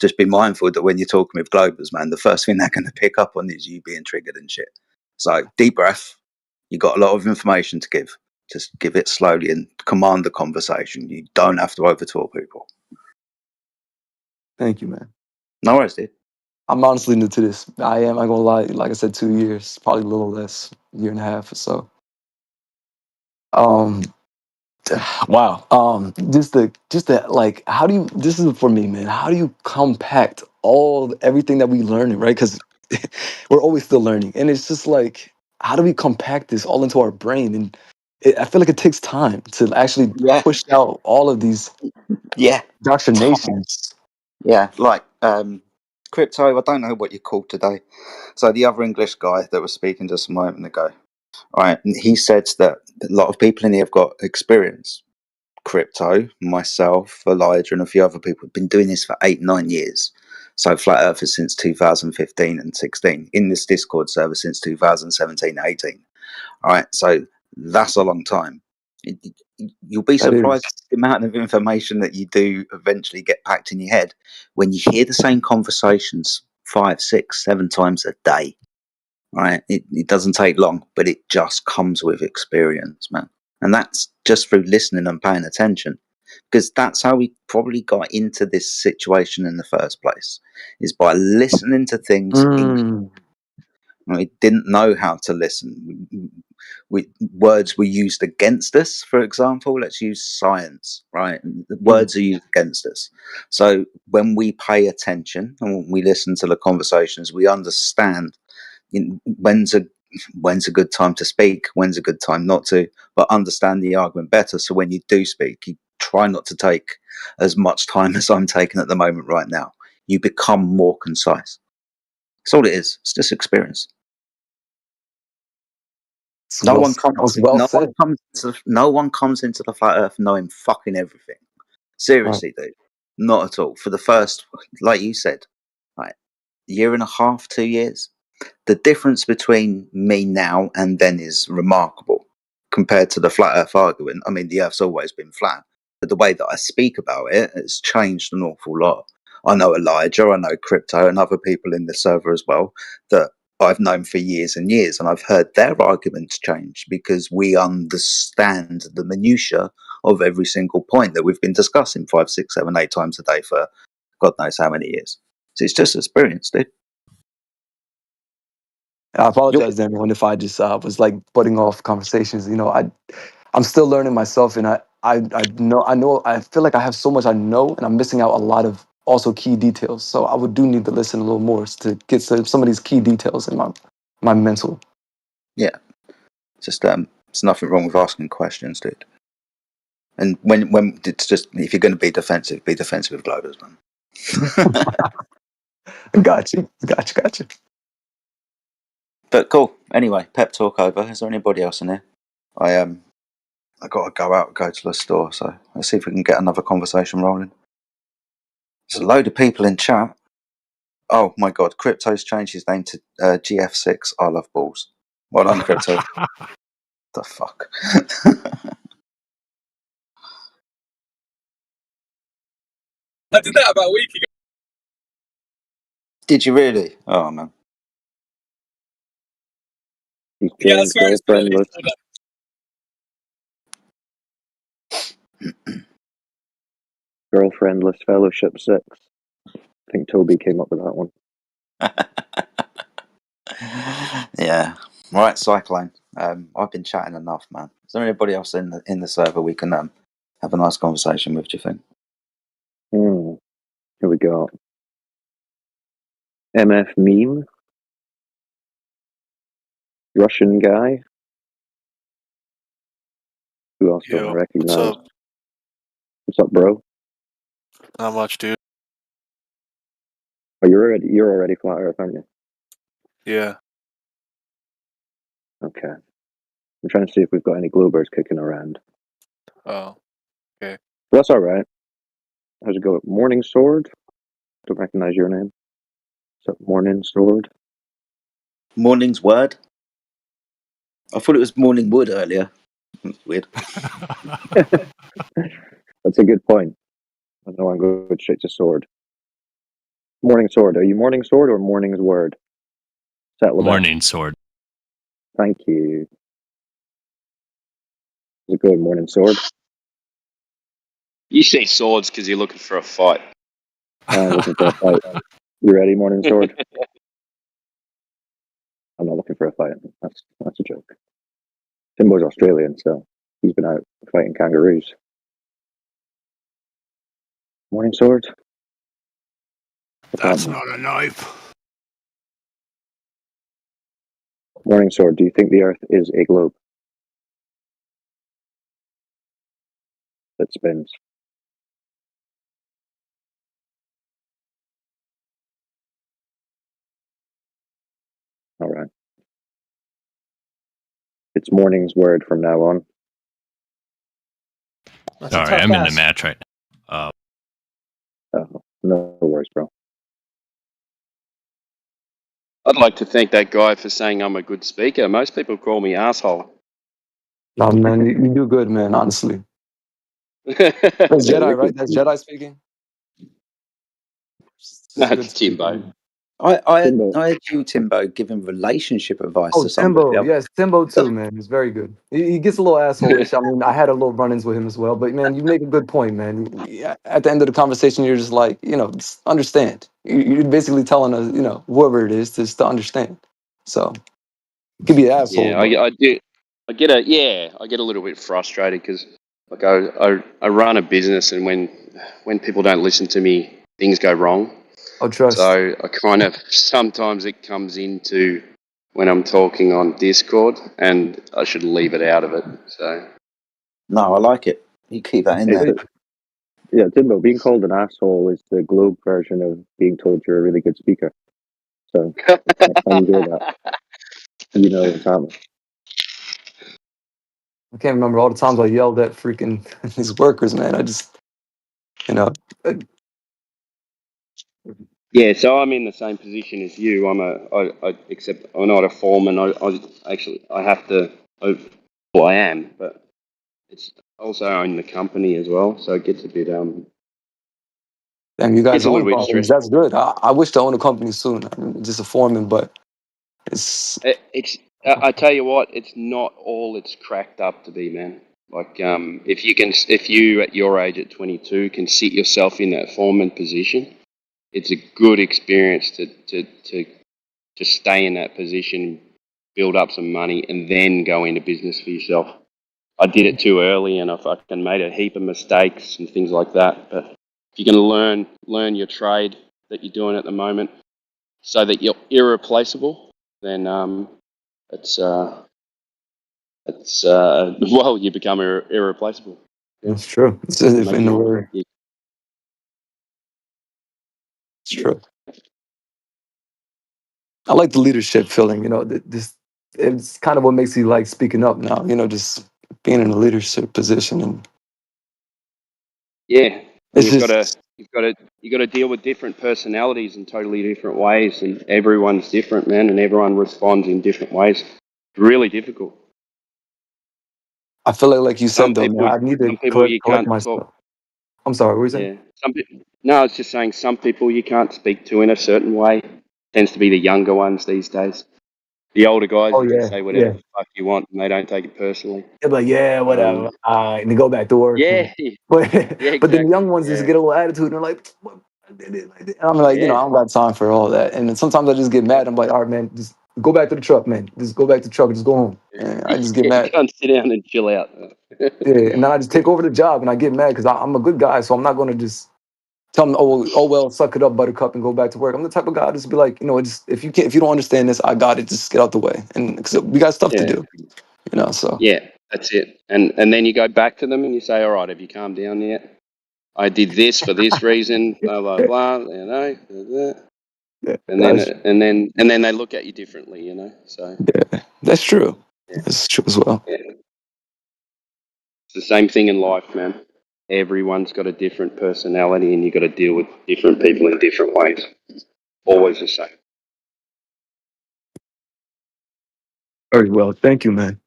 Just be mindful that when you're talking with Globers, man, the first thing they're going to pick up on is you being triggered and shit. So deep breath. You got a lot of information to give. Just give it slowly and command the conversation. You don't have to overtalk people. Thank you, man. No worries, dude. I'm honestly new to this. I am. I'm gonna lie. Like I said, 2 years, probably a little less, year and a half or so. Um, Wow. Just the like, how do you? This is for me, man. How do you compact everything that we learn, right? Because we're always still learning, and it's just like, how do we compact this all into our brain? And I feel like it takes time to actually Yeah, push out all of these yeah, indoctrinations. yeah. Like crypto. I don't know what you're called today. So the other English guy that was speaking just a moment ago, right? He said that a lot of people in here have got experience. Crypto, myself, Elijah, and a few other people have been doing this for 8-9 years. So flat earthers since 2015 and 16, in this Discord server since 2017-18. All right, so that's a long time. You'll be That is. surprised at the amount of information that you do eventually get packed in your head when you hear the same conversations 5, 6, 7 times a day. Right? It doesn't take long, but it just comes with experience, man. And that's just through listening and paying attention, because that's how we probably got into this situation in the first place, is by listening to things Mm. we didn't know how to listen. Words were used against us, for example. Let's use science, right? The words are used against us. So when we pay attention and when we listen to the conversations, we understand when's a good time to speak, when's a good time not to, but understand the argument better. So when you do speak, you try not to take as much time as I'm taking at the moment right now. You become more concise. That's all it is. It's just experience. No one comes. Well No one said. comes. No one comes into the flat Earth knowing fucking everything. Seriously, dude. Not at all. For the first, like you said, like year and a half, 2 years, the difference between me now and then is remarkable compared to the flat Earth argument. I mean, the Earth's always been flat, but the way that I speak about it has changed an awful lot. I know Elijah, I know Crypto, and other people in the server as well that I've known for years and years, and I've heard their arguments change because we understand the minutiae of every single point that we've been discussing 5, 6, 7, 8 times a day for God knows how many years. So it's just experience, dude. I apologize to everyone if I just was like butting off conversations. I'm still learning myself, and I feel like I have so much I know, and I'm missing out a lot of also key details. So I would do need to listen a little more to get some of these key details in my mental. Yeah, just there's nothing wrong with asking questions, dude. And when it's just, if you're going to be defensive with Globers, man. Gotcha. But cool. Anyway, pep talk over. Is there anybody else in here? I got to go to the store, so let's see if we can get another conversation rolling. There's a load of people in chat. Oh my god, Crypto's changed his name to GF6. I love balls. Well done, Crypto. The fuck. I did that about a week ago. Did you really? Oh man. Yeah, I swear it's been Girlfriendless Fellowship 6. I think Toby came up with that one. Yeah. Right, Cyclone. I've been chatting enough, man. Is there anybody else in the server we can have a nice conversation with, do you think? Here we go. MF Meme. Russian guy. Who else don't I recognize? What's up? What's up, bro? Not much, dude. Oh, you're already flat Earth, aren't you? Yeah. Okay. I'm trying to see if we've got any Globers kicking around. Oh, okay. That's all right. How's it go? Morning Sword? Don't recognize your name. What's up, Morning Sword? Morning's word? I thought it was morning wood earlier. That's weird. That's a good point. I know I'm going straight to Sword. Morning Sword. Are you Morning Sword or Morning's Word? Settle Morning Sword. Thank you. How's it going, Morning Sword? You say swords because you're looking for a fight. I'm looking for a fight. You ready, Morning Sword? I'm not looking for a fight. That's a joke. Timbo's Australian, so he's been out. Fighting kangaroos. Morning sword. That's not a knife. Morning sword. Do you think the Earth is a globe that spins? All right. It's morning's word from now on. That's a Sorry, tough I'm in the ask. match right now. No worries, bro. I'd like to thank that guy for saying I'm a good speaker. Most people call me asshole. No, man, you do good, man. Honestly, that's Yeah, Jedi, you're right? good. That's Jedi speaking. It's a good That's speaker, Timbo. man. Timbo. I had you, Timbo, giving relationship advice Oh, to somebody the Timbo, other yes, Timbo too, man. He's very good. He gets a little asshole-ish. I mean, I had a little run-ins with him as well. But man, you make a good point, man. At the end of the conversation, you're just like, just understand. You're basically telling us, whoever it is, just to understand. So you could be an asshole, Yeah, but I do. I get a little bit frustrated because like I run a business, and when people don't listen to me, things go wrong. I'll trust. So I kind of sometimes it comes into when I'm talking on Discord, and I should leave it out of it. So No, I like it. You keep that in Hey, there. yeah, Timbo, being called an asshole is the globe version of being told you're a really good speaker. So next time you hear that, you know what's happening. I can't remember all the times I yelled at freaking these workers, man. I just, you know, uh, yeah, so I'm in the same position as you. Except I'm not a foreman. I have to. Well, I am, but it's also own the company as well, so it gets a bit damn, you gets guys a own little bit companies. stressful. That's good. I wish to own a company soon. I'm just a foreman, but it's It's I tell you what, it's not all it's cracked up to be, man. Like if you at your age at 22 can sit yourself in that foreman position, it's a good experience to stay in that position, build up some money, and then go into business for yourself. I did it too early, and I fucking made a heap of mistakes and things like that. But if you're going to learn your trade that you're doing at the moment, so that you're irreplaceable, then it's well, you become irreplaceable. Yeah, it's true. It's in make the you, word. you It's true. I like the leadership feeling. This it's kind of what makes you like speaking up now. Just being in a leadership position, and yeah, and it's just you got to deal with different personalities in totally different ways, and everyone's different, man, and everyone responds in different ways. It's really difficult. I feel like you said Some though, man. people, I need to some people collect you collect can't talk. myself. I'm sorry. What were you saying? Yeah, some people. No, I was just saying some people you can't speak to in a certain way. Tends to be the younger ones these days. The older guys, Oh you can yeah, say whatever yeah. the fuck you want, and they don't take it personally. They're like, yeah, whatever. Um, And they go back to work. yeah, But yeah, but then the young exactly. ones just Yeah, get a little attitude and they're like, "What? I did it like that." And I'm like, I yeah, don't got time for all that. And then sometimes I just get mad. I'm like, all right, man, just go back to the truck, man. Just go back to the truck and just go home. And I just get yeah. mad. Go and sit down and chill out. Yeah. And then I just take over the job and I get mad because I'm a good guy. So I'm not going to just tell them, oh well, suck it up, buttercup, and go back to work. I'm the type of guy to just be like, if you don't understand this, I got it. Just get out the way. And because we got stuff to Yeah, do, so. yeah, that's it. And then you go back to them and you say, all right, have you calmed down yet? I did this for this reason, blah blah blah. Blah, blah. Yeah, And then that's and then they look at you differently, So yeah, that's true. yeah, That's true as well. yeah. It's the same thing in life, man. Everyone's got a different personality, and you got to deal with different people in different ways. Always the same. Very well. Thank you, man.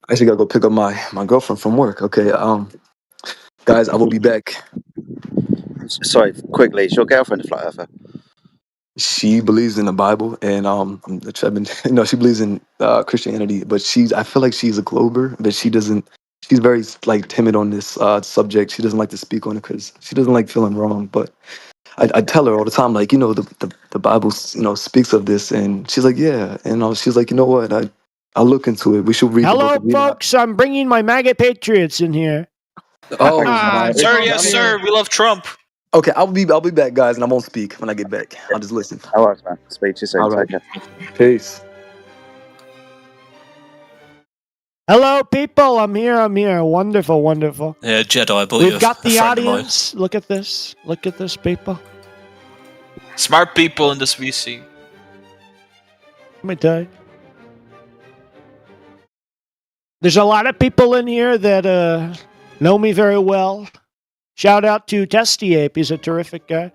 I actually gotta go pick up my girlfriend from work. Okay, guys, I will be back. Sorry, quickly. Is your girlfriend a flat earther? She believes in the Bible, and I've been, she believes in Christianity, but I feel like she's a glober, but she doesn't. She's very like timid on this subject. She doesn't like to speak on it because she doesn't like feeling wrong. But I tell her all the time, like, the Bible, speaks of this, and she's like, yeah, and she's like, you know what, I'll look into it. We should read the book Hello, of Enoch. folks. I'm bringing my MAGA patriots in here. Oh, Sir, yes, sir. We love Trump. okay, I'll be back, guys, and I won't speak when I get back. I'll just listen. All right, man. Speak to you soon. All right, Take care. peace. Hello, people. I'm here. Wonderful, wonderful. Yeah, Jedi, I believe. We've got a the friend of mine. audience. Look at this. Look at this, people. Smart people in this VC. Let me tell you. There's a lot of people in here that know me very well. Shout out to Testy Ape. He's a terrific guy.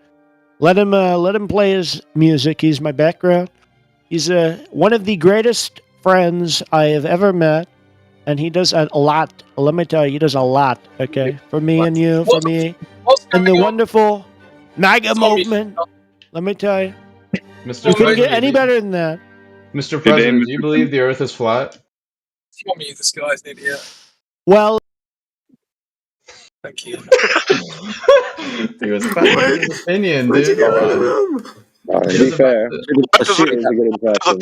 Let him play his music. He's my background. He's one of the greatest friends I have ever met, and he does a lot. Let me tell you, he does a lot. Okay, for me and you, for me, and the wonderful MAGA movement. Let me tell you, Mr. it couldn't get President, any better than that. Mr. President, do you believe the Earth is flat? Tell me this guy's an idiot. Well, thank you. He was passing his opinion, dude. To be fair, a suit is a good impression.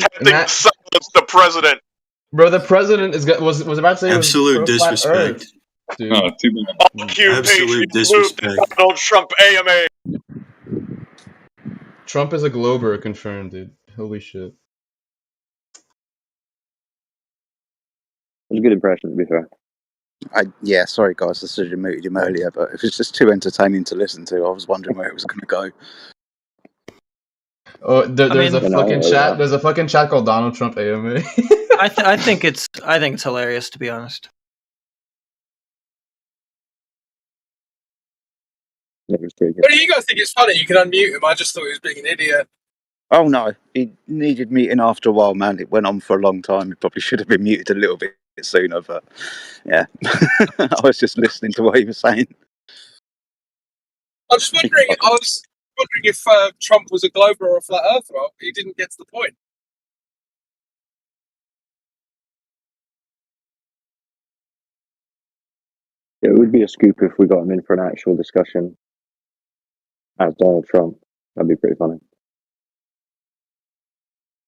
Silence the president. Bro, the president was about to say Absolute it was flat disrespect. Earth, dude. Oh, too bad. Absolute disrespect. Donald Trump AMA. Trump is a glober, confirmed, dude. Holy shit. It was a good impression, to be fair. Yeah, sorry guys, I should have muted him earlier, but it was just too entertaining to listen to. I was wondering where it was going to go. Oh, there's a fucking chat. There's a fucking chat called Donald Trump AMA. I think it's hilarious, to be honest. What do you guys think it's funny? You can unmute him. I just thought he was being an idiot. Oh no, he needed muting after a while, man. It went on for a long time. He probably should have been muted a little bit sooner, but yeah. I was just listening to what he was saying. I was wondering if Trump was a glober or a flat earther. He didn't get to the point. It would be a scoop if we got him in for an actual discussion as Donald Trump. That'd be pretty funny.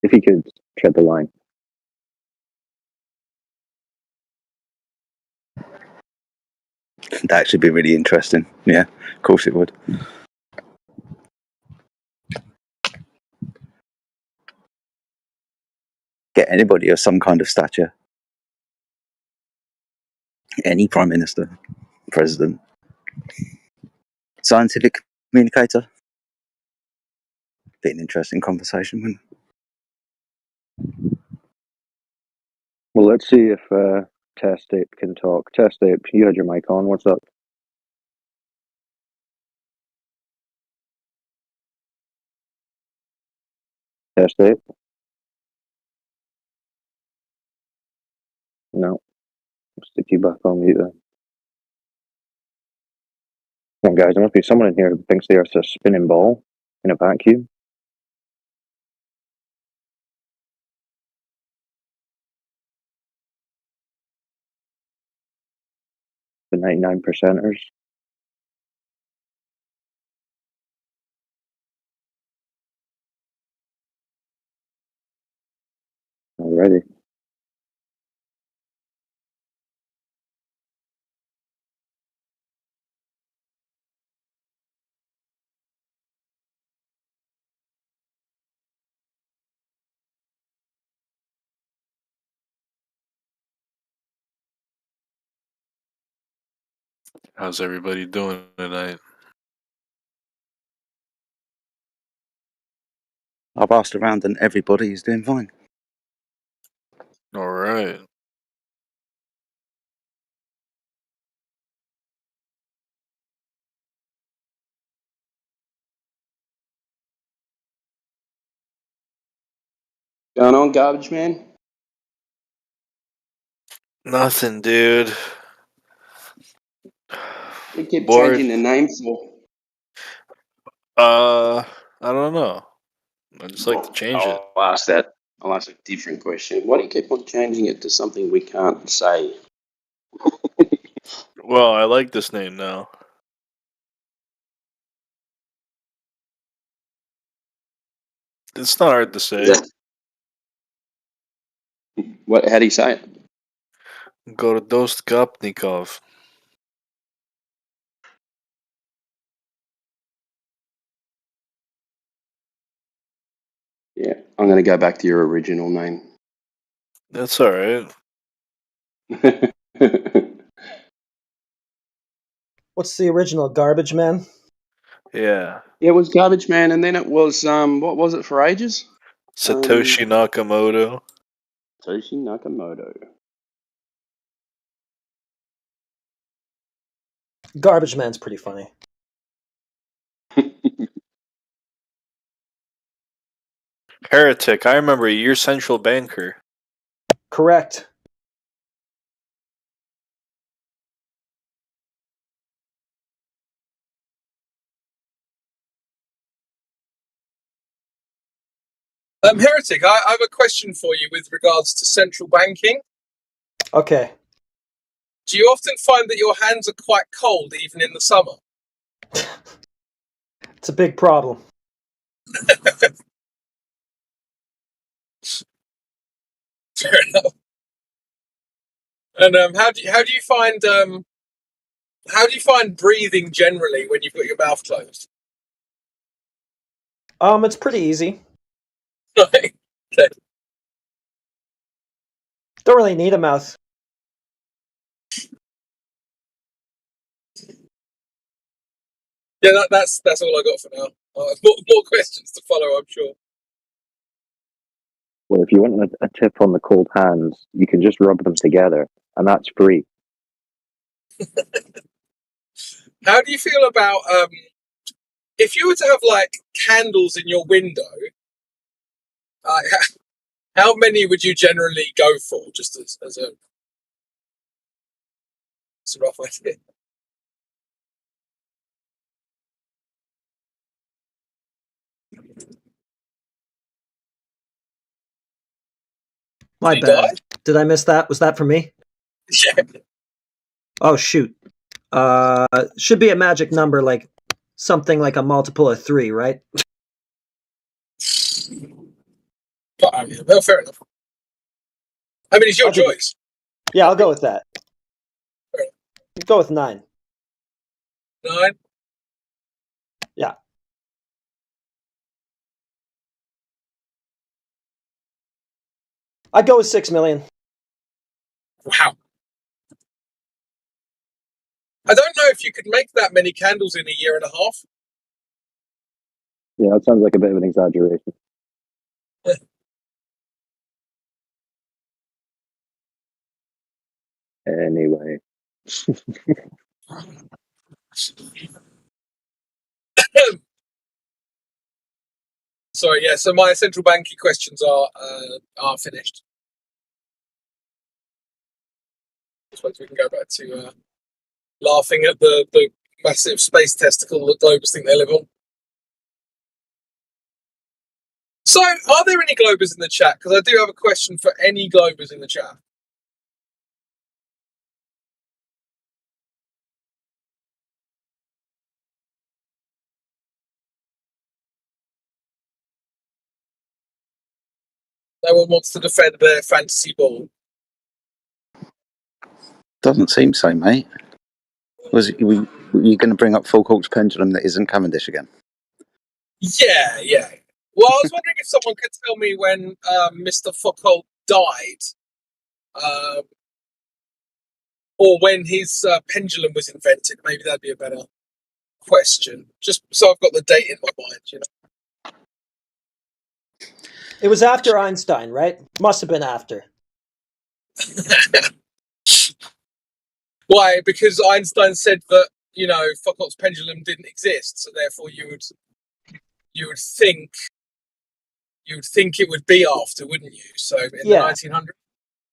If he could tread the line. That'd actually be really interesting. Yeah, of course it would. Get anybody of some kind of stature. Any prime minister, president, scientific communicator. Be an interesting conversation, wouldn't it? Well, let's see if Test Ape can talk. Test Ape, you had your mic on. What's up? Test Ape? No. I'll stick you back on mute then. Come on, guys. There must be someone in here who thinks the Earth's a spinning ball in a vacuum. The 99%ers. Alrighty. How's everybody doing tonight? I've asked around and everybody is doing fine. All right. Going on, garbage man? Nothing, dude. We keep Bored. changing the name for. I don't know. I just like to change it. I'll ask that. I'll ask a different question. Why do you keep on changing it to something we can't say? Well, I like this name now. It's not hard to say. What? How do you say it? Gordostgopnikov. Yeah, I'm going to go back to your original name. That's all right. What's the original? Garbage Man? Yeah. Yeah, it was Garbage Man, and then it was what was it for ages? Satoshi Nakamoto. Satoshi Nakamoto. Garbage Man's pretty funny. Heretic. I remember you're central banker. Correct. Heretic, I have a question for you with regards to central banking. Okay. Do you often find that your hands are quite cold even in the summer? It's a big problem. Fair enough. And how do you find breathing generally when you've got your mouth closed? It's pretty easy. Okay. Don't really need a mouth. Yeah, that's all I got for now. More questions to follow, I'm sure. Well, if you want a tip on the cold hands, you can just rub them together, and that's free. How do you feel about if you were to have like candles in your window? How many would you generally go for, just as a rough idea? My Did he bad. die? Did I miss that? Was that for me? Yeah. Oh shoot. Should be a magic number, like something like a multiple of 3, right? Well, fair enough. I mean, it's your choice. Yeah, I'll go with that. Go with 9. 9? Yeah. I'd go with 6 million. Wow. I don't know if you could make that many candles in a year and a half. Yeah, that sounds like a bit of an exaggeration. Anyway. Sorry, yeah. So my central banking questions are finished. I suppose we can go back to laughing at the massive space testicle that globers think they live on. So, are there any globers in the chat? Because I do have a question for any globers in the chat. No one wants to defend their fantasy ball. Doesn't seem so, mate. Were you going to bring up Foucault's pendulum that isn't Cavendish again? Yeah. Well, I was wondering if someone could tell me when Mr. Foucault died, or when his pendulum was invented. Maybe that'd be a better question. Just so I've got the date in my mind, you know. It was after Einstein, right? Must have been after. Why? Because Einstein said that, you know, Foucault's pendulum didn't exist, so therefore you would think it would be after, wouldn't you? So in the 1900s.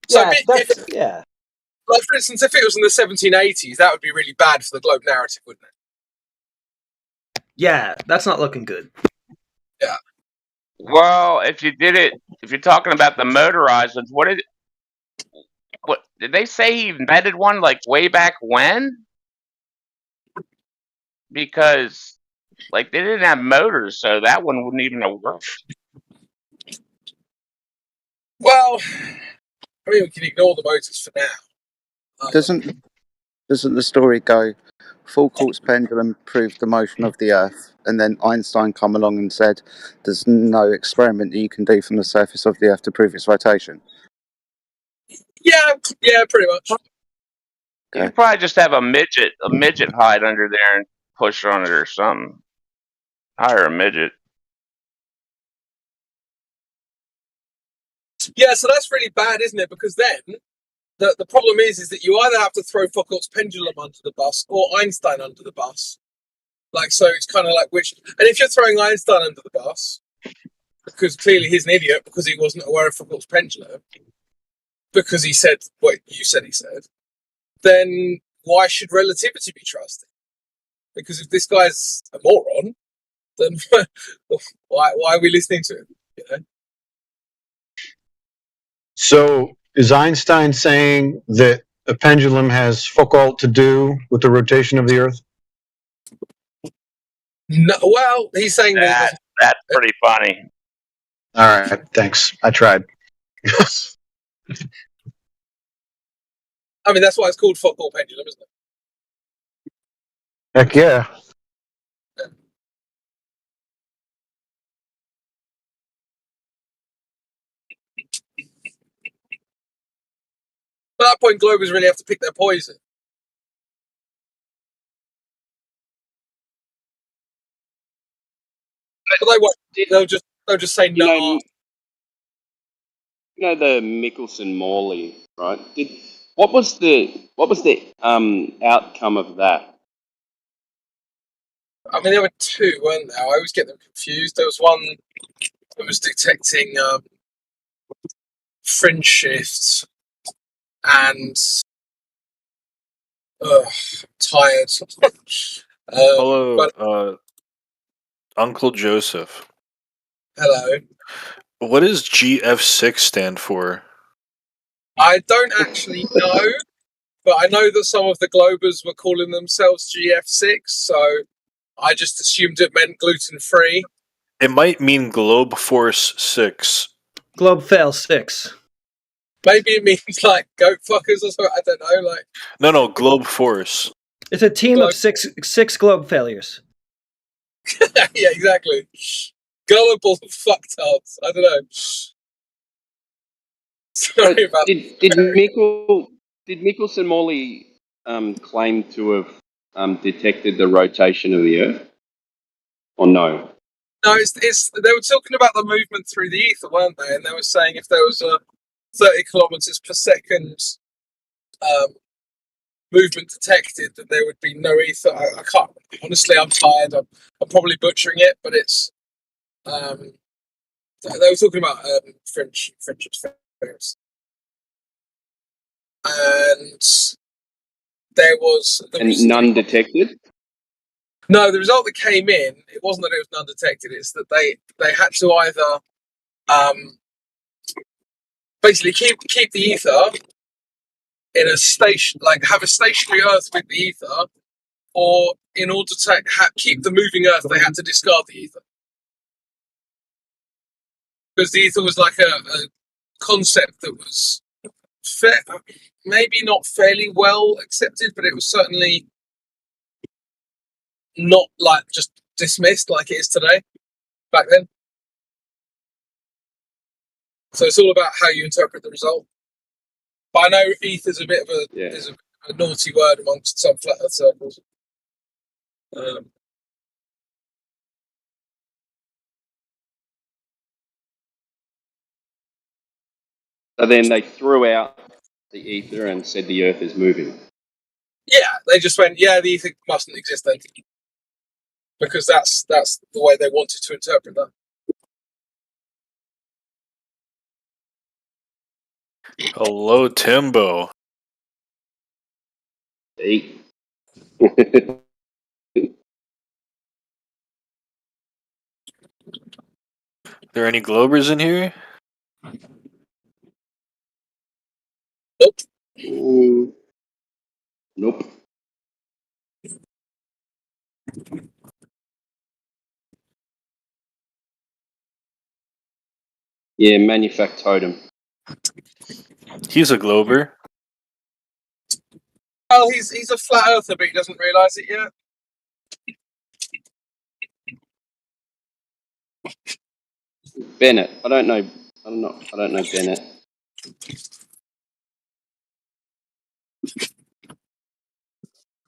So Yeah. Like, for instance, if it was in the 1780s, that would be really bad for the globe narrative, wouldn't it? Yeah, that's not looking good. Yeah. Well, if you're talking about the motorized ones, what did they say he invented one like way back when? Because like they didn't have motors, so that one wouldn't even have worked. Well, I mean, we can ignore the motors for now. Doesn't the story go? Foucault's pendulum proved the motion of the Earth, and then Einstein come along and said, "There's no experiment that you can do from the surface of the Earth to prove its rotation." Yeah, pretty much. You could probably just have a midget hide under there and push on it or something. Hire a midget. Yeah, so that's really bad, isn't it? Because then the problem is that you either have to throw Foucault's pendulum under the bus or Einstein under the bus. Like, so it's kind of like which. And if you're throwing Einstein under the bus, because clearly he's an idiot because he wasn't aware of Foucault's pendulum, because he said what you said he said, then why should relativity be trusted? Because if this guy's a moron, then why are we listening to him? You know? So is Einstein saying that a pendulum has fuck all to do with the rotation of the Earth? No, well, he's saying that's pretty funny. All right, thanks. I tried. I mean, that's why it's called Foucault pendulum, isn't it? Heck yeah. At that point, Globers really have to pick their poison. But they won't. They'll just say no. You know the Michelson-Morley, right? What was the outcome of that? I mean, there were two, weren't there? I always get them confused. There was one that was detecting fringe shifts, and tired. Hello, Uncle Joseph. Hello. What does GF6 stand for? I don't actually know, but I know that some of the Globers were calling themselves GF6, so I just assumed it meant gluten-free. It might mean Globe Force 6. Globe Fail 6. Maybe it means like goat fuckers or something. I don't know. Like No, Globe Force. It's a team of six globe failures. yeah, exactly. Gullible fucktards. I don't know. Sorry about Did Michelson-Morley claim to have detected the rotation of the Earth, or no? No, it's they were talking about the movement through the ether, weren't they? And they were saying if there was a 30 kilometers per second movement detected, then there would be no ether. I can't. Honestly, I'm tired. I'm probably butchering it, but it's. They were talking about fringe interference, and there was none detected. No, the result that came in, it wasn't that it was none detected. It's that they had to either basically keep the ether in a station, like have a stationary Earth with the ether, or in order to keep the moving Earth, they had to discard the ether because the ether was like a concept that was maybe not fairly well accepted, but it was certainly not like just dismissed like it is today back then. So it's all about how you interpret the result. But I know ETH is a bit of is a naughty word amongst some flat Earth circles. So then they threw out the ether and said the Earth is moving. Yeah, they just went, yeah, the ether mustn't exist then, because that's the way they wanted to interpret that. Hello, Timbo. Hey. There any Globers in here? Nope. Nope. Yeah, manufactotum. He's a Glober. Oh, he's a flat earther, but he doesn't realise it yet. Bennett. I don't know Bennett.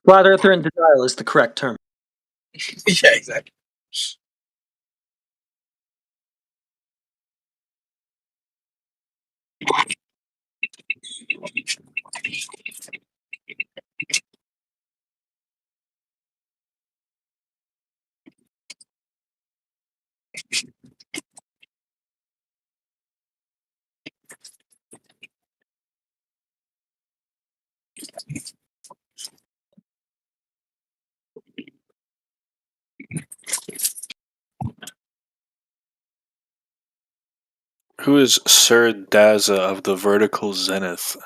Flat Earther in denial is the correct term. Yeah, exactly. Who is Sir Daza of the Vertical Zenith?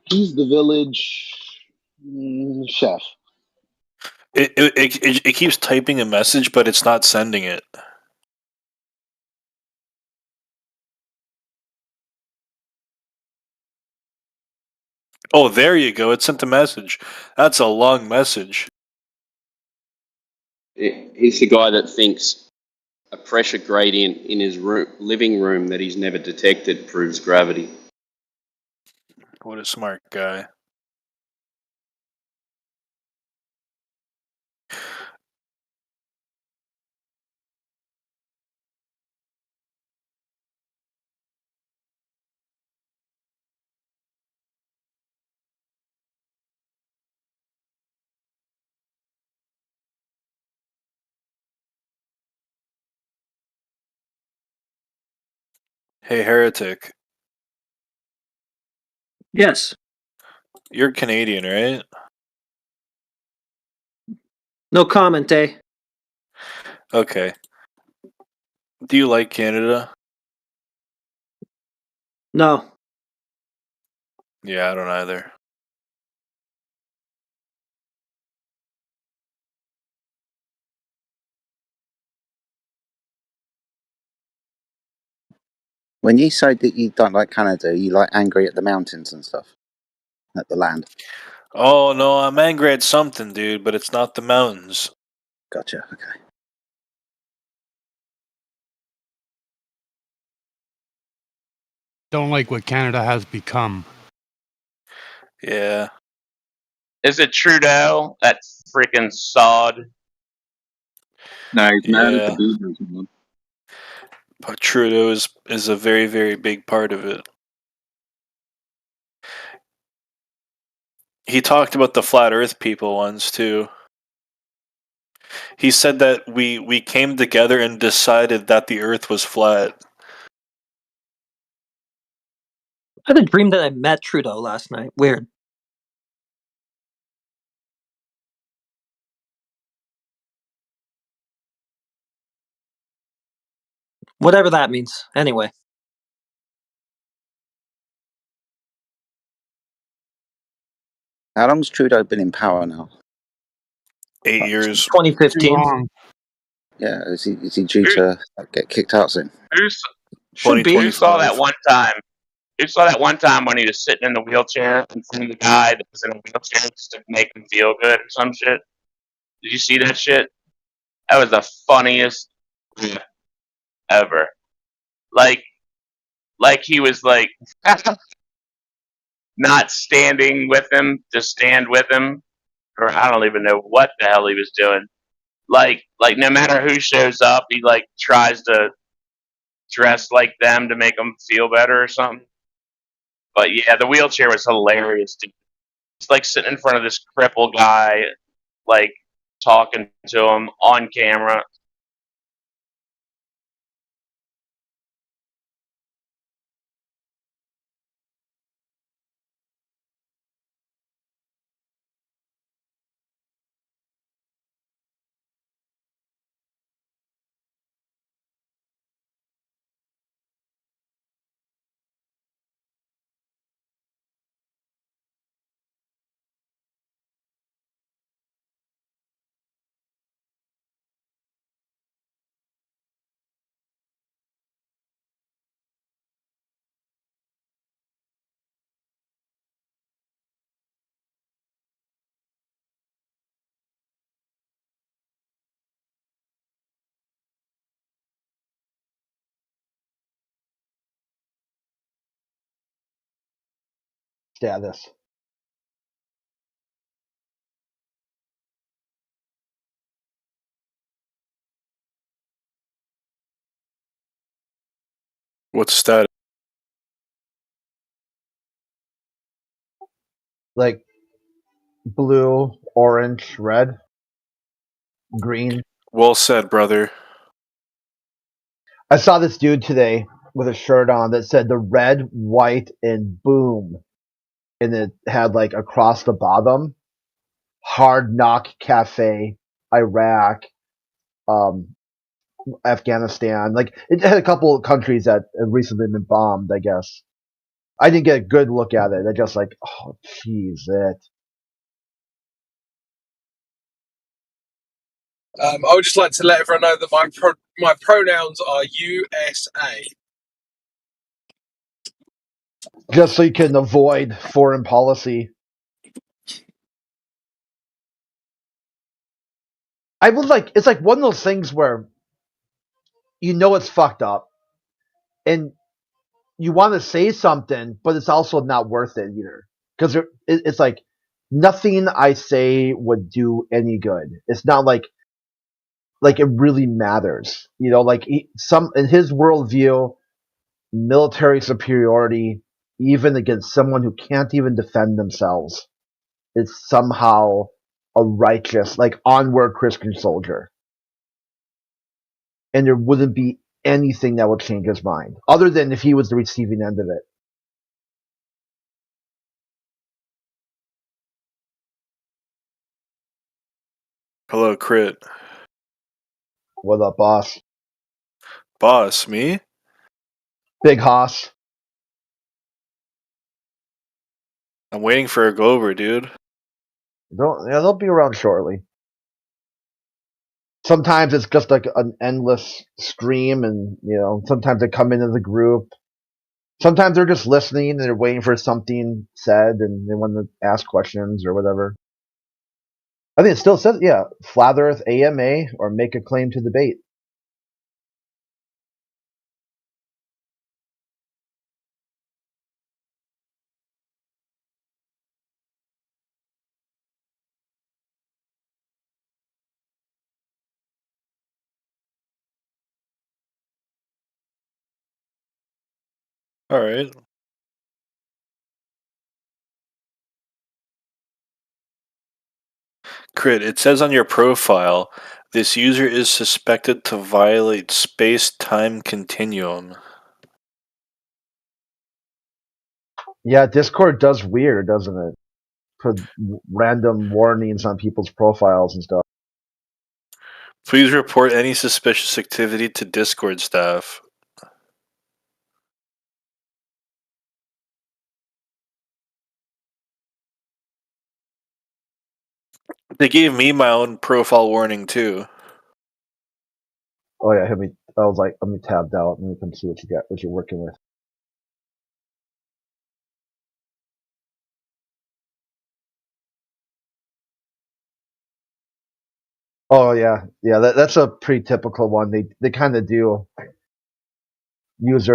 He's the village chef. It keeps typing a message, but it's not sending it. Oh, there you go. It sent a message. That's a long message. He's the guy that thinks a pressure gradient in his living room that he's never detected proves gravity. What a smart guy. Hey, Heretic. Yes. You're Canadian, right? No comment, eh? Okay. Do you like Canada? No. Yeah, I don't either. When you say that you don't like Canada, you like angry at the mountains and stuff, at the land. Oh, no, I'm angry at something, dude, but it's not the mountains. Gotcha. Okay. Don't like what Canada has become. Yeah. Is it Trudeau? That freaking sod. No, he's mad at the Yeah. Beavers, man. But Trudeau is a very, very big part of it. He talked about the flat earth people once, too. He said that we came together and decided that the earth was flat. I had a dream that I met Trudeau last night. Weird. Whatever that means. Anyway. How long's Trudeau been in power now? 8 years. 2015. Too long. Yeah, is he due to get kicked out soon? Should be. Who saw that 2025. one time? Who saw that one time when he was sitting in the wheelchair in front of the guy that was in a wheelchair just to make him feel good or some shit? Did you see that shit? That was the funniest ever. Like he was like not standing with him to stand with him, or I don't even know what the hell he was doing. Like no matter who shows up, he like tries to dress like them to make them feel better or something. But yeah, the wheelchair was hilarious. Dude. It's like sitting in front of this crippled guy, like talking to him on camera. status. What's status? Like blue, orange, red, green. Well said, brother. I saw this dude today with a shirt on that said the red, white, and boom. And it had like across the bottom, Hard Knock Cafe, Iraq, um, Afghanistan. Like it had a couple of countries that have recently been bombed, I guess. I didn't get a good look at it. I just like, oh, jeez, it. I would just like to let everyone know that my pronouns are USA. Just so you can avoid foreign policy. I was like, it's like one of those things where you know it's fucked up, and you want to say something, but it's also not worth it either because it's like nothing I say would do any good. It's not like it really matters, you know. Like some in his worldview, military superiority, even against someone who can't even defend themselves, is somehow a righteous, like onward Christian soldier, and there wouldn't be anything that would change his mind, other than if he was the receiving end of it. Hello, Crit. What up, boss? Boss, me? Big Hoss. I'm waiting for a Glover, dude. They'll be around shortly. Sometimes it's just like an endless stream, and you know, sometimes they come into the group. Sometimes they're just listening and they're waiting for something said, and they want to ask questions or whatever. I think it still says, yeah, Flat Earth AMA or make a claim to debate. Alright. Crit, it says on your profile, this user is suspected to violate space-time continuum. Yeah, Discord does weird, doesn't it? Put random warnings on people's profiles and stuff. Please report any suspicious activity to Discord staff. They gave me my own profile warning too. Oh yeah, I was like, let me tabbed out and we can see what you got, what you're working with. Oh yeah, that's a pretty typical one. They kind of do. This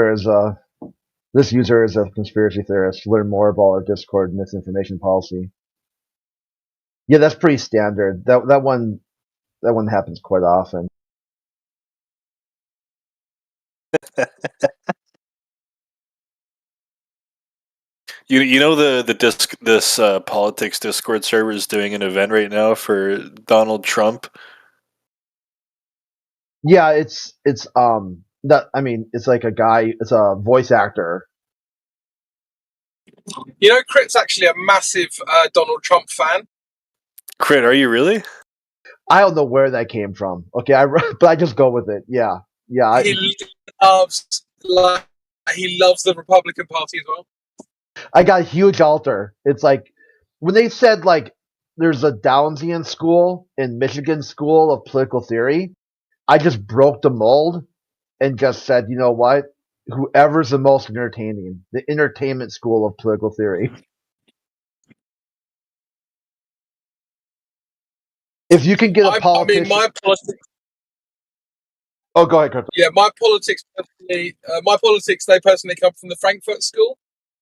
user is a conspiracy theorist. Learn more about our Discord misinformation policy. Yeah, that's pretty standard. That one happens quite often. You know this politics Discord server is doing an event right now for Donald Trump. Yeah, it's that I mean it's like a guy. It's a voice actor. You know, Crit's actually a massive Donald Trump fan. Crit, are you really? I don't know where that came from. Okay, but I just go with it. Yeah. He loves the Republican Party as well. I got a huge altar. It's like when they said like there's a Downsian school in Michigan School of Political Theory, I just broke the mold and just said, you know what? Whoever's the most entertaining, the entertainment school of political theory. If you can get a politician, I mean, my politics. Oh, go ahead, Chris. Yeah, my politics. They personally come from the Frankfurt School.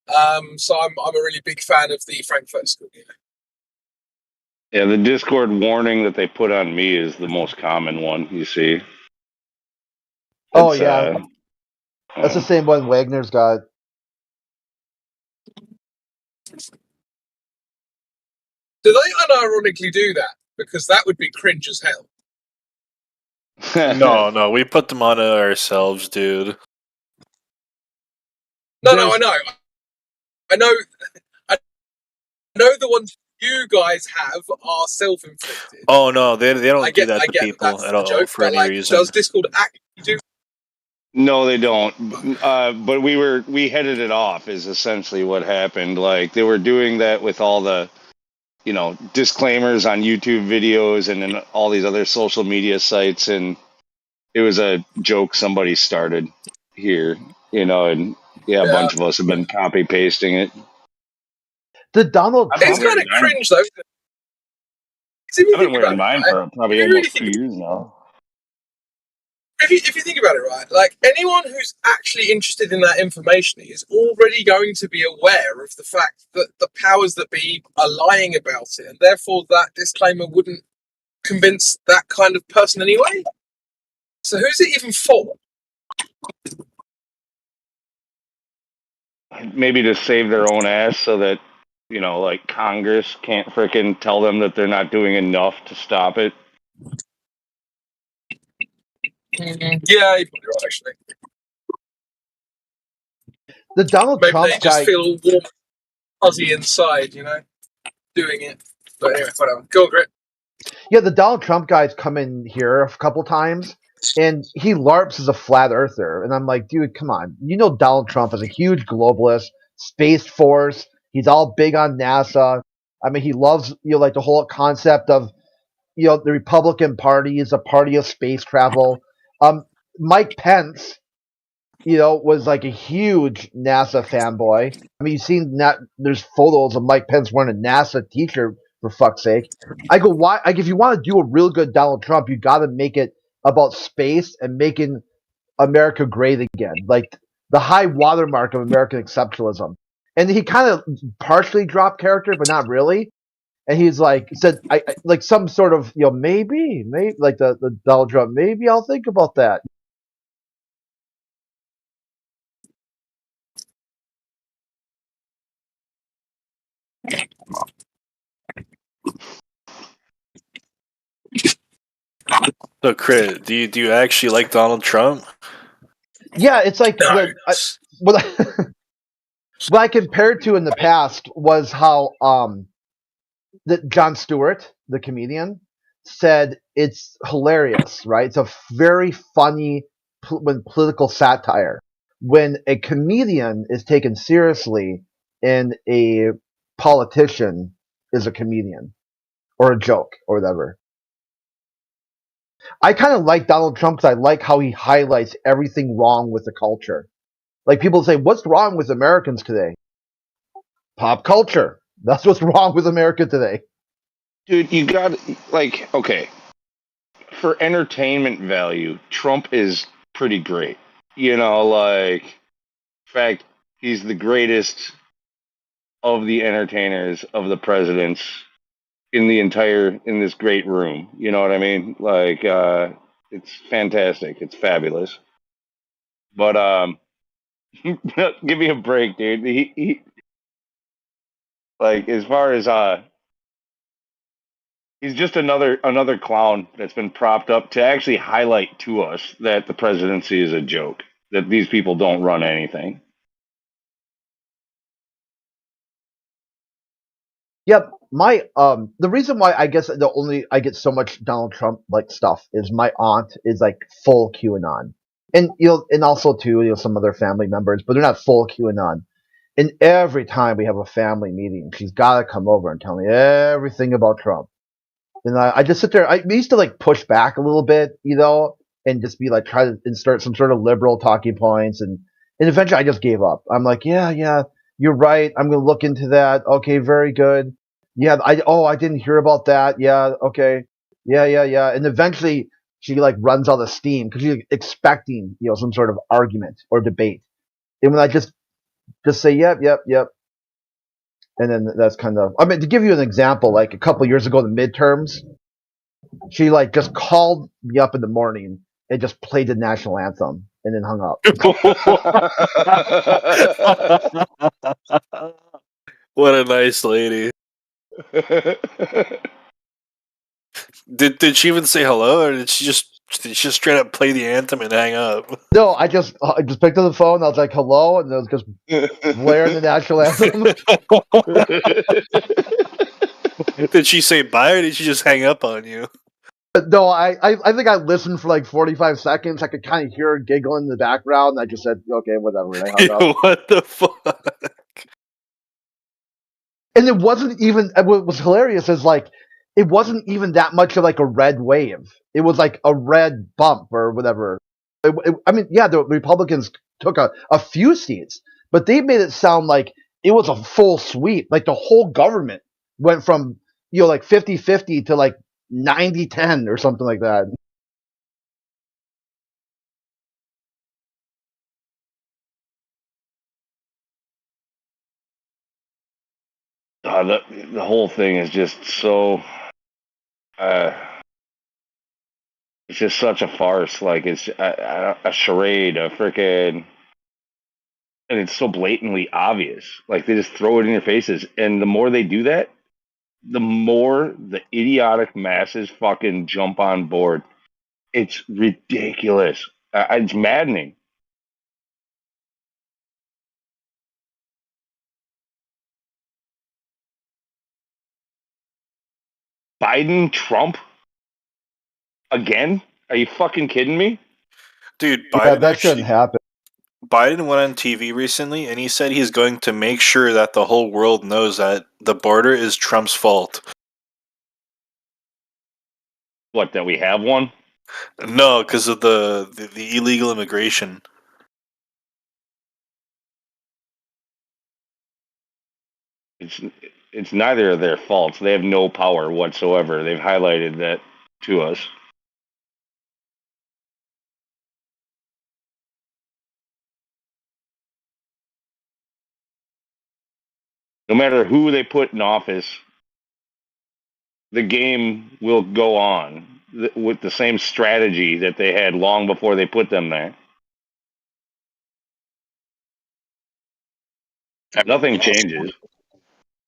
So I'm a really big fan of the Frankfurt School. Yeah, the Discord warning that they put on me is the most common one. You see, Oh it's yeah, that's the same one Wagner's got. Do they unironically do that? Because that would be cringe as hell. No, we put them on it ourselves, dude. No, I know. I know the ones you guys have are self-inflicted. Oh no, they don't do that I to get people that's at the all joke, for but any like, reason. does Discord actually do? No, they don't. But we headed it off. Is essentially what happened. Like they were doing that with all the disclaimers on YouTube videos and then all these other social media sites, and it was a joke somebody started here, and yeah, a bunch of us have been copy pasting it. The Donald I've been It's Trump. kind wearing of mine. cringe though. Because if you I've been think about wearing it, mine right? for probably If you really almost think 2 years now. if you think about it, right, like anyone who's actually interested in that information is already going to be aware of the fact that the powers that be are lying about it, and therefore that disclaimer wouldn't convince that kind of person anyway. So who's it even for? Maybe to save their own ass so that like Congress can't frickin' tell them that they're not doing enough to stop it. Yeah, you're probably right, actually. The Donald Maybe they Trump just guy. feel all warm, fuzzy inside, doing it. But anyway, whatever. Go on, Grit. Yeah, the Donald Trump guy's come in here a couple times, and he larps as a flat earther, and I'm like, dude, come on. You know Donald Trump is a huge globalist, Space Force. He's all big on NASA. I mean, he loves like the whole concept of the Republican Party is a party of space travel. Mike Pence, was like a huge NASA fanboy. I mean, you've seen that there's photos of Mike Pence wearing a NASA t-shirt for fuck's sake. I go, why? Like, if you want to do a real good Donald Trump, you got to make it about space and making America great again, like the high watermark of American exceptionalism. And he kind of partially dropped character, but not really. And he's like said, I like some sort of maybe like the Donald Trump, maybe I'll think about that. So, Crit, do you actually like Donald Trump? Yeah, it's like what I, what I compared to in the past was how that Jon Stewart, the comedian, said it's hilarious, right? It's a very funny when political satire. When a comedian is taken seriously and a politician is a comedian or a joke or whatever. I kind of like Donald Trump because I like how he highlights everything wrong with the culture. Like people say, what's wrong with Americans today? Pop culture. That's what's wrong with America today. Dude, you got okay, for entertainment value, Trump is pretty great. In fact, he's the greatest of the entertainers of the presidents in this great room. You know what I mean? It's fantastic. It's fabulous. But give me a break, dude. He like as far as he's just another clown that's been propped up to actually highlight to us that the presidency is a joke. That these people don't run anything. Yep. My the reason why I guess the only I get so much Donald Trump like stuff is my aunt is like full QAnon. And and also too, some other family members, but they're not full QAnon. And every time we have a family meeting, she's gotta come over and tell me everything about Trump. And I just sit there. I used to like push back a little bit, and just be like try to insert some sort of liberal talking points, and eventually I just gave up. I'm like, yeah, you're right. I'm gonna look into that. Okay, very good. Yeah, I didn't hear about that. Yeah, okay, yeah. And eventually she like runs out of steam because she's expecting some sort of argument or debate. And when I just just say yep, yep, yep, and then that's kind of. I mean, to give you an example, like a couple years ago, the midterms, she like just called me up in the morning and just played the national anthem and then hung up. What a nice lady. Did she even say hello, or did she just straight up play the anthem and hang up? No, I just picked up the phone. I was like, "Hello," and it was just blaring the national anthem. Did she say bye, or did she just hang up on you? No, I think I listened for like 45 seconds. I could kind of hear her giggling in the background. And I just said, "Okay, whatever," and I hung up. What the fuck? And it wasn't even. What was hilarious is like it wasn't even that much of like a red wave. It was like a red bump or whatever. I mean, yeah, the Republicans took a few seats, but they made it sound like it was a full sweep. Like the whole government went from like 50-50 to like 90-10 or something like that. The whole thing is just so. Uh, it's just such a farce. Like it's a charade, a freaking, and it's so blatantly obvious. Like they just throw it in your faces, and the more they do that, the more the idiotic masses fucking jump on board. It's ridiculous. It's maddening. Biden, Trump, again? Are you fucking kidding me? Dude, Yeah, that shouldn't happen. Biden went on TV recently and he said he's going to make sure that the whole world knows that the border is Trump's fault. What, that we have one? No, because of the illegal immigration. It's it's neither of their faults. They have no power whatsoever. They've highlighted that to us. No matter who they put in office, the game will go on with the same strategy that they had long before they put them there. Nothing changes.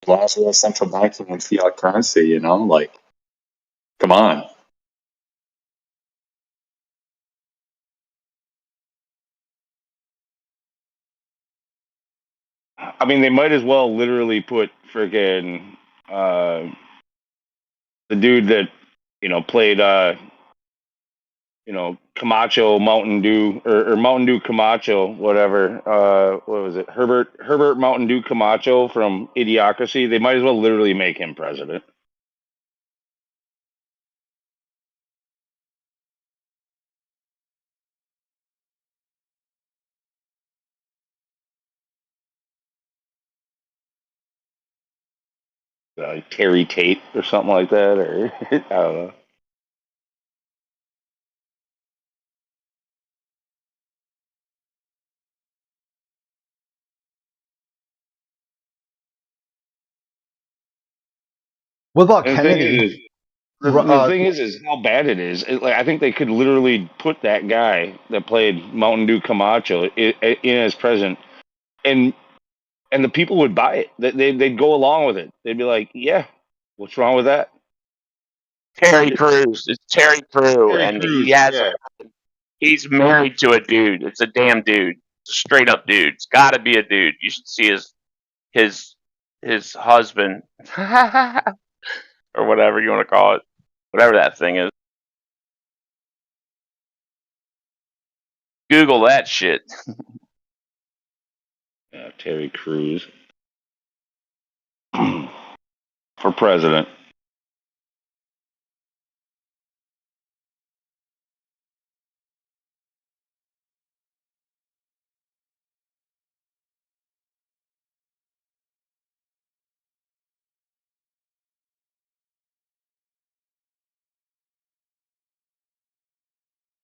Last of the central banking and fiat currency, like, come on. I mean, they might as well literally put freaking the dude that played Camacho Mountain Dew or Mountain Dew Camacho, whatever. What was it? Herbert Mountain Dew Camacho from Idiocracy. They might as well literally make him president. Terry Tate or something like that, or I don't know. What about And the thing Kennedy? is, the thing is how bad it is. Like I think they could literally put that guy that played Mountain Dew Camacho in as president, and the people would buy it. They'd go along with it. They'd be like, "Yeah, what's wrong with that?" Terry Crews. It's Terry Crew, Terry and he Crews, has yeah. he's married to a dude. It's a damn dude. It's a straight up dude. It's got to be a dude. You should see his his husband or whatever you want to call it, whatever that thing is. Google that shit. Terry Crews for president.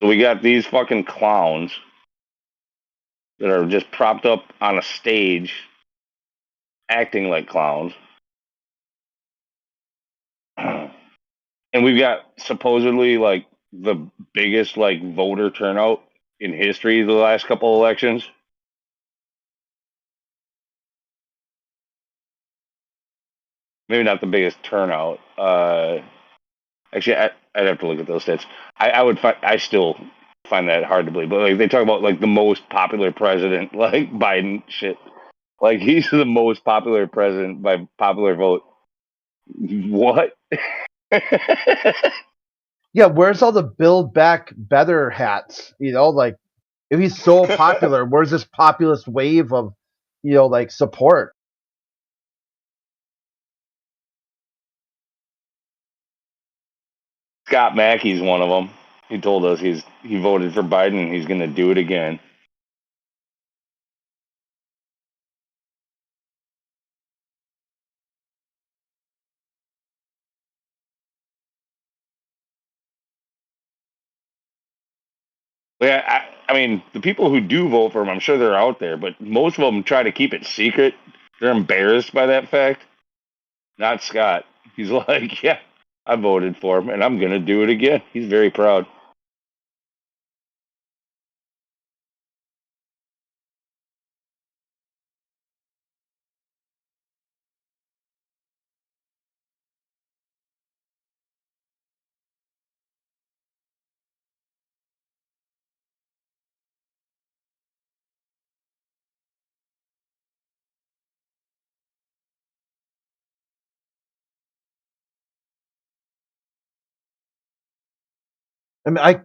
So we got these fucking clowns that are just propped up on a stage acting like clowns. And we've got supposedly like the biggest like voter turnout in history the last couple elections. Maybe not the biggest turnout. Actually, I'd have to look at those stats. I still find that hard to believe. But like they talk about like the most popular president, like Biden shit. Like he's the most popular president by popular vote. What? Yeah, where's all the Build Back Better hats? Like if he's so popular, where's this populist wave of, like support? Scott Mackey's one of them. He told us he voted for Biden and he's going to do it again. Yeah, I mean, the people who do vote for him, I'm sure they're out there, but most of them try to keep it secret. They're embarrassed by that fact. Not Scott. He's like, yeah, I voted for him and I'm going to do it again. He's very proud. I mean,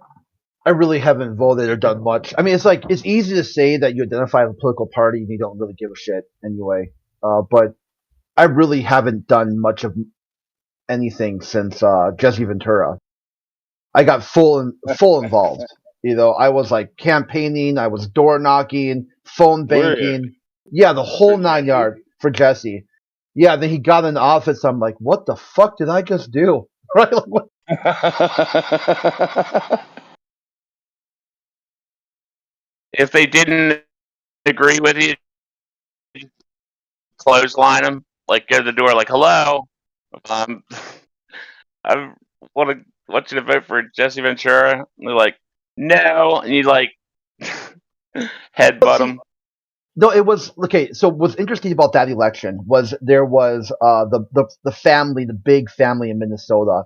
I really haven't voted or done much. I mean, it's easy to say that you identify with a political party and you don't really give a shit anyway. But I really haven't done much of anything since Jesse Ventura. I got full involved. I was like campaigning, I was door knocking, phone Were you? banking. Yeah, the whole nine yard for Jesse. Yeah, then he got in office. I'm like, what the fuck did I just do? Right? Like, what? If they didn't agree with you, clothesline them. Like go to the door, like hello, um, I want you to vote for Jesse Ventura. And they're like, no, and you like But headbutt see, them. no, it was okay. So what's interesting about that election was there was the family, the big family in Minnesota.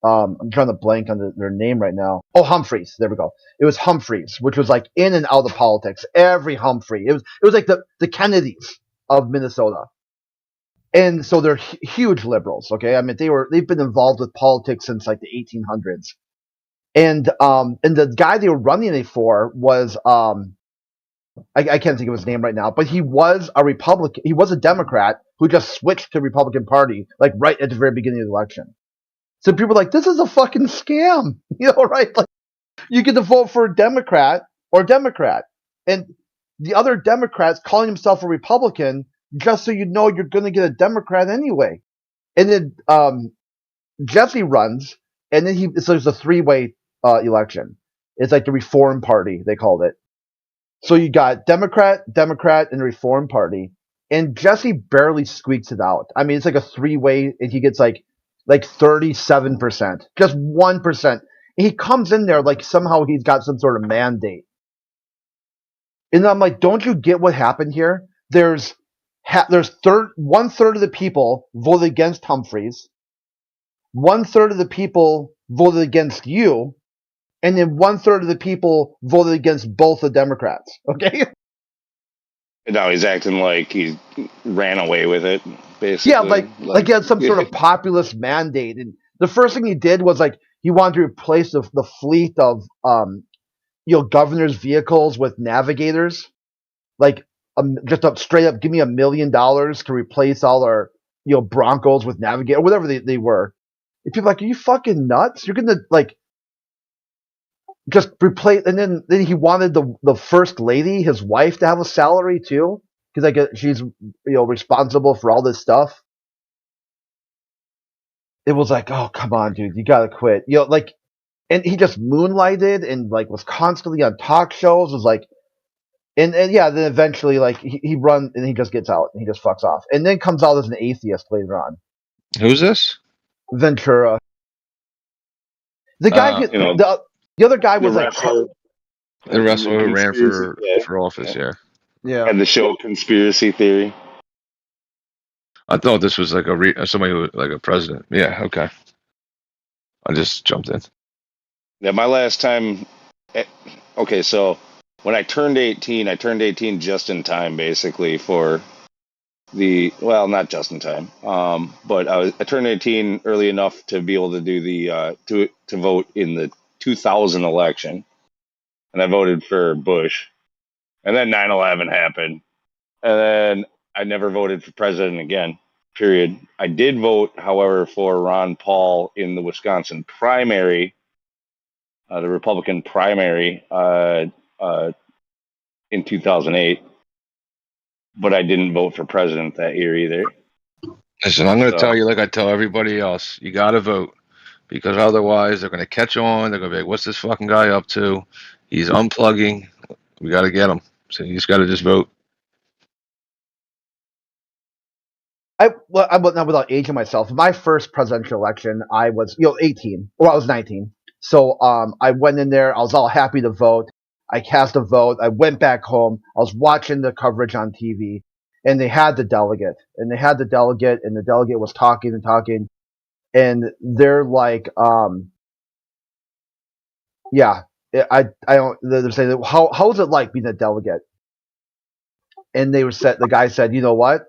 I'm trying to blank on their name right now. Oh, Humphreys. There we go. It was Humphreys, which was like in and out of politics. Every Humphrey. It was like the Kennedys of Minnesota. And so they're huge liberals. Okay, I mean they've been involved with politics since like the 1800s. And the guy they were running it for was I can't think of his name right now, but he was a Republican. He was a Democrat who just switched to the Republican Party like right at the very beginning of the election. So people were like, "This is a fucking scam," right? Like you get to vote for a Democrat or Democrat, and the other Democrat's calling himself a Republican just so you know you're going to get a Democrat anyway. And then Jesse runs, and then so there's a three-way election. It's like the Reform Party they called it. So you got Democrat, Democrat, and the Reform Party, and Jesse barely squeaks it out. I mean, it's like a three-way, and he gets like 37%, just 1%. And he comes in there like somehow he's got some sort of mandate. And I'm like, don't you get what happened here? There's 1/3 of the people voted against Humphreys, 1/3 of the people voted against you, and then 1/3 of the people voted against both the Democrats. Okay. And now he's acting like he ran away with it, basically. Yeah, like he had some sort of populist mandate, and the first thing he did was like he wanted to replace the fleet of governors' vehicles with navigators, like just up straight up, give me $1 million to replace all our Broncos with navigator, or whatever they were. And people are like, are you fucking nuts? You're gonna like just replace, and then he wanted the first lady, his wife, to have a salary too, because like she's responsible for all this stuff. It was like, oh come on, dude, you gotta quit. Like, and he just moonlighted and like was constantly on talk shows. It was like, And yeah, then eventually, like he runs and he just gets out and he just fucks off, and then comes out as an atheist later on. Who's this? Ventura. The guy, the other guy was the like, wrestler, The the wrestler who ran conspiracy. Yeah, for office. Yeah. yeah. and the show Conspiracy Theory. I thought this was like somebody who like a president. Yeah. Okay. I just jumped in. Yeah, my last time. Okay, so when I turned 18 just in time, basically for not just in time, but I turned 18 early enough to be able to do the to vote in the 2000 election, and I voted for Bush, and then 9/11 happened, and then I never voted for president again. Period. I did vote, however, for Ron Paul in the Wisconsin primary, the Republican primary, in 2008, but I didn't vote for president that year either. Listen, I'm going to So tell you like I tell everybody else. You got to vote because otherwise they're going to catch on. They're going to be like, "What's this fucking guy up to? He's unplugging. We got to get him." So you just got to just vote. I'm not without aging myself. My first presidential election, I was 18, or I was 19. So I went in there. I was all happy to vote. I cast a vote. I went back home. I was watching the coverage on TV, and they had the delegate, and the delegate was talking and talking, and they're like, yeah, I don't. They're saying, how is it like being a delegate? And the guy said, you know what?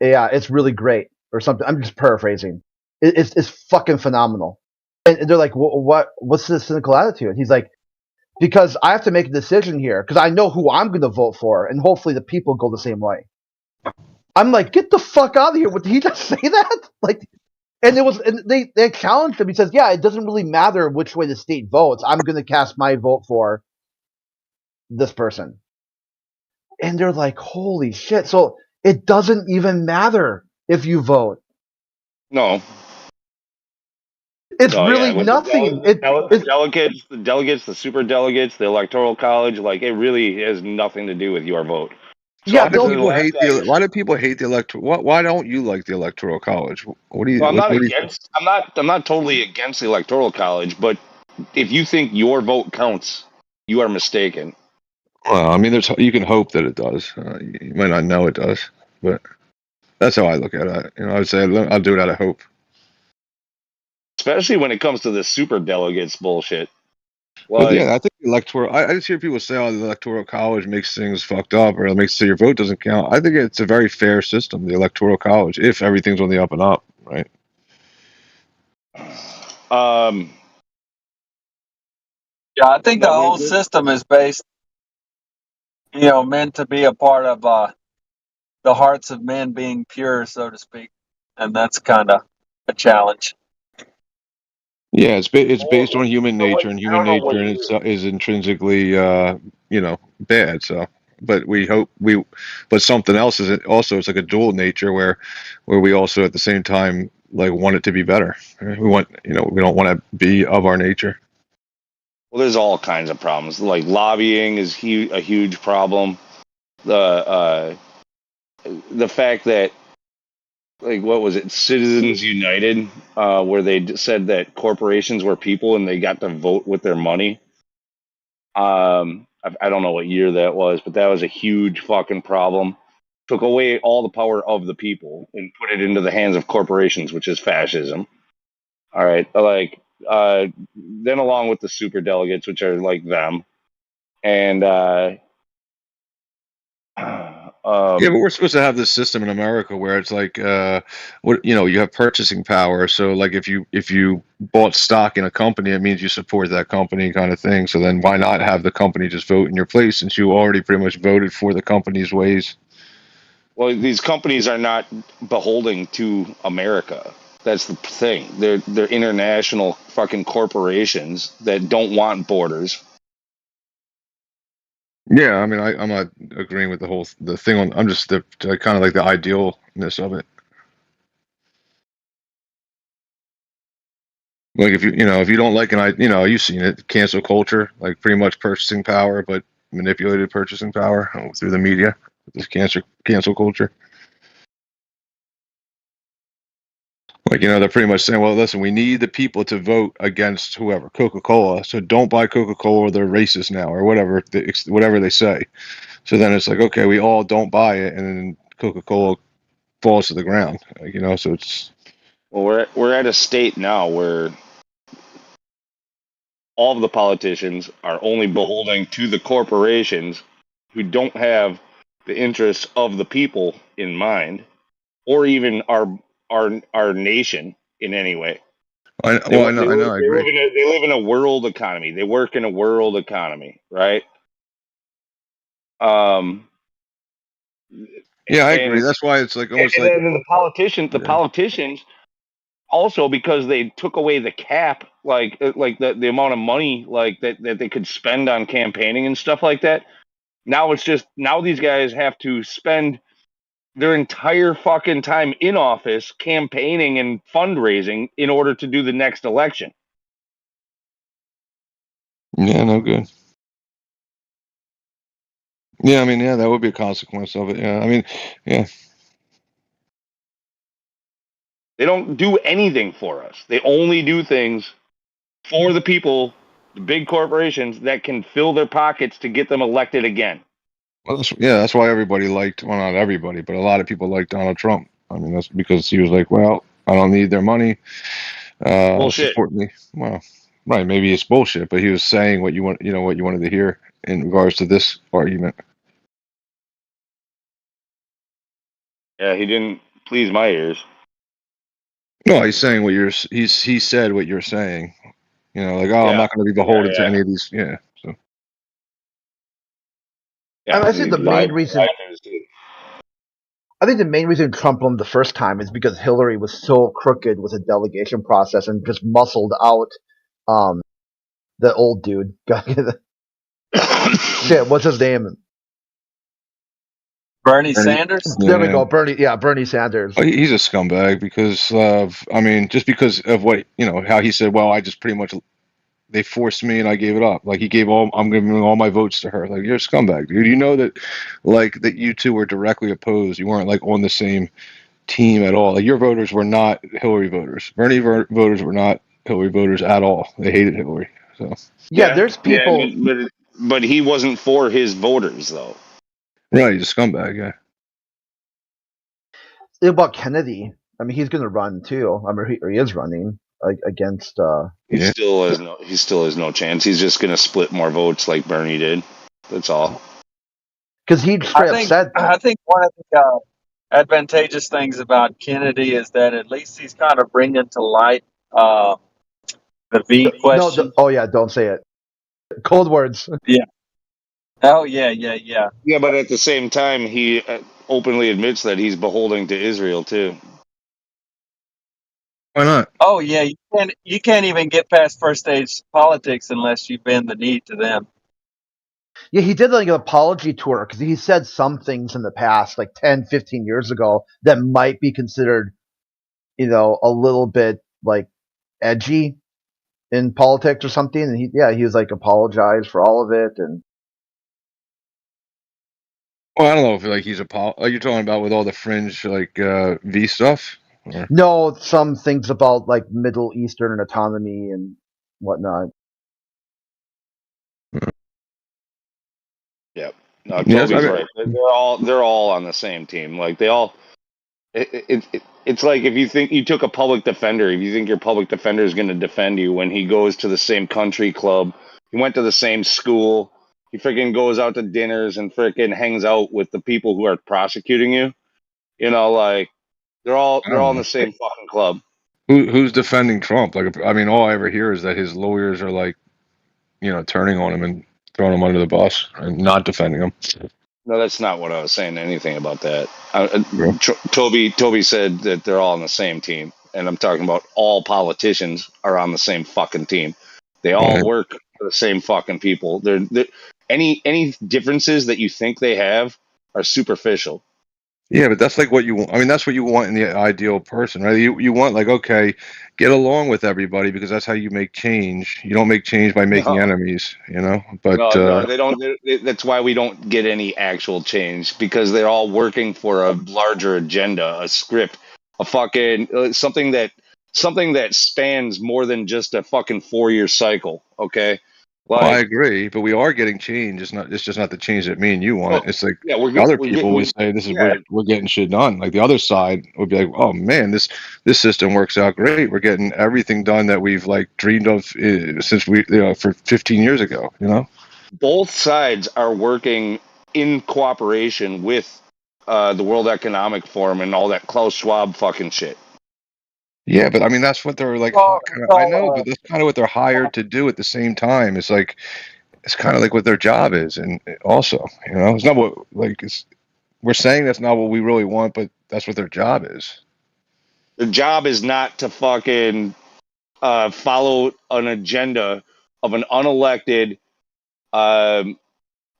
Yeah, it's really great or something. I'm just paraphrasing. It's fucking phenomenal. And they're like, what's the cynical attitude? He's like, because I have to make a decision here because I know who I'm going to vote for, and hopefully the people go the same way. I'm like, get the fuck out of here! What, did he just say that? Like, and they challenged him. He says, yeah, it doesn't really matter which way the state votes. I'm going to cast my vote for this person. And they're like, holy shit! So it doesn't even matter if you vote. no, It's really with nothing. the delegates, the super delegates, the electoral college, like it really has nothing to do with your vote. So Yeah, up until the last guy, Why do people hate the electoral? Why don't you like the electoral college? What do you? well, What do you? I'm not totally against the electoral college, but if you think your vote counts, you are mistaken. Well, I mean, you can hope that it does. You might not know it does, but that's how I look at it. I would say I'll do it out of hope. Especially when it comes to the super delegates bullshit. But Like, yeah, I think the electoral. I just hear people say, "Oh, the electoral college makes things fucked up, or it makes so your vote doesn't count." I think it's a very fair system, the electoral college, if everything's on the up and up, right? um, Yeah, I think the what whole was it? system is based, meant to be a part of the hearts of men being pure, so to speak, and that's kind of a challenge. Yeah, it's based on human So what? nature, and I human don't know what nature in year. itself is intrinsically, bad. So, but but something else is also it's like a dual nature where we also at the same time like want it to be better. Right? We want, we don't want to be of our nature. Well, there's all kinds of problems. Like lobbying is a huge problem. The fact that, like, what was it, Citizens United, where they said that corporations were people and they got to vote with their money. I don't know what year that was, but that was a huge fucking problem. Took away all the power of the people and put it into the hands of corporations, which is fascism. All right, like then along with the super delegates, which are like them, and Yeah, but we're supposed to have this system in America where it's like, you have purchasing power. So, like, if you bought stock in a company, it means you support that company, kind of thing. So then, why not have the company just vote in your place since you already pretty much voted for the company's ways? well, these companies are not beholden to America. That's the thing. They're international fucking corporations that don't want borders. Yeah, I mean, I'm not agreeing with the thing on. I'm just kind of like the idealness of it. Like if you don't like you've seen it, cancel culture, like pretty much purchasing power, but manipulated purchasing power through the media, this cancel culture. Like, they're pretty much saying, well, listen, we need the people to vote against whoever, Coca-Cola. So don't buy Coca-Cola, or they're racist now, or whatever they say. So then it's like, okay, we all don't buy it, and then Coca-Cola falls to the ground. So it's. Well, we're at a state now where all of the politicians are only beholden to the corporations who don't have the interests of the people in mind, or even our nation in any way. I know, I agree. They live in a world economy. They work in a world economy, right? Yeah, I And agree. That's why it's like almost like. then the politicians also, because they took away the cap, like the amount of money like that they could spend on campaigning and stuff like that. Now these guys have to spend their entire fucking time in office campaigning and fundraising in order to do the next election. Yeah, no good. Yeah, I mean, yeah, that would be a consequence of it. Yeah, I mean, yeah. They don't do anything for us. They only do things for the people, the big corporations that can fill their pockets to get them elected again. Well, that's why everybody liked, well, not everybody, but a lot of people liked Donald Trump. I mean, that's because he was like, well, I don't need their money. Bullshit. Support me. Well, right, maybe it's bullshit, but he was saying what you what you wanted to hear in regards to this argument. Yeah, he didn't please my ears. No, he's saying what he said what you're saying. Like, oh, I'm Yeah. not going to be beholden to any of these. Yeah. So. Yeah, I think the main reason. I think the main reason Trump won the first time is because Hillary was so crooked with the delegation process and just muscled out the old dude. Shit, what's his name? Bernie Sanders? There we go. Bernie Sanders. Oh, he's a scumbag because of, I mean, just because of what, how he said, well, I just pretty much, they forced me and I gave it up. Like, I'm giving all my votes to her. Like, you're a scumbag, dude. You know that, like, that you two were directly opposed. You weren't, like, on the same team at all. Like, your voters were not Hillary voters. Bernie voters were not Hillary voters at all. They hated Hillary. So. Yeah, there's people. Yeah, but he wasn't for his voters, though. Right, he's a scumbag, yeah. About Kennedy, I mean, he's going to run too. I mean, he is running against. He still has no chance. He's just going to split more votes like Bernie did. That's all. Because he straight up said. I think one of the advantageous things about Kennedy is that at least he's kind of bringing to light the V question. Don't say it. Cold words. Yeah. Oh yeah. Yeah, but at the same time, he openly admits that he's beholden to Israel too. Why not? Oh yeah, you can't even get past first stage politics unless you bend the knee to them. Yeah, he did like an apology tour because he said some things in the past, like 10, 15 years ago, that might be considered, a little bit like edgy in politics or something. And he was like apologized for all of it. And well, I don't know if like he's are you talking about with all the fringe like V stuff? Or? No, some things about like Middle Eastern autonomy and whatnot. Yep. No, Toby's right. They're all on the same team. Like they all. It's like if you think you took a public defender, if you think your public defender is going to defend you when he goes to the same country club, he went to the same school, he freaking goes out to dinners and freaking hangs out with the people who are prosecuting you. Like they're all in the same fucking club. Who's defending Trump? Like, I mean, all I ever hear is that his lawyers are like, turning on him and throwing him under the bus and not defending him. No, that's not what I was saying. Anything about that? Toby said that they're all on the same team, and I'm talking about all politicians are on the same fucking team. They all work for the same fucking people. They're any differences that you think they have are superficial. Yeah, but that's like what you want. I mean, that's what you want in the ideal person, right? You want like, okay, get along with everybody because that's how you make change. You don't make change by making No, enemies, you know? But no, they don't. That's why we don't get any actual change because they're all working for a larger agenda, a script, a fucking something that spans more than just a fucking 4 year cycle. Okay, well, I like, agree, but we are getting change. It's just not the change that me and you want. well, It's like yeah, other we're people would getting, say this is yeah, we're getting shit done. Like the other side would be like, "Oh man, this system works out great. We're getting everything done that we've like dreamed of since we for 15 years ago." You know? both sides are working in cooperation with the World Economic Forum and all that Klaus Schwab fucking shit. Yeah, but I mean that's what they're like. Kind of, I know, but that's kind of what they're hired to do at the same time. It's like it's kind of like what their job is, and also, it's not what like we're saying that's not what we really want, but that's what their job is. The job is not to fucking follow an agenda of an unelected um,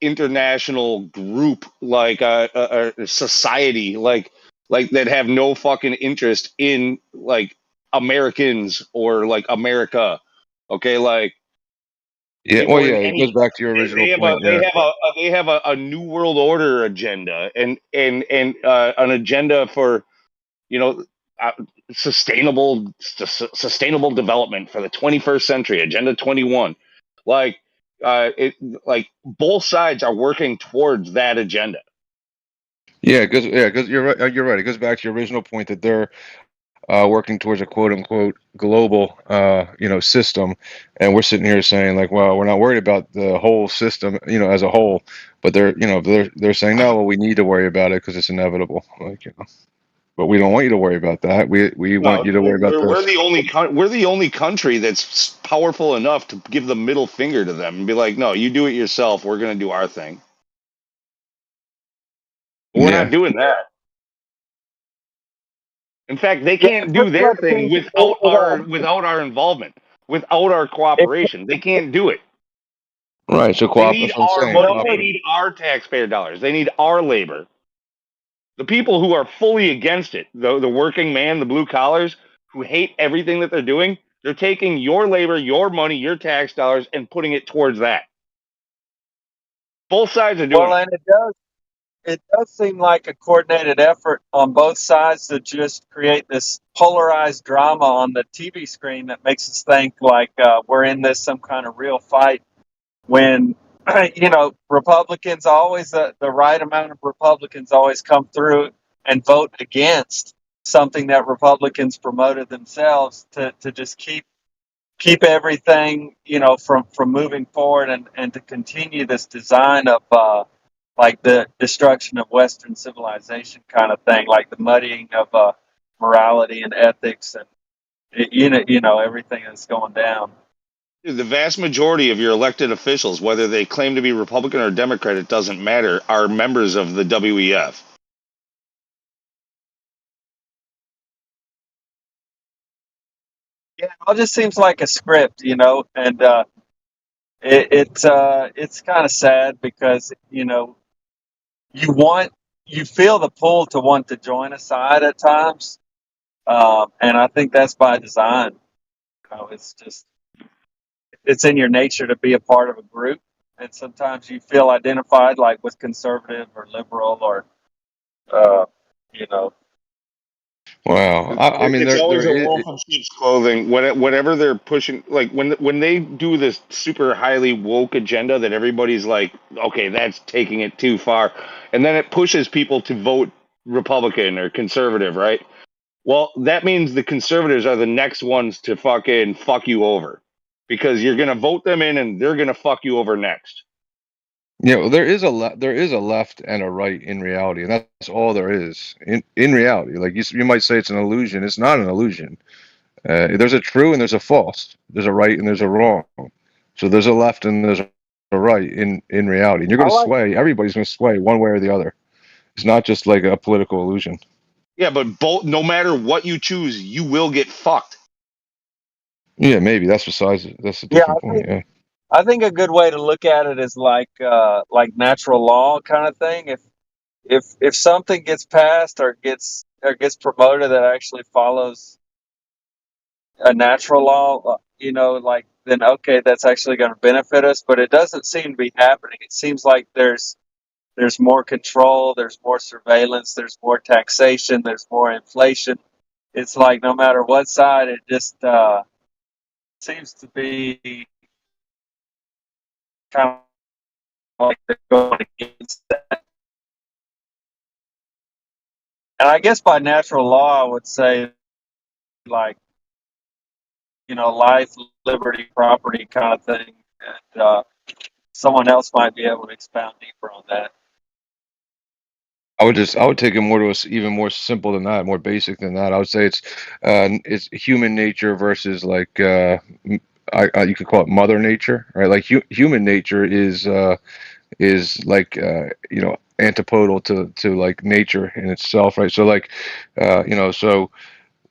international group like a society like that have no fucking interest in like Americans or like America. Okay, like Yeah, well, or in yeah, it any goes back to your original point. Yeah, they have a new world order agenda and an agenda for you know uh, sustainable development for the 21st century, agenda 21. Like it like both sides are working towards that agenda. because you're right. You're right. It goes back to your original point that they're working towards a quote unquote global system, and we're sitting here saying like, well, we're not worried about the whole system, as a whole, but they're saying no, well, we need to worry about it because it's inevitable, like but we don't want you to worry about that. We want No, you to worry about we're this. the only we're the only country that's powerful enough to give the middle finger to them and be like, no, you do it yourself. We're going to do our thing. We're not Yeah. doing that. In fact, they Yeah, can't it do puts their other thing things without. without our involvement, without our It, cooperation. They can't do it. Right. So They need that's what I'm our saying. well, money. it They puts need our taxpayer dollars. They need our labor. The people who are fully against it, the working man, the blue collars, who hate everything that they're doing, they're taking your labor, your money, your tax dollars, and putting it towards that. Both sides are doing well, it. and it does seem like a coordinated effort on both sides to just create this polarized drama on the TV screen that makes us think like we're in this some kind of real fight when Republicans always the right amount of Republicans always come through and vote against something that Republicans promoted themselves to just keep everything from moving forward and to continue this design of like the destruction of Western civilization kind of thing, like the muddying of morality and ethics and everything that's going down. Dude, the vast majority of your elected officials, whether they claim to be Republican or Democrat, it doesn't matter, are members of the WEF. Yeah, it all just seems like a script, and it's kind of sad because you want you feel the pull to want to join a side at times, and I think that's by design. It's just it's in your nature to be a part of a group, and sometimes you feel identified like with conservative or liberal or uh, you know. Wow. I mean, It's there always a is. wolf in sheep's clothing. Whatever they're pushing, like when they do this super highly woke agenda that everybody's like, okay, that's taking it too far, and then it pushes people to vote Republican or conservative, right? Well, that means the conservatives are the next ones to fucking fuck you over because you're gonna vote them in and they're gonna fuck you over next. There is there is a left and a right in reality, and that's all there is in reality. Like you might say it's an illusion. It's not an illusion. There's a true and there's a false. There's a right and there's a wrong. So there's a left and there's a right in reality. And you're I going to like sway. Everybody's going to sway one way or the other. It's not just like a political illusion. Yeah, but both, no matter what you choose, you will get fucked. Yeah, maybe that's besides. That's a yeah, different point. Yeah. I think a good way to look at it is like natural law kind of thing. if something gets passed or gets promoted that actually follows a natural law, like then okay, that's actually going to benefit us. But it doesn't seem to be happening. It seems like there's more control, there's more surveillance, there's more taxation, there's more inflation. It's like no matter what side, it just seems to be kind of like they're going against that. And I guess by natural law, I would say like life, liberty, property kind of thing. And someone else might be able to expound deeper on that. I would take it more to even more simple than that, more basic than that. I would say it's human nature versus like you could call it mother nature, right? Like human nature is like antipodal to like nature in itself, right? So like so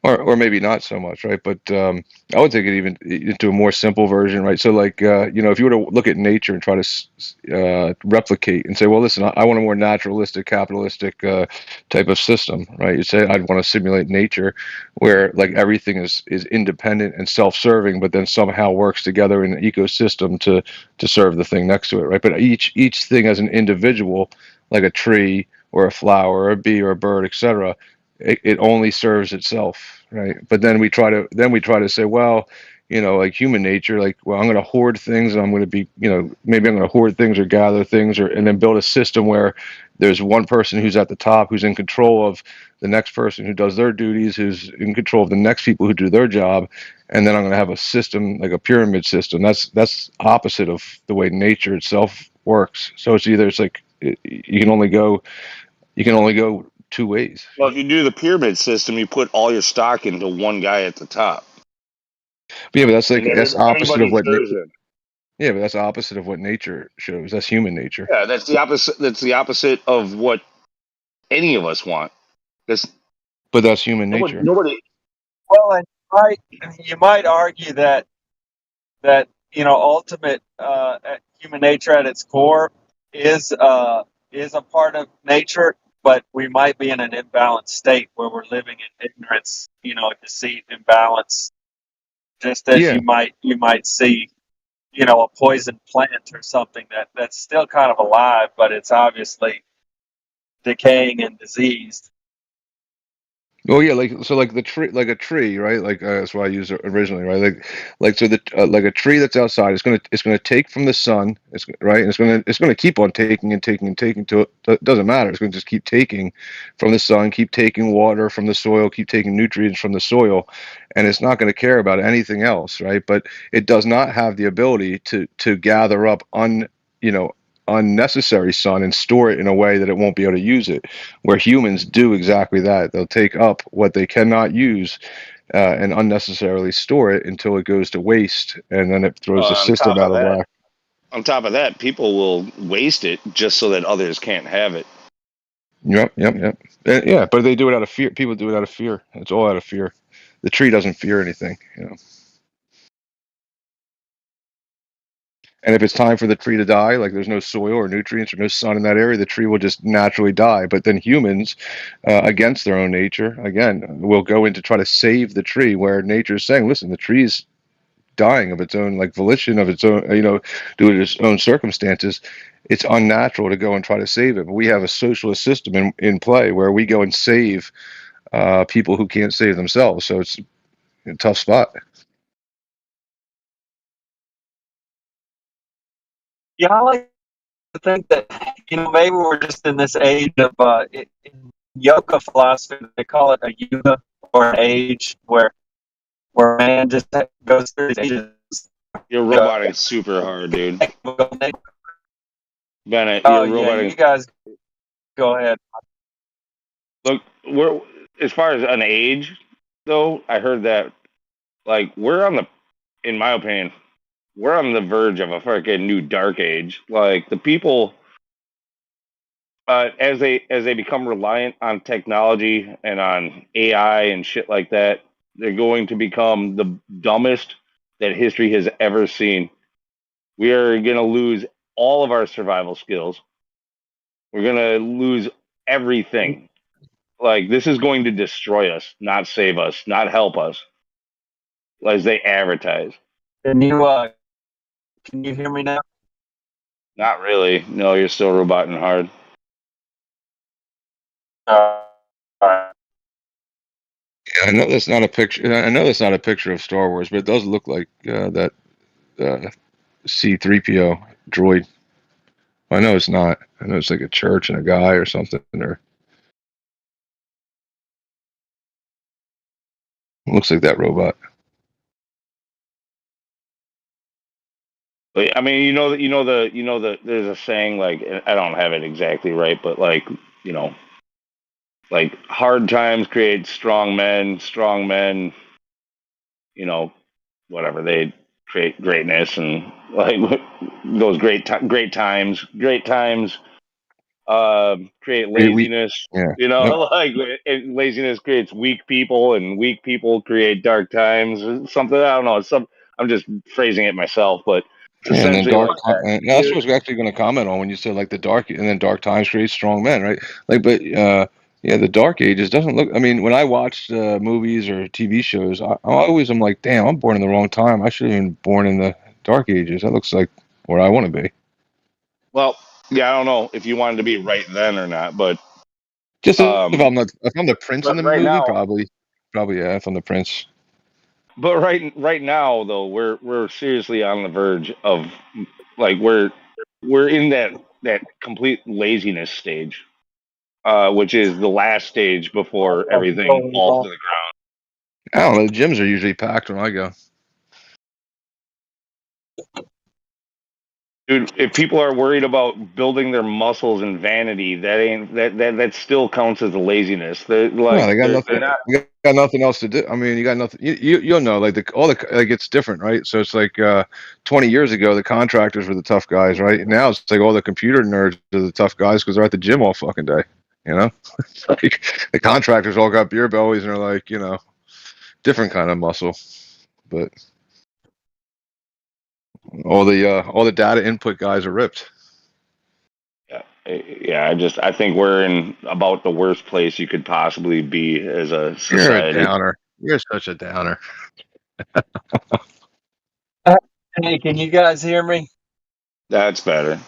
or maybe not so much, right? But I would take it even into a more simple version, right? So, like, if you were to look at nature and try to replicate and say, well, listen, I want a more naturalistic, capitalistic type of system, right? You say I'd want to simulate nature, where like everything is independent and self-serving, but then somehow works together in an ecosystem to serve the thing next to it, right? But each thing as an individual, like a tree or a flower or a bee or a bird, etc., it only serves itself, right? But then we try to say, well, like human nature, like, well, I'm going to hoard things, and I'm going to be, maybe I'm going to hoard things or gather things, and then build a system where there's one person who's at the top, who's in control of the next person who does their duties, who's in control of the next people who do their job, and then I'm going to have a system like a pyramid system. That's opposite of the way nature itself works. So it's like you can only go two ways. Well, if you do the pyramid system, you put all your stock into one guy at the top, But yeah, but that's like and that's opposite of everybody what. serves him. Yeah, but that's opposite of what nature shows. That's human nature. Yeah, that's the opposite. That's the opposite of what any of us want. Because But that's human nobody, nature. nobody. Well, and you might argue that ultimate human nature at its core is a part of nature, but we might be in an imbalanced state where we're living in ignorance, deceit, imbalance. Just as Yeah. you might see, a poison plant or something that's still kind of alive, but it's obviously decaying and diseased. Oh yeah, like the tree, like a tree, right? Like that's what I used originally, right? Like so the like a tree that's outside, it's gonna take from the sun, right, and it's gonna keep on taking and taking and taking to it doesn't matter. It's gonna just keep taking from the sun, keep taking water from the soil, keep taking nutrients from the soil, and it's not gonna care about anything else, right? But it does not have the ability to gather up you know unnecessary sun and store it in a way that it won't be able to use it, where humans do exactly that. They'll take up what they cannot use and unnecessarily store it until it goes to waste, and then it throws the On system top out of of that, whack. people will waste it just so that others can't have it. Yep, yep, yep. Yeah, but they do it out of fear. People do it out of fear. It's all out of fear. The tree doesn't fear anything. And if it's time for the tree to die, like there's no soil or nutrients or no sun in that area, the tree will just naturally die. But then humans, against their own nature, again, will go in to try to save the tree, where nature is saying, listen, the tree's dying of its own like volition, of its own, due to its own circumstances. It's unnatural to go and try to save it. But we have a socialist system in play where we go and save people who can't save themselves. So it's a tough spot. Yeah, I like to think that maybe we're just in this age of in yoga philosophy they call it a yuga, or an age where man just goes through these ages. You're Uh, roboting super hard, dude. oh Bennett, you're yeah, roboting. you guys go ahead. Look, we're as far as an age, though. I heard that like in my opinion, we're on the verge of a fucking new dark age. Like the people, as they become reliant on technology and on AI and shit like that, they're going to become the dumbest that history has ever seen. We are going to lose all of our survival skills. We're going to lose everything. Like, this is going to destroy us, not save us, not help us, as they advertise. Can you hear me now? Not really. No, you're still roboting hard. All right. Yeah, I know that's not a picture. I know that's not a picture of Star Wars, but it does look like that C-3PO droid. I know it's not. I know it's like a church and a guy or something. Or it looks like that robot. But I mean, there's a saying, like, I don't have it exactly right, but like, you know, like, hard times create strong men, you know, whatever, they create greatness, and like those great times create We laziness. yeah. You know, Yep. like, laziness creates weak people, and weak people create dark times. Something, I don't know. I'm just phrasing it myself, but it's Yeah, and then essentially like that. and that's what I was actually going to comment on when you said like the dark, and then dark times create strong men, right? Like, but yeah, the Dark Ages doesn't look. I mean, when I watch movies or TV shows, I'm like, damn, I'm born in the wrong time. I should have been born in the Dark Ages. That looks like where I want to be. Well, yeah, I don't know if you wanted to be right then or not, but Just um, if I'm the prince in but the right movie, now, probably yeah, if I'm the prince. but right now though, we're seriously on the verge of, like, we're in that complete laziness stage, which is the last stage before everything falls to the ground. I don't know. The gyms are usually packed when I go. Dude, if people are worried about building their muscles and vanity, that ain't that still counts as a laziness. They're No, they like got they're nothing. not. They got nothing else to do. I mean, you got nothing. You'll know like all the like it's different, right? So it's like 20 years ago, the contractors were the tough guys, right? Now it's like all the computer nerds are the tough guys because they're at the gym all fucking day. You know, it's like the contractors all got beer bellies and are like, different kind of muscle, but all the data input guys are ripped. Yeah, I think we're in about the worst place you could possibly be as a You're a society. downer. You're such a downer. Uh, Hey, can you guys hear me? That's better.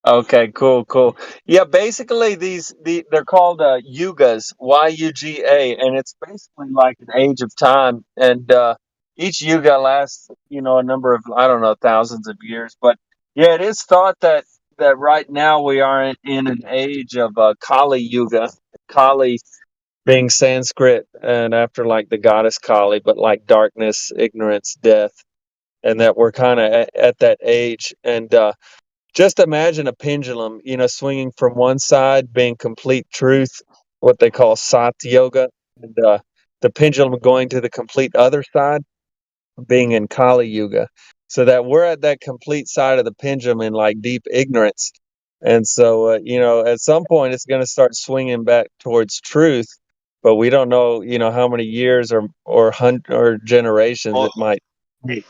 Okay, cool. Yeah, basically they're called yugas, Y-U-G-A, and it's basically like an age of time, and each yuga lasts, a number of, I don't know, thousands of years. But yeah, it is thought that right now we are in an age of Kali Yuga. Kali being Sanskrit, and after like the goddess Kali, but like darkness, ignorance, death, and that we're kind of at that age. And just imagine a pendulum, swinging from one side being complete truth, what they call Sat Yoga, and the pendulum going to the complete other side being in Kali Yuga. So that we're at that complete side of the pendulum in like deep ignorance. And so, at some point it's going to start swinging back towards truth, but we don't know, how many years or generations Well, it might.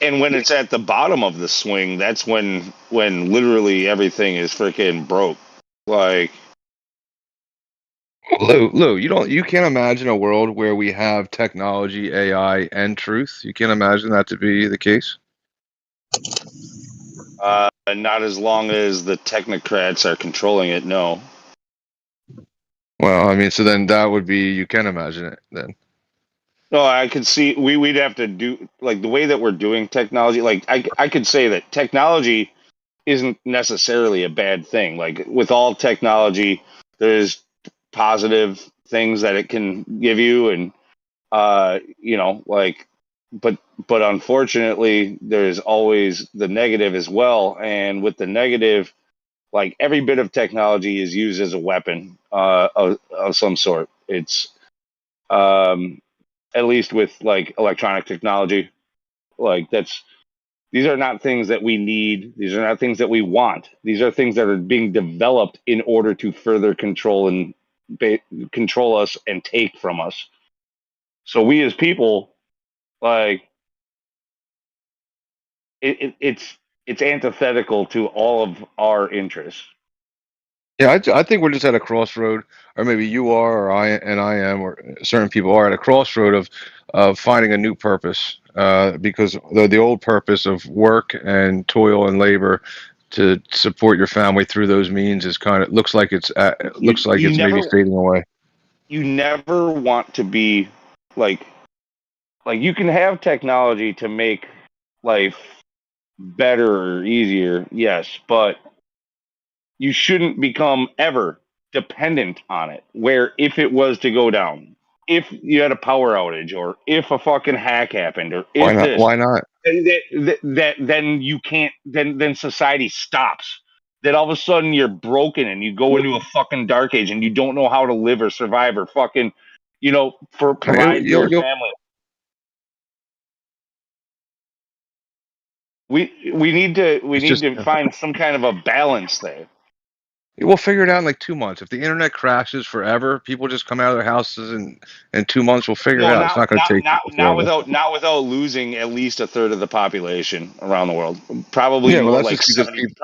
and when it's at the bottom of the swing, that's when literally everything is freaking broke. Like, Lou, you can't imagine a world where we have technology, AI, and truth. You can't imagine that to be the case. not as long as the technocrats are controlling it. No. Well, I mean, so then that would be you can imagine it then. No, I could see we'd have to do, like, the way that we're doing technology. Like, I could say that technology isn't necessarily a bad thing. Like, with all technology, there's positive things that it can give you, and like, but unfortunately, there's always the negative as well. And with the negative, like, every bit of technology is used as a weapon of some sort. It's um, at least with, like, electronic technology, like, these are not things that we need. These are not things that we want. These are things that are being developed in order to further control and control us and take from us. So we as people, like, it's antithetical to all of our interests. Yeah, I think we're just at a crossroad, or maybe you are, or I am, or certain people are at a crossroad of finding a new purpose. Because the old purpose of work and toil and labor to support your family through those means is kind of looks like You it's maybe never fading away. want to be like you can have technology to make life better or easier, yes, but you shouldn't become ever dependent on it. Where if it was to go down, if you had a power outage, or if a fucking hack happened, or Why if not? this, Why not? then you can't. Then society stops. Then all of a sudden you're broken and you go into a fucking dark age and you don't know how to live or survive or fucking, for provide for your You'll family. We it's need just to find some kind of a balance there. we'll figure it out in like 2 months. If the internet crashes forever, people just come out of their houses and in 2 months we'll figure it No, out. It's not going to take forever. not without losing at least a third of the population around the world. Probably Yeah, well, more that's like just because 70.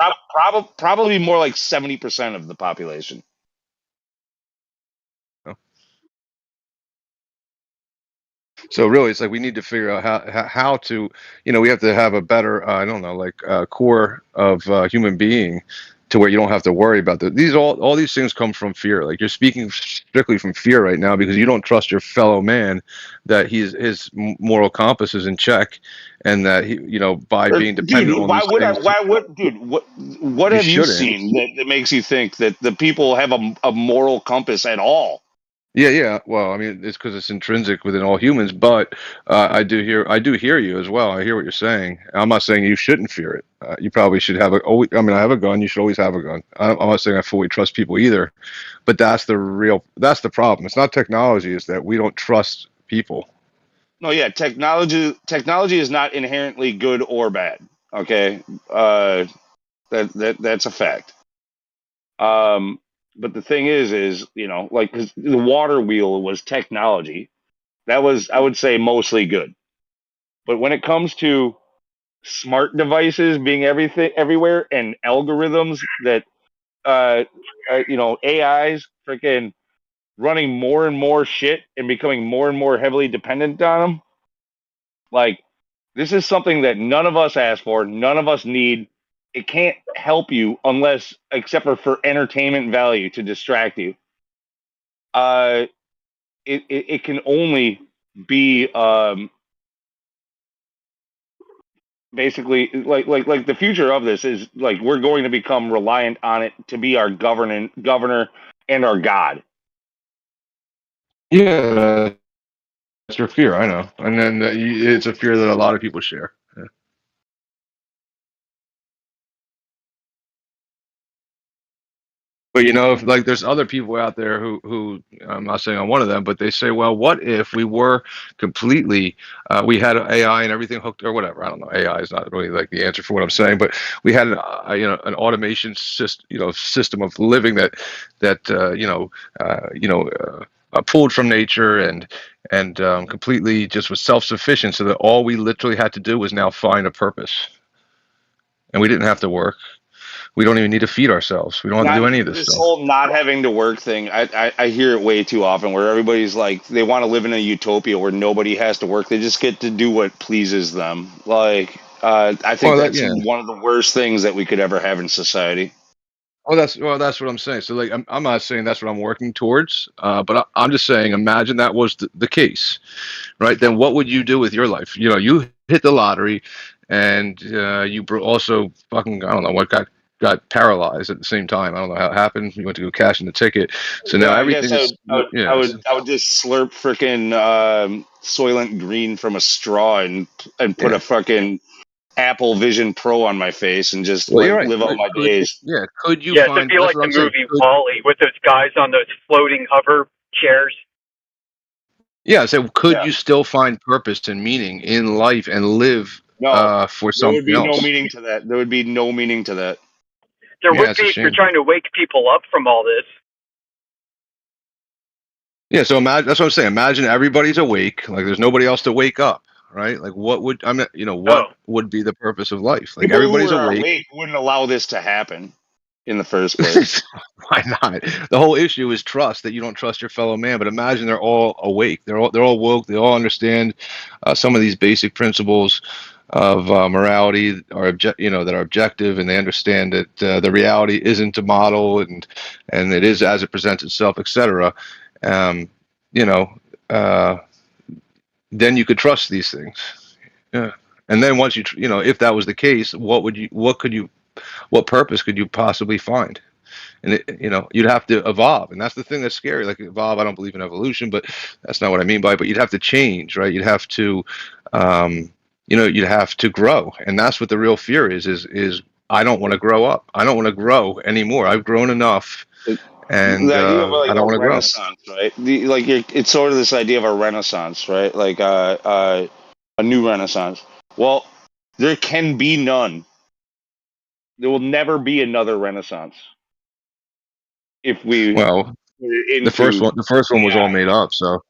Probably more like 70% of the population. people. So really, it's like we need to figure out how to, we have to have a better, I don't know, like core of human being, to where you don't have to worry about these all these things come from fear. Like you're speaking strictly from fear right now because you don't trust your fellow man that his moral compass is in check, and that by being dependent Dude, on these things, what you have you shouldn't. seen that makes you think that the people have a moral compass at all? Yeah, yeah. Well, I mean, it's because it's intrinsic within all humans. But I do hear you as well. I hear what you're saying. I'm not saying you shouldn't fear it. You probably should have I mean, I have a gun. You should always have a gun. I'm not saying I fully trust people either. But that's the problem. It's not technology. It's that we don't trust people. No, yeah, technology is not inherently good or bad. Okay, uh, that's a fact. But the thing is, like 'cause the water wheel was technology. That was, I would say, mostly good. But when it comes to smart devices being everything everywhere and algorithms that, uh, AIs freaking running more and more shit and becoming more and more heavily dependent on them, like this is something that none of us ask for, none of us need. It can't help you unless, except for entertainment value to distract you. Uh, it can only be basically like the future of this is like we're going to become reliant on it to be our governor and our god. Yeah, that's your fear. I know, and then it's a fear that a lot of people share. Yeah. But if, like, there's other people out there who I'm not saying I'm one of them, but they say, well, what if we were completely, we had AI and everything hooked or whatever. I don't know. AI is not really like the answer for what I'm saying, but we had an automation system of living that pulled from nature and completely just was self-sufficient, so that all we literally had to do was now find a purpose, and we didn't have to work. We don't even need to feed ourselves. We don't have to do Not any of this this stuff. whole not having to work thing. I hear it way too often where everybody's like they want to live in a utopia where nobody has to work. They just get to do what pleases them. Like I think Well, that's yeah. one of the worst things that we could ever have in society. That's what I'm saying. So like, I'm not saying that's what I'm working towards, but I'm just saying, imagine that was the case, right? Then what would you do with your life? You hit the lottery, and you also fucking, I don't know what, got paralyzed at the same time. I don't know how it happened. You went to go cash in the ticket, so now Yeah, I guess everything is, yeah. I would just slurp freaking Soylent Green from a straw and put Yeah. a fucking Apple Vision Pro on my face and just Well, you're right. live out But my days. could you Yeah, to find? feel That's like what the I'm saying. movie Wall-E with those guys on those floating hover chairs. Yeah. So could Yeah. you still find purpose and meaning in life and live No, for there would something be no else? meaning to that. There would be no meaning to that. There Yeah, would it's a be if you're shame. trying to wake people up from all this. Yeah, so imagine that's what I'm saying. Imagine everybody's awake, like there's nobody else to wake up, right? Like what would Oh, what would be the purpose of life? Like People who everybody's are awake. awake wouldn't allow this to happen. in the first place. Why not? The whole issue is trust, that you don't trust your fellow man. But imagine they're all awake. They're all woke. They all understand some of these basic principles of morality that are objective, and they understand that the reality isn't a model, and it is as it presents itself, etc. Um, you know, uh, then you could trust these things. Yeah. And then once if that was the case, what purpose could you possibly find? And you'd have to evolve, and that's the thing that's scary. Like, evolve, I don't believe in evolution, but that's not what I mean by it. But you'd have to change, right? You'd have to you'd have to grow, and that's what the real fear is I don't want to grow up. I don't want to grow anymore. I've grown enough, and The idea of I like don't a want to grow. renaissance, right? It's sort of this idea of a renaissance, right? Like a new renaissance. Well, there can be none. There will never be another renaissance if we Well, put it the first into one the first one was all AI. made up, so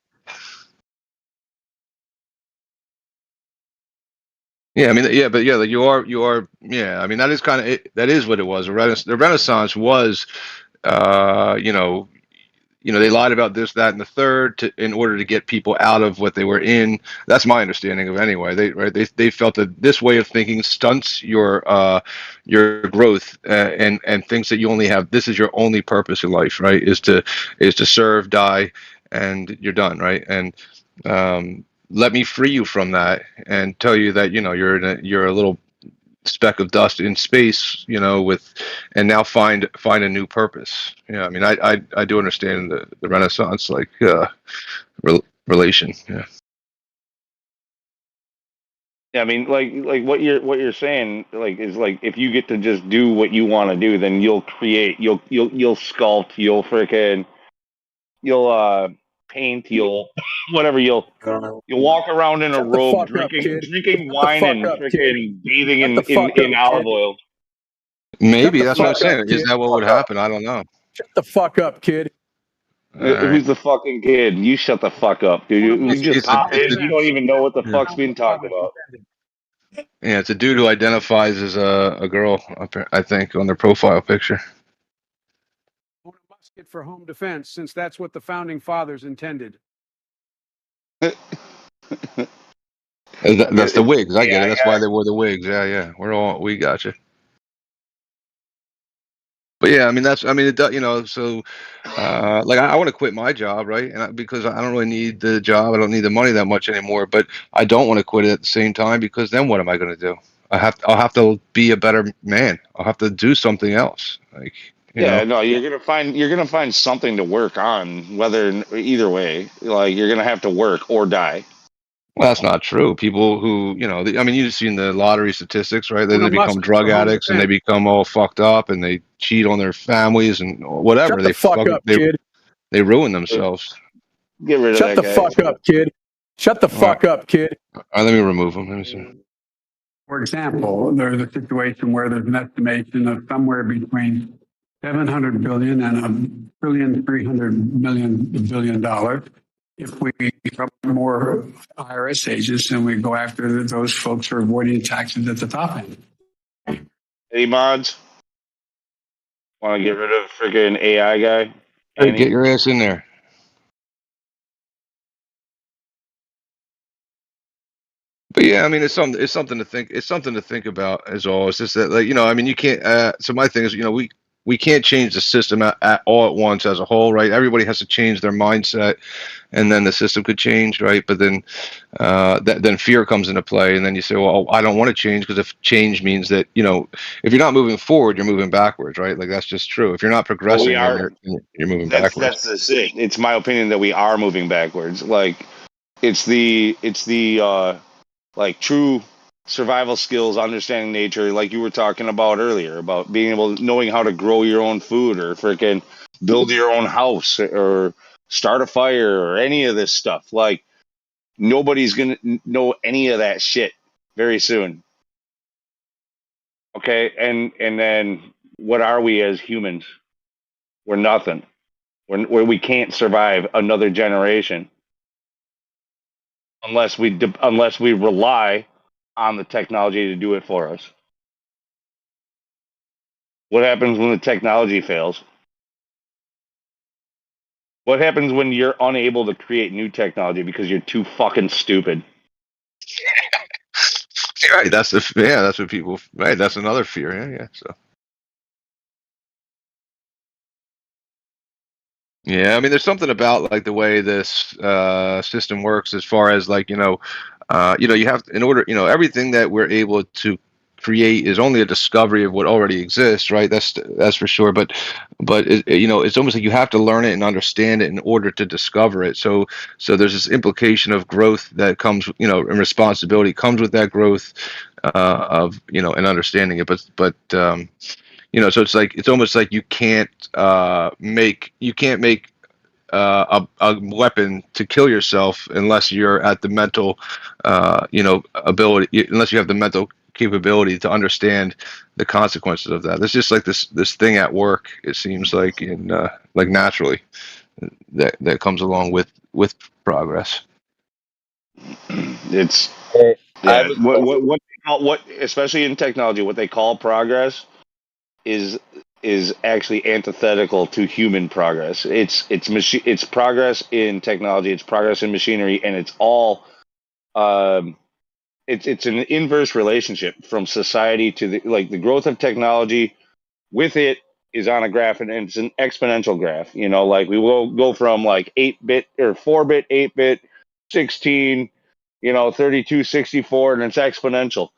yeah. I mean, yeah, but yeah, like you are yeah. I mean, that is kind of it, that is what it was. The Renaissance was uh you know they lied about this, that, and the third in order to get people out of what they were in. That's my understanding of it anyway. They felt that this way of thinking stunts your growth, and thinks that you only have this is your only purpose in life, right? Is to serve, die, and you're done, right? And let me free you from that and tell you that you're a little speck of dust in space, and now find a new purpose. Yeah, I mean, I do understand the Renaissance, like relation. Yeah. Yeah, I mean, like what you're saying, like, is like if you get to just do what you want to do, then you'll create, you'll sculpt, you'll paint, you'll whatever, you'll walk around in a Shut the robe, fuck up, drinking kid. drinking Shut the wine fuck and up, kid. freaking bathing Shut the in fuck in up, olive kid. oil. Shut Maybe the that's what I'm fuck up, saying. Is kid. that what would Fuck up. happen? I don't know. Shut the fuck up, kid. All right. Who's the fucking kid? You shut the fuck up, dude. One of You us It's gets just it's a for pop home it's in. a You don't defense. even know what the yeah. fuck's Now being talked someone's about. offended. Yeah, it's a dude who identifies as a girl. I think on their profile picture. One of us get for home defense, since that's what the founding fathers intended. That's the It's wigs. I get it. AI That's why they wore the wigs. Yeah, yeah. We got you. But yeah, I mean it does, so like I want to quit my job, right? Because I don't really need the job. I don't need the money that much anymore, but I don't want to quit it at the same time, because then what am I going to do? I'll have to be a better man. I'll have to do something else. Like, Yeah, no, you're gonna find something to work on, whether either way. Like you're gonna have to work or die. well, that's not true. People who, I mean, you've seen the lottery statistics, right? Then One they of us become get drug for home addicts and they defense. become all fucked up and they cheat on their families and Shut whatever. the fuck up, kid. They ruin Uh, themselves. Get rid of Shut that the guy. fuck up, kid. Shut the All right, fuck up, kid. all right, let me remove them. Let me see. For example, there's a situation where there's an estimation of somewhere between 700 billion and $1,300,000,000,000 if we have more IRS agents and we go after those folks who are avoiding taxes at the top end. Any mods? Want to get rid of freaking AI guy? Hey, get Any? your ass in there. But yeah, I mean, it's something to think. It's something to think about as all. It's just that, like, I mean, you can't. So my thing is, we can't change the system at all at once as a whole, right? Everybody has to change their mindset, and then the system could change, right? But then, then fear comes into play, and then you say, well, I don't want to change, because if change means that, if you're not moving forward, you're moving backwards, right? Like, that's just true. If you're not Well, we progressing, then are. you're moving That's backwards. the thing. It's my opinion that we are moving backwards. Like it's the like true survival skills, understanding nature, like you were talking about earlier, about being able knowing how to grow your own food or freaking build your own house or start a fire or any of this stuff. Like nobody's gonna know any of that shit very soon. Okay, and then what are we as humans? We're nothing. We can't survive another generation unless we rely on the technology to do it for us. What happens when the technology fails? What happens when you're unable to create new technology because you're too fucking stupid? Right. That's that's what people. Right. That's another fear. Yeah. Yeah. So. Yeah, I mean, there's something about like the way this system works, as far as like you have in order, everything that we're able to create is only a discovery of what already exists, right? That's for sure. But it's almost like you have to learn it and understand it in order to discover it. So there's this implication of growth that comes, and responsibility comes with that growth of and understanding it. So it's almost like you can't make a weapon to kill yourself unless you're at the mental ability, unless you have the mental capability to understand the consequences of that. It's just like this thing at work, it seems like, in like naturally, that comes along with progress. It's Hey, I have yeah. a What especially in technology, what they call progress is actually antithetical to human progress. It's progress in technology, it's progress in machinery, and it's all it's an inverse relationship from society to the growth of technology with it is on a graph, and it's an exponential graph. Like we will go from like 8-bit or 4-bit, 8-bit, 16, 32, 64, and it's exponential.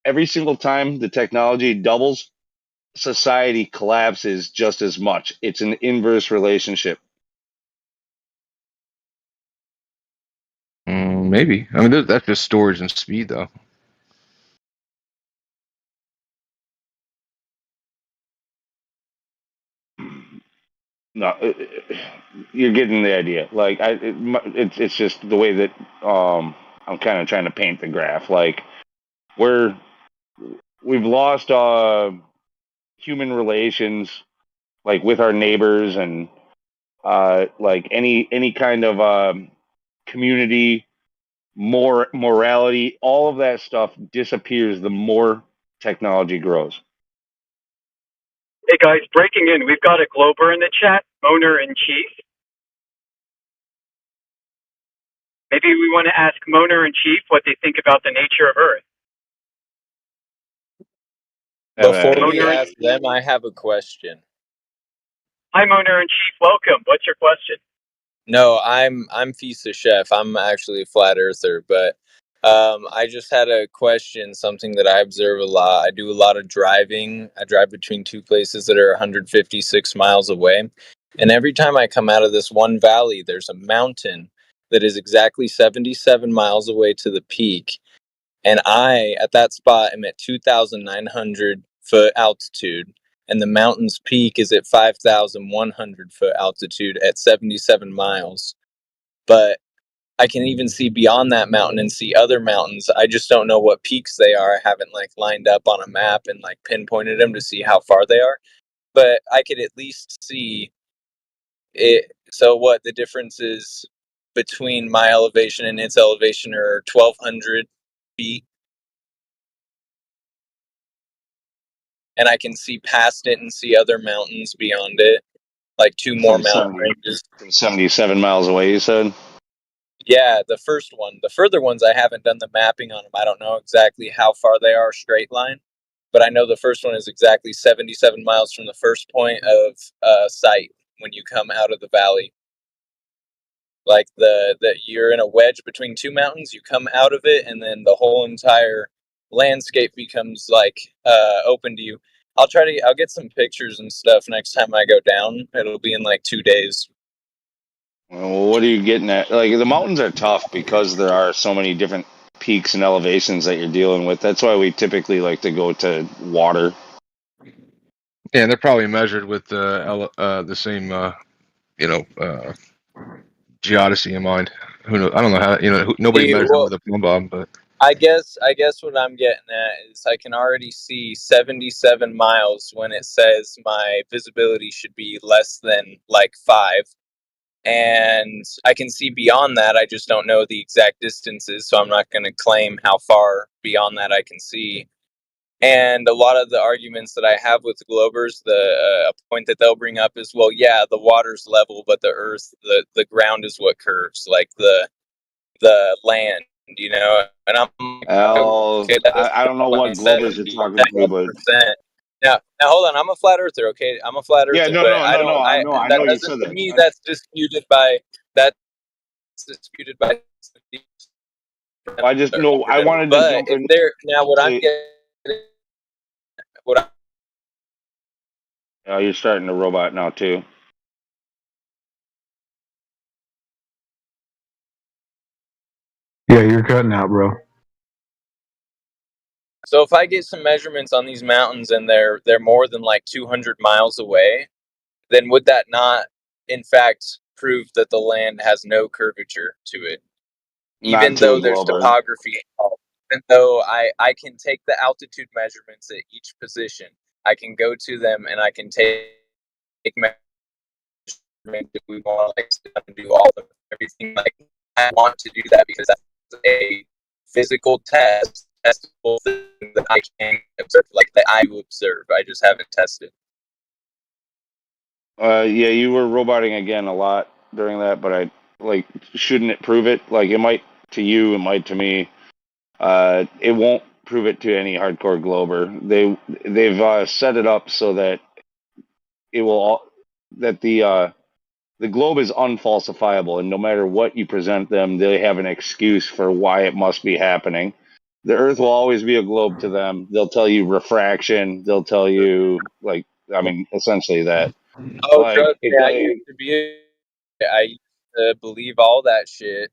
Every single time the technology doubles, society collapses just as much. It's an inverse relationship. Maybe. I mean, that's just storage and speed, though. No, you're getting the idea. Like it's just the way that I'm kind of trying to paint the graph. Like we've lost human relations, like with our neighbors, and like any kind of community, morality. All of that stuff disappears the more technology grows. Hey guys, breaking in. We've got a Glober in the chat, Moner in Chief. Maybe we want to ask Moner in Chief what they think about the nature of Earth. Before we ask them, I have a question. Hi, Moner in Chief. Welcome. What's your question? No, I'm Fisa Chef. I'm actually a flat earther, but I just had a question, something that I observe a lot. I do a lot of driving. I drive between two places that are 156 miles away. And every time I come out of this one valley, there's a mountain that is exactly 77 miles away to the peak. And I, at that spot, am at 2,900 foot altitude. And the mountain's peak is at 5,100 foot altitude at 77 miles. But I can even see beyond that mountain and see other mountains. I just don't know what peaks they are. I haven't like lined up on a map and like pinpointed them to see how far they are. But I could at least see it. So what the difference is between my elevation and its elevation are 1,200 feet. And I can see past it and see other mountains beyond it, like two more From mountain ranges. 77 miles away, you said? Yeah, the first one. The further ones, I haven't done the mapping on them. I don't know exactly how far they are straight line, but I know the first one is exactly 77 miles from the first point of sight when you come out of the valley. Like the you're in a wedge between two mountains, you come out of it, and then the whole entire landscape becomes like open to you. I'll get some pictures and stuff next time I go down. It'll be in like 2 days. Well, what are you getting at? Like the mountains are tough because there are so many different peaks and elevations that you're dealing with. That's why we typically like to go to water. Yeah, and they're probably measured with the same geodesy in mind. Who knows? I don't know how. Nobody measured them Well, with a plumb bob, but I guess what I'm getting at is I can already see 77 miles when it says my visibility should be less than like 5. And I can see beyond that. I just don't know the exact distances, so I'm not going to claim how far beyond that I can see. And a lot of the arguments that I have with Globers, a point that they'll bring up is, well, yeah, the water's level, but the earth, the ground is what curves, like the land, you know. And I'm like, okay, that doesn't I don't know what make sense. Globers you're talking to, but 100%. Now hold on. I'm a flat earther, okay? I'm a flat yeah, earther, but I don't. I That know you doesn't, said to that. me, that's disputed by I just no. I wanted to But jump if in. they're now, what I'm Say, getting, what I, you're starting to robot now too. Yeah, you're cutting out, bro. so if I get some measurements on these mountains and they're more than like 200 miles away, then would that not, in fact, prove that the land has no curvature to it? Not Even to a though there's Glober. topography involved, even though I can take the altitude measurements at each position, I can go to them and I can take measurements if we want to like sit down and do all of everything. Like I want to do that because that's a physical testable thing that I can observe, like that I observe. I just haven't tested. Yeah, you were roboting again a lot during that, but I like shouldn't it prove it? Like it might to you, it might to me. It won't prove it to any hardcore Glober. They've set it up so that it will that the globe is unfalsifiable, and no matter what you present them, they have an excuse for why it must be happening. The Earth will always be a globe to them. They'll tell you refraction. They'll tell you like I mean essentially that. Oh, Like trust me, I used to be. I used to believe all that shit.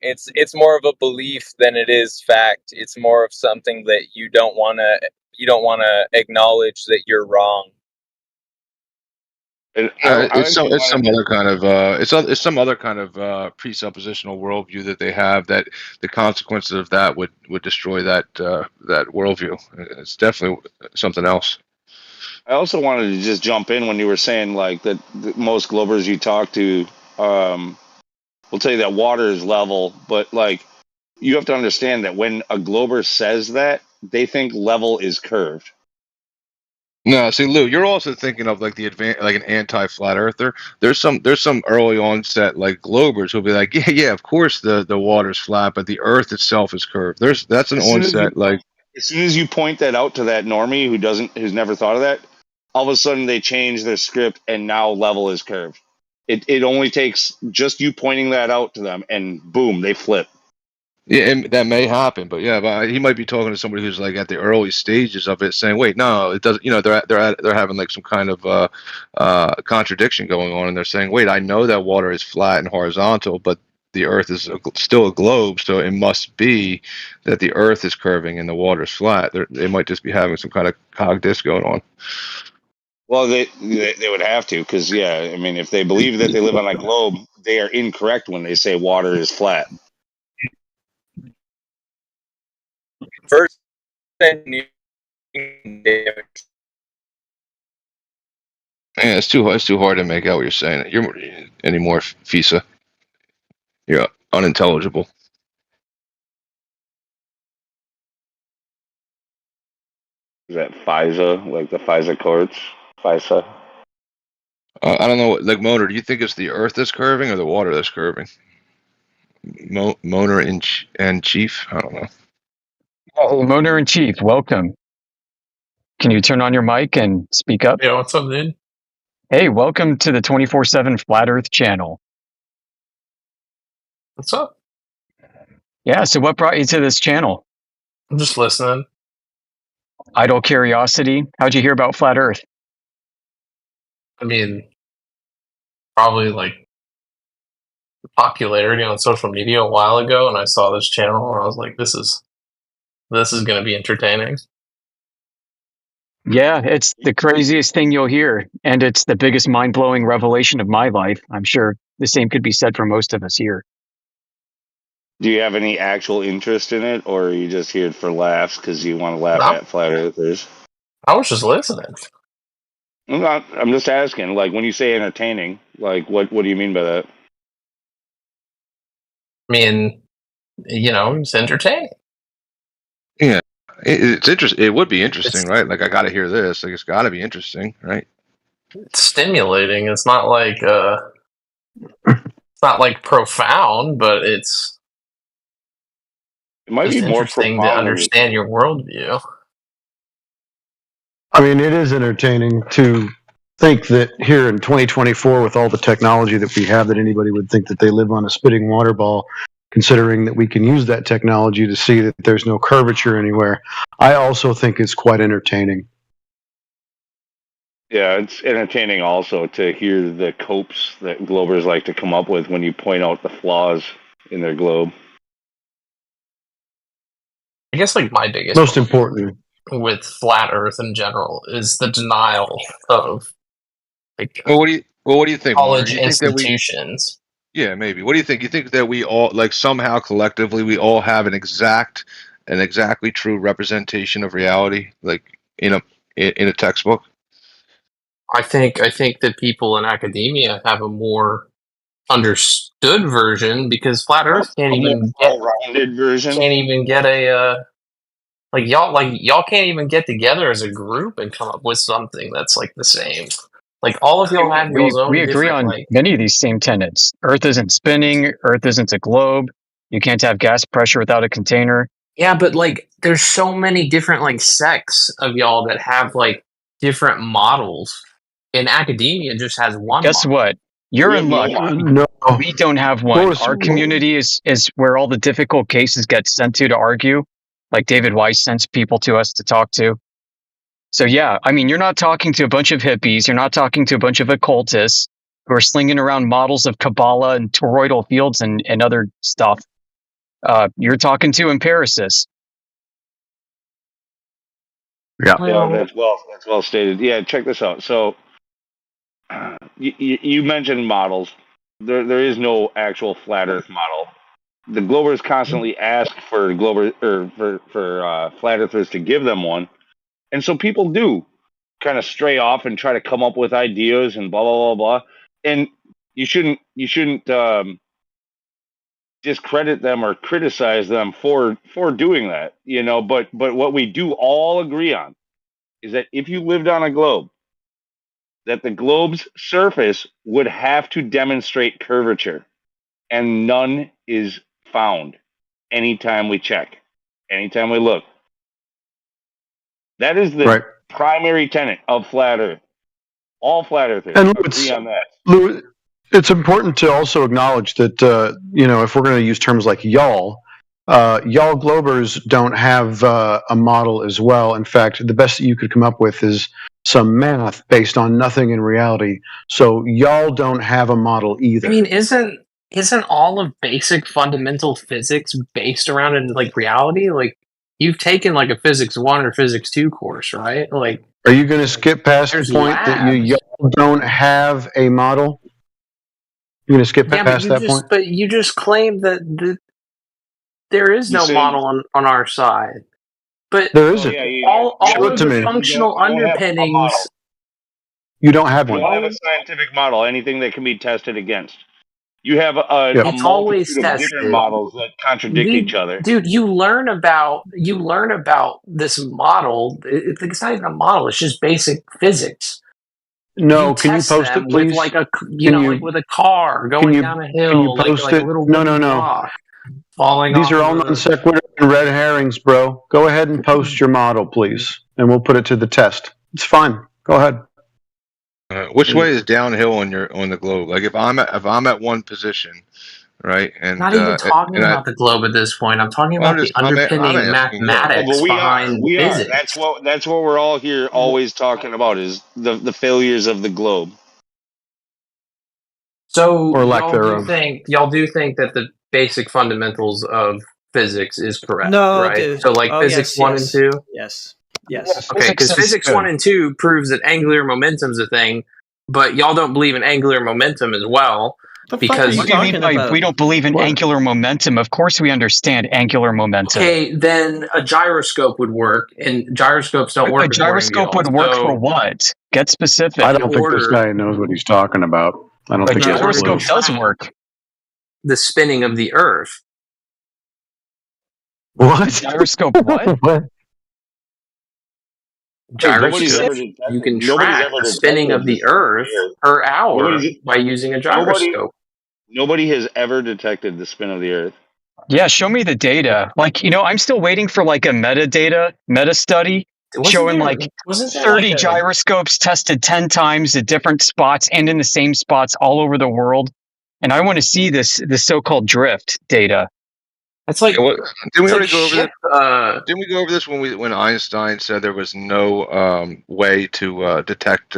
It's more of a belief than it is fact. It's more of something that you don't want to acknowledge that you're wrong. I actually It's some wanted. other kind of it's some other kind of presuppositional worldview that they have that the consequences of that would destroy that worldview. It's definitely something else. I also wanted to just jump in when you were saying like that most Globers you talk to will tell you that water is level, but like you have to understand that when a Glober says that, they think level is curved. No, see, Lou, you're also thinking of like like an anti-flat earther. There's some early onset like Globers who'll be like, yeah, of course the water's flat, but the Earth itself is curved. That's an As soon as you onset like. as soon as you point that out to that normie who's never thought of that, all of a sudden they change their script and now level is curved. It only takes just you pointing that out to them and boom, they flip. Yeah, and that may happen, but yeah, but he might be talking to somebody who's like at the early stages of it, saying, "Wait, no, it doesn't." You know, they're having like some kind of contradiction going on, and they're saying, "Wait, I know that water is flat and horizontal, but the Earth is still a globe, so it must be that the Earth is curving and the water is flat." They might just be having some kind of cog disc going on. Well, they would have to because yeah, I mean, if they believe that they live on a globe, they are incorrect when they say water is flat. First engineering damage. Yeah, it's too hard to make out what you're saying. You're anymore, Fisa. You're unintelligible. Is that FISA, like the FISA courts? FISA? I don't know. Like Motor, do you think it's the Earth that's curving or the water that's curving? Motor and Chief. I don't know. Oh, Motor in Chief, welcome. Can you turn on your mic and speak up? Yeah, what's up, dude? Hey, welcome to the 24/7 Flat Earth channel. What's up? Yeah, so what brought you to this channel? I'm just listening. Idle curiosity. How'd you hear about Flat Earth? I mean, probably like popularity on social media a while ago, and I saw this channel, and I was like, this is going to be entertaining. Yeah, it's the craziest thing you'll hear, and it's the biggest mind-blowing revelation of my life. I'm sure the same could be said for most of us here. Do you have any actual interest in it, or are you just here for laughs because you want to laugh No, at flat earthers? I was just listening. I'm just asking. Like when you say entertaining, like what do you mean by that? I mean, it's entertaining. Yeah, It's interesting. It would be interesting, right? Like I got to hear this. Like it's got to be interesting, right? It's stimulating. It's not like profound, but it's It might just be more interesting to profound than you understand think. your worldview. I mean, it is entertaining to think that here in 2024, with all the technology that we have, that anybody would think that they live on a spitting water ball, considering that we can use that technology to see that there's no curvature anywhere. I also think it's quite entertaining. Yeah, it's entertaining also to hear the copes that globers like to come up with when you point out the flaws in their globe. I guess like my biggest Most problem importantly, with flat Earth in general is the denial of like Well, what do you think, Moner? college You think that we? institutions. Yeah, maybe. What do you think? You think that we all, like somehow collectively, we all have an exactly true representation of reality, like in a textbook? I think that people in academia have a more understood version because flat Earth A more well-rounded version. can't even get a y'all can't even get together as a group and come up with something that's like the same. Like all of y'all have y'all's We own agree different on like many of these same tenets. Earth isn't spinning. Earth isn't a globe. You can't have gas pressure without a container. yeah, but like there's so many different like sects of y'all that have like different models. And academia just has one Guess model. what? You're We have in no luck. model. no. We don't have What one. was, Our community is where all the difficult cases get sent to argue. Like David Weiss sends people to us to talk to. So yeah, I mean, you're not talking to a bunch of hippies. You're not talking to a bunch of occultists who are slinging around models of Kabbalah and toroidal fields and other stuff. You're talking to empiricists. yeah. Yeah, Well, that's well stated. Yeah, check this out. So you mentioned models. There is no actual flat Earth model. The Globers constantly ask for flat Earthers to give them one, and so people do kind of stray off and try to come up with ideas and blah blah blah blah. And you shouldn't discredit them or criticize them for doing that, you know. But what we do all agree on is that if you lived on a globe, that the globe's surface would have to demonstrate curvature, and none is found anytime we check, anytime we look. That is the Right. primary tenet of flat Earth. All flat earthers And agree on that. Lou, it's important to also acknowledge that, if we're going to use terms like y'all, y'all Globers don't have a model as well. In fact, the best that you could come up with is some math based on nothing in reality. So y'all don't have a model either. I mean, isn't all of basic fundamental physics based around in like reality? Like you've taken like a physics 1 or physics 2 course, right? Like Are you going to skip past the there's point that labs. y'all don't have a model? You're going to skip Yeah, but past that point? you just claimed that there is You no said, model on our side. But There oh isn't. yeah, all Show it of to the me. functional you don't have a model. underpinnings You don't have You one. don't have a scientific model, anything that can be tested against. You have a Yep. it's always multitude of different tested. models that contradict each other. Dude, you learn about this model. It's not even a model. It's just basic physics. You No, can you test post them it, with please? like a Can like you with a car can going you down a can you hill, post like a it? little No, no, wooden no. block falling These off are of all non a. sequitur and red herrings, bro. Go ahead and post your model, please, and we'll put it to the test. It's fine. Go ahead. Which way is downhill on the globe? Like if I'm at one position, right, Not even talking and I about the globe at this point. I'm talking well, about the I'm underpinning asking you. Oh, but mathematics behind we are. physics. That's what we're all here always talking about is the failures of the globe. So Or lack thereof. y'all do think that the basic fundamentals of physics is correct, No, right? dude. So like Oh, physics yes, 1 and yes, 2. yes, yes. Okay, because physics 1 and 2 proves that angular momentum's a thing, but y'all don't believe in angular momentum as well. The fuck are Because you What do you mean talking by about? we don't believe in What? angular momentum? Of course we understand angular momentum. okay, then a gyroscope would work, and gyroscopes don't A work according to gyroscope y'all. would work for So what? Get I specific. in don't think this order guy knows what he's talking about. I don't A think in he has a order to clue. gyroscope does track work. the spinning of the Earth, A What? gyroscope what? What? Hey, nobody's ever Gyroscopes. You detected. can Nobody's track ever the spinning detected of the the spin of the Earth Earth. per hour Nobody's by using a nobody gyroscope. nobody has ever detected the spin of the Earth. Yeah, show me the data. Like, I'm still waiting for like a meta study showing like Wasn't there like 30 a gyroscopes tested 10 times at different spots and in the same spots all over the world. And I want to see this so-called drift data. It's like Yeah, didn't we it's like already go over this? ship Didn't we go over this when Einstein said there was no way to detect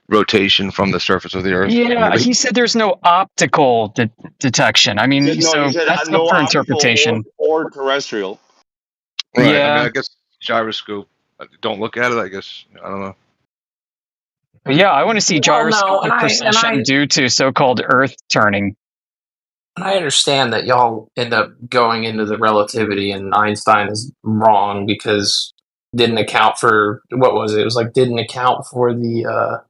rotation from the surface of the Earth? Yeah, he said there's no optical detection. I He said, mean, no, he so said that's up no for optical interpretation. or terrestrial. Right. I mean, Yeah. I guess gyroscope. Don't look at it. I guess I don't know. But yeah, I want to see well no, gyroscopic precession due to so-called Earth turning. and I understand that y'all end up going into the relativity and Einstein is wrong because didn't account for what was it? It was like didn't account for the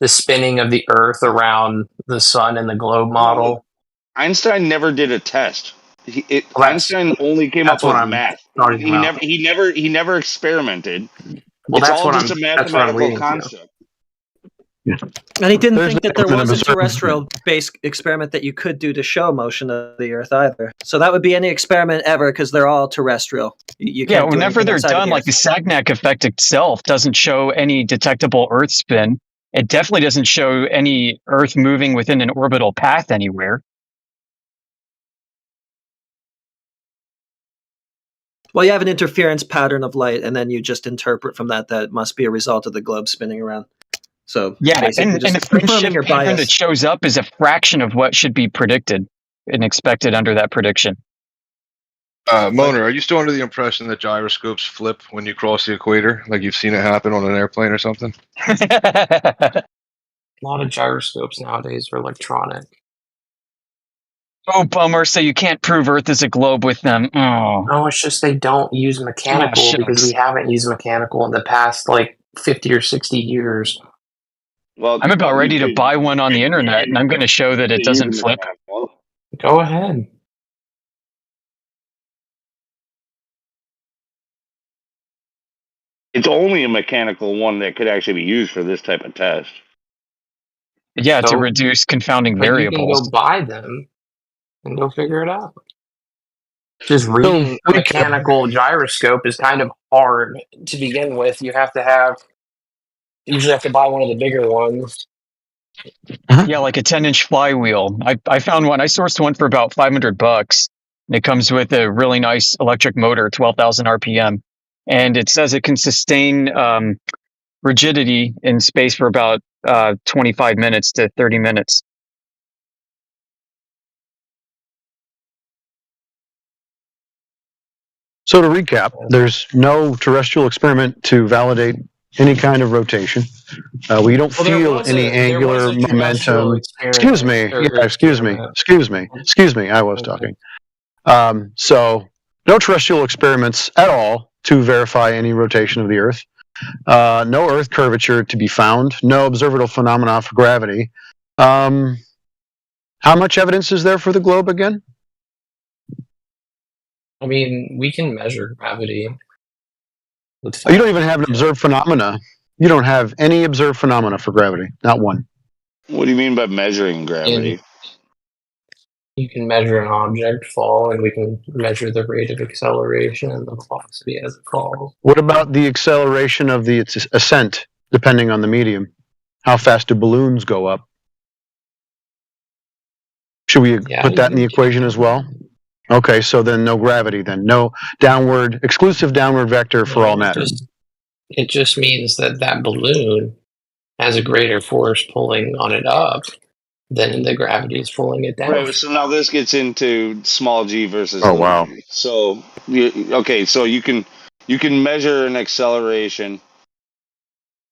spinning of the Earth around the sun in the globe No, look, model. Einstein never did a test. Well, Einstein only came up that's what with I'm math. talking about. He never experimented. Well, It's all just a that's what I'm mathematical leading to. concept. And he didn't There's think that never there been was a observed. terrestrial-based experiment that you could do to show motion of the Earth either. So that would be any experiment ever, because they're all terrestrial. You Yeah, can't do whenever anything they're outside of done, the like Earth. the Sagnac effect itself doesn't show any detectable Earth spin. It definitely doesn't show any Earth moving within an orbital path anywhere. Well, you have an interference pattern of light, and then you just interpret from that it must be a result of the globe spinning around. So Yeah, basically, and just the fringe confirming shift your pattern that bias. shows up is a fraction of what should be predicted and expected under that prediction. Mona, are you still under the impression that gyroscopes flip when you cross the equator? Like you've seen it happen on an airplane or something? A lot of gyroscopes nowadays are electronic. Oh, bummer. So you can't prove Earth is a globe with them. Oh. No, it's just they don't use mechanical because we haven't used mechanical in the past like 50 or 60 years. Well, I'm about ready to buy one on the internet, and I'm going to show that it doesn't flip. Go ahead. It's only a mechanical one that could actually be used for this type of test. Yeah, to reduce confounding But you can variables. go buy them and go figure it out. Just reading a mechanical gyroscope is kind of hard to begin with. You usually have to buy one of the bigger ones. Yeah, like a 10-inch flywheel. I found one. I sourced one for about $500. And it comes with a really nice electric motor, 12,000 RPM, and it says it can sustain rigidity in space for about 25 minutes to 30 minutes. So to recap, there's no terrestrial experiment to validate any kind of rotation. We don't feel any angular momentum. Excuse me. Yeah, excuse me. Excuse me. Excuse me. I was talking. So no terrestrial experiments at all to verify any rotation of the Earth. No Earth curvature to be found. No observable phenomena for gravity. How much evidence is there for the globe again? I mean, we can measure gravity. You don't even have an observed phenomena. You don't have any observed phenomena for gravity. Not one. What do you mean by measuring gravity? You can measure an object fall, and we can measure the rate of acceleration and the velocity as it falls. What about the acceleration of the ascent, depending on the medium? How fast do balloons go up? Should we put that in the equation as well? Okay, so then no gravity then. No exclusive downward vector for all matter. It just means that balloon has a greater force pulling on it up than the gravity is pulling it down. Right. So now this gets into small g versus Oh, little wow. g. So so you can measure an acceleration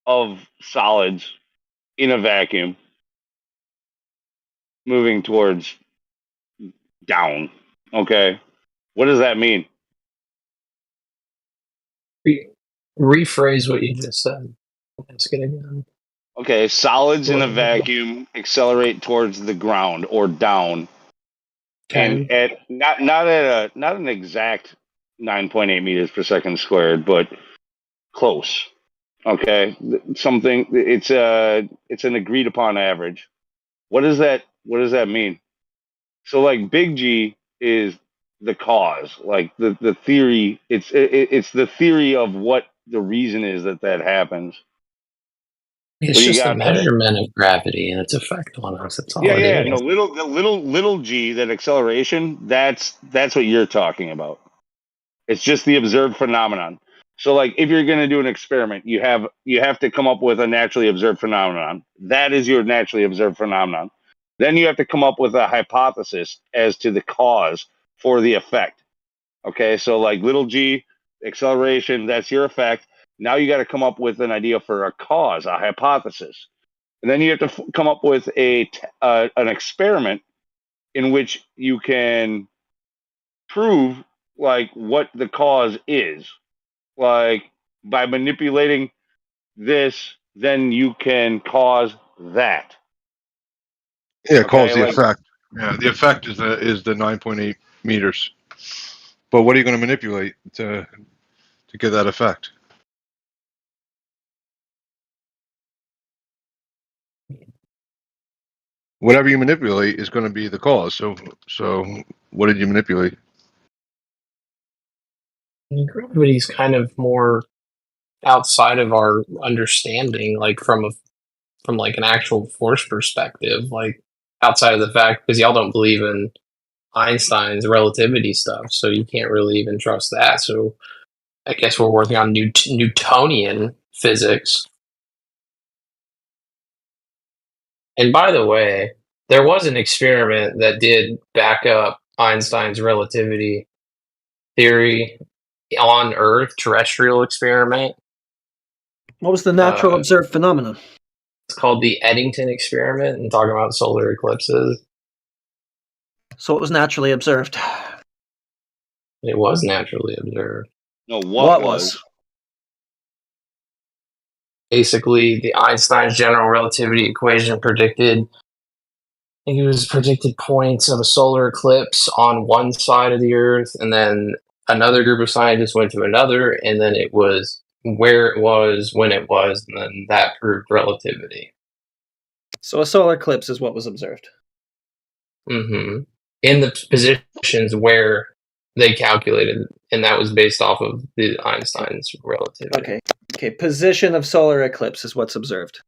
of solids in a vacuum moving towards down. Okay. What does that mean? Rephrase what you just said. Ask it again. Okay, solids in a vacuum accelerate towards the ground or down, and at not an exact 9.8 meters per second squared, but close. Okay, something it's an agreed upon average. What does that mean? So like big G is the cause, like the theory. It's the theory of what the reason is that happens. It's What do you just a got, Chris? measurement of gravity and its effect on us. That's all Yeah, it yeah. No, is. little G, that acceleration. That's what you're talking about. It's just the observed phenomenon. So like if you're going to do an experiment, you have to come up with a naturally observed phenomenon. That is your naturally observed phenomenon. Then you have to come up with a hypothesis as to the cause for the effect. Okay? So like little g acceleration, that's your effect. Now you got to come up with an idea for a cause, a hypothesis. And then you have to come up with an experiment in which you can prove like what the cause is, like by manipulating this, then you can cause that. Yeah, it calls Okay, the like effect. Yeah, the effect is the 9.8 meters. But what are you going to manipulate to get that effect? Whatever you manipulate is going to be the cause. So what did you manipulate? Gravity's kind of more outside of our understanding, like from like an actual force perspective, like outside of the fact because y'all don't believe in Einstein's relativity stuff, so you can't really even trust that. So I guess we're working on Newtonian physics. And by the way, there was an experiment that did back up Einstein's relativity theory on Earth, terrestrial experiment. What was the natural observed phenomenon? It's called the Eddington experiment, and talking about solar eclipses. So it was naturally observed. It was naturally observed. no, What was? Basically, the Einstein's general relativity equation predicted, I think it was predicted points of a solar eclipse on one side of the Earth, and then another group of scientists went to another, and then it was where it was, when it was, and then that proved relativity. So a solar eclipse is what was observed. Mm-hmm. In the positions where they calculated, and that was based off of the Einstein's relativity. Okay. Position of solar eclipse is what's observed.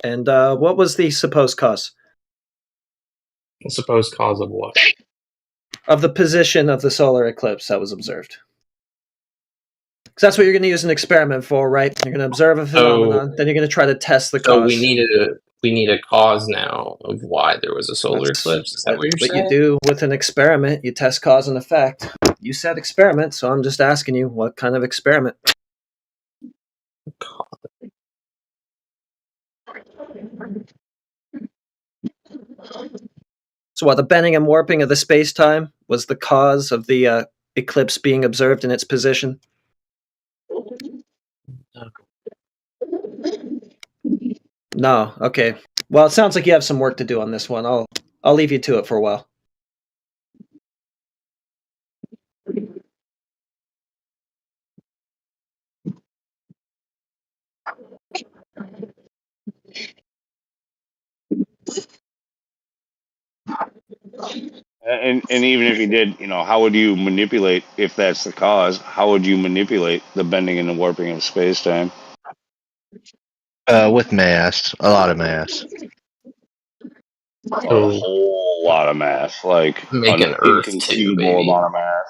And what was the supposed cause? The supposed cause of what? Of the position of the solar eclipse that was observed. Because that's what you're going to use an experiment for, right? You're going to observe a phenomenon, then you're going to try to test the cause. So we need a cause now of why there was a solar eclipse. Is that what you're saying? You do with an experiment. You test cause and effect. You said experiment, so I'm just asking you what kind of experiment. So what, the bending and warping of the space-time was the cause of the eclipse being observed in its position? No. Okay. Well, it sounds like you have some work to do on this one. I'll leave you to it for a while. and even if you did, how would you manipulate if that's the cause? How would you manipulate the bending and the warping of space time? With mass, a lot of mass. A whole lot of mass, like make an an Earth too, inconceivable baby. amount of mass.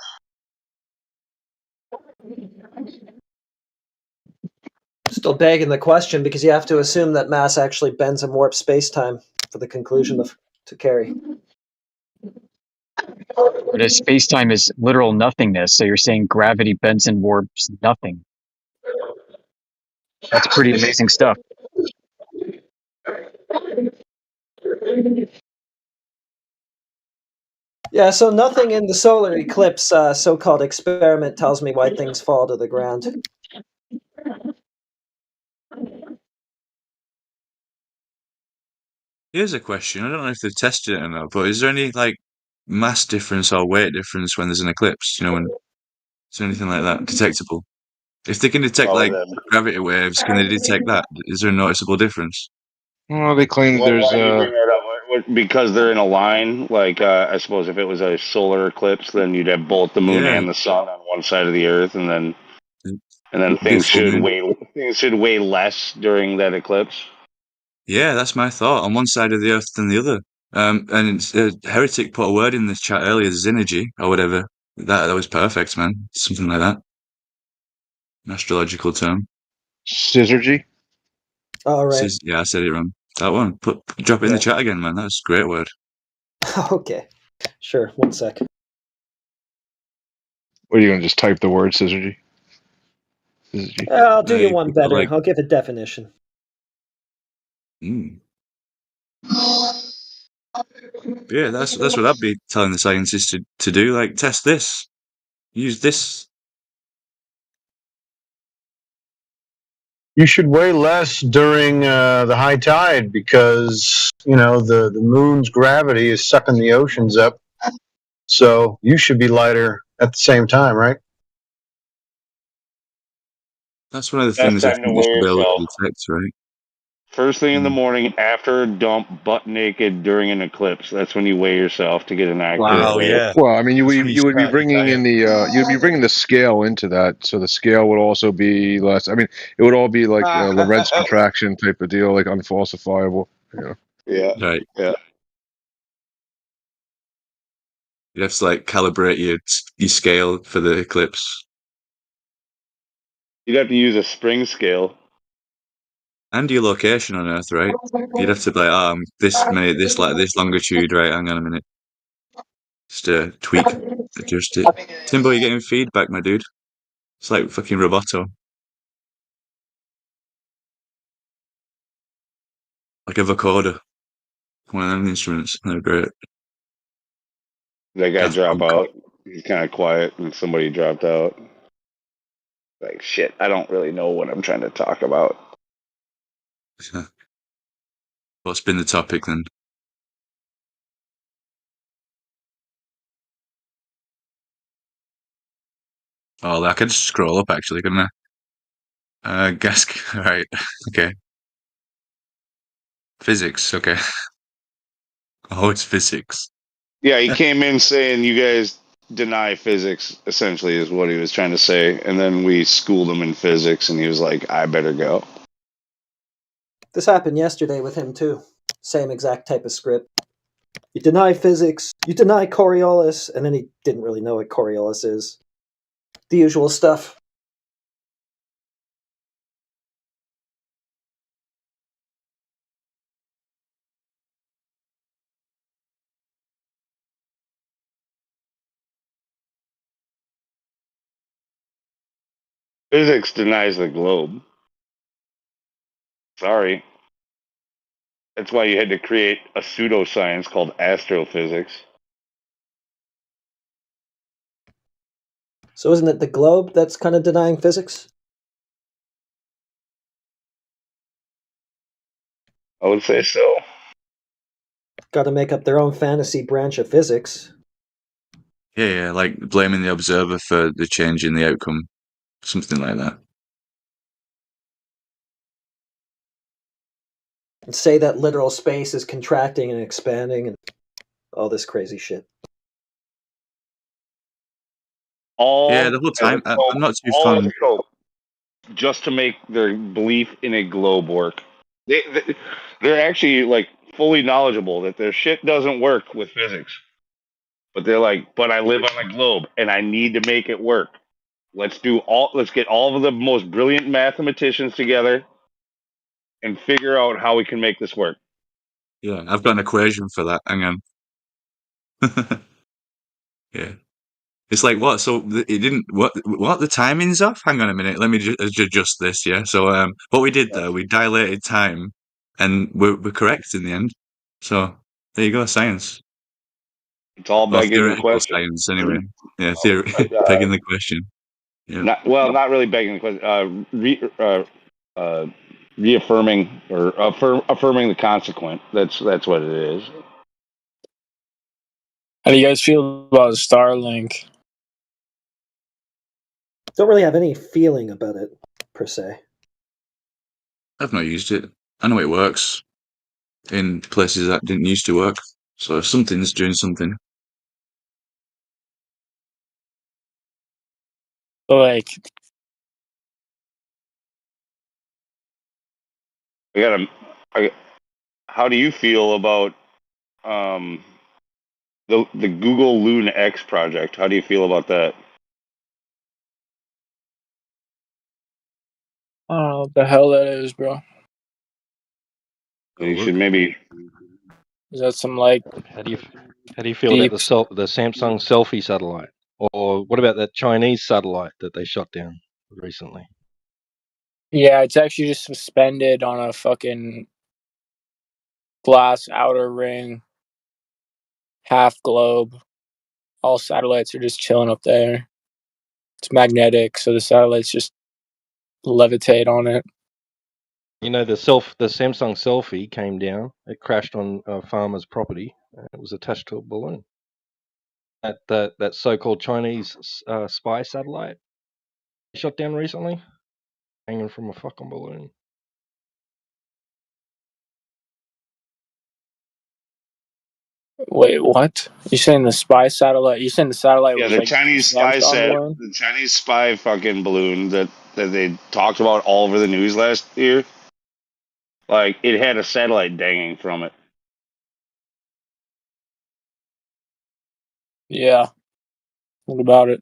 Still begging the question because you have to assume that mass actually bends and warps space-time for the conclusion to carry. But space-time is literal nothingness, so you're saying gravity bends and warps nothing. That's pretty amazing stuff. Yeah, so nothing in the solar eclipse so-called experiment tells me why things fall to the ground. Here's a question. I don't know if they've tested it or not, but is there any like mass difference or weight difference when there's an eclipse? Is there anything like that detectable? If they can detect Well, like then, gravity waves, can they detect that? Is there a noticeable difference? Well, they claim well, there's why do you bring that up? Because they're in a line. Like, I suppose if it was a solar eclipse, then you'd have both the moon Yeah, and the sun on one side of the Earth, and then be full moon. things should weigh less during that eclipse. Yeah, that's my thought. On one side of the earth than the other. And it's, Heretic put a word in the chat earlier, Synergy or whatever. That was perfect, man. Something like that. An astrological term. syzygy. All right. Yeah, I said it wrong. That one. Drop it in the Yeah. chat again, man. That's a great word. Okay. Sure. 1 sec. What are you gonna just type the word syzygy? Syzygy. I'll do you one You put better. like, I'll give a definition. yeah, that's what I'd be telling the scientists to do. Like, test this. Use this. You should weigh less during the high tide because the moon's gravity is sucking the oceans up. So you should be lighter at the same time, right? That's one of the Best things I time think to you weigh should be able yourself. to detect, right? First thing in the morning after a dump, butt naked during an eclipse. That's when you weigh yourself to get an accurate Yeah. weight. Well, I mean, That's when you you would be start your bringing diet. in the you'd be bringing the scale into that, so the scale would also be less. I mean, it would all be like Lorentz contraction type of deal, like unfalsifiable. Yeah, Right. yeah. You have to like calibrate your scale for the eclipse. You'd have to use a spring scale. And your location on Earth, right? You'd have to be like, this longitude, right? Hang on a minute. Just tweak, adjust it. Timbo, you're getting feedback, my dude. It's like fucking Roboto. Like a vocoder. One of them instruments. They're great. That guy Daft drop Punk. out. He's kind of quiet, and somebody dropped out. Like, shit, I don't really know what I'm trying to talk about. What's been the topic then? Oh, I could just scroll up actually, couldn't I? Gas. Right. Okay. Physics. Okay. Oh, it's physics. Yeah, he came in saying you guys deny physics, essentially, is what he was trying to say. And then we schooled him in physics, and he was like, I better go. This happened yesterday with him too. Same exact type of script. You deny physics, you deny Coriolis, and then he didn't really know what Coriolis is. The usual stuff. Physics denies the globe. Sorry. That's why you had to create a pseudoscience called astrophysics. So isn't it the globe that's kind of denying physics? I would say so. Got to make up their own fantasy branch of physics. Yeah, like blaming the observer for the change in the outcome. Something like that. And say that literal space is contracting and expanding and all this crazy shit. Yeah, All the whole as a time. I'm trope, not too all as fond. a trope, just to make their belief in a globe work. They're actually like fully knowledgeable that their shit doesn't work with physics. But they're like, but I live on a globe and I need to make it work. Let's get all of the most brilliant mathematicians together and figure out how we can make this work. Yeah, I've got an equation for that. Hang on. Yeah. It's like what? So it didn't. What? The timing's off. Hang on a minute. Let me adjust this. Yeah. So what we did there, we dilated time, and we're correct in the end. So there you go, science It's all or begging the theoretical question. science, anyway. Yeah, theory But, begging the question. Yeah. not really begging the question. Reaffirming or affirming the consequent. That's what it is. How do you guys feel about Starlink? Don't really have any feeling about it per se. I've not used it. I know it works in places that didn't used to work. So something's doing something. Like, How do you feel about the Google Loon X project? How do you feel about that? I don't know what the hell that is, bro. You should maybe. Is that some like How do you feel deep? about the Samsung selfie satellite, or what about that Chinese satellite that they shot down recently? Yeah, it's actually just suspended on a fucking glass outer ring, half globe. All satellites are just chilling up there. It's magnetic, so the satellites just levitate on it. You know, the Samsung selfie came down. It crashed on a farmer's property. It was attached to a balloon. That so-called Chinese spy satellite shot down recently, hanging from a fucking balloon. Wait, what? You saying the spy satellite? You saying the satellite Yeah, was the like Chinese spy Samsung balloon? the Chinese spy fucking balloon that they talked about all over the news last year. Like it had a satellite dangling from it. Yeah. What about it?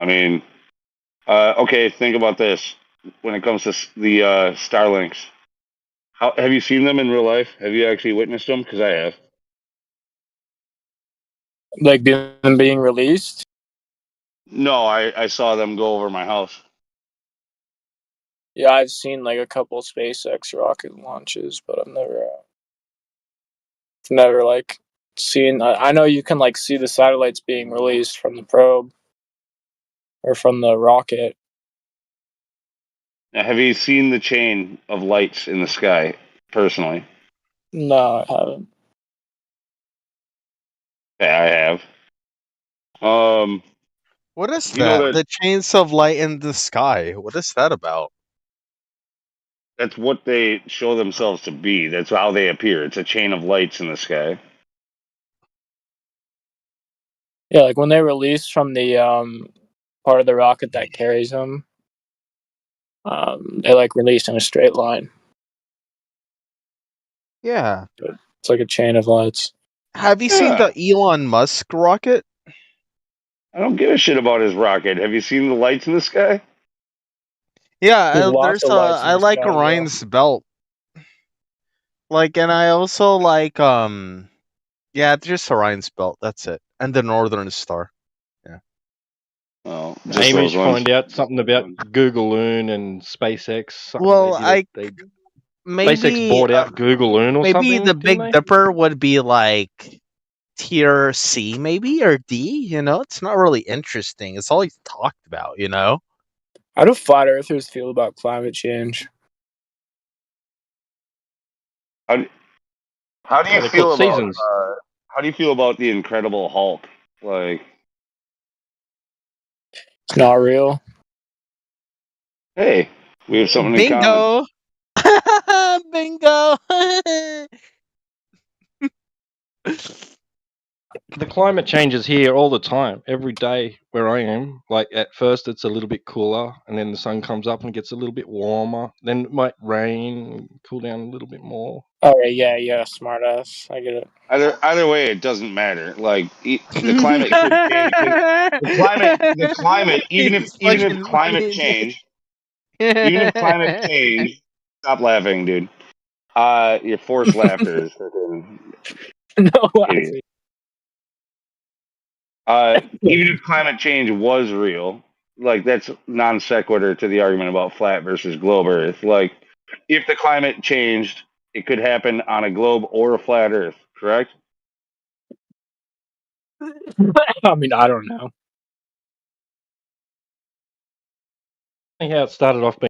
I mean, okay, think about this. When it comes to the Starlinks, how have you seen them in real life? Have you actually witnessed them? Because I have. Like them being released? No, I saw them go over my house. Yeah, I've seen like a couple SpaceX rocket launches, but I've never like seen. I know you can like see the satellites being released from the probe or from the rocket. Now, have you seen the chain of lights in the sky personally? No, I haven't. Yeah, I have. What is You know that? that The chains of light in the sky. What is that about? that's what they show themselves to be. That's how they appear. It's a chain of lights in the sky. Yeah, like when they release from the part of the rocket that carries them, they like release in a straight line. Yeah. It's like a chain of lights. Have you seen Yeah, the Elon Musk rocket? I don't give a shit about his rocket. Have you seen the lights in the sky? Yeah, There's lots of lights in I the like sky, bro. Orion's belt. Like, and I also like yeah, just Orion's belt. That's it, and the Northern Star. Yeah. Oh, just those Amish ones. find out something about Google Loon and SpaceX. Something they Well, did. SpaceX maybe bought out Google Loon or maybe the something, didn't Big they? Dipper would be like tier C, maybe, or D. You know, it's not really interesting. It's all he's talked about. You know. How do flat earthers feel about climate change? How, how do you Yeah, they're called feel about seasons. how do you feel about the Incredible Hulk? Like, It's not real. hey, we have something in common. Bingo. Bingo. The climate changes here all the time, every day where I am. Like at first, it's a little bit cooler, and then the sun comes up and gets a little bit warmer. Then it might rain, cool down a little bit more. Okay, yeah, smart ass. I get it. Either way, it doesn't matter. Like the climate could change. The climate, He's even if fucking climate change, even if climate change, stop laughing, dude. Your forced laughter is freaking No idiot. laughing. Even if climate change was real, like that's non sequitur to the argument about flat versus globe Earth. Like, if the climate changed, it could happen on a globe or a flat Earth. Correct? I mean, I don't know. How it started off being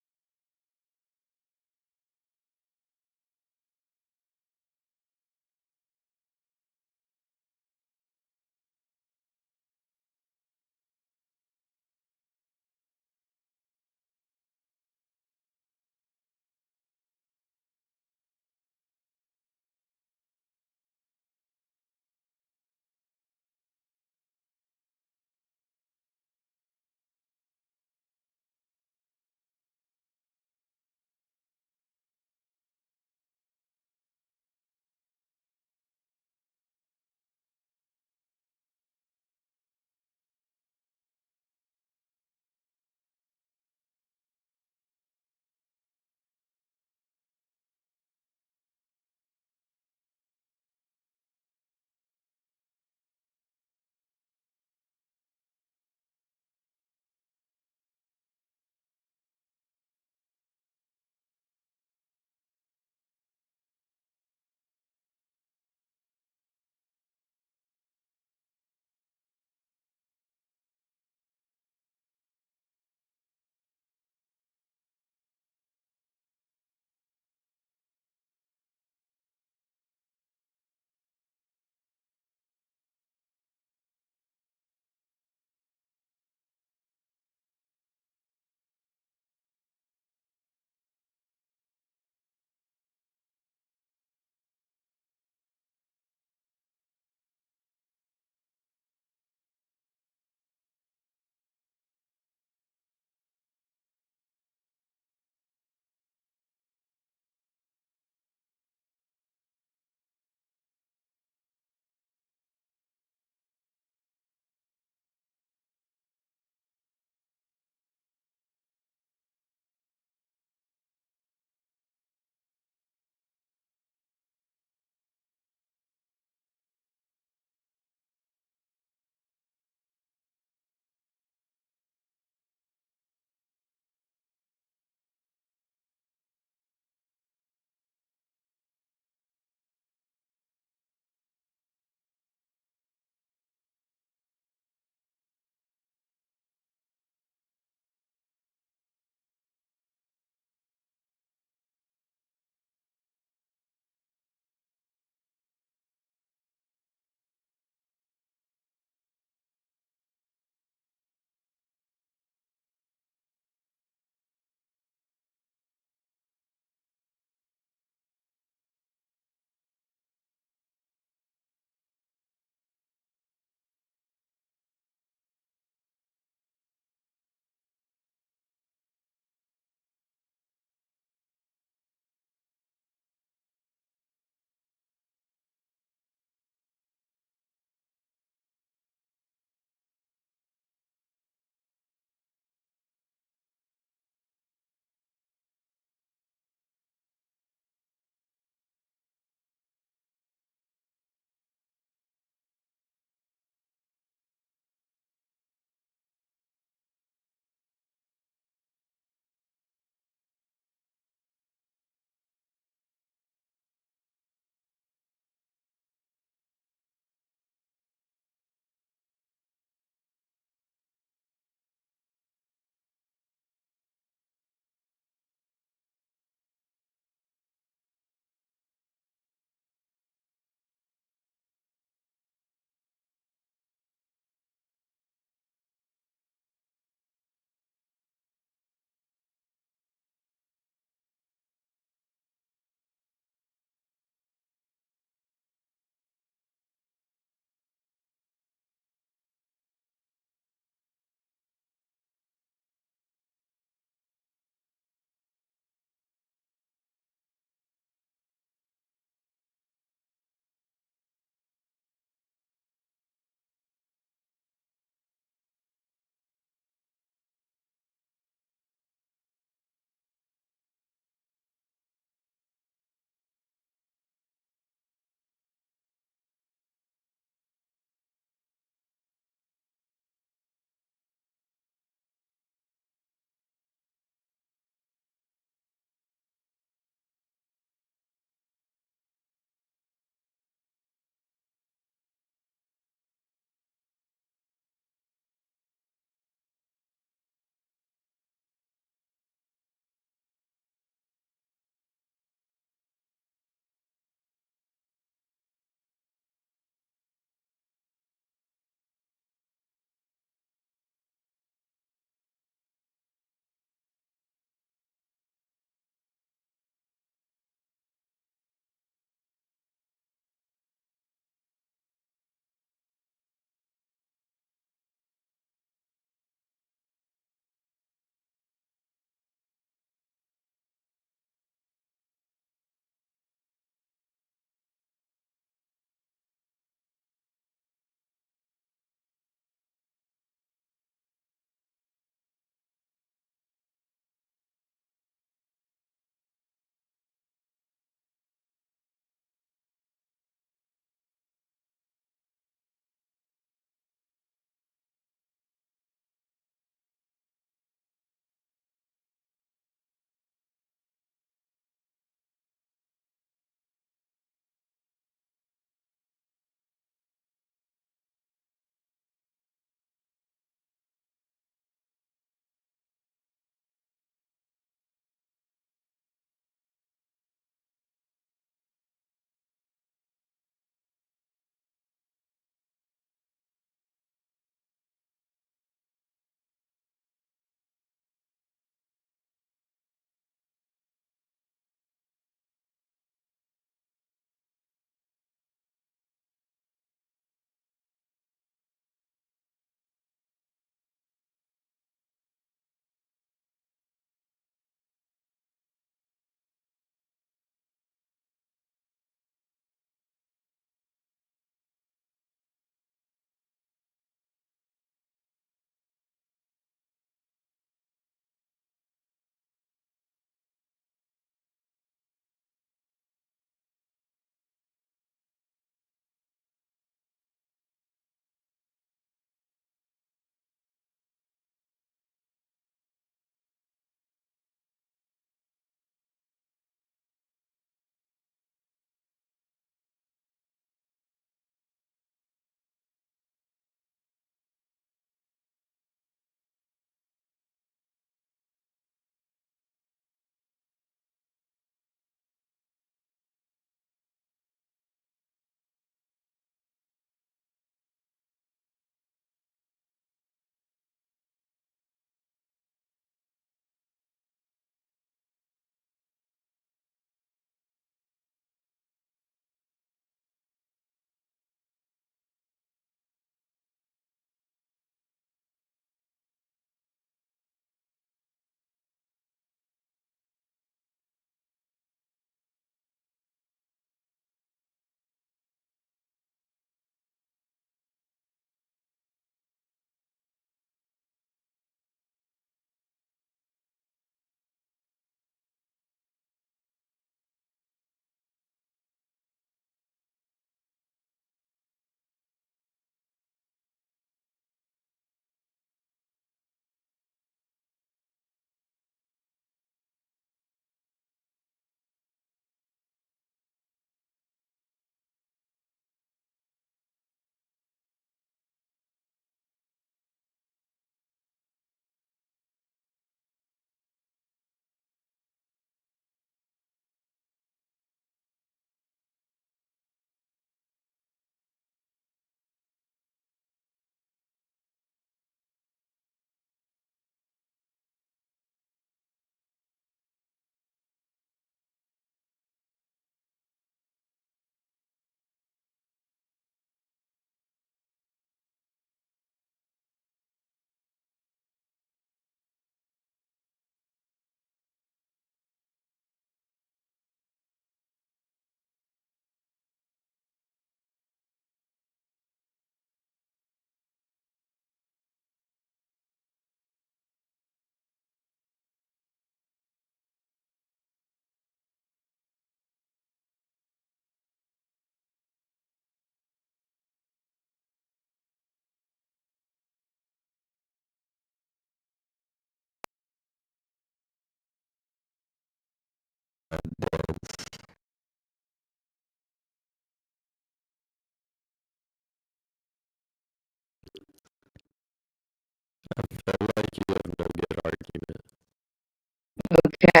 Okay.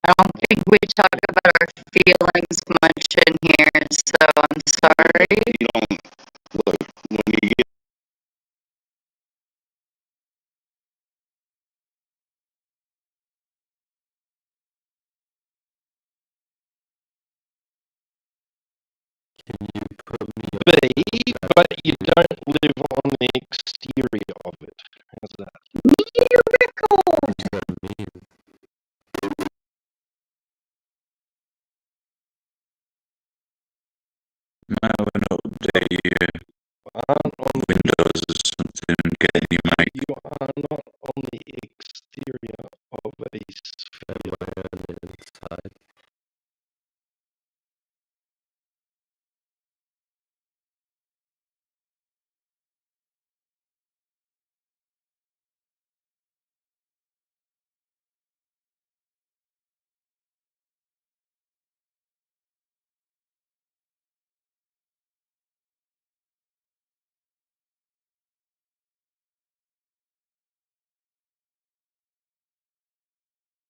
I don't think we talk about our feelings much in here, so I'm sorry. You don't look when you get but you don't live on the exterior of it. How's that? Miracle! What does that mean? Might have an update your Windows or something, get a new mic. You are not on the exterior of a sphere inside.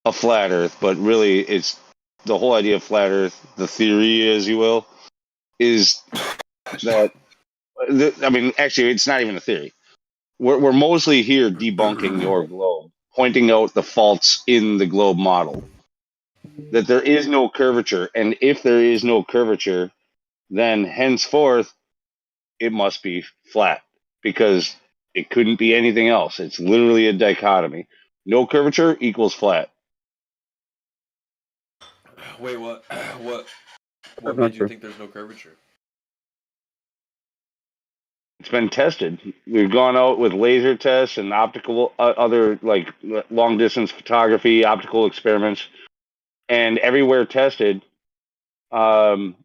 a flat Earth, but really it's the whole idea of flat Earth, the theory, as you will, is that I mean, actually, it's not even a theory. We're mostly here debunking your globe, pointing out the faults in the globe model. That there is no curvature, and if there is no curvature, then henceforth it must be flat because it couldn't be anything else. It's literally a dichotomy. No curvature equals flat. Wait, what? What made you think there's no curvature? It's been tested. We've gone out with laser tests and optical other like long distance photography, optical experiments, and everywhere tested, um,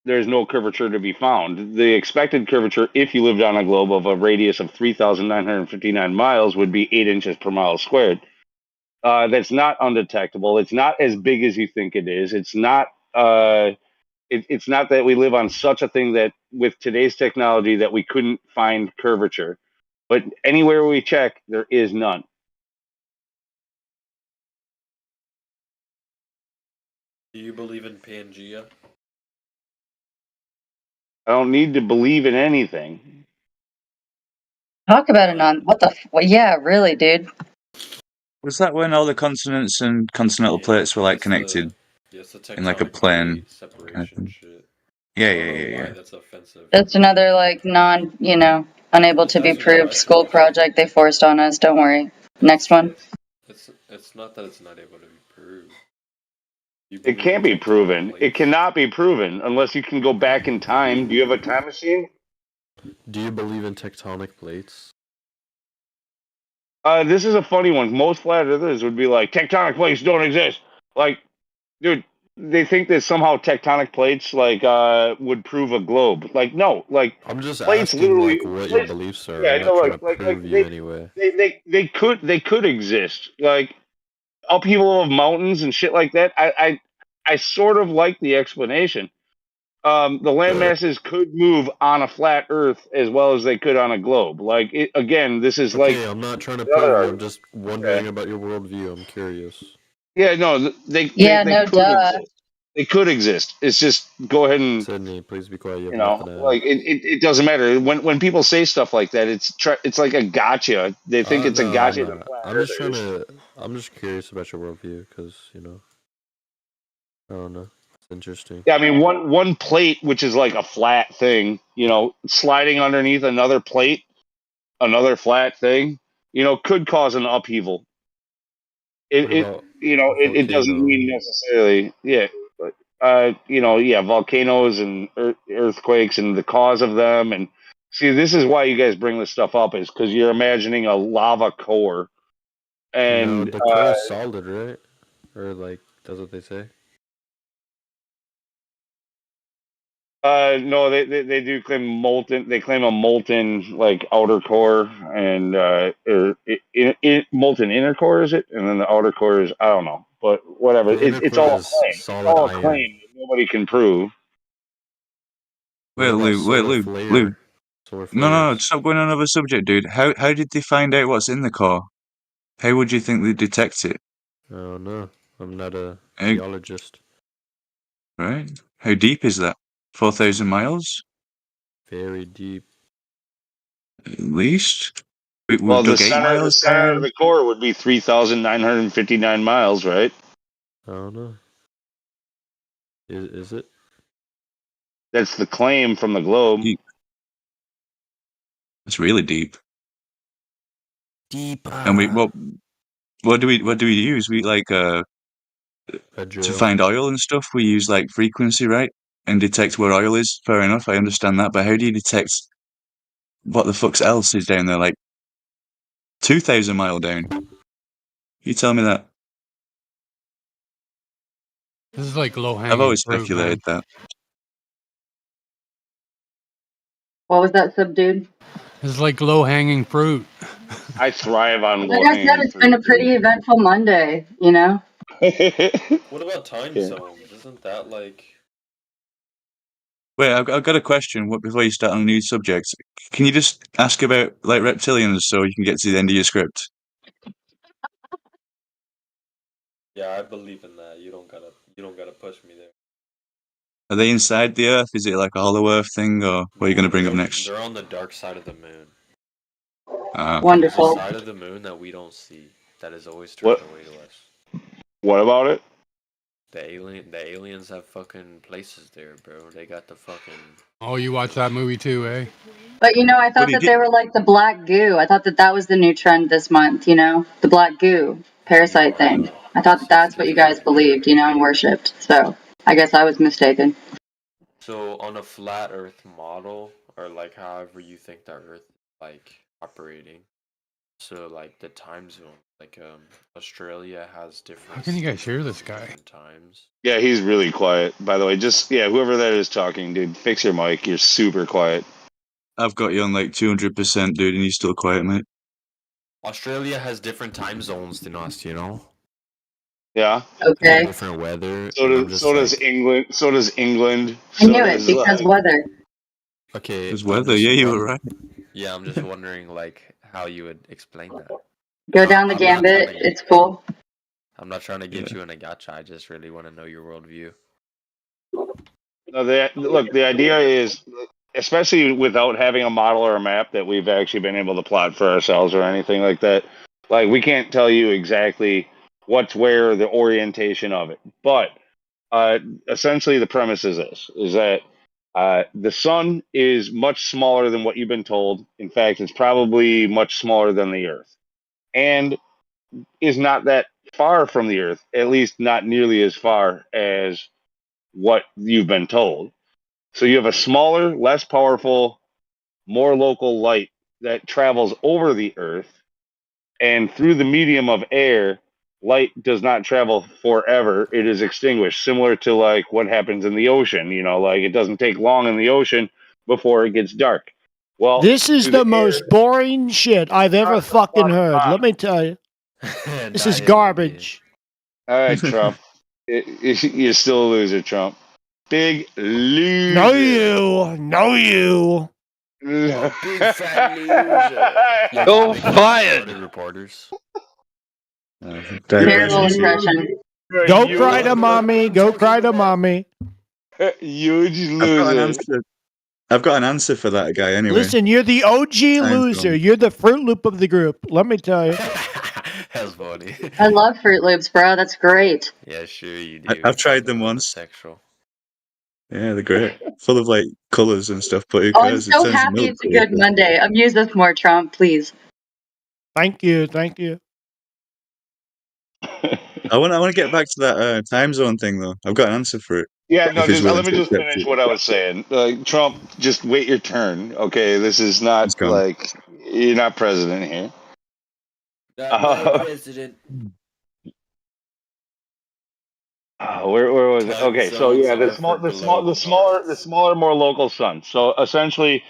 there's no curvature to be found. The expected curvature, if you lived on a globe of a radius of 3,959 miles, would be 8 inches per mile squared. That's not undetectable. It's not as big as you think it is. It's not. It's not that we live on such a thing that with today's technology that we couldn't find curvature, but anywhere we check, there is none. Do you believe in Pangea? I don't need to believe in anything. Talk about it on what the well, yeah, really, dude. Was that when all the continents and continental plates were like connected Yes, the in like a tectonic plane plate kind of separation thing? shit. Yeah, I yeah, don't know yeah, why yeah. that's offensive. That's another like unable It to be doesn't have proved to be school project they forced on us. Don't worry. Next one. It's not that it's not able to be proved. You It believe in can't be tectonic proven. It plates? cannot be proven unless you can go back in time. Do you have a time machine? Do you believe in tectonic plates? This is a funny one. Most flat earthers would be like, tectonic plates don't exist. Like, dude, they think that somehow tectonic plates would prove a globe. Like, no, like I'm just plates asking literally like what your plates. beliefs are. Yeah, I'm I not know, trying to prove you anyway. they could exist. Like upheaval of mountains and shit like that. I sort of like the explanation. The land masses could move on a flat Earth as well as they could on a globe. Like again, this is like Okay, I'm not trying to the other prove you. I'm argument. just Okay. wondering about your worldview. I'm curious. Yeah, no, Yeah, they no could duh. exist. They could exist. It's just go ahead and Sydney, please be quiet. You have nothing to add. like it doesn't matter when people say stuff like that. It's like a gotcha. They think it's a No, I'm gotcha to not. flat I'm just trying earthers. to. I'm just curious about your worldview because I don't know. It's interesting. Yeah, I mean one plate, which is like a flat thing, sliding underneath another plate, another flat thing, could cause an upheaval. What It about it doesn't volcano? mean necessarily, yeah, but yeah, volcanoes and earthquakes and the cause of them, and see, this is why you guys bring this stuff up is because you're imagining a lava core, No, and the core is solid, right? Or like that's what they say. no, they do claim molten. They claim a molten like outer core and molten inner core is it, and then the outer core is I don't know, but whatever. The inner It's core all a is claim. It's solid all a iron. claim that nobody can prove. What about solar flare? So we're No, fools. stop going on another subject, dude. How did they find out what's in the core? How would you think they detect it? I don't know. I'm not a How, geologist. right? How deep is that? 4,000 miles? Very deep. At least? We've Well, dug 8 the miles center of down. the core would be 3,959 miles, right? I don't know. Is it? That's the claim from the globe. Deep. It's really deep. Deep. And what do we use? We like A to drill. find oil and stuff. We use like frequency, right? And detect where oil is. Fair enough, I understand that. But how do you detect what the fuck's else is down there? Like 2,000 mile down. You tell me that. This is like low I've hanging always fruit, speculated man. that. What was that, sub dude? This is like low hanging fruit. I thrive on Like low I said, hanging it's been fruit, a pretty eventful Monday, you know? dude. What about time Yeah. zones? Isn't that like? Wait, I've got a question. Before you start on a new subject, can you just ask about like reptilians so you can get to the end of your script? Yeah, I believe in that. You don't gotta push me there. Are they inside the Earth? Is it like a hollow Earth thing, or what are you going No, to bring up next? they're on the dark side of the moon. Okay. There's a Wonderful. side of the moon that we don't see that is always turned What? away to us. What about it? The aliens have fucking places there, bro. They got the fucking. Oh, you watch that movie too, eh? But you know, I thought Buddy, that they were like the black goo. I thought that that was the new trend this month, you know? The black goo parasite thing. No, I thought that this is that's what you guys different. believed, you know, and worshipped. So I guess I was mistaken. So on a flat Earth model, or like however you think the Earth is like operating. So like the time zone, like Australia has How different can you guys hear stations this and guy? different times. Yeah, he's really quiet. By the way, just whoever that is talking, dude, fix your mic. You're super quiet. I've got you on like 200%, dude, and you're still quiet, mate. Australia has different time zones than us, you know? Yeah. They got Okay. different weather, and I'm So just does like, England. So does England. I So knew it does because weather. okay, There's weather. Yeah, you were right. yeah, I'm just wondering like how you would explain that. Go down the I'm not trying gambit. to, It's cool. I'm not trying to Yeah. get you in a gotcha. I just really want to know your worldview. no. Look. The idea is, especially without having a model or a map that we've actually been able to plot for ourselves or anything like that. Like we can't tell you exactly what's where, the orientation of it, but essentially the premise is this: is that the sun is much smaller than what you've been told. In fact, it's probably much smaller than the Earth, and is not that far from the Earth. At least not nearly as far as what you've been told. So you have a smaller, less powerful, more local light that travels over the Earth, and through the medium of air, light does not travel forever. It is extinguished, similar to like what happens in the ocean. You know, like it doesn't take long in the ocean before it gets dark. Well, This is through the the air, most boring shit I've ever starts at fucking about a heard. mile. Let me tell you. This Not is him, you mean? garbage. All right, Trump. You're still a loser, Trump. Big No loser. you. No you. A big fat loser. Yo, can you You're make one of the fired. retarded reporters? Terrible Divergence here. impression. You're a Go cry to huge, mommy. Go cry to mommy. huge I've got an loser. answer. I've got an answer for that guy anyway. Listen, you're the OG Time loser. zone. You're the Fruit Loop of the group. Let me tell you. That's funny. I love Fruit Loops, bro. That's great. Yeah, sure you do. I've tried Fucking them once. homosexual. Yeah, they're great. Full of like colours and stuff, but who Oh, I'm cares? It so turns happy milk it's a colours. good Monday. Amuse us more, Trump, please. Thank you. Thank you. I want to get back to that time zone thing though. I've got an answer for it. Yeah, If no, he's just willing let me to just accept finish it. what I was saying. Trump, just wait your turn. Okay, this is not He's gone. like you're not president here. Not my president. Where was it? Time Okay, so zones yeah, are for globe the tards. smaller, more local sun. So essentially,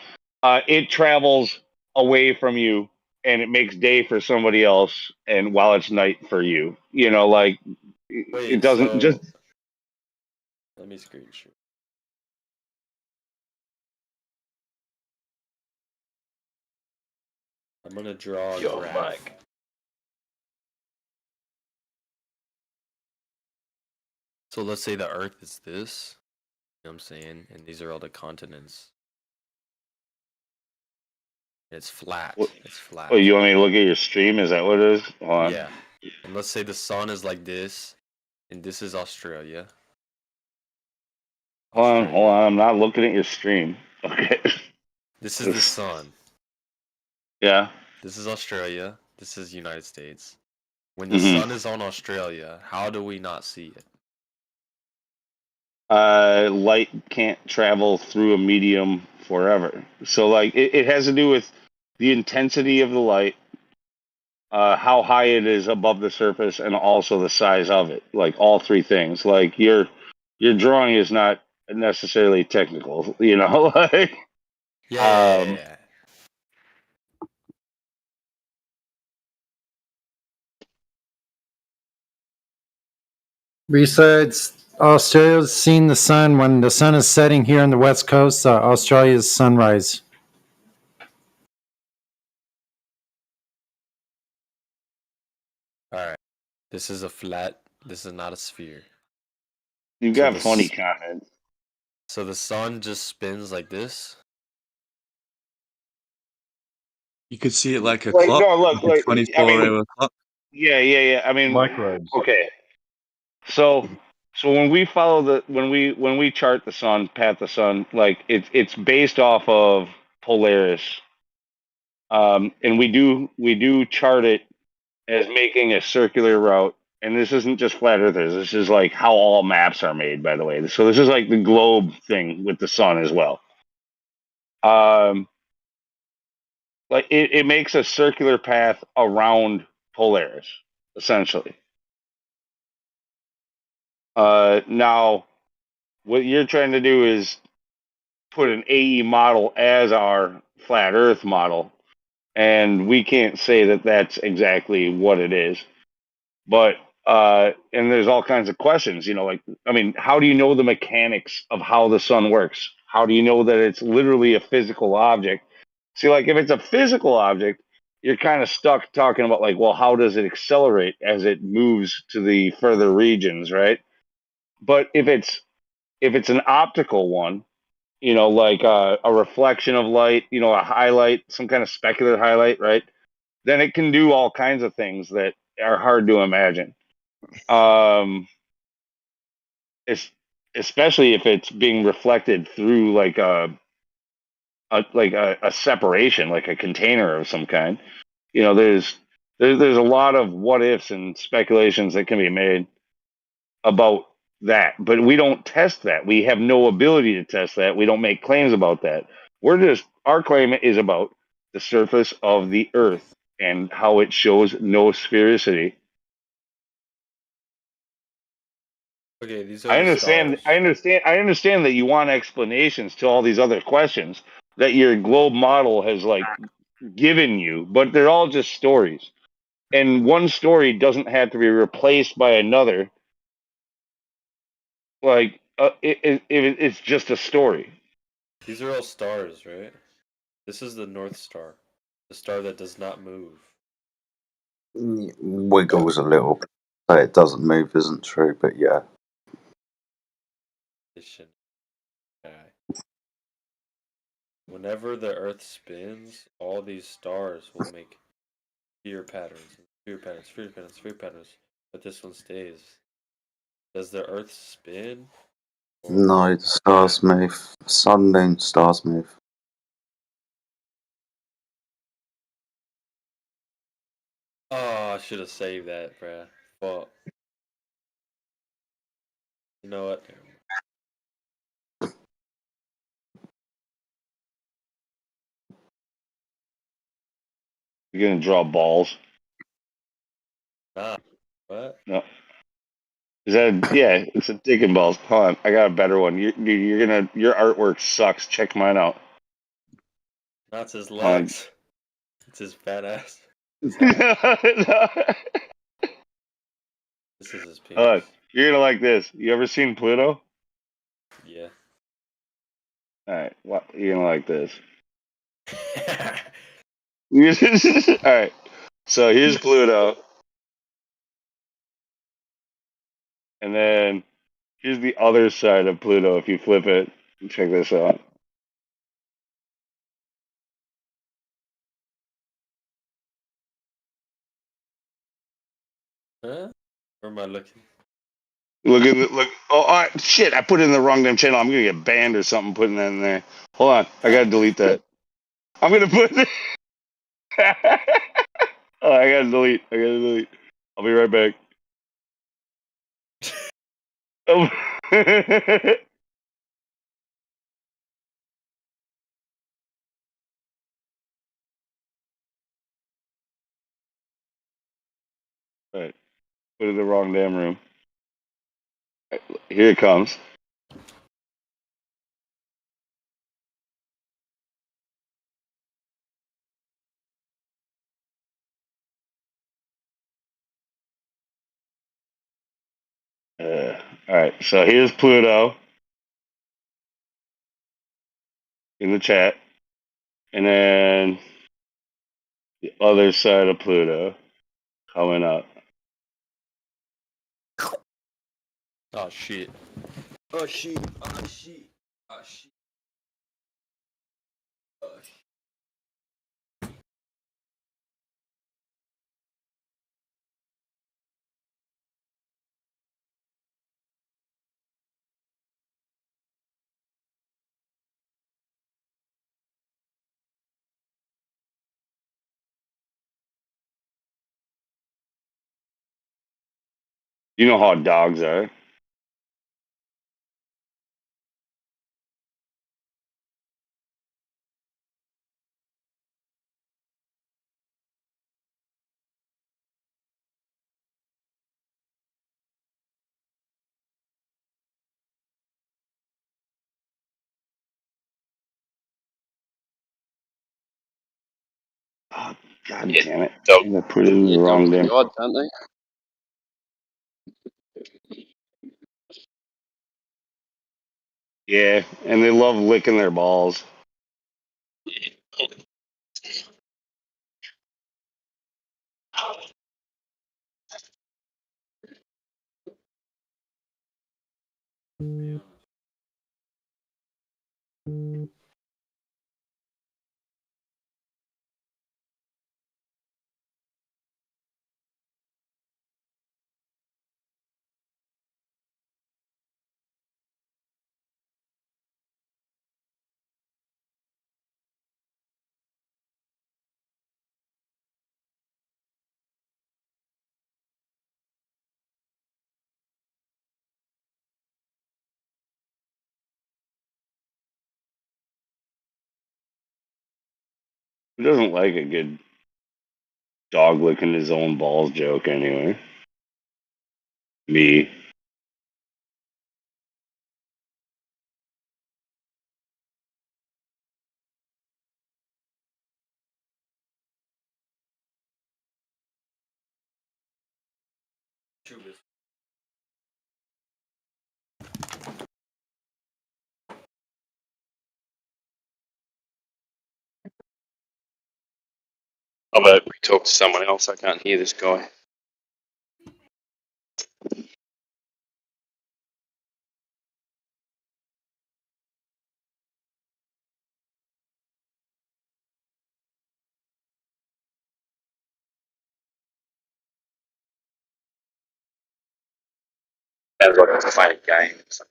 it travels away from you, and it makes day for somebody else, and while it's night for you. You know, like it Wait, doesn't just. so let me screenshot. I'm gonna draw a Yo, graph. Mike. So let's say the Earth is this. You know what I'm saying? And these are all the continents. It's flat. It's flat. Oh, you want me to look at your stream? Is that what it is? Hold on. Yeah. And let's say the sun is like this, and this is Australia. Hold on. I'm not looking at your stream. Okay. This is the sun. Yeah. This is Australia. This is United States. When the Mhm. sun is on Australia, how do we not see it? Light can't travel through a medium forever. So, like, it has to do with the intensity of the light, how high it is above the surface, and also the size of it. Like, all three things. Like, your drawing is not necessarily technical, you know? Like, Yeah. Besides, Australia's seen the sun when the sun is setting here on the west coast. Australia's sunrise. Alright. This is a flat. This is not a sphere. You So got the funny s- comment. So the sun just spins like this. You could see it like a Like, clock, no, look, like a like, I 24 mean, hour clock. yeah. I mean, Microbes. okay. So when we follow when we chart the sun, path the sun, like it's based off of Polaris, and we do chart it as making a circular route. And this isn't just flat earthers. This is like how all maps are made, by the way. So this is like the globe thing with the sun as well. Like it makes a circular path around Polaris, essentially. Now what you're trying to do is put an AE model as our flat Earth model, and we can't say that that's exactly what it is. But and there's all kinds of questions, you know, like I mean, how do you know the mechanics of how the sun works? How do you know that it's literally a physical object? See, like if it's a physical object, you're kind of stuck talking about like, well, how does it accelerate as it moves to the further regions, right? But if it's an optical one, you know, like a reflection of light, you know, a highlight, some kind of specular highlight, right? Then it can do all kinds of things that are hard to imagine. It's especially if it's being reflected through like a separation, like a container of some kind. You know, there's a lot of what ifs and speculations that can be made about that, but we don't test that. We have no ability to test that. We don't make claims about that. Our claim is about the surface of the Earth and how it shows no sphericity. Okay, these are the stars. I understand that you want explanations to all these other questions that your globe model has like given you, but they're all just stories. And one story doesn't have to be replaced by another. Like it's just a story. These are all stars, right? This is the North Star. The star that does not move. Wiggles a little bit. So it doesn't move isn't true, but yeah. Whenever the Earth spins, all these stars will make sphere patterns, sphere patterns, sphere patterns, sphere patterns, but this one stays. Does the Earth spin? No, the stars move. Sun, moon, stars move. Oh, I should have saved that, bruh. Fuck. You know what? You're gonna draw balls. Nah. What? No. Is that yeah? It's a dick and balls. Hold on, I got a better one. Your artwork sucks. Check mine out. Not his Hold on. legs. It's his fat ass. This is his penis. You're gonna like this. You ever seen Pluto? Yeah. All right. What you're gonna like this? All right. So here's Pluto, and then here's the other side of Pluto. If you flip it, check this out. Huh? Where am I looking? Look at the, look. Oh, all right, shit! I put it in the wrong damn channel. I'm gonna get banned or something putting that in there. Hold on, I gotta delete that. I'm gonna put. Oh, I gotta delete. I gotta delete. I'll be right back. Oh. All right, put it in the wrong damn room. Here it comes. All right, so here's Pluto in the chat, and then the other side of Pluto coming up. Oh shit. Oh shit. Oh shit. Oh shit. Oh shit. You know how dogs are. Oh, God damn it! So I put it in the wrong damn. gods, aren't they? Yeah, and they love licking their balls. Who doesn't like a good dog licking his own balls joke anyway? Me. How about we talk to someone else? I can't hear this guy. Sounds like it's playing games.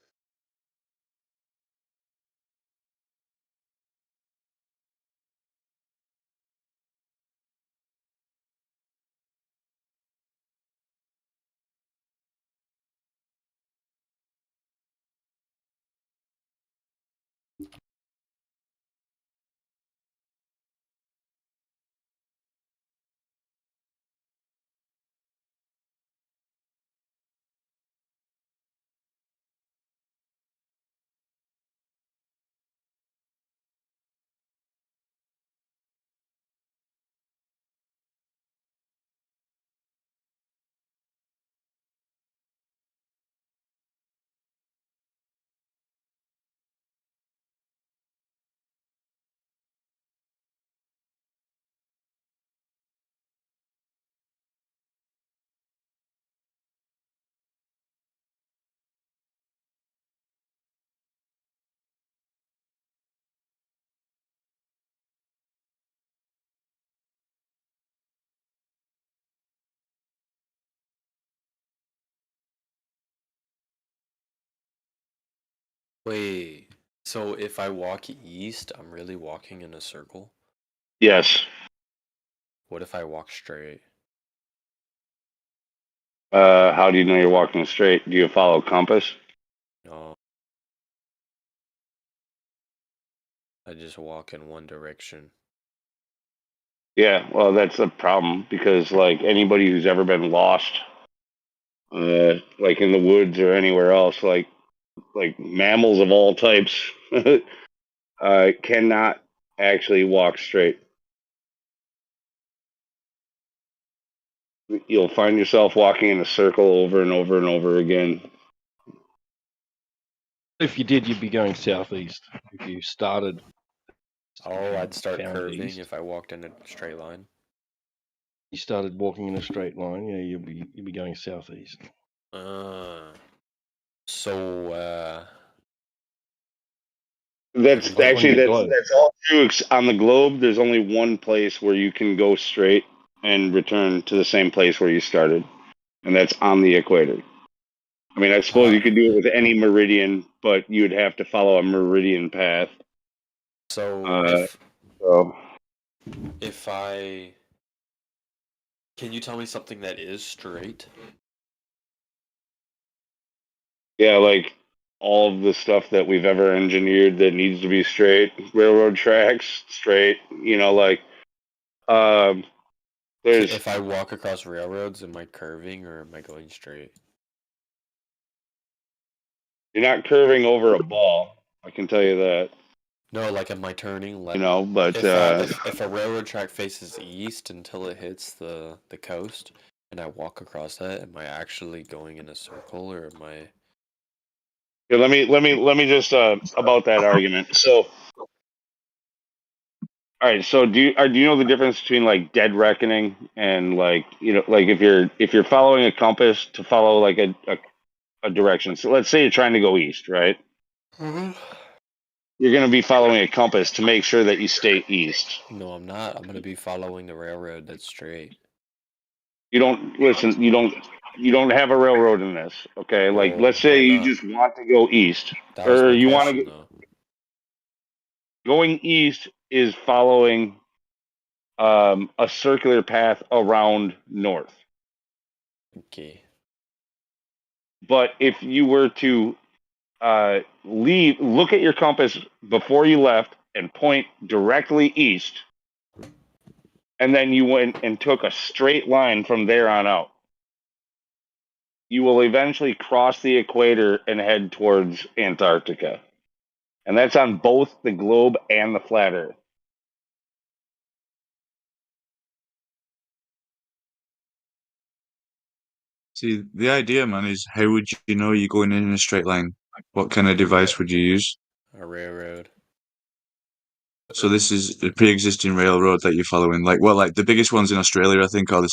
Wait, so if I walk east, I'm really walking in a circle? Yes. What if I walk straight? How do you know you're walking straight? Do you follow compass? No. I just walk in one direction. Yeah, well, that's a problem because, like, anybody who's ever been lost, like in the woods or anywhere else, like mammals of all types, cannot actually walk straight. You'll find yourself walking in a circle over and over and over again. If you did, you'd be going southeast. If you started, Oh, I'd start found curving east. if I walked in a straight line. You started walking in a straight line, yeah, you'd be going southeast. So That's On actually the globe. that's all true. On the globe, there's only one place where you can go straight and return to the same place where you started, and that's on the equator. I mean, I suppose you could do it with any meridian, but you'd have to follow a meridian path. So So if I can you tell me something that is straight? yeah, like all of the stuff that we've ever engineered that needs to be straight, railroad tracks, straight. You know, like there's If I walk across railroads, am I curving or am I going straight? you're not curving over a ball. I can tell you that. No, like am I turning like You know, but if a railroad track faces east until it hits the coast and I walk across that, am I actually going in a circle or am I here, let me just about that argument. So, all right. So, do you know the difference between like dead reckoning and like like if you're following a compass to follow like a direction. So let's say you're trying to go east, right? You're going to be following a compass to make sure that you stay east. No, I'm not. I'm gonna be following the railroad that's straight. You don't listen. You don't have a railroad in this. Okay, like Well, let's say why you not? just want to go east, That was or my you want to question though. going east is following a circular path around north. Okay. But if you were to look at your compass before you left and point directly east, and then you went and took a straight line from there on out, you will eventually cross the equator and head towards Antarctica. And that's on both the globe and the flat Earth. See, the idea, man, is how would you know you're going in a straight line? What kind of device would you use? A railroad. So this is a pre-existing railroad that you're following. Like, well, like the biggest ones in Australia, I think, are the